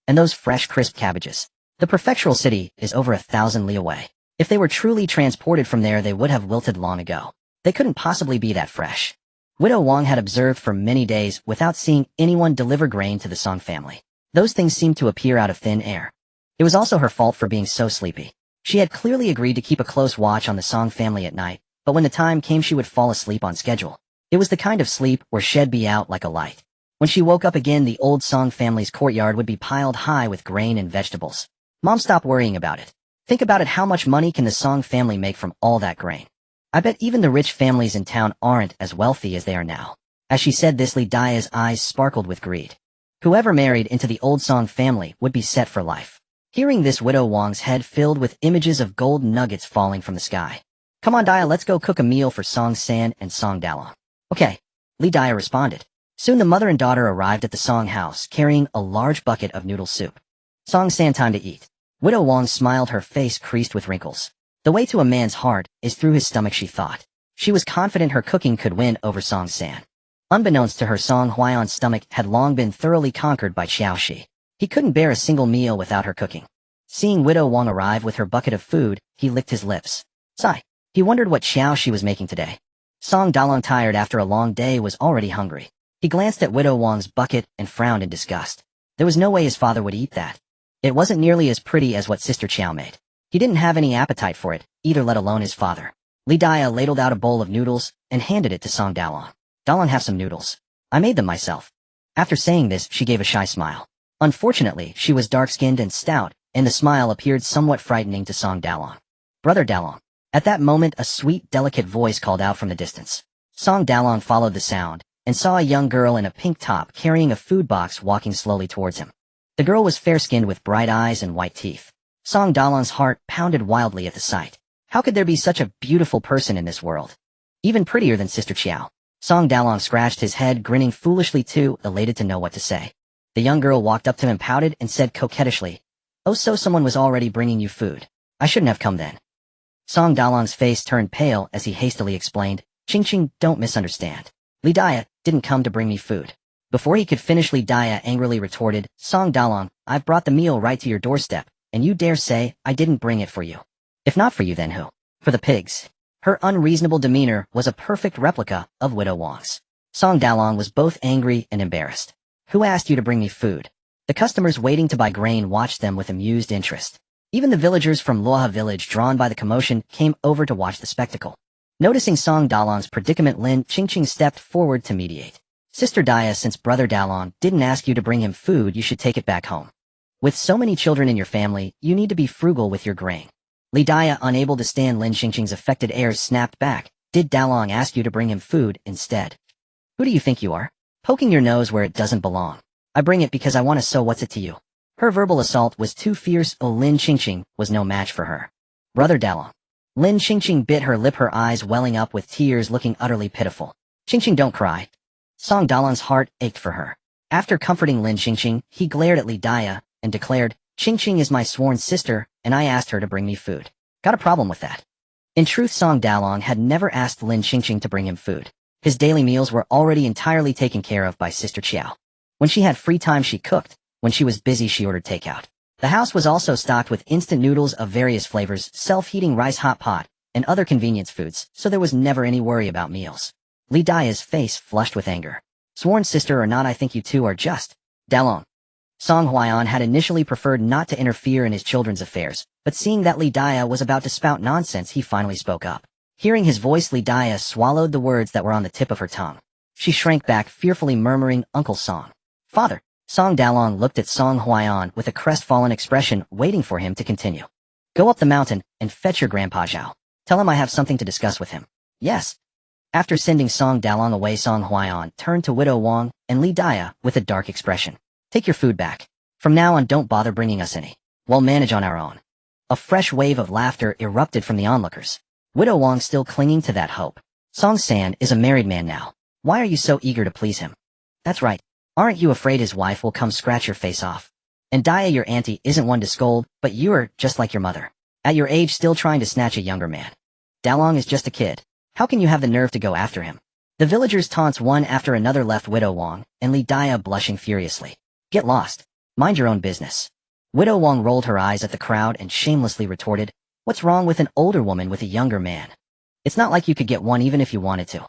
And those fresh, crisp cabbages. The prefectural city is over 1,000 li away. If they were truly transported from there, they would have wilted long ago. They couldn't possibly be that fresh. Widow Wang had observed for many days without seeing anyone deliver grain to the Song family. Those things seemed to appear out of thin air. It was also her fault for being so sleepy. She had clearly agreed to keep a close watch on the Song family at night, but when the time came, she would fall asleep on schedule. It was the kind of sleep where she'd be out like a light. When she woke up again, the old Song family's courtyard would be piled high with grain and vegetables. Mom, stop worrying about it. Think about it. How much money can the Song family make from all that grain? I bet even the rich families in town aren't as wealthy as they are now. As she said this, Li Dia's eyes sparkled with greed. Whoever married into the old Song family would be set for life. Hearing this, Widow Wang's head filled with images of gold nuggets falling from the sky. Come on, Dia, let's go cook a meal for Song San and Song Dalong. Okay, Li Dia responded. Soon the mother and daughter arrived at the Song house, carrying a large bucket of noodle soup. Song San, time to eat. Widow Wang smiled, her face creased with wrinkles. The way to a man's heart is through his stomach, she thought. She was confident her cooking could win over Song San. Unbeknownst to her, Song Huaiyan's stomach had long been thoroughly conquered by Qiao Xi. He couldn't bear a single meal without her cooking. Seeing Widow Wang arrive with her bucket of food, he licked his lips. Sigh. He wondered what Qiao Xi was making today. Song Dalong, tired after a long day, was already hungry. He glanced at Widow Wang's bucket and frowned in disgust. There was no way his father would eat that. It wasn't nearly as pretty as what Sister Qiao made. He didn't have any appetite for it, either, let alone his father. Li Dia ladled out a bowl of noodles and handed it to Song Dalong. Dalong, have some noodles. I made them myself. After saying this, she gave a shy smile. Unfortunately, she was dark-skinned and stout, and the smile appeared somewhat frightening to Song Dalong. Brother Dalong. At that moment, a sweet, delicate voice called out from the distance. Song Dalong followed the sound and saw a young girl in a pink top carrying a food box walking slowly towards him. The girl was fair-skinned with bright eyes and white teeth. Song Dalong's heart pounded wildly at the sight. How could there be such a beautiful person in this world? Even prettier than Sister Qiao. Song Dalong scratched his head, grinning foolishly too, elated to know what to say. The young girl walked up to him, pouted, and said coquettishly, "Oh, so someone was already bringing you food. I shouldn't have come then." Song Dalong's face turned pale as he hastily explained, "Ching Ching, don't misunderstand. Li Dia didn't come to bring me food." Before he could finish, Li Dia angrily retorted, "Song Dalong, I've brought the meal right to your doorstep, and you dare say I didn't bring it for you. If not for you, then who? For the pigs." Her unreasonable demeanor was a perfect replica of Widow Wang's. Song Dalong was both angry and embarrassed. "Who asked you to bring me food?" The customers waiting to buy grain watched them with amused interest. Even the villagers from Luaha village, drawn by the commotion, came over to watch the spectacle. Noticing Song Dalong's predicament, Lin Qingqing stepped forward to mediate. "Sister Dia, since Brother Dalong didn't ask you to bring him food, you should take it back home. With so many children in your family, you need to be frugal with your grain." Li Dia, unable to stand Lin Qingqing's affected airs, snapped back. "Did Dalong ask you to bring him food instead? Who do you think you are? Poking your nose where it doesn't belong. I bring it because I want to, so what's it to you?" Her verbal assault was too fierce. Oh, Lin Qingqing was no match for her. Brother Dalong. Lin Qingqing bit her lip, her eyes welling up with tears, looking utterly pitiful. Qingqing, don't cry. Song Dalong's heart ached for her. After comforting Lin Qingqing, he glared at Li Daya and declared, Qingqing is my sworn sister, and I asked her to bring me food. Got a problem with that? In truth, Song Dalong had never asked Lin Qingqing to bring him food. His daily meals were already entirely taken care of by Sister Qiao. When she had free time, she cooked. When she was busy, she ordered takeout. The house was also stocked with instant noodles of various flavors, self-heating rice hot pot, and other convenience foods, so there was never any worry about meals. Li Daya's face flushed with anger. Sworn sister or not, I think you two are just. Dalong. Song Huaiyan had initially preferred not to interfere in his children's affairs, but seeing that Li Daya was about to spout nonsense, he finally spoke up. Hearing his voice, Li Daya swallowed the words that were on the tip of her tongue. She shrank back, fearfully murmuring, Uncle Song. Father. Song Dalong looked at Song Huaiyan with a crestfallen expression, waiting for him to continue. Go up the mountain and fetch your grandpa Zhao. Tell him I have something to discuss with him. Yes. After sending Song Dalong away, Song Huaiyan turned to Widow Wang and Li Daya with a dark expression. Take your food back. From now on, don't bother bringing us any. We'll manage on our own. A fresh wave of laughter erupted from the onlookers. Widow Wang still clinging to that hope. Song San is a married man now. Why are you so eager to please him? That's right. Aren't you afraid his wife will come scratch your face off? And Daya, your auntie, isn't one to scold, but you're just like your mother. At your age, still trying to snatch a younger man. Dalong is just a kid. How can you have the nerve to go after him? The villagers' taunts one after another left Widow Wang and Li Daya blushing furiously. Get lost. Mind your own business. Widow Wang rolled her eyes at the crowd and shamelessly retorted, What's wrong with an older woman with a younger man? It's not like you could get one even if you wanted to.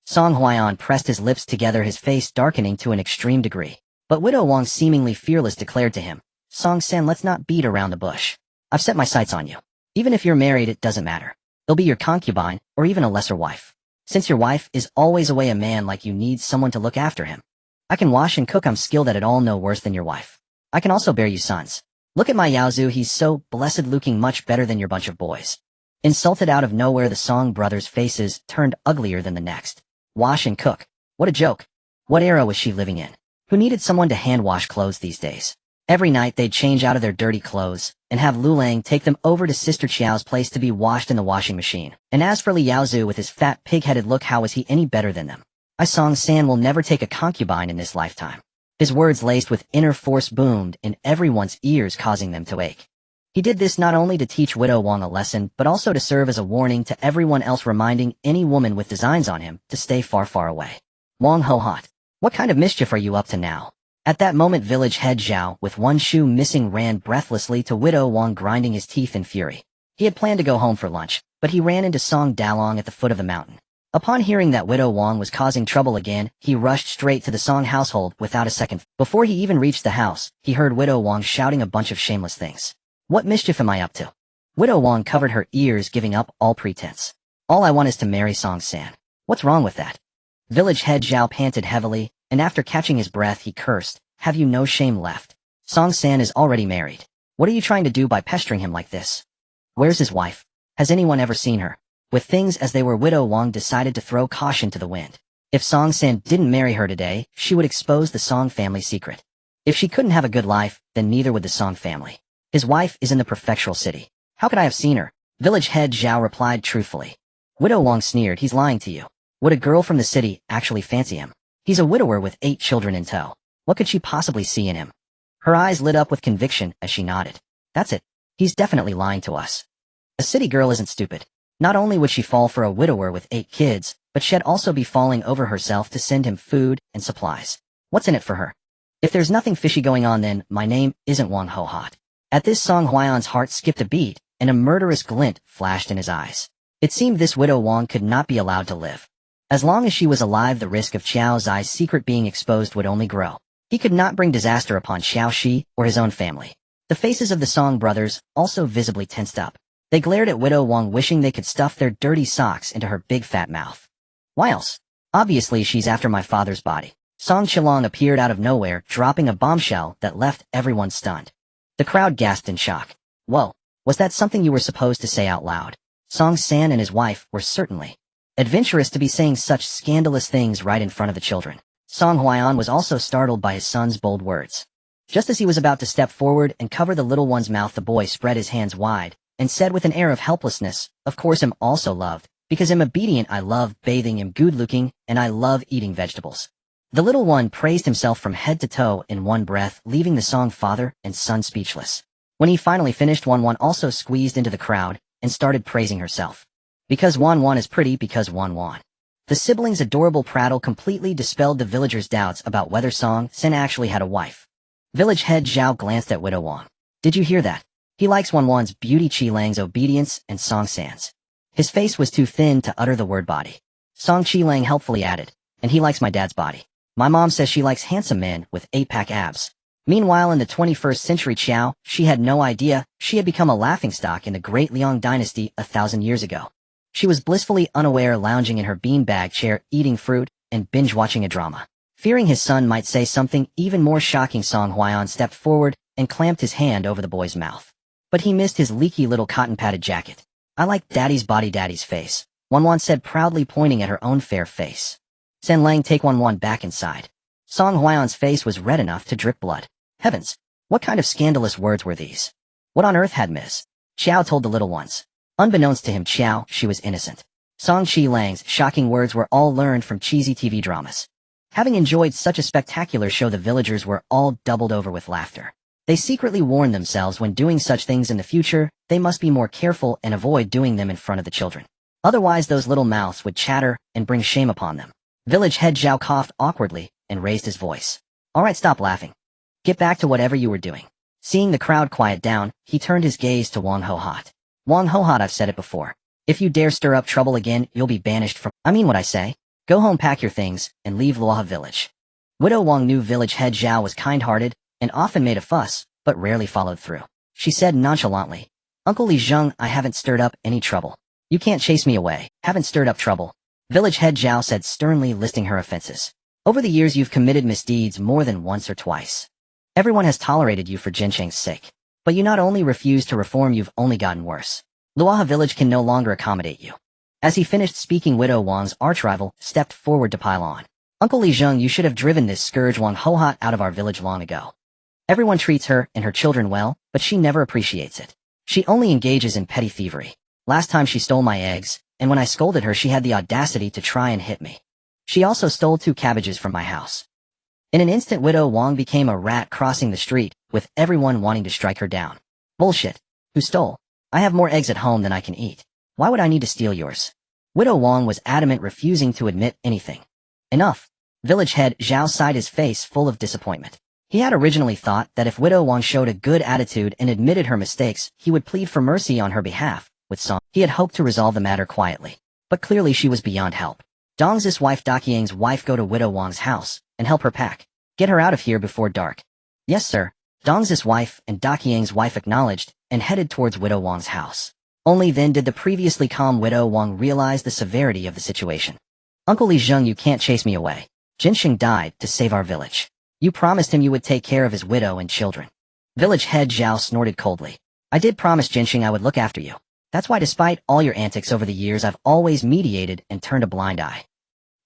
Song Huaiyan pressed his lips together, his face darkening to an extreme degree. But Widow Wang, seemingly fearless, declared to him, Song San, let's not beat around the bush. I've set my sights on you. Even if you're married, it doesn't matter. They'll be your concubine, or even a lesser wife. Since your wife is always away, a man like you needs someone to look after him. I can wash and cook, I'm skilled at it all, no worse than your wife. I can also bear you sons. Look at my Yaozu, he's so blessed, looking much better than your bunch of boys. Insulted out of nowhere, the Song brothers' faces turned uglier than the next. Wash and cook. What a joke. What era was she living in? Who needed someone to hand wash clothes these days? Every night they'd change out of their dirty clothes and have Lulang take them over to Sister Qiao's place to be washed in the washing machine. And as for Li Yaozu with his fat pig-headed look, how was he any better than them? I Song San will never take a concubine in this lifetime. His words, laced with inner force, boomed in everyone's ears, causing them to ache. He did this not only to teach Widow Wang a lesson, but also to serve as a warning to everyone else, reminding any woman with designs on him to stay far, far away. Wang Ho Hot. What kind of mischief are you up to now? At that moment, village head Zhao, with one shoe missing, ran breathlessly to Widow Wang, grinding his teeth in fury. He had planned to go home for lunch, but he ran into Song Dalong at the foot of the mountain. Upon hearing that Widow Wang was causing trouble again, he rushed straight to the Song household without a second. Before he even reached the house, he heard Widow Wang shouting a bunch of shameless things. What mischief am I up to? Widow Wang covered her ears, giving up all pretense. All I want is to marry Song San. What's wrong with that? Village head Zhao panted heavily, and after catching his breath, he cursed, Have you no shame left? Song San is already married. What are you trying to do by pestering him like this? Where's his wife? Has anyone ever seen her? With things as they were, Widow Wang decided to throw caution to the wind. If Song San didn't marry her today, she would expose the Song family secret. If she couldn't have a good life, then neither would the Song family. His wife is in the prefectural city. How could I have seen her? Village head Zhao replied truthfully. Widow Wang sneered, He's lying to you. Would a girl from the city actually fancy him? He's a widower with 8 children in tow. What could she possibly see in him? Her eyes lit up with conviction as she nodded. That's it. He's definitely lying to us. A city girl isn't stupid. Not only would she fall for a widower with 8 kids, but she'd also be falling over herself to send him food and supplies. What's in it for her? If there's nothing fishy going on, then my name isn't Wang Ho Hot. At this, Song Huaiyan's heart skipped a beat, and a murderous glint flashed in his eyes. It seemed this Widow Wang could not be allowed to live. As long as she was alive, the risk of Qiao Xi's secret being exposed would only grow. He could not bring disaster upon Qiao Xi or his own family. The faces of the Song brothers also visibly tensed up. They glared at Widow Wang, wishing they could stuff their dirty socks into her big fat mouth. Why else? Obviously she's after my father's body. Song Qilong appeared out of nowhere, dropping a bombshell that left everyone stunned. The crowd gasped in shock. Whoa, was that something you were supposed to say out loud? Song San and his wife were certainly adventurous to be saying such scandalous things right in front of the children. Song Huaiyan was also startled by his son's bold words. Just as he was about to step forward and cover the little one's mouth, the boy spread his hands wide and said with an air of helplessness, "Of course I'm also loved, because I'm obedient. I love bathing, I'm good looking, and I love eating vegetables." The little one praised himself from head to toe in one breath, leaving the song father and son speechless. When he finally finished, Wan Wan also squeezed into the crowd and started praising herself. Because Wan Wan is pretty, because Wan Wan. The siblings' adorable prattle completely dispelled the villagers' doubts about whether Song Sen actually had a wife. Village head Zhao glanced at Widow Wang. "Did you hear that? He likes Wan Wan's beauty, Qi Lang's obedience, and Song San's." His face was too thin to utter the word body. Song Qi Lang helpfully added, "And he likes my dad's body. My mom says she likes handsome men with 8-pack abs." Meanwhile, in the 21st century, Qiao Xi had no idea she had become a laughingstock in the Great Liang dynasty 1,000 years ago. She was blissfully unaware, lounging in her beanbag chair, eating fruit and binge-watching a drama. Fearing his son might say something even more shocking, Song Huaiyan stepped forward and clamped his hand over the boy's mouth. But he missed his leaky little cotton-padded jacket. "I like daddy's body, daddy's face," Wan Wan said proudly, pointing at her own fair face. "Sen Lang, take Wan Wan back inside." Song Huaiyan's face was red enough to drip blood. Heavens! What kind of scandalous words were these? What on earth had Ms. Qiao told the little ones? Unbeknownst to him, Qiao, she was innocent. Song Qi Lang's shocking words were all learned from cheesy TV dramas. Having enjoyed such a spectacular show, the villagers were all doubled over with laughter. They secretly warned themselves when doing such things in the future, they must be more careful and avoid doing them in front of the children. Otherwise those little mouths would chatter and bring shame upon them. Village head Zhao coughed awkwardly and raised his voice. "All right, stop laughing. Get back to whatever you were doing." Seeing the crowd quiet down, he turned his gaze to Wang Hohot. "Wang Hohot, I've said it before. If you dare stir up trouble again, you'll be banished from— I mean what I say. Go home, pack your things, and leave Luoha village." Widow Wang knew village head Zhao was kind-hearted and often made a fuss, but rarely followed through. She said nonchalantly, "Uncle Li Zheng, I haven't stirred up any trouble. You can't chase me away. Haven't stirred up trouble." Village head Zhao said sternly, listing her offenses. "Over the years you've committed misdeeds more than once or twice. Everyone has tolerated you for Jincheng's sake. But you not only refuse to reform, you've only gotten worse. Luoha village can no longer accommodate you." As he finished speaking, Widow Wang's arch-rival stepped forward to pile on. "Uncle Li Zheng, you should have driven this scourge Wang Hohot out of our village long ago. Everyone treats her and her children well, but she never appreciates it. She only engages in petty thievery. Last time she stole my eggs, and when I scolded her she had the audacity to try and hit me. She also stole 2 cabbages from my house." In an instant, Widow Wang became a rat crossing the street, with everyone wanting to strike her down. "Bullshit. Who stole? I have more eggs at home than I can eat. Why would I need to steal yours?" Widow Wang was adamant, refusing to admit anything. "Enough." Village head Zhao sighed, his face full of disappointment. He had originally thought that if Widow Wang showed a good attitude and admitted her mistakes, he would plead for mercy on her behalf. With Song, he had hoped to resolve the matter quietly. But clearly she was beyond help. Dong's wife, Daqiang's wife, go to Widow Wang's house and help her pack. Get her out of here before dark. "Yes, sir." Dong's wife and Daqiang's wife acknowledged and headed towards Widow Wang's house. Only then did the previously calm Widow Wang realize the severity of the situation. "Uncle Li Zheng, you can't chase me away. Jinsheng died to save our village. You promised him you would take care of his widow and children." Village head Zhao snorted coldly. "I did promise Jinsheng I would look after you. That's why despite all your antics over the years I've always mediated and turned a blind eye.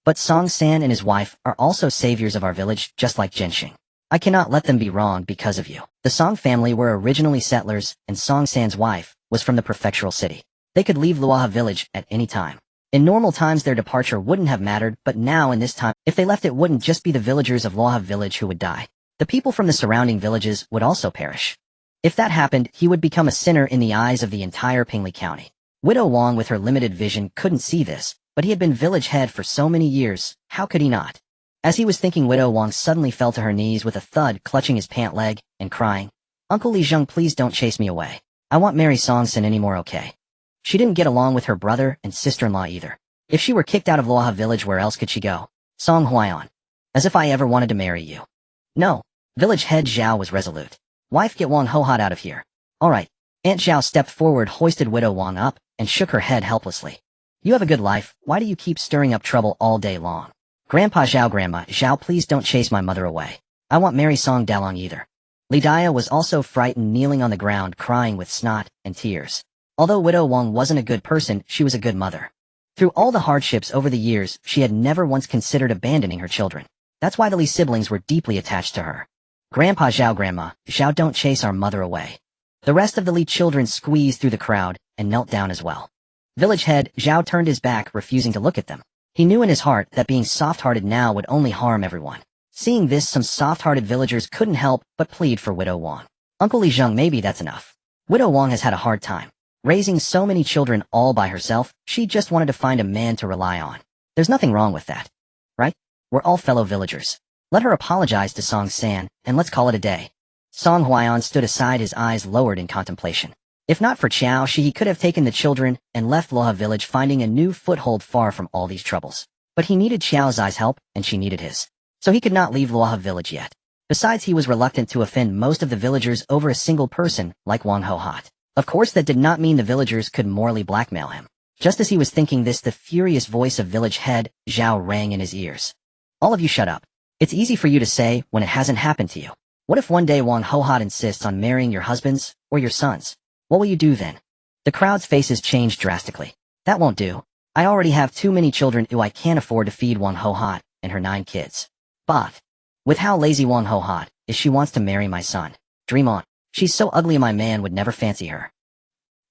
But Song San and his wife are also saviors of our village, just like Jinsheng. I cannot let them be wronged because of you." The Song family were originally settlers, and Song San's wife was from the prefectural city. They could leave Luoha village at any time. In normal times their departure wouldn't have mattered, but now in this time, if they left, it wouldn't just be the villagers of Luoha village who would die. The people from the surrounding villages would also perish. If that happened, he would become a sinner in the eyes of the entire Pingli County. Widow Wang, with her limited vision, couldn't see this, but he had been village head for so many years, how could he not? As he was thinking, Widow Wang suddenly fell to her knees with a thud, clutching his pant leg and crying, "Uncle Li Zheng, please don't chase me away. I won't marry Song San anymore, okay?" She didn't get along with her brother and sister-in-law either. If she were kicked out of Luoha village, where else could she go? Song Huaiyan. "As if I ever wanted to marry you." "No." Village head Zhao was resolute. "Wife, get Wang Hohot out of here." "All right." Aunt Zhao stepped forward, hoisted Widow Wang up, and shook her head helplessly. "You have a good life. Why do you keep stirring up trouble all day long?" "Grandpa Zhao, Grandma Zhao, please don't chase my mother away. I won't marry Song Dalong either." Li Dia was also frightened, kneeling on the ground, crying with snot and tears. Although Widow Wang wasn't a good person, she was a good mother. Through all the hardships over the years, she had never once considered abandoning her children. That's why the Li siblings were deeply attached to her. Grandpa Zhao, Grandma, Zhao, don't chase our mother away. The rest of the Li children squeezed through the crowd and knelt down as well. Village head Zhao turned his back, refusing to look at them. He knew in his heart that being soft-hearted now would only harm everyone. Seeing this, some soft-hearted villagers couldn't help but plead for Widow Wang. Uncle Li Zheng, maybe that's enough. Widow Wang has had a hard time raising so many children all by herself. She just wanted to find a man to rely on. There's nothing wrong with that, right? We're all fellow villagers. Let her apologize to Song San, and let's call it a day. Song Huaiyan stood aside, his eyes lowered in contemplation. If not for Qiao Xi, he could have taken the children and left Luohe village, finding a new foothold far from all these troubles. But he needed Qiao Xi's help, and she needed his. So he could not leave Luohe village yet. Besides, he was reluctant to offend most of the villagers over a single person like Wang Hohat. Of course, that did not mean the villagers could morally blackmail him. Just as he was thinking this, the furious voice of village head Zhao rang in his ears. All of you shut up. It's easy for you to say when it hasn't happened to you. What if one day Wang Hohat insists on marrying your husbands or your sons? What will you do then? The crowd's faces changed drastically. That won't do. I already have too many children who I can't afford to feed Wang Hohat and her 9 kids. But with how lazy Wang Hohat is, she wants to marry my son. Dream on. She's so ugly my man would never fancy her.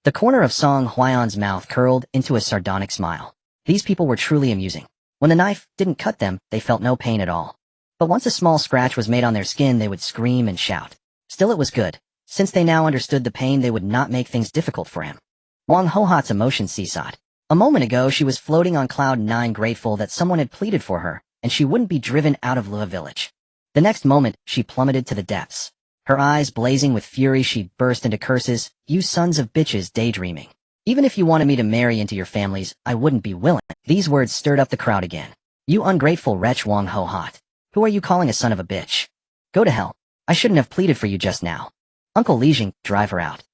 The corner of Song Huaiyan's mouth curled into a sardonic smile. These people were truly amusing. When the knife didn't cut them, they felt no pain at all. But once a small scratch was made on their skin, they would scream and shout. Still, it was good. Since they now understood the pain, they would not make things difficult for him. Wang Hohat's emotions seesawed. A moment ago, she was floating on cloud 9, grateful that someone had pleaded for her, and she wouldn't be driven out of Luohe village. The next moment, she plummeted to the depths. Her eyes blazing with fury, she burst into curses. You sons of bitches, daydreaming. Even if you wanted me to marry into your families, I wouldn't be willing. These words stirred up the crowd again. You ungrateful wretch, Wang Hohat. Who are you calling a son of a bitch? Go to hell. I shouldn't have pleaded for you just now. Uncle Li Jing, drive her out.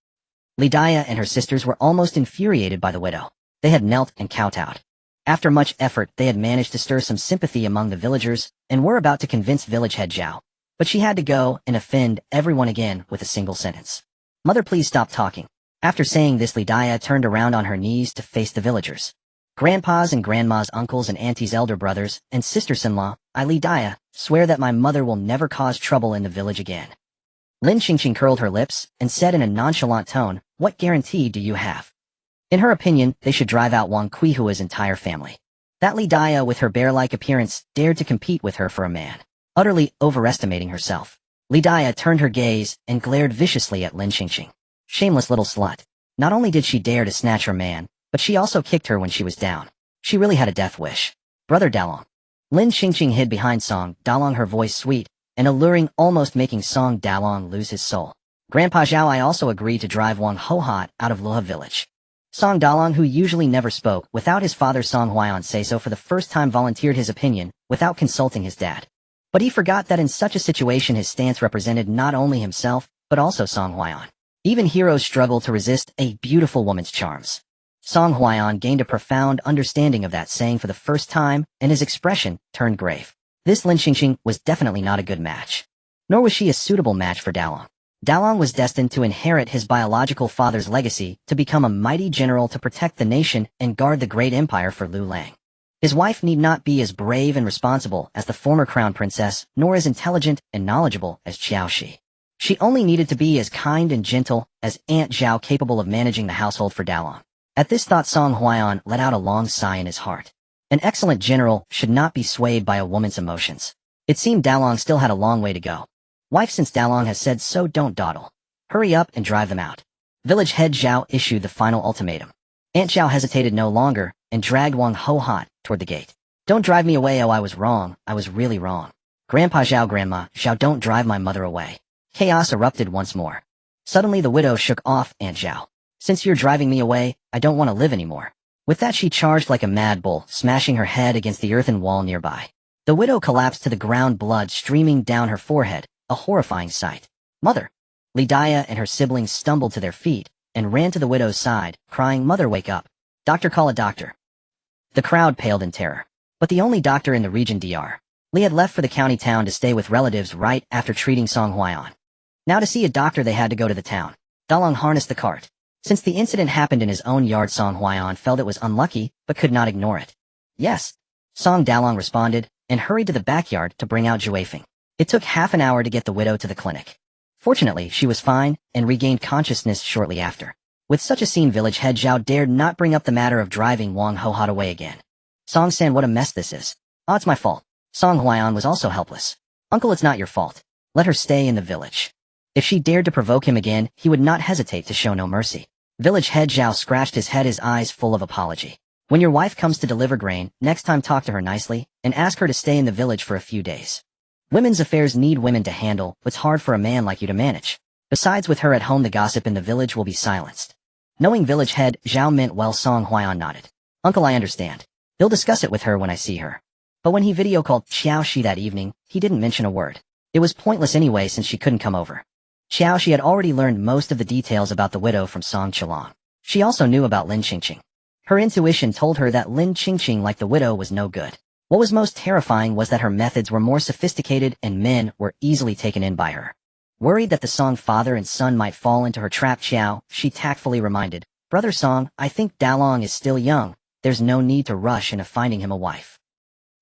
Li Daya and her sisters were almost infuriated by the widow. They had knelt and kowtowed. After much effort, they had managed to stir some sympathy among the villagers and were about to convince village head Zhao. But she had to go and offend everyone again with a single sentence. Mother, please stop talking. After saying this, Li Daya turned around on her knees to face the villagers. Grandpas and grandmas, uncles and aunties, elder brothers and sisters-in-law, I, Li Daya, swear that my mother will never cause trouble in the village again. Lin Qingqing curled her lips and said in a nonchalant tone, what guarantee do you have? In her opinion, they should drive out Wang Qihua's entire family. That Li Daya, with her bear-like appearance, dared to compete with her for a man, utterly overestimating herself. Li Daya turned her gaze and glared viciously at Lin Qingqing. Shameless little slut. Not only did she dare to snatch her man, but she also kicked her when she was down. She really had a death wish. Brother Dalong. Lin Qingqing hid behind Song Dalong, her voice sweet and alluring, almost making Song Dalong lose his soul. Grandpa Zhao, I also agreed to drive Wang Hohat out of Luohe village. Song Dalong, who usually never spoke without his father Song Huaiyan say so, for the first time volunteered his opinion without consulting his dad. But he forgot that in such a situation his stance represented not only himself, but also Song Huaiyan. Even heroes struggle to resist a beautiful woman's charms. Song Huaiyan gained a profound understanding of that saying for the first time, and his expression turned grave. This Lin Qingqing was definitely not a good match. Nor was she a suitable match for Dalong. Dalong was destined to inherit his biological father's legacy, to become a mighty general to protect the nation and guard the great empire for Lu Lang. His wife need not be as brave and responsible as the former crown princess, nor as intelligent and knowledgeable as Qiao Xi. She only needed to be as kind and gentle as Aunt Zhao, capable of managing the household for Dalong. At this thought, Song Huaiyan let out a long sigh in his heart. An excellent general should not be swayed by a woman's emotions. It seemed Dalong still had a long way to go. Wife, since Dalong has said so, don't dawdle. Hurry up and drive them out. Village head Zhao issued the final ultimatum. Aunt Zhao hesitated no longer and dragged Wang Hohat toward the gate. Don't drive me away. Oh, I was wrong. I was really wrong. Grandpa Zhao, Grandma Zhao, don't drive my mother away. Chaos erupted once more. Suddenly the widow shook off Aunt Zhao. Since you're driving me away, I don't want to live anymore. With that, she charged like a mad bull, smashing her head against the earthen wall nearby. The widow collapsed to the ground, blood streaming down her forehead, a horrifying sight. Mother! Li Daya and her siblings stumbled to their feet and ran to the widow's side, crying, Mother, wake up. Doctor, call a doctor. The crowd paled in terror. But the only doctor in the region Dr. Li had left for the county town to stay with relatives right after treating Song Huaiyan. Now to see a doctor they had to go to the town. Dalong harnessed the cart. Since the incident happened in his own yard, Song Huaiyan felt it was unlucky, but could not ignore it. Yes, Song Dalong responded, and hurried to the backyard to bring out Juefeng. It took half an hour to get the widow to the clinic. Fortunately, she was fine and regained consciousness shortly after. With such a scene, village head Zhao dared not bring up the matter of driving Wang Hohot away again. Song-san, what a mess this is. Oh, it's my fault. Song Huaiyan was also helpless. Uncle, it's not your fault. Let her stay in the village. If she dared to provoke him again, he would not hesitate to show no mercy. Village head Zhao scratched his head, his eyes full of apology. When your wife comes to deliver grain, next time talk to her nicely, and ask her to stay in the village for a few days. Women's affairs need women to handle, what's hard for a man like you to manage. Besides, with her at home, the gossip in the village will be silenced. Knowing village head Zhao meant well, Song Huaiyan nodded. Uncle, I understand. He'll discuss it with her when I see her. But when he video called Qiao Xi that evening, he didn't mention a word. It was pointless anyway since she couldn't come over. Qiao Xi had already learned most of the details about the widow from Song Qilong. She also knew about Lin Qingqing. Her intuition told her that Lin Qingqing, like the widow, was no good. What was most terrifying was that her methods were more sophisticated and men were easily taken in by her. Worried that the Song father and son might fall into her trap, Qiao Xi tactfully reminded, Brother Song, I think Dalong is still young. There's no need to rush into finding him a wife.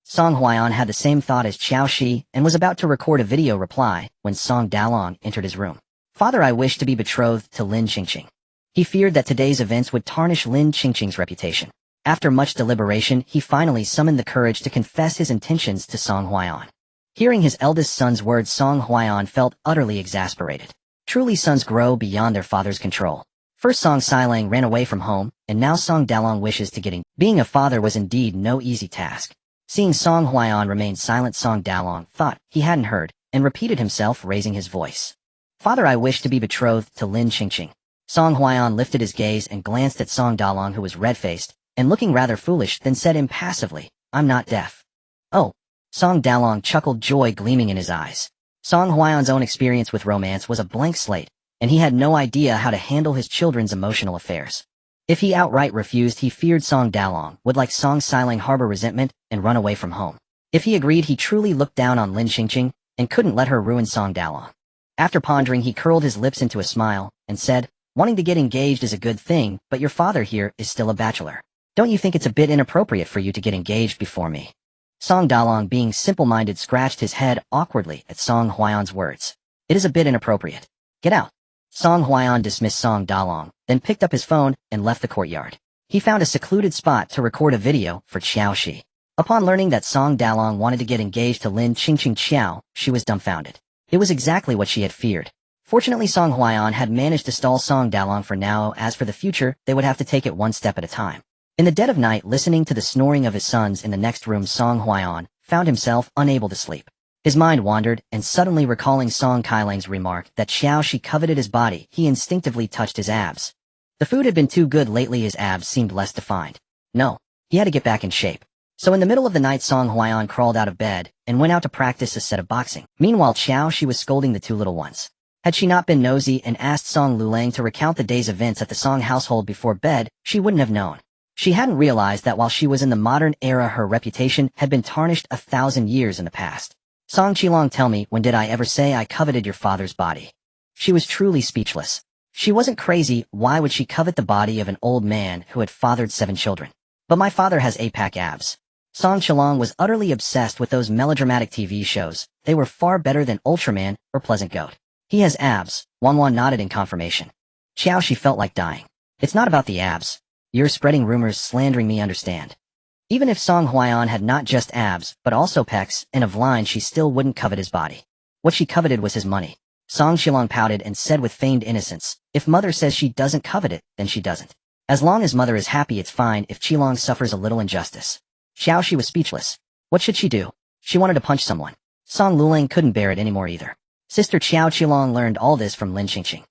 Song Huaiyan had the same thought as Qiao Xi and was about to record a video reply when Song Dalong entered his room. Father, I wish to be betrothed to Lin Qingqing. He feared that today's events would tarnish Lin Qingqing's reputation. After much deliberation, he finally summoned the courage to confess his intentions to Song Huaiyan. Hearing his eldest son's words, Song Huaiyan felt utterly exasperated. Truly, sons grow beyond their father's control. First Song Xilang ran away from home, and now Song Dalong wishes to get in. Being a father was indeed no easy task. Seeing Song Huaiyan remain silent, Song Dalong thought he hadn't heard, and repeated himself, raising his voice. Father, I wish to be betrothed to Lin Qingqing. Song Huaiyan lifted his gaze and glanced at Song Dalong, who was red-faced, and looking rather foolish, then said impassively, I'm not deaf. Oh. Song Dalong chuckled, joy gleaming in his eyes. Song Huaiyan's own experience with romance was a blank slate, and he had no idea how to handle his children's emotional affairs. If he outright refused, he feared Song Dalong would, like Song Xilang, harbor resentment and run away from home. If he agreed, he truly looked down on Lin Qingqing and couldn't let her ruin Song Dalong. After pondering, he curled his lips into a smile and said, wanting to get engaged is a good thing, but your father here is still a bachelor. Don't you think it's a bit inappropriate for you to get engaged before me? Song Dalong, being simple-minded, scratched his head awkwardly at Song Huaiyan's words. It is a bit inappropriate. Get out. Song Huaiyan dismissed Song Dalong, then picked up his phone and left the courtyard. He found a secluded spot to record a video for Qiao Xi. Upon learning that Song Dalong wanted to get engaged to Lin Qingqing, Qiao Xi was dumbfounded. It was exactly what she had feared. Fortunately, Song Huaiyan had managed to stall Song Dalong for now. As for the future, they would have to take it one step at a time. In the dead of night, listening to the snoring of his sons in the next room, Song Huaiyan found himself unable to sleep. His mind wandered, and suddenly recalling Song Kailang's remark that Qiao Xi coveted his body, he instinctively touched his abs. The food had been too good lately, his abs seemed less defined. No, he had to get back in shape. So in the middle of the night, Song Huaiyan crawled out of bed and went out to practice a set of boxing. Meanwhile, Qiao Xi was scolding the two little ones. Had she not been nosy and asked Song Lulang to recount the day's events at the Song household before bed, she wouldn't have known. She hadn't realized that while she was in the modern era, her reputation had been tarnished 1,000 years in the past. Song Qilong, tell me, when did I ever say I coveted your father's body? She was truly speechless. She wasn't crazy. Why would she covet the body of an old man who had fathered 7 children? But my father has 8-pack abs. Song Qilong was utterly obsessed with those melodramatic TV shows. They were far better than Ultraman or Pleasant Goat. He has abs. Wanwan nodded in confirmation. Qiao Xi felt like dying. It's not about the abs. You're spreading rumors, slandering me, understand? Even if Song Huaiyan had not just abs, but also pecs and a line, she still wouldn't covet his body. What she coveted was his money. Song Qilong pouted and said with feigned innocence, if mother says she doesn't covet it, then she doesn't. As long as mother is happy, it's fine if Qilong suffers a little injustice. Qiao Xi was speechless. What should she do? She wanted to punch someone. Song Lulang couldn't bear it anymore either. Sister Qiao Qilong learned all this from Lin Qingqing.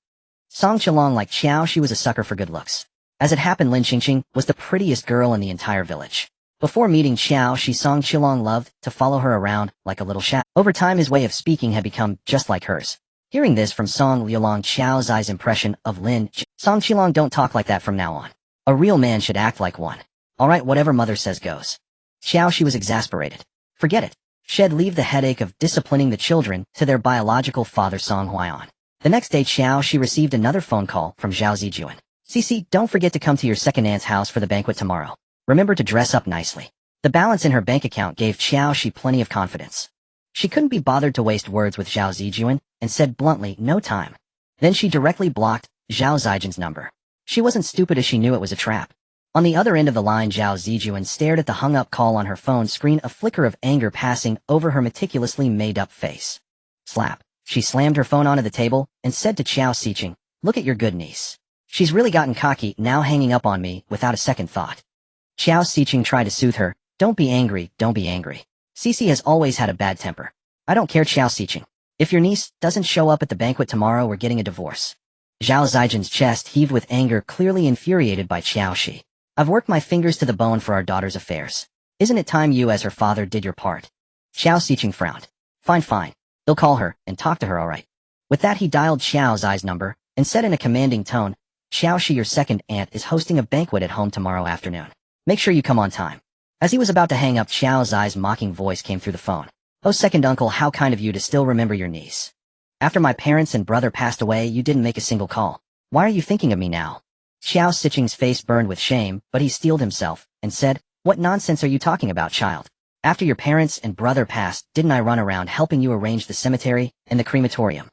Song Qilong, like Qiao Xi, was a sucker for good looks. As it happened, Lin Qingqing was the prettiest girl in the entire village. Before meeting Qiao Xi, Song Qilong loved to follow her around like a little shadow. Over time, his way of speaking had become just like hers. Hearing this from Song Liulong, Qiao Xi's impression of Lin Song Qilong, don't talk like that from now on. A real man should act like one. Alright, whatever mother says goes. Qiao Xi was exasperated. Forget it. She'd leave the headache of disciplining the children to their biological father, Song Huaiyan. The next day, Qiao Xi received another phone call from Zhao Zijuan. Cici, don't forget to come to your second aunt's house for the banquet tomorrow. Remember to dress up nicely. The balance in her bank account gave Qiao Xi plenty of confidence. She couldn't be bothered to waste words with Zhao Zijuan, and said bluntly, no time. Then she directly blocked Zhao Zijuan's number. She wasn't stupid as she knew it was a trap. On the other end of the line, Zhao Zijuan stared at the hung-up call on her phone screen, a flicker of anger passing over her meticulously made-up face. Slap. She slammed her phone onto the table and said to Qiao Xi, look at your good niece. She's really gotten cocky, now hanging up on me without a second thought. Qiao Xi tried to soothe her. Don't be angry, don't be angry. Cici has always had a bad temper. I don't care, Qiao Xi. If your niece doesn't show up at the banquet tomorrow, we're getting a divorce. Zhao Zijuan's chest heaved with anger, clearly infuriated by Qiao Xi. I've worked my fingers to the bone for our daughter's affairs. Isn't it time you as her father did your part? Qiao Xi frowned. Fine. He'll call her and talk to her, all right. With that, he dialed Xiao Zi's number and said in a commanding tone, Qiao Xi, your second aunt is hosting a banquet at home tomorrow afternoon. Make sure you come on time. As he was about to hang up, Xiao Zi's mocking voice came through the phone. Oh, second uncle, how kind of you to still remember your niece. After my parents and brother passed away, you didn't make a single call. Why are you thinking of me now? Qiao Xi's face burned with shame, but he steeled himself and said, what nonsense are you talking about, child? After your parents and brother passed, didn't I run around helping you arrange the cemetery and the crematorium?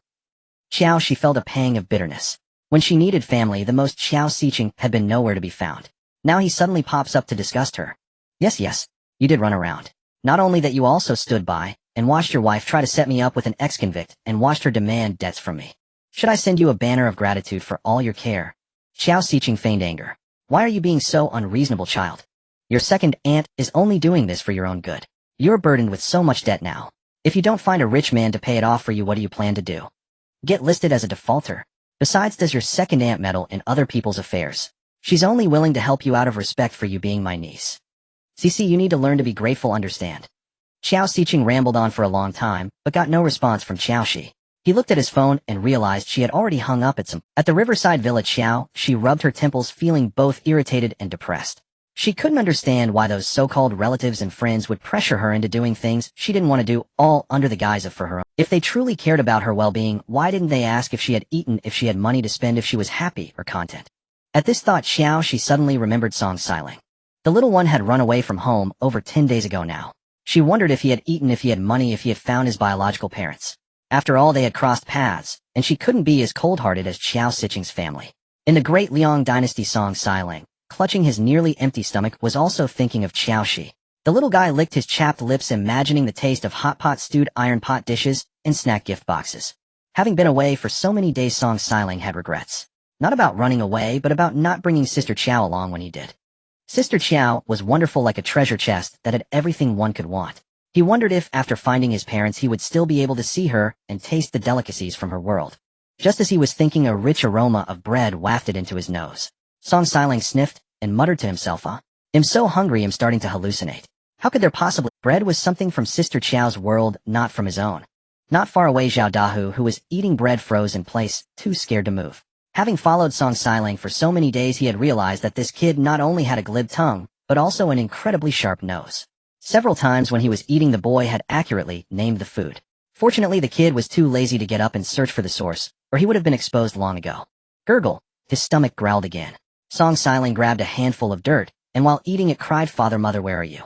Qiao Xi felt a pang of bitterness. When she needed family the most, Qiao Xi had been nowhere to be found. Now he suddenly pops up to disgust her. Yes, you did run around. Not only that, you also stood by and watched your wife try to set me up with an ex-convict and watched her demand debts from me. Should I send you a banner of gratitude for all your care? Qiao Xi feigned anger. Why are you being so unreasonable, child? Your second aunt is only doing this for your own good. You're burdened with so much debt now. If you don't find a rich man to pay it off for you, what do you plan to do? Get listed as a defaulter? Besides, does your second aunt meddle in other people's affairs? She's only willing to help you out of respect for you being my niece. Cici, you need to learn to be grateful, understand? Qiao Xi rambled on for a long time, but got no response from Qiao Xi. He looked at his phone and realized she had already hung up at the riverside villa. Qiao Xi rubbed her temples, feeling both irritated and depressed. She couldn't understand why those so-called relatives and friends would pressure her into doing things she didn't want to do, all under the guise of for her own. If they truly cared about her well-being, why didn't they ask if she had eaten, if she had money to spend, if she was happy or content? At this thought, Qiao Xi suddenly remembered Song Xiling. The little one had run away from home over 10 days ago now. She wondered if he had eaten, if he had money, if he had found his biological parents. After all, they had crossed paths, and she couldn't be as cold-hearted as Qiao Xi's family. In the great Liang dynasty, Song Xiling, clutching his nearly empty stomach, was also thinking of Qiao Xi. The little guy licked his chapped lips, imagining the taste of hot pot stewed iron pot dishes and snack gift boxes. Having been away for so many days, Song Xiling had regrets. Not about running away, but about not bringing Sister Qiao along when he did. Sister Qiao was wonderful, like a treasure chest that had everything one could want. He wondered if, after finding his parents, he would still be able to see her and taste the delicacies from her world. Just as he was thinking, a rich aroma of bread wafted into his nose. Song Xiling sniffed and muttered to himself, I'm so hungry, I'm starting to hallucinate. How could there possibly— Bread was something from Sister Qiao's world, not from his own. Not far away, Zhao Dahu, who was eating bread, froze in place, too scared to move. Having followed Song Xiling for so many days, he had realized that this kid not only had a glib tongue, but also an incredibly sharp nose. Several times when he was eating, the boy had accurately named the food. Fortunately, the kid was too lazy to get up and search for the source, or he would have been exposed long ago. Gurgle. His stomach growled again. Song Xiling grabbed a handful of dirt, and while eating it cried, Father, Mother, where are you?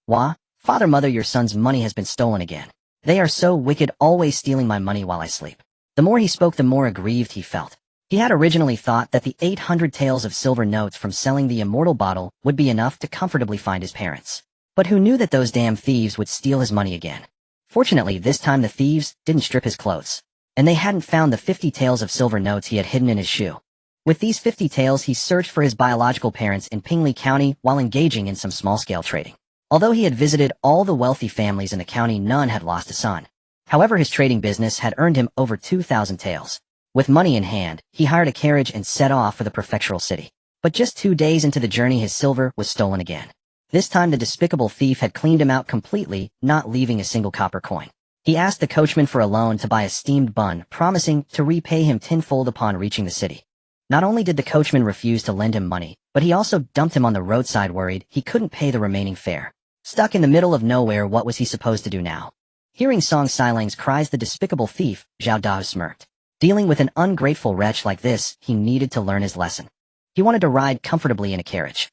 Wah? Father, Mother, your son's money has been stolen again. They are so wicked, always stealing my money while I sleep. The more he spoke, the more aggrieved he felt. He had originally thought that the 800 taels of silver notes from selling the immortal bottle would be enough to comfortably find his parents. But who knew that those damn thieves would steal his money again? Fortunately, this time the thieves didn't strip his clothes, and they hadn't found the 50 taels of silver notes he had hidden in his shoe. With these 50 taels, he searched for his biological parents in Pingli County while engaging in some small-scale trading. Although he had visited all the wealthy families in the county, none had lost a son. However, his trading business had earned him over 2,000 taels. With money in hand, he hired a carriage and set off for the prefectural city. But just 2 days into the journey, his silver was stolen again. This time the despicable thief had cleaned him out completely, not leaving a single copper coin. He asked the coachman for a loan to buy a steamed bun, promising to repay him tenfold upon reaching the city. Not only did the coachman refuse to lend him money, but he also dumped him on the roadside, worried he couldn't pay the remaining fare. Stuck in the middle of nowhere, what was he supposed to do now? Hearing Song Xiling's cries, the despicable thief, Zhao Dao, smirked. Dealing with an ungrateful wretch like this, he needed to learn his lesson. He wanted to ride comfortably in a carriage.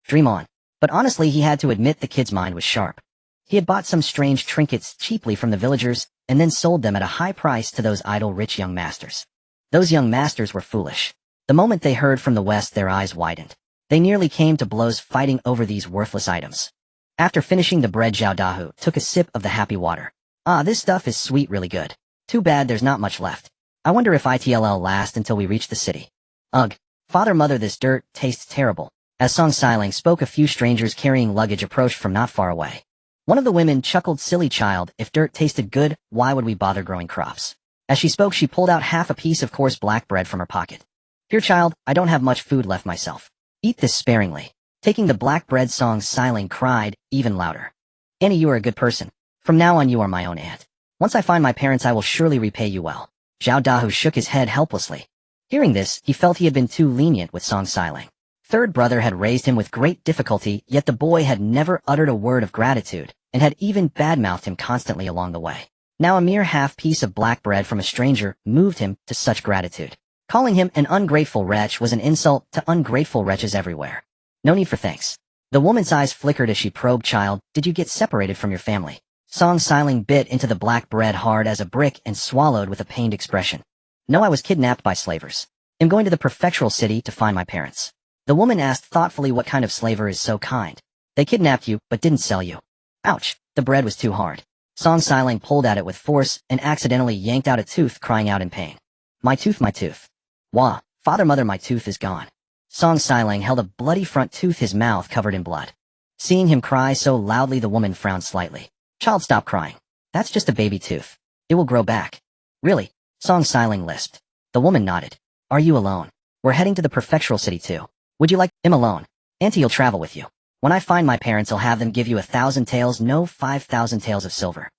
Dream on. But honestly, he had to admit the kid's mind was sharp. He had bought some strange trinkets cheaply from the villagers and then sold them at a high price to those idle rich young masters. Those young masters were foolish. The moment they heard from the west, their eyes widened. They nearly came to blows fighting over these worthless items. After finishing the bread, Zhao Dahu took a sip of the happy water. Ah, this stuff is sweet, really good. Too bad there's not much left. I wonder if it'll last until we reach the city. Ugh, father, mother, this dirt tastes terrible. As Song Xiling spoke, a few strangers carrying luggage approached from not far away. One of the women chuckled, silly child, if dirt tasted good, why would we bother growing crops? As she spoke, she pulled out half a piece of coarse black bread from her pocket. Here, child, I don't have much food left myself. Eat this sparingly. Taking the black bread, Song Xiling cried, even louder. Annie, you are a good person. From now on you are my own aunt. Once I find my parents, I will surely repay you well. Zhao Dahu shook his head helplessly. Hearing this, he felt he had been too lenient with Song Xiling. Third brother had raised him with great difficulty, yet the boy had never uttered a word of gratitude, and had even badmouthed him constantly along the way. Now a mere half piece of black bread from a stranger moved him to such gratitude. Calling him an ungrateful wretch was an insult to ungrateful wretches everywhere. No need for thanks. The woman's eyes flickered as she probed, child, did you get separated from your family? Song Xiling bit into the black bread hard as a brick and swallowed with a pained expression. No, I was kidnapped by slavers. I'm going to the prefectural city to find my parents. The woman asked thoughtfully, what kind of slaver is so kind? They kidnapped you, but didn't sell you. Ouch, the bread was too hard. Song Xiling pulled at it with force and accidentally yanked out a tooth, crying out in pain. My tooth, my tooth. Wah, father, mother, my tooth is gone. Song Xiling held a bloody front tooth, his mouth covered in blood. Seeing him cry so loudly, the woman frowned slightly. Child, stop crying. That's just a baby tooth. It will grow back. Really? Song Xiling lisped. The woman nodded. Are you alone? We're heading to the prefectural city too. Would you like him alone? Auntie will travel with you. When I find my parents, I'll have them give you 1,000 taels, no 5,000 taels of silver.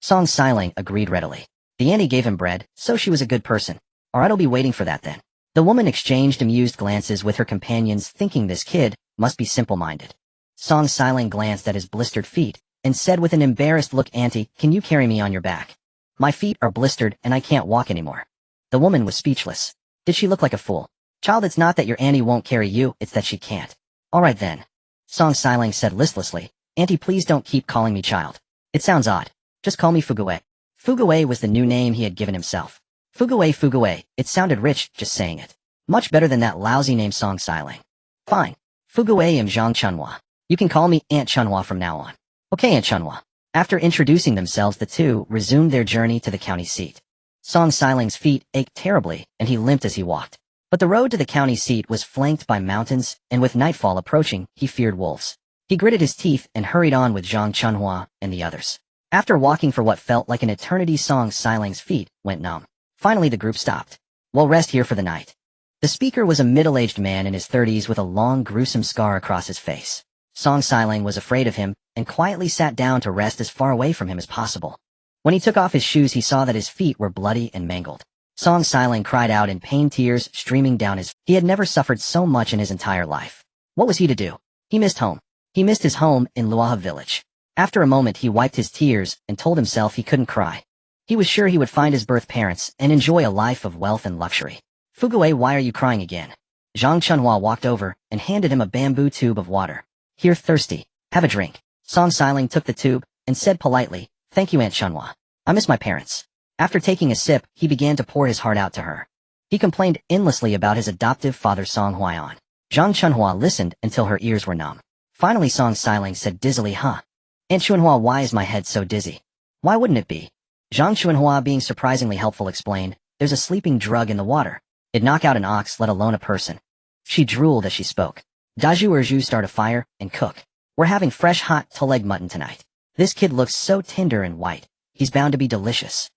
Song Xiling agreed readily. The auntie gave him bread, so she was a good person. Alright, I'll be waiting for that then. The woman exchanged amused glances with her companions, thinking this kid must be simple-minded. Song Xiling glanced at his blistered feet, and said with an embarrassed look, Auntie, can you carry me on your back? My feet are blistered and I can't walk anymore. The woman was speechless. Did she look like a fool? Child, it's not that your auntie won't carry you, it's that she can't. Alright then. Song Xiling said listlessly. Auntie, please don't keep calling me child. It sounds odd. Just call me Fuguwei. Fuguwei was the new name he had given himself. Fuguwei, Fuguwei, it sounded rich, just saying it. Much better than that lousy name Song Xiling. Fine. Fuguwei am Zhang Chunhua. You can call me Aunt Chunhua from now on. Okay, Aunt Chunhua. After introducing themselves, the two resumed their journey to the county seat. Song Xiling's feet ached terribly, and he limped as he walked. But the road to the county seat was flanked by mountains, and with nightfall approaching, he feared wolves. He gritted his teeth and hurried on with Zhang Chunhua and the others. After walking for what felt like an eternity, Song Xiling's feet went numb. Finally the group stopped. We'll rest here for the night. The speaker was a middle-aged man in his 30s with a long, gruesome scar across his face. Song Xiling was afraid of him, and quietly sat down to rest as far away from him as possible. When he took off his shoes, he saw that his feet were bloody and mangled. Song Xiling cried out in pain, tears streaming down his... He had never suffered so much in his entire life. What was he to do? He missed home. He missed his home in Luaha village. After a moment he wiped his tears and told himself he couldn't cry. He was sure he would find his birth parents and enjoy a life of wealth and luxury. Fuguwei, why are you crying again? Zhang Chunhua walked over and handed him a bamboo tube of water. Here, thirsty. Have a drink. Song Xiling took the tube and said politely, Thank you, Aunt Chunhua. I miss my parents. After taking a sip, he began to pour his heart out to her. He complained endlessly about his adoptive father Song Huaian. Zhang Chunhua listened until her ears were numb. Finally Song Xiling said dizzily, Aunt Chunhua, why is my head so dizzy? Why wouldn't it be? Zhang Chunhua, being surprisingly helpful, explained, There's a sleeping drug in the water. It'd knock out an ox, let alone a person. She drooled as she spoke. Daju Erju, start a fire and cook. We're having fresh hot toe-leg mutton tonight. This kid looks so tender and white. He's bound to be delicious.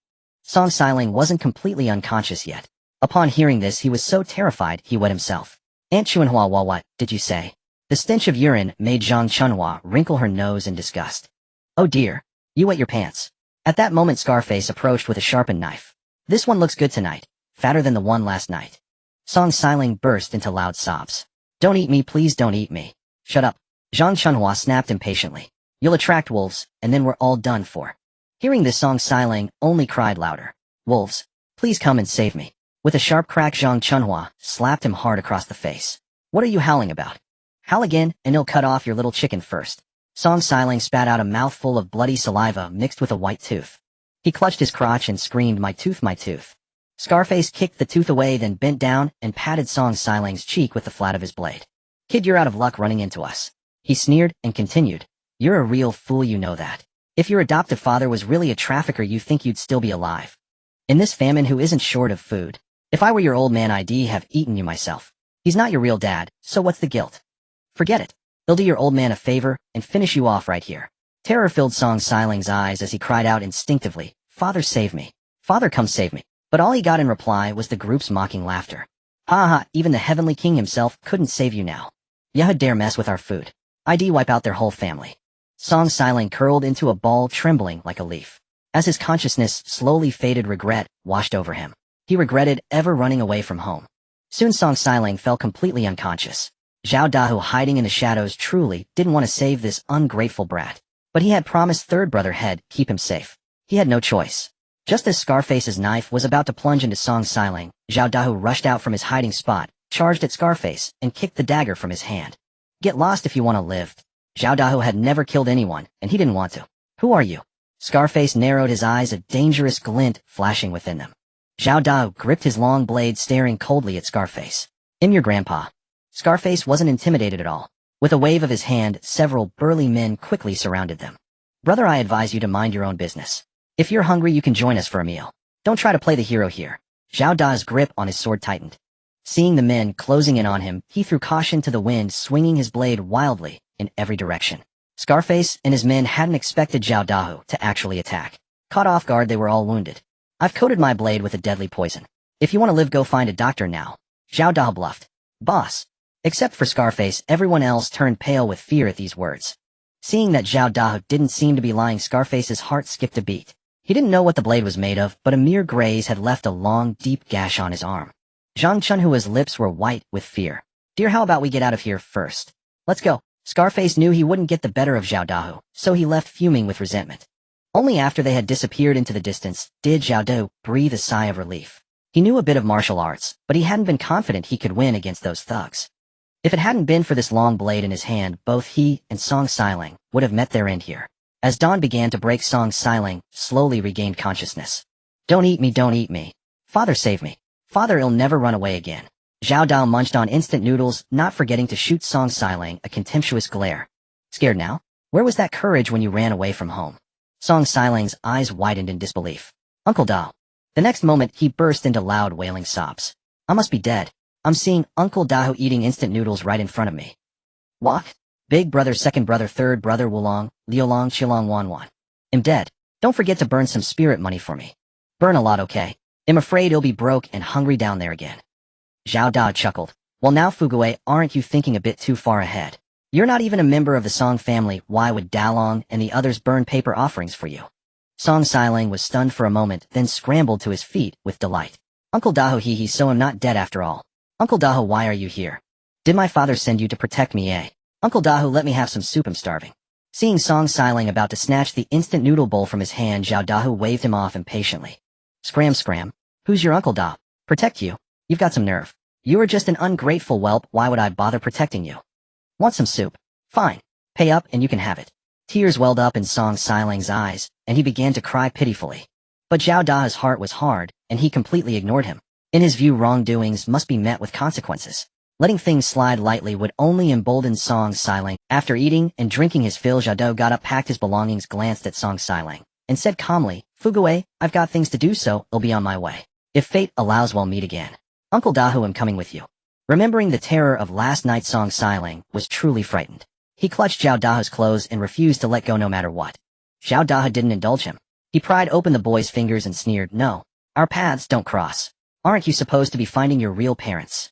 Song Xiling wasn't completely unconscious yet. Upon hearing this, he was so terrified he wet himself. Aunt Chunhua, what did you say? The stench of urine made Zhang Chunhua wrinkle her nose in disgust. Oh dear, you wet your pants. At that moment Scarface approached with a sharpened knife. This one looks good tonight, fatter than the one last night. Song Xiling burst into loud sobs. Don't eat me, please don't eat me. Shut up. Zhang Chunhua snapped impatiently. You'll attract wolves, and then we're all done for. Hearing this, Song Xiling only cried louder. Wolves, please come and save me. With a sharp crack, Zhang Chunhua slapped him hard across the face. What are you howling about? Howl again, and he'll cut off your little chicken first. Song Xiling spat out a mouthful of bloody saliva mixed with a white tooth. He clutched his crotch and screamed, "My tooth, my tooth." Scarface kicked the tooth away, then bent down and patted Song Xiling's cheek with the flat of his blade. "Kid, you're out of luck running into us." He sneered and continued, "You're a real fool, you know that. If your adoptive father was really a trafficker, you think you'd still be alive. In this famine, who isn't short of food? If I were your old man, I'd have eaten you myself. He's not your real dad, so what's the guilt? Forget it. He'll do your old man a favor and finish you off right here." Terror filled Song Xiling's eyes as he cried out instinctively, "Father, save me. Father, come save me." But all he got in reply was the group's mocking laughter. "Ha ha, even the Heavenly King himself couldn't save you now. Yah dare mess with our food. I'd wipe out their whole family." Song Xiling curled into a ball, trembling like a leaf. As his consciousness slowly faded, regret washed over him. He regretted ever running away from home. Soon Song Xiling fell completely unconscious. Zhao Dahu, hiding in the shadows, truly didn't want to save this ungrateful brat. But he had promised third brother Head keep him safe. He had no choice. Just as Scarface's knife was about to plunge into Song Xiling, Zhao Dahu rushed out from his hiding spot, charged at Scarface, and kicked the dagger from his hand. "Get lost if you want to live." Zhao Dahu had never killed anyone, and he didn't want to. "Who are you?" Scarface narrowed his eyes, a dangerous glint flashing within them. Zhao Dahu gripped his long blade, staring coldly at Scarface. "I'm your grandpa." Scarface wasn't intimidated at all. With a wave of his hand, several burly men quickly surrounded them. "Brother, I advise you to mind your own business. If you're hungry, you can join us for a meal. Don't try to play the hero here." Zhao Da's grip on his sword tightened. Seeing the men closing in on him, he threw caution to the wind, swinging his blade wildly in every direction. Scarface and his men hadn't expected Zhao Dahu to actually attack. Caught off guard, they were all wounded. "I've coated my blade with a deadly poison. If you want to live, go find a doctor now." Zhao Dahu bluffed. "Boss." Except for Scarface, everyone else turned pale with fear at these words. Seeing that Zhao Dahu didn't seem to be lying, Scarface's heart skipped a beat. He didn't know what the blade was made of, but a mere graze had left a long, deep gash on his arm. Zhang Chunhua's lips were white with fear. "Dear, how about we get out of here first? Let's go." Scarface knew he wouldn't get the better of Zhao Dahu, so he left fuming with resentment. Only after they had disappeared into the distance did Zhao Dahu breathe a sigh of relief. He knew a bit of martial arts, but he hadn't been confident he could win against those thugs. If it hadn't been for this long blade in his hand, both he and Song Xiling would have met their end here. As dawn began to break, Song Xiling slowly regained consciousness. "Don't eat me, don't eat me. Father, save me. Father, he'll never run away again." Zhao Dao munched on instant noodles, not forgetting to shoot Song Xiling a contemptuous glare. "Scared now? Where was that courage when you ran away from home?" Song Xiling's eyes widened in disbelief. "Uncle Dao." The next moment, he burst into loud wailing sobs. "I must be dead. I'm seeing Uncle Dahu eating instant noodles right in front of me." "What? Big brother, second brother, third brother, Wulong, Liolong, Chilong, Wanwan. I'm dead. Don't forget to burn some spirit money for me. Burn a lot, okay? I'm afraid he'll be broke and hungry down there again." Zhao Da chuckled. "Well now, Fugue, aren't you thinking a bit too far ahead? You're not even a member of the Song family. Why would Dalong and the others burn paper offerings for you?" Song Xiling was stunned for a moment, then scrambled to his feet with delight. "Uncle Dahu, he, so I'm not dead after all. Uncle Dahu, why are you here? Did my father send you to protect me, eh? Uncle Dahu, let me have some soup, I'm starving." Seeing Song Xiling about to snatch the instant noodle bowl from his hand, Zhao Dahu waved him off impatiently. "Scram, scram. Who's your Uncle Dahu? Protect you? You've got some nerve. You are just an ungrateful whelp. Why would I bother protecting you? Want some soup? Fine. Pay up and you can have it." Tears welled up in Song Xiling's eyes, and he began to cry pitifully. But Zhao Da's heart was hard, and he completely ignored him. In his view, wrongdoings must be met with consequences. Letting things slide lightly would only embolden Song Xiling. After eating and drinking his fill, Zhao Da got up, packed his belongings, glanced at Song Xiling, and said calmly, "Fugue, I've got things to do, so I'll be on my way. If fate allows, we'll meet again. Uncle Dahu, I'm coming with you." Remembering the terror of last night, Song Xiling was truly frightened. He clutched Zhao Dahu's clothes and refused to let go no matter what. Zhao Dahu didn't indulge him. He pried open the boy's fingers and sneered, "No, our paths don't cross. Aren't you supposed to be finding your real parents?"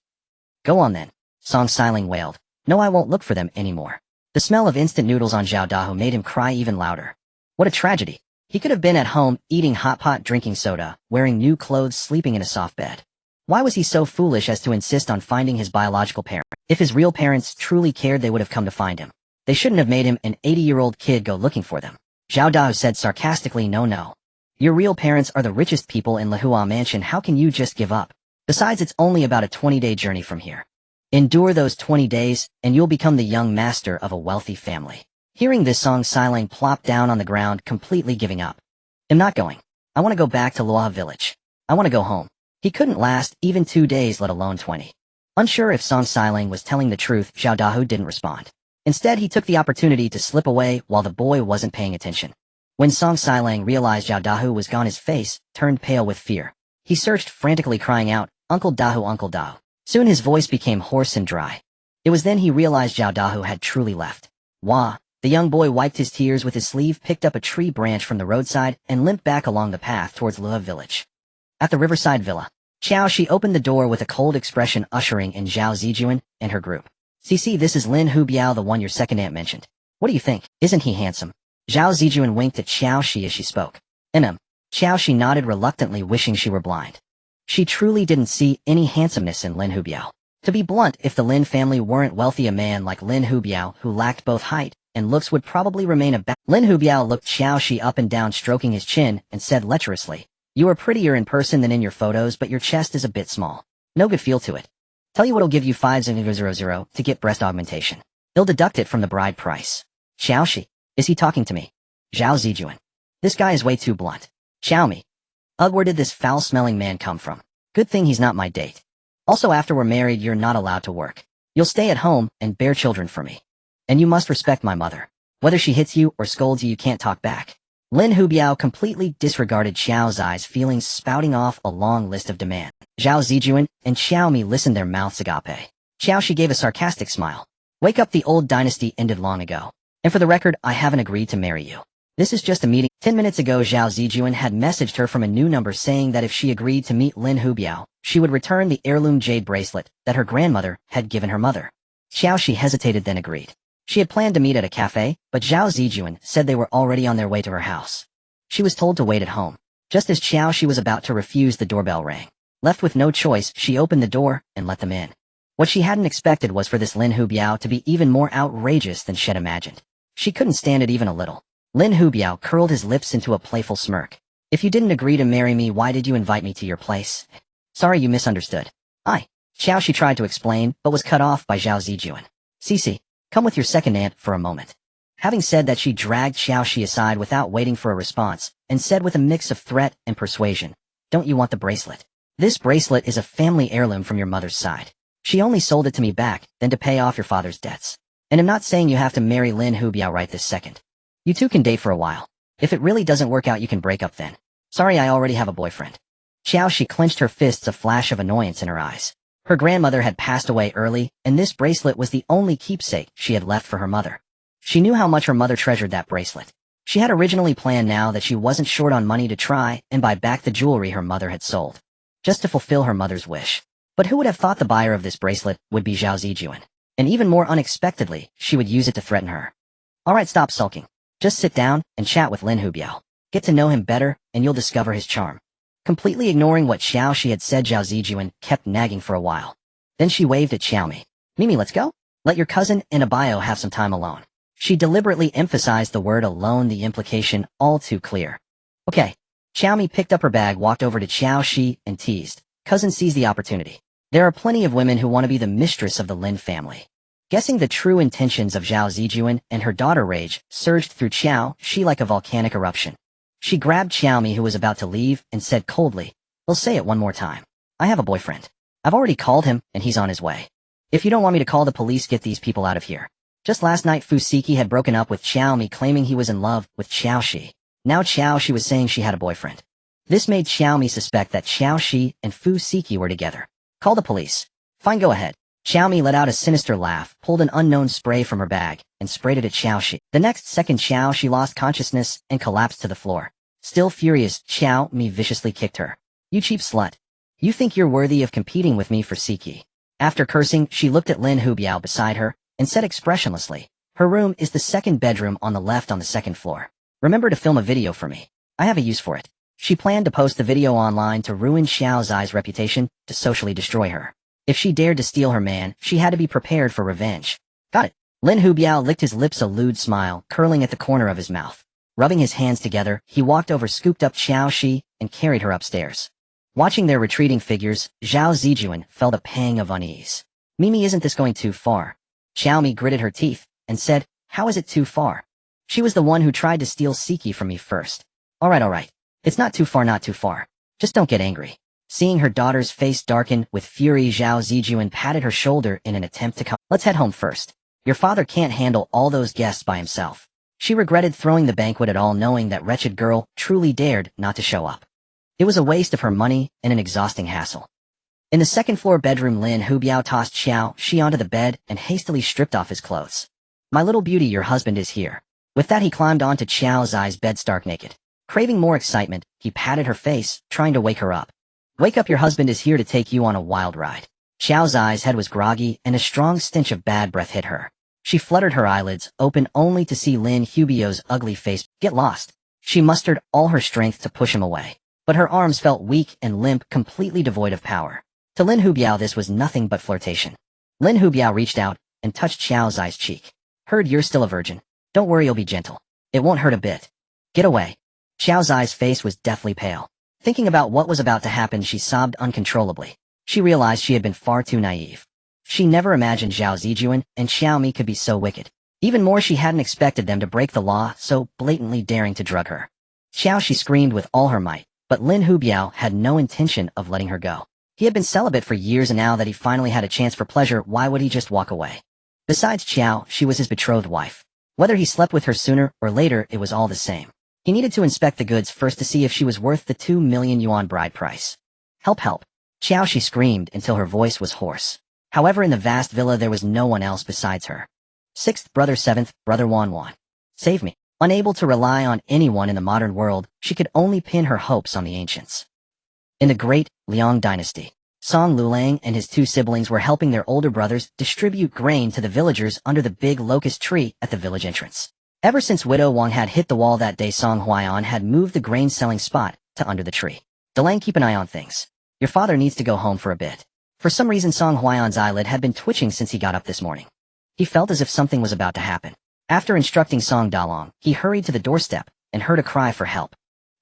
"Go on then," Song Xiling wailed. "No, I won't look for them anymore." The smell of instant noodles on Zhao Dahu made him cry even louder. What a tragedy. He could have been at home, eating hot pot, drinking soda, wearing new clothes, sleeping in a soft bed. Why was he so foolish as to insist on finding his biological parent? If his real parents truly cared, they would have come to find him. They shouldn't have made him, an 80-year-old kid, go looking for them. Zhao Dahu said sarcastically, No. Your real parents are the richest people in Lahua Mansion. How can you just give up? Besides, it's only about a 20-day journey from here. Endure those 20 days, and you'll become the young master of a wealthy family." Hearing this, Song Xiling plopped down on the ground, completely giving up. I'm not going. I want to go back to Luoha village. I want to go home. He couldn't last even 2 days, let alone 20. Unsure if Song Xiling was telling the truth, Xiao Dahu didn't respond. Instead, he took the opportunity to slip away while the boy wasn't paying attention. When Song Xiling realized Xiao Dahu was gone, his face turned pale with fear. He searched frantically, crying out, "Uncle Dahu, Uncle Dahu." Soon his voice became hoarse and dry. It was then he realized Xiao Dahu had truly left. Wah! The young boy wiped his tears with his sleeve, picked up a tree branch from the roadside, and limped back along the path towards Luoha village. At the riverside villa, Qiao Xi opened the door with a cold expression, ushering in Zhao Zijuan and her group. "Cici, this is Lin Hubiao, the one your second aunt mentioned. What do you think? Isn't he handsome?" Zhao Zijuan winked at Qiao Xi as she spoke. Qiao Xi nodded reluctantly, wishing she were blind. She truly didn't see any handsomeness in Lin Hubiao. To be blunt, if the Lin family weren't wealthy, a man like Lin Hubiao, who lacked both height and looks, would probably remain a Lin Hubiao looked Qiao Xi up and down, stroking his chin, and said lecherously, "You are prettier in person than in your photos, but your chest is a bit small. No good feel to it. Tell you what'll give you 5,000 to get breast augmentation. They'll deduct it from the bride price." Qiao Xi, is he talking to me? Zhao Zijuan. This guy is way too blunt. Xiaomi. Ugh, where did this foul-smelling man come from? Good thing he's not my date. Also, after we're married, you're not allowed to work. You'll stay at home and bear children for me. And you must respect my mother. Whether she hits you or scolds you, you can't talk back. Lin Hubiao completely disregarded Xiao's eyes, feelings, spouting off a long list of demands. Zhao Zijuan and Xiaomi listened, their mouths agape. Qiao Xi gave a sarcastic smile. "Wake up, the old dynasty ended long ago. And for the record, I haven't agreed to marry you. This is just a meeting." 10 minutes ago, Zhao Zijuan had messaged her from a new number saying that if she agreed to meet Lin Hubiao, she would return the heirloom jade bracelet that her grandmother had given her mother. Qiao Xi hesitated, then agreed. She had planned to meet at a cafe, but Zhao Zijuan said they were already on their way to her house. She was told to wait at home. Just as Qiao Xi was about to refuse, the doorbell rang. Left with no choice, she opened the door and let them in. What she hadn't expected was for this Lin Hubiao to be even more outrageous than she'd imagined. She couldn't stand it even a little. Lin Hubiao curled his lips into a playful smirk. "If you didn't agree to marry me, why did you invite me to your place?" "Sorry, you misunderstood." Qiao Xi tried to explain, but was cut off by Zhao Zijuan. "Cici, come with your second aunt for a moment." Having said that, she dragged Qiao Xi aside without waiting for a response, and said with a mix of threat and persuasion, "Don't you want the bracelet? This bracelet is a family heirloom from your mother's side. She only sold it to me back, then to pay off your father's debts. And I'm not saying you have to marry Lin Hubiao right this second. You two can date for a while. If it really doesn't work out, you can break up then. Sorry, I already have a boyfriend." Qiao Xi clenched her fists, a flash of annoyance in her eyes. Her grandmother had passed away early, and this bracelet was the only keepsake she had left for her mother. She knew how much her mother treasured that bracelet. She had originally planned now that she wasn't short on money to try and buy back the jewelry her mother had sold, just to fulfill her mother's wish. But who would have thought the buyer of this bracelet would be Zhao Zijuan? And even more unexpectedly, she would use it to threaten her. "Alright, stop sulking. Just sit down and chat with Lin Hubiao. Get to know him better, and you'll discover his charm." Completely ignoring what Qiao Xi had said, Zhao Zijuan kept nagging for a while. Then she waved at Xiaomi. "Mimi, let's go. Let your cousin and Abayo have some time alone." She deliberately emphasized the word alone, the implication all too clear. "Okay." Xiaomi picked up her bag, walked over to Qiao Xi, and teased, "Cousin sees the opportunity. There are plenty of women who want to be the mistress of the Lin family." Guessing the true intentions of Zhao Zijuan and her daughter, rage surged through Qiao Xi like a volcanic eruption. She grabbed Xiaomi, who was about to leave, and said coldly, "I'll say it one more time. I have a boyfriend. I've already called him, and he's on his way. If you don't want me to call the police, get these people out of here." Just last night, Fu Siki had broken up with Xiaomi, claiming he was in love with Qiao Xi. Now Qiao Xi was saying she had a boyfriend. This made Xiaomi suspect that Qiao Xi and Fu Siki were together. "Call the police." "Fine, go ahead." Xiaomi let out a sinister laugh, pulled an unknown spray from her bag, and sprayed it at Qiao Xi. The next second, Qiao Xi lost consciousness and collapsed to the floor. Still furious, Xiaomi viciously kicked her. "You cheap slut. You think you're worthy of competing with me for Siki?" After cursing, she looked at Lin Hubiao beside her, and said expressionlessly, "Her room is the second bedroom on the left on the second floor. Remember to film a video for me. I have a use for it." She planned to post the video online to ruin Xiao Zai's reputation, to socially destroy her. If she dared to steal her man, she had to be prepared for revenge. "Got it." Lin Hubiao licked his lips, a lewd smile curling at the corner of his mouth. Rubbing his hands together, he walked over, scooped up Qiao Xi, and carried her upstairs. Watching their retreating figures, Zhao Zijuan felt a pang of unease. "Mimi, isn't this going too far?" Xiaomi gritted her teeth and said, "How is it too far? She was the one who tried to steal Siki from me first. Alright. It's not too far, not too far. Just don't get angry. Seeing her daughter's face darken with fury, Qiao Zijuan patted her shoulder in an attempt to calm. Let's head home first. Your father can't handle all those guests by himself. She regretted throwing the banquet at all, knowing that wretched girl truly dared not to show up. It was a waste of her money and an exhausting hassle. In the second-floor bedroom, Lin Hubiao tossed Qiao Xi onto the bed and hastily stripped off his clothes. My little beauty, your husband is here. With that, he climbed onto Qiao Xi's bed stark naked. Craving more excitement, he patted her face, trying to wake her up. Wake up, your husband is here to take you on a wild ride. Qiao Xi's head was groggy, and a strong stench of bad breath hit her. She fluttered her eyelids, open only to see Lin Hubiao's ugly face. Get lost. She mustered all her strength to push him away. But her arms felt weak and limp, completely devoid of power. To Lin Hubiao, this was nothing but flirtation. Lin Hubiao reached out and touched Qiao Xi's cheek. Heard you're still a virgin. Don't worry, you'll be gentle. It won't hurt a bit. Get away. Qiao Xi's face was deathly pale. Thinking about what was about to happen, she sobbed uncontrollably. She realized she had been far too naive. She never imagined Qiao Zijuan and Xiaomi could be so wicked. Even more, she hadn't expected them to break the law, so blatantly daring to drug her. Qiao Xi screamed with all her might, but Lin Hubiao had no intention of letting her go. He had been celibate for years, and now that he finally had a chance for pleasure, why would he just walk away? Besides, Qiao, she was his betrothed wife. Whether he slept with her sooner or later, it was all the same. He needed to inspect the goods first to see if she was worth the 2 million yuan bride price. Help! Qiao Xi screamed until her voice was hoarse. However, in the vast villa there was no one else besides her. 6th brother, 7th brother Wan. Save me. Unable to rely on anyone in the modern world, she could only pin her hopes on the ancients. In the great Liang dynasty, Song Lulang and his 2 siblings were helping their older brothers distribute grain to the villagers under the big locust tree at the village entrance. Ever since Widow Wang had hit the wall that day, Song Huaiyan had moved the grain-selling spot to under the tree. Delang, keep an eye on things. Your father needs to go home for a bit. For some reason, Song Huaiyan's eyelid had been twitching since he got up this morning. He felt as if something was about to happen. After instructing Song Dalong, he hurried to the doorstep and heard a cry for help.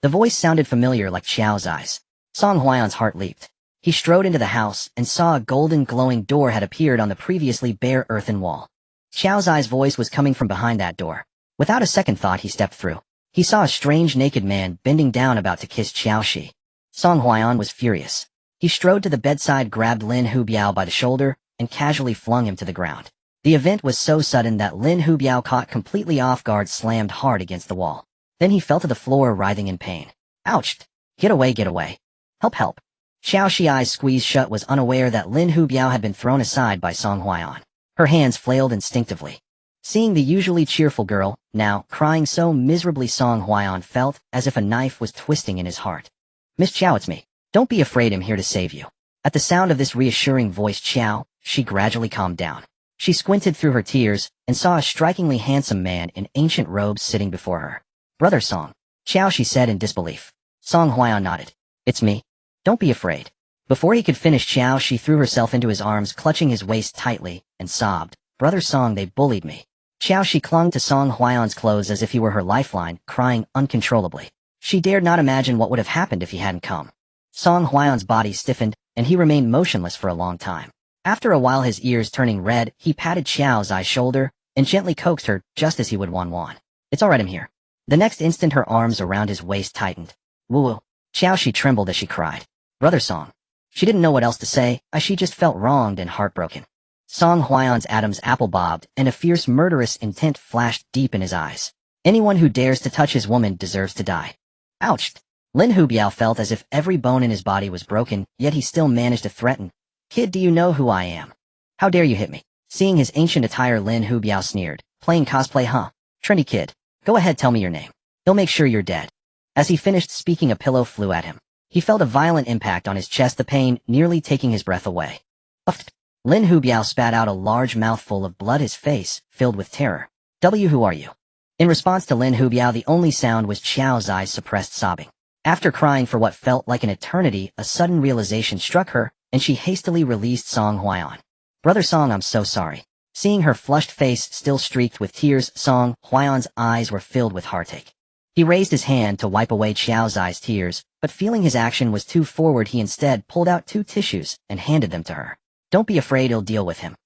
The voice sounded familiar, like Qiao Xi's. Song Huaiyan's heart leaped. He strode into the house and saw a golden glowing door had appeared on the previously bare earthen wall. Qiao Xi's voice was coming from behind that door. Without a second thought, he stepped through. He saw a strange naked man bending down about to kiss Qiao Xi. Song Huaiyan was furious. He strode to the bedside, grabbed Lin Hubiao by the shoulder, and casually flung him to the ground. The event was so sudden that Lin Hubiao, caught completely off guard, slammed hard against the wall. Then he fell to the floor, writhing in pain. Ouch! Get away! Help! Qiao Xi's eyes squeezed shut, was unaware that Lin Hubiao had been thrown aside by Song Huaiyan. Her hands flailed instinctively. Seeing the usually cheerful girl, now crying so miserably, Song Huaiyan felt as if a knife was twisting in his heart. Miss Qiao, it's me. Don't be afraid, I'm here to save you. At the sound of this reassuring voice, Qiao Xi gradually calmed down. She squinted through her tears and saw a strikingly handsome man in ancient robes sitting before her. Brother Song, Qiao Xi said in disbelief. Song Huaiyan nodded. It's me. Don't be afraid. Before he could finish, Qiao Xi threw herself into his arms, clutching his waist tightly, and sobbed. Brother Song, they bullied me. Qiao Xi clung to Song Huaiyan's clothes as if he were her lifeline, crying uncontrollably. She dared not imagine what would have happened if he hadn't come. Song Huaiyan's body stiffened, and he remained motionless for a long time. After a while, his ears turning red, he patted Qiao Xi's shoulder and gently coaxed her, just as he would Wan. It's alright, I'm here. The next instant, her arms around his waist tightened. Woo! Qiao Xi trembled as she cried. Brother Song. She didn't know what else to say, as she just felt wronged and heartbroken. Song Huaiyan's Adam's apple bobbed, and a fierce, murderous intent flashed deep in his eyes. Anyone who dares to touch his woman deserves to die. Ouch! Lin Hubiao felt as if every bone in his body was broken, yet he still managed to threaten. Kid, do you know who I am? How dare you hit me? Seeing his ancient attire, Lin Hubiao sneered. Playing cosplay, huh? Trendy kid. Go ahead, tell me your name. He'll make sure you're dead. As he finished speaking, a pillow flew at him. He felt a violent impact on his chest, the pain nearly taking his breath away. Uffed. Lin Hubiao spat out a large mouthful of blood, his face filled with terror. Who are you? In response to Lin Hubiao, the only sound was Qiao Xi's suppressed sobbing. After crying for what felt like an eternity, a sudden realization struck her, and she hastily released Song Huaiyan. Brother Song, I'm so sorry. Seeing her flushed face still streaked with tears, Song Huaiyan's eyes were filled with heartache. He raised his hand to wipe away Qiao Xi's tears, but feeling his action was too forward, he instead pulled out 2 tissues and handed them to her. Don't be afraid, he'll deal with him.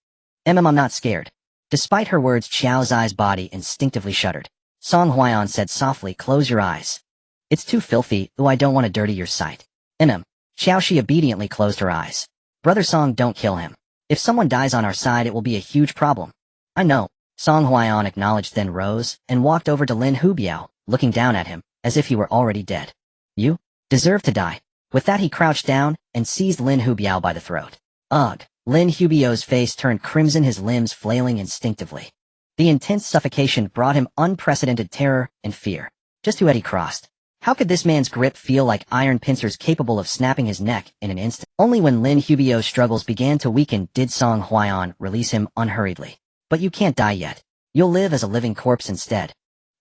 I'm not scared. Despite her words, Qiao Xi's body instinctively shuddered. Song Huaiyan said softly, close your eyes. It's too filthy, though I don't want to dirty your sight. Qiao Xi obediently closed her eyes. Brother Song, don't kill him. If someone dies on our side, it will be a huge problem. I know. Song Huaiyan acknowledged, then rose and walked over to Lin Hubiao, looking down at him, as if he were already dead. You deserve to die. With that he crouched down and seized Lin Hubiao by the throat. Ugh! Lin Hubiao's face turned crimson, his limbs flailing instinctively. The intense suffocation brought him unprecedented terror and fear. Just who had he crossed? How could this man's grip feel like iron pincers capable of snapping his neck in an instant? Only when Lin Hubiao's struggles began to weaken did Song Huaiyan release him unhurriedly. But you can't die yet. You'll live as a living corpse instead.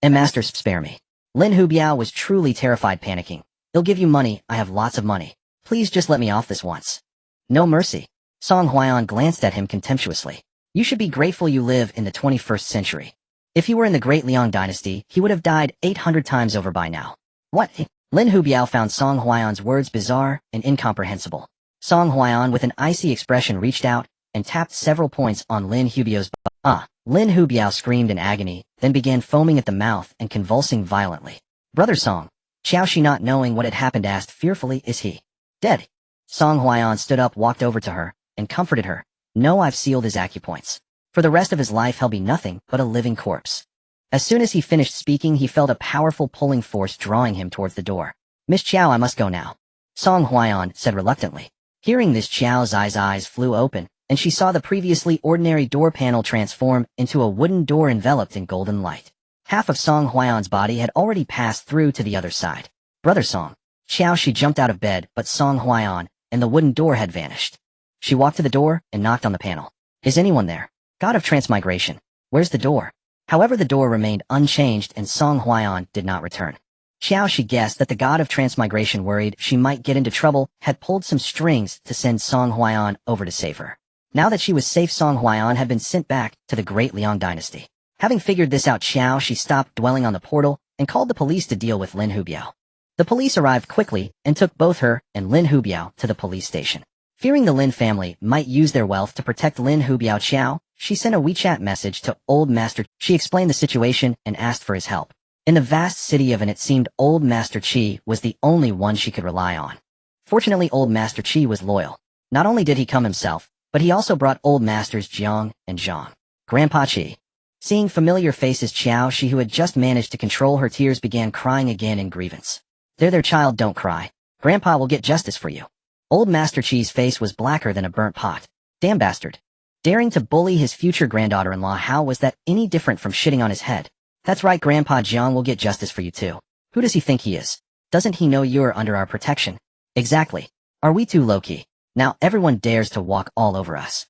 Master, spare me. Lin Hubiao was truly terrified, panicking. They'll give you money, I have lots of money. Please just let me off this once. No mercy. Song Huaiyan glanced at him contemptuously. You should be grateful you live in the 21st century. If he were in the Great Liang dynasty, he would have died 800 times over by now. What? Lin Hubiao found Song Huaiyan's words bizarre and incomprehensible. Song Huaiyan, with an icy expression, reached out and tapped several points on Lin Hubiao's butt. Lin Hubiao screamed in agony, then began foaming at the mouth and convulsing violently. Brother Song, Qiao Xi, not knowing what had happened, asked fearfully, is he dead? Song Huaiyan stood up, walked over to her, and comforted her. No, I've sealed his acupoints. For the rest of his life he'll be nothing but a living corpse. As soon as he finished speaking, he felt a powerful pulling force drawing him towards the door. Miss Qiao, I must go now. Song Huaiyan said reluctantly. Hearing this, Qiao's eyes flew open, and she saw the previously ordinary door panel transform into a wooden door enveloped in golden light. Half of Song Huaiyan's body had already passed through to the other side. Brother Song. Qiao Xi jumped out of bed, but Song Huaiyan and the wooden door had vanished. She walked to the door and knocked on the panel. Is anyone there? God of Transmigration. Where's the door? However, the door remained unchanged and Song Huaiyan did not return. Qiao Xi guessed that the God of Transmigration, worried she might get into trouble, had pulled some strings to send Song Huaiyan over to save her. Now that she was safe, Song Huaiyan had been sent back to the Great Liang dynasty. Having figured this out, Qiao Xi stopped dwelling on the portal and called the police to deal with Lin Hubiao. The police arrived quickly and took both her and Lin Hubiao to the police station. Fearing the Lin family might use their wealth to protect Lin Hubiao, Qiao Xi sent a WeChat message to Old Master. She explained the situation and asked for his help. In the vast city of An, it seemed Old Master Qi was the only one she could rely on. Fortunately, Old Master Qi was loyal. Not only did he come himself, but he also brought Old Masters Jiang and Zhang. Grandpa Qi. Seeing familiar faces, Qiao Xi, who had just managed to control her tears, began crying again in grievance. There, child, don't cry. Grandpa will get justice for you. Old Master Qi's face was blacker than a burnt pot. Damn bastard. Daring to bully his future granddaughter-in-law, how was that any different from shitting on his head? That's right, Grandpa Jiang will get justice for you too. Who does he think he is? Doesn't he know you're under our protection? Exactly. Are we too low-key? Now everyone dares to walk all over us.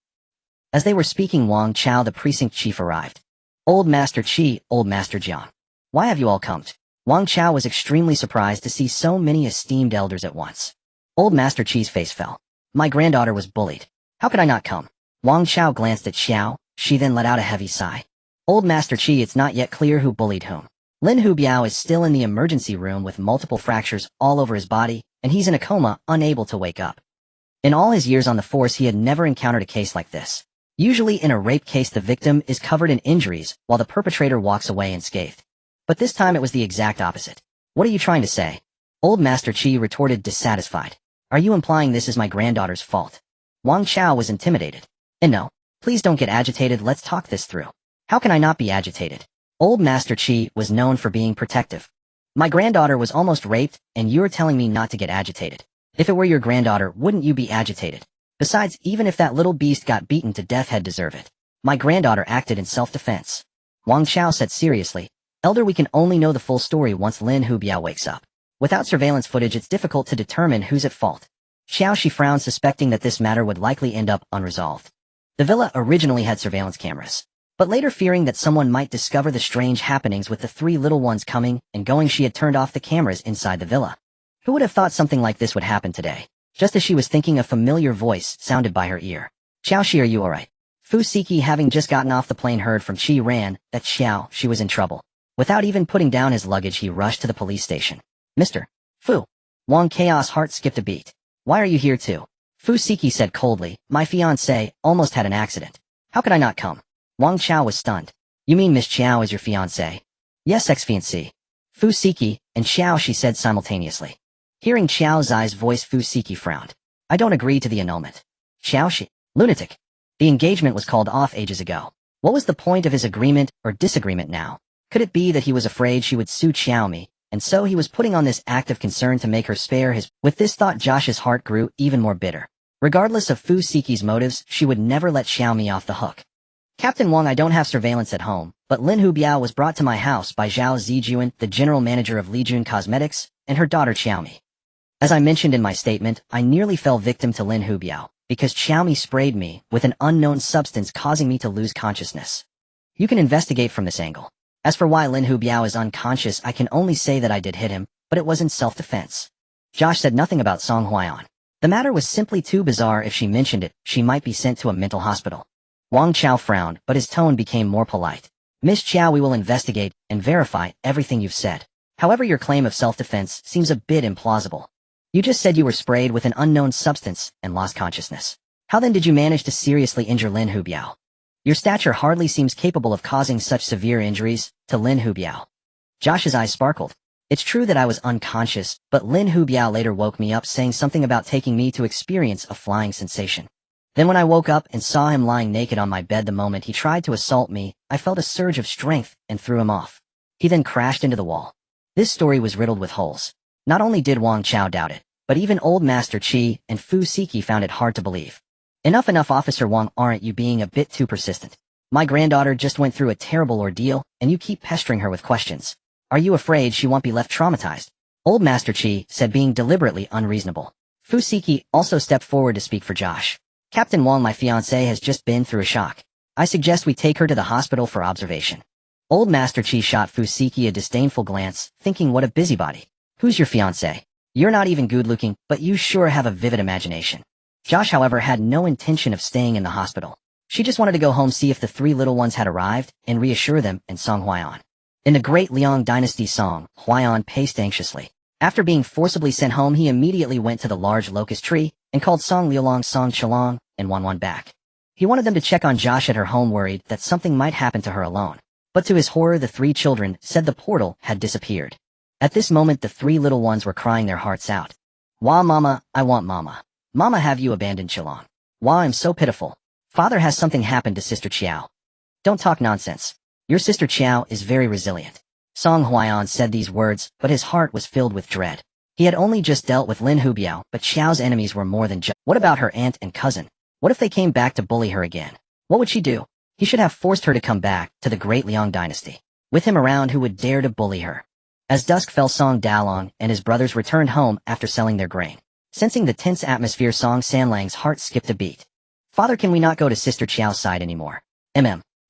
As they were speaking, Wang Chao, the precinct chief, arrived. Old Master Qi, Old Master Jiang. Why have you all come? Wang Chao was extremely surprised to see so many esteemed elders at once. Old Master Qi's face fell. My granddaughter was bullied. How could I not come? Wang Chao glanced at Qiao Xi, then let out a heavy sigh. Old Master Qi, it's not yet clear who bullied whom. Lin Hubiao is still in the emergency room with multiple fractures all over his body, and he's in a coma, unable to wake up. In all his years on the force, he had never encountered a case like this. Usually in a rape case, the victim is covered in injuries while the perpetrator walks away unscathed. But this time it was the exact opposite. What are you trying to say? Old Master Qi retorted, dissatisfied. Are you implying this is my granddaughter's fault? Wang Chao was intimidated. And no, please don't get agitated, let's talk this through. How can I not be agitated? Old Master Qi was known for being protective. My granddaughter was almost raped, and you're telling me not to get agitated. If it were your granddaughter, wouldn't you be agitated? Besides, even if that little beast got beaten to death, had deserved it. My granddaughter acted in self-defense. Wang Chao said seriously. Elder, we can only know the full story once Lin Hubiao wakes up. Without surveillance footage, it's difficult to determine who's at fault. Qiao Xi frowned, suspecting that this matter would likely end up unresolved. The villa originally had surveillance cameras, but later, fearing that someone might discover the strange happenings with the three little ones coming and going, she had turned off the cameras inside the villa. Who would have thought something like this would happen today? Just as she was thinking, a familiar voice sounded by her ear. Qiao Xi, are you alright? Fu Siki, having just gotten off the plane, heard from Qi ran that Qiao Xi was in trouble. Without even putting down his luggage, he rushed to the police station. Mr. Fu. Wang Chaos' heart skipped a beat. Why are you here too? Fu Siki said coldly, my fiancé almost had an accident. How could I not come? Wang Chao was stunned. You mean Miss Qiao is your fiancé? Yes, ex-fiancé. Fu Siki and Qiao Xi said simultaneously. Hearing Qiao Xi's voice, Fu Siki frowned. I don't agree to the annulment. Qiao Xi. Lunatic. The engagement was called off ages ago. What was the point of his agreement or disagreement now? Could it be that he was afraid she would sue Xiaomi, and so he was putting on this act of concern to make her spare his— With this thought, Josh's heart grew even more bitter. Regardless of Fu Siki's motives, she would never let Xiaomi off the hook. Captain Wang, I don't have surveillance at home, but Lin Hubiao was brought to my house by Zhao Zijuan, the general manager of Lijun Cosmetics, and her daughter Xiaomi. As I mentioned in my statement, I nearly fell victim to Lin Hubiao, because Xiaomi sprayed me with an unknown substance causing me to lose consciousness. You can investigate from this angle. As for why Lin Hubiao is unconscious, I can only say that I did hit him, but it was in self-defense. Josh said nothing about Song Huaiyan. The matter was simply too bizarre. If she mentioned it, she might be sent to a mental hospital. Wang Chao frowned, but his tone became more polite. Miss Chao, we will investigate and verify everything you've said. However, your claim of self-defense seems a bit implausible. You just said you were sprayed with an unknown substance and lost consciousness. How then did you manage to seriously injure Lin Hubiao? Your stature hardly seems capable of causing such severe injuries to Lin Hubiao. Josh's eyes sparkled. It's true that I was unconscious, but Lin Hubiao later woke me up saying something about taking me to experience a flying sensation. Then when I woke up and saw him lying naked on my bed the moment he tried to assault me, I felt a surge of strength and threw him off. He then crashed into the wall. This story was riddled with holes. Not only did Wang Chao doubt it, but even Old Master Qi and Fu Siki found it hard to believe. Enough, Officer Wang, aren't you being a bit too persistent? My granddaughter just went through a terrible ordeal, and you keep pestering her with questions. Are you afraid she won't be left traumatized? Old Master Qi said, being deliberately unreasonable. Fu Siki also stepped forward to speak for Josh. Captain Wang, my fiancée has just been through a shock. I suggest we take her to the hospital for observation. Old Master Qi shot Fu Siki a disdainful glance, thinking, what a busybody. Who's your fiancé? You're not even good-looking, but you sure have a vivid imagination. Josh, however, had no intention of staying in the hospital. She just wanted to go home, see if the three little ones had arrived, and reassure them and Song Huaiyan. In the great Liang dynasty, Song Huaiyan paced anxiously. After being forcibly sent home, he immediately went to the large locust tree and called Song Liulong, Song Chilong, and Wanwan back. He wanted them to check on Josh at her home, worried that something might happen to her alone. But to his horror, the three children said the portal had disappeared. At this moment, the three little ones were crying their hearts out. Wah, mama, I want mama. Mama, have you abandoned Chilong? Wah, I'm so pitiful. Father, has something happened to Sister Qiao? Don't talk nonsense. Your sister Qiao is very resilient. Song Huaiyan said these words, but his heart was filled with dread. He had only just dealt with Lin Hubiao, but Qiao's enemies were more than just— What about her aunt and cousin? What if they came back to bully her again? What would she do? He should have forced her to come back to the great Liang dynasty. With him around, who would dare to bully her? As dusk fell, Song Dalong and his brothers returned home after selling their grain. Sensing the tense atmosphere, Song Sanlang's heart skipped a beat. Father, can we not go to Sister Qiao's side anymore?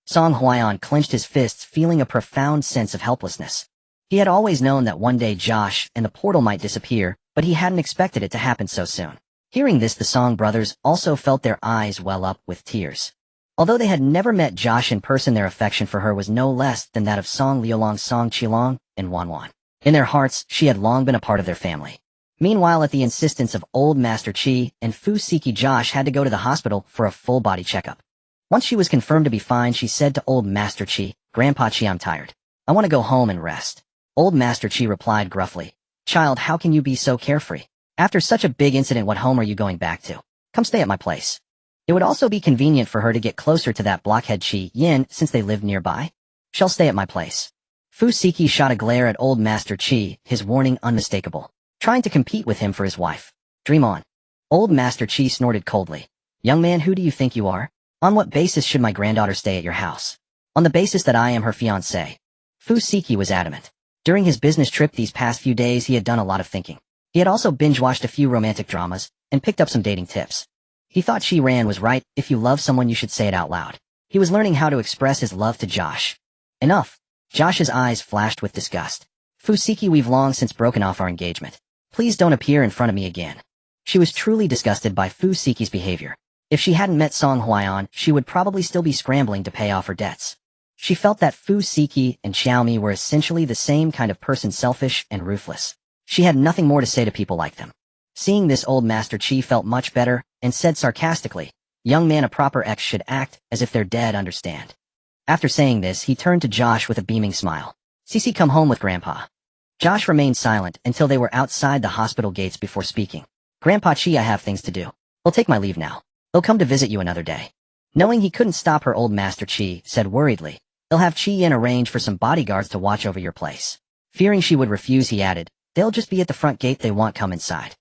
Song Huaiyan clenched his fists, feeling a profound sense of helplessness. He had always known that one day Josh and the portal might disappear, but he hadn't expected it to happen so soon. Hearing this, the Song brothers also felt their eyes well up with tears. Although they had never met Josh in person, their affection for her was no less than that of Song Liulong, Song Chilong, and Wanwan. In their hearts, she had long been a part of their family. Meanwhile, at the insistence of Old Master Qi and Fu Siki, Josh had to go to the hospital for a full-body checkup. Once she was confirmed to be fine, she said to Old Master Qi, Grandpa Qi, I'm tired. I want to go home and rest. Old Master Qi replied gruffly, Child, how can you be so carefree? After such a big incident, what home are you going back to? Come stay at my place. It would also be convenient for her to get closer to that blockhead Qi Yin since they lived nearby. She'll stay at my place. Fu Siki shot a glare at Old Master Qi, his warning unmistakable. Trying to compete with him for his wife. Dream on. Old Master Qi snorted coldly. Young man, who do you think you are? On what basis should my granddaughter stay at your house? On the basis that I am her fiancé. Fu Siki was adamant. During his business trip these past few days, he had done a lot of thinking. He had also binge-watched a few romantic dramas and picked up some dating tips. He thought Shi Ran was right. If you love someone, you should say it out loud. He was learning how to express his love to Josh. Enough. Josh's eyes flashed with disgust. Fu Siki, we've long since broken off our engagement. Please don't appear in front of me again. She was truly disgusted by Fu Siki's behavior. If she hadn't met Song Huaiyan, she would probably still be scrambling to pay off her debts. She felt that Fu Siki and Xiaomi were essentially the same kind of person, selfish and ruthless. She had nothing more to say to people like them. Seeing this, Old Master Qi felt much better and said sarcastically, Young man, a proper ex should act as if they're dead, understand? After saying this, he turned to Josh with a beaming smile. Cece come home with Grandpa. Josh remained silent until they were outside the hospital gates before speaking. Grandpa Qi, I have things to do. I'll take my leave now. I'll come to visit you another day. Knowing he couldn't stop her, old Master Qi said worriedly, I'll have Qi-yin arrange for some bodyguards to watch over your place. Fearing she would refuse, he added, they'll just be at the front gate, they won't come inside.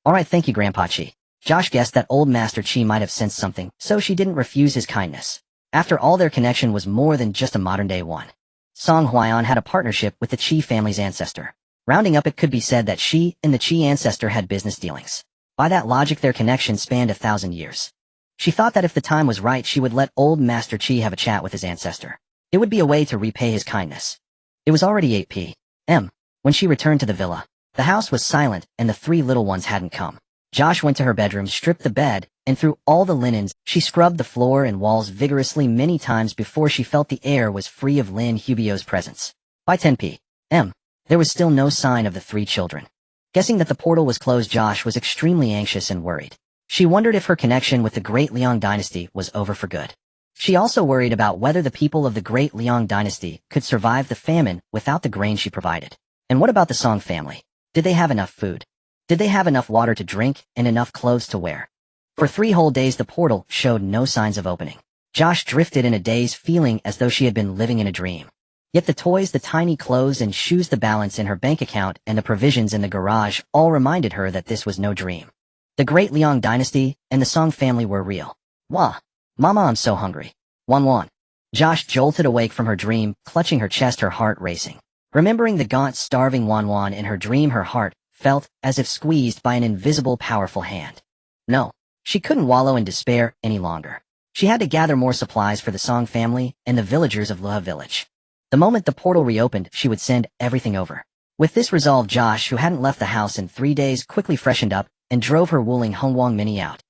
Alright, thank you, Grandpa Qi. Josh guessed that old Master Qi might have sensed something, so she didn't refuse his kindness. After all, their connection was more than just a modern-day one. Song Huaiyan had a partnership with the Qi family's ancestor. Rounding up, it could be said that she and the Qi ancestor had business dealings. By that logic, their connection spanned 1,000 years. She thought that if the time was right, she would let old Master Qi have a chat with his ancestor. It would be a way to repay his kindness. It was already 8 p.m. when she returned to the villa. The house was silent, and the 3 little ones hadn't come. Josh went to her bedroom, stripped the bed, and threw all the linens. She scrubbed the floor and walls vigorously many times before she felt the air was free of Lin Hubio's presence. By 10 p.m., there was still no sign of the 3 children. Guessing that the portal was closed, Josh was extremely anxious and worried. She wondered if her connection with the Great Liang dynasty was over for good. She also worried about whether the people of the Great Liang dynasty could survive the famine without the grain she provided. And what about the Song family? Did they have enough food? Did they have enough water to drink and enough clothes to wear? For 3 whole days the portal showed no signs of opening. Josh drifted in a daze, feeling as though she had been living in a dream. Yet the toys, the tiny clothes and shoes, the balance in her bank account, and the provisions in the garage all reminded her that this was no dream. The Great Liang dynasty and the Song family were real. Wah! Mama, I'm so hungry. Wan. Josh jolted awake from her dream, clutching her chest, her heart racing. Remembering the gaunt, starving Wan in her dream, her heart felt as if squeezed by an invisible, powerful hand. No, she couldn't wallow in despair any longer. She had to gather more supplies for the Song family and the villagers of Luha village. The moment the portal reopened, she would send everything over. With this resolve, Josh, who hadn't left the house in 3 days, quickly freshened up and drove her Wuling Hongwang Mini out.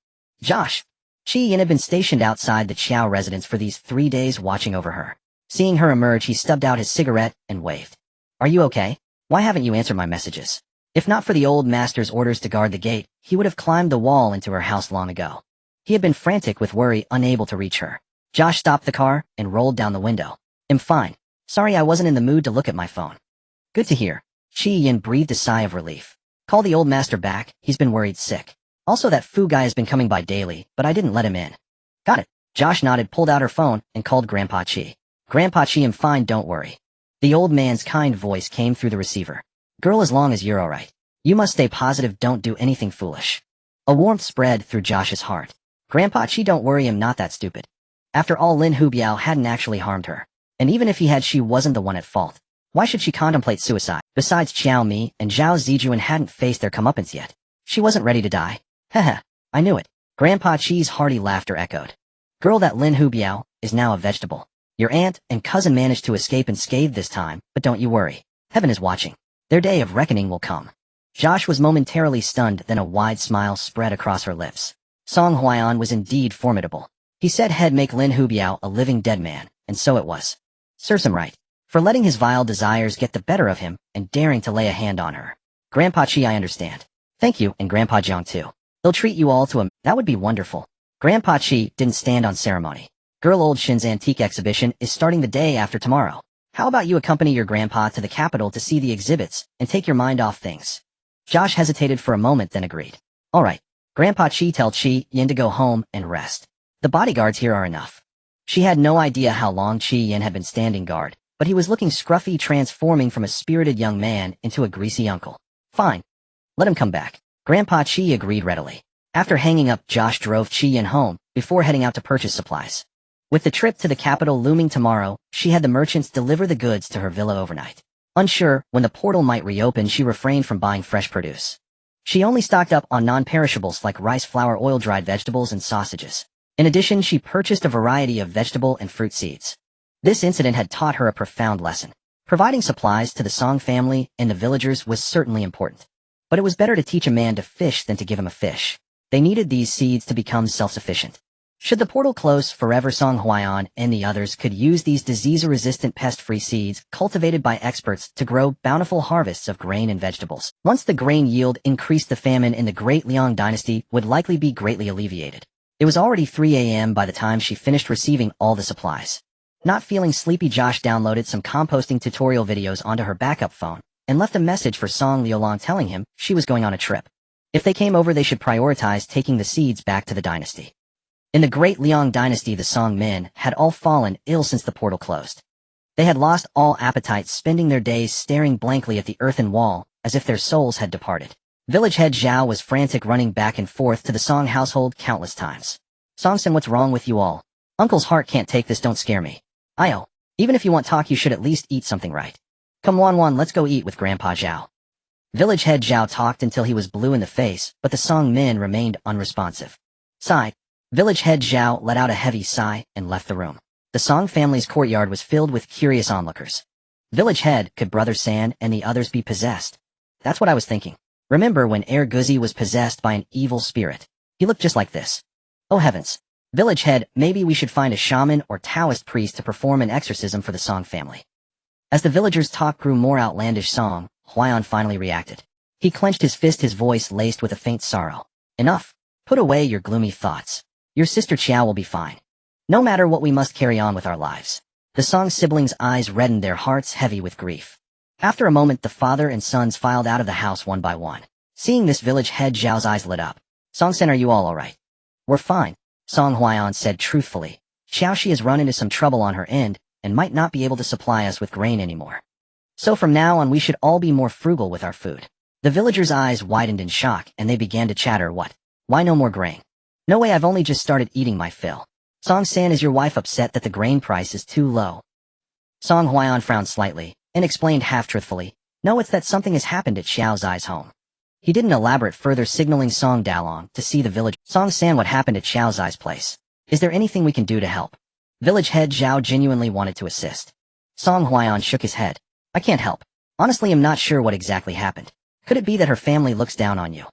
Josh. Qi-yin had been stationed outside the Qiao residence for these 3 days, watching over her. Seeing her emerge, he stubbed out his cigarette and waved. Are you okay? Why haven't you answered my messages? If not for the old master's orders to guard the gate, he would have climbed the wall into her house long ago. He had been frantic with worry, unable to reach her. Josh stopped the car and rolled down the window. I'm fine. Sorry, I wasn't in the mood to look at my phone. Good to hear. Qi-yin breathed a sigh of relief. Call the old master back, he's been worried sick. Also, that Fu guy has been coming by daily, but I didn't let him in. Got it. Josh nodded, pulled out her phone, and called Grandpa Qi. Grandpa Qi, I'm fine, don't worry. The old man's kind voice came through the receiver. Girl, as long as you're alright. You must stay positive, don't do anything foolish. A warmth spread through Josh's heart. Grandpa Qi, don't worry, I'm not that stupid. After all, Lin Hubiao hadn't actually harmed her. And even if he had, she wasn't the one at fault. Why should she contemplate suicide? Besides, Qiao Mi and Zhao Zijuan hadn't faced their comeuppance yet. She wasn't ready to die. Haha, I knew it. Grandpa Qi's hearty laughter echoed. Girl, that Lin Hubiao is now a vegetable. Your aunt and cousin managed to escape unscathed this time, but don't you worry. Heaven is watching. Their day of reckoning will come. Josh was momentarily stunned, then a wide smile spread across her lips. Song Huaiyan was indeed formidable. He said he'd make Lin Hubiao a living dead man, and so it was. Serves him right. For letting his vile desires get the better of him and daring to lay a hand on her. Grandpa Qi, I understand. Thank you, and Grandpa Jiang too. He'll treat you all to him. That would be wonderful. Grandpa Qi didn't stand on ceremony. Girl, old Shin's antique exhibition is starting the day after tomorrow. How about you accompany your grandpa to the capital to see the exhibits and take your mind off things? Josh hesitated for a moment, then agreed. All right. Grandpa Qi, tell Qi-yin to go home and rest. The bodyguards here are enough. She had no idea how long Qi-yin had been standing guard, but he was looking scruffy, transforming from a spirited young man into a greasy uncle. Fine. Let him come back. Grandpa Qi agreed readily. After hanging up, Josh drove Qi-yin home, before heading out to purchase supplies. With the trip to the capital looming tomorrow, she had the merchants deliver the goods to her villa overnight. Unsure when the portal might reopen, she refrained from buying fresh produce. She only stocked up on non-perishables like rice flour, oil, dried vegetables, and sausages. In addition, she purchased a variety of vegetable and fruit seeds. This incident had taught her a profound lesson. Providing supplies to the Song family and the villagers was certainly important. But it was better to teach a man to fish than to give him a fish. They needed these seeds to become self-sufficient. Should the portal close forever, Song Huaiyan and the others could use these disease-resistant, pest-free seeds cultivated by experts to grow bountiful harvests of grain and vegetables. Once the grain yield increased, the famine in the Great Liang dynasty would likely be greatly alleviated. It was already 3 a.m. by the time she finished receiving all the supplies. Not feeling sleepy, Josh downloaded some composting tutorial videos onto her backup phone and left a message for Song Liulong telling him she was going on a trip. If they came over, they should prioritize taking the seeds back to the dynasty. In the Great Liang dynasty, the Song men had all fallen ill since the portal closed. They had lost all appetite, spending their days staring blankly at the earthen wall as if their souls had departed. Village head Zhao was frantic, running back and forth to the Song household countless times. Song-san, what's wrong with you all? Uncle's heart can't take this, don't scare me. Io, even if you want talk, you should at least eat something, right? Come Wan, let's go eat with Grandpa Zhao. Village head Zhao talked until he was blue in the face, but the Song men remained unresponsive. Sigh. Village head Zhao let out a heavy sigh and left the room. The Song family's courtyard was filled with curious onlookers. Village head, could Brother San and the others be possessed? That's what I was thinking. Remember when Guzi was possessed by an evil spirit? He looked just like this. Oh heavens. Village head, maybe we should find a shaman or Taoist priest to perform an exorcism for the Song family. As the villagers' talk grew more outlandish, Song Huaiyan finally reacted. He clenched his fist, his voice laced with a faint sorrow. Enough. Put away your gloomy thoughts. Your sister Qiao will be fine. No matter what, we must carry on with our lives. The Song siblings' eyes reddened, their hearts heavy with grief. After a moment, the father and sons filed out of the house one by one. Seeing this, village head Zhao's eyes lit up. Song-sen, are you all alright? We're fine, Song Huaiyan said truthfully. Qiao Xi has run into some trouble on her end and might not be able to supply us with grain anymore. So from now on, we should all be more frugal with our food. The villagers' eyes widened in shock and they began to chatter. What? Why no more grain? No way, I've only just started eating my fill. Song-san, is your wife upset that the grain price is too low? Song Huaiyan frowned slightly and explained half-truthfully, no, it's that something has happened at Xiao Zai's home. He didn't elaborate further, signaling Song Dalong to see the village. Song-san, what happened at Xiao Zai's place? Is there anything we can do to help? Village head Zhao genuinely wanted to assist. Song Huaiyan shook his head. I can't help. Honestly, I'm not sure what exactly happened. Could it be that her family looks down on you?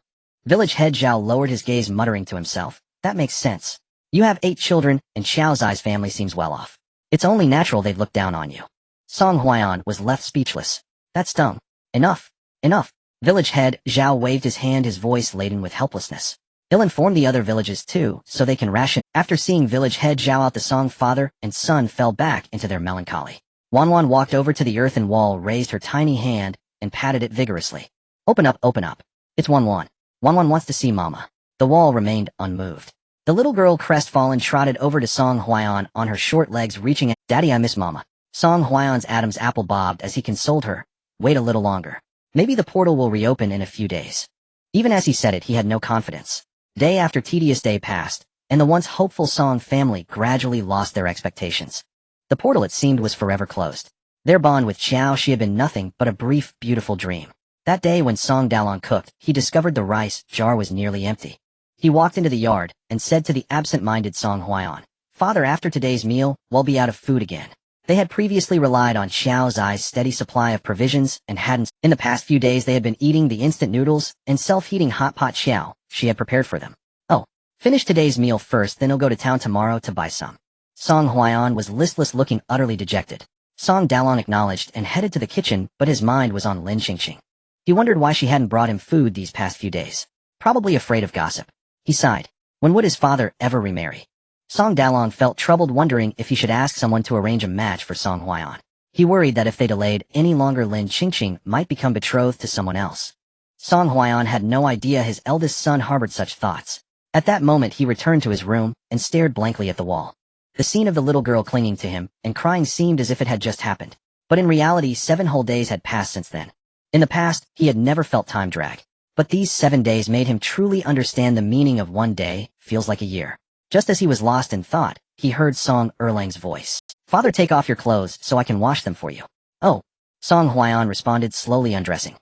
Village head Zhao lowered his gaze, muttering to himself. That makes sense. You have 8 children, and Xiao Zai's family seems well off. It's only natural they'd look down on you. Song Huaiyan was left speechless. That stung. Enough. Enough. Village head Zhao waved his hand, his voice laden with helplessness. He'll inform the other villages too, so they can ration. After seeing village head Zhao out, the Song father and son fell back into their melancholy. Wan walked over to the earthen wall, raised her tiny hand, and patted it vigorously. Open up, open up. It's Wan. Wan wants to see Mama. The wall remained unmoved. The little girl, crestfallen, trotted over to Song Huaiyan on her short legs, reaching out. Daddy, I miss Mama. Song Huaiyan's Adam's apple bobbed as he consoled her. Wait a little longer. Maybe the portal will reopen in a few days. Even as he said it, he had no confidence. Day after tedious day passed, and the once hopeful Song family gradually lost their expectations. The portal, it seemed, was forever closed. Their bond with Qiao Xi had been nothing but a brief, beautiful dream. That day when Song Dalong cooked, he discovered the rice jar was nearly empty. He walked into the yard and said to the absent-minded Song Huaiyan, Father, after today's meal, we'll be out of food again. They had previously relied on Xiao Zai's steady supply of provisions and hadn't. In the past few days, they had been eating the instant noodles and self-heating hot pot Xiao Xi had prepared for them. Oh, finish today's meal first, then he'll go to town tomorrow to buy some. Song Huaiyan was listless, looking utterly dejected. Song Dalong acknowledged and headed to the kitchen, but his mind was on Lin Qingqing. He wondered why she hadn't brought him food these past few days. Probably afraid of gossip. He sighed. When would his father ever remarry? Song Dalong felt troubled, wondering if he should ask someone to arrange a match for Song Huaiyan. He worried that if they delayed any longer, Lin Qingqing might become betrothed to someone else. Song Huaiyan had no idea his eldest son harbored such thoughts. At that moment, he returned to his room and stared blankly at the wall. The scene of the little girl clinging to him and crying seemed as if it had just happened. But in reality, 7 whole days had passed since then. In the past, he had never felt time drag. But these 7 days made him truly understand the meaning of one day feels like a year. Just as he was lost in thought, he heard Song Erlang's voice. Father, take off your clothes so I can wash them for you. Oh. Song Huaiyan responded, slowly undressing.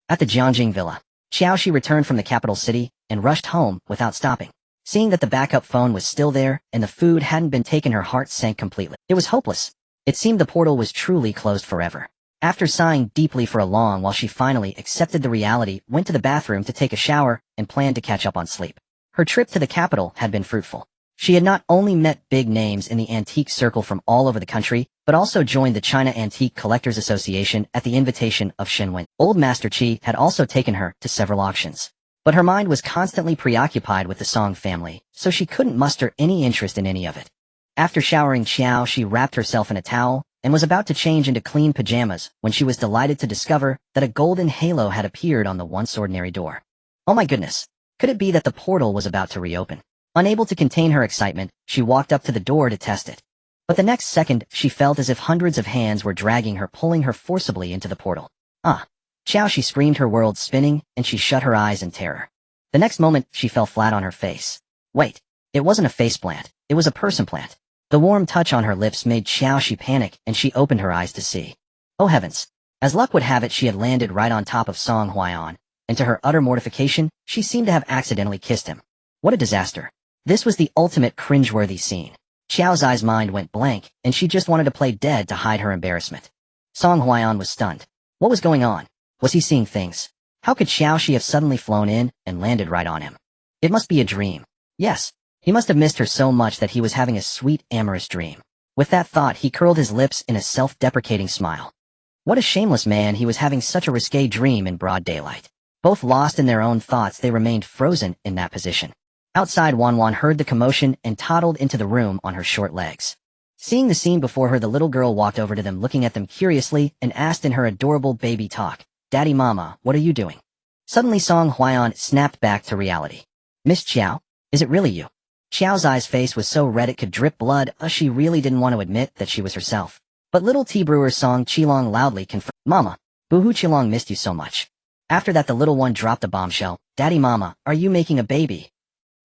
At the Jiangjing villa, Qiao Xi returned from the capital city and rushed home without stopping. Seeing that the backup phone was still there and the food hadn't been taken, her heart sank completely. It was hopeless. It seemed the portal was truly closed forever. After sighing deeply for a long while, she finally accepted the reality, went to the bathroom to take a shower, and planned to catch up on sleep. Her trip to the capital had been fruitful. She had not only met big names in the antique circle from all over the country, but also joined the China Antique Collectors Association at the invitation of Shen Wen. Old Master Qi had also taken her to several auctions. But her mind was constantly preoccupied with the Song family, so she couldn't muster any interest in any of it. After showering Qiao, she wrapped herself in a towel and was about to change into clean pajamas when she was delighted to discover that a golden halo had appeared on the once ordinary door. Oh my goodness! Could it be that the portal was about to reopen? Unable to contain her excitement, she walked up to the door to test it. But the next second, she felt as if hundreds of hands were dragging her, pulling her forcibly into the portal. Ah! Qiao, she screamed, her world spinning, and she shut her eyes in terror. The next moment, she fell flat on her face. Wait, it wasn't a face plant, it was a person plant. The warm touch on her lips made Qiao Xi panic, and she opened her eyes to see. Oh heavens! As luck would have it, she had landed right on top of Song Huaiyan, and to her utter mortification, she seemed to have accidentally kissed him. What a disaster. This was the ultimate cringeworthy scene. Qiao's eyes mind went blank, and she just wanted to play dead to hide her embarrassment. Song Huaiyan was stunned. What was going on? Was he seeing things? How could Qiao Xi have suddenly flown in and landed right on him? It must be a dream. Yes. He must have missed her so much that he was having a sweet, amorous dream. With that thought, he curled his lips in a self-deprecating smile. What a shameless man, he was having such a risque dream in broad daylight. Both lost in their own thoughts, they remained frozen in that position. Outside, Wanwan heard the commotion and toddled into the room on her short legs. Seeing the scene before her, the little girl walked over to them, looking at them curiously, and asked in her adorable baby talk, "Daddy, Mama, what are you doing?" Suddenly Song Huaiyan snapped back to reality. "Miss Qiao, is it really you?" Qiao's eyes face was so red it could drip blood. She really didn't want to admit that she was herself. But little tea brewer Song Qilong loudly confirmed, "Mama, Boohoo Qilong missed you so much." After that the little one dropped a bombshell. "Daddy, Mama, are you making a baby?"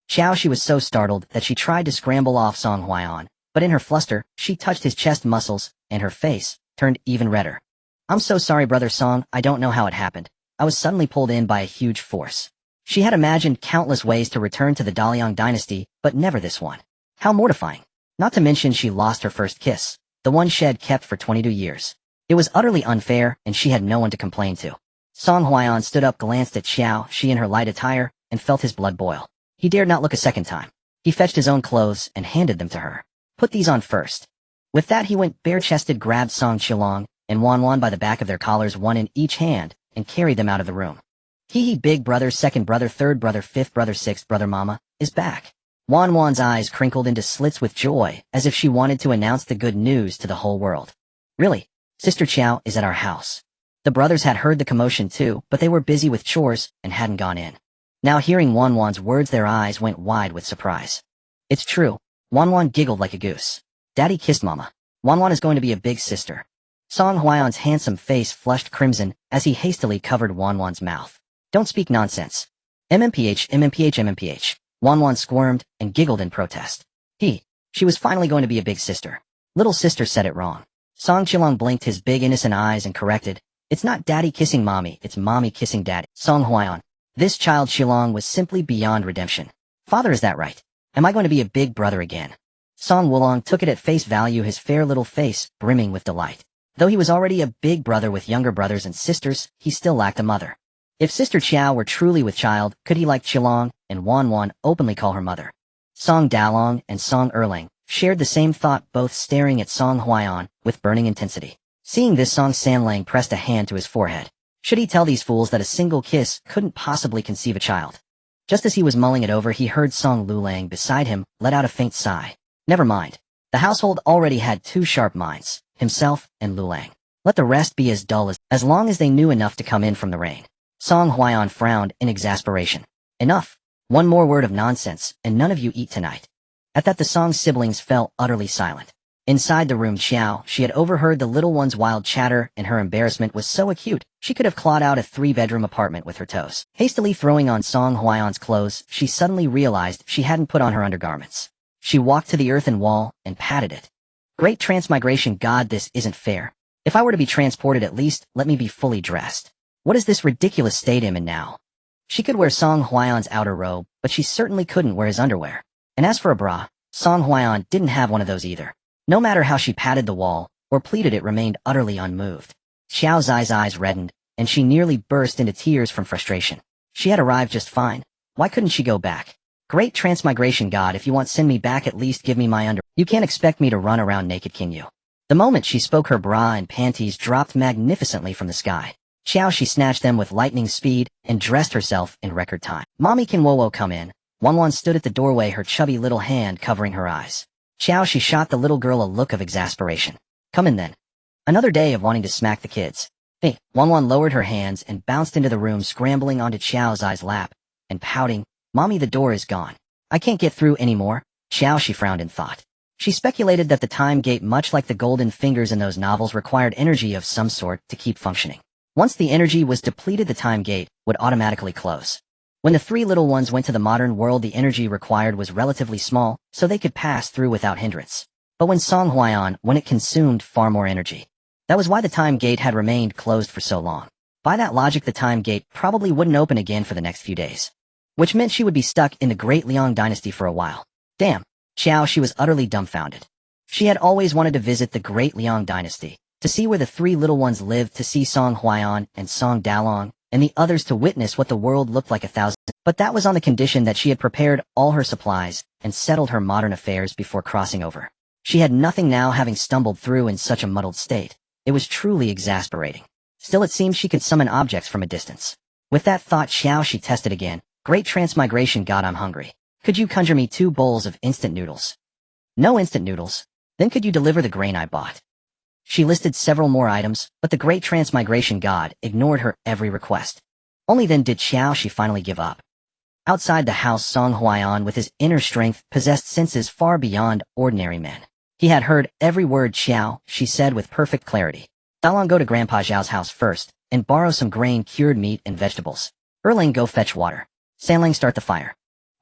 Qiao Xi was so startled that she tried to scramble off Song Huaiyan, but in her fluster, she touched his chest muscles, and her face turned even redder. "I'm so sorry, brother Song, I don't know how it happened. I was suddenly pulled in by a huge force." She had imagined countless ways to return to the Daliang dynasty, but never this one. How mortifying. Not to mention she lost her first kiss, the one she had kept for 22 years. It was utterly unfair, and she had no one to complain to. Song Huaiyan stood up, glanced at Qiao Xi in her light attire, and felt his blood boil. He dared not look a second time. He fetched his own clothes and handed them to her. "Put these on first." With that he went bare-chested, grabbed Song Qilong and Wanwan by the back of their collars, one in each hand, and carried them out of the room. Hee, big brother, second brother, third brother, fifth brother, sixth brother, Mama is back. Wanwan's eyes crinkled into slits with joy, as if she wanted to announce the good news to the whole world. "Really? Sister Qiao is at our house." The brothers had heard the commotion too, but they were busy with chores and hadn't gone in. Now hearing Wanwan's words, their eyes went wide with surprise. "It's true." Wanwan giggled like a goose. "Daddy kissed Mama. Wanwan is going to be a big sister." Song Huaiyan's handsome face flushed crimson as he hastily covered Wanwan's mouth. "Don't speak nonsense." MMPH, MMPH, MMPH. Wanwan squirmed and giggled in protest. She was finally going to be a big sister. Little sister said it wrong. Song Qilong blinked his big innocent eyes and corrected, "It's not daddy kissing mommy, it's mommy kissing daddy." Song Huaiyan. This child Qilong was simply beyond redemption. "Father, is that right? Am I going to be a big brother again?" Song Wulong took it at face value, his fair little face brimming with delight. Though he was already a big brother with younger brothers and sisters, he still lacked a mother. If Sister Qiao were truly with child, could he, like Qilong and Wanwan, openly call her mother? Song Dalong and Song Erlang shared the same thought, both staring at Song Huaiyan with burning intensity. Seeing this, Song Sanlang pressed a hand to his forehead. Should he tell these fools that a single kiss couldn't possibly conceive a child? Just as he was mulling it over, he heard Song Lulang beside him let out a faint sigh. Never mind. The household already had two sharp minds, himself and Lulang. Let the rest be as dull as long as they knew enough to come in from the rain. Song Huaiyan frowned in exasperation. "Enough. One more word of nonsense, and none of you eat tonight." At that the Song siblings fell utterly silent. Inside the room, Qiao Xi had overheard the little one's wild chatter, and her embarrassment was so acute, she could have clawed out a 3-bedroom apartment with her toes. Hastily throwing on Song Huaiyan's clothes, she suddenly realized she hadn't put on her undergarments. She walked to the earthen wall and patted it. "Great transmigration God, this isn't fair. If I were to be transported, at least let me be fully dressed. What is this ridiculous state I'm in now?" She could wear Song Huaiyan's outer robe, but she certainly couldn't wear his underwear. And as for a bra, Song Huaiyan didn't have one of those either. No matter how she patted the wall or pleaded, it remained utterly unmoved. Xiao's eyes reddened, and she nearly burst into tears from frustration. She had arrived just fine. Why couldn't she go back? "Great transmigration God, if you want send me back, at least give me my under. You can't expect me to run around naked, can you?" The moment she spoke, her bra and panties dropped magnificently from the sky. Qiao Xi snatched them with lightning speed and dressed herself in record time. "Mommy, can Wowo come in?" Wanwan stood at the doorway, her chubby little hand covering her eyes. Qiao Xi shot the little girl a look of exasperation. Come in then. Another day of wanting to smack the kids. Hey, Wan lowered her hands and bounced into the room, scrambling onto Qiao Xi's lap, and pouting, Mommy, the door is gone. I can't get through anymore. Qiao Xi frowned in thought. She speculated that the time gate, much like the golden fingers in those novels, required energy of some sort to keep functioning. Once the energy was depleted, the time gate would automatically close. When the three little ones went to the modern world, the energy required was relatively small, so they could pass through without hindrance. But when Song Huaiyan, when it consumed far more energy. That was why the time gate had remained closed for so long. By that logic, the time gate probably wouldn't open again for the next few days. Which meant she would be stuck in the Great Liang dynasty for a while. Damn. Qiao Xi was utterly dumbfounded. She had always wanted to visit the Great Liang dynasty, to see where the three little ones lived, to see Song Huaiyan and Song Dalong, and the others, to witness what the world looked like 1,000. But that was on the condition that she had prepared all her supplies and settled her modern affairs before crossing over. She had nothing now, having stumbled through in such a muddled state. It was truly exasperating. Still, it seemed she could summon objects from a distance. With that thought, Qiao Xi tested again. Great transmigration god, I'm hungry. Could you conjure me 2 bowls of instant noodles? No instant noodles. Then could you deliver the grain I bought? She listed several more items, but the great transmigration god ignored her every request. Only then did Qiao Xi finally give up. Outside the house, Song Huaiyan, with his inner strength, possessed senses far beyond ordinary men. He had heard every word Qiao Xi said with perfect clarity. Dalong, go to Grandpa Zhao's house first, and borrow some grain, cured meat, and vegetables. Erlang, go fetch water. Sanlang, start the fire.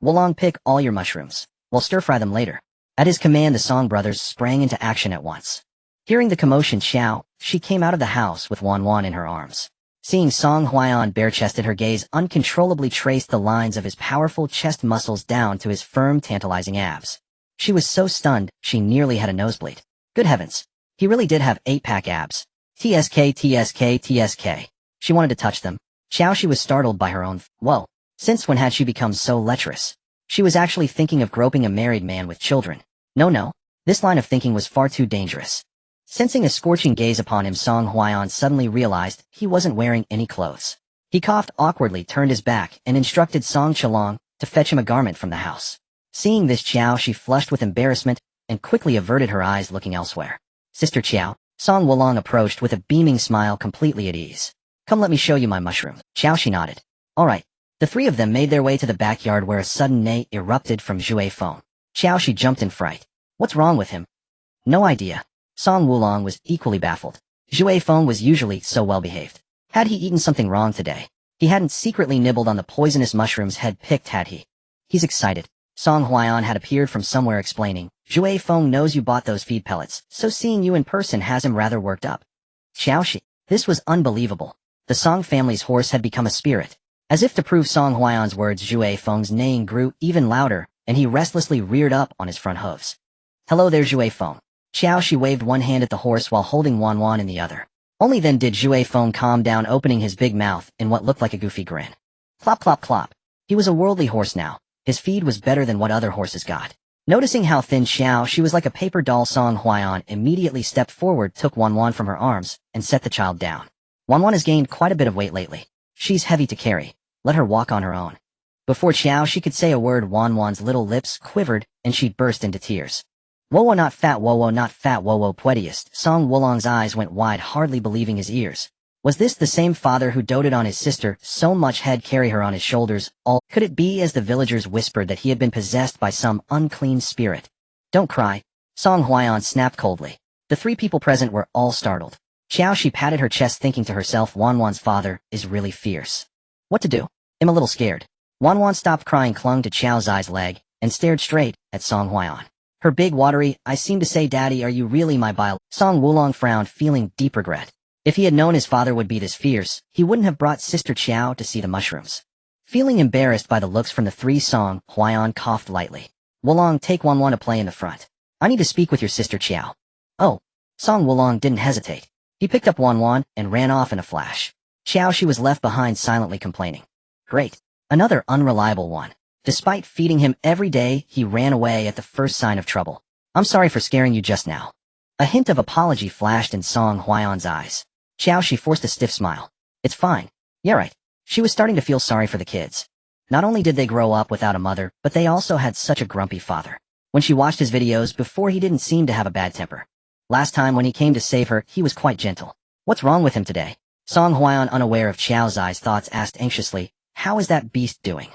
Wolong, pick all your mushrooms. We'll stir-fry them later. At his command, the Song brothers sprang into action at once. Hearing the commotion, Qiao Xi came out of the house with Wan in her arms. Seeing Song Huaiyan bare-chested, her gaze uncontrollably traced the lines of his powerful chest muscles down to his firm, tantalizing abs. She was so stunned, she nearly had a nosebleed. Good heavens. He really did have 8-pack abs. TSK. She wanted to touch them. Qiao Xi was startled by her own. Whoa. Since when had she become so lecherous? She was actually thinking of groping a married man with children. No. This line of thinking was far too dangerous. Sensing a scorching gaze upon him, Song Huaiyan suddenly realized he wasn't wearing any clothes. He coughed awkwardly, turned his back, and instructed Song Chalong to fetch him a garment from the house. Seeing this, Qiao Xi flushed with embarrassment and quickly averted her eyes, looking elsewhere. Sister Qiao, Song Wolong approached with a beaming smile, completely at ease. Come, let me show you my mushroom. Qiao Xi nodded. All right. The three of them made their way to the backyard, where a sudden neigh erupted from Zhui Feng. Qiao Xi jumped in fright. What's wrong with him? No idea. Song Wulong was equally baffled. Zhui Feng was usually so well-behaved. Had he eaten something wrong today? He hadn't secretly nibbled on the poisonous mushrooms he'd picked, had he? He's excited. Song Huaiyan had appeared from somewhere, explaining, Zhui Feng knows you bought those feed pellets, so seeing you in person has him rather worked up. Qiao Xi. This was unbelievable. The Song family's horse had become a spirit. As if to prove Song Huaiyan's words, Zhui Feng's neighing grew even louder, and he restlessly reared up on his front hooves. Hello there, Zhui Feng. Qiao Xi waved one hand at the horse while holding Wan in the other. Only then did Zhui Feng calm down, opening his big mouth in what looked like a goofy grin. Clop, clop, clop. He was a worldly horse now. His feed was better than what other horses got. Noticing how thin Qiao Xi was like a paper doll, Song Huaiyan immediately stepped forward, took Wan from her arms, and set the child down. Wan has gained quite a bit of weight lately. She's heavy to carry. Let her walk on her own. Before Qiao Xi could say a word, Wan's little lips quivered, and she burst into tears. Wowo not fat, wowo prettiest. Song Wulong's eyes went wide, hardly believing his ears. Was this the same father who doted on his sister so much he'd carry her on his shoulders? Could it be, as the villagers whispered, that he had been possessed by some unclean spirit? Don't cry. Song Huaiyan snapped coldly. The three people present were all startled. Qiao Xi patted her chest, thinking to herself, Wan's father is really fierce. What to do? I'm a little scared. Wan stopped crying, clung to Qiao Xi's leg, and stared straight at Song Huaiyan. Her big, watery eyes seemed to say, Daddy, are you really my bio? Song Wulong frowned, feeling deep regret. If he had known his father would be this fierce, he wouldn't have brought Sister Qiao to see the mushrooms. Feeling embarrassed by the looks from the three, Song Huaiyan coughed lightly. Wulong, take Wan to play in the front. I need to speak with your sister Qiao. Oh. Song Wulong didn't hesitate. He picked up Wan and ran off in a flash. Qiao Xi was left behind, silently complaining. Great. Another unreliable one. Despite feeding him every day, he ran away at the first sign of trouble. I'm sorry for scaring you just now. A hint of apology flashed in Song Huaiyan's eyes. Qiao Xi forced a stiff smile. It's fine. Yeah, right. She was starting to feel sorry for the kids. Not only did they grow up without a mother, but they also had such a grumpy father. When she watched his videos before, he didn't seem to have a bad temper. Last time when he came to save her, he was quite gentle. What's wrong with him today? Song Huayan, unaware of Qiao Xi's thoughts, asked anxiously, how is that beast doing?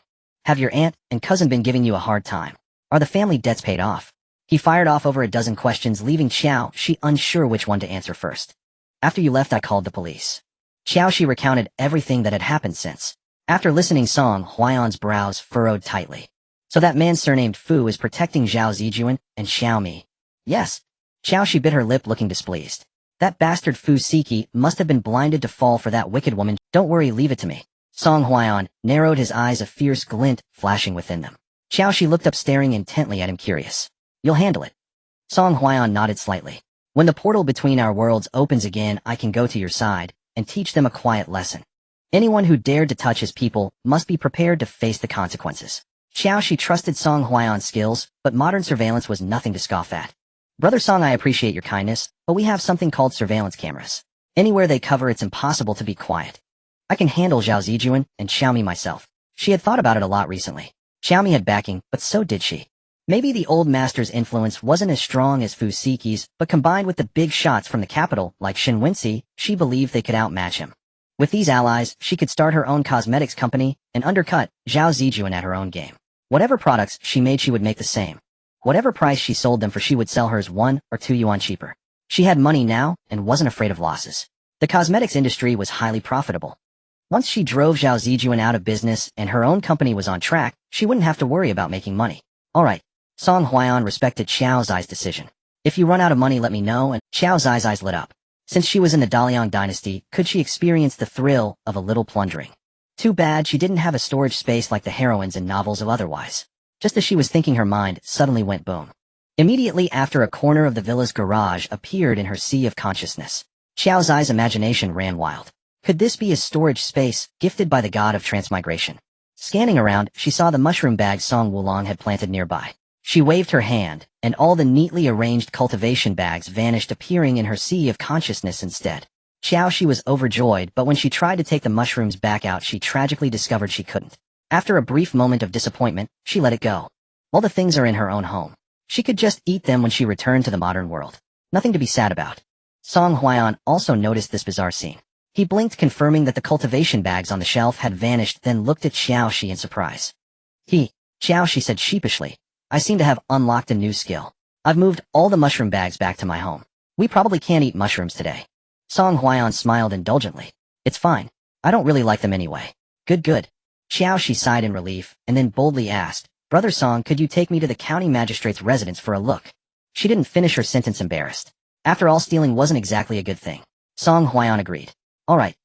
Have your aunt and cousin been giving you a hard time? Are the family debts paid off? He fired off over a dozen questions, leaving Qiao Xi unsure which one to answer first. After you left, I called the police. Qiao Xi recounted everything that had happened since. After listening, Song Huayan's brows furrowed tightly. So that man surnamed Fu is protecting Zhao Zijuan and Xiaomi. Yes. Qiao Xi bit her lip, looking displeased. That bastard Fu Siki must have been blinded to fall for that wicked woman. Don't worry, leave it to me. Song Huayan narrowed his eyes, a fierce glint flashing within them. Qiao Xi looked up, staring intently at him, curious. You'll handle it. Song Huayan nodded slightly. When the portal between our worlds opens again, I can go to your side and teach them a quiet lesson. Anyone who dared to touch his people must be prepared to face the consequences. Qiao Xi trusted Song Huayan's skills, but modern surveillance was nothing to scoff at. Brother Song, I appreciate your kindness, but we have something called surveillance cameras. Anywhere they cover, it's impossible to be quiet. I can handle Zhao Zijuan and Xiaomi myself. She had thought about it a lot recently. Xiaomi had backing, but so did she. Maybe the old master's influence wasn't as strong as Fu Siki's, but combined with the big shots from the capital, like Shen Wenxi, she believed they could outmatch him. With these allies, she could start her own cosmetics company and undercut Zhao Zijuan at her own game. Whatever products she made, she would make the same. Whatever price she sold them for, she would sell hers 1 or 2 yuan cheaper. She had money now and wasn't afraid of losses. The cosmetics industry was highly profitable. Once she drove Zhao Zijuan out of business and her own company was on track, she wouldn't have to worry about making money. Alright. Song Huayan respected Qiao Xi's decision. If you run out of money, let me know, and Qiao Xi's eyes lit up. Since she was in the Daliang dynasty, could she experience the thrill of a little plundering? Too bad she didn't have a storage space like the heroines in novels of otherwise. Just as she was thinking, her mind suddenly went boom. Immediately after, a corner of the villa's garage appeared in her sea of consciousness. Qiao Xi's imagination ran wild. Could this be a storage space gifted by the god of transmigration? Scanning around, she saw the mushroom bag Song Wulong had planted nearby. She waved her hand, and all the neatly arranged cultivation bags vanished, appearing in her sea of consciousness instead. Qiao Xi was overjoyed, but when she tried to take the mushrooms back out, she tragically discovered she couldn't. After a brief moment of disappointment, she let it go. All the things are in her own home. She could just eat them when she returned to the modern world. Nothing to be sad about. Song Huayan also noticed this bizarre scene. He blinked, confirming that the cultivation bags on the shelf had vanished, then looked at Qiao Xi in surprise. Qiao Xi said sheepishly, I seem to have unlocked a new skill. I've moved all the mushroom bags back to my home. We probably can't eat mushrooms today. Song Huayan smiled indulgently. It's fine. I don't really like them anyway. Good. Qiao Xi sighed in relief, and then boldly asked, Brother Song, could you take me to the county magistrate's residence for a look? She didn't finish her sentence, embarrassed. After all, stealing wasn't exactly a good thing. Song Huayan agreed. Alright.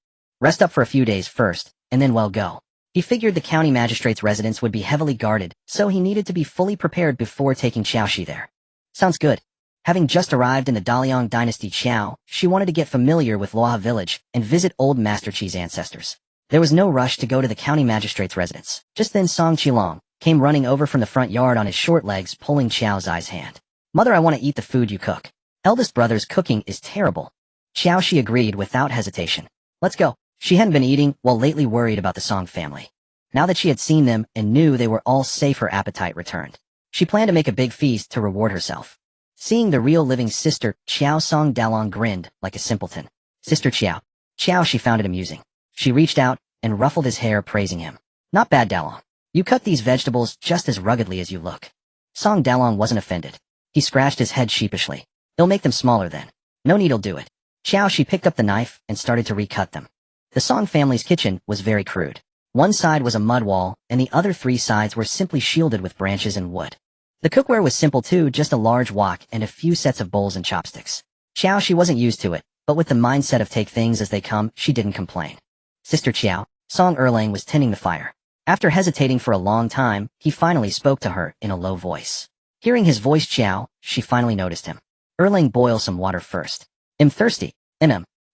Rest up for a few days first, and then well go. He figured the county magistrate's residence would be heavily guarded, so he needed to be fully prepared before taking Qiao Xi there. Sounds good. Having just arrived in the Daliang dynasty, Qiao Xi wanted to get familiar with Luoha village and visit old Master Qi's ancestors. There was no rush to go to the county magistrate's residence. Just then Song Qilong came running over from the front yard on his short legs, pulling Qiao Xi's hand. Mother, I want to eat the food you cook. Eldest brother's cooking is terrible. Qiao Xi agreed without hesitation. Let's go. She hadn't been eating, while lately worried about the Song family. Now that she had seen them and knew they were all safe, her appetite returned. She planned to make a big feast to reward herself. Seeing the real living sister, Qiao Song Dalong grinned like a simpleton. Sister Qiao. Qiao Xi found it amusing. She reached out and ruffled his hair, praising him. Not bad, Dalong. You cut these vegetables just as ruggedly as you look. Song Dalong wasn't offended. He scratched his head sheepishly. They'll make them smaller then. No need'll do it. Qiao Xi picked up the knife and started to recut them. The Song family's kitchen was very crude. One side was a mud wall, and the other 3 sides were simply shielded with branches and wood. The cookware was simple too, just a large wok and a few sets of bowls and chopsticks. Qiao Xi wasn't used to it, but with the mindset of take things as they come, she didn't complain. Sister Qiao, Song Erlang was tending the fire. After hesitating for a long time, he finally spoke to her in a low voice. Hearing his voice, Qiao Xi finally noticed him. Erlang, boil some water first. I'm thirsty.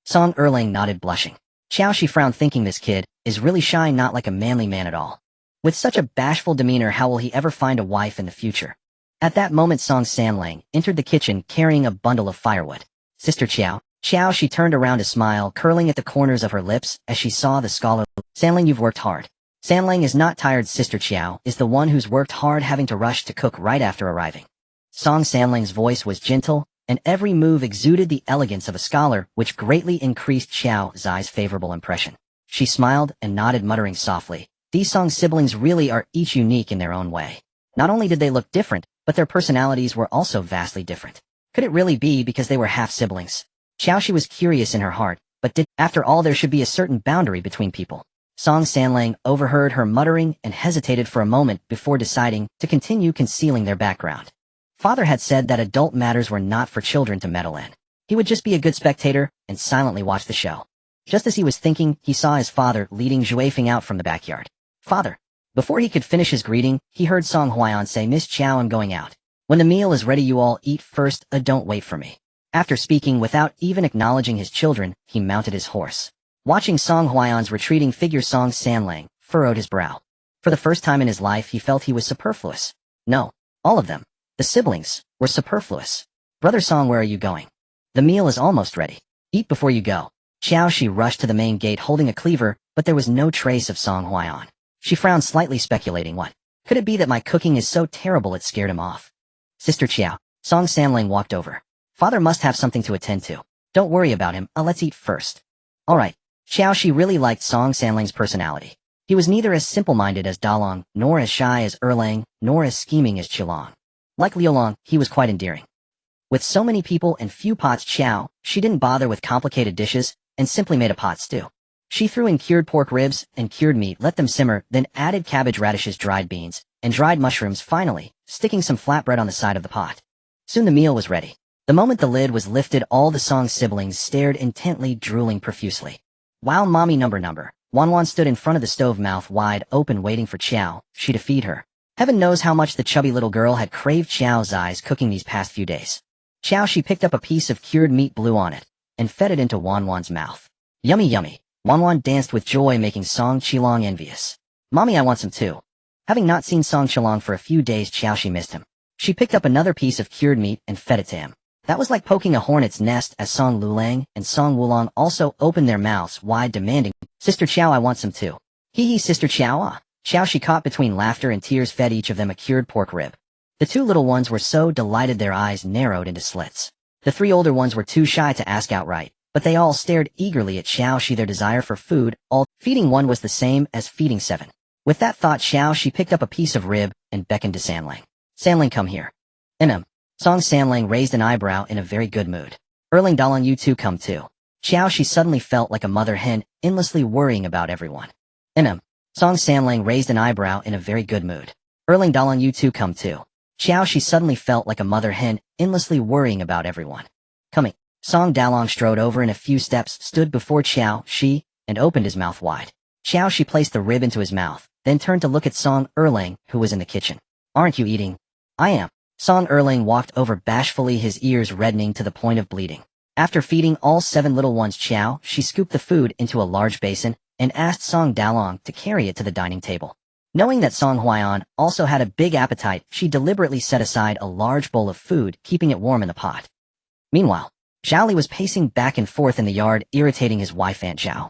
Song Erlang nodded, blushing. Qiao Xi frowned, thinking this kid is really shy, not like a manly man at all. With such a bashful demeanor, how will he ever find a wife in the future? At that moment, Song Sanlang entered the kitchen carrying a bundle of firewood. Sister Qiao. Qiao Xi turned around, a smile curling at the corners of her lips as she saw the scholar. Sanlang, you've worked hard. Sanlang is not tired. Sister Qiao is the one who's worked hard, having to rush to cook right after arriving. Song Sanling's voice was gentle, and every move exuded the elegance of a scholar, which greatly increased Qiao Xi's favorable impression. She smiled and nodded, muttering softly, "These Song siblings really are each unique in their own way. Not only did they look different, but their personalities were also vastly different. Could it really be because they were half-siblings?" Qiao Xi was curious in her heart, but after all, there should be a certain boundary between people. Song Sanlang overheard her muttering and hesitated for a moment before deciding to continue concealing their background. Father had said that adult matters were not for children to meddle in. He would just be a good spectator and silently watch the show. Just as he was thinking, he saw his father leading Zhuai Feng out from the backyard. "Father." Before he could finish his greeting, he heard Song Huaiyan say, "Miss Qiao, I'm going out. When the meal is ready, you all eat first, don't wait for me." After speaking without even acknowledging his children, he mounted his horse. Watching Song Huaiyan's retreating figure, Song Sanlang furrowed his brow. For the first time in his life, he felt he was superfluous. No, all of them, the siblings, were superfluous. "Brother Song, where are you going? The meal is almost ready. Eat before you go." Qiao Xi rushed to the main gate holding a cleaver, but there was no trace of Song Huaiyan. She frowned slightly, speculating, what? Could it be that my cooking is so terrible it scared him off? "Sister Qiao." Song Sanlang walked over. "Father must have something to attend to. Don't worry about him, let's eat first." All right. Qiao Xi really liked Song Sanlang's personality. He was neither as simple-minded as Dalong, nor as shy as Erlang, nor as scheming as Qilong. Like Liulong, he was quite endearing. With so many people and few pots, Qiao, she didn't bother with complicated dishes, and simply made a pot stew. She threw in cured pork ribs and cured meat, let them simmer, then added cabbage radishes, dried beans, and dried mushrooms, finally, sticking some flatbread on the side of the pot. Soon the meal was ready. The moment the lid was lifted, all the Song siblings stared intently, drooling profusely. While mommy number, Wanwan stood in front of the stove, mouth wide open, waiting for Qiao Xi to feed her. Heaven knows how much the chubby little girl had craved Qiao Xi's cooking these past few days. Qiao Xi picked up a piece of cured meat, blew on it, and fed it into Wanwan's mouth. Yummy, yummy. Wanwan danced with joy, making Song Qilong envious. "Mommy, I want some too." Having not seen Song Qilong for a few days, Qiao Xi missed him. She picked up another piece of cured meat and fed it to him. That was like poking a hornet's nest, as Song Lulang and Song Wulong also opened their mouths wide, demanding, "Sister Qiao, I want some too." Hee, Sister Qiao, ah. Qiao Xi, caught between laughter and tears, fed each of them a cured pork rib. The two little ones were so delighted their eyes narrowed into slits. The three older ones were too shy to ask outright, but they all stared eagerly at Qiao Xi, their desire for food. Feeding one was the same as feeding seven. With that thought, Qiao Xi picked up a piece of rib and beckoned to Sanlang. "Sanlang, come here." Song Sanlang raised an eyebrow in a very good mood. "Erling Dalong, you two come too." Qiao Xi suddenly felt like a mother hen, endlessly worrying about everyone. Song Sanlang raised an eyebrow in a very good mood. "Erling Dalong, you two come too." Qiao Xi suddenly felt like a mother hen, endlessly worrying about everyone. "Coming." Song Dalong strode over in a few steps, stood before Qiao Xi, and opened his mouth wide. Qiao Xi placed the rib into his mouth, then turned to look at Song Erlang, who was in the kitchen. "Aren't you eating?" "I am." Song Erlang walked over bashfully, his ears reddening to the point of bleeding. After feeding all 7 little ones, Qiao Xi scooped the food into a large basin and asked Song Dalong to carry it to the dining table. Knowing that Song Huaiyan also had a big appetite, she deliberately set aside a large bowl of food, keeping it warm in the pot. Meanwhile, Zhao Li was pacing back and forth in the yard, irritating his wife, Aunt Zhao.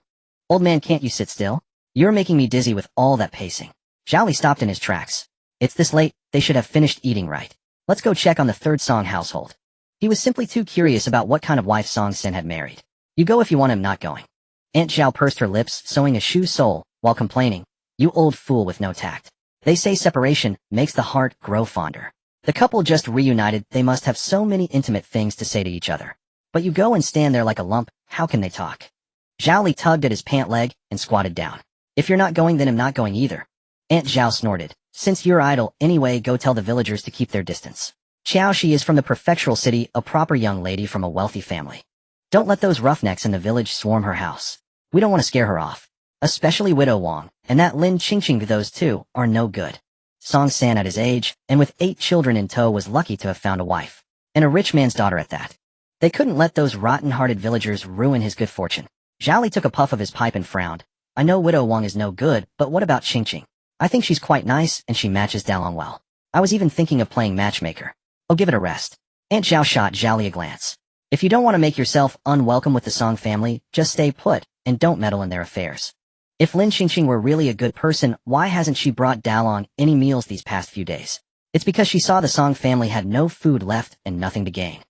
"Old man, can't you sit still? You're making me dizzy with all that pacing." Zhao Li stopped in his tracks. "It's this late, they should have finished eating right. Let's go check on the third Song household." He was simply too curious about what kind of wife Song Sen had married. "You go if you want, him not going." Aunt Zhao pursed her lips, sewing a shoe sole, while complaining, "You old fool with no tact. They say separation makes the heart grow fonder. The couple just reunited, they must have so many intimate things to say to each other. But you go and stand there like a lump, how can they talk?" Zhao Li tugged at his pant leg and squatted down. "If you're not going, then I'm not going either." Aunt Zhao snorted. "Since you're idle, anyway, go tell the villagers to keep their distance. Qiao Xi is from the prefectural city, a proper young lady from a wealthy family. Don't let those roughnecks in the village swarm her house. We don't want to scare her off. Especially Widow Wang, and that Lin Qingqing, those two are no good." Song San, at his age, and with 8 children in tow, was lucky to have found a wife. And a rich man's daughter at that. They couldn't let those rotten-hearted villagers ruin his good fortune. Zhao Li took a puff of his pipe and frowned. "I know Widow Wang is no good, but what about Qingqing? I think she's quite nice, and she matches Dalong well. I was even thinking of playing matchmaker. Oh, give it a rest." Aunt Zhao shot Zhao Li a glance. "If you don't want to make yourself unwelcome with the Song family, just stay put, and don't meddle in their affairs. If Lin Qingqing were really a good person, why hasn't she brought Dalong any meals these past few days? It's because she saw the Song family had no food left and nothing to gain.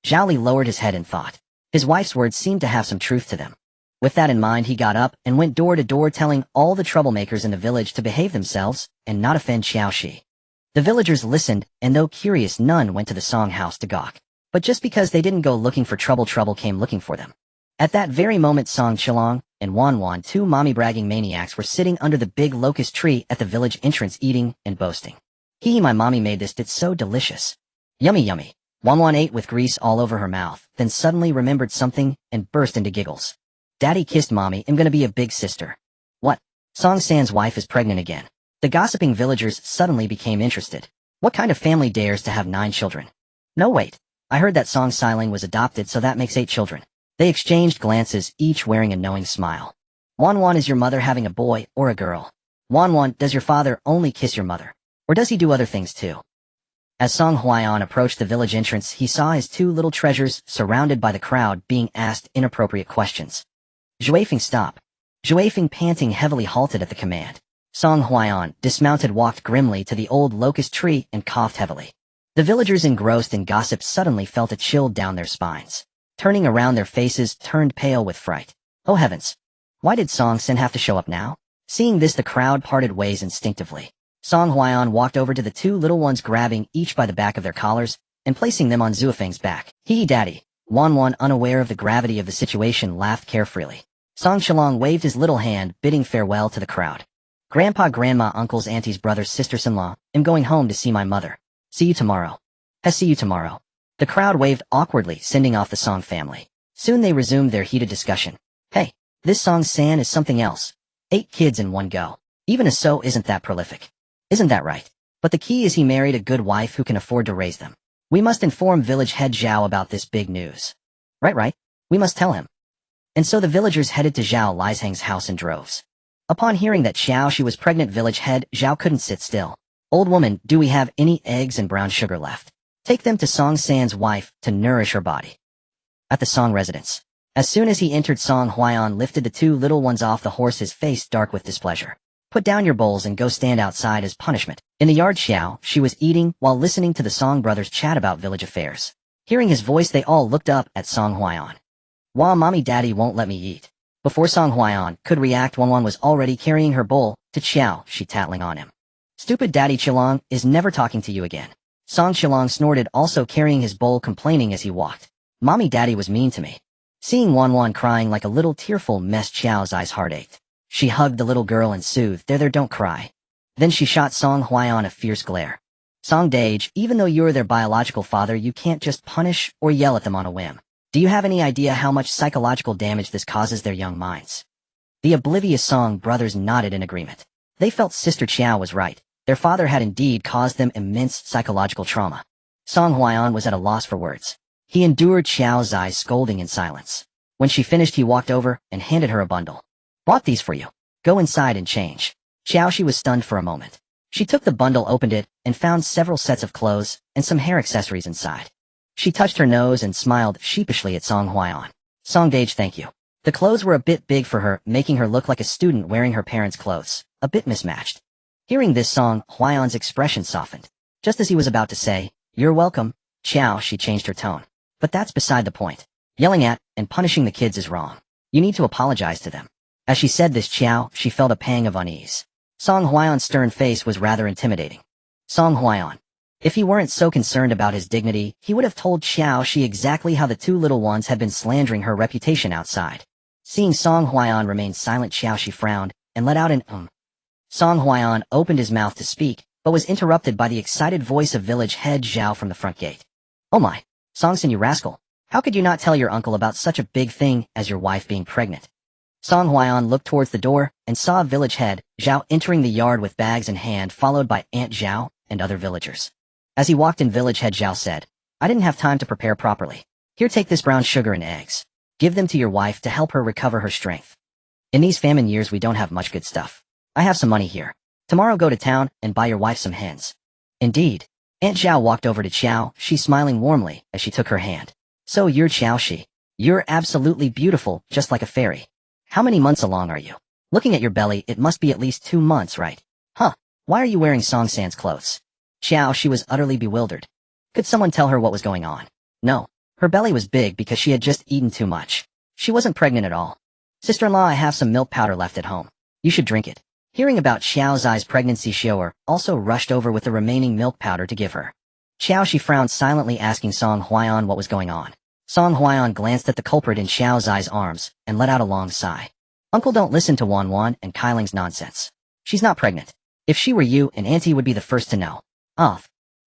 Zhao Li lowered his head in thought. His wife's words seemed to have some truth to them. With that in mind, he got up and went door to door telling all the troublemakers in the village to behave themselves and not offend Qiao Xi. The villagers listened, and though curious, none went to the Song house to gawk. But just because they didn't go looking for trouble, trouble came looking for them. At that very moment, Song Qilong and Wan Wan, two mommy-bragging maniacs, were sitting under the big locust tree at the village entrance eating and boasting. Hee, my mommy made this, it's so delicious. Yummy, yummy. Wan Wan ate with grease all over her mouth, then suddenly remembered something and burst into giggles. Daddy kissed mommy, I'm gonna be a big sister. What? Song San's wife is pregnant again. The gossiping villagers suddenly became interested. What kind of family dares to have 9 children? No, wait. I heard that Song Xiling was adopted, so that makes 8 children. They exchanged glances, each wearing a knowing smile. Wan Wan, is your mother having a boy or a girl? Wan Wan, does your father only kiss your mother? Or does he do other things too? As Song Huaiyan approached the village entrance, he saw his 2 little treasures surrounded by the crowd being asked inappropriate questions. Zhuifeng, stop. Zhuifeng, panting heavily, halted at the command. Song Huaiyan, dismounted, walked grimly to the old locust tree and coughed heavily. The villagers, engrossed in gossip, suddenly felt a chill down their spines. Turning around, their faces turned pale with fright. Oh heavens! Why did Song Sen have to show up now? Seeing this, the crowd parted ways instinctively. Song Huaiyan walked over to the 2 little ones, grabbing each by the back of their collars and placing them on Zhuifeng's back. Hee, daddy. Wan Wan, unaware of the gravity of the situation, laughed carefreely. Song Shilong waved his little hand, bidding farewell to the crowd. Grandpa, grandma, uncles, aunties, brothers, sisters-in-law, I'm going home to see my mother. See you tomorrow. See you tomorrow. The crowd waved awkwardly, sending off the Song family. Soon they resumed their heated discussion. Hey, this Song San is something else. 8 kids in one go. Even a so isn't that prolific. Isn't that right? But the key is he married a good wife who can afford to raise them. We must inform village head Zhao about this big news. Right. We must tell him. And so the villagers headed to Zhao Lizhang's house in droves. Upon hearing that Qiao Xi was pregnant, village head Zhao couldn't sit still. Old woman, do we have any eggs and brown sugar left? Take them to Song San's wife to nourish her body. At the Song residence. As soon as he entered, Song Huaiyan lifted the 2 little ones off the horse, his face dark with displeasure. Put down your bowls and go stand outside as punishment. In the yard, Qiao Xi was eating while listening to the Song brothers chat about village affairs. Hearing his voice, they all looked up at Song Huaiyan. Wah, mommy, daddy won't let me eat. Before Song Huaiyan could react, Wan Wan was already carrying her bowl to Qiao Xi, tattling on him. Stupid daddy, Qilong is never talking to you again. Song Qilong snorted, also carrying his bowl, complaining as he walked. Mommy, daddy was mean to me. Seeing Wan Wan crying like a little tearful mess, Qiao's eyes heart ached. She hugged the little girl and soothed, there, don't cry. Then she shot Song Huaiyan a fierce glare. Song Dage, even though you're their biological father, you can't just punish or yell at them on a whim. Do you have any idea how much psychological damage this causes their young minds? The oblivious Song brothers nodded in agreement. They felt Sister Qiao was right. Their father had indeed caused them immense psychological trauma. Song Huaiyan was at a loss for words. He endured Qiao's eyes scolding in silence. When she finished, he walked over and handed her a bundle. Bought these for you. Go inside and change. Qiao Xi was stunned for a moment. She took the bundle, opened it, and found several sets of clothes and some hair accessories inside. She touched her nose and smiled sheepishly at Song Huaiyan. Song Dage, thank you. The clothes were a bit big for her, making her look like a student wearing her parents' clothes, a bit mismatched. Hearing this, Song Huaiyan's expression softened. Just as he was about to say, you're welcome, Qiao Xi changed her tone. But that's beside the point. Yelling at and punishing the kids is wrong. You need to apologize to them. As she said this, Qiao Xi felt a pang of unease. Song Huaiyan's stern face was rather intimidating. Song Huaiyan. If he weren't so concerned about his dignity, he would have told Qiao Xi exactly how the 2 little ones had been slandering her reputation outside. Seeing Song Huaiyan remain silent, Qiao Xi frowned and let out an Song Huaiyan opened his mouth to speak, but was interrupted by the excited voice of village head Zhao from the front gate. Oh my, Song Sen, you rascal. How could you not tell your uncle about such a big thing as your wife being pregnant? Song Huaiyan looked towards the door and saw village head Zhao entering the yard with bags in hand, followed by Aunt Zhao and other villagers. As he walked in, village head Zhao said, I didn't have time to prepare properly. Here, take this brown sugar and eggs. Give them to your wife to help her recover her strength. In these famine years, we don't have much good stuff. I have some money here. Tomorrow go to town and buy your wife some hens. Indeed. Aunt Zhao walked over to Qiao Xi, smiling warmly as she took her hand. So you're Qiao Xi. You're absolutely beautiful, just like a fairy. How many months along are you? Looking at your belly, it must be at least 2 months, right? Huh. Why are you wearing Song San's clothes? Qiao Xi was utterly bewildered. Could someone tell her what was going on? No. Her belly was big because she had just eaten too much. She wasn't pregnant at all. Sister-in-law, I have some milk powder left at home. You should drink it. Hearing about Qiao Xi's pregnancy, Xiaoer also rushed over with the remaining milk powder to give her. Qiao Xi frowned silently, asking Song Huaiyan what was going on. Song Huaiyan glanced at the culprit in Qiao Xi's arms and let out a long sigh. Uncle, don't listen to Wan Wan and Kailing's nonsense. She's not pregnant. If she were you, and Auntie would be the first to know. Ugh.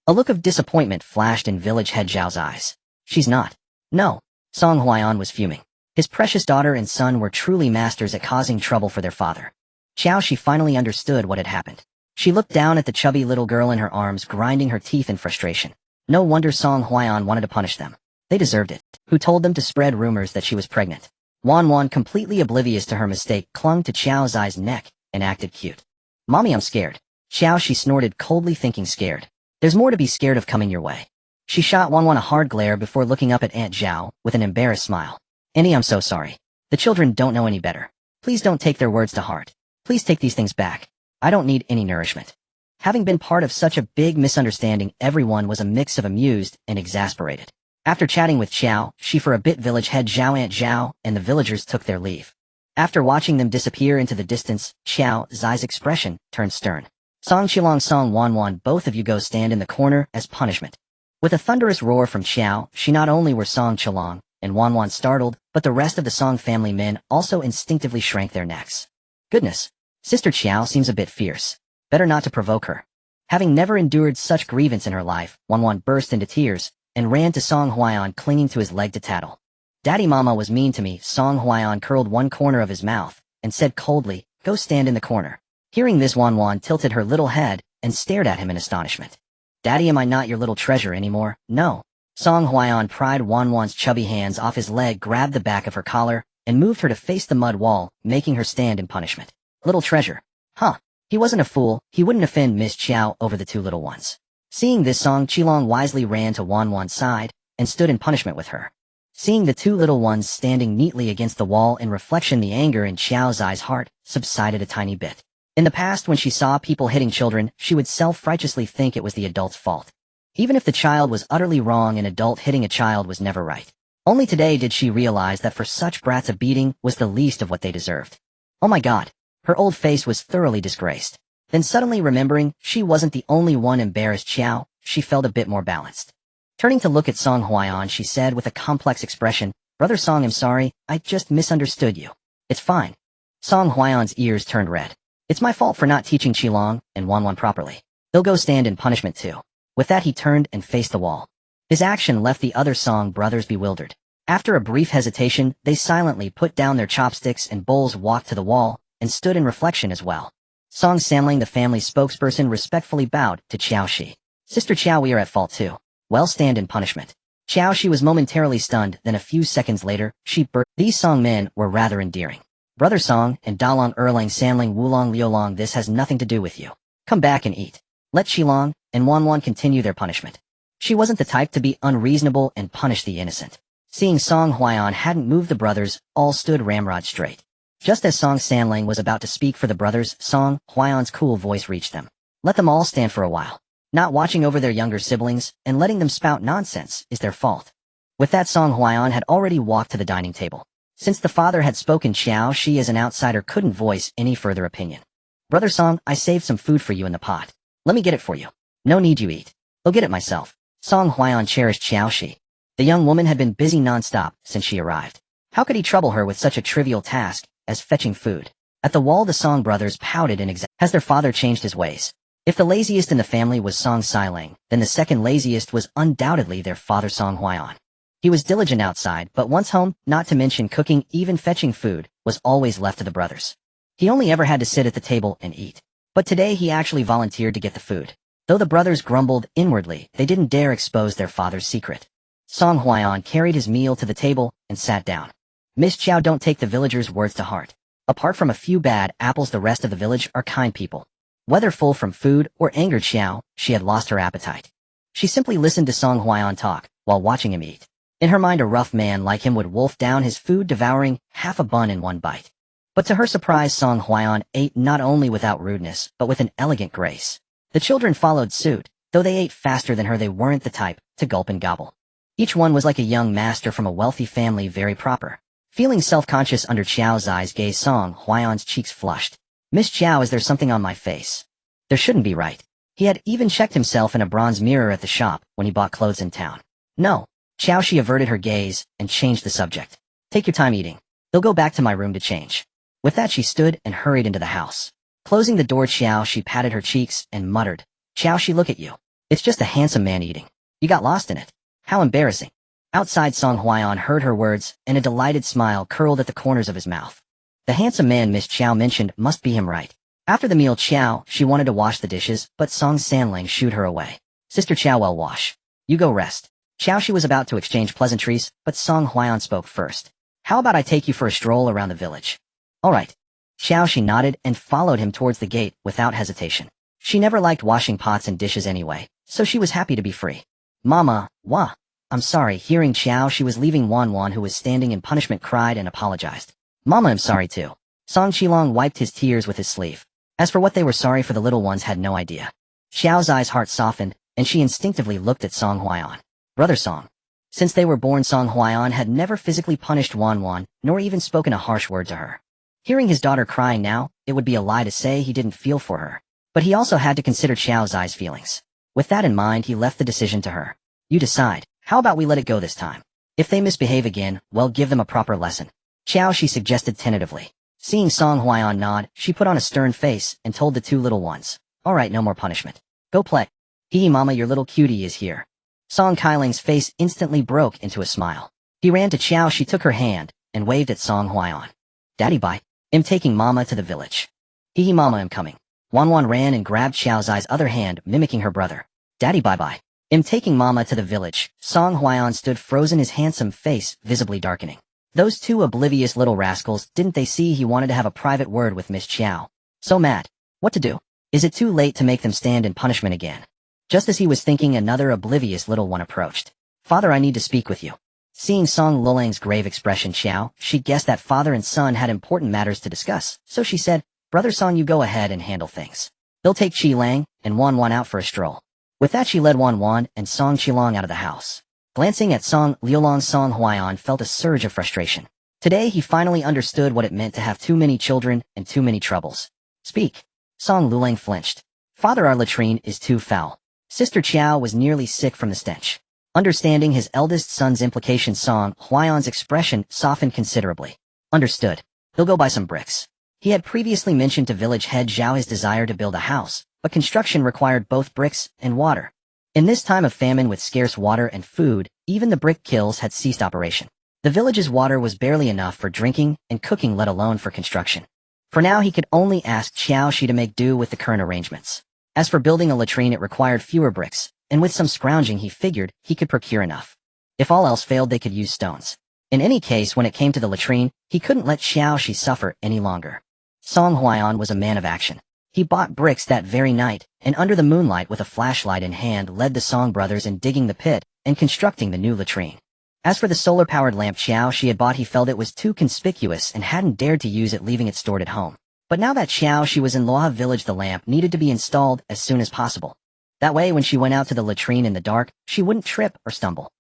A look of disappointment flashed in village head Zhao's eyes. She's not. No. Song Huaiyan was fuming. His precious daughter and son were truly masters at causing trouble for their father. Qiao Xi finally understood what had happened. She looked down at the chubby little girl in her arms, grinding her teeth in frustration. No wonder Song Huaiyan wanted to punish them. They deserved it. Who told them to spread rumors that she was pregnant? Wan Wan, completely oblivious to her mistake, clung to Qiao Xi's neck and acted cute. Mommy, I'm scared. Qiao Xi snorted coldly, thinking scared. There's more to be scared of coming your way. She shot Wan Wan a hard glare before looking up at Aunt Zhao with an embarrassed smile. Annie, I'm so sorry. The children don't know any better. Please don't take their words to heart. Please take these things back. I don't need any nourishment. Having been part of such a big misunderstanding, everyone was a mix of amused and exasperated. After chatting with Qiao Xi for a bit, village head Zhao, Aunt Zhao, and the villagers took their leave. After watching them disappear into the distance, Qiao Xi's expression turned stern. Song Qilong, Song Wan Wan, both of you go stand in the corner as punishment. With a thunderous roar from Qiao Xi, not only were Song Qilong and Wan Wan startled, but the rest of the Song family men also instinctively shrank their necks. Goodness, Sister Qiao seems a bit fierce. Better not to provoke her. Having never endured such grievance in her life, Wan Wan burst into tears and ran to Song Huaiyan, clinging to his leg to tattle. Daddy, Mama was mean to me. Song Huaiyan curled one corner of his mouth and said coldly, go stand in the corner. Hearing this, Wan Wan tilted her little head and stared at him in astonishment. Daddy, am I not your little treasure anymore? No. Song Huaiyan pried Wan Wan's chubby hands off his leg, grabbed the back of her collar, and moved her to face the mud wall, making her stand in punishment. Little treasure. Huh. He wasn't a fool. He wouldn't offend Miss Qiao over the two little ones. Seeing this, Song Qilong wisely ran to Wan Wan's side and stood in punishment with her. Seeing the two little ones standing neatly against the wall in reflection, the anger in Qiao Xi's heart subsided a tiny bit. In the past, when she saw people hitting children, she would self-righteously think it was the adult's fault. Even if the child was utterly wrong, an adult hitting a child was never right. Only today did she realize that for such brats a beating was the least of what they deserved. Oh my God. Her old face was thoroughly disgraced. Then suddenly remembering she wasn't the only one embarrassed, Qiao, she felt a bit more balanced. Turning to look at Song Huaiyan, she said with a complex expression, Brother Song, I'm sorry, I just misunderstood you. It's fine. Song Huaiyan's ears turned red. It's my fault for not teaching Qilong and Wan Wan properly. They'll go stand in punishment too. With that, he turned and faced the wall. His action left the other Song brothers bewildered. After a brief hesitation, they silently put down their chopsticks and bowls, walked to the wall, and stood in reflection as well. Song Sanling, the family's spokesperson, respectfully bowed to Qiao Xi. Sister Qiao, we are at fault too. Well, stand in punishment. Qiao Xi was momentarily stunned, then a few seconds later, she burst. These Song men were rather endearing. Brother Song and Dalong Erlang Sanling Wulong Liolong, this has nothing to do with you. Come back and eat. Let Qilong and Wan Wan continue their punishment. She wasn't the type to be unreasonable and punish the innocent. Seeing Song Huaiyan hadn't moved, the brothers all stood ramrod straight. Just as Song Sanling was about to speak for the brothers, Song Huaiyan's cool voice reached them. Let them all stand for a while. Not watching over their younger siblings and letting them spout nonsense is their fault. With that, Song Huaiyan had already walked to the dining table. Since the father had spoken, Qiao Xi as an outsider couldn't voice any further opinion. Brother Song, I saved some food for you in the pot. Let me get it for you. No need you eat. I'll get it myself. Song Huaiyan cherished Qiao Xi. The young woman had been busy non-stop since she arrived. How could he trouble her with such a trivial task as fetching food? At the wall, the Song brothers pouted in Has their father changed his ways? If the laziest in the family was Song Xiling, then the second laziest was undoubtedly their father Song Huaiyan. He was diligent outside, but once home, not to mention cooking, even fetching food, was always left to the brothers. He only ever had to sit at the table and eat. But today he actually volunteered to get the food. Though the brothers grumbled inwardly, they didn't dare expose their father's secret. Song Huaiyan carried his meal to the table and sat down. Miss Qiao, don't take the villagers' words to heart. Apart from a few bad apples, the rest of the village are kind people. Whether full from food or angered Qiao, she had lost her appetite. She simply listened to Song Huaiyan talk while watching him eat. In her mind, a rough man like him would wolf down his food, devouring half a bun in one bite. But to her surprise, Song Huaiyan ate not only without rudeness, but with an elegant grace. The children followed suit, Though they ate faster than her, they weren't the type to gulp and gobble. Each one was like a young master from a wealthy family, very proper. Feeling self-conscious under Qiao Xi's gaze, Song Huayan's cheeks flushed. "Miss Qiao, is there something on my face? There shouldn't be, right?" He had even checked himself in a bronze mirror at the shop when he bought clothes in town. "No." Qiao Xi averted her gaze and changed the subject. "Take your time eating. They'll go back to my room to change." With that, she stood and hurried into the house. Closing the door, Qiao Xi patted her cheeks and muttered, "Qiao Xi, look at you. It's just a handsome man eating. You got lost in it. How embarrassing." Outside, Song Huayan heard her words, and a delighted smile curled at the corners of his mouth. The handsome man Miss Qiao mentioned must be him, right? After the meal, Qiao Xi wanted to wash the dishes, but Song Sanling shooed her away. "Sister Qiao, well, wash. You go rest." Qiao Xi was about to exchange pleasantries, but Song Huayan spoke first. "How about I take you for a stroll around the village?" "All right." Qiao Xi nodded and followed him towards the gate without hesitation. She never liked washing pots and dishes anyway, so she was happy to be free. "Mama, wah. I'm sorry." Hearing Qiao Xi was leaving, Wan, who was standing in punishment, cried and apologized. "Mama, I'm sorry too." Song Qilong wiped his tears with his sleeve. As for what they were sorry for, the little ones had no idea. Xiao Zai's heart softened, and she instinctively looked at Song Huayan. Brother Song. Since they were born, Song Huayan had never physically punished Wan, nor even spoken a harsh word to her. Hearing his daughter crying now, it would be a lie to say he didn't feel for her. But he also had to consider Xiao Zai's feelings. With that in mind, he left the decision to her. "You decide. How about we let it go this time? If they misbehave again, well, give them a proper lesson." Qiao Xi suggested tentatively. Seeing Song Huayan nod, she put on a stern face and told the two little ones, "All right, no more punishment. Go play." "Hee, Mama, your little cutie is here." Song Kailing's face instantly broke into a smile. He ran to Qiao Xi, took her hand, and waved at Song Huayan. "Daddy, bye. I'm taking Mama to the village." "Hee, Mama, I'm coming." Wan ran and grabbed Xiao Zai's other hand, mimicking her brother. "Daddy, bye-bye. I'm taking Mama to the village." Song Huayan stood frozen, his handsome face visibly darkening. Those two oblivious little rascals, didn't they see he wanted to have a private word with Miss Qiao? So mad. What to do? Is it too late to make them stand in punishment again? Just as he was thinking, another oblivious little one approached. "Father, I need to speak with you." Seeing Song Lulang's grave expression, Qiao, she guessed that father and son had important matters to discuss, so she said, "Brother Song, you go ahead and handle things. They'll take Qi Lang and Wan out for a stroll." With that, she led Wan and Song Qilong out of the house. Glancing at Song Liulong, Song Huayan felt a surge of frustration. Today he finally understood what it meant to have too many children and too many troubles. "Speak." Song Lulang flinched. "Father, our latrine is too foul." Sister Qiao was nearly sick from the stench. Understanding his eldest son's implication, Song Huayan's expression softened considerably. "Understood. He'll go buy some bricks." He had previously mentioned to village head Zhao his desire to build a house, but construction required both bricks and water. In this time of famine with scarce water and food, even the brick kilns had ceased operation. The village's water was barely enough for drinking and cooking, let alone for construction. For now, he could only ask Qiao Xi to make do with the current arrangements. As for building a latrine, it required fewer bricks, and with some scrounging he figured he could procure enough. If all else failed, they could use stones. In any case, when it came to the latrine, he couldn't let Qiao Xi suffer any longer. Song Huayan was a man of action. He bought bricks that very night, and under the moonlight with a flashlight in hand led the Song brothers in digging the pit and constructing the new latrine. As for the solar-powered lamp Qiao Xi had bought, he felt it was too conspicuous and hadn't dared to use it, leaving it stored at home. But now that Qiao Xi was in Loha village, the lamp needed to be installed as soon as possible. That way, when she went out to the latrine in the dark, she wouldn't trip or stumble.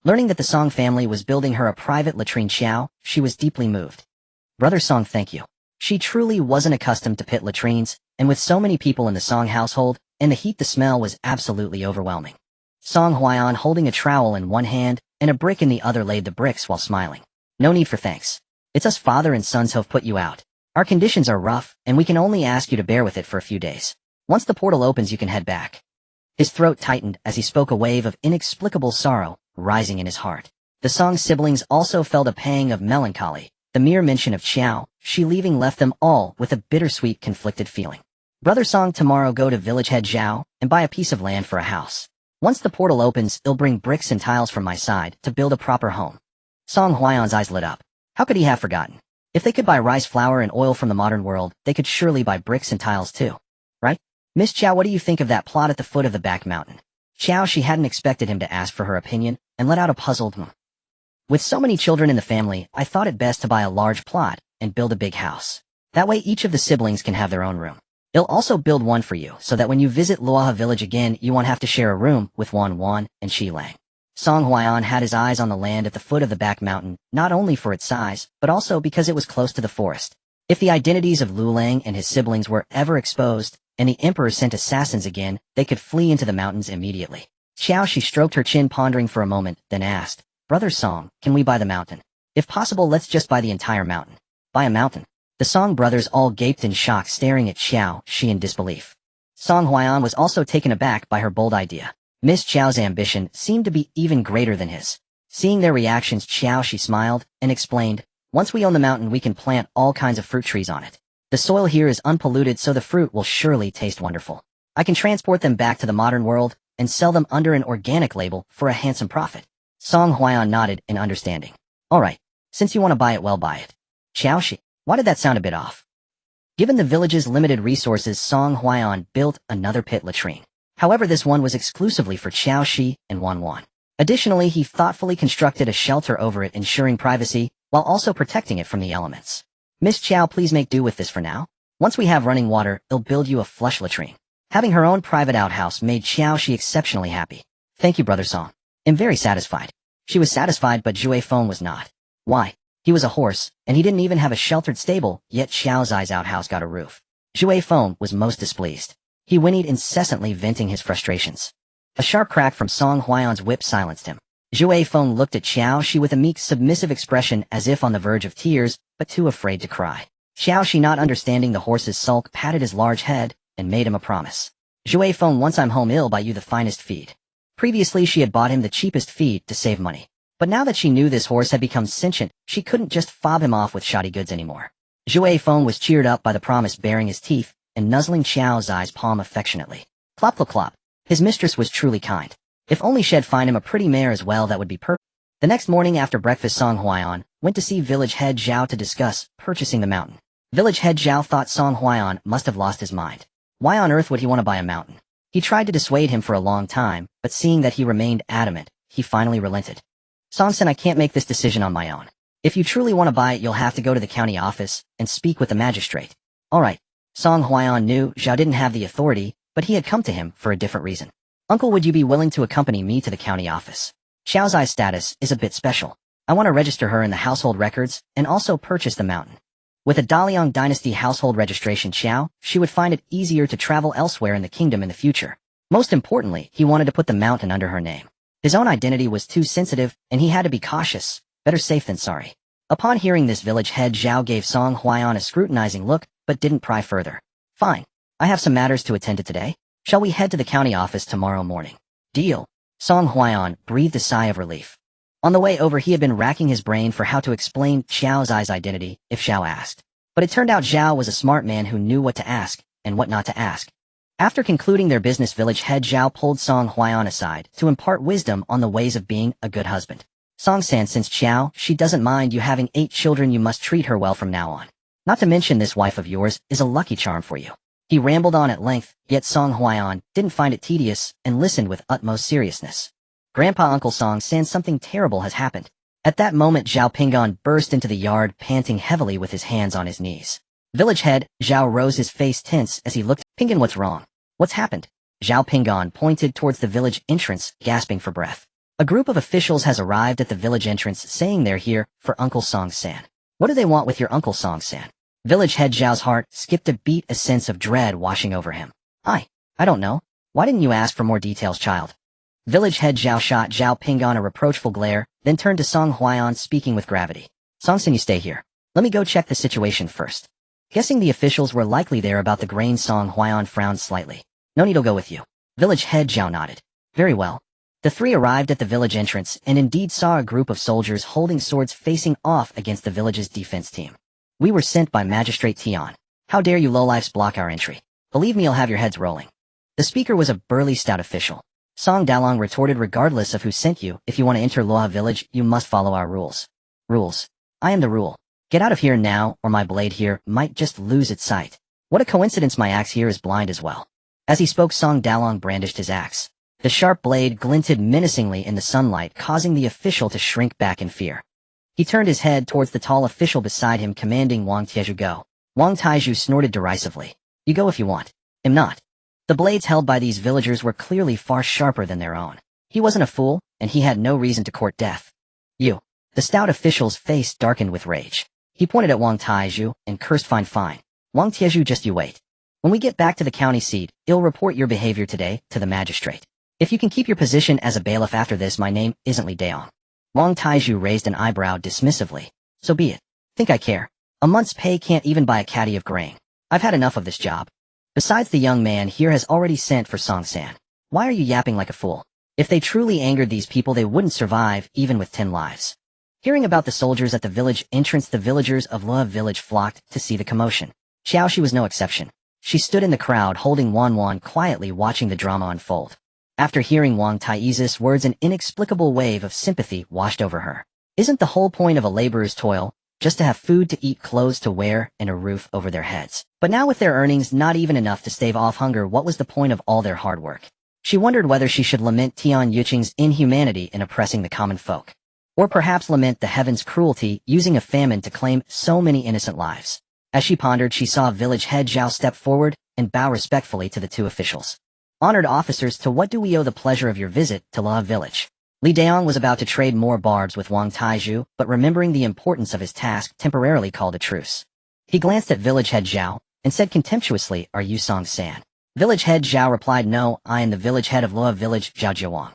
Learning that the Song family was building her a private latrine, Qiao, she was deeply moved. "Brother Song, thank you." She truly wasn't accustomed to pit latrines, and with so many people in the Song household, and the heat, the smell was absolutely overwhelming. Song Huayan, holding a trowel in one hand and a brick in the other, laid the bricks while smiling. "No need for thanks. It's us father and sons who've put you out. Our conditions are rough, and we can only ask you to bear with it for a few days. Once the portal opens, you can head back." His throat tightened as he spoke, a wave of inexplicable sorrow rising in his heart. The Song siblings also felt a pang of melancholy. The mere mention of Qiao Xi leaving left them all with a bittersweet, conflicted feeling. "Brother Song, tomorrow go to village head Zhao and buy a piece of land for a house. Once the portal opens, he'll bring bricks and tiles from my side to build a proper home." Song Huayan's eyes lit up. How could he have forgotten? If they could buy rice flour and oil from the modern world, they could surely buy bricks and tiles too. Right? "Miss Qiao, what do you think of that plot at the foot of the back mountain?" Qiao Xi hadn't expected him to ask for her opinion, and let out a puzzled "Hmm." "With so many children in the family, I thought it best to buy a large plot and build a big house. That way each of the siblings can have their own room. I'll also build one for you so that when you visit Luoha village again you won't have to share a room with Wan and Shi Lang. Song Huaiyan had his eyes on the land at the foot of the back mountain, not only for its size, but also because it was close to the forest. If the identities of Lu Lang and his siblings were ever exposed, and the emperor sent assassins again, they could flee into the mountains immediately. Qiao Xi stroked her chin pondering for a moment, then asked, Brother Song, can we buy the mountain? If possible, let's just buy the entire mountain. Buy a mountain? The Song brothers all gaped in shock, staring at Qiao Xi in disbelief. Song Huaiyan was also taken aback by her bold idea. Miss Qiao's ambition seemed to be even greater than his. Seeing their reactions, Qiao Xi smiled and explained, once we own the mountain we can plant all kinds of fruit trees on it. The soil here is unpolluted so the fruit will surely taste wonderful. I can transport them back to the modern world and sell them under an organic label for a handsome profit. Song Huaiyan nodded in understanding. Alright, since you want to buy it, well buy it. Qiao Xi, why did that sound a bit off? Given the village's limited resources, Song Huaiyan built another pit latrine. However, this one was exclusively for Qiao Xi and Wan. Additionally, he thoughtfully constructed a shelter over it, ensuring privacy, while also protecting it from the elements. Miss Qiao, please make do with this for now. Once we have running water, I'll build you a flush latrine. Having her own private outhouse made Qiao Xi exceptionally happy. Thank you, Brother Song. I'm very satisfied. She was satisfied, but Zhui Feng was not. Why? He was a horse, and he didn't even have a sheltered stable, yet Xiao Zai's outhouse got a roof. Zhui Feng was most displeased. He whinnied incessantly, venting his frustrations. A sharp crack from Song Huaiyan's whip silenced him. Zhui Feng looked at Qiao Xi with a meek, submissive expression, as if on the verge of tears, but too afraid to cry. Qiao Xi, not understanding the horse's sulk, patted his large head and made him a promise. Zhui Feng, once I'm home, I'll buy you the finest feed. Previously she had bought him the cheapest feed to save money. But now that she knew this horse had become sentient, she couldn't just fob him off with shoddy goods anymore. Zhui Feng was cheered up by the promise, baring his teeth and nuzzling Xiao Zai's palm affectionately. Clop clop clop. His mistress was truly kind. If only she'd find him a pretty mare as well, that would be perfect. The next morning after breakfast, Song Huaiyan went to see village head Zhao to discuss purchasing the mountain. Village head Zhao thought Song Huaiyan must have lost his mind. Why on earth would he want to buy a mountain? He tried to dissuade him for a long time, but seeing that he remained adamant, he finally relented. Song-sen, I can't make this decision on my own. If you truly want to buy it, you'll have to go to the county office and speak with the magistrate. Alright. Song Huaiyan knew Zhao didn't have the authority, but he had come to him for a different reason. Uncle, would you be willing to accompany me to the county office? Xiao Zai's status is a bit special. I want to register her in the household records and also purchase the mountain. With a Daliang dynasty household registration, she would find it easier to travel elsewhere in the kingdom in the future. Most importantly, he wanted to put the mountain under her name. His own identity was too sensitive, and he had to be cautious. Better safe than sorry. Upon hearing this, village head Zhao gave Song Huaiyan a scrutinizing look, but didn't pry further. Fine. I have some matters to attend to today. Shall we head to the county office tomorrow morning? Deal. Song Huaiyan breathed a sigh of relief. On the way over, he had been racking his brain for how to explain Xiao Zai's identity if Xiao asked. But it turned out Zhao was a smart man who knew what to ask and what not to ask. After concluding their business, village head Zhao pulled Song Huaiyan aside to impart wisdom on the ways of being a good husband. Song-san, since she doesn't mind you having 8 children, you must treat her well from now on. Not to mention this wife of yours is a lucky charm for you. He rambled on at length, yet Song Huaiyan didn't find it tedious and listened with utmost seriousness. Grandpa, Uncle Song-san, something terrible has happened. At that moment, Zhao Pingan burst into the yard, panting heavily with his hands on his knees. Village head Zhao rose, his face tense as he looked. Pingan, what's wrong? What's happened? Zhao Pingan pointed towards the village entrance, gasping for breath. A group of officials has arrived at the village entrance, saying they're here for Uncle Song-san. What do they want with your Uncle Song-san? Village head Zhao's heart skipped a beat, a sense of dread washing over him. I don't know. Why didn't you ask for more details, child? Village head Zhao shot Zhao Pingan a reproachful glare, then turned to Song Huaiyan, speaking with gravity. Song-san, you stay here. Let me go check the situation first. Guessing the officials were likely there about the grain, Song Huaiyan frowned slightly. No need, I'll go with you. Village head Zhao nodded. Very well. The three arrived at the village entrance and indeed saw a group of soldiers holding swords facing off against the village's defense team. We were sent by Magistrate Tian. How dare you lowlifes block our entry? Believe me, I'll have your heads rolling. The speaker was a burly, stout official. Song Dalong retorted, regardless of who sent you, if you want to enter Luoha village, you must follow our rules. Rules. I am the rule. Get out of here now, or my blade here might just lose its sight. What a coincidence, my axe here is blind as well. As he spoke, Song Dalong brandished his axe. The sharp blade glinted menacingly in the sunlight, causing the official to shrink back in fear. He turned his head towards the tall official beside him, commanding Wang Taizhu go. Wang Taizhu snorted derisively. You go if you want. I'm not. The blades held by these villagers were clearly far sharper than their own. He wasn't a fool, and he had no reason to court death. You. The stout official's face darkened with rage. He pointed at Wang Taizhu and cursed fine. Wang Taizhu, just you wait. When we get back to the county seat, I'll report your behavior today to the magistrate. If you can keep your position as a bailiff after this, my name isn't Li Daong. Wang Taizhu raised an eyebrow dismissively. So be it. Think I care. A month's pay can't even buy a caddy of grain. I've had enough of this job. Besides, the young man here has already sent for Song San. Why are you yapping like a fool? If they truly angered these people, they wouldn't survive, even with 10 lives. Hearing about the soldiers at the village entrance, the villagers of Lua village flocked to see the commotion. Qiao Xi was no exception. She stood in the crowd holding Wan, quietly watching the drama unfold. After hearing Wang Taizhu's words, an inexplicable wave of sympathy washed over her. Isn't the whole point of a laborer's toil just to have food to eat, clothes to wear, and a roof over their heads? But now, with their earnings not even enough to stave off hunger, what was the point of all their hard work? She wondered whether she should lament Tian Yuqing's inhumanity in oppressing the common folk. Or perhaps lament the heavens' cruelty using a famine to claim so many innocent lives. As she pondered, she saw village head Zhao step forward and bow respectfully to the two officials. Honored officers, to what do we owe the pleasure of your visit to La village? Li Daong was about to trade more barbs with Wang Taizhu, but remembering the importance of his task, temporarily called a truce. He glanced at village head Zhao and said contemptuously, "Are you Song San?" Village head Zhao replied, "No, I am the village head of Lua village, Zhao Jiawang."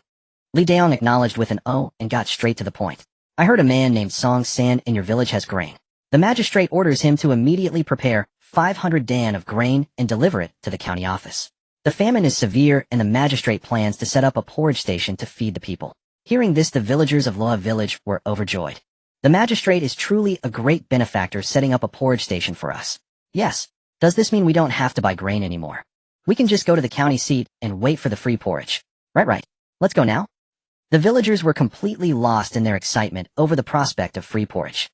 Li Daong acknowledged with an "oh" and got straight to the point. "I heard a man named Song San in your village has grain. The magistrate orders him to immediately prepare 500 dan of grain and deliver it to the county office. The famine is severe, and the magistrate plans to set up a porridge station to feed the people." Hearing this, the villagers of Lua village were overjoyed. The magistrate is truly a great benefactor, setting up a porridge station for us. Yes. Does this mean we don't have to buy grain anymore? We can just go to the county seat and wait for the free porridge. Right. Let's go now. The villagers were completely lost in their excitement over the prospect of free porridge.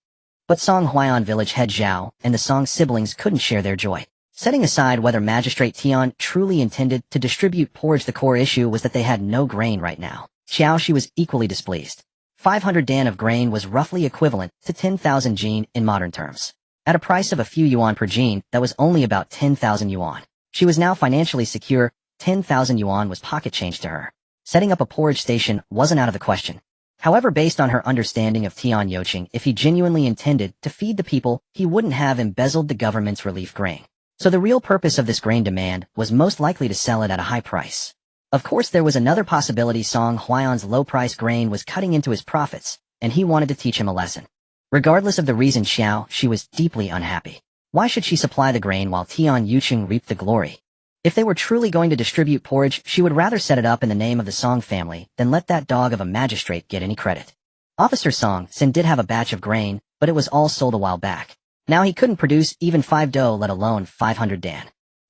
But Song Huai'an village head Zhao and the Song siblings couldn't share their joy. Setting aside whether Magistrate Tian truly intended to distribute porridge, the core issue was that they had no grain right now. Qiao Xi was equally displeased. 500 dan of grain was roughly equivalent to 10,000 jin in modern terms. At a price of a few yuan per jin, that was only about 10,000 yuan. She was now financially secure. 10,000 yuan was pocket change to her. Setting up a porridge station wasn't out of the question. However, based on her understanding of Tian Yuqing, if he genuinely intended to feed the people, he wouldn't have embezzled the government's relief grain. So the real purpose of this grain demand was most likely to sell it at a high price. Of course, there was another possibility. Song Huai'an's low-price grain was cutting into his profits, and he wanted to teach him a lesson. Regardless of the reason, Qiao Xi was deeply unhappy. Why should she supply the grain while Tian Yuqing reaped the glory? If they were truly going to distribute porridge, she would rather set it up in the name of the Song family than let that dog of a magistrate get any credit. Officer Song Sin did have a batch of grain, but it was all sold a while back. Now he couldn't produce even 5 dough, let alone 500 dan.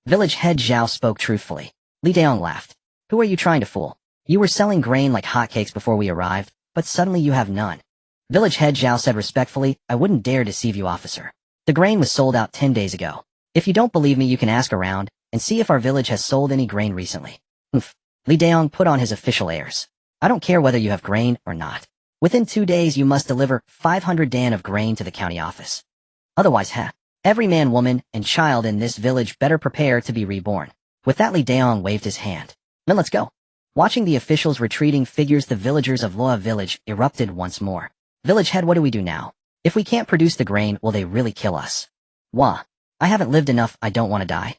Village head Zhao spoke truthfully. Li Daong laughed. "Who are you trying to fool? You were selling grain like hotcakes before we arrived, but suddenly you have none." Village head Zhao said respectfully, "I wouldn't dare deceive you, officer. The grain was sold out 10 days ago. If you don't believe me, you can ask around and see if our village has sold any grain recently." Li Daong put on his official airs. "I don't care whether you have grain or not. Within 2 days you must deliver 500 dan of grain to the county office. Otherwise, every man, woman, and child in this village better prepare to be reborn." With that, Li Daong waved his hand. "Then let's go." Watching the officials' retreating figures, the villagers of Lua village erupted once more. "Village head, what do we do now? If we can't produce the grain, will they really kill us?" "Wah. I haven't lived enough, I don't want to die."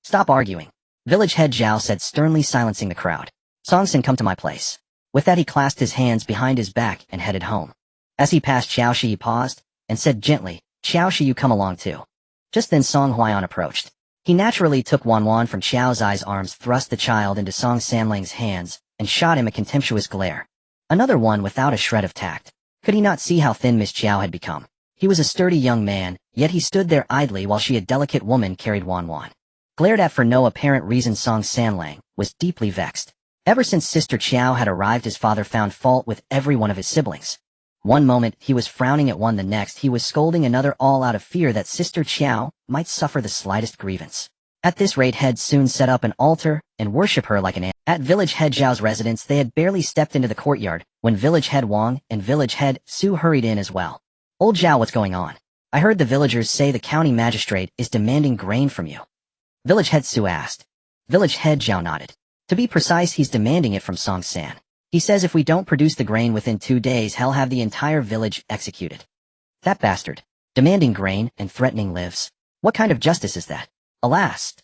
"Stop arguing," Village head Zhao said, sternly silencing the crowd. "Song Sin, come to my place." With that, he clasped his hands behind his back and headed home. As he passed Qiao Xi, he paused and said gently, "Qiao Xi, you come along too." Just then Song Huai'an approached. He naturally took Wan from Qiao Xi's arms, thrust the child into Song Sanlang's hands, and shot him a contemptuous glare. Another one without a shred of tact. Could he not see how thin Miss Qiao had become? He was a sturdy young man, yet he stood there idly while she, a delicate woman, carried Wan. Glared at for no apparent reason, Song Sanlang was deeply vexed. Ever since Sister Qiao had arrived, his father found fault with every one of his siblings. One moment he was frowning at one, the next he was scolding another, all out of fear that Sister Qiao might suffer the slightest grievance. At this rate, he'd soon set up an altar and worship her like an animal. At Village Head Zhao's residence, they had barely stepped into the courtyard when Village Head Wang and Village Head Su hurried in as well. "Old Zhao, what's going on? I heard the villagers say the county magistrate is demanding grain from you." Village head Su asked. Village head Zhao nodded. To be precise, he's demanding it from Song San. He says if we don't produce the grain within 2 days, he'll have the entire village executed. That bastard. Demanding grain and threatening lives. What kind of justice is that? Alas.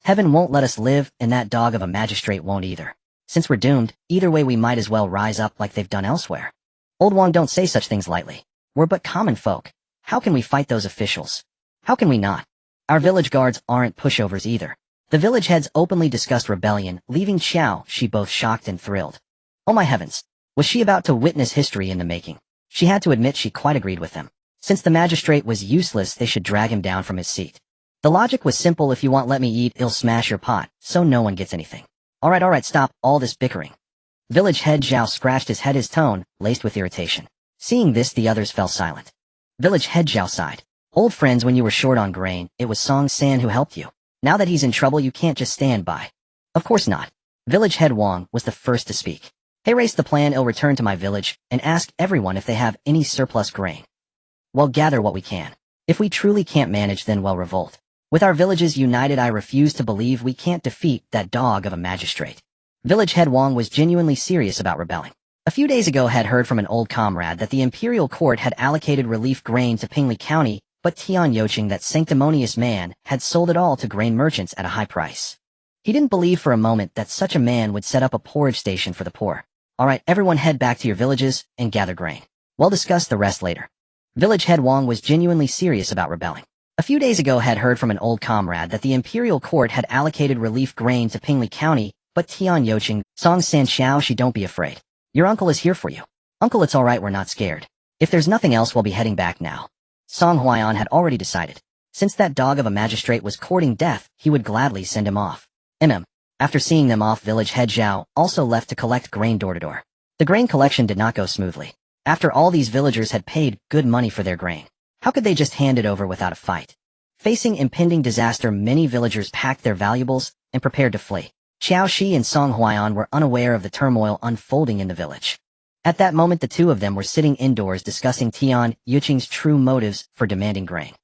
Heaven won't let us live, and that dog of a magistrate won't either. Since we're doomed, either way we might as well rise up like they've done elsewhere. Old Wang, don't say such things lightly. We're but common folk. How can we fight those officials? How can we not? Our village guards aren't pushovers either. The village heads openly discussed rebellion, leaving Qiao Xi both shocked and thrilled. Oh my heavens. Was she about to witness history in the making? She had to admit she quite agreed with them. Since the magistrate was useless, they should drag him down from his seat. The logic was simple: if you want let me eat, I'll smash your pot, so no one gets anything. Alright, stop all this bickering. Village head Zhao scratched his head, his tone laced with irritation. Seeing this, the others fell silent. Village head Zhao sighed. Old friends, when you were short on grain, it was Song San who helped you. Now that he's in trouble, you can't just stand by. Of course not. Village head Wang was the first to speak. Hey, race the plan. I'll return to my village and ask everyone if they have any surplus grain. Well, gather what we can. If we truly can't manage, then we'll revolt. With our villages united, I refuse to believe we can't defeat that dog of a magistrate. Village head Wang was genuinely serious about rebelling. A few days ago had heard from an old comrade that the imperial court had allocated relief grain to Pingli County, but Tian Yoqing, that sanctimonious man, had sold it all to grain merchants at a high price. He didn't believe for a moment that such a man would set up a porridge station for the poor. Alright, everyone head back to your villages and gather grain. We'll discuss the rest later. Village head Wang was genuinely serious about rebelling. A few days ago had heard from an old comrade that the imperial court had allocated relief grain to Pingli County, but Tian Yoqing, Song San Qiao Xi, don't be afraid. Your uncle is here for you. Uncle, it's alright, we're not scared. If there's nothing else, we'll be heading back now. Song Huaiyan had already decided. Since that dog of a magistrate was courting death, he would gladly send him off. After seeing them off, village head Zhao also left to collect grain door to door. The grain collection did not go smoothly. After all these villagers had paid good money for their grain, how could they just hand it over without a fight? Facing impending disaster, many villagers packed their valuables and prepared to flee. Qiao Xi and Song Huaiyan were unaware of the turmoil unfolding in the village. At that moment, the two of them were sitting indoors discussing Tian Yuqing's true motives for demanding grain.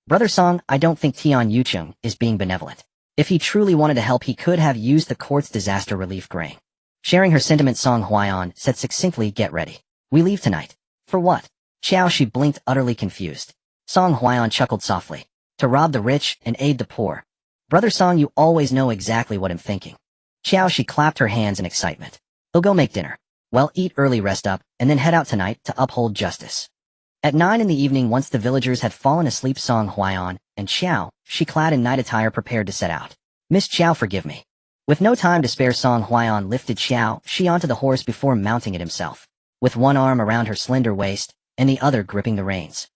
Brother Song, I don't think Tian Yuqing is being benevolent. If he truly wanted to help, he could have used the court's disaster relief grain. Sharing her sentiments, Song Huaiyan said succinctly, get ready. We leave tonight. For what? Qiao Xi blinked, utterly confused. Song Huaiyan chuckled softly. To rob the rich and aid the poor. Brother Song, you always know exactly what I'm thinking. Qiao Xi clapped her hands in excitement. We'll go make dinner. Well, eat early, rest up, and then head out tonight to uphold justice. At 9 in the evening, once the villagers had fallen asleep, Song Huaiyan and Qiao Xi, clad in night attire, prepared to set out. Miss Qiao, forgive me. With no time to spare, Song Huaiyan lifted Qiao Xi onto the horse before mounting it himself, with one arm around her slender waist and the other gripping the reins.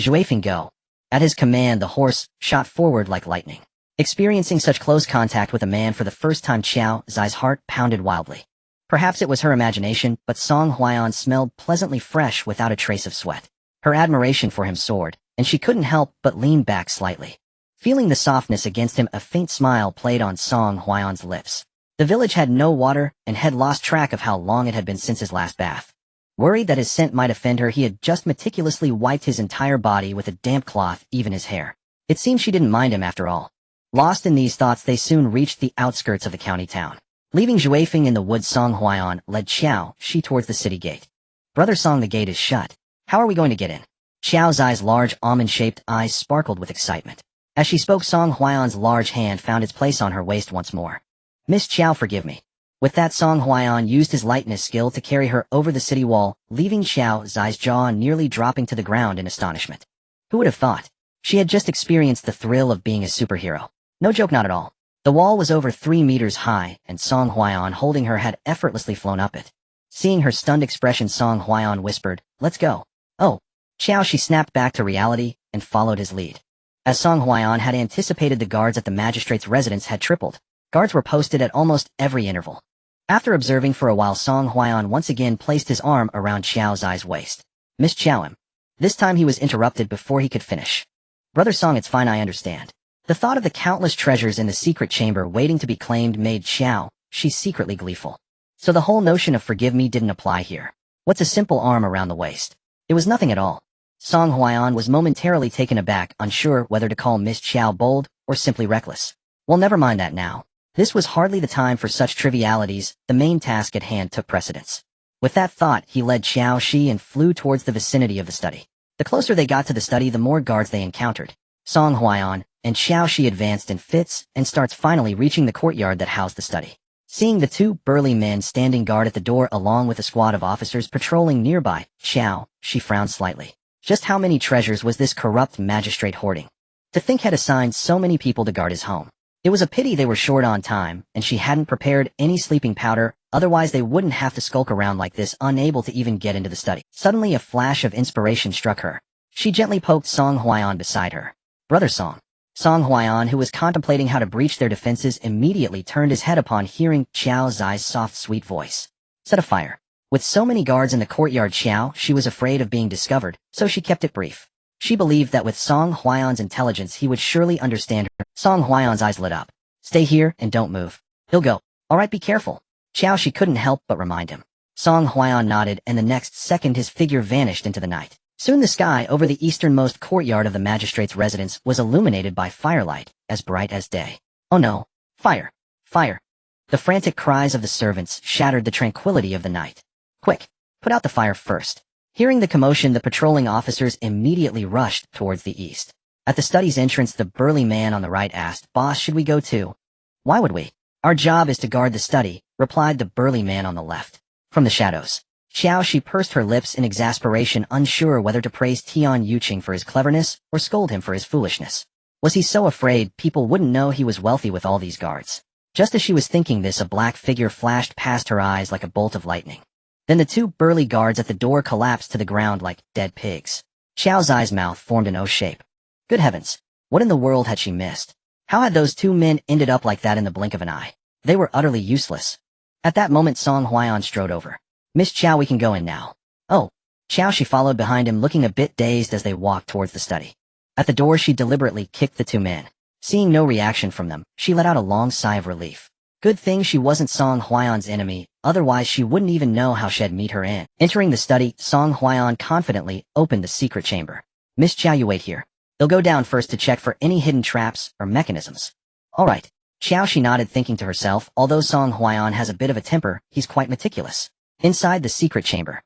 Zhuifeng, go. At his command, the horse shot forward like lightning. Experiencing such close contact with a man for the first time, Qiao Xi's heart pounded wildly. Perhaps it was her imagination, but Song Huaiyan smelled pleasantly fresh without a trace of sweat. Her admiration for him soared, and she couldn't help but lean back slightly. Feeling the softness against him, a faint smile played on Song Huaiyan's lips. The village had no water and had lost track of how long it had been since his last bath. Worried that his scent might offend her, he had just meticulously wiped his entire body with a damp cloth, even his hair. It seemed she didn't mind him after all. Lost in these thoughts, they soon reached the outskirts of the county town. Leaving Zhuifeng in the woods, Song Huaiyan led Qiao Xi towards the city gate. Brother Song, the gate is shut. How are we going to get in? Qiao Xi's large almond-shaped eyes sparkled with excitement. As she spoke, Song Huaiyan's large hand found its place on her waist once more. Miss Qiao, forgive me. With that, Song Huaiyan used his lightness skill to carry her over the city wall, leaving Qiao Xi's jaw nearly dropping to the ground in astonishment. Who would have thought? She had just experienced the thrill of being a superhero. No joke, not at all. The wall was over 3 meters high, and Song Huaiyan, holding her, had effortlessly flown up it. Seeing her stunned expression, Song Huaiyan whispered, let's go. Oh. Qiao Xi snapped back to reality and followed his lead. As Song Huaiyan had anticipated, the guards at the magistrate's residence had tripled. Guards were posted at almost every interval. After observing for a while, Song Huaiyan once again placed his arm around Qiao Xi's waist. Miss Qiao. This time he was interrupted before he could finish. Brother Song, it's fine, I understand. The thought of the countless treasures in the secret chamber waiting to be claimed made Qiao Xi secretly gleeful. So the whole notion of forgive me didn't apply here. What's a simple arm around the waist? It was nothing at all. Song Huaiyan was momentarily taken aback, unsure whether to call Miss Qiao bold or simply reckless. Well, never mind that now. This was hardly the time for such trivialities. The main task at hand took precedence. With that thought, he led Qiao Xi and flew towards the vicinity of the study. The closer they got to the study, the more guards they encountered. Song Huaiyan and Qiao Xi advanced in fits and starts, finally reaching the courtyard that housed the study. Seeing the two burly men standing guard at the door along with a squad of officers patrolling nearby, Qiao Xi frowned slightly. Just how many treasures was this corrupt magistrate hoarding? To think had assigned so many people to guard his home. It was a pity they were short on time, and she hadn't prepared any sleeping powder, otherwise they wouldn't have to skulk around like this, unable to even get into the study. Suddenly a flash of inspiration struck her. She gently poked Song Huaiyan beside her. Brother Song. Song Huaiyan, who was contemplating how to breach their defenses, immediately turned his head upon hearing Qiao Xi's soft, sweet voice. Set a fire. With so many guards in the courtyard, she was afraid of being discovered, so she kept it brief. She believed that with Song Huaiyan's intelligence he would surely understand her. Song Huaiyan's eyes lit up. Stay here and don't move. He'll go. Alright, be careful. She couldn't help but remind him. Song Huaiyan nodded, and the next second his figure vanished into the night. Soon the sky over the easternmost courtyard of the magistrate's residence was illuminated by firelight, as bright as day. Oh no. Fire. Fire. The frantic cries of the servants shattered the tranquility of the night. Quick. Put out the fire first. Hearing the commotion, the patrolling officers immediately rushed towards the east. At the study's entrance, the burly man on the right asked, "Boss, should we go too?" "Why would we? Our job is to guard the study," replied the burly man on the left. From the shadows, Qiao Xi pursed her lips in exasperation, unsure whether to praise Tian Yuqing for his cleverness or scold him for his foolishness. Was he so afraid people wouldn't know he was wealthy with all these guards? Just as she was thinking this, a black figure flashed past her eyes like a bolt of lightning. Then the two burly guards at the door collapsed to the ground like dead pigs. Qiao Xi's mouth formed an O shape. Good heavens, what in the world had she missed? How had those two men ended up like that in the blink of an eye? They were utterly useless. At that moment, Song Huaiyan strode over. "Miss Qiao, we can go in now." "Oh." Qiao Xi followed behind him, looking a bit dazed as they walked towards the study. At the door, she deliberately kicked the two men. Seeing no reaction from them, she let out a long sigh of relief. Good thing she wasn't Song Huaiyan's enemy, otherwise she wouldn't even know how she'd meet her in. Entering the study, Song Huaiyan confidently opened the secret chamber. "Miss Qiao, you wait here. They'll go down first to check for any hidden traps or mechanisms." "All right." Qiao Xi nodded, thinking to herself, although Song Huaiyan has a bit of a temper, he's quite meticulous. Inside the secret chamber,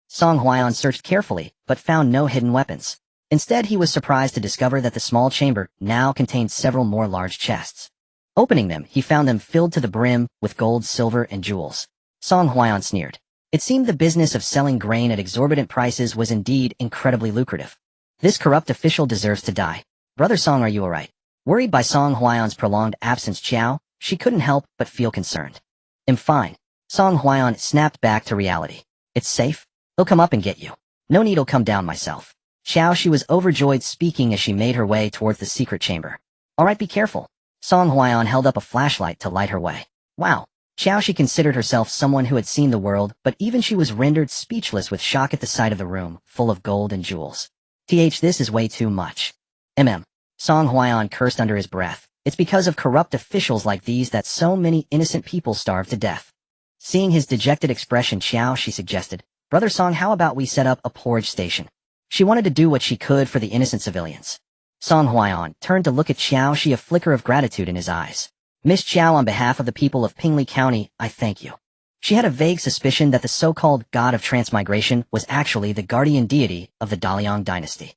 Song Huaiyan searched carefully, but found no hidden weapons. Instead, he was surprised to discover that the small chamber now contained several more large chests. Opening them, he found them filled to the brim with gold, silver, and jewels. Song Huaiyan sneered. It seemed the business of selling grain at exorbitant prices was indeed incredibly lucrative. This corrupt official deserves to die. "Brother Song, are you alright?" Worried by Song Huaiyan's prolonged absence, she couldn't help but feel concerned. "I'm fine." Song Huaiyan snapped back to reality. "It's safe? They'll come up and get you. No need, I'll come down myself." She was overjoyed, speaking as she made her way towards the secret chamber. "Alright, be careful." Song Huaiyan held up a flashlight to light her way. Wow. She considered herself someone who had seen the world, but even she was rendered speechless with shock at the sight of the room, full of gold and jewels. This is way too much. Song Huaiyan cursed under his breath. It's because of corrupt officials like these that so many innocent people starve to death. Seeing his dejected expression, she suggested, "Brother Song, how about we set up a porridge station?" She wanted to do what she could for the innocent civilians. Song Huaiyan turned to look at Qiao Xi, a flicker of gratitude in his eyes. "Miss Qiao, on behalf of the people of Pingli County, I thank you." She had a vague suspicion that the so-called god of transmigration was actually the guardian deity of the Daliang dynasty.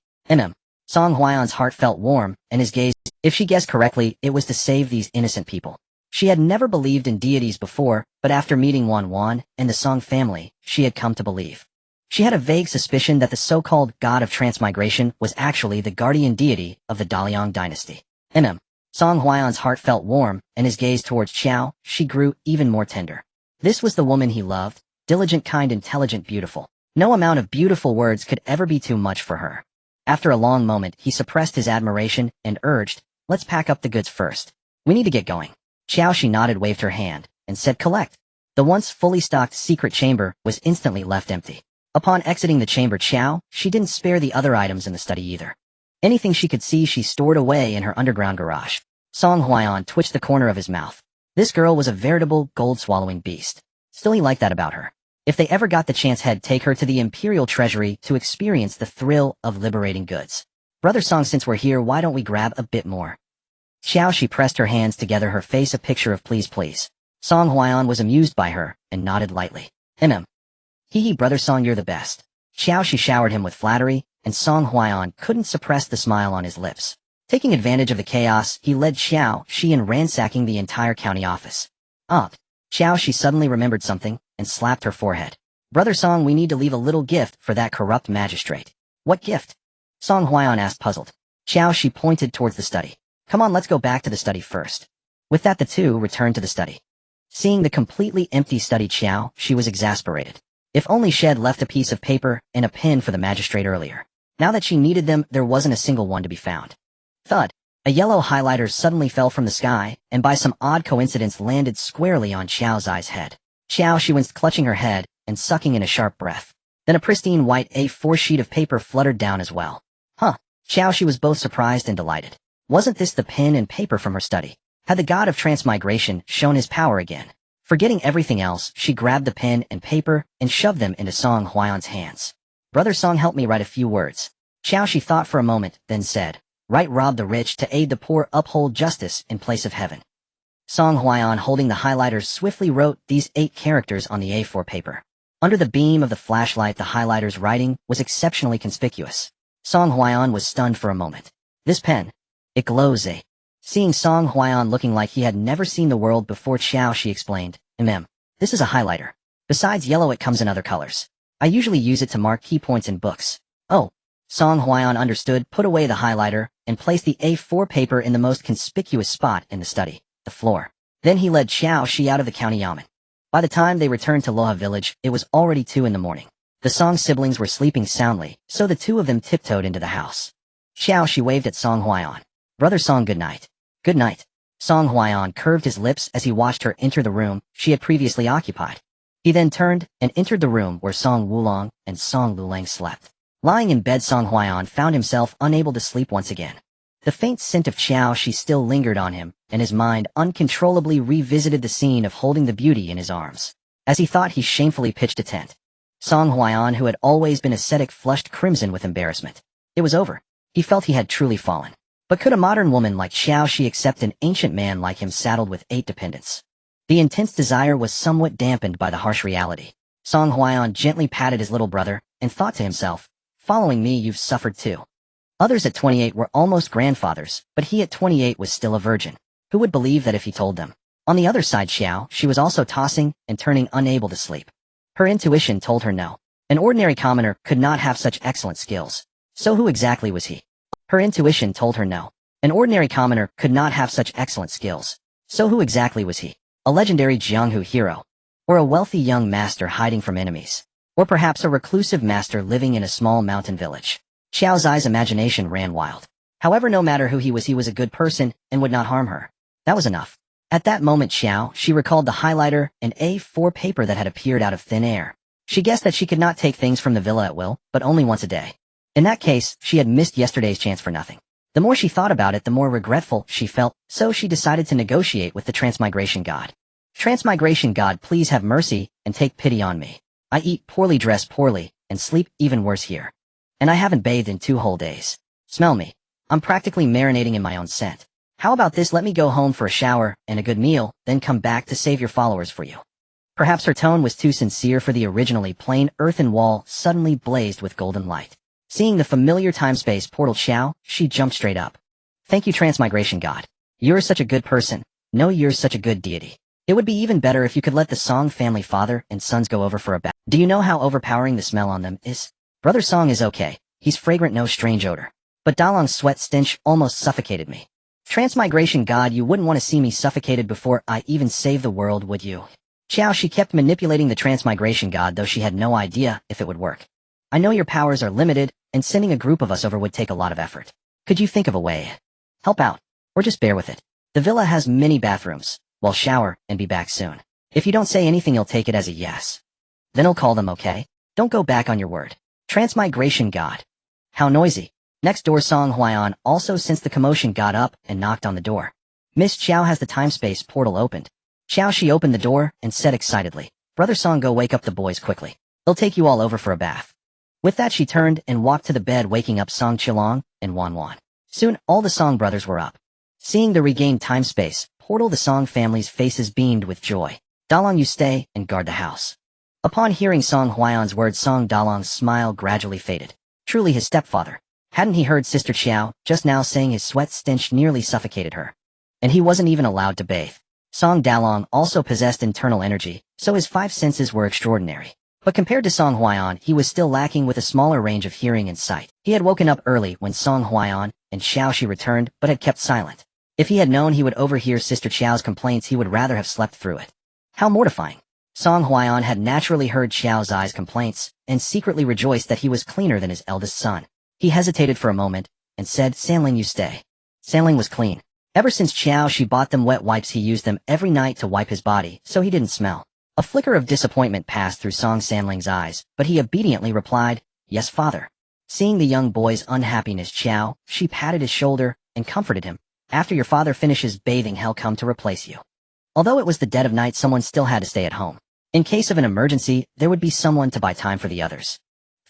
Song Huaiyan's heart felt warm, and his gaze, if she guessed correctly, it was to save these innocent people. She had never believed in deities before, but after meeting Wan Wan and the Song family, she had come to believe. She had a vague suspicion that the so-called god of transmigration was actually the guardian deity of the Daliang dynasty. Song Huaiyan's heart felt warm, and his gaze towards Qiao Xi grew even more tender. This was the woman he loved, diligent, kind, intelligent, beautiful. No amount of beautiful words could ever be too much for her. After a long moment, he suppressed his admiration and urged, "Let's pack up the goods first. We need to get going." Qiao Xi nodded, waved her hand, and said, "Collect." The once fully stocked secret chamber was instantly left empty. Upon exiting the chamber, she didn't spare the other items in the study either. Anything she could see she stored away in her underground garage. Song Huaiyan twitched the corner of his mouth. This girl was a veritable gold-swallowing beast. Still, he liked that about her. If they ever got the chance, he'd take her to the Imperial Treasury to experience the thrill of liberating goods. "Brother Song, since we're here, why don't we grab a bit more?" Qiao Xi pressed her hands together, her face a picture of please please. Song Huaiyan was amused by her, and nodded lightly. Hee brother Song, you're the best. Qiao Xi showered him with flattery, and Song Huaiyan couldn't suppress the smile on his lips. Taking advantage of the chaos, he led Qiao Xi in ransacking the entire county office. Qiao Xi suddenly remembered something, and slapped her forehead. Brother Song, we need to leave a little gift for that corrupt magistrate. What gift? Song Huaiyan asked, puzzled. Qiao Xi pointed towards the study. Come on, let's go back to the study first. With that, the two returned to the study. Seeing the completely empty study, Qiao Xi was exasperated. If only she had left a piece of paper and a pen for the magistrate earlier. Now that she needed them, there wasn't a single one to be found. Thud. A yellow highlighter suddenly fell from the sky, and by some odd coincidence landed squarely on Qiao Xi's head. Qiao Xi winced, clutching her head and sucking in a sharp breath. Then a pristine white A4 sheet of paper fluttered down as well. Qiao Xi was both surprised and delighted. Wasn't this the pen and paper from her study? Had the god of transmigration shown his power again? Forgetting everything else, she grabbed the pen and paper and shoved them into Song Huaiyan's hands. Brother Song, help me write a few words. Qiao Xi thought for a moment, then said, Write, rob the rich to aid the poor, uphold justice in place of heaven. Song Huaiyan, holding the highlighters, swiftly wrote these 8 characters on the A4 paper. Under the beam of the flashlight, the highlighter's writing was exceptionally conspicuous. Song Huaiyan was stunned for a moment. This pen, it glows, eh? Seeing Song Huaiyan looking like he had never seen the world before, Qiao Xi explained, This is a highlighter. Besides yellow, it comes in other colors. I usually use it to mark key points in books. Oh. Song Huaiyan understood, put away the highlighter, and placed the A4 paper in the most conspicuous spot in the study, the floor. Then he led Qiao Xi out of the county yamen. By the time they returned to Loha village, it was already 2 in the morning. The Song siblings were sleeping soundly, so the 2 of them tiptoed into the house. Qiao Xi waved at Song Huaiyan. Brother Song, good night. Good night. Song Huaiyan curved his lips as he watched her enter the room she had previously occupied. He then turned and entered the room where Song Wulong and Song Lulang slept. Lying in bed, Song Huaiyan found himself unable to sleep once again. The faint scent of Qiao Xi still lingered on him, and his mind uncontrollably revisited the scene of holding the beauty in his arms. As he thought, he shamefully pitched a tent. Song Huaiyan, who had always been ascetic, flushed crimson with embarrassment. It was over. He felt he had truly fallen. But could a modern woman like Qiao Xi accept an ancient man like him saddled with 8 dependents? The intense desire was somewhat dampened by the harsh reality. Song Huaiyan gently patted his little brother, and thought to himself, following me, you've suffered too. Others at 28 were almost grandfathers, but he at 28 was still a virgin. Who would believe that if he told them? On the other side, Qiao Xi was also tossing and turning, unable to sleep. Her intuition told her no. An ordinary commoner could not have such excellent skills. So who exactly was he? Her intuition told her no. An ordinary commoner could not have such excellent skills. So who exactly was he? A legendary Jianghu hero? Or a wealthy young master hiding from enemies? Or perhaps a reclusive master living in a small mountain village? Qiao Xi's imagination ran wild. However, no matter who he was a good person and would not harm her. That was enough. At that moment, she recalled the highlighter and A4 paper that had appeared out of thin air. She guessed that she could not take things from the villa at will, but only once a day. In that case, she had missed yesterday's chance for nothing. The more she thought about it, the more regretful she felt, so she decided to negotiate with the transmigration god. Transmigration god, please have mercy and take pity on me. I eat poorly, dress poorly, and sleep even worse here. And I haven't bathed in 2 whole days. Smell me. I'm practically marinating in my own scent. How about this? Let me go home for a shower and a good meal, then come back to save your followers for you. Perhaps her tone was too sincere, for the originally plain earthen wall suddenly blazed with golden light. Seeing the familiar time-space portal, she jumped straight up. Thank you, transmigration god. You're such a good person. No, you're such a good deity. It would be even better if you could let the Song family father and sons go over for a bath. Do you know how overpowering the smell on them is? Brother Song is okay. He's fragrant, no strange odor. But Dalong's sweat stench almost suffocated me. Transmigration god, you wouldn't want to see me suffocated before I even save the world, would you? Qiao Xi kept manipulating the transmigration god, though she had no idea if it would work. I know your powers are limited, and sending a group of us over would take a lot of effort. Could you think of a way? Help out. Or just bear with it. The villa has many bathrooms. Well, shower, and be back soon. If you don't say anything, you'll take it as a yes. Then I'll call them, okay? Don't go back on your word. Transmigration god. How noisy. Next door, Song Huaiyan also sensed the commotion, got up and knocked on the door. Miss Qiao, has the time-space portal opened? Qiao Xi opened the door and said excitedly, Brother Song, go wake up the boys quickly. They'll take you all over for a bath. With that, she turned and walked to the bed, waking up Song Qilong and Wan Wan. Soon, all the Song brothers were up. Seeing the regained time-space portal, the Song family's faces beamed with joy. Dalong, you stay and guard the house. Upon hearing Song Huayan's words, Song Dalong's smile gradually faded. Truly his stepfather. Hadn't he heard Sister Qiao just now saying his sweat stench nearly suffocated her? And he wasn't even allowed to bathe. Song Dalong also possessed internal energy, so his 5 senses were extraordinary. But compared to Song Huayan, he was still lacking with a smaller range of hearing and sight. He had woken up early when Song Huayan and Qiao Xi returned, but had kept silent. If he had known he would overhear Sister Qiao's complaints, he would rather have slept through it. How mortifying. Song Huayan had naturally heard Qiao's eyes' complaints, and secretly rejoiced that he was cleaner than his eldest son. He hesitated for a moment, and said, Sanling, you stay. Sanling was clean. Ever since Qiao Xi bought them wet wipes, he used them every night to wipe his body, so he didn't smell. A flicker of disappointment passed through Song Sanling's eyes, but he obediently replied, Yes, father. Seeing the young boy's unhappiness, Qiao Xi patted his shoulder and comforted him. After your father finishes bathing, he'll come to replace you. Although it was the dead of night, someone still had to stay at home. In case of an emergency, there would be someone to buy time for the others.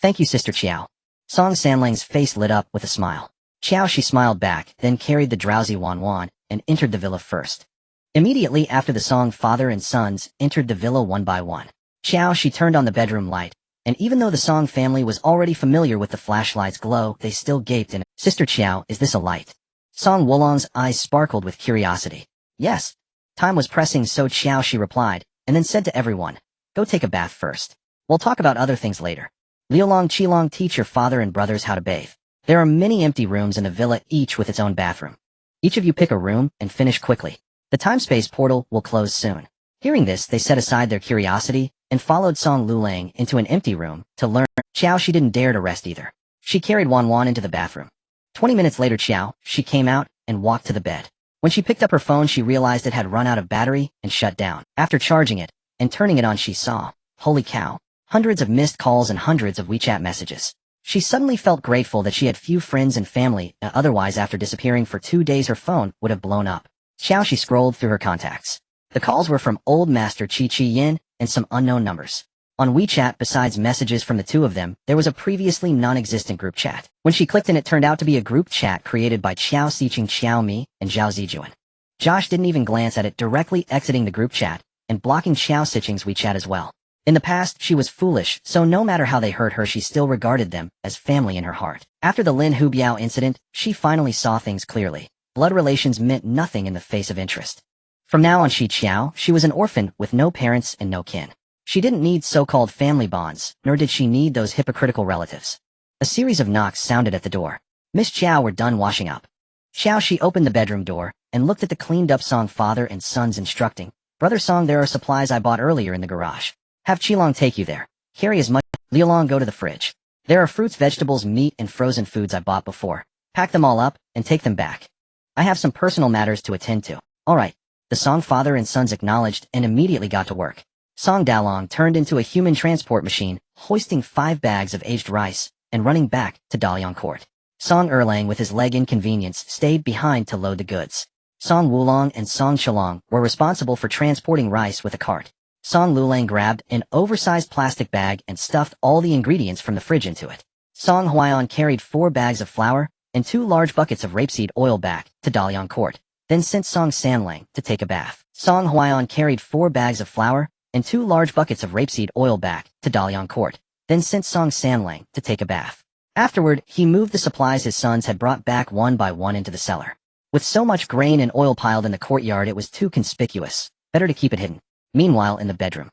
Thank you, Sister Qiao. Song Sanling's face lit up with a smile. Qiao Xi smiled back, then carried the drowsy Wan Wan and entered the villa first. Immediately after, the Song father and sons entered the villa one by one. Qiao Xi turned on the bedroom light, and even though the Song family was already familiar with the flashlight's glow, they still gaped in it. Sister Qiao, is this a light? Song Wulong's eyes sparkled with curiosity. Yes. Time was pressing, so Qiao Xi replied, and then said to everyone, Go take a bath first. We'll talk about other things later. Liulong, Qilong, teach your father and brothers how to bathe. There are many empty rooms in the villa, each with its own bathroom. Each of you pick a room and finish quickly. The time-space portal will close soon. Hearing this, they set aside their curiosity and followed Song Lulang into an empty room to learn. Qiao Xi didn't dare to rest either. She carried Wan Wan into the bathroom. 20 minutes later, Qiao Xi came out and walked to the bed. When she picked up her phone, she realized it had run out of battery and shut down. After charging it and turning it on, she saw, holy cow, hundreds of missed calls and hundreds of WeChat messages. She suddenly felt grateful that she had few friends and family, otherwise after disappearing for 2 days her phone would have blown up. Qiao Xi scrolled through her contacts. The calls were from Old Master Qi Yin and some unknown numbers. On WeChat, besides messages from the two of them, there was a previously non-existent group chat. When she clicked in, it turned out to be a group chat created by Qiao Xiqing, Xiao Mi, and Zhao Zijuan. Josh didn't even glance at it, directly exiting the group chat and blocking Qiao Xiqing's WeChat as well. In the past, she was foolish, so no matter how they hurt her, she still regarded them as family in her heart. After the Lin Hubiao incident, she finally saw things clearly. Blood relations meant nothing in the face of interest. From now on, she was an orphan with no parents and no kin. She didn't need so-called family bonds, nor did she need those hypocritical relatives. A series of knocks sounded at the door. Miss Qiao were done washing up. Qiao Xi opened the bedroom door and looked at the cleaned-up Song father and sons, instructing, Brother Song, there are supplies I bought earlier in the garage. Have Qilong take you there. Carry as much. Liulong, go to the fridge. There are fruits, vegetables, meat, and frozen foods I bought before. Pack them all up and take them back. I have some personal matters to attend to. All right. The Song father and sons acknowledged and immediately got to work. Song Dalong turned into a human transport machine, hoisting 5 bags of aged rice and running back to Dalian Court. Song Erlang, with his leg inconvenience, stayed behind to load the goods. Song Wulong and Song Shilong were responsible for transporting rice with a cart. Song Lulang grabbed an oversized plastic bag and stuffed all the ingredients from the fridge into it. Song Huayan carried 4 bags of flour and 2 large buckets of rapeseed oil back to Dalian Court, then sent Song Sanlang to take a bath. Song Huayan carried 4 bags of flour and 2 large buckets of rapeseed oil back to Dalian Court, then sent Song Sanlang to take a bath. Afterward, he moved the supplies his sons had brought back one by one into the cellar. With so much grain and oil piled in the courtyard, it was too conspicuous. Better to keep it hidden. Meanwhile, in the bedroom,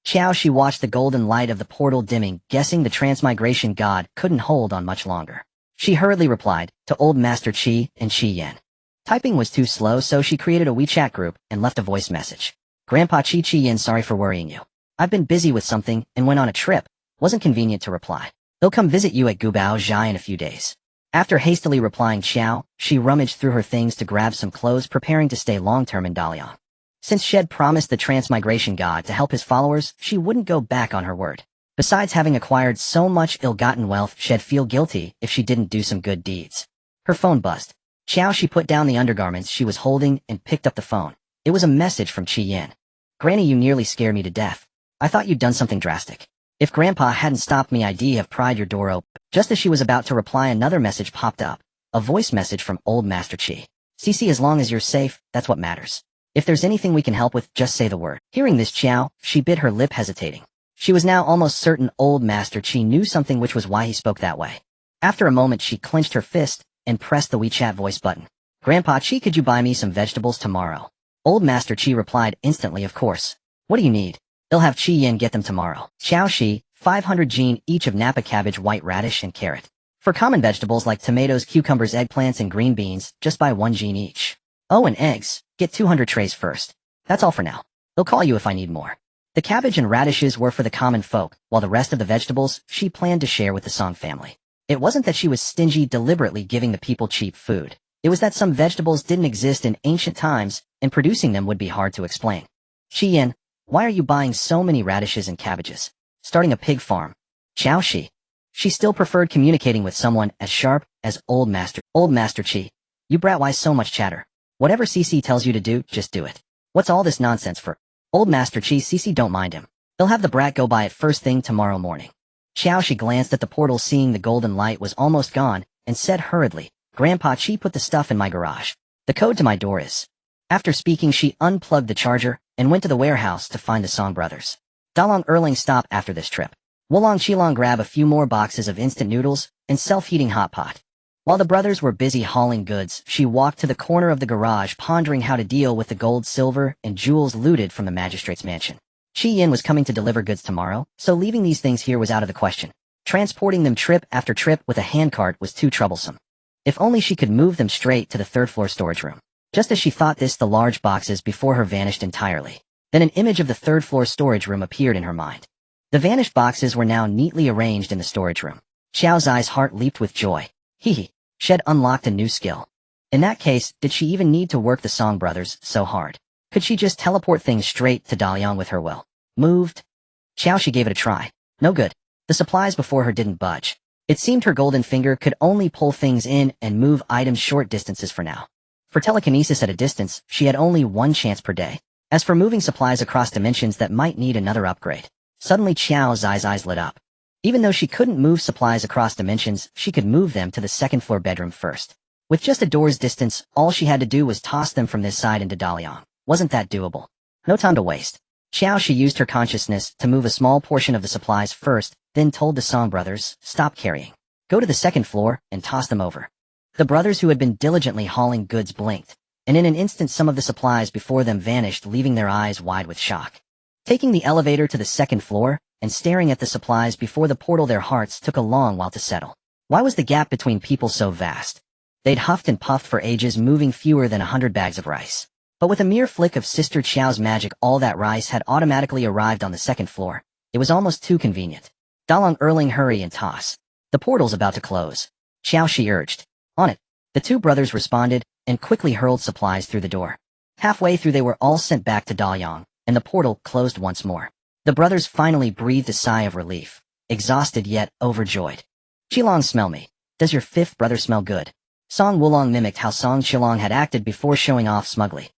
Qiao Xi watched the golden light of the portal dimming, guessing the transmigration god couldn't hold on much longer. She hurriedly replied to Old Master Qi and Qi Yan. Typing was too slow, so she created a WeChat group and left a voice message. Grandpa Qi Yan, sorry for worrying you. I've been busy with something and went on a trip. Wasn't convenient to reply. They'll come visit you at Gubao Zhai in a few days. After hastily replying Qiao, she rummaged through her things to grab some clothes, preparing to stay long-term in Dalian. Since Shed promised the transmigration god to help his followers, she wouldn't go back on her word. Besides having acquired so much ill-gotten wealth, she'd feel guilty if she didn't do some good deeds. Her phone buzzed. Qiao Xi put down the undergarments she was holding and picked up the phone. It was a message from Qi Yan. Granny, you nearly scared me to death. I thought you'd done something drastic. If Grandpa hadn't stopped me, I'd have pried your door open. Just as she was about to reply, another message popped up. A voice message from Old Master Qi. Cece, as long as you're safe, that's what matters. If there's anything we can help with, just say the word. Hearing this, Qiao Xi bit her lip, hesitating. She was now almost certain old Master Qi knew something, which was why he spoke that way. After a moment, she clenched her fist and pressed the WeChat voice button. Grandpa Qi, could you buy me some vegetables tomorrow? Old Master Qi replied instantly, of course. What do you need? They'll have Qi Yin get them tomorrow. Qiao Xi, 500 Jin each of Napa cabbage, white radish, and carrot. For common vegetables like tomatoes, cucumbers, eggplants, and green beans, just buy 1 Jin each. Oh, and eggs. Get 200 trays first. That's all for now. They'll call you if I need more. The cabbage and radishes were for the common folk, while the rest of the vegetables she planned to share with the Song family. It wasn't that she was stingy, deliberately giving the people cheap food. It was that some vegetables didn't exist in ancient times, and producing them would be hard to explain. Qi Yin, why are you buying so many radishes and cabbages? Starting a pig farm. Qiao Xi. She still preferred communicating with someone as sharp as Old Master Qi. You brat, why so much chatter? Whatever Cece tells you to do, just do it. What's all this nonsense for? Old Master Qi, Cece, don't mind him. They'll have the brat go buy it first thing tomorrow morning. Qiao Xi glanced at the portal, seeing the golden light was almost gone, and said hurriedly, Grandpa Qi put the stuff in my garage. The code to my door is. After speaking, she unplugged the charger and went to the warehouse to find the Song brothers. Dalong Erling stopped after this trip. Wulong Qilong grab a few more boxes of instant noodles and self-heating hot pot. While the brothers were busy hauling goods, she walked to the corner of the garage, pondering how to deal with the gold, silver, and jewels looted from the magistrate's mansion. Qi Yin was coming to deliver goods tomorrow, so leaving these things here was out of the question. Transporting them trip after trip with a handcart was too troublesome. If only she could move them straight to the third-floor storage room. Just as she thought this, the large boxes before her vanished entirely. Then an image of the third-floor storage room appeared in her mind. The vanished boxes were now neatly arranged in the storage room. Xiao Zai's heart leaped with joy. Hee. Shed unlocked a new skill. In that case, did she even need to work the Song brothers so hard? Could she just teleport things straight to Daliang with her will? Moved? Qiao Xi gave it a try. No good. The supplies before her didn't budge. It seemed her golden finger could only pull things in and move items short distances for now. For telekinesis at a distance, she had only one chance per day. As for moving supplies across dimensions that might need another upgrade. Suddenly Qiao Zai's eyes lit up. Even though she couldn't move supplies across dimensions, she could move them to the second-floor bedroom first. With just a door's distance, all she had to do was toss them from this side into Daliang. Wasn't that doable? No time to waste. Qiao Xi used her consciousness to move a small portion of the supplies first, then told the Song brothers, stop carrying. Go to the second floor and toss them over. The brothers, who had been diligently hauling goods, blinked, and in an instant some of the supplies before them vanished, leaving their eyes wide with shock. Taking the elevator to the second floor, and staring at the supplies before the portal, their hearts took a long while to settle. Why was the gap between people so vast? They'd huffed and puffed for ages, moving fewer than 100 bags of rice. But with a mere flick of Sister Qiao's magic, all that rice had automatically arrived on the second floor. It was almost too convenient. Dalong Erling, hurry and toss. The portal's about to close. Qiao Xi urged. On it. The two brothers responded, and quickly hurled supplies through the door. Halfway through they were all sent back to Daliang, and the portal closed once more. The brothers finally breathed a sigh of relief, exhausted yet overjoyed. Qilong, smell me. Does your fifth brother smell good? Song Wulong mimicked how Song Qilong had acted before, showing off smugly.